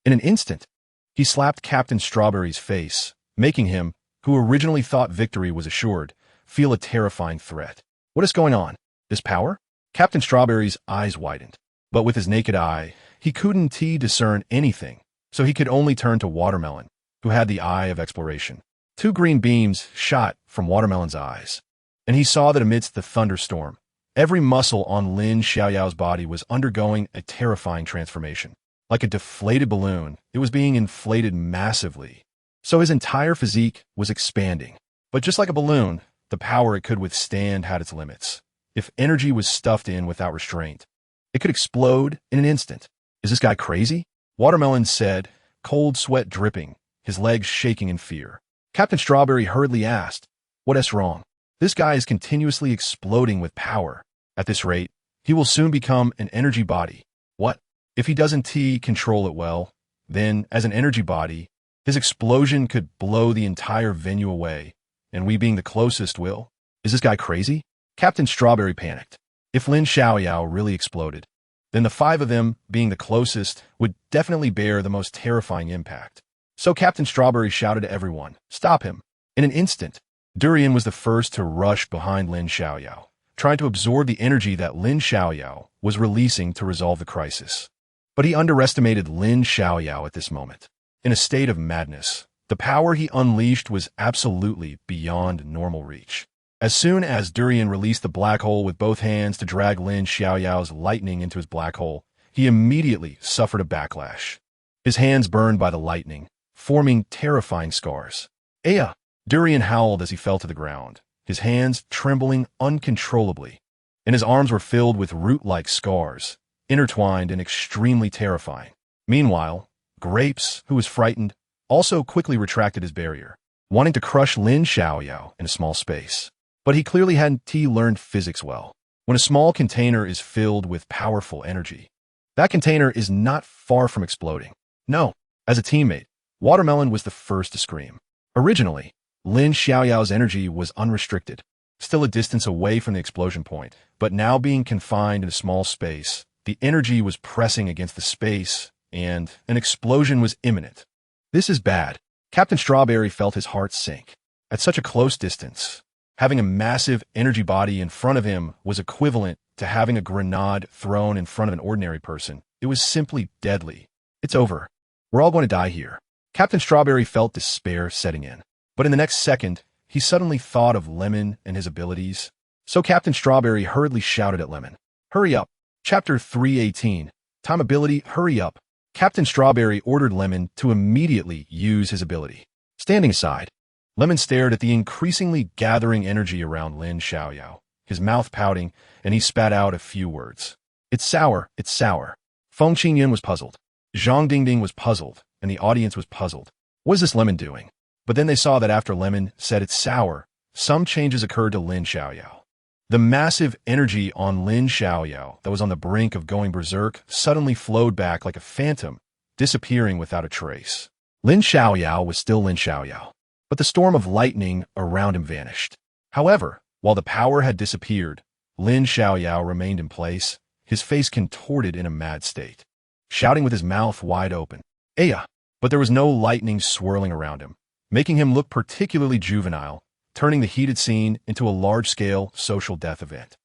In an instant, he slapped Captain Strawberry's face, making him, who originally thought victory was assured, feel a terrifying threat. What is going on? This power? Captain Strawberry's eyes widened. But with his naked eye, he couldn't discern anything, so he could only turn to Watermelon, who had the eye of exploration. Two green beams shot from Watermelon's eyes, and he saw that amidst the thunderstorm, every muscle on Lin Xiaoyao's body was undergoing a terrifying transformation. Like a deflated balloon, it was being inflated massively. So his entire physique was expanding. But just like a balloon, the power it could withstand had its limits. If energy was stuffed in without restraint, it could explode in an instant. Is this guy crazy? Watermelon said, cold sweat dripping, his legs shaking in fear. Captain Strawberry hurriedly asked, "What's wrong? This guy is continuously exploding with power. At this rate, he will soon become an energy body. What? If he doesn't control it well, then, as an energy body, his explosion could blow the entire venue away, and we being the closest will. Is this guy crazy?" Captain Strawberry panicked. If Lin Xiaoyao really exploded, then the five of them, being the closest, would definitely bear the most terrifying impact. So Captain Strawberry shouted to everyone, "Stop him!" In an instant, Durian was the first to rush behind Lin Xiaoyao, trying to absorb the energy that Lin Xiaoyao was releasing to resolve the crisis. But he underestimated Lin Xiaoyao at this moment. In a state of madness, the power he unleashed was absolutely beyond normal reach. As soon as Durian released the black hole with both hands to drag Lin Xiaoyao's lightning into his black hole, he immediately suffered a backlash. His hands burned by the lightning, forming terrifying scars. Aya! Durian howled as he fell to the ground, his hands trembling uncontrollably, and his arms were filled with root-like scars, intertwined and extremely terrifying. Meanwhile, Grapes, who was frightened, also quickly retracted his barrier, wanting to crush Lin Xiaoyao in a small space. But he clearly hadn't learned physics well. When a small container is filled with powerful energy, that container is not far from exploding. No, as a teammate, Watermelon was the first to scream. Originally, Lin Xiaoyao's energy was unrestricted, still a distance away from the explosion point, but now being confined in a small space, the energy was pressing against the space, and an explosion was imminent. This is bad. Captain Strawberry felt his heart sink. At such a close distance, having a massive energy body in front of him was equivalent to having a grenade thrown in front of an ordinary person. It was simply deadly. It's over. We're all going to die here. Captain Strawberry felt despair setting in. But in the next second, he suddenly thought of Lemon and his abilities. So Captain Strawberry hurriedly shouted at Lemon, "Hurry up!" Chapter 318. Time ability, hurry up. Captain Strawberry ordered Lemon to immediately use his ability. Standing aside, Lemon stared at the increasingly gathering energy around Lin Xiaoyao, his mouth pouting, and he spat out a few words. It's sour, it's sour. Feng Qingyun was puzzled. Zhang Dingding was puzzled, and the audience was puzzled. What is this Lemon doing? But then they saw that after Lemon said it's sour, some changes occurred to Lin Xiaoyao. The massive energy on Lin Xiaoyao that was on the brink of going berserk suddenly flowed back like a phantom, disappearing without a trace. Lin Xiaoyao was still Lin Xiaoyao, but the storm of lightning around him vanished. However, while the power had disappeared, Lin Xiaoyao remained in place, his face contorted in a mad state, shouting with his mouth wide open, "Aya!" But there was no lightning swirling around him, making him look particularly juvenile, turning the heated scene into a large-scale social death event.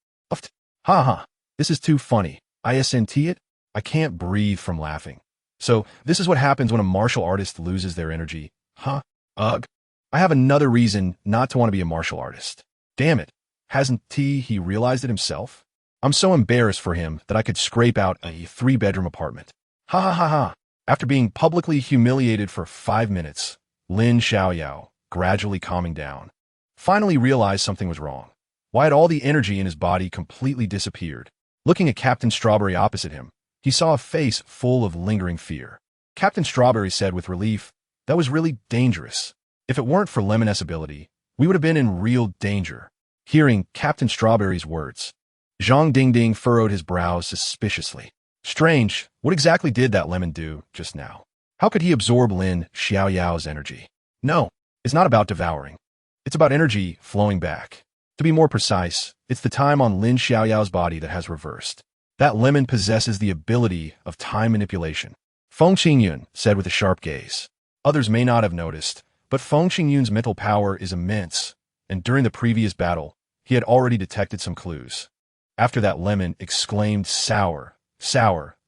Ha ha! This is too funny. ISNT it? I can't breathe from laughing. So, this is what happens when a martial artist loses their energy. Huh? Ugh. I have another reason not to want to be a martial artist. Damn it. Hasn't he realized it himself? I'm so embarrassed for him that I could scrape out a 3-bedroom apartment. Ha ha ha ha. After being publicly humiliated for 5 minutes, Lin Xiaoyao, gradually calming down, finally realized something was wrong. Why had all the energy in his body completely disappeared? Looking at Captain Strawberry opposite him, he saw a face full of lingering fear. Captain Strawberry said with relief, "That was really dangerous. If it weren't for Lemon's ability, we would have been in real danger." Hearing Captain Strawberry's words, Zhang Dingding furrowed his brows suspiciously. Strange, what exactly did that lemon do just now? How could he absorb Lin Xiaoyao's energy? No, it's not about devouring. It's about energy flowing back. To be more precise, it's the time on Lin Xiaoyao's body that has reversed. That lemon possesses the ability of time manipulation. Feng Qingyun said with a sharp gaze. Others may not have noticed, but Feng Qingyun's mental power is immense, and during the previous battle, he had already detected some clues. After that lemon exclaimed sour,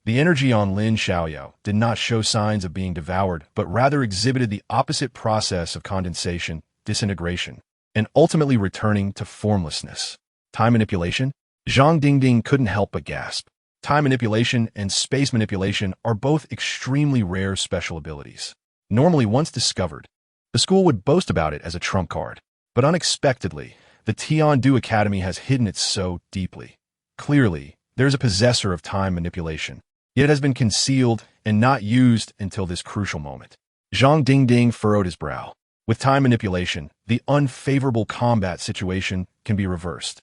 the energy on Lin Xiaoyao did not show signs of being devoured, but rather exhibited the opposite process of condensation, disintegration, and ultimately returning to formlessness. Time manipulation? Zhang Dingding couldn't help but gasp. Time manipulation and space manipulation are both extremely rare special abilities. Normally, once discovered, the school would boast about it as a trump card. But unexpectedly, the Tiandu Academy has hidden it so deeply. Clearly, there's a possessor of time manipulation, yet it has been concealed and not used until this crucial moment. Zhang Dingding furrowed his brow. With time manipulation, the unfavorable combat situation can be reversed.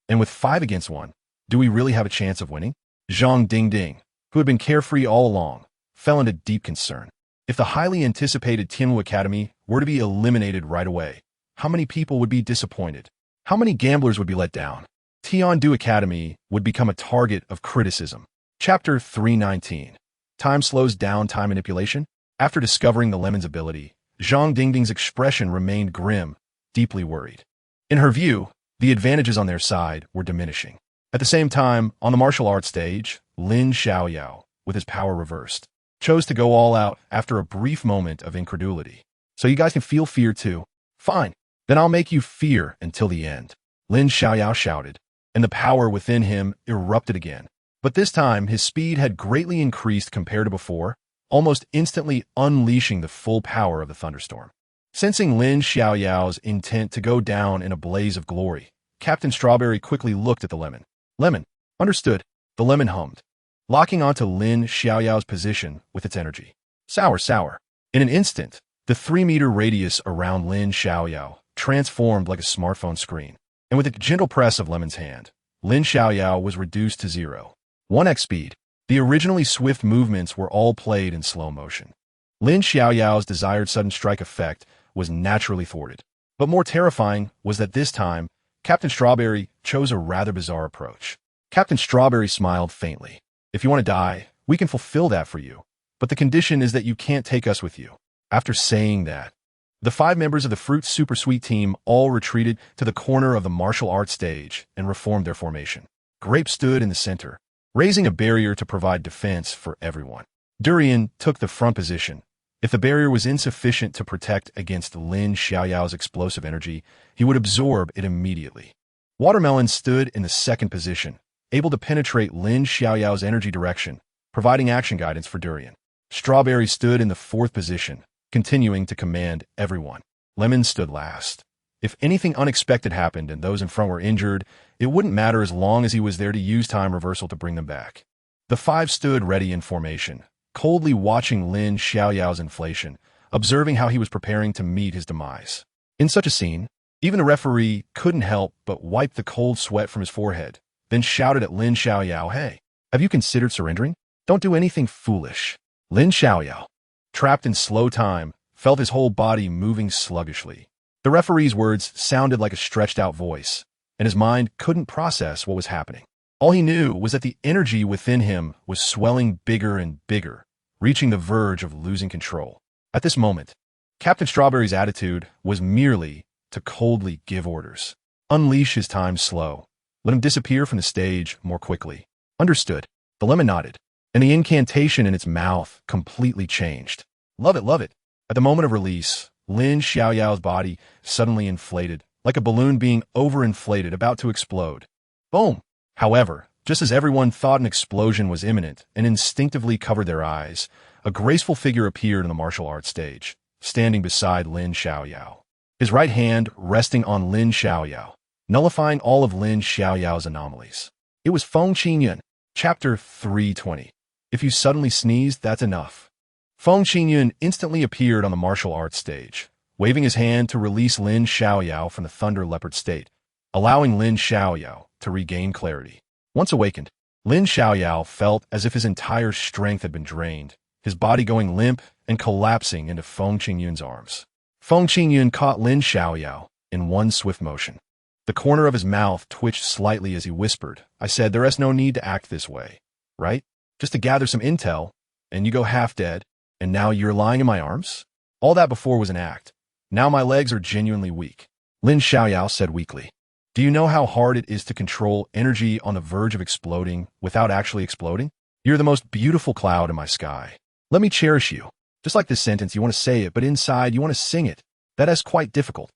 And with 5 against 1, do we really have a chance of winning? Zhang Dingding, who had been carefree all along, fell into deep concern. If the highly anticipated Tianwu Academy were to be eliminated right away, how many people would be disappointed? How many gamblers would be let down? Tiandu Academy would become a target of criticism. Chapter 319. Time slows down time manipulation? After discovering the lemon's ability, Zhang Dingding's expression remained grim, deeply worried. In her view, the advantages on their side were diminishing. At the same time, on the martial arts stage, Lin Xiaoyao, with his power reversed, chose to go all out after a brief moment of incredulity. So you guys can feel fear too? Fine. Then I'll make you fear until the end. Lin Xiaoyao shouted, and the power within him erupted again. But this time, his speed had greatly increased compared to before, almost instantly unleashing the full power of the thunderstorm. Sensing Lin Xiaoyao's intent to go down in a blaze of glory, Captain Strawberry quickly looked at the lemon. Lemon. Understood. The lemon hummed, locking onto Lin Xiaoyao's position with its energy. Sour. In an instant, the 3-meter radius around Lin Xiaoyao transformed like a smartphone screen, and with a gentle press of Lemon's hand, Lin Xiaoyao was reduced to 0. 1x speed. The originally swift movements were all played in slow motion. Lin Xiaoyao's desired sudden strike effect was naturally thwarted. But more terrifying was that this time, Captain Strawberry chose a rather bizarre approach. Captain Strawberry smiled faintly. If you want to die, we can fulfill that for you. But the condition is that you can't take us with you. After saying that, the 5 members of the Fruit Super Sweet team all retreated to the corner of the martial arts stage and reformed their formation. Grape stood in the center, raising a barrier to provide defense for everyone. Durian took the front position. If the barrier was insufficient to protect against Lin Xiaoyao's explosive energy, he would absorb it immediately. Watermelon stood in the second position, able to penetrate Lin Xiaoyao's energy direction, providing action guidance for Durian. Strawberry stood in the 4th position, continuing to command everyone. Lemon stood last. If anything unexpected happened and those in front were injured, it wouldn't matter as long as he was there to use time reversal to bring them back. The 5 stood ready in formation, coldly watching Lin Xiaoyao's inflation, observing how he was preparing to meet his demise. In such a scene, even the referee couldn't help but wipe the cold sweat from his forehead, then shouted at Lin Xiaoyao, "Hey, have you considered surrendering? Don't do anything foolish." Lin Xiaoyao, trapped in slow time, felt his whole body moving sluggishly. The referee's words sounded like a stretched-out voice, and his mind couldn't process what was happening. All he knew was that the energy within him was swelling bigger and bigger, reaching the verge of losing control. At this moment, Captain Strawberry's attitude was merely to coldly give orders. Unleash his time slow. Let him disappear from the stage more quickly. Understood. The lemon nodded, and the incantation in its mouth completely changed. Love it, love it. At the moment of release, Lin Xiaoyao's body suddenly inflated, like a balloon being overinflated, about to explode. Boom! However, just as everyone thought an explosion was imminent and instinctively covered their eyes, a graceful figure appeared on the martial arts stage, standing beside Lin Xiaoyao. His right hand resting on Lin Xiaoyao, nullifying all of Lin Xiaoyao's anomalies. It was Feng Qingyun, Chapter 320. If you suddenly sneezed, that's enough. Feng Qingyun instantly appeared on the martial arts stage, waving his hand to release Lin Xiaoyao from the thunder leopard state, allowing Lin Xiaoyao to regain clarity. Once awakened, Lin Xiaoyao felt as if his entire strength had been drained, his body going limp and collapsing into Feng Qingyun's arms. Feng Qingyun caught Lin Xiaoyao in one swift motion. The corner of his mouth twitched slightly as he whispered, "I said there is no need to act this way, right? Just to gather some intel, and you go half dead, and now you're lying in my arms? All that before was an act. Now my legs are genuinely weak." Lin Xiaoyao said weakly. "Do you know how hard it is to control energy on the verge of exploding without actually exploding? You're the most beautiful cloud in my sky. Let me cherish you." Just like this sentence, you want to say it, but inside you want to sing it. That is quite difficult.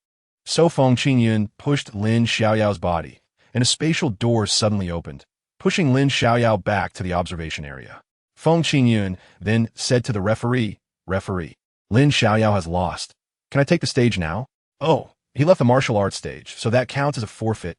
So Feng Qingyun pushed Lin Xiaoyao's body, and a spatial door suddenly opened, pushing Lin Xiaoyao back to the observation area. Feng Qingyun then said to the referee, "Referee, Lin Xiaoyao has lost. Can I take the stage now?" "Oh, he left the martial arts stage, so that counts as a forfeit,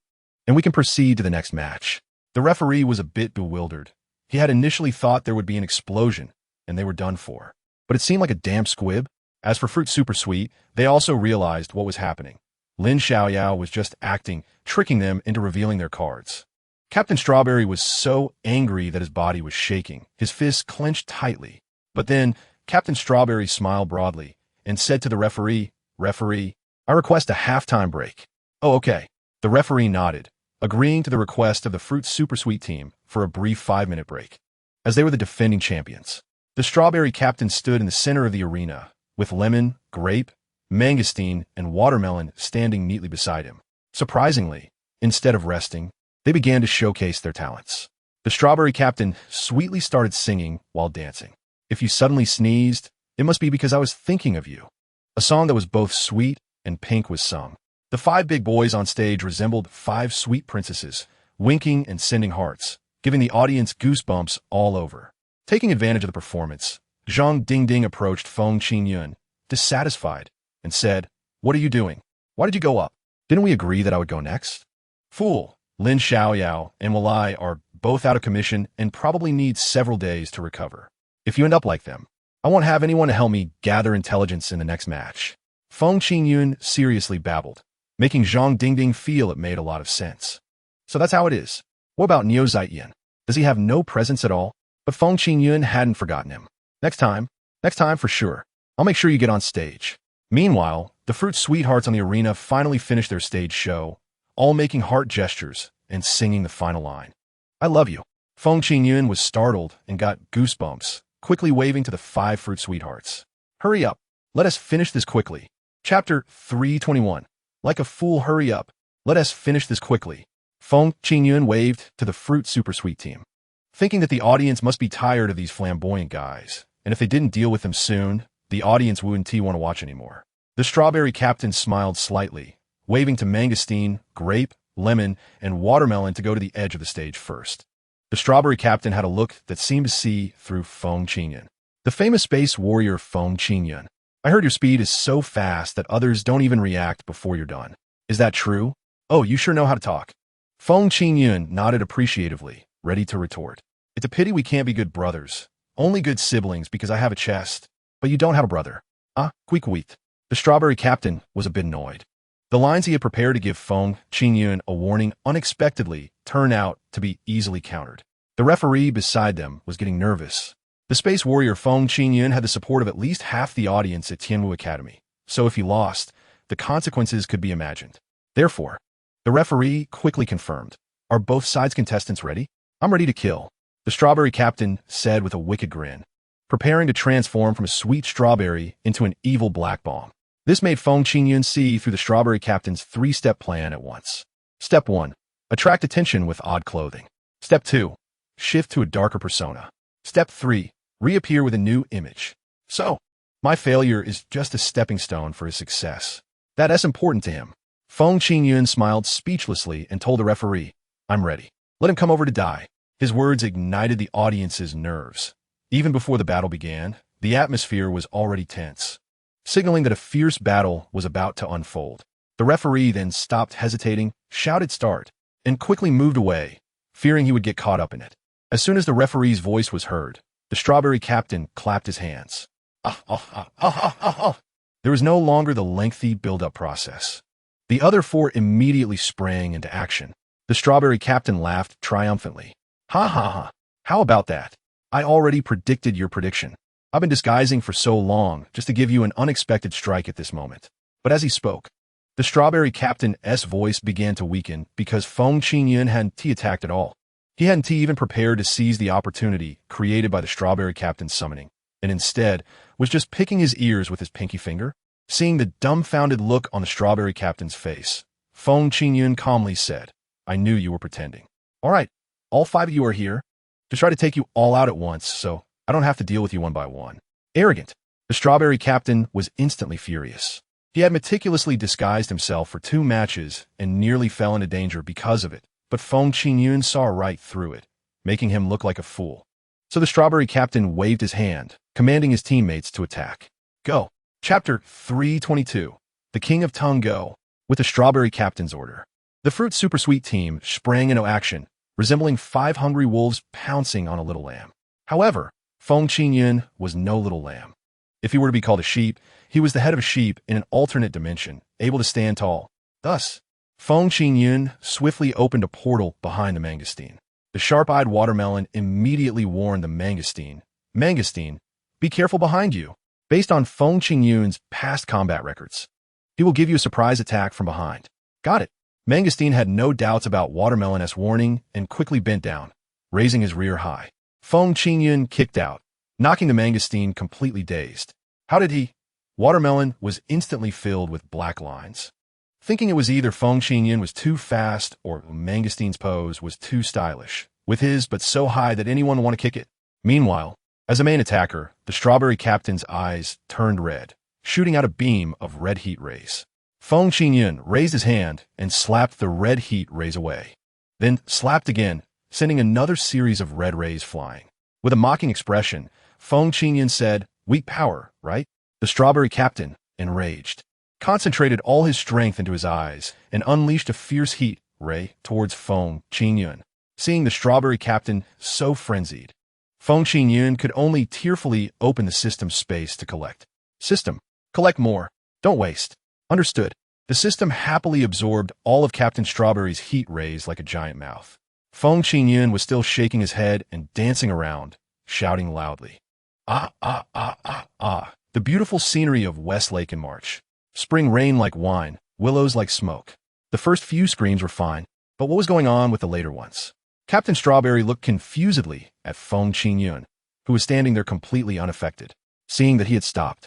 and we can proceed to the next match." The referee was a bit bewildered. He had initially thought there would be an explosion, and they were done for. But it seemed like a damp squib. As for Fruit Super Sweet, they also realized what was happening. Lin Xiaoyao was just acting, tricking them into revealing their cards. Captain Strawberry was so angry that his body was shaking, his fists clenched tightly. But then, Captain Strawberry smiled broadly and said to the referee, "Referee, I request a halftime break." "Oh, okay." The referee nodded, agreeing to the request of the Fruit Super Sweet team for a brief 5-minute break. As they were the defending champions, the Strawberry captain stood in the center of the arena, with lemon, grape, mangosteen, and watermelon standing neatly beside him. Surprisingly, instead of resting, they began to showcase their talents. The Strawberry captain sweetly started singing while dancing. "If you suddenly sneezed, it must be because I was thinking of you." A song that was both sweet and pink was sung. The 5 big boys on stage resembled 5 sweet princesses, winking and sending hearts, giving the audience goosebumps all over. Taking advantage of the performance, Zhang Dingding approached Feng Qingyun, dissatisfied, and said, "What are you doing? Why did you go up? Didn't we agree that I would go next?" "Fool, Lin Xiaoyao and Walai are both out of commission and probably need several days to recover. If you end up like them, I won't have anyone to help me gather intelligence in the next match." Feng Qingyun seriously babbled, making Zhang Dingding feel it made a lot of sense. "So that's how it is. What about Niu Ziyan? Does he have no presence at all?" But Feng Qingyun hadn't forgotten him. Next time for sure. I'll make sure you get on stage." Meanwhile, the Fruit Sweethearts on the arena finally finished their stage show, all making heart gestures and singing the final line. "I love you." Feng Qingyun was startled and got goosebumps, quickly waving to the 5 Fruit Sweethearts. "Hurry up. Let us finish this quickly." Chapter 321. Like a fool, hurry up. Let us finish this quickly. Feng Qingyun waved to the Fruit Super Sweet team, thinking that the audience must be tired of these flamboyant guys, and if they didn't deal with them soon, the audience wouldn't want to watch anymore. The Strawberry captain smiled slightly, waving to mangosteen, grape, lemon, and watermelon to go to the edge of the stage first. The Strawberry captain had a look that seemed to see through Feng Qingyun. "The famous space warrior Feng Qingyun, I heard your speed is so fast that others don't even react before you're done. Is that true? Oh, you sure know how to talk." Feng Qingyun nodded appreciatively, ready to retort. "It's a pity we can't be good brothers. Only good siblings because I have a chest. But you don't have a brother. Ah, quick. The Strawberry captain was a bit annoyed. The lines he had prepared to give Feng Qingyun a warning unexpectedly turned out to be easily countered. The referee beside them was getting nervous. The space warrior Feng Qingyun had the support of at least half the audience at Tianwu Academy, so if he lost, the consequences could be imagined. Therefore, the referee quickly confirmed, "Are both sides contestants ready?" "I'm ready to kill," the Strawberry captain said with a wicked grin, preparing to transform from a sweet strawberry into an evil black bomb. This made Feng Qingyun see through the Strawberry captain's 3-step plan at once. Step 1. Attract attention with odd clothing. Step 2. shift to a darker persona. Step 3. Reappear with a new image. So, my failure is just a stepping stone for his success. That's important to him. Feng Qingyun smiled speechlessly and told the referee, I'm ready. Let him come over to die. His words ignited the audience's nerves. Even before the battle began, the atmosphere was already tense, signaling that a fierce battle was about to unfold. The referee then stopped hesitating, shouted start, and quickly moved away, fearing he would get caught up in it. As soon as the referee's voice was heard, the strawberry captain clapped his hands. There was no longer the lengthy build-up process. The other four immediately sprang into action. The strawberry captain laughed triumphantly. Ha ha ha. How about that? I already predicted your prediction. I've been disguising for so long just to give you an unexpected strike at this moment. But as he spoke, the strawberry captain's voice began to weaken because Feng Qingyun hadn't attacked at all. He hadn't even prepared to seize the opportunity created by the strawberry captain's summoning, and instead was just picking his ears with his pinky finger. Seeing the dumbfounded look on the strawberry captain's face, Feng Qingyun calmly said, I knew you were pretending. All right, all 5 of you are here. Just try to take you all out at once, so I don't have to deal with you one by one. Arrogant. The strawberry captain was instantly furious. He had meticulously disguised himself for 2 matches and nearly fell into danger because of it, but Feng Qingyun saw right through it, making him look like a fool. So the strawberry captain waved his hand, commanding his teammates to attack. Go. Chapter 322. The King of Tongue Go. With the strawberry captain's order, the fruit super sweet team sprang into action, resembling 5 hungry wolves pouncing on a little lamb. However, Feng Qingyun was no little lamb. If he were to be called a sheep, he was the head of a sheep in an alternate dimension, able to stand tall. Thus, Feng Qingyun swiftly opened a portal behind the mangosteen. The sharp-eyed watermelon immediately warned the mangosteen, Mangosteen, be careful behind you. Based on Feng Qingyun's past combat records, he will give you a surprise attack from behind. Got it. Mangosteen had no doubts about Watermelon's warning and quickly bent down, raising his rear high. Feng Qingyun kicked out, knocking the Mangosteen completely dazed. How did he? Watermelon was instantly filled with black lines. Thinking it was either Feng Qingyun was too fast or Mangosteen's pose was too stylish, with his but so high that anyone would want to kick it. Meanwhile, as a main attacker, the strawberry captain's eyes turned red, shooting out a beam of red heat rays. Feng Qingyun raised his hand and slapped the red heat rays away, then slapped again, sending another series of red rays flying. With a mocking expression, Feng Qingyun said, weak power, right? The strawberry captain, enraged, concentrated all his strength into his eyes and unleashed a fierce heat ray towards Feng Qingyun. Seeing the strawberry captain so frenzied, Feng Qingyun could only tearfully open the system space to collect. System, collect more. Don't waste. Understood. The system happily absorbed all of Captain Strawberry's heat rays like a giant mouth. Feng Qingyun was still shaking his head and dancing around, shouting loudly. Ah, ah, ah, ah, ah. The beautiful scenery of Westlake in March. Spring rain like wine, willows like smoke. The first few screams were fine, but what was going on with the later ones? Captain Strawberry looked confusedly at Feng Qingyun, who was standing there completely unaffected. Seeing that he had stopped,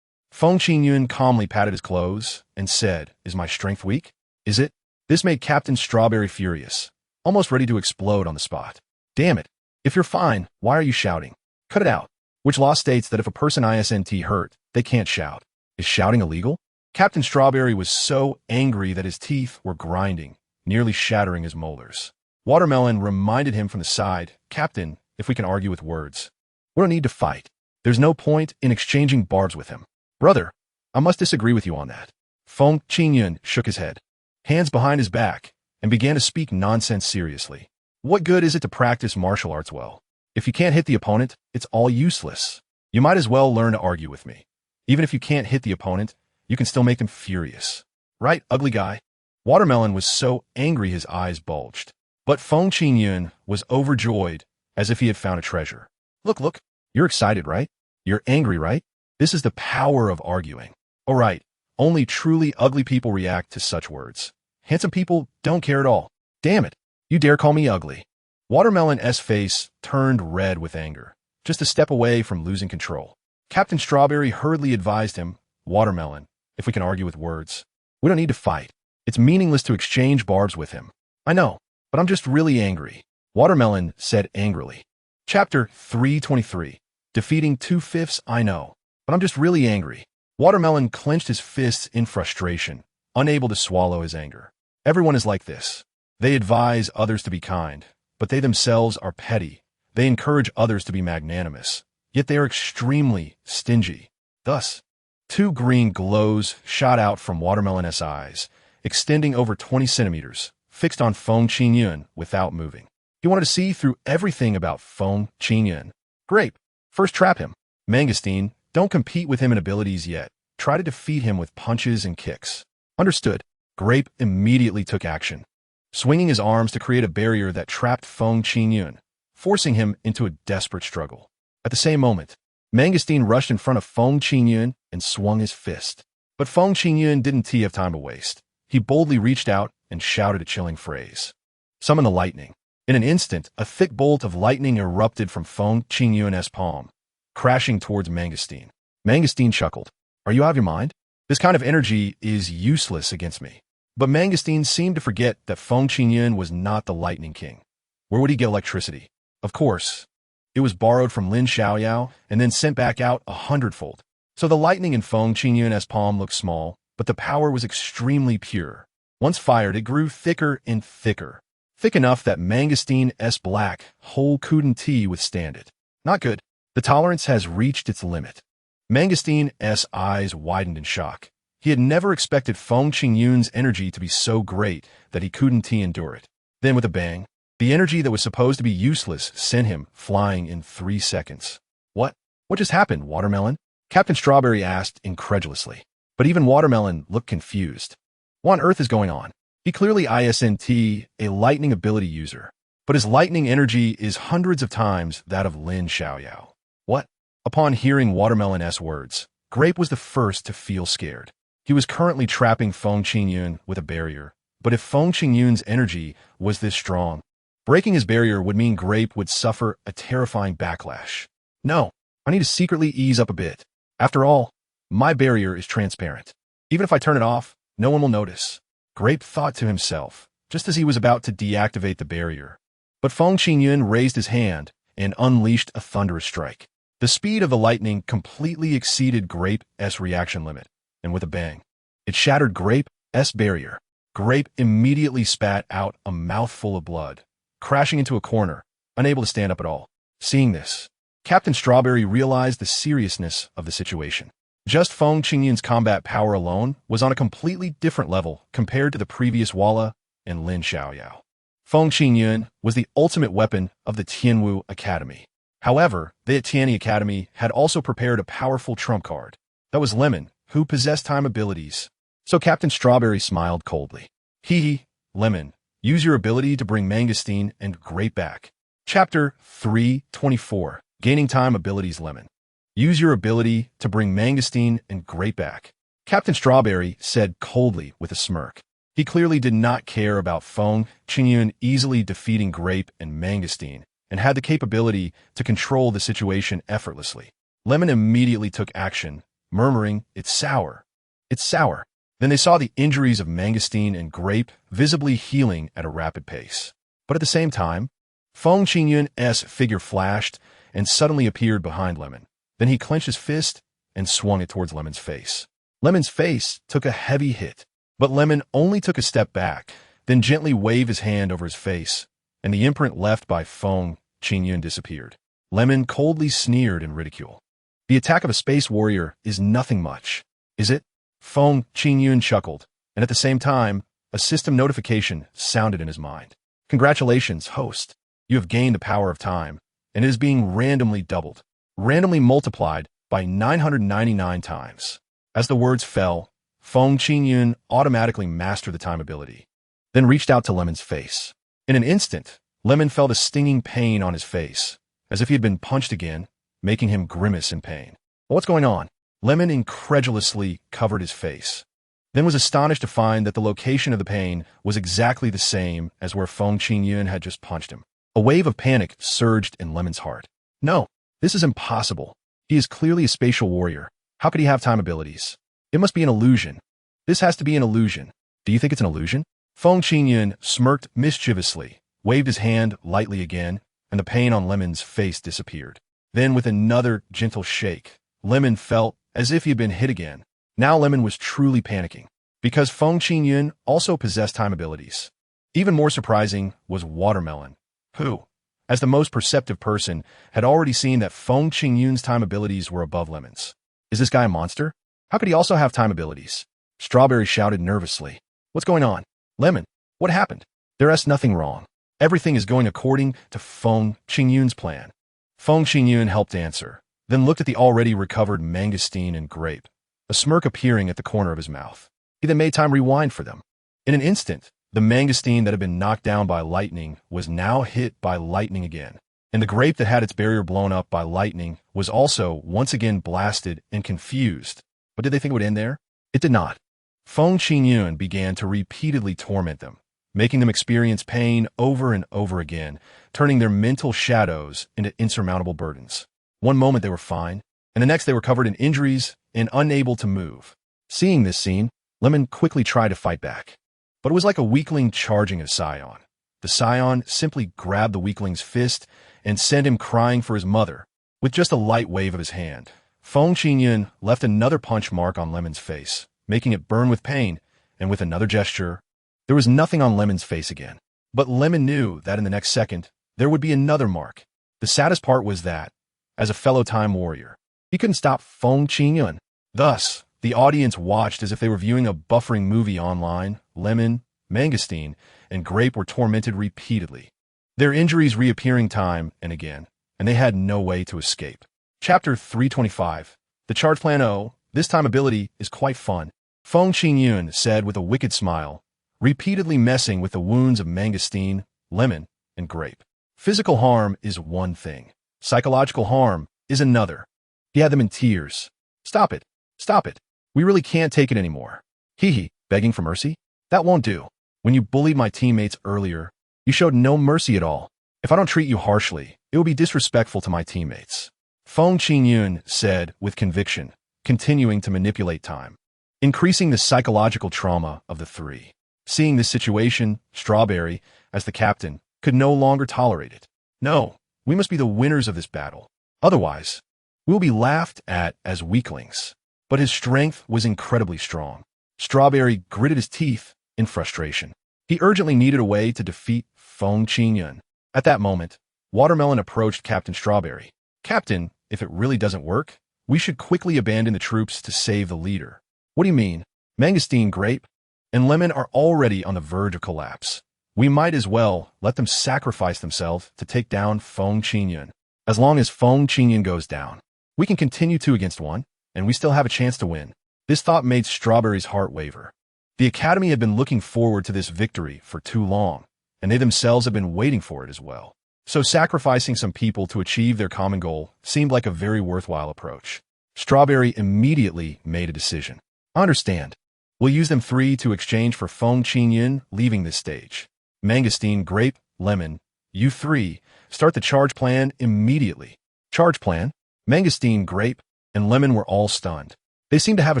Feng Qingyun calmly patted his clothes and said, Is my strength weak? Is it? This made Captain Strawberry furious, almost ready to explode on the spot. Damn it. If you're fine, why are you shouting? Cut it out. Which law states that if a person isn't hurt, they can't shout. Is shouting illegal? Captain Strawberry was so angry that his teeth were grinding, nearly shattering his molars. Watermelon reminded him from the side, Captain, if we can argue with words. We don't need to fight. There's no point in exchanging barbs with him. Brother, I must disagree with you on that. Feng Qingyun shook his head, hands behind his back, and began to speak nonsense seriously. What good is it to practice martial arts well? If you can't hit the opponent, it's all useless. You might as well learn to argue with me. Even if you can't hit the opponent, you can still make them furious. Right, ugly guy? Watermelon was so angry his eyes bulged. But Feng Qingyun was overjoyed, as if he had found a treasure. Look, you're excited, right? You're angry, right? This is the power of arguing. All right, only truly ugly people react to such words. Handsome people don't care at all. Damn it, you dare call me ugly. Watermelon's face turned red with anger, just a step away from losing control. Captain Strawberry hurriedly advised him, Watermelon, if we can argue with words, we don't need to fight. It's meaningless to exchange barbs with him. I know. But I'm just really angry. Watermelon said angrily. Chapter 323. Defeating 2/5. I know, but I'm just really angry. Watermelon clenched his fists in frustration, unable to swallow his anger. Everyone is like this. They advise others to be kind, but they themselves are petty. They encourage others to be magnanimous, yet they are extremely stingy. Thus, two green glows shot out from Watermelon's eyes, extending over 20 centimeters, fixed on Feng Qingyun without moving. He wanted to see through everything about Feng Qingyun. Grape, first trap him. Mangosteen, don't compete with him in abilities yet. Try to defeat him with punches and kicks. Understood. Grape immediately took action, swinging his arms to create a barrier that trapped Feng Qingyun, forcing him into a desperate struggle. At the same moment, Mangosteen rushed in front of Feng Qingyun and swung his fist. But Feng Qingyun didn't have time to waste. He boldly reached out and shouted a chilling phrase. Summon the lightning. In an instant, a thick bolt of lightning erupted from Feng Qingyun's palm, crashing towards Mangosteen. Mangosteen chuckled. Are you out of your mind? This kind of energy is useless against me. But Mangosteen seemed to forget that Feng Qingyun was not the Lightning King. Where would he get electricity? Of course, it was borrowed from Lin Xiaoyao and then sent back out 100-fold. So the lightning in Feng Qingyun's palm looked small, but the power was extremely pure. Once fired, it grew thicker and thicker. Thick enough that Mangosteen's black hole couldn't withstand it. Not good. The tolerance has reached its limit. Mangosteen's eyes widened in shock. He had never expected Feng Qingyun's energy to be so great that he couldn't endure it. Then with a bang, the energy that was supposed to be useless sent him flying in 3 seconds. What? What just happened, Watermelon? Captain Strawberry asked incredulously. But even Watermelon looked confused. What on earth is going on? He clearly isn't a lightning ability user, but his lightning energy is hundreds of times that of Lin Xiaoyao. What? Upon hearing Watermelon's words, Grape was the first to feel scared. He was currently trapping Feng Qingyun with a barrier, but if Feng Qingyun's energy was this strong, breaking his barrier would mean Grape would suffer a terrifying backlash. No, I need to secretly ease up a bit. After all, my barrier is transparent. Even if I turn it off, no one will notice. Grape thought to himself, just as he was about to deactivate the barrier. But Feng Qingyun raised his hand and unleashed a thunderous strike. The speed of the lightning completely exceeded Grape's reaction limit, and with a bang, it shattered Grape's barrier. Grape immediately spat out a mouthful of blood, crashing into a corner, unable to stand up at all. Seeing this, Captain Strawberry realized the seriousness of the situation. Just Feng Qingyun's combat power alone was on a completely different level compared to the previous Walla and Lin Xiaoyao. Feng Qingyun was the ultimate weapon of the Tianwu Academy. However, the Tianyi Academy had also prepared a powerful trump card. That was Lemon, who possessed time abilities. So Captain Strawberry smiled coldly. Hee, Lemon, use your ability to bring Mangosteen and Grape back. Chapter 324. Gaining time abilities. Lemon, use your ability to bring Mangosteen and Grape back. Captain Strawberry said coldly with a smirk. He clearly did not care about Feng Qingyun easily defeating Grape and Mangosteen, and had the capability to control the situation effortlessly. Lemon immediately took action, murmuring, "It's sour. It's sour." Then they saw the injuries of Mangosteen and Grape visibly healing at a rapid pace. But at the same time, Feng Qingyun's figure flashed and suddenly appeared behind Lemon. Then he clenched his fist and swung it towards Lemon's face. Lemon's face took a heavy hit, but Lemon only took a step back, then gently waved his hand over his face, and the imprint left by Feng Qingyun disappeared. Lemon coldly sneered in ridicule. The attack of a space warrior is nothing much, is it? Feng Qingyun chuckled, and at the same time, a system notification sounded in his mind. Congratulations, host. You have gained the power of time, and it is being randomly doubled. Randomly multiplied by 999 times. As the words fell, Feng Qingyun automatically mastered the time ability, then reached out to Lemon's face. In an instant, Lemon felt a stinging pain on his face, as if he had been punched again, making him grimace in pain. What's going on? Lemon incredulously covered his face, then was astonished to find that the location of the pain was exactly the same as where Feng Qingyun had just punched him. A wave of panic surged in Lemon's heart. No, this is impossible. He is clearly a spatial warrior. How could he have time abilities? It must be an illusion. This has to be an illusion. Do you think it's an illusion? Feng Qingyun smirked mischievously, waved his hand lightly again, and the pain on Lemon's face disappeared. Then, with another gentle shake, Lemon felt as if he had been hit again. Now Lemon was truly panicking, because Feng Qingyun also possessed time abilities. Even more surprising was Watermelon, who, as the most perceptive person, had already seen that Feng Qingyun's time abilities were above Lemon's. Is this guy a monster? How could he also have time abilities? Strawberry shouted nervously. What's going on? Lemon, what happened? There's nothing wrong. Everything is going according to Feng Qingyun's plan. Feng Qingyun helped answer, then looked at the already recovered mangosteen and grape, a smirk appearing at the corner of his mouth. He then made time rewind for them. In an instant, the mangosteen that had been knocked down by lightning was now hit by lightning again, and the grape that had its barrier blown up by lightning was also once again blasted and confused. But did they think it would end there? It did not. Feng Qingyun began to repeatedly torment them, making them experience pain over and over again, turning their mental shadows into insurmountable burdens. One moment they were fine, and the next they were covered in injuries and unable to move. Seeing this scene, Lemon quickly tried to fight back. But it was like a weakling charging a scion. The scion simply grabbed the weakling's fist and sent him crying for his mother. With just a light wave of his hand, Feng Qingyun left another punch mark on Lemon's face, making it burn with pain, and with another gesture, there was nothing on Lemon's face again. But Lemon knew that in the next second, there would be another mark. The saddest part was that, as a fellow time warrior, he couldn't stop Feng Qingyun. Thus, the audience watched as if they were viewing a buffering movie online. Lemon, mangosteen, and grape were tormented repeatedly, their injuries reappearing time and again, and they had no way to escape. Chapter 325. The Charge Plan O. This time ability is quite fun, Feng Qingyun said with a wicked smile, repeatedly messing with the wounds of mangosteen, lemon, and grape. Physical harm is one thing. Psychological harm is another. He had them in tears. Stop it. Stop it. We really can't take it anymore. Hee, begging for mercy? That won't do. When you bullied my teammates earlier, you showed no mercy at all. If I don't treat you harshly, it will be disrespectful to my teammates. Feng Qingyun said with conviction, continuing to manipulate time, increasing the psychological trauma of the three. Seeing this situation, Strawberry, as the captain, could no longer tolerate it. No, we must be the winners of this battle. Otherwise, we will be laughed at as weaklings. But his strength was incredibly strong. Strawberry gritted his teeth in frustration. He urgently needed a way to defeat Feng Qingyun. At that moment, Watermelon approached Captain Strawberry. Captain, if it really doesn't work, we should quickly abandon the troops to save the leader. What do you mean? Mangosteen, grape, and lemon are already on the verge of collapse. We might as well let them sacrifice themselves to take down Feng Qingyun. As long as Feng Qingyun goes down, we can continue 2 against 1, and we still have a chance to win. This thought made Strawberry's heart waver. The Academy had been looking forward to this victory for too long, and they themselves had been waiting for it as well. So sacrificing some people to achieve their common goal seemed like a very worthwhile approach. Strawberry immediately made a decision. I understand. We'll use them 3 to exchange for Feng Qingyun leaving this stage. Mangosteen, grape, lemon, you 3, start the charge plan immediately. Charge plan? Mangosteen, grape, and lemon were all stunned. They seemed to have a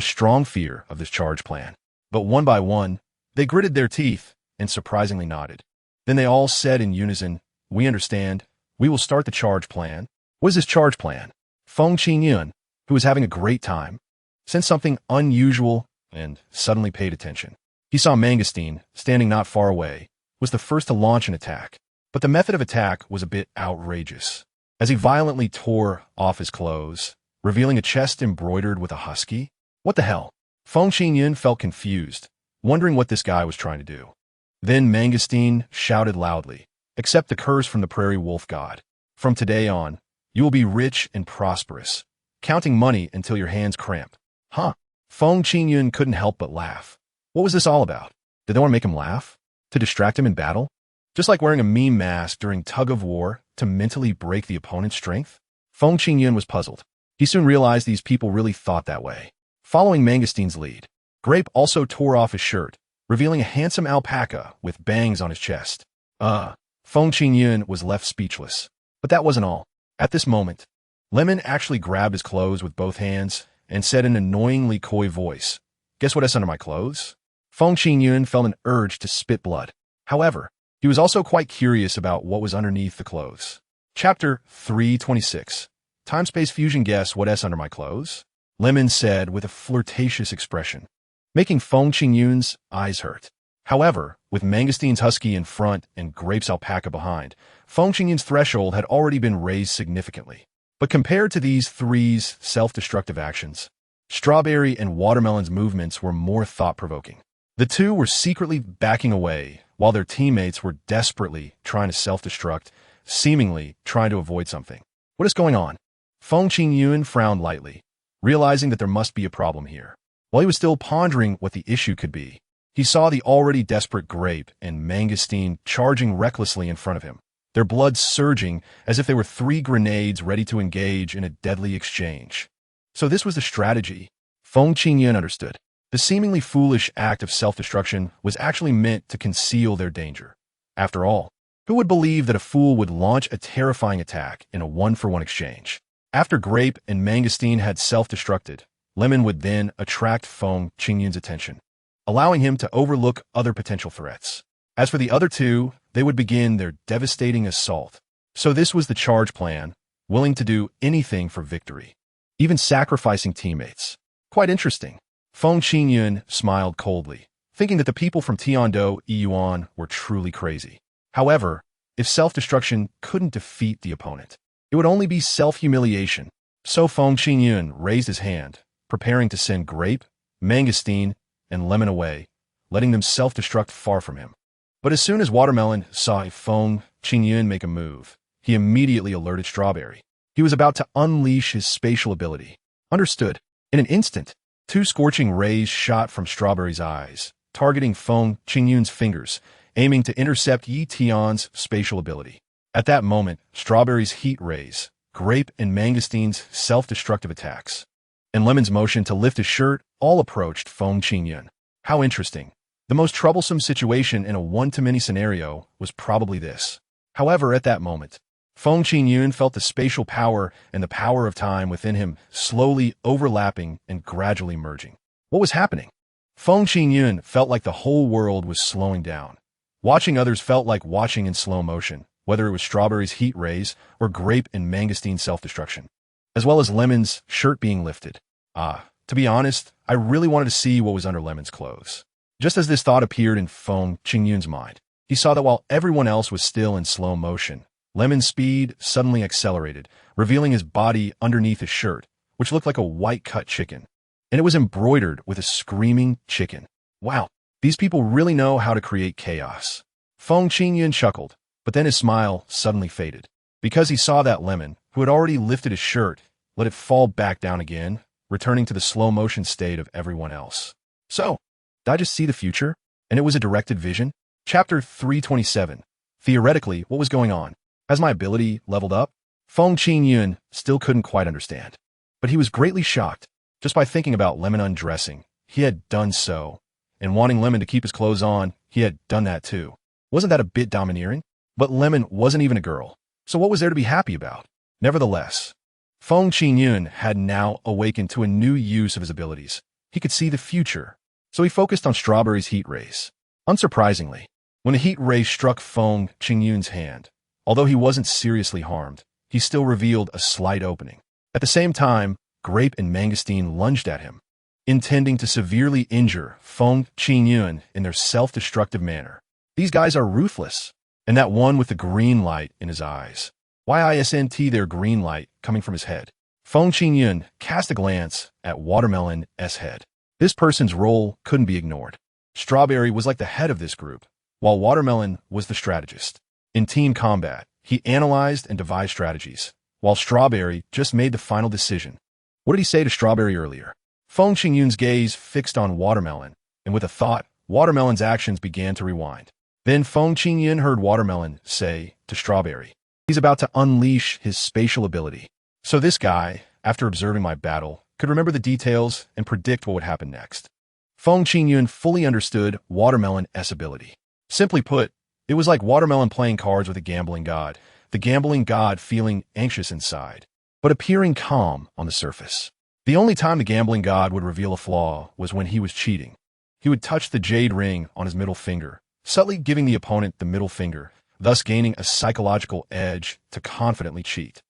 strong fear of this charge plan. But one by one, they gritted their teeth and surprisingly nodded. Then they all said in unison, we understand. We will start the charge plan. What is this charge plan? Feng Qingyun, who was having a great time, sensed something unusual and suddenly paid attention. He saw Mangosteen, standing not far away, was the first to launch an attack. But the method of attack was a bit outrageous. As he violently tore off his clothes, revealing a chest embroidered with a husky. What the hell? Feng Qingyun felt confused, wondering what this guy was trying to do. Then Mangosteen shouted loudly, accept the curse from the prairie wolf god. From today on, you will be rich and prosperous, counting money until your hands cramp. Huh? Feng Qingyun couldn't help but laugh. What was this all about? Did they want to make him laugh? To distract him in battle? Just like wearing a meme mask during tug of war to mentally break the opponent's strength? Feng Qingyun was puzzled. He soon realized these people really thought that way. Following Mangosteen's lead, Grape also tore off his shirt, revealing a handsome alpaca with bangs on his chest. Feng Qingyun was left speechless. But that wasn't all. At this moment, Lemon actually grabbed his clothes with both hands and said in an annoyingly coy voice, guess what is under my clothes? Feng Qingyun felt an urge to spit blood. However, He was also quite curious about what was underneath the clothes. Chapter 326. Time-space fusion. Guess what's under my clothes? Lemon said with a flirtatious expression, making Feng Qingyun's eyes hurt. However, with Mangostine's husky in front and Grape's alpaca behind, Feng Qingyun's threshold had already been raised significantly. But compared to these three's self-destructive actions, Strawberry and Watermelon's movements were more thought-provoking. The two were secretly backing away, while their teammates were desperately trying to self-destruct, seemingly trying to avoid something. What is going on? Feng Qingyun frowned lightly, realizing that there must be a problem here. While he was still pondering what the issue could be, he saw the already desperate Grape and Mangostine charging recklessly in front of him, their blood surging as if they were three grenades ready to engage in a deadly exchange. So this was the strategy. Feng Qingyun understood. The seemingly foolish act of self-destruction was actually meant to conceal their danger. After all, who would believe that a fool would launch a terrifying attack in a one-for-one exchange? After Grape and Mangostine had self-destructed, Lemon would then attract Feng Qingyun's attention, allowing him to overlook other potential threats. As for the other two, they would begin their devastating assault. So this was the charge plan, willing to do anything for victory, even sacrificing teammates. Quite interesting. Feng Qingyun smiled coldly, thinking that the people from Tiando Yuan were truly crazy. However, if self-destruction couldn't defeat the opponent, it would only be self-humiliation. So Feng Qingyun raised his hand, preparing to send Grape, Mangostine, and Lemon away, letting them self-destruct far from him. But as soon as Watermelon saw Feng Qingyun make a move, he immediately alerted Strawberry. He was about to unleash his spatial ability. Understood. In an instant, two scorching rays shot from Strawberry's eyes, targeting Feng Qingyun's fingers, aiming to intercept Yi Tian's spatial ability. At that moment, Strawberry's heat rays, Grape and Mangostine's self-destructive attacks, and Lemon's motion to lift his shirt all approached Feng Qingyun. How interesting. The most troublesome situation in a one-to-many scenario was probably this. However, at that moment, Feng Qingyun felt the spatial power and the power of time within him slowly overlapping and gradually merging. What was happening? Feng Qingyun felt like the whole world was slowing down. Watching others felt like watching in slow motion, whether it was Strawberry's heat rays or Grape and Mangostine's self-destruction, as well as Lemon's shirt being lifted. To be honest, I really wanted to see what was under Lemon's clothes. Just as this thought appeared in Feng Qingyun's mind, he saw that while everyone else was still in slow motion, Lemon's speed suddenly accelerated, revealing his body underneath his shirt, which looked like a white-cut chicken. And it was embroidered with a screaming chicken. Wow, these people really know how to create chaos. Feng Qingyun chuckled, but then his smile suddenly faded, because he saw that Lemon, who had already lifted his shirt, let it fall back down again, returning to the slow-motion state of everyone else. So, did I just see the future? And it was a directed vision? Chapter 327. Theoretically, what was going on? Has my ability leveled up? Feng Qingyun still couldn't quite understand. But he was greatly shocked. Just by thinking about Lemon undressing, he had done so. And wanting Lemon to keep his clothes on, he had done that too. Wasn't that a bit domineering? But Lemon wasn't even a girl. So what was there to be happy about? Nevertheless, Feng Qingyun had now awakened to a new use of his abilities. He could see the future. So he focused on Strawberry's heat rays. Unsurprisingly, when the heat ray struck Feng Qingyun's hand, although he wasn't seriously harmed, he still revealed a slight opening. At the same time, Grape and Mangostine lunged at him, intending to severely injure Feng Qingyun in their self-destructive manner. These guys are ruthless. And that one with the green light in his eyes. Why isn't there green light coming from his head? Feng Qingyun cast a glance at Watermelon's head. This person's role couldn't be ignored. Strawberry was like the head of this group, while Watermelon was the strategist. In team combat, he analyzed and devised strategies, while Strawberry just made the final decision. What did he say to Strawberry earlier? Feng Qingyun's gaze fixed on Watermelon, and with a thought, Watermelon's actions began to rewind. Then Feng Qingyun heard Watermelon say to Strawberry, he's about to unleash his spatial ability. So this guy, after observing my battle, could remember the details and predict what would happen next. Feng Qingyun fully understood Watermelon's ability. Simply put, it was like Watermelon playing cards with a gambling god, the gambling god feeling anxious inside, but appearing calm on the surface. The only time the gambling god would reveal a flaw was when he was cheating. He would touch the jade ring on his middle finger, subtly giving the opponent the middle finger, thus gaining a psychological edge to confidently cheat.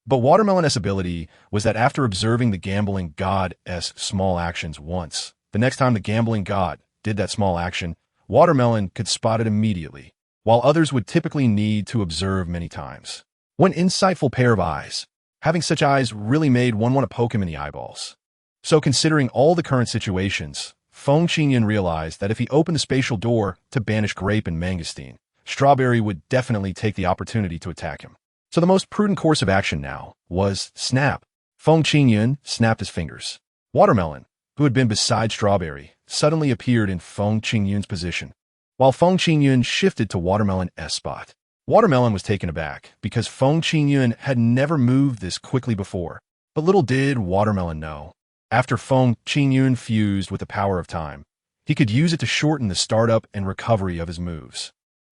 But Watermelon's ability was that after observing the gambling god's small actions once, the next time the gambling god did that small action, Watermelon could spot it immediately, while others would typically need to observe many times. One insightful pair of eyes. Having such eyes really made one want to poke him in the eyeballs. So considering all the current situations, Feng Qingyun realized that if he opened the spatial door to banish Grape and Mangosteen, Strawberry would definitely take the opportunity to attack him. So the most prudent course of action now was snap. Feng Qingyun snapped his fingers. Watermelon, who had been beside Strawberry, suddenly appeared in Feng Qingyun's position, while Feng Qingyun shifted to Watermelon's spot. Watermelon was taken aback because Feng Qingyun had never moved this quickly before, but little did Watermelon know. After Feng Qingyun fused with the power of time, he could use it to shorten the startup and recovery of his moves.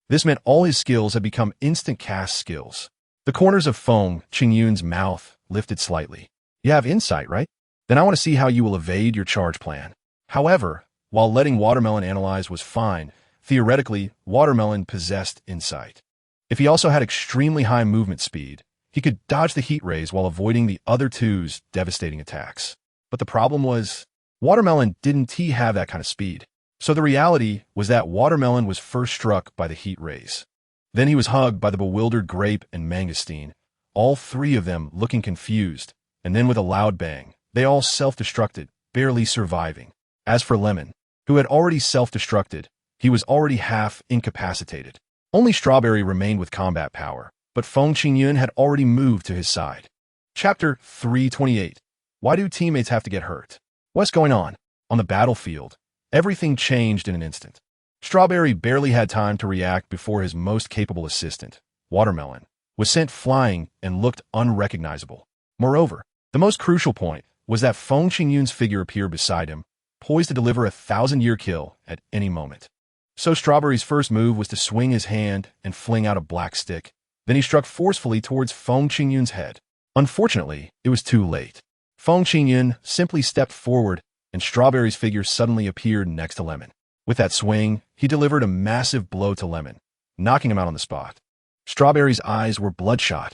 This meant all his skills had become instant cast skills. The corners of Feng Qingyun's mouth lifted slightly. You have insight, right? Then I want to see how you will evade your charge plan. However, while letting Watermelon analyze was fine, theoretically, Watermelon possessed insight. If he also had extremely high movement speed, he could dodge the heat rays while avoiding the other two's devastating attacks. But the problem was, Watermelon didn't have that kind of speed. So the reality was that Watermelon was first struck by the heat rays. Then he was hugged by the bewildered Grape and Mangosteen, all three of them looking confused, and then with a loud bang, they all self-destructed, barely surviving. As for Lemon, who had already self-destructed, he was already half incapacitated. Only Strawberry remained with combat power, but Feng Qingyun had already moved to his side. Chapter 328. Why do teammates have to get hurt? What's going on? On the battlefield, everything changed in an instant. Strawberry barely had time to react before his most capable assistant, Watermelon, was sent flying and looked unrecognizable. Moreover, the most crucial point was that Feng Qingyun's figure appeared beside him, poised to deliver a 1,000-year kill at any moment. So Strawberry's first move was to swing his hand and fling out a black stick. Then he struck forcefully towards Feng Qingyun's head. Unfortunately, it was too late. Feng Qingyun simply stepped forward, and Strawberry's figure suddenly appeared next to Lemon. With that swing, he delivered a massive blow to Lemon, knocking him out on the spot. Strawberry's eyes were bloodshot.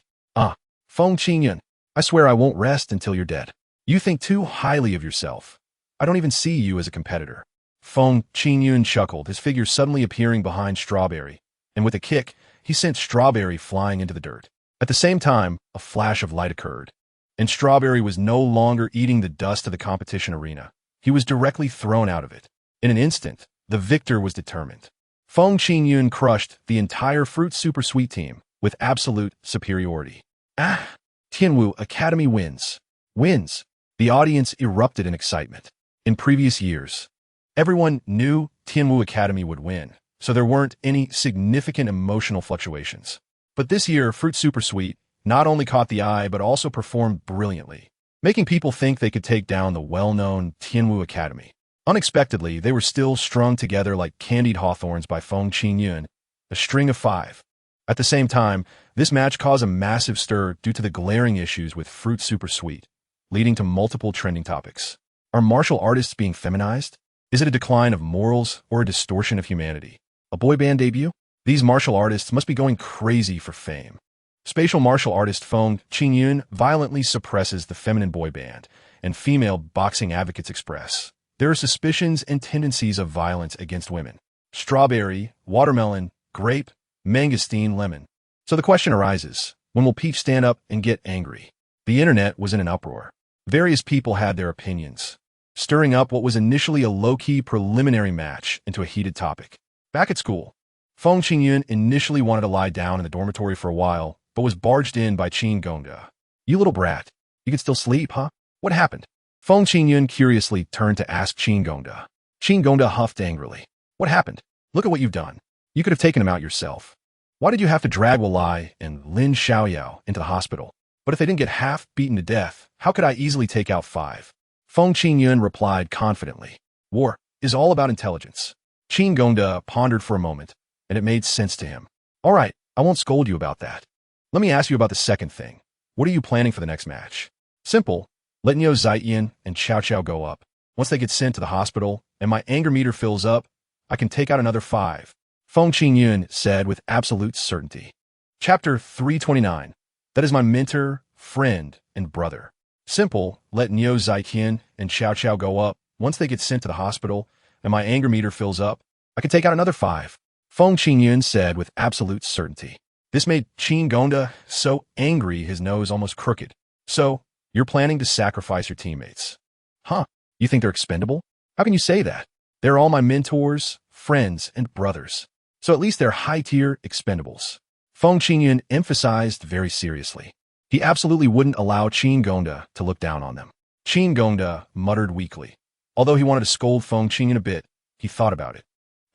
Feng Qingyun, I swear I won't rest until you're dead. You think too highly of yourself. I don't even see you as a competitor. Feng Qingyun chuckled, his figure suddenly appearing behind Strawberry, and with a kick, he sent Strawberry flying into the dirt. At the same time, a flash of light occurred, and Strawberry was no longer eating the dust of the competition arena. He was directly thrown out of it. In an instant, the victor was determined. Feng Qingyun crushed the entire Fruit Super Sweet team with absolute superiority. Tianwu Academy wins. Wins. The audience erupted in excitement. In previous years, everyone knew Tianwu Academy would win, so there weren't any significant emotional fluctuations. But this year, Fruit Super Sweet not only caught the eye but also performed brilliantly, making people think they could take down the well-known Tianwu Academy. Unexpectedly, they were still strung together like candied hawthorns by Feng Qingyun, a string of 5. At the same time, this match caused a massive stir due to the glaring issues with Fruit Super Sweet, leading to multiple trending topics. Are martial artists being feminized? Is it a decline of morals or a distortion of humanity? A boy band debut? These martial artists must be going crazy for fame. Spatial martial artist Feng Qingyun violently suppresses the feminine boy band, and female boxing advocates express there are suspicions and tendencies of violence against women. Strawberry, Watermelon, Grape, Mangosteen, Lemon. So the question arises, when will Peach stand up and get angry? The internet was in an uproar. Various people had their opinions, stirring up what was initially a low-key preliminary match into a heated topic. Back at school, Feng Qingyun initially wanted to lie down in the dormitory for a while, but was barged in by Qin Gongda. You little brat, you can still sleep, huh? What happened? Feng Qingyun curiously turned to ask Qin Gongda. Qin Gongda huffed angrily. What happened? Look at what you've done. You could have taken him out yourself. Why did you have to drag Walai and Lin Xiaoyao into the hospital? But if they didn't get half beaten to death, how could I easily take out 5? Feng Qingyun replied confidently. War is all about intelligence. Qin Gongda pondered for a moment, and it made sense to him. All right, I won't scold you about that. Let me ask you about the second thing. What are you planning for the next match? Simple. Let Niu Zaiyan and Qiao Qiao go up. Once they get sent to the hospital and my anger meter fills up, I can take out another 5. Feng Qingyun said with absolute certainty. Chapter 329. That is my mentor, friend, and brother. Simple, let Niu Zaiqian and Xiao Xiao go up. Once they get sent to the hospital and my anger meter fills up, I can take out another 5. Feng Qingyun said with absolute certainty. This made Qin Gongda so angry his nose almost crooked. So, you're planning to sacrifice your teammates. Huh? You think they're expendable? How can you say that? They're all my mentors, friends, and brothers. So at least they're high-tier expendables. Feng Qingyun emphasized very seriously. He absolutely wouldn't allow Qin Gongda to look down on them. Qin Gongda muttered weakly. Although he wanted to scold Feng Qingyun a bit, he thought about it.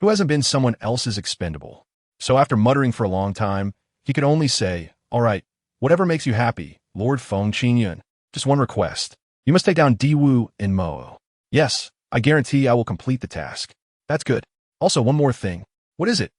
Who hasn't been someone else's expendable? So after muttering for a long time, he could only say, all right, whatever makes you happy, Lord Feng Qingyun. Just one request. You must take down Diwu and Mo. Yes, I guarantee I will complete the task. That's good. Also, one more thing. What is it?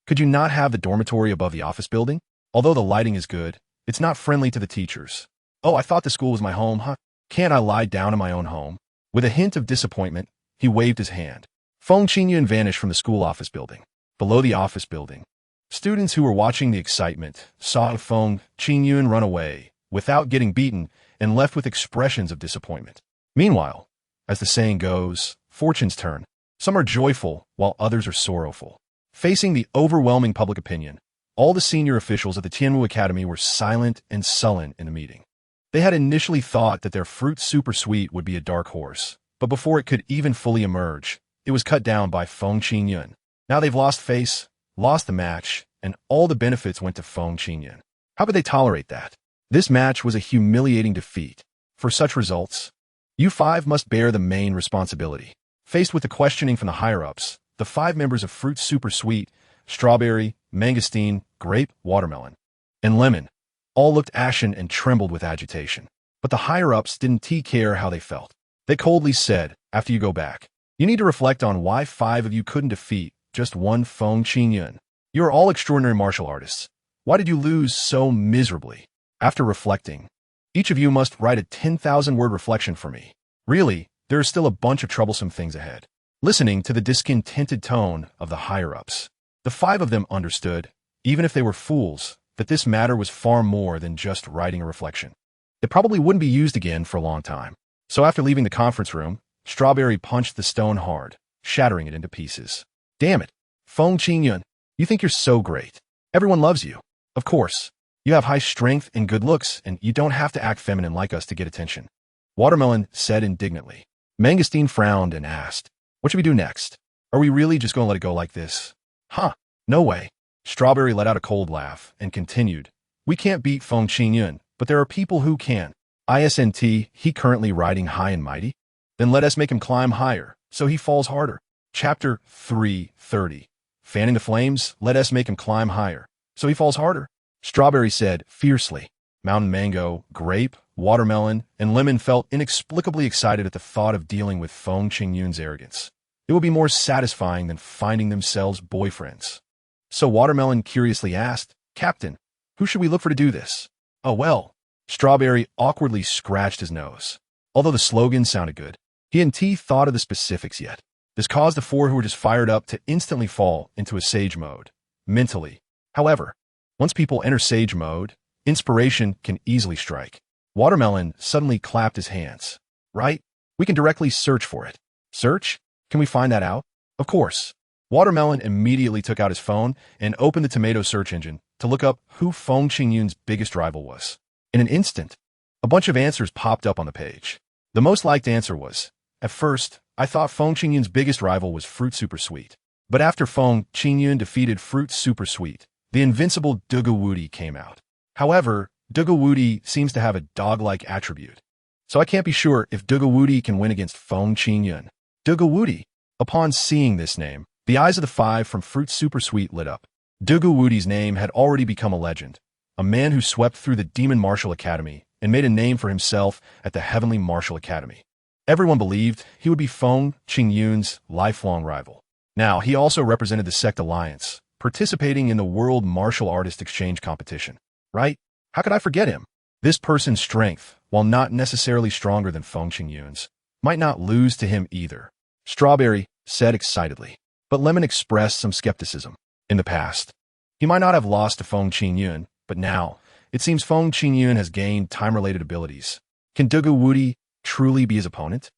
Could you not have the dormitory above the office building? Although the lighting is good, it's not friendly to the teachers. Oh, I thought the school was my home, huh? Can't I lie down in my own home? With a hint of disappointment, he waved his hand. Feng Qingyun vanished from the school office building. Below the office building, students who were watching the excitement saw Feng Qingyun run away without getting beaten and left with expressions of disappointment. Meanwhile, as the saying goes, fortunes turn. Some are joyful while others are sorrowful. Facing the overwhelming public opinion, all the senior officials at the Tianwu Academy were silent and sullen in the meeting. They had initially thought that their fruit super sweet would be a dark horse, but before it could even fully emerge, it was cut down by Feng Qingyun. Now they've lost face, lost the match, and all the benefits went to Feng Qingyun. How could they tolerate that? This match was a humiliating defeat. For such results, you 5 must bear the main responsibility. Faced with the questioning from the higher-ups, the 5 members of Fruit Super Sweet, Strawberry, Mangosteen, Grape, Watermelon, and Lemon all looked ashen and trembled with agitation. But the higher-ups didn't care how they felt. They coldly said, after you go back, you need to reflect on why 5 of you couldn't defeat just one Feng Qingyun. You are all extraordinary martial artists. Why did you lose so miserably? After reflecting, each of you must write a 10,000-word reflection for me. Really, there is still a bunch of troublesome things ahead. Listening to the discontented tone of the higher-ups, the 5 of them understood, even if they were fools, that this matter was far more than just writing a reflection. It probably wouldn't be used again for a long time. So after leaving the conference room, Strawberry punched the stone hard, shattering it into pieces. Damn it, Feng Qingyun, you think you're so great. Everyone loves you. Of course, you have high strength and good looks, and you don't have to act feminine like us to get attention. Watermelon said indignantly. Mangosteen frowned and asked, what should we do next? Are we really just going to let it go like this? Huh, no way. Strawberry let out a cold laugh and continued. We can't beat Feng Qingyun, but there are people who can. Isn't he currently riding high and mighty? Then let us make him climb higher, so he falls harder. Chapter 330. Fanning the flames, let us make him climb higher, so he falls harder. Strawberry said fiercely. Mountain Mango, Grape, Watermelon, and Lemon felt inexplicably excited at the thought of dealing with Feng Qingyun's arrogance. It would be more satisfying than finding themselves boyfriends. So Watermelon curiously asked, Captain, who should we look for to do this? Oh well. Strawberry awkwardly scratched his nose. Although the slogan sounded good, he and T thought of the specifics yet. This caused the 4 who were just fired up to instantly fall into a sage mode, mentally. However, once people enter sage mode, inspiration can easily strike. Watermelon suddenly clapped his hands. Right? We can directly search for it. Search? Can we find that out? Of course. Watermelon immediately took out his phone and opened the tomato search engine to look up who Feng Qingyun's biggest rival was. In an instant, a bunch of answers popped up on the page. The most liked answer was, at first, I thought Feng Qingyun's biggest rival was Fruit Super Sweet. But after Feng Qingyun defeated Fruit Super Sweet, the invincible Dugawudi came out. However, Dugawudi seems to have a dog-like attribute. So I can't be sure if Dugawudi can win against Feng Qingyun. Dugawudi. Upon seeing this name, the eyes of the 5 from Fruit Super Sweet lit up. Dugawudi's name had already become a legend, a man who swept through the Demon Martial Academy and made a name for himself at the Heavenly Martial Academy. Everyone believed he would be Feng Qingyun's lifelong rival. Now, he also represented the Sect Alliance, participating in the World Martial Artist Exchange competition. Right? How could I forget him? This person's strength, while not necessarily stronger than Feng Qingyun's, might not lose to him either. Strawberry said excitedly, but Lemon expressed some skepticism. In the past, he might not have lost to Feng Qingyun, but now, it seems Feng Qingyun has gained time-related abilities. Can Dugawudi truly be his opponent?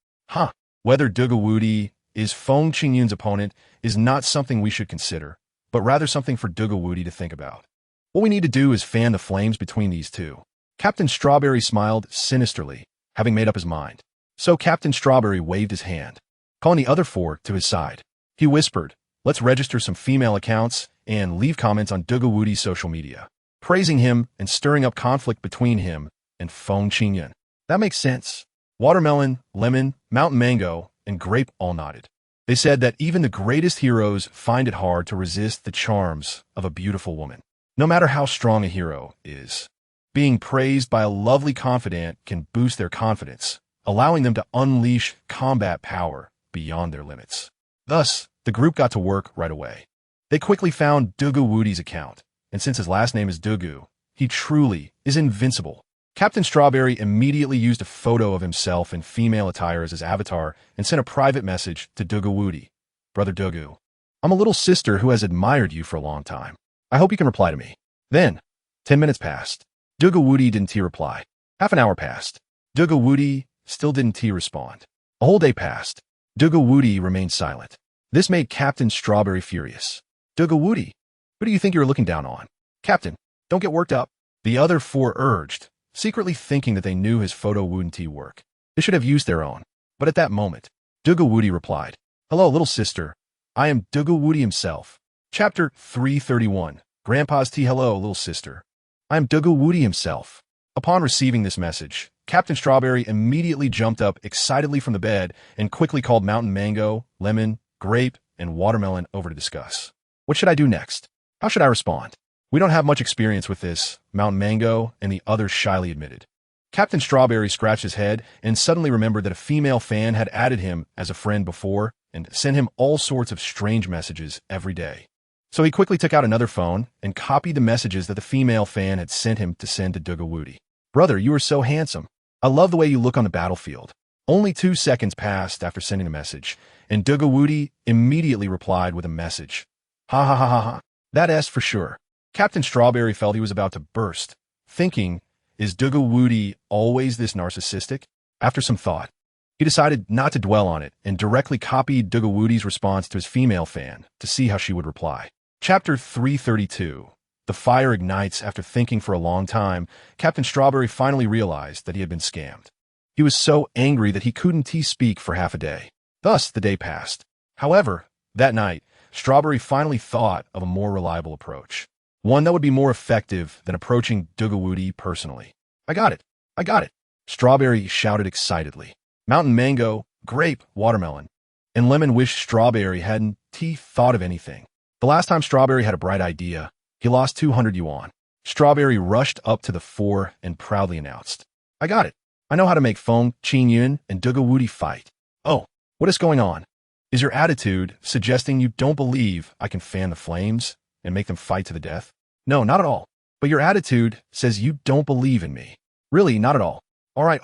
Whether Dugawudi is Feng Qingyun's opponent is not something we should consider, but rather something for Dugawudi to think about. What we need to do is fan the flames between these two. Captain Strawberry smiled sinisterly, having made up his mind. So Captain Strawberry waved his hand, calling the other four to his side. He whispered, "Let's register some female accounts and leave comments on Dugawudi's social media, praising him and stirring up conflict between him and Feng Qingyun." That makes sense. Watermelon, lemon, mountain mango, and grape all nodded. They said that even the greatest heroes find it hard to resist the charms of a beautiful woman. No matter how strong a hero is, being praised by a lovely confidant can boost their confidence, allowing them to unleash combat power beyond their limits. Thus, the group got to work right away. They quickly found Dugawudi's account, and since his last name is Dugu, he truly is invincible. Captain Strawberry immediately used a photo of himself in female attire as his avatar and sent a private message to Dugawudi. "Brother Dugu, I'm a little sister who has admired you for a long time. I hope you can reply to me." Then, 10 minutes passed. Dugawudi didn't reply. Half an hour passed. Dugawudi still didn't respond. A whole day passed. Dugawudi remained silent. This made Captain Strawberry furious. "Dugawudi, who do you think you're looking down on?" "Captain, don't get worked up," the other four urged, secretly thinking that they knew his photo wouldn't work. They should have used their own. But at that moment, Dugawudi replied, "Hello, little sister. I am Dugawudi himself." Chapter 331. Grandpa's tea. "Hello, little sister. I am Dugawudi himself." Upon receiving this message, Captain Strawberry immediately jumped up excitedly from the bed and quickly called mountain mango, lemon, grape, and watermelon over to discuss. "What should I do next? How should I respond?" "We don't have much experience with this," Mountain Mango and the others shyly admitted. Captain Strawberry scratched his head and suddenly remembered that a female fan had added him as a friend before and sent him all sorts of strange messages every day. So he quickly took out another phone and copied the messages that the female fan had sent him to send to Dugawudi. "Brother, you are so handsome. I love the way you look on the battlefield." Only 2 seconds passed after sending the message, and Dugawudi immediately replied with a message. "Ha ha ha ha ha. That's for sure." Captain Strawberry felt he was about to burst, thinking, is Dugawudi always this narcissistic? After some thought, he decided not to dwell on it and directly copied Dugawudi's response to his female fan to see how she would reply. Chapter 332. The fire ignites. After thinking for a long time, Captain Strawberry finally realized that he had been scammed. He was so angry that he couldn't speak for half a day. Thus, the day passed. However, that night, Strawberry finally thought of a more reliable approach. One that would be more effective than approaching Dugawudi personally. I got it. I got it." Strawberry shouted excitedly. Mountain Mango, Grape, Watermelon, and Lemon wished Strawberry hadn't thought of anything. The last time Strawberry had a bright idea, he lost 200 yuan. Strawberry rushed up to the four and proudly announced, "I got it. I know how to make Feng Qingyun and Dugawudi fight." "Oh, what is going on? Is your attitude suggesting you don't believe I can fan the flames and make them fight to the death?" "No, not at all. But your attitude says you don't believe in me." "Really, not at all." All right.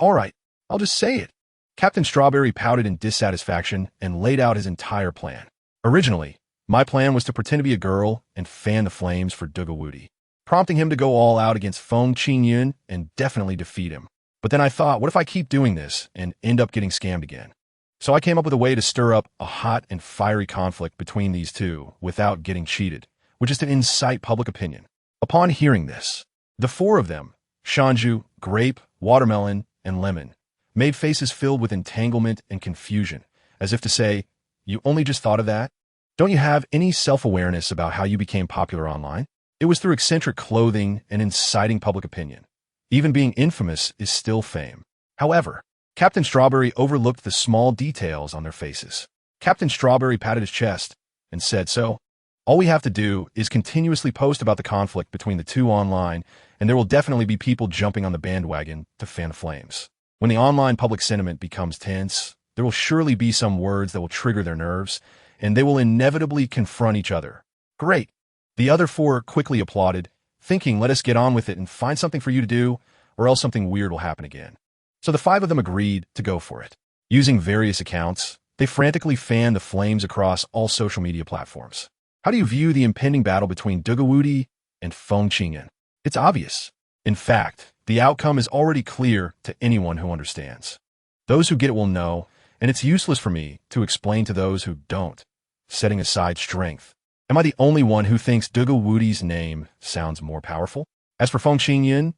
I'll just say it." Captain Strawberry pouted in dissatisfaction and laid out his entire plan. "Originally, my plan was to pretend to be a girl and fan the flames for Dugawudi, prompting him to go all out against Feng Qingyun and definitely defeat him. But then I thought, what if I keep doing this and end up getting scammed again? So I came up with a way to stir up a hot and fiery conflict between these two without getting cheated, which is to incite public opinion." Upon hearing this, the four of them, Shanju, Grape, Watermelon, and Lemon, made faces filled with entanglement and confusion, as if to say, "You only just thought of that? Don't you have any self-awareness about how you became popular online?" It was through eccentric clothing and inciting public opinion. Even being infamous is still fame. However, Captain Strawberry overlooked the small details on their faces. Captain Strawberry patted his chest and said, "So, all we have to do is continuously post about the conflict between the two online, and there will definitely be people jumping on the bandwagon to fan the flames. When the online public sentiment becomes tense, there will surely be some words that will trigger their nerves, and they will inevitably confront each other." "Great." The other four quickly applauded, thinking, let us get on with it and find something for you to do, or else something weird will happen again. So the five of them agreed to go for it. Using various accounts, they frantically fanned the flames across all social media platforms. How do you view the impending battle between Dugawudi and Feng Qingyan? It's obvious. In fact, the outcome is already clear to anyone who understands. Those who get it will know, and it's useless for me to explain to those who don't, setting aside strength. Am I the only one who thinks Dugawudi's name sounds more powerful? As for Feng Qingyan,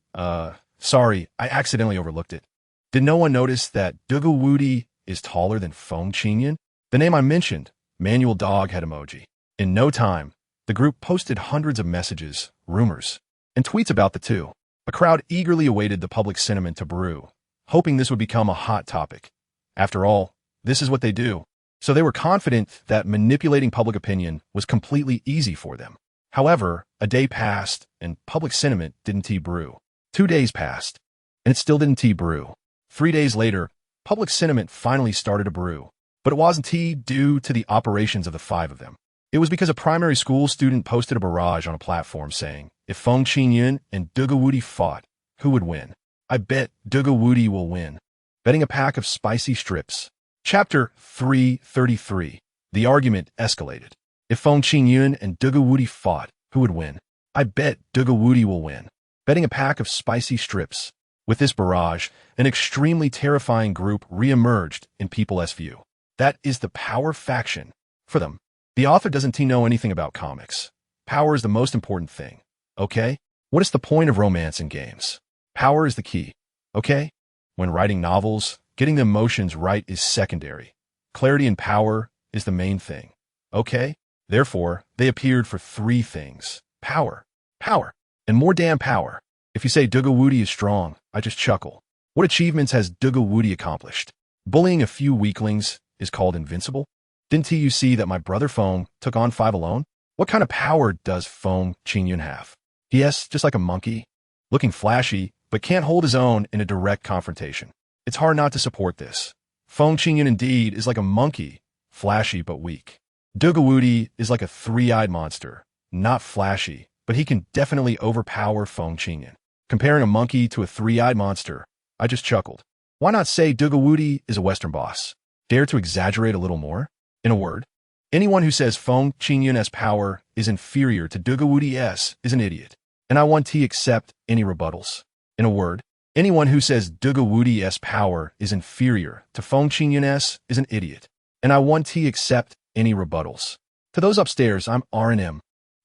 sorry, I accidentally overlooked it. Did no one notice that Dugawudi is taller than Feng Qingyan? The name I mentioned, manual dog head emoji. In no time, the group posted hundreds of messages, rumors, and tweets about the two. A crowd eagerly awaited the public sentiment to brew, hoping this would become a hot topic. After all, this is what they do. So they were confident that manipulating public opinion was completely easy for them. However, a day passed and public sentiment didn't brew. 2 days passed, and it still didn't brew. 3 days later, public sentiment finally started to brew. But it wasn't due to the operations of the 5 of them. It was because a primary school student posted a barrage on a platform saying, if Feng Qingyan and Dugawudi fought, who would win? I bet Dugawudi will win. Betting a pack of spicy strips. Chapter 333. The argument escalated. If Feng Qingyan and Dugawudi fought, who would win? I bet Dugawudi will win. Betting a pack of spicy strips. With this barrage, an extremely terrifying group re-emerged in people's view. That is the power faction. For them, the author doesn't know anything about comics. Power is the most important thing. Okay? What is the point of romance in games? Power is the key. Okay? When writing novels, getting the emotions right is secondary. Clarity and power is the main thing. Okay? Therefore, they appeared for 3 things. Power, and more damn power. If you say Dugawudi is strong, I just chuckle. What achievements has Dugawudi accomplished? Bullying a few weaklings is called invincible? Didn't you see that my brother Feng took on 5 alone? What kind of power does Feng Qingyan have? Yes, just like a monkey. Looking flashy, but can't hold his own in a direct confrontation. It's hard not to support this. Feng Qingyan indeed is like a monkey, flashy but weak. Dugawudi is like a 3-eyed monster, not flashy, but he can definitely overpower Feng Qingyan. Comparing a monkey to a 3-eyed monster, I just chuckled. Why not say Dugawudi is a Western boss? Dare to exaggerate a little more? In a word, anyone who says Feng Qingyan's power is inferior to Dugawudi's is an idiot. And I want to accept any rebuttals. In a word, anyone who says Dugawudi's power is inferior to Feng Qingyan's is an idiot. And I want to accept any rebuttals. To those upstairs, I'm RNM.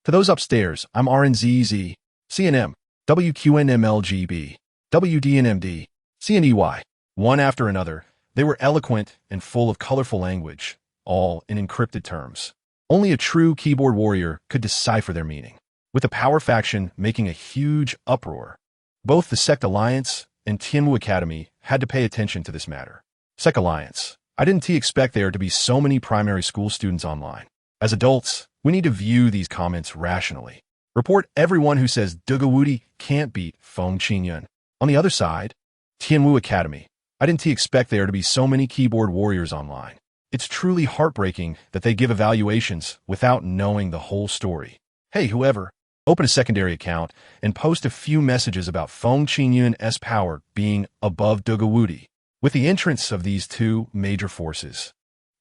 To those upstairs, I'm RNZZ, CNM, WQNMLGB, WDNMD, CNEY. One after another, they were eloquent and full of colorful language, all in encrypted terms. Only a true keyboard warrior could decipher their meaning. With the power faction making a huge uproar, both the Sect Alliance and Tianwu Academy had to pay attention to this matter. Sect Alliance. I didn't expect there to be so many primary school students online. As adults, we need to view these comments rationally. Report everyone who says Dugawudi can't beat Feng Qingyan. On the other side, Tianwu Academy. I didn't expect there to be so many keyboard warriors online. It's truly heartbreaking that they give evaluations without knowing the whole story. Hey, whoever, open a secondary account and post a few messages about Feng Qingyan's power being above Dugawudi. With the entrance of these 2 major forces,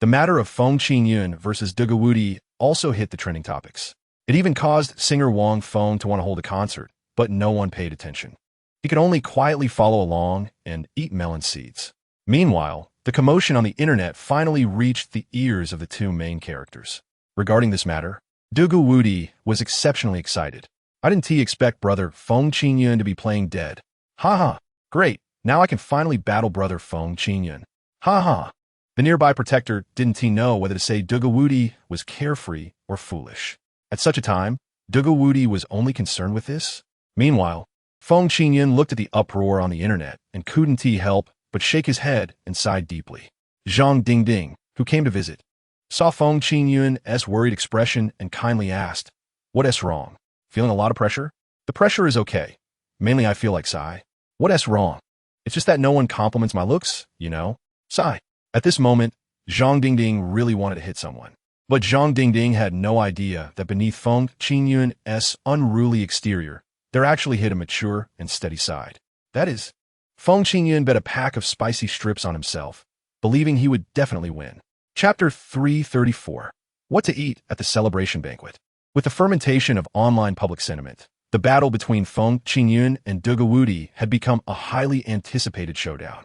the matter of Feng Qingyan versus Dugawudi also hit the trending topics. It even caused singer Wang Feng to want to hold a concert, but no one paid attention. He could only quietly follow along and eat melon seeds. Meanwhile, the commotion on the internet finally reached the ears of the 2 main characters. Regarding this matter, Dugawudi was exceptionally excited. I didn't expect brother Feng Qingyan to be playing dead. Haha, great, now I can finally battle brother Feng Qingyan. Haha. The nearby protector didn't know whether to say Dugawudi was carefree or foolish. At such a time, Dugawudi was only concerned with this. Meanwhile, Feng Qingyan looked at the uproar on the internet and couldn't help but shake his head and sigh deeply. Zhang Dingding, who came to visit, saw Feng Qingyan's worried expression and kindly asked, "What's wrong? Feeling a lot of pressure?" "The pressure is okay. Mainly I feel like Sai." "What's wrong?" "It's just that no one compliments my looks, you know." Sai. At this moment, Zhang Dingding really wanted to hit someone. But Zhang Dingding had no idea that beneath Feng Qingyan's unruly exterior, there actually hid a mature and steady side. That is, Feng Qingyan bet a pack of spicy strips on himself, believing he would definitely win. Chapter 334. What to eat at the celebration banquet. With the fermentation of online public sentiment, the battle between Feng Qingyun and Dugawudi had become a highly anticipated showdown.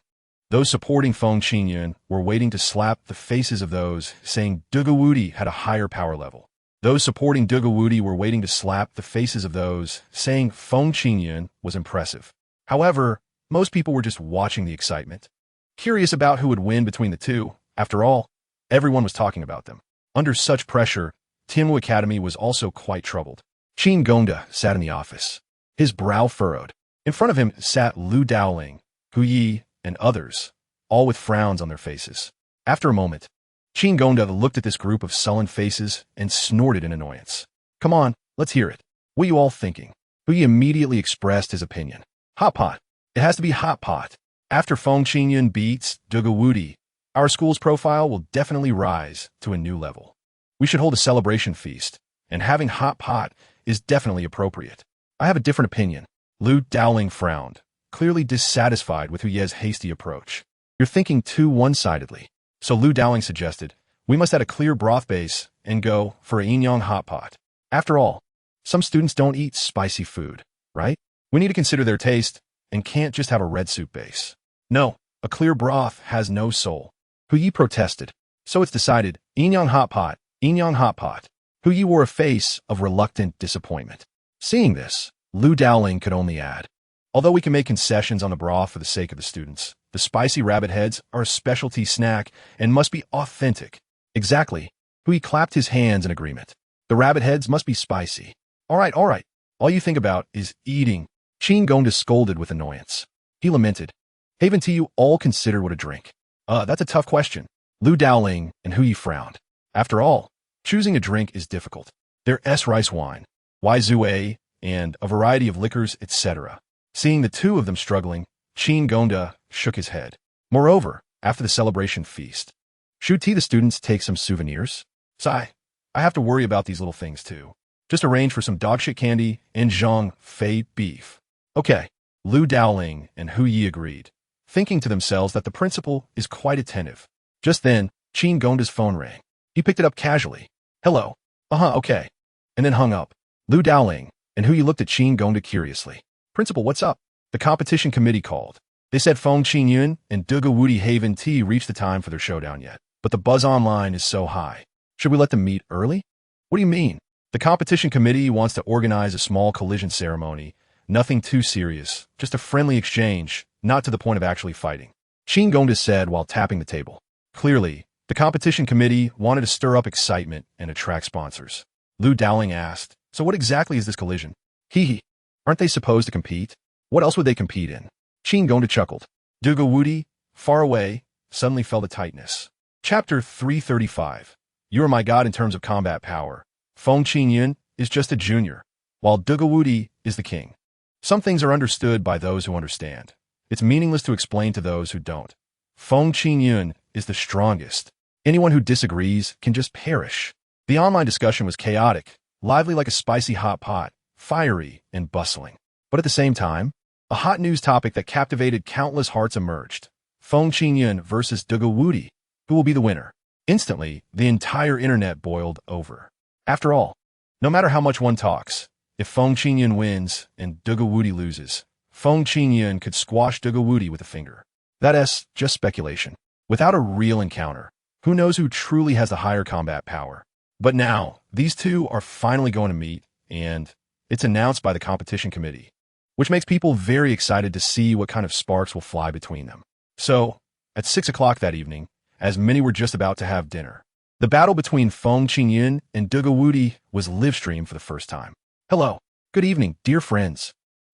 Those supporting Feng Qingyun were waiting to slap the faces of those saying Dugawudi had a higher power level. Those supporting Dugawudi were waiting to slap the faces of those saying Feng Qingyun was impressive. However, most people were just watching the excitement, curious about who would win between the two. After all, everyone was talking about them. Under such pressure, Tianwu Academy was also quite troubled. Qin Gongda sat in the office, his brow furrowed. In front of him sat Lu Daoling, Hu Yi, and others, all with frowns on their faces. After a moment, Qin Gongda looked at this group of sullen faces and snorted in annoyance. Come on, let's hear it. What are you all thinking? Hu Yi immediately expressed his opinion. Hot pot. It has to be hot pot. After Feng Qingyun beats Dugawudi, our school's profile will definitely rise to a new level. We should hold a celebration feast, and having hot pot is definitely appropriate. I have a different opinion. Lu Daoling frowned, clearly dissatisfied with Hu Ye's hasty approach. You're thinking too one-sidedly. So Lu Daoling suggested, we must add a clear broth base and go for a yin-yang hot pot. After all, some students don't eat spicy food, right? We need to consider their taste and can't just have a red soup base. No, a clear broth has no soul. Hu Yi protested. So it's decided, yin-yang hot pot, yin-yang hot pot. Hu Yi wore a face of reluctant disappointment. Seeing this, Lu Daoling could only add, although we can make concessions on the broth for the sake of the students, the spicy rabbit heads are a specialty snack and must be authentic. Exactly. Hu Yi clapped his hands in agreement. The rabbit heads must be spicy. All right. All you think about is eating. Qin Gongda scolded with annoyance. He lamented. Haven't you all considered what to drink? That's a tough question. Lu Daoling and Hu Yi frowned. After all, choosing a drink is difficult. There's rice wine, Zhuai, and a variety of liquors, etc. Seeing the two of them struggling, Qin Gongda shook his head. Moreover, after the celebration feast, should the students take some souvenirs? Sigh, I have to worry about these little things too. Just arrange for some dogshit candy and zhang fei beef. Okay, Lu Daoling and Hu Yi agreed, thinking to themselves that the principal is quite attentive. Just then, Qin Gongda's phone rang. He picked it up casually. Hello. Okay. And then hung up. Lu Daoling and Hu Yi looked at Qin Gongda curiously. Principal, what's up? The competition committee called. They said Feng Qingyun and Dugawudi haven't reached the time for their showdown yet, but the buzz online is so high. Should we let them meet early? What do you mean? The competition committee wants to organize a small collision ceremony. Nothing too serious, just a friendly exchange, not to the point of actually fighting. Qin Gongda said while tapping the table. Clearly, the competition committee wanted to stir up excitement and attract sponsors. Lu Daoling asked, so what exactly is this collision? Hee. Aren't they supposed to compete? What else would they compete in? Qin Gongda chuckled. Dugawudi, far away, suddenly felt a tightness. Chapter 335. You are my god in terms of combat power. Feng Qingyun is just a junior, while Dugawudi is the king. Some things are understood by those who understand. It's meaningless to explain to those who don't. Feng Qingyun is the strongest. Anyone who disagrees can just perish. The online discussion was chaotic, lively like a spicy hot pot, fiery and bustling. But at the same time, a hot news topic that captivated countless hearts emerged. Feng Qingyun versus Dugawudi. Who will be the winner? Instantly, the entire internet boiled over. After all, no matter how much one talks, if Feng Qingyun wins and Dugawudi loses, Feng Qingyun could squash Dugawudi with a finger. That's just speculation. Without a real encounter, who knows who truly has the higher combat power? But now, these two are finally going to meet, and it's announced by the competition committee, which makes people very excited to see what kind of sparks will fly between them. So, at 6 o'clock that evening, as many were just about to have dinner, the battle between Feng Qingyun and Dugawudi was live-streamed for the first time. Hello, good evening, dear friends.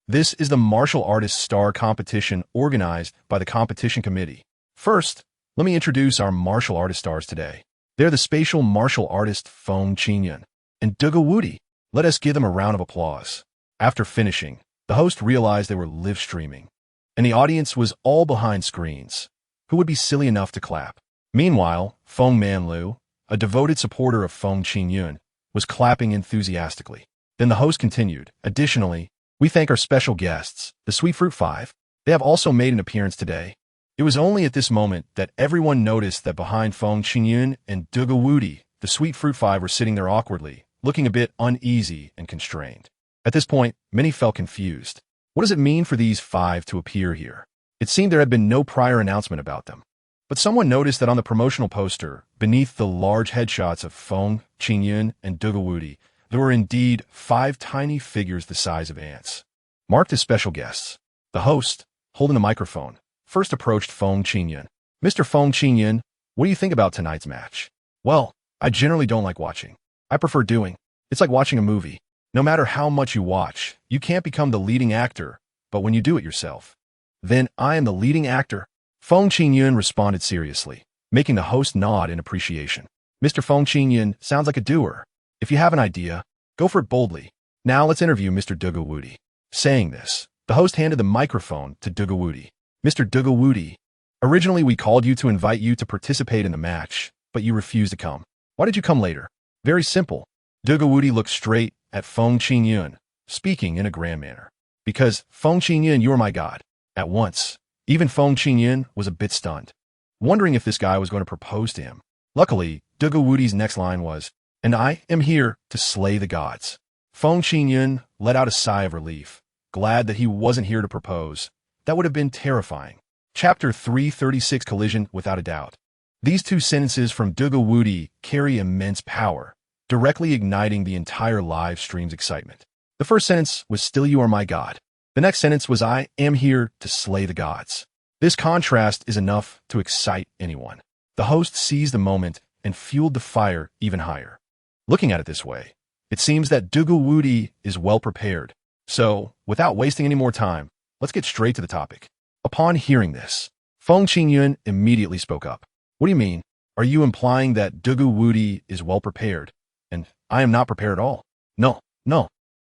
This is the martial artist star competition organized by the competition committee. First, let me introduce our martial artist stars today. They're the spatial martial artist Feng Qingyun and Dugawudi. Let us give them a round of applause. After finishing, the host realized they were live streaming, and the audience was all behind screens. Who would be silly enough to clap? Meanwhile, Feng Manlu, a devoted supporter of Feng Qingyun, was clapping enthusiastically. Then the host continued, additionally, we thank our special guests, the Sweet Fruit Five. They have also made an appearance today. It was only at this moment that everyone noticed that behind Feng Qingyun and Dugawudi, the Sweet Fruit Five were sitting there awkwardly, looking a bit uneasy and constrained. At this point, many felt confused. What does it mean for these 5 to appear here? It seemed there had been no prior announcement about them. But someone noticed that on the promotional poster, beneath the large headshots of Feng, Qingyun, and Dugawudi, there were indeed 5 tiny figures the size of ants, marked as special guests. The host, holding a microphone, first approached Feng Qingyun. Mr. Feng Qingyun, what do you think about tonight's match? Well, I generally don't like watching. I prefer doing. It's like watching a movie. No matter how much you watch, you can't become the leading actor, but when you do it yourself, then I am the leading actor. Feng Qingyun responded seriously, making the host nod in appreciation. Mr. Feng Qingyun sounds like a doer. If you have an idea, go for it boldly. Now let's interview Mr. Dugawudi. Saying this, the host handed the microphone to Dugawudi. Mr. Dugawudi, originally we called you to invite you to participate in the match, but you refused to come. Why did you come later? Very simple. Dugawudi looked straight at Feng Qingyun, speaking in a grand manner. Because, Feng Qingyun, you are my god. At once, even Feng Qingyun was a bit stunned, wondering if this guy was going to propose to him. Luckily, Dugawudi's next line was, and I am here to slay the gods. Feng Qingyun let out a sigh of relief, glad that he wasn't here to propose. That would have been terrifying. Chapter 336 Collision without a doubt. These 2 sentences from Dugawudi carry immense power, directly igniting the entire live stream's excitement. The first sentence was still you are my god. The next sentence was I am here to slay the gods. This contrast is enough to excite anyone. The host seized the moment and fueled the fire even higher. Looking at it this way, it seems that Dugawudi is well prepared. So, without wasting any more time, let's get straight to the topic. Upon hearing this, Feng Qingyun immediately spoke up. What do you mean? Are you implying that Dugawudi is well prepared, and I am not prepared at all? No,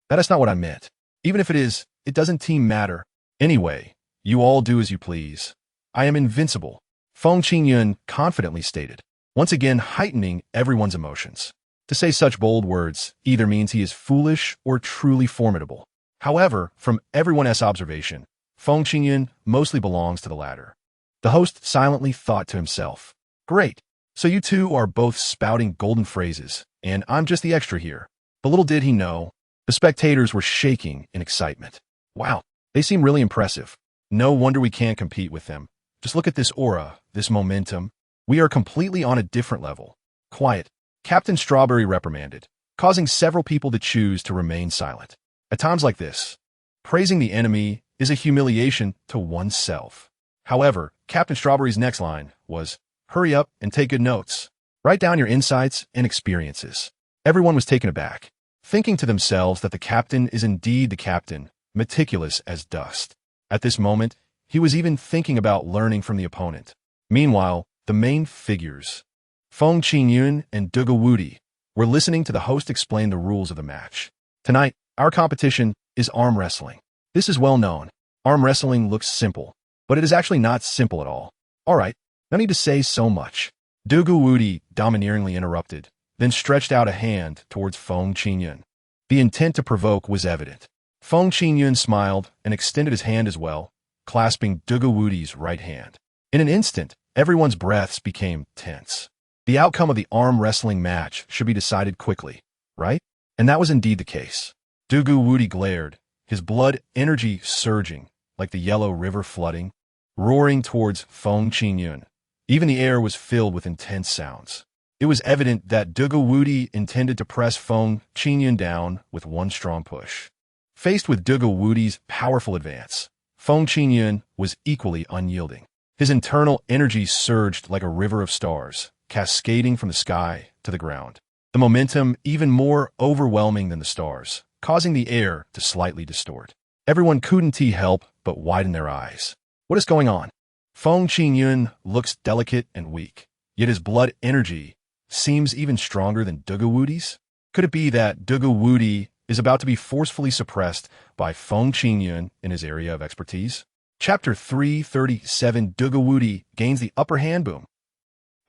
that is not what I meant. Even if it is, it doesn't matter. Anyway, you all do as you please. I am invincible, Feng Qingyun confidently stated, once again heightening everyone's emotions. To say such bold words either means he is foolish or truly formidable. However, from everyone else's observation, Feng Qingyun mostly belongs to the latter. The host silently thought to himself, great, so you 2 are both spouting golden phrases, and I'm just the extra here. But little did he know, the spectators were shaking in excitement. Wow, they seem really impressive. No wonder we can't compete with them. Just look at this aura, this momentum. We are completely on a different level. Quiet, Captain Strawberry reprimanded, causing several people to choose to remain silent. At times like this, praising the enemy is a humiliation to oneself. However, Captain Strawberry's next line was, hurry up and take good notes. Write down your insights and experiences. Everyone was taken aback, thinking to themselves that the captain is indeed the captain, meticulous as dust. At this moment, he was even thinking about learning from the opponent. Meanwhile, the main figures, Feng Qingyun and Dugawudi, were listening to the host explain the rules of the match. Tonight, our competition is arm wrestling. This is well known. Arm wrestling looks simple, but it is actually not simple at all. All right, no need to say so much. Dugawudi domineeringly interrupted, then stretched out a hand towards Feng Qingyun. The intent to provoke was evident. Feng Qingyun smiled and extended his hand as well, clasping Dugawudi's right hand. In an instant, everyone's breaths became tense. The outcome of the arm wrestling match should be decided quickly, right? And that was indeed the case. Dugawudi glared, his blood energy surging like the yellow river flooding, roaring towards Feng Qingyun. Even the air was filled with intense sounds. It was evident that Dugawudi intended to press Feng Qingyun down with one strong push. Faced with Dugawudi's powerful advance, Feng Qingyun was equally unyielding. His internal energy surged like a river of stars, cascading from the sky to the ground. The momentum even more overwhelming than the stars, causing the air to slightly distort. Everyone couldn't help but widen their eyes. What is going on? Feng Qingyun looks delicate and weak, yet his blood energy seems even stronger than Dugawudi's. Could it be that Dugawudi is about to be forcefully suppressed by Feng Qingyun in his area of expertise? Chapter 337 Dugawudi gains the upper hand.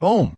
Boom!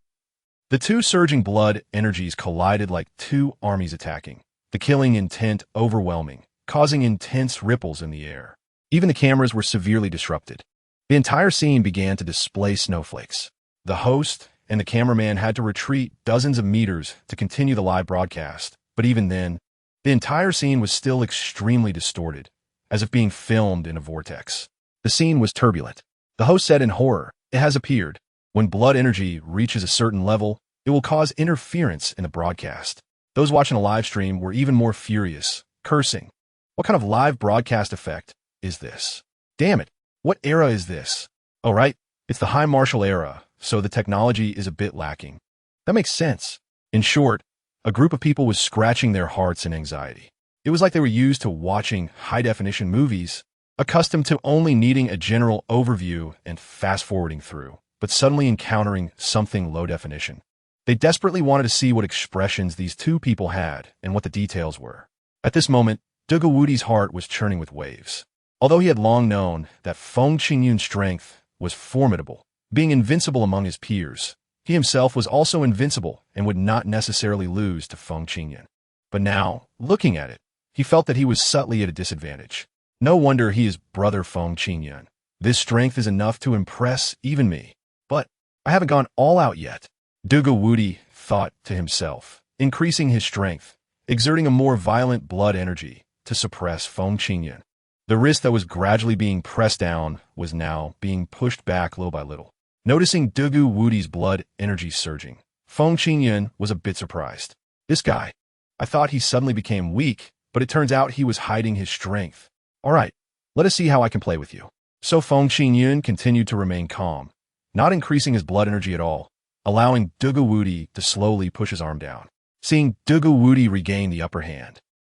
The two surging blood energies collided like two armies attacking, the killing intent overwhelming, causing intense ripples in the air. Even the cameras were severely disrupted. The entire scene began to display snowflakes. The host and the cameraman had to retreat dozens of meters to continue the live broadcast, But even then, the entire scene was still extremely distorted, as if being filmed in a vortex. The scene was turbulent. The host said in horror, "It has appeared. When blood energy reaches a certain level, it will cause interference in the broadcast." Those watching a live stream were even more furious, cursing. What kind of live broadcast effect is this? Damn it, what era is this? Oh right, it's the High Martial era, so the technology is a bit lacking. That makes sense. In short, a group of people was scratching their hearts in anxiety. It was like they were used to watching high-definition movies, accustomed to only needing a general overview and fast-forwarding through, but suddenly encountering something low-definition. They desperately wanted to see what expressions these two people had and what the details were. At this moment, Woody's heart was churning with waves. Although he had long known that Feng Qingyun's strength was formidable, being invincible among his peers, he himself was also invincible and would not necessarily lose to Feng Qingyun. But now, looking at it, he felt that he was subtly at a disadvantage. No wonder he is brother Feng Qingyun. This strength is enough to impress even me. But I haven't gone all out yet. Woody thought to himself, increasing his strength, exerting a more violent blood energy to suppress Feng Qingyun. The wrist that was gradually being pressed down was now being pushed back little by little. Noticing Woody's blood energy surging, Feng Qingyun was a bit surprised. This guy, I thought he suddenly became weak, but it turns out he was hiding his strength. All right, let us see how I can play with you. So Feng Qingyun continued to remain calm, not increasing his blood energy at all, allowing Woody to slowly push his arm down. Seeing Woody regain the upper hand,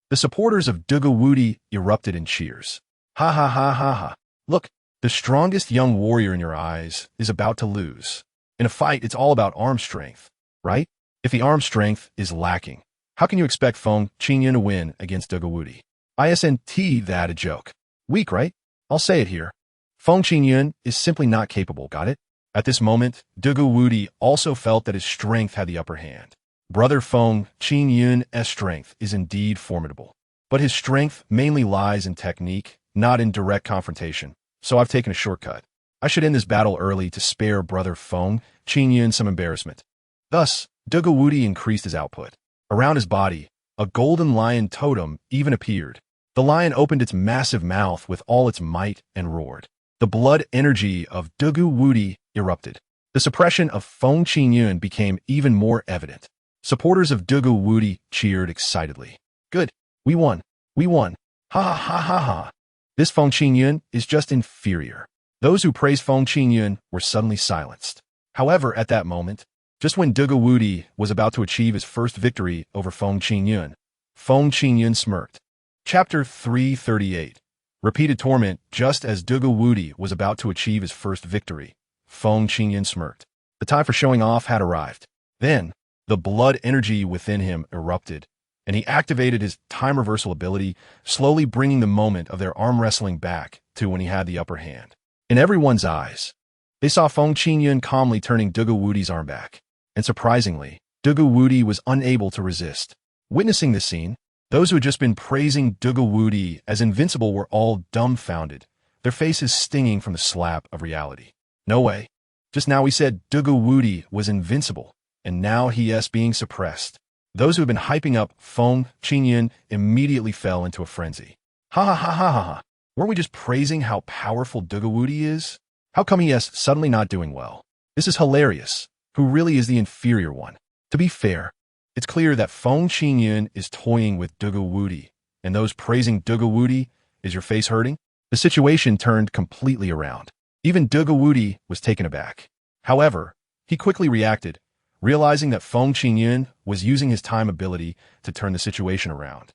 the supporters of Woody erupted in cheers. Ha ha ha ha ha. Look, the strongest young warrior in your eyes is about to lose. In a fight, it's all about arm strength, right? If the arm strength is lacking, how can you expect Feng Qingyun to win against Woody? Isn't that a joke? Weak, right? I'll say it here. Feng Qingyun is simply not capable, got it? At this moment, Woody also felt that his strength had the upper hand. Brother Feng Qingyun's strength is indeed formidable, but his strength mainly lies in technique, not in direct confrontation, so I've taken a shortcut. I should end this battle early to spare brother Feng Qingyun some embarrassment. Thus, Woody increased his output. Around his body, a golden lion totem even appeared. The lion opened its massive mouth with all its might and roared. The blood energy of Woody erupted. The suppression of Feng Qingyun became even more evident. Supporters of Woody cheered excitedly. Good, we won, we won. Ha ha ha ha ha. This Feng Qingyun is just inferior. Those who praised Feng Qingyun were suddenly silenced. However, at that moment, just when Woody was about to achieve his first victory over Feng Qingyun smirked. Chapter 338. Repeated torment. Just as Woody was about to achieve his first victory, Feng Qingyun smirked. The time for showing off had arrived. Then, the blood energy within him erupted, and he activated his time reversal ability, slowly bringing the moment of their arm wrestling back to when he had the upper hand. In everyone's eyes, they saw Feng Qingyun calmly turning Woody's arm back, and surprisingly, Woody was unable to resist. Witnessing this scene, those who had just been praising Woody as invincible were all dumbfounded, their faces stinging from the slap of reality. No way. Just now we said Woody was invincible, and now he is being suppressed. Those who had been hyping up Feng Qingyun immediately fell into a frenzy. Ha ha ha ha ha ha. Weren't we just praising how powerful Woody is? How come he is suddenly not doing well? This is hilarious. Who really is the inferior one? To be fair, it's clear that Feng Qingyun is toying with Woody, and those praising Woody, is your face hurting? The situation turned completely around. Even Woody was taken aback. However, he quickly reacted, realizing that Feng Qingyun was using his time ability to turn the situation around.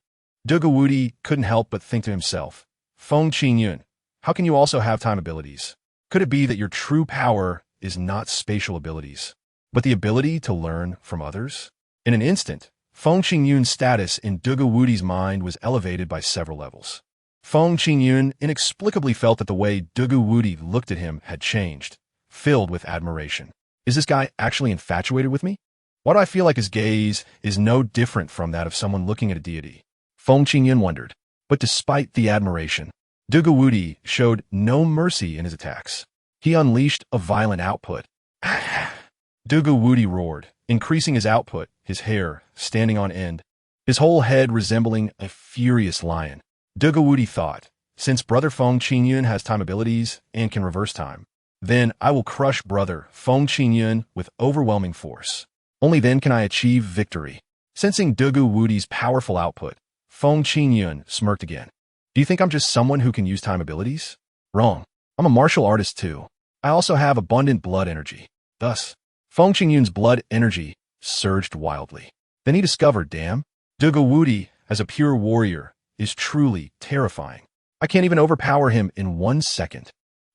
Woody couldn't help but think to himself, Feng Qingyun, how can you also have time abilities? Could it be that your true power is not spatial abilities, but the ability to learn from others? In an instant, Feng Qingyun's status in Woody's mind was elevated by several levels. Feng Qingyun inexplicably felt that the way Woody looked at him had changed, filled with admiration. Is this guy actually infatuated with me? Why do I feel like his gaze is no different from that of someone looking at a deity? Feng Qingyun wondered. But despite the admiration, Woody showed no mercy in his attacks. He unleashed a violent output. Woody roared, increasing his output, his hair standing on end. his whole head resembling a furious lion. Dugawudi thought, since Brother Feng Qingyun has time abilities and can reverse time, then I will crush Brother Feng Qingyun with overwhelming force. Only then can I achieve victory. Sensing Dugawudi's powerful output, Feng Qingyun smirked again. Do you think I'm just someone who can use time abilities? Wrong. I'm a martial artist too. I also have abundant blood energy. Thus, Feng Qingyun's blood energy surged wildly. Then he discovered, damn, Dugawudi, as a pure warrior, is truly terrifying. I can't even overpower him in 1 second.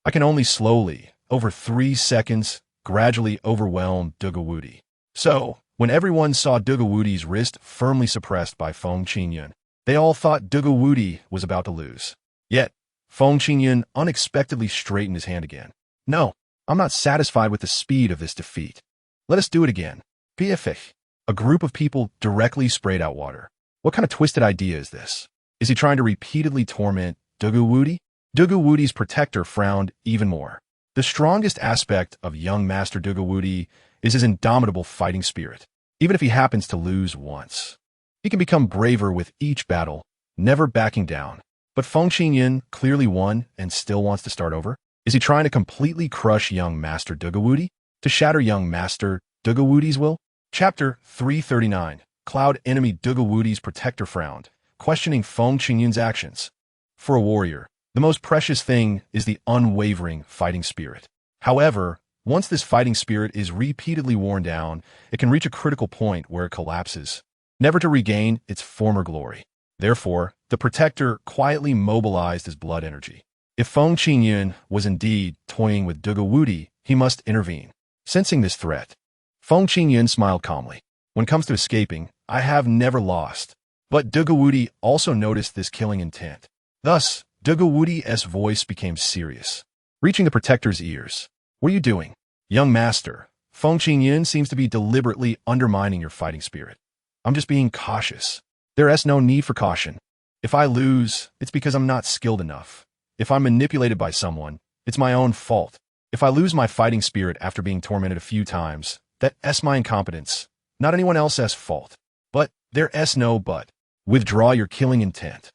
I can only slowly, over 3 seconds, gradually overwhelm Dugawudi. So, when everyone saw Dugawudi's wrist firmly suppressed by Feng Qingyun, they all thought Dugawudi was about to lose. Yet, Feng Qingyun unexpectedly straightened his hand again. No, I'm not satisfied with the speed of this defeat. Let us do it again. Piafich. A group of people directly sprayed out water. What kind of twisted idea is this? Is he trying to repeatedly torment Dugawudi? Dugawudi's protector frowned even more. The strongest aspect of young Master Dugawudi is his indomitable fighting spirit. Even if he happens to lose once, he can become braver with each battle, never backing down. But Feng Qingyun clearly won and still wants to start over. Is he trying to completely crush young Master Dugawudi? To shatter young Master Dugawudi's will? Chapter 339. Cloud enemy Dugawudi's protector frowned, questioning Feng Qingyun's actions. For a warrior, the most precious thing is the unwavering fighting spirit. However, once this fighting spirit is repeatedly worn down, it can reach a critical point where it collapses, never to regain its former glory. Therefore, the protector quietly mobilized his blood energy. If Feng Qingyun was indeed toying with Dugawudi, he must intervene. Sensing this threat, Feng Qingyun smiled calmly. When it comes to escaping, I have never lost. But Dugawudi also noticed this killing intent. Thus, Dugawudi's voice became serious, reaching the protector's ears. What are you doing? Young master, Feng Qingyun seems to be deliberately undermining your fighting spirit. I'm just being cautious. There is no need for caution. If I lose, it's because I'm not skilled enough. If I'm manipulated by someone, it's my own fault. If I lose my fighting spirit after being tormented a few times, that's my incompetence, not anyone else's fault. But there is no but. Withdraw your killing intent.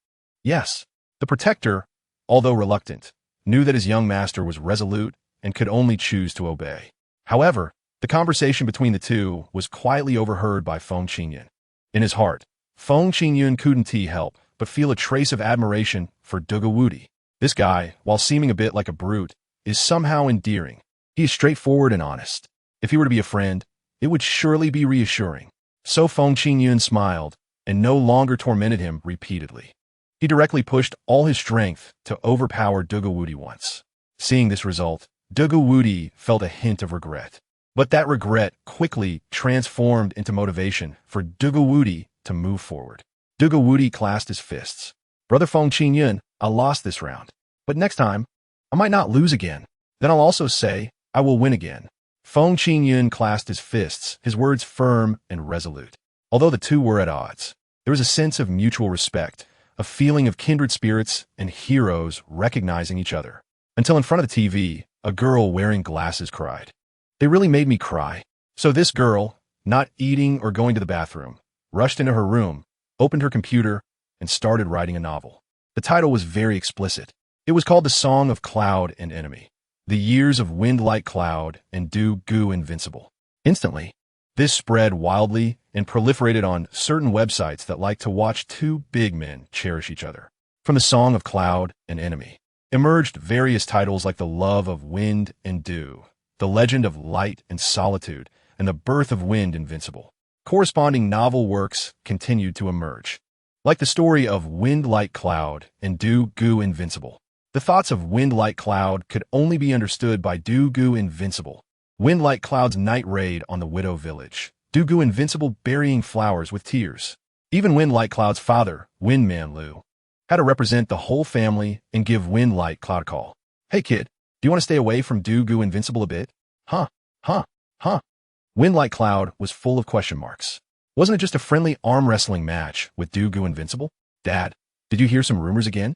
Yes, the protector, although reluctant, knew that his young master was resolute and could only choose to obey. However, the conversation between the two was quietly overheard by Feng Qingyun. In his heart, Feng Qingyun couldn't help but feel a trace of admiration for Dugawudi. This guy, while seeming a bit like a brute, is somehow endearing. He is straightforward and honest. If he were to be a friend, it would surely be reassuring. So Feng Qingyun smiled and no longer tormented him repeatedly. He directly pushed all his strength to overpower Dugawudi once. Seeing this result, Dugawudi felt a hint of regret. But that regret quickly transformed into motivation for Dugawudi to move forward. Dugawudi clasped his fists. Brother Feng Qingyun, I lost this round. But next time, I might not lose again. Then I'll also say, I will win again. Feng Qingyun clasped his fists, his words firm and resolute. Although the two were at odds, there was a sense of mutual respect, a feeling of kindred spirits and heroes recognizing each other. Until in front of the TV, a girl wearing glasses cried. They really made me cry. So this girl, not eating or going to the bathroom, rushed into her room, opened her computer, and started writing a novel. The title was very explicit. It was called The Song of Cloud and Enemy. The Years of Wind Like Cloud and Dew Goo Invincible. Instantly, this spread wildly and proliferated on certain websites that like to watch two big men cherish each other. From The Song of Cloud and Enemy emerged various titles like The Love of Wind and Dew, The Legend of Light and Solitude, and The Birth of Wind Invincible. Corresponding novel works continued to emerge, like the story of Wind Like Cloud and Dew Goo Invincible. The thoughts of Wind Like Cloud could only be understood by Dew Goo Invincible. Wind Like Cloud's night raid on the Widow Village. Dew Goo Invincible burying flowers with tears. Even Wind Like Cloud's father, Windman Lu, had to represent the whole family and give Wind Like Cloud a call. Hey kid, do you want to stay away from Dew Goo Invincible a bit? Huh? Wind Like Cloud was full of question marks. Wasn't it just a friendly arm wrestling match with Dew Goo Invincible? Dad, did you hear some rumors again?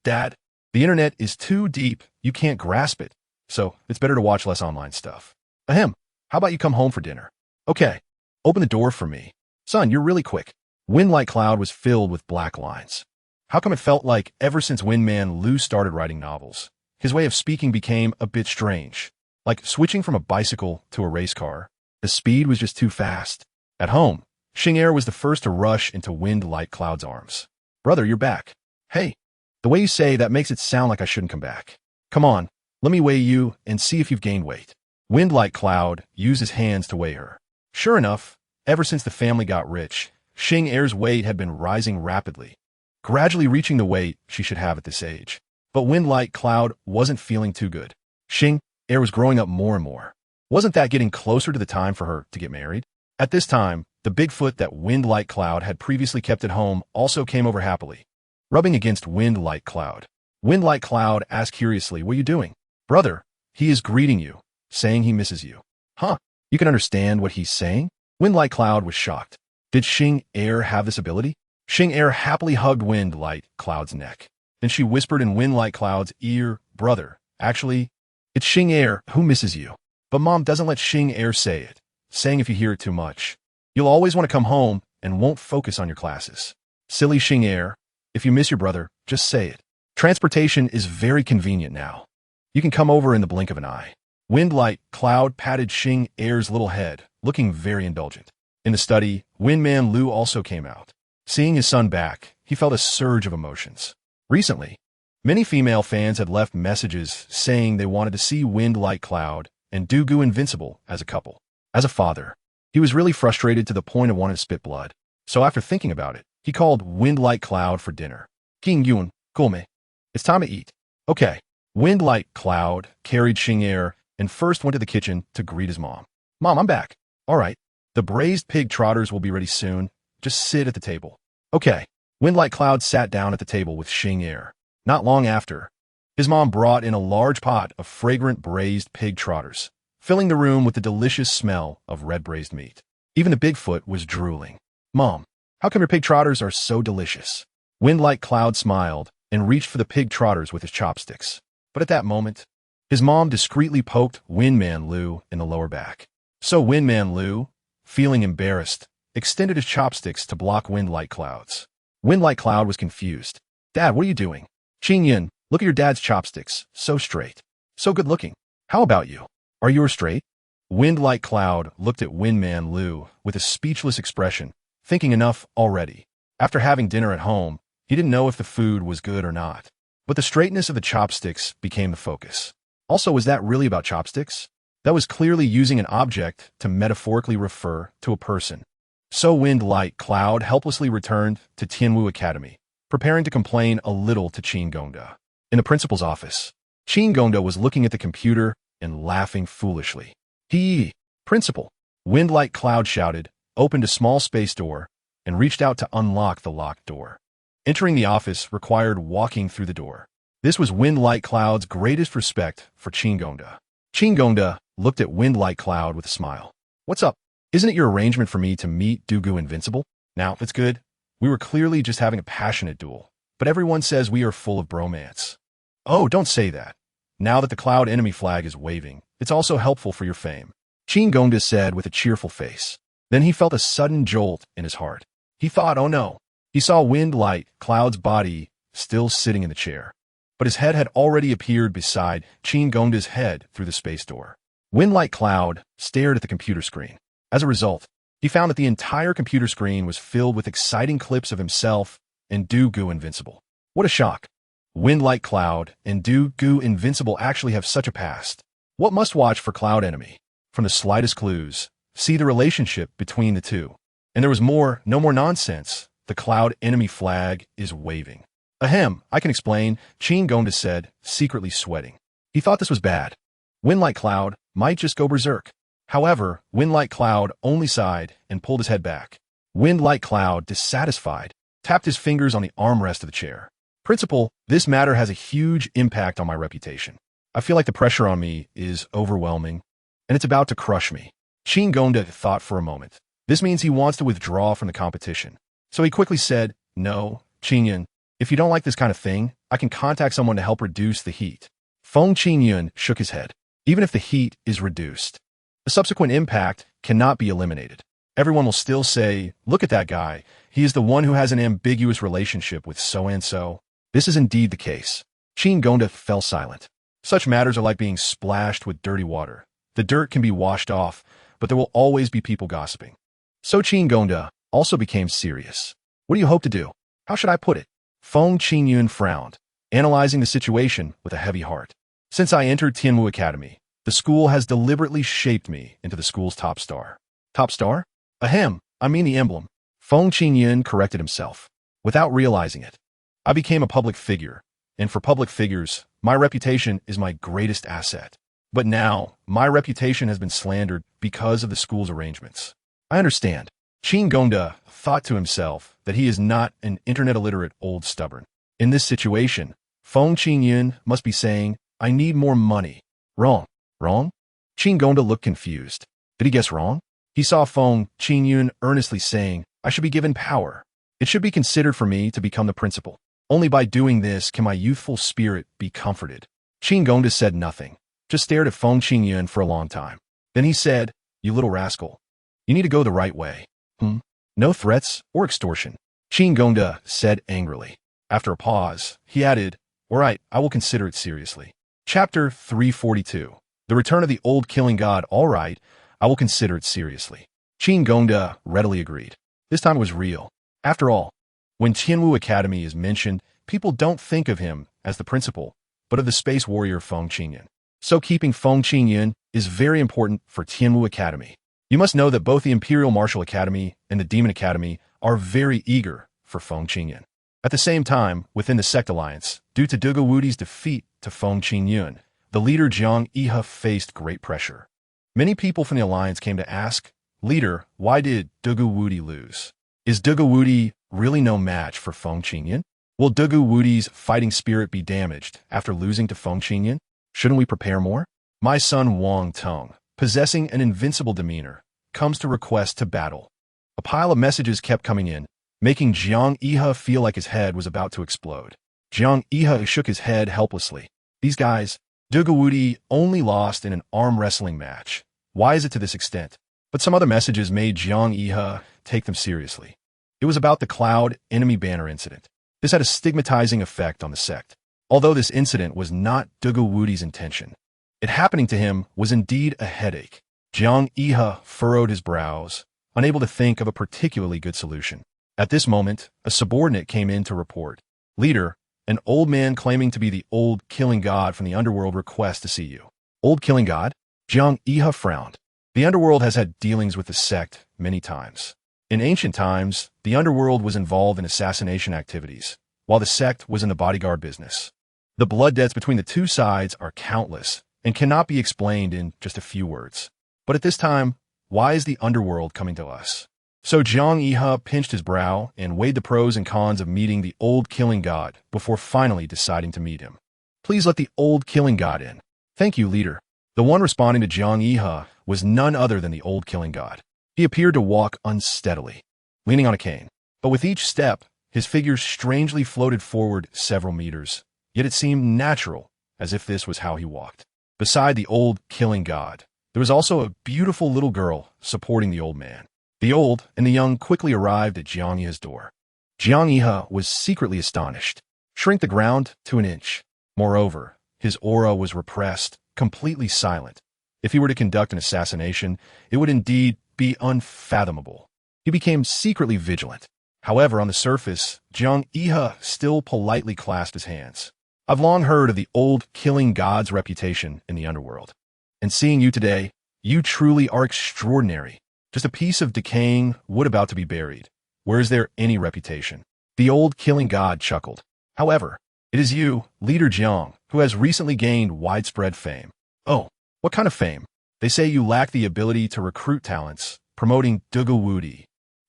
Dad, the internet is too deep, you can't grasp it, so it's better to watch less online stuff. Ahem, how about you come home for dinner? Okay, open the door for me. Son, you're really quick. Wind-like cloud was filled with black lines. How come it felt like ever since Windman Lu started writing novels, his way of speaking became a bit strange, like switching from a bicycle to a race car. The speed was just too fast. At home, Xing was the first to rush into Wind-like Cloud's arms. "Brother, you're back." "Hey, the way you say that makes it sound like I shouldn't come back. Come on, let me weigh you and see if you've gained weight." Wind-like Cloud used his hands to weigh her. Sure enough, ever since the family got rich, Xing weight had been rising rapidly, gradually reaching the weight she should have at this age. But Wind-like Cloud wasn't feeling too good. Xing was growing up more and more. Wasn't that getting closer to the time for her to get married? At this time, the Bigfoot that Wind-like Cloud had previously kept at home also came over happily, rubbing against Wind-like Cloud. Wind-like Cloud asked curiously, "What are you doing?" "Brother, he is greeting you, saying he misses you." "Huh? You can understand what he's saying?" Wind-like Cloud was shocked. Did Xing have this ability? Xing happily hugged Wind-like Cloud's neck. Then she whispered in Wind-like Cloud's ear, "Brother, actually, it's Xing who misses you." But Mom doesn't let Xing say it, saying if you hear it too much, you'll always want to come home and won't focus on your classes. Silly Xing, if you miss your brother, just say it. Transportation is very convenient now. You can come over in the blink of an eye. Wind-like Cloud patted Xing's little head, looking very indulgent. In the study, Windman Lu also came out. Seeing his son back, he felt a surge of emotions. Recently, many female fans had left messages saying they wanted to see Wind-like Cloud and Dugu Invincible as a couple. As a father, he was really frustrated to the point of wanting to spit blood. So after thinking about it, he called Wind-like Cloud for dinner. "King Yun, Gome, it's time to eat." "Okay." Wind-like Cloud carried Xing and first went to the kitchen to greet his mom. "Mom, I'm back." "All right. The braised pig trotters will be ready soon. Just sit at the table." "Okay." Wind-like Cloud sat down at the table with Xing. Not long after, his mom brought in a large pot of fragrant braised pig trotters, filling the room with the delicious smell of red braised meat. Even the Bigfoot was drooling. "Mom, how come your pig trotters are so delicious?" Wind-like Cloud smiled and reached for the pig trotters with his chopsticks. But at that moment, his mom discreetly poked Windman Lu in the lower back. So Windman Lu, feeling embarrassed, extended his chopsticks to block Wind-like Cloud's. Wind-like Cloud was confused. "Dad, what are you doing?" "Xing, look at your dad's chopsticks. So straight. So good looking. How about you? Are yours straight?" Wind-like Cloud looked at Windman Lu with a speechless expression, thinking enough already. After having dinner at home, he didn't know if the food was good or not. But the straightness of the chopsticks became the focus. Also, was that really about chopsticks? That was clearly using an object to metaphorically refer to a person. So Wind-like Cloud helplessly returned to Tianwu Academy, preparing to complain a little to Qin Gongda. In the principal's office, Qin Gongda was looking at the computer and laughing foolishly. Principal!" Wind-like Cloud shouted, opened a small space door, and reached out to unlock the locked door. Entering the office required walking through the door. This was Wind-like Cloud's greatest respect for Qin Gongda. Qin Gongda looked at Wind-like Cloud with a smile. "What's up? Isn't it your arrangement for me to meet Dugu Invincible?" "Now, it's good. We were clearly just having a passionate duel, but everyone says we are full of bromance." "Oh, don't say that. Now that the Cloud enemy flag is waving, it's also helpful for your fame," Qin Gongda said with a cheerful face. Then he felt a sudden jolt in his heart. He thought, oh no. He saw Wind-like Cloud's body still sitting in the chair, but his head had already appeared beside Qin Gongda's head through the space door. Wind-like Cloud stared at the computer screen. As a result, he found that the entire computer screen was filled with exciting clips of himself and Dugu Invincible. What a shock. Wind-like Cloud and Dugu Invincible actually have such a past. What must watch for Cloud enemy? From the slightest clues, see the relationship between the two. And there was more, no more nonsense. The Cloud enemy flag is waving. Ahem, I can explain, Qin Gongda said, secretly sweating. He thought this was bad. Wind-like Cloud might just go berserk. However, Wind-like Cloud only sighed and pulled his head back. Wind-like Cloud, dissatisfied, tapped his fingers on the armrest of the chair. Principal, this matter has a huge impact on my reputation. I feel like the pressure on me is overwhelming, and it's about to crush me. Qin Gongda thought for a moment. This means he wants to withdraw from the competition. So he quickly said, no, Qin, if you don't like this kind of thing, I can contact someone to help reduce the heat. Feng Qin shook his head. Even if the heat is reduced, the subsequent impact cannot be eliminated. everyone will still say, look at that guy. He is the one who has an ambiguous relationship with so-and-so. This is indeed the case. Qin Gongda fell silent. Such matters are like being splashed with dirty water. The dirt can be washed off, but there will always be people gossiping. So Qin Gongda also became serious. What do you hope to do? How should I put it? Feng Qingyun frowned, analyzing the situation with a heavy heart. Since I entered Tianwu Academy, the school has deliberately shaped me into the school's top star. Top star? Ahem, I mean the emblem. Feng Qingyun corrected himself, without realizing it. I became a public figure, and for public figures, my reputation is my greatest asset. But now, my reputation has been slandered because of the school's arrangements. I understand. Qin Gongda thought to himself that he is not an internet-illiterate old stubborn. In this situation, Feng Qingyun must be saying, I need more money. Wrong. Wrong? Qin Gongda looked confused. Did he guess wrong? He saw Feng Qingyun earnestly saying, I should be given power. It should be considered for me to become the principal. Only by doing this can my youthful spirit be comforted. Qin Gongda said nothing, just stared at Feng Qingyun for a long time. Then he said, you little rascal. You need to go the right way. No threats or extortion. Qin Gongda said angrily. After a pause, he added, all right, I will consider it seriously. Chapter 342. The Return of the Old Killing God. All right, I will consider it seriously. Qin Gongda readily agreed. This time it was real. After all, when Tianwu Academy is mentioned, people don't think of him as the principal, but of the space warrior Feng Qingyun. So keeping Feng Qingyun is very important for Tianwu Academy. You must know that both the Imperial Martial Academy and the Demon Academy are very eager for Feng Qingyun. At the same time, within the Sect Alliance, due to Dugu Wudi's defeat to Feng Qingyun, the leader Jiang Yihe faced great pressure. Many people from the Alliance came to ask, Leader, why did Dugu Wudi lose? Is Dugu Wudi really no match for Feng Qingyun? Will Dugu Wudi's fighting spirit be damaged after losing to Feng Qingyun? Shouldn't we prepare more? My son Wang Tong, possessing an invincible demeanor, comes to request to battle. A pile of messages kept coming in, making Jiang Yihe feel like his head was about to explode. Jiang Yihe shook his head helplessly. These guys, Dugu Wudi only lost in an arm wrestling match. Why is it to this extent? But some other messages made Jiang Yihe take them seriously. It was about the Cloud enemy banner incident. This had a stigmatizing effect on the sect. Although this incident was not Dugu Wudi's intention, it happening to him was indeed a headache. Jiang Yihe furrowed his brows, unable to think of a particularly good solution. At this moment, a subordinate came in to report. Leader, an old man claiming to be the old killing god from the underworld requests to see you. Old killing god? Jiang Yihe frowned. The underworld has had dealings with the sect many times. In ancient times, the underworld was involved in assassination activities, while the sect was in the bodyguard business. The blood debts between the two sides are countless and cannot be explained in just a few words. But at this time, why is the underworld coming to us? So Jiang Yihe pinched his brow and weighed the pros and cons of meeting the old killing god before finally deciding to meet him. Please let the old killing god in. Thank you, leader. The one responding to Jiang Yihe was none other than the old killing god. He appeared to walk unsteadily, leaning on a cane. But with each step, his figure strangely floated forward several meters, yet it seemed natural, as if this was how he walked. Beside the old killing god, there was also a beautiful little girl supporting the old man. The old and the young quickly arrived at Jiang Yihe's door. Jiang Yihe was secretly astonished. Shrink the ground to an inch. Moreover, his aura was repressed, completely silent. If he were to conduct an assassination, it would indeed be unfathomable. He became secretly vigilant. However, on the surface, Jiang Yihe still politely clasped his hands. I've long heard of the old killing god's reputation in the underworld. And seeing you today, you truly are extraordinary. Just a piece of decaying wood about to be buried. Where is there any reputation? The old killing god chuckled. However, it is you, Leader Jiang, who has recently gained widespread fame. Oh, what kind of fame? They say you lack the ability to recruit talents, promoting Dugu Wudi,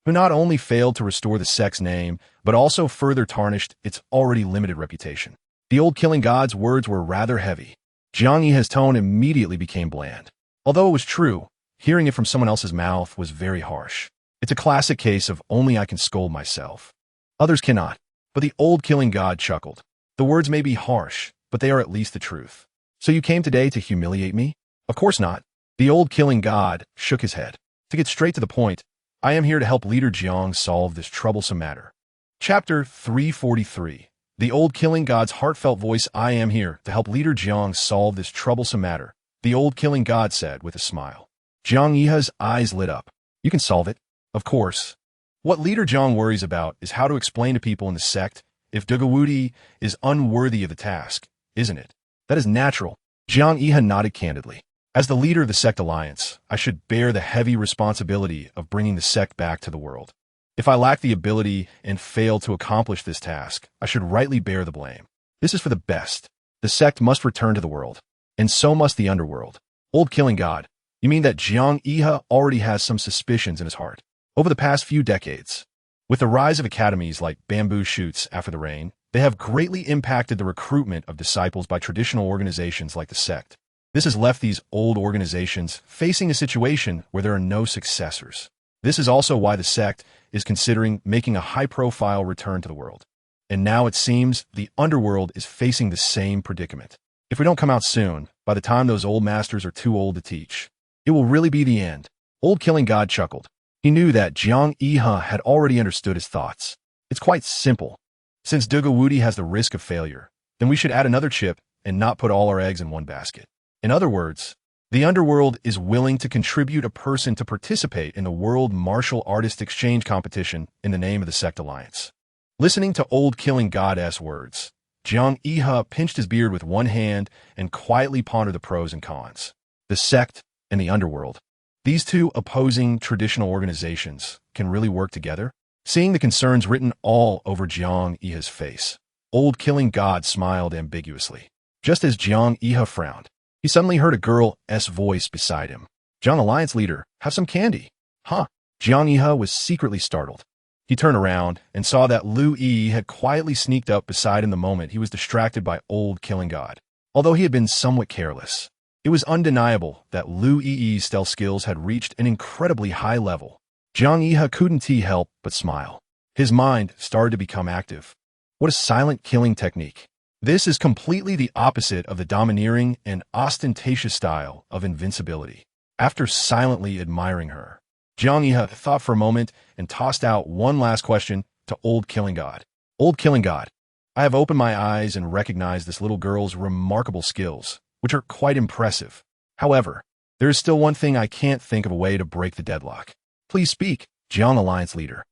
who not only failed to restore the sect's name, but also further tarnished its already limited reputation. The old killing god's words were rather heavy. Jiang Yihe's tone immediately became bland. Although it was true, hearing it from someone else's mouth was very harsh. It's a classic case of only I can scold myself. Others cannot. But the old killing god chuckled. The words may be harsh, but they are at least the truth. So you came today to humiliate me? Of course not. The old killing god shook his head. To get straight to the point, I am here to help Leader Jiang solve this troublesome matter. Chapter 343. The Old Killing God's heartfelt voice. I am here to help Leader Jiang solve this troublesome matter, the Old Killing God said with a smile. Jiang Yihe's eyes lit up. You can solve it. Of course. What Leader Jiang worries about is how to explain to people in the sect if Dugawudi is unworthy of the task, isn't it? That is natural. Jiang Yihe nodded candidly. As the leader of the sect alliance, I should bear the heavy responsibility of bringing the sect back to the world. If I lack the ability and fail to accomplish this task, I should rightly bear the blame. This is for the best. The sect must return to the world, and so must the underworld. Old Killing God, you mean that Jiang Yihe already has some suspicions in his heart? Over the past few decades, with the rise of academies like Bamboo Shoots after the rain, they have greatly impacted the recruitment of disciples by traditional organizations like the sect. This has left these old organizations facing a situation where there are no successors. This is also why the sect is considering making a high-profile return to the world. And now it seems the underworld is facing the same predicament. If we don't come out soon, by the time those old masters are too old to teach, it will really be the end. Old Killing God chuckled. He knew that Jiang Yihe had already understood his thoughts. It's quite simple. Since Dugawudi has the risk of failure, then we should add another chip and not put all our eggs in one basket. In other words, the underworld is willing to contribute a person to participate in the World Martial Artist Exchange Competition in the name of the Sect Alliance. Listening to Old Killing God's words, Jiang Yihe pinched his beard with one hand and quietly pondered the pros and cons. The sect and the underworld. These two opposing traditional organizations can really work together? Seeing the concerns written all over Jiang Yihe's face, Old Killing God smiled ambiguously. Just as Jiang Yihe frowned, he suddenly heard a girl's voice beside him. Jiang Alliance Leader, have some candy. Huh? Jiang Yihe was secretly startled. He turned around and saw that Lu Yi had quietly sneaked up beside him the moment he was distracted by Old Killing God. Although he had been somewhat careless, it was undeniable that Lu Yi's stealth skills had reached an incredibly high level. Jiang Yihe couldn't help but smile. His mind started to become active. What a silent killing technique. This is completely the opposite of the domineering and ostentatious style of invincibility. After silently admiring her, Jiang Yihe thought for a moment and tossed out one last question to Old Killing God. Old Killing God, I have opened my eyes and recognized this little girl's remarkable skills, which are quite impressive. However, there is still one thing I can't think of a way to break the deadlock. Please speak, Jiang Alliance Leader.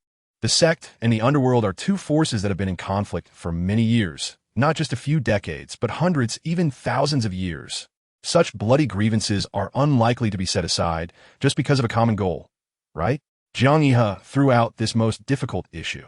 The sect and the underworld are two forces that have been in conflict for many years. Not just a few decades, but hundreds, even thousands of years. Such bloody grievances are unlikely to be set aside just because of a common goal, right? Jiang Yihe threw out this most difficult issue.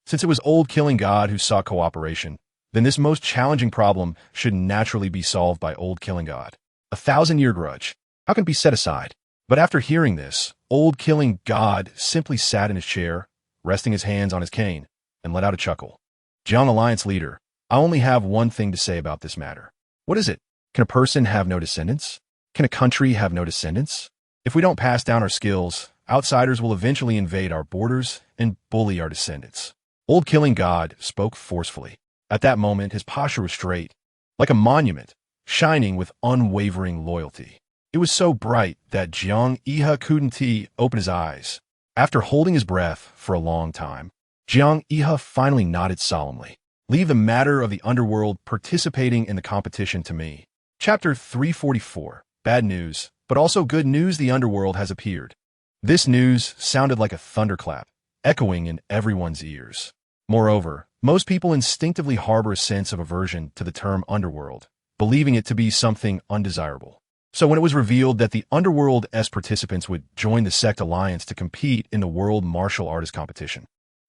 Since it was Old Killing God who sought cooperation, then this most challenging problem should naturally be solved by Old Killing God. 1,000-year grudge. How can it be set aside? But after hearing this, Old Killing God simply sat in his chair, resting his hands on his cane, and let out a chuckle. Jiang Alliance Leader, I only have one thing to say about this matter. What is it? Can a person have no descendants? Can a country have no descendants? If we don't pass down our skills, outsiders will eventually invade our borders and bully our descendants. Old Killing God spoke forcefully. At that moment, his posture was straight, like a monument, shining with unwavering loyalty. It was so bright that Jiang Yihe couldn't open his eyes. After holding his breath for a long time, Jiang Yihe finally nodded solemnly. Leave the matter of the underworld participating in the competition to me. Chapter 344. Bad news, but also good news. The underworld has appeared. This news sounded like a thunderclap, echoing in everyone's ears. Moreover, most people instinctively harbor a sense of aversion to the term underworld, believing it to be something undesirable. So when it was revealed that the underworld's participants would join the sect alliance to compete in the World Martial Artist Competition,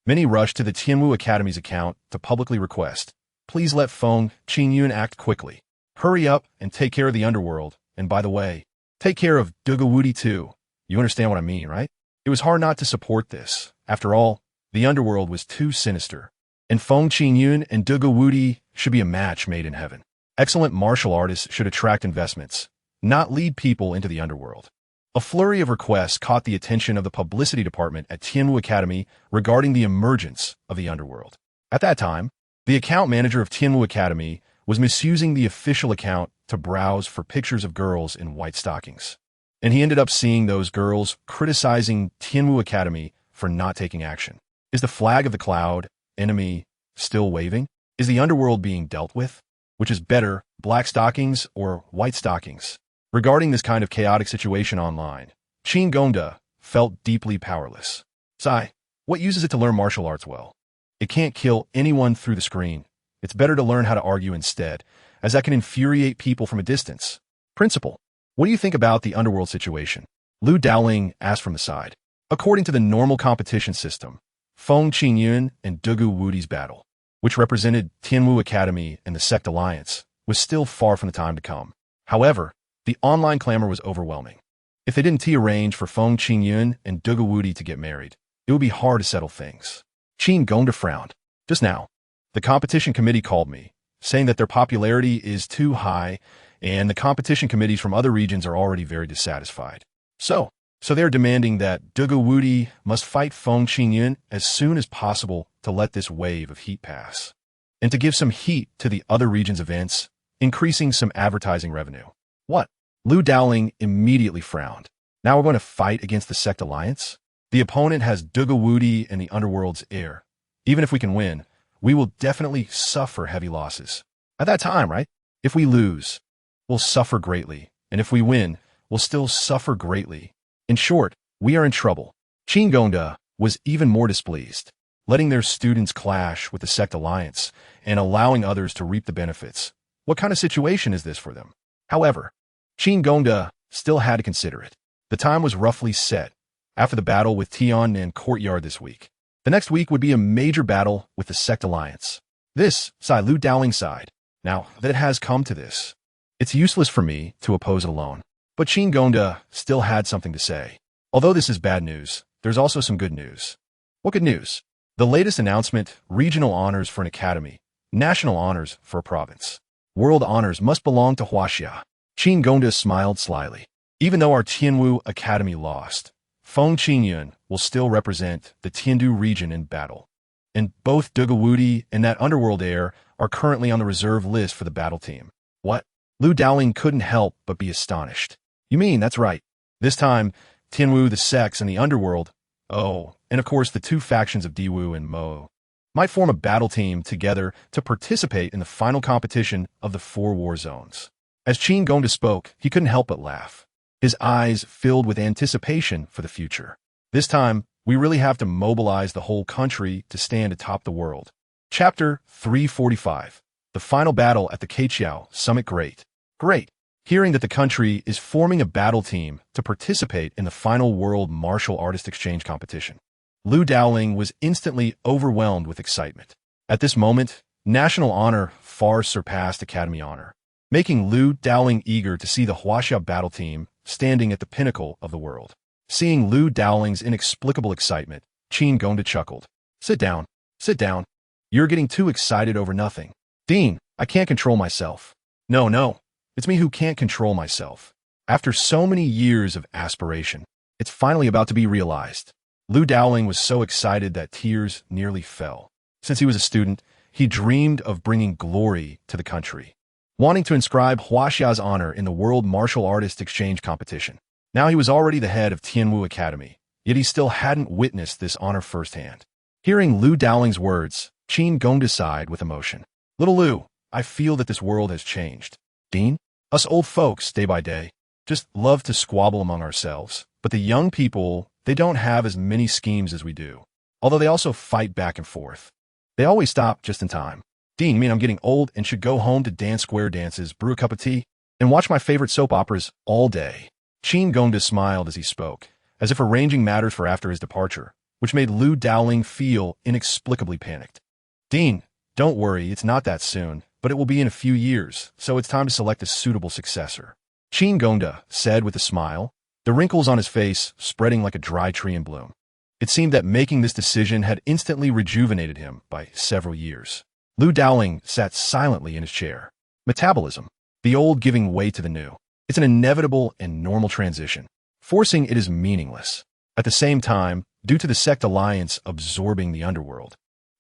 many rushed to the Tianwu Academy's account to publicly request, please let Feng Qingyun act quickly. Hurry up and take care of the underworld, and by the way, take care of Dugawudi too. You understand what I mean, right? It was hard not to support this. After all, the underworld was too sinister, and Feng Qingyun and Dugawudi should be a match made in heaven. Excellent martial artists should attract investments, not lead people into the underworld. A flurry of requests caught the attention of the publicity department at Tianwu Academy regarding the emergence of the underworld. At that time, the account manager of Tianwu Academy was misusing the official account to browse for pictures of girls in white stockings. And he ended up seeing those girls criticizing Tianwu Academy for not taking action. Is the flag of the cloud, enemy, still waving? Is the underworld being dealt with? Which is better, black stockings or white stockings? Regarding this kind of chaotic situation online, Qin Gongda felt deeply powerless. Sigh, what use is it to learn martial arts well? It can't kill anyone through the screen. It's better to learn how to argue instead, as that can infuriate people from a distance. Principal, what do you think about the underworld situation? Lu Daoling asked from the side. According to the normal competition system, Feng Qingyun and Dugu Wudi's battle, which represented Tianwu Academy and the Sect Alliance, was still far from the time to come. However, the online clamor was overwhelming. If they didn't arrange for Feng Qingyun and Dugu Wudi to get married, it would be hard to settle things. Qin Gongda frowned. Just now, the competition committee called me, saying that their popularity is too high and the competition committees from other regions are already very dissatisfied. So they're demanding that Dugu Wudi must fight Feng Qingyun as soon as possible to let this wave of heat pass, and to give some heat to the other region's events, increasing some advertising revenue. What? Lu Daoling immediately frowned. Now we're going to fight against the Sect Alliance? The opponent has Dugu Wudi and the Underworld's heir. Even if we can win, we will definitely suffer heavy losses. At that time, right? If we lose, we'll suffer greatly, and if we win, we'll still suffer greatly. In short, we are in trouble. Qin Gongda was even more displeased, letting their students clash with the Sect Alliance and allowing others to reap the benefits. What kind of situation is this for them? However, Qin Gongda still had to consider it. The time was roughly set after the battle with Tiannan Courtyard this week. The next week would be a major battle with the Sect Alliance. This, Lu Daoling sighed. Now that it has come to this, it's useless for me to oppose it alone. But Qin Gongda still had something to say. Although this is bad news, there's also some good news. What good news? The latest announcement, regional honors for an academy, national honors for a province. World honors must belong to Huaxia. Qin Gongda smiled slyly. Even though our Tianwu Academy lost, Feng Qingyun will still represent the Tiandu region in battle. And both Dugu Wudi and that underworld heir are currently on the reserve list for the battle team. What? Lu Daoling couldn't help but be astonished. You mean, that's right. This time, Tianwu, the sects, and the underworld, and of course the two factions of Diwu and Mo, might form a battle team together to participate in the final competition of the 4 war zones. As Qin Gongda spoke, he couldn't help but laugh. His eyes filled with anticipation for the future. This time, we really have to mobilize the whole country to stand atop the world. Chapter 345. The final battle at the Keiqiao Summit. Great. Hearing that the country is forming a battle team to participate in the final World Martial Artist Exchange competition, Lu Daoling was instantly overwhelmed with excitement. At this moment, national honor far surpassed academy honor, making Lu Daoling eager to see the Huaxia battle team standing at the pinnacle of the world. Seeing Lu Daoling's inexplicable excitement, Qin Gongda chuckled. Sit down. You're getting too excited over nothing. Dean, I can't control myself. No. It's me who can't control myself. After so many years of aspiration, it's finally about to be realized. Lu Daoling was so excited that tears nearly fell. Since he was a student, he dreamed of bringing glory to the country, wanting to inscribe Huaxia's honor in the World Martial Artist Exchange competition. Now he was already the head of Tianwu Academy, yet he still hadn't witnessed this honor firsthand. Hearing Lu Daoling's words, Qin Gongda sighed with emotion. Little Lu, I feel that this world has changed. Dean, us old folks, day by day, just love to squabble among ourselves. But the young people, they don't have as many schemes as we do. Although they also fight back and forth. They always stop just in time. Dean, you mean I'm getting old and should go home to dance square dances, brew a cup of tea, and watch my favorite soap operas all day? Qin Gongda smiled as he spoke, as if arranging matters for after his departure, which made Lu Daoling feel inexplicably panicked. Dean, don't worry, it's not that soon, but it will be in a few years, so it's time to select a suitable successor. Qin Gongda said with a smile, the wrinkles on his face spreading like a dry tree in bloom. It seemed that making this decision had instantly rejuvenated him by several years. Lu Daoling sat silently in his chair. Metabolism, the old giving way to the new. It's an inevitable and normal transition. Forcing it is meaningless. At the same time, due to the Sect Alliance absorbing the underworld,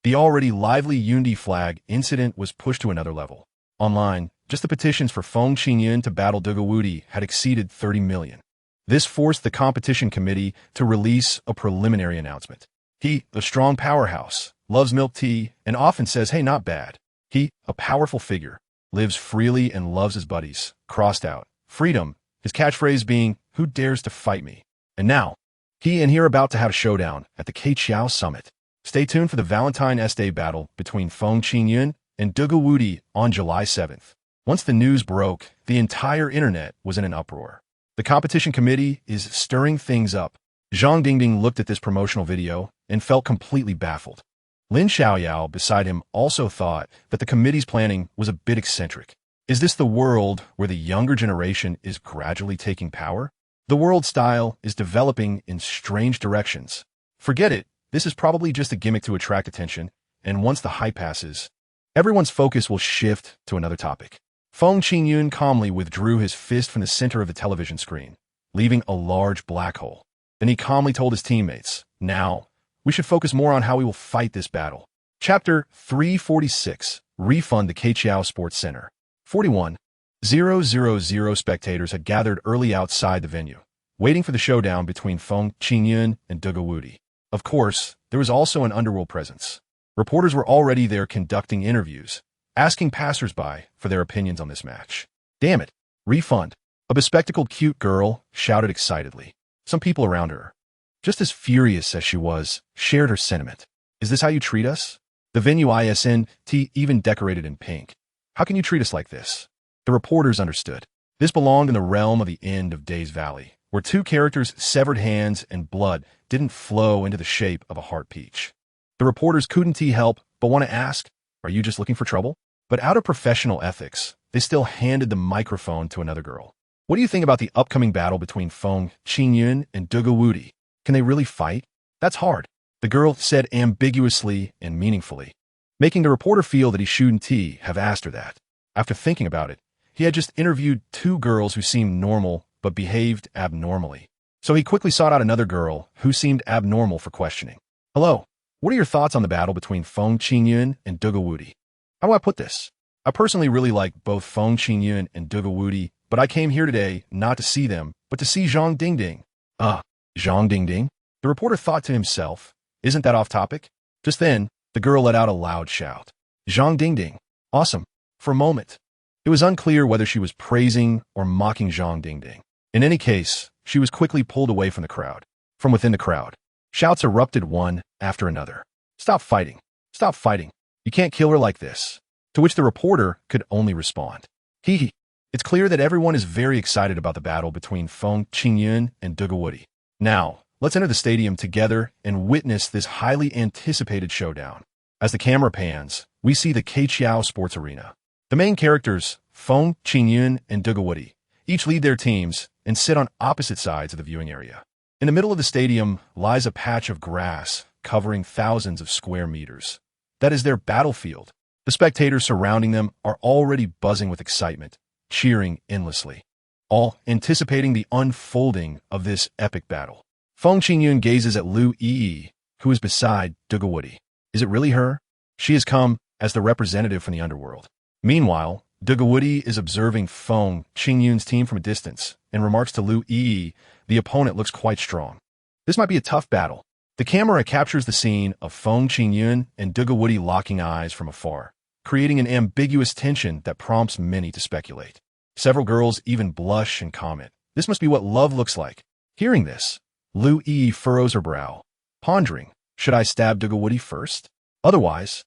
the already lively Unity flag incident was pushed to another level. Online, just the petitions for Feng Qingyun to battle Dugu Wudi had exceeded 30 million. This forced the competition committee to release a preliminary announcement. He, a strong powerhouse, loves milk tea and often says, hey, not bad. He, a powerful figure, lives freely and loves his buddies, crossed out. Freedom, his catchphrase being, who dares to fight me? And now, he and he are about to have a showdown at the Keiqiao Summit. Stay tuned for the Valentine's Day battle between Feng Qingyun and Dugawudi on July 7th. Once the news broke, the entire internet was in an uproar. The competition committee is stirring things up. Zhang Dingding looked at this promotional video and felt completely baffled. Lin Xiaoyao beside him also thought that the committee's planning was a bit eccentric. Is this the world where the younger generation is gradually taking power? The world style is developing in strange directions. Forget it, this is probably just a gimmick to attract attention, and once the hype passes, everyone's focus will shift to another topic. Feng Qingyun calmly withdrew his fist from the center of the television screen, leaving a large black hole. Then he calmly told his teammates, now, we should focus more on how we will fight this battle. Chapter 346, Refund the Keiqiao Sports Center. 41,000 spectators had gathered early outside the venue, waiting for the showdown between Feng Qingyun and Dugawudi. Of course, there was also an underworld presence. Reporters were already there conducting interviews, asking passersby for their opinions on this match. Damn it, refund. A bespectacled cute girl shouted excitedly. Some people around her, just as furious as she was, shared her sentiment. Is this how you treat us? The venue isn't even decorated in pink. How can you treat us like this? The reporters understood. This belonged in the realm of the end of Days Valley, where two characters' severed hands and blood didn't flow into the shape of a heart peach. The reporters couldn't help but want to ask, are you just looking for trouble? But out of professional ethics, they still handed the microphone to another girl. What do you think about the upcoming battle between Feng Qingyun and Dugawudi? Can they really fight? That's hard, the girl said ambiguously and meaningfully, making the reporter feel that he shouldn't have asked her that. After thinking about it, he had just interviewed two girls who seemed normal but behaved abnormally. So he quickly sought out another girl who seemed abnormal for questioning. Hello, what are your thoughts on the battle between Feng Qingyun and Dugawudi? How do I put this? I personally really like both Feng Qingyun and Dugawudi, but I came here today not to see them, but to see Zhang Dingding. Zhang Dingding? The reporter thought to himself, isn't that off topic? Just then, the girl let out a loud shout. Zhang Dingding. Awesome. For a moment, it was unclear whether she was praising or mocking Zhang Dingding. In any case, she was quickly pulled away from the crowd. From within the crowd, shouts erupted one after another. Stop fighting. Stop fighting. You can't kill her like this. To which the reporter could only respond. Hee. It's clear that everyone is very excited about the battle between Feng Qingyun and Dugawudi. Now, let's enter the stadium together and witness this highly anticipated showdown. As the camera pans, we see the Keiqiao Sports Arena. The main characters, Feng Qingyun and Dugawudi, each lead their teams and sit on opposite sides of the viewing area. In the middle of the stadium lies a patch of grass covering thousands of square meters. That is their battlefield. The spectators surrounding them are already buzzing with excitement, cheering endlessly, all anticipating the unfolding of this epic battle. Feng Qingyun gazes at Lu Yi, who is beside Dugawudi. Is it really her? She has come as the representative from the underworld. Meanwhile, Dugawudi is observing Feng Qingyun's team from a distance and remarks to Lu Yi, the opponent looks quite strong. This might be a tough battle. The camera captures the scene of Feng Qingyun and Dugawudi locking eyes from afar, creating an ambiguous tension that prompts many to speculate. Several girls even blush and comment, this must be what love looks like. Hearing this, Lu Yi furrows her brow, pondering, should I stab Dugawudi first? Otherwise,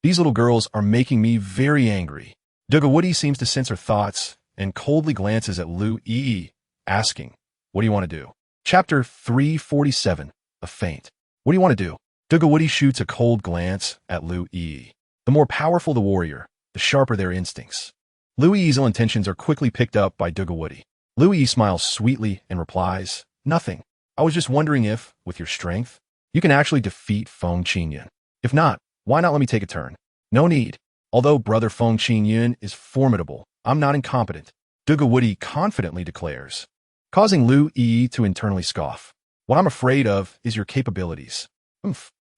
these little girls are making me very angry. Dugawudi seems to sense her thoughts and coldly glances at Lu Yi, asking, what do you want to do? Chapter 347, A Feint. What do you want to do? Dugawudi shoots a cold glance at Lu Yi. The more powerful the warrior, the sharper their instincts. Lu Yi's ill intentions are quickly picked up by Dugawudi. Lu Yi smiles sweetly and replies, nothing. I was just wondering if, with your strength, you can actually defeat Feng Qingyun. If not, why not let me take a turn? No need. Although brother Feng Qingyun is formidable, I'm not incompetent, Dugawudi confidently declares, causing Lu Yi to internally scoff. What I'm afraid of is your capabilities.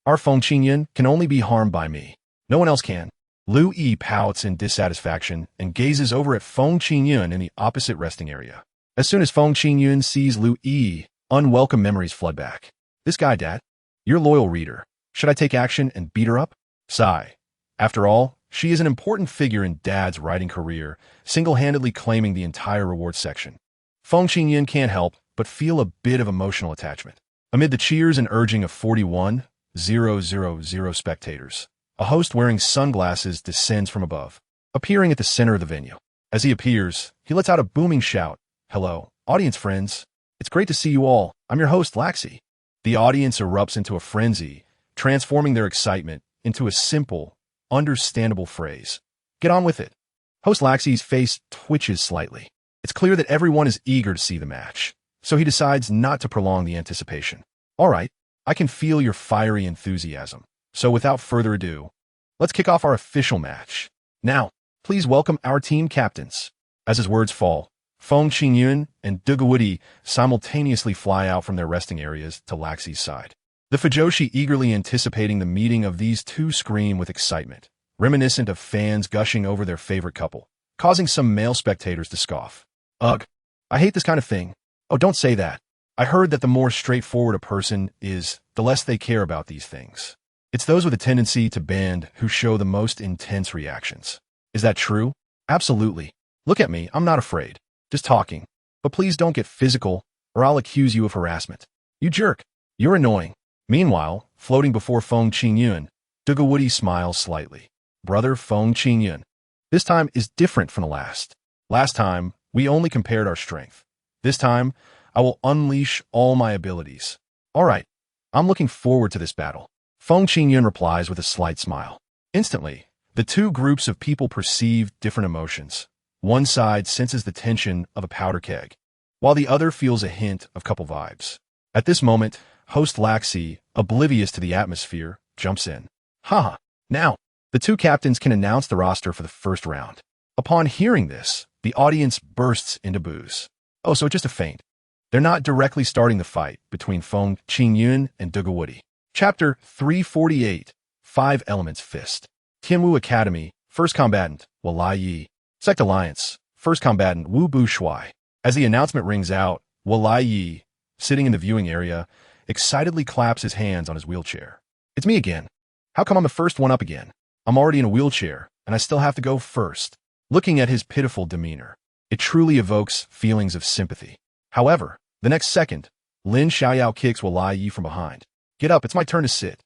Our Feng Qingyun can only be harmed by me. No one else can. Lu Yi pouts in dissatisfaction and gazes over at Feng Qingyun in the opposite resting area. As soon as Feng Qingyun sees Lu Yi, unwelcome memories flood back. This guy, Dad. Your loyal reader. Should I take action and beat her up? Sigh. After all, she is an important figure in Dad's writing career, single-handedly claiming the entire reward section. Feng Qingyun can't help but feel a bit of emotional attachment. Amid the cheers and urging of 41,000 spectators, a host wearing sunglasses descends from above, appearing at the center of the venue. As he appears, he lets out a booming shout. Hello, audience friends. It's great to see you all. I'm your host, Laxi. The audience erupts into a frenzy, transforming their excitement into a simple, understandable phrase. Get on with it. Host Laxi's face twitches slightly. It's clear that everyone is eager to see the match, so he decides not to prolong the anticipation. All right, I can feel your fiery enthusiasm. So without further ado, let's kick off our official match. Now, please welcome our team captains. As his words fall, Feng Qingyun and Dugawudi simultaneously fly out from their resting areas to Laxi's side. The Fujoshi eagerly anticipating the meeting of these two scream with excitement, reminiscent of fans gushing over their favorite couple, causing some male spectators to scoff. Ugh, I hate this kind of thing. Oh, don't say that. I heard that the more straightforward a person is, the less they care about these things. It's those with a tendency to bend who show the most intense reactions. Is that true? Absolutely. Look at me, I'm not afraid. Just talking. But please don't get physical, or I'll accuse you of harassment. You jerk. You're annoying. Meanwhile, floating before Feng Qingyun, Dugawudi smiles slightly. Brother Feng Qingyun. This time is different from the last. Last time, we only compared our strength. This time, I will unleash all my abilities. All right, I'm looking forward to this battle. Feng Qingyun replies with a slight smile. Instantly, the two groups of people perceive different emotions. One side senses the tension of a powder keg, while the other feels a hint of couple vibes. At this moment, host Laxi, oblivious to the atmosphere, jumps in. Haha, now, the two captains can announce the roster for the first round. Upon hearing this, the audience bursts into boos. Oh, so just a feint. They're not directly starting the fight between Feng Qingyun and Dugawudi. Chapter 348, 5 Elements Fist. Tianwu Academy, First Combatant, Walai Yi. Sect Alliance, First Combatant, Wu Bu Shuai. As the announcement rings out, Walai Yi, sitting in the viewing area, excitedly claps his hands on his wheelchair. It's me again. How come I'm the first one up again? I'm already in a wheelchair, and I still have to go first. Looking at his pitiful demeanor, it truly evokes feelings of sympathy. However, the next second, Lin Xiaoyao kicks Walai Yi from behind. Get up, it's my turn to sit.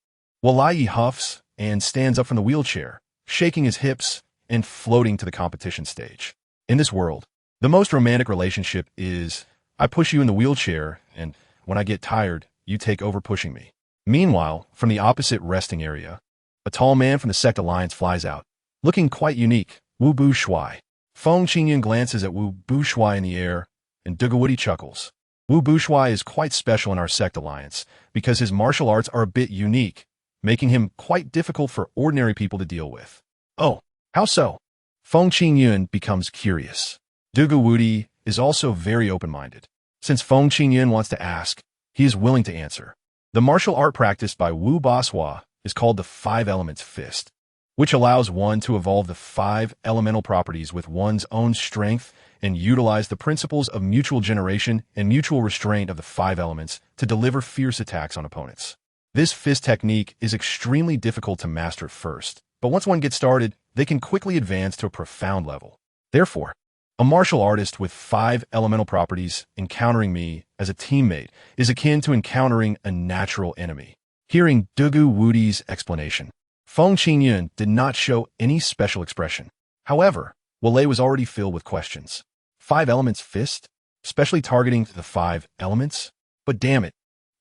Walai Yi huffs and stands up from the wheelchair, shaking his hips and floating to the competition stage. In this world, the most romantic relationship is, I push you in the wheelchair, and when I get tired, you take over pushing me. Meanwhile, from the opposite resting area, a tall man from the Sect Alliance flies out, looking quite unique, Wu Bu Shuai. Feng Qingyun glances at Wu Bu Shuai in the air, and Dugawudi chuckles. Wu Bu Shuai is quite special in our Sect Alliance, because his martial arts are a bit unique, making him quite difficult for ordinary people to deal with. Oh, how so? Feng Qingyun becomes curious. Dugawudi is also very open-minded. Since Feng Qingyun wants to ask, he is willing to answer. The martial art practiced by Wu Baswa is called the 5 Elements Fist, which allows one to evolve the 5 elemental properties with one's own strength and utilize the principles of mutual generation and mutual restraint of the 5 elements to deliver fierce attacks on opponents. This fist technique is extremely difficult to master at first, but once one gets started, they can quickly advance to a profound level. Therefore, a martial artist with 5 elemental properties encountering me as a teammate is akin to encountering a natural enemy. Hearing Dugawudi's explanation, Feng Qingyun did not show any special expression. However, Walai was already filled with questions. 5 Elements Fist? Especially targeting the 5 elements? But damn it,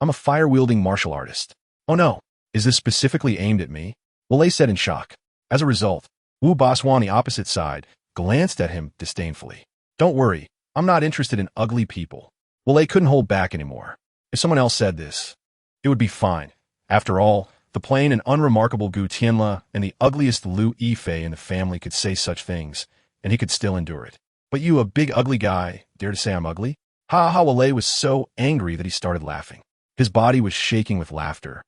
I'm a fire-wielding martial artist. Oh no, is this specifically aimed at me? Walai said in shock. As a result, Wu Baswa on the opposite side glanced at him disdainfully. Don't worry, I'm not interested in ugly people. Walai couldn't hold back anymore. If someone else said this, it would be fine. After all, the plain and unremarkable Gu Tianla and the ugliest Lu Yifei in the family could say such things, and he could still endure it. But you, a big ugly guy, dare to say I'm ugly? Walai was so angry that he started laughing. His body was shaking with laughter.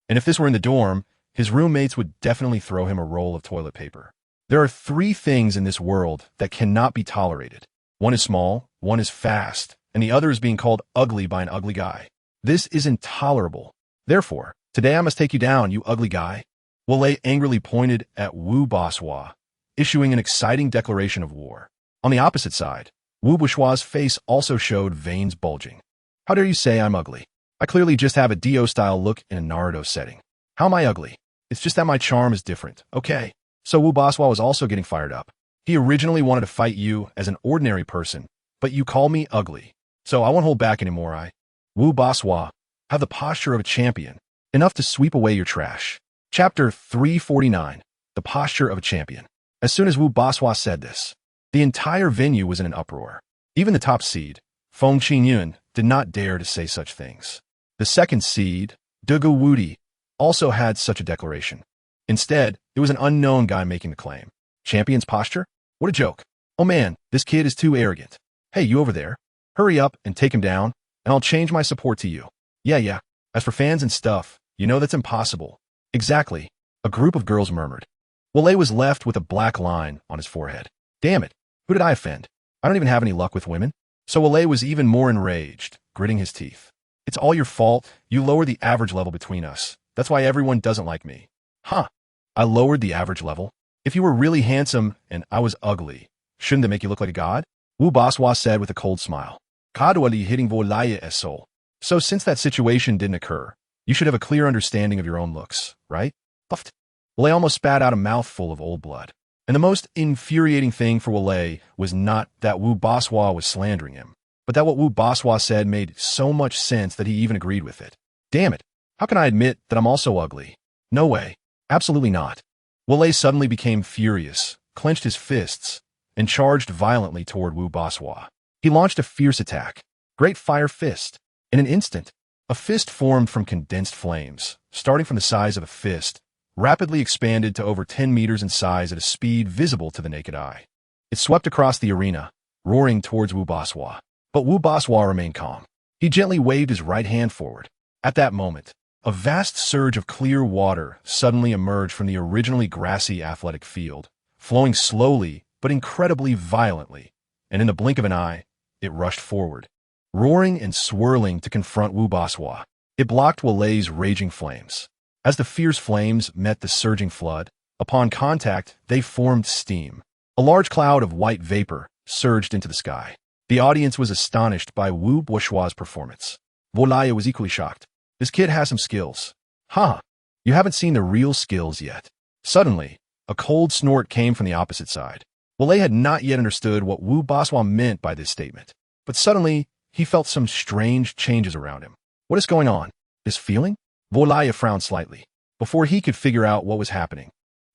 And if this were in the dorm, his roommates would definitely throw him a roll of toilet paper. There are 3 things in this world that cannot be tolerated. One is small, one is fast, and the other is being called ugly by an ugly guy. This is intolerable. Therefore, today I must take you down, you ugly guy. Wale angrily pointed at Wu Bourgeois, issuing an exciting declaration of war. On the opposite side, Wu Bourgeois' face also showed veins bulging. How dare you say I'm ugly? I clearly just have a Dio-style look in a Naruto setting. How am I ugly? It's just that my charm is different, okay? So Wu Bourgeois was also getting fired up. He originally wanted to fight you as an ordinary person, but you call me ugly. So I won't hold back anymore, Wu Bourgeois, have the posture of a champion, enough to sweep away your trash. Chapter 349, The Posture of a Champion. As soon as Wu Bourgeois said this, the entire venue was in an uproar. Even the top seed, Feng Qingyun, did not dare to say such things. The second seed, Dugu Wudi, also had such a declaration. Instead, it was an unknown guy making the claim. Champion's posture? What a joke. Oh man, this kid is too arrogant. Hey, you over there. Hurry up and take him down, and I'll change my support to you. Yeah. As for fans and stuff, you know that's impossible. Exactly, a group of girls murmured. Wale was left with a black line on his forehead. Damn it, who did I offend? I don't even have any luck with women. So Wale was even more enraged, gritting his teeth. It's all your fault. You lowered the average level between us. That's why everyone doesn't like me. Huh. I lowered the average level? If you were really handsome and I was ugly, shouldn't that make you look like a god? Wu Bourgeois said with a cold smile. Kadwali hitting volaya es sol. So since that situation didn't occur, you should have a clear understanding of your own looks, right? Puffed. Wale almost spat out a mouthful of old blood. And the most infuriating thing for Wale was not that Wu Bourgeois was slandering him, but that what Wu Bourgeois said made so much sense that he even agreed with it. Damn it, how can I admit that I'm also ugly? No way. Absolutely not. Wale suddenly became furious, clenched his fists, and charged violently toward Wu Bourgeois. He launched a fierce attack. Great Fire Fist. In an instant, a fist formed from condensed flames, starting from the size of a fist, rapidly expanded to over 10 meters in size at a speed visible to the naked eye. It swept across the arena, roaring towards Wu Bourgeois. But Wu Bourgeois remained calm. He gently waved his right hand forward. At that moment, a vast surge of clear water suddenly emerged from the originally grassy athletic field, flowing slowly but incredibly violently, and in the blink of an eye, it rushed forward, roaring and swirling to confront Wu Bourgeois. It blocked Wale's raging flames. As the fierce flames met the surging flood, upon contact, they formed steam. A large cloud of white vapor surged into the sky. The audience was astonished by Wu Bourgeois' performance. Volaya was equally shocked. This kid has some skills. You haven't seen the real skills yet. Suddenly, a cold snort came from the opposite side. Wale had not yet understood what Wu Bourgeois meant by this statement, but suddenly, he felt some strange changes around him. What is going on? This feeling? Volaya frowned slightly. Before he could figure out what was happening,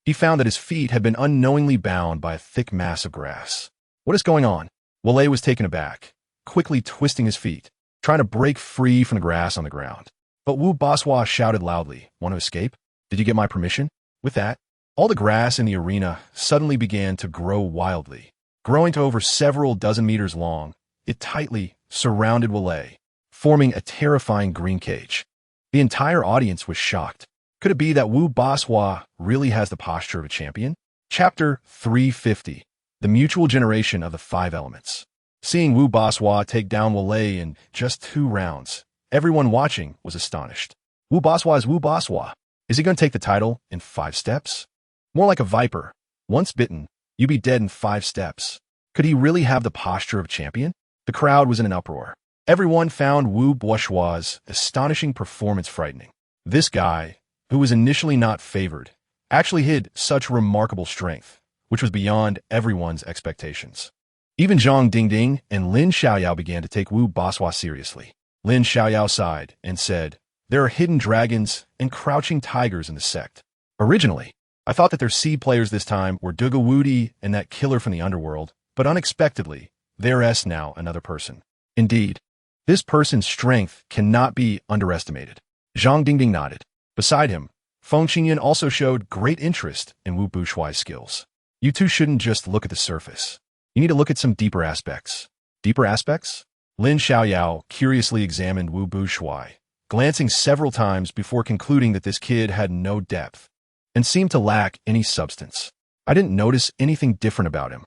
he found that his feet had been unknowingly bound by a thick mass of grass. What is going on? Wale was taken aback, quickly twisting his feet, trying to break free from the grass on the ground. But Wu Bourgeois shouted loudly, "Want to escape? Did you get my permission?" With that, all the grass in the arena suddenly began to grow wildly. Growing to over several dozen meters long, it tightly surrounded Wale, forming a terrifying green cage. The entire audience was shocked. Could it be that Wu Bourgeois really has the posture of a champion? Chapter 350, The Mutual Generation of the Five Elements. Seeing Wu Bourgeois take down Wale in just 2 rounds, everyone watching was astonished. Wu Bourgeois is Wu Bourgeois. Is he going to take the title in 5 steps? More like a viper. Once bitten, you be dead in 5 steps. Could he really have the posture of a champion? The crowd was in an uproar. Everyone found Wu Bourgeois' astonishing performance frightening. This guy, who was initially not favored, actually hid such remarkable strength, which was beyond everyone's expectations. Even Zhang Dingding and Lin Xiaoyao began to take Wu Bourgeois seriously. Lin Xiaoyao sighed and said, "There are hidden dragons and crouching tigers in the sect. Originally, I thought that their seed players this time were Dugu Wudi and that killer from the underworld, but unexpectedly, there is now another person. Indeed, this person's strength cannot be underestimated." Zhang Dingding nodded. Beside him, Feng Qingyun also showed great interest in Wu Bourgeois' skills. You two shouldn't just look at the surface. You need to look at some deeper aspects. Deeper aspects? Lin Xiaoyao curiously examined Wu Bourgeois, glancing several times before concluding that this kid had no depth and seemed to lack any substance. I didn't notice anything different about him.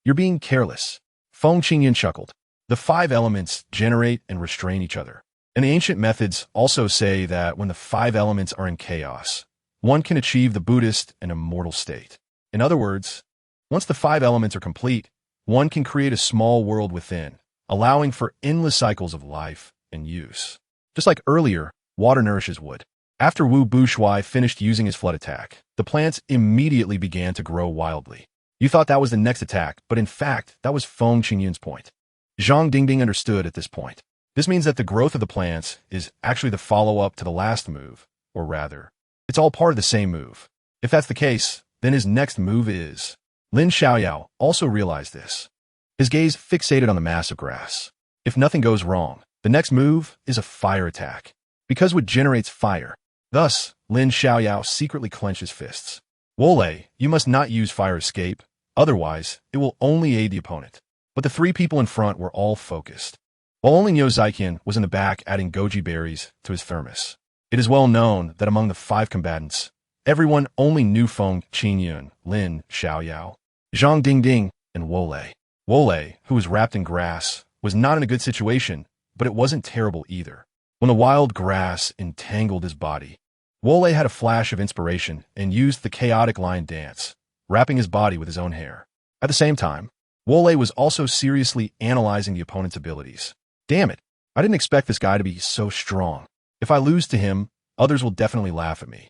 You're being careless. Feng Qingyun chuckled. The five elements generate and restrain each other. And the ancient methods also say that when the five elements are in chaos, one can achieve the Buddhist and immortal state. In other words, once the five elements are complete, one can create a small world within, allowing for endless cycles of life and use. Just like earlier, water nourishes wood. After Wu Bushui finished using his flood attack, the plants immediately began to grow wildly. You thought that was the next attack, but in fact, that was Feng Qingyun's point. Zhang Dingding understood at this point. This means that the growth of the plants is actually the follow-up to the last move, or rather, it's all part of the same move. If that's the case, then his next move is... Lin Xiaoyao also realized this. His gaze fixated on the mass of grass. If nothing goes wrong, the next move is a fire attack, because wood generates fire. Thus, Lin Xiaoyao secretly clenches fists. Wole, you must not use fire escape, otherwise it will only aid the opponent. But the three people in front were all focused, while only Niu Zaiqian was in the back adding goji berries to his thermos. It is well known that among the five combatants, everyone only knew Feng Qingyun, Lin Xiaoyao, Zhang Dingding, and Wole. Wole, who was wrapped in grass, was not in a good situation, but it wasn't terrible either. When the wild grass entangled his body, Wole had a flash of inspiration and used the chaotic lion dance, wrapping his body with his own hair. At the same time, Wole was also seriously analyzing the opponent's abilities. Damn it, I didn't expect this guy to be so strong. If I lose to him, others will definitely laugh at me.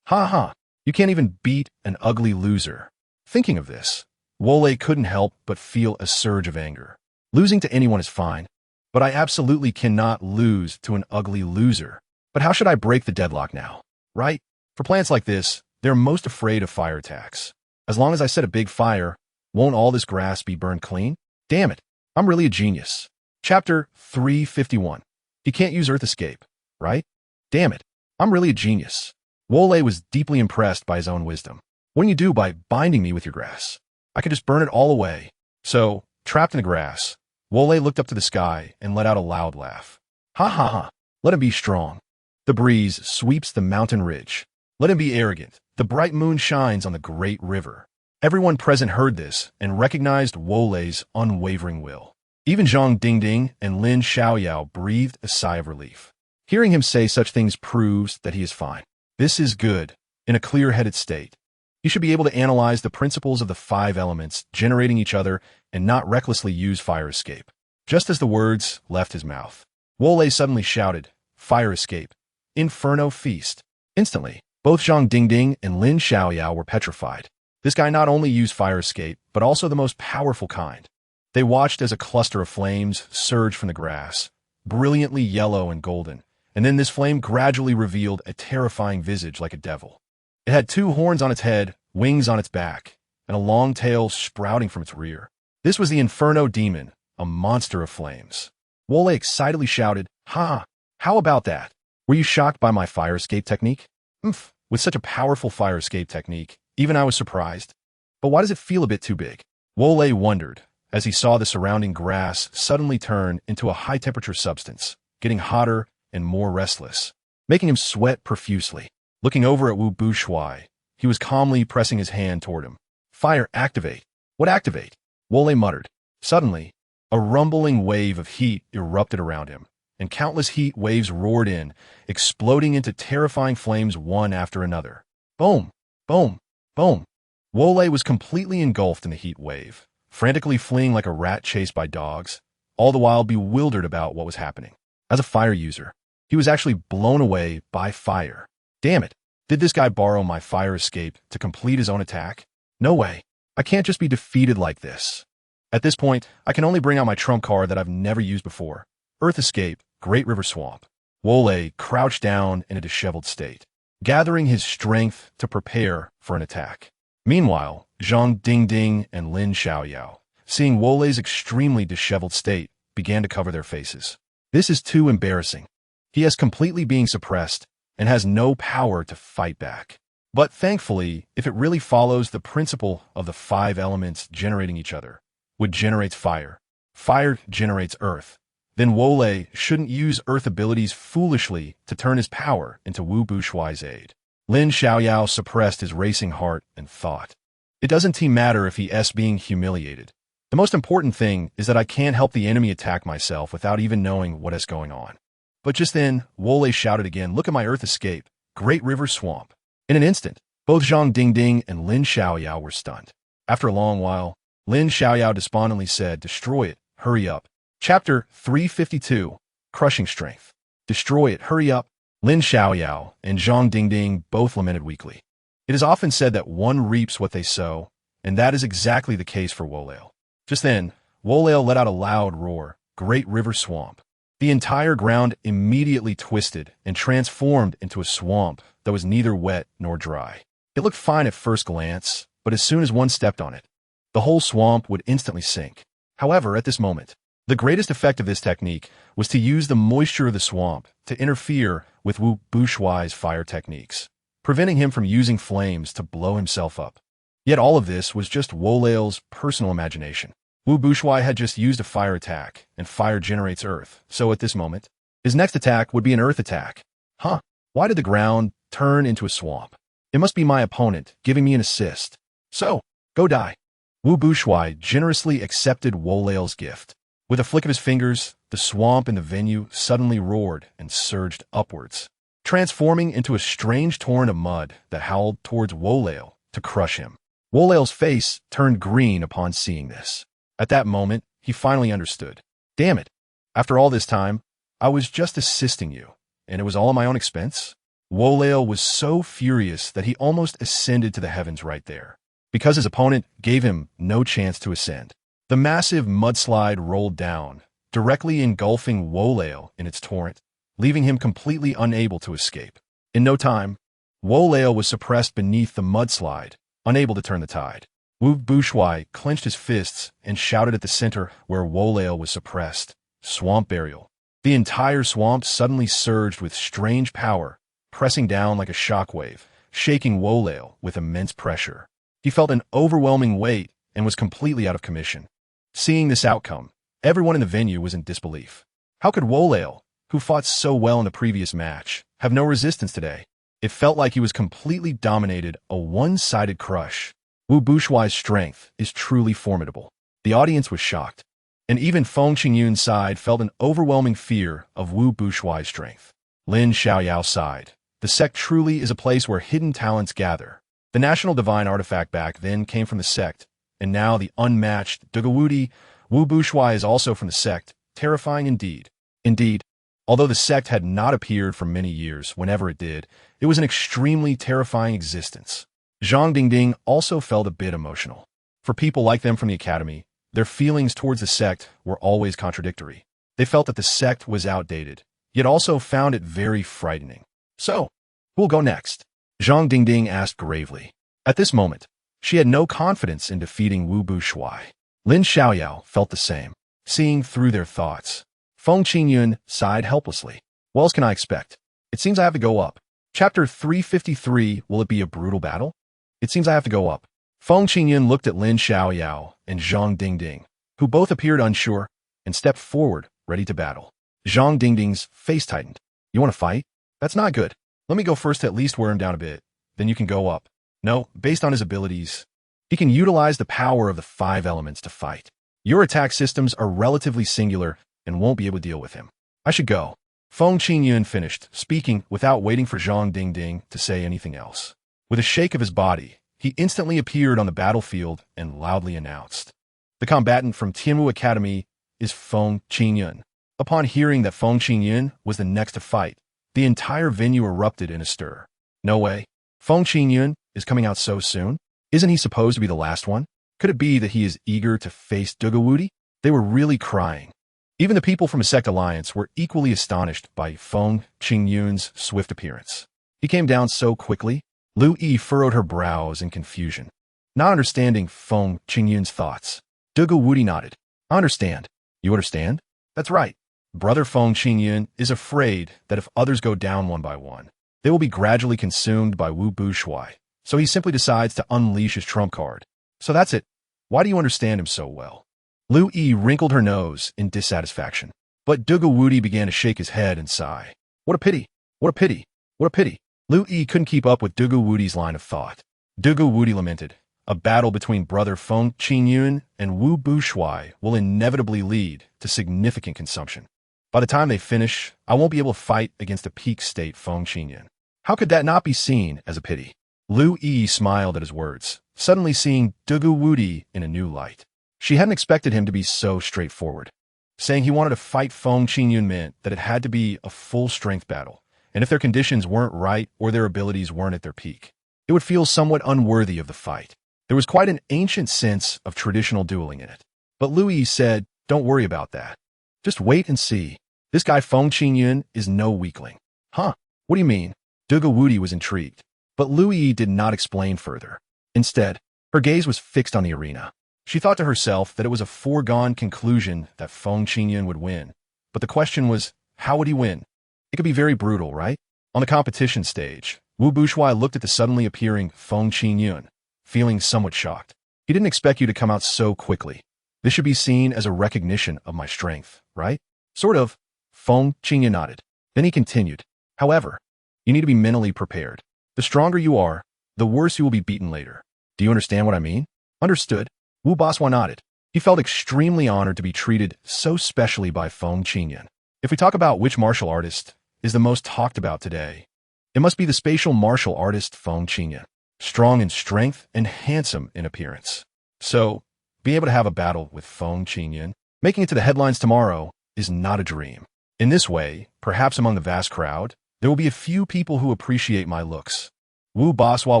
Ha ha, you can't even beat an ugly loser. Thinking of this, Wole couldn't help but feel a surge of anger. Losing to anyone is fine, but I absolutely cannot lose to an ugly loser. But how should I break the deadlock now, right? For plants like this, they're most afraid of fire attacks. As long as I set a big fire, won't all this grass be burned clean? Damn it, I'm really a genius. Chapter 351. He can't use Earth Escape, right? Damn it, I'm really a genius. Wole was deeply impressed by his own wisdom. What do you do by binding me with your grass? I could just burn it all away. So, trapped in the grass, Wole looked up to the sky and let out a loud laugh. Ha ha ha, let him be strong. The breeze sweeps the mountain ridge. Let him be arrogant. The bright moon shines on the great river. Everyone present heard this and recognized Wole's unwavering will. Even Zhang Dingding and Lin Xiaoyao breathed a sigh of relief. Hearing him say such things proves that he is fine. This is good, in a clear-headed state. You should be able to analyze the principles of the five elements generating each other and not recklessly use fire escape. Just as the words left his mouth, Wole suddenly shouted, "Fire escape! Inferno feast!" Instantly, both Zhang Dingding and Lin Xiaoyao were petrified. This guy not only used fire escape, but also the most powerful kind. They watched as a cluster of flames surged from the grass, brilliantly yellow and golden, and then this flame gradually revealed a terrifying visage like a devil. It had two horns on its head, wings on its back, and a long tail sprouting from its rear. This was the Inferno Demon, a monster of flames. Wole excitedly shouted, "Ha! How about that? Were you shocked by my fire escape technique?" "Umph, with such a powerful fire escape technique, even I was surprised. But why does it feel a bit too big?" Wole wondered, as he saw the surrounding grass suddenly turn into a high-temperature substance, getting hotter and more restless, making him sweat profusely. Looking over at Wu Bushui, he was calmly pressing his hand toward him. "Fire activate." "What activate?" Wole muttered. Suddenly, a rumbling wave of heat erupted around him, and countless heat waves roared in, exploding into terrifying flames one after another. Boom! Boom! Boom! Wole was completely engulfed in the heat wave, frantically fleeing like a rat chased by dogs, all the while bewildered about what was happening. As a fire user, he was actually blown away by fire. Damn it! Did this guy borrow my fire escape to complete his own attack? No way. I can't just be defeated like this. At this point, I can only bring out my trump card that I've never used before. Earth Escape, Great River Swamp. Wole crouched down in a disheveled state, gathering his strength to prepare for an attack. Meanwhile, Zhang Dingding and Lin Xiaoyao, seeing Wole's extremely disheveled state, began to cover their faces. This is too embarrassing. He is completely being suppressed and has no power to fight back. But thankfully, if it really follows the principle of the five elements generating each other, wood generates fire, fire generates earth, then Wole shouldn't use earth abilities foolishly to turn his power into Wu Bushui's aid. Lin Xiaoyao suppressed his racing heart and thought. It doesn't matter if he is being humiliated. The most important thing is that I can't help the enemy attack myself without even knowing what is going on. But just then, Wole shouted again, "Look at my earth escape, Great River Swamp." In an instant, both Zhang Dingding and Lin Xiaoyao were stunned. After a long while, Lin Xiaoyao despondently said, "Destroy it, hurry up." Chapter 352, Crushing Strength. Destroy it, hurry up. Lin Xiaoyao and Zhang Dingding both lamented weakly. It is often said that one reaps what they sow, and that is exactly the case for Wole. Just then, Wole let out a loud roar, "Great River Swamp." The entire ground immediately twisted and transformed into a swamp that was neither wet nor dry. It looked fine at first glance, but as soon as one stepped on it, the whole swamp would instantly sink. However, at this moment, the greatest effect of this technique was to use the moisture of the swamp to interfere with Wu Bushuai's fire techniques, preventing him from using flames to blow himself up. Yet all of this was just Wole's personal imagination. Wu Bushuai had just used a fire attack, and fire generates earth, so at this moment, his next attack would be an earth attack. Huh? Why did the ground turn into a swamp? It must be my opponent giving me an assist. So, go die. Wu Bushuai generously accepted Wole's gift. With a flick of his fingers, the swamp in the venue suddenly roared and surged upwards, transforming into a strange torrent of mud that howled towards Wole to crush him. Wole's face turned green upon seeing this. At that moment, he finally understood. Damn it. After all this time, I was just assisting you, and it was all at my own expense? Wole was so furious that he almost ascended to the heavens right there, because his opponent gave him no chance to ascend. The massive mudslide rolled down, directly engulfing Wole in its torrent, leaving him completely unable to escape. In no time, Wole was suppressed beneath the mudslide, unable to turn the tide. Wu Bushuai clenched his fists and shouted at the center where Wole was suppressed, "Swamp burial." The entire swamp suddenly surged with strange power, pressing down like a shockwave, shaking Wole with immense pressure. He felt an overwhelming weight and was completely out of commission. Seeing this outcome, everyone in the venue was in disbelief. How could Wole, who fought so well in the previous match, have no resistance today? It felt like he was completely dominated, a one-sided crush. Wu Bushuai's strength is truly formidable. The audience was shocked, and even Feng Qingyun's side felt an overwhelming fear of Wu Bushuai's strength. Lin Xiaoyao sighed. The sect truly is a place where hidden talents gather. The national divine artifact back then came from the sect, and now the unmatched Dugawudi Wu Bushuai is also from the sect. Terrifying indeed. Indeed, although the sect had not appeared for many years, whenever it did, it was an extremely terrifying existence. Zhang Dingding also felt a bit emotional. For people like them from the academy, their feelings towards the sect were always contradictory. They felt that the sect was outdated, yet also found it very frightening. So, who'll go next? Zhang Dingding asked gravely. At this moment, she had no confidence in defeating Wu Bushuai. Lin Xiaoyao felt the same, seeing through their thoughts. Feng Qingyun sighed helplessly. What else can I expect? It seems I have to go up. Chapter 353, will it be a brutal battle? It seems I have to go up. Feng Qingyun looked at Lin Xiaoyao and Zhang Dingding, who both appeared unsure, and stepped forward, ready to battle. Zhang Dingding's face tightened. You want to fight? That's not good. Let me go first to at least wear him down a bit. Then you can go up. No, based on his abilities, he can utilize the power of the 5 elements to fight. Your attack systems are relatively singular and won't be able to deal with him. I should go. Feng Qingyun finished, speaking without waiting for Zhang Dingding to say anything else. With a shake of his body, he instantly appeared on the battlefield and loudly announced, "The combatant from Tianwu Academy is Feng Qingyun." Upon hearing that Feng Qingyun was the next to fight, the entire venue erupted in a stir. No way. Feng Qingyun is coming out so soon? Isn't he supposed to be the last one? Could it be that he is eager to face Dugawudi? They were really crying. Even the people from a sect alliance were equally astonished by Feng Qingyun's swift appearance. He came down so quickly, Lu Yi furrowed her brows in confusion, not understanding Feng Qingyun's thoughts. Dugawudi nodded. I understand. You understand? That's right. Brother Feng Qingyun is afraid that if others go down one by one, they will be gradually consumed by Wu Bushuai, so he simply decides to unleash his trump card. So that's it. Why do you understand him so well? Lu Yi wrinkled her nose in dissatisfaction, but Dugawudi began to shake his head and sigh. What a pity! What a pity! What a pity! Lu Yi couldn't keep up with Dugawudi's line of thought. Dugawudi lamented, A battle between brother Feng Qingyun and Wu Bushuai will inevitably lead to significant consumption. By the time they finish, I won't be able to fight against a peak state Feng Qingyun. How could that not be seen as a pity? Lu Yi smiled at his words, suddenly seeing Dugu Wudi in a new light. She hadn't expected him to be so straightforward. Saying he wanted to fight Feng Qingyun meant that it had to be a full-strength battle, and if their conditions weren't right or their abilities weren't at their peak, it would feel somewhat unworthy of the fight. There was quite an ancient sense of traditional dueling in it. But Lu Yi said, "Don't worry about that. Just wait and see. This guy Feng Qingyun is no weakling." "Huh? What do you mean?" Dugu Wudi was intrigued, but Lu Yi did not explain further. Instead, her gaze was fixed on the arena. She thought to herself that it was a foregone conclusion that Feng Qingyun would win, but the question was, how would he win? It could be very brutal, right? On the competition stage, Wu Bushuai looked at the suddenly appearing Feng Qingyun, feeling somewhat shocked. "He didn't expect you to come out so quickly. This should be seen as a recognition of my strength, right?" "Sort of." Feng Qingyun nodded. Then he continued, "However, you need to be mentally prepared. The stronger you are, the worse you will be beaten later. Do you understand what I mean?" "Understood." Wu Baswa nodded. He felt extremely honored to be treated so specially by Feng Qingyun. If we talk about which martial artist is the most talked about today, it must be the spatial martial artist Feng Qingyun. Strong in strength and handsome in appearance. So, being able to have a battle with Feng Qingyun, making it to the headlines tomorrow, is not a dream. In this way, perhaps among the vast crowd, there will be a few people who appreciate my looks. Wu Baswa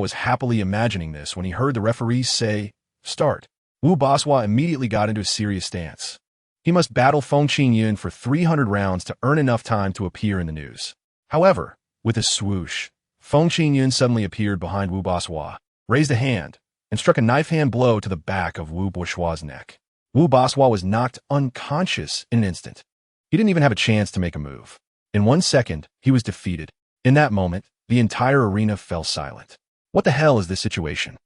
was happily imagining this when he heard the referees say, "Start." Wu Baswa immediately got into a serious stance. He must battle Feng Qingyun for 300 rounds to earn enough time to appear in the news. However, with a swoosh, Feng Qingyun suddenly appeared behind Wu Baswa, raised a hand, and struck a knife-hand blow to the back of Wu Bushua's neck. Wu Baswa was knocked unconscious in an instant. He didn't even have a chance to make a move. In 1 second, he was defeated. In that moment, the entire arena fell silent. What the hell is this situation?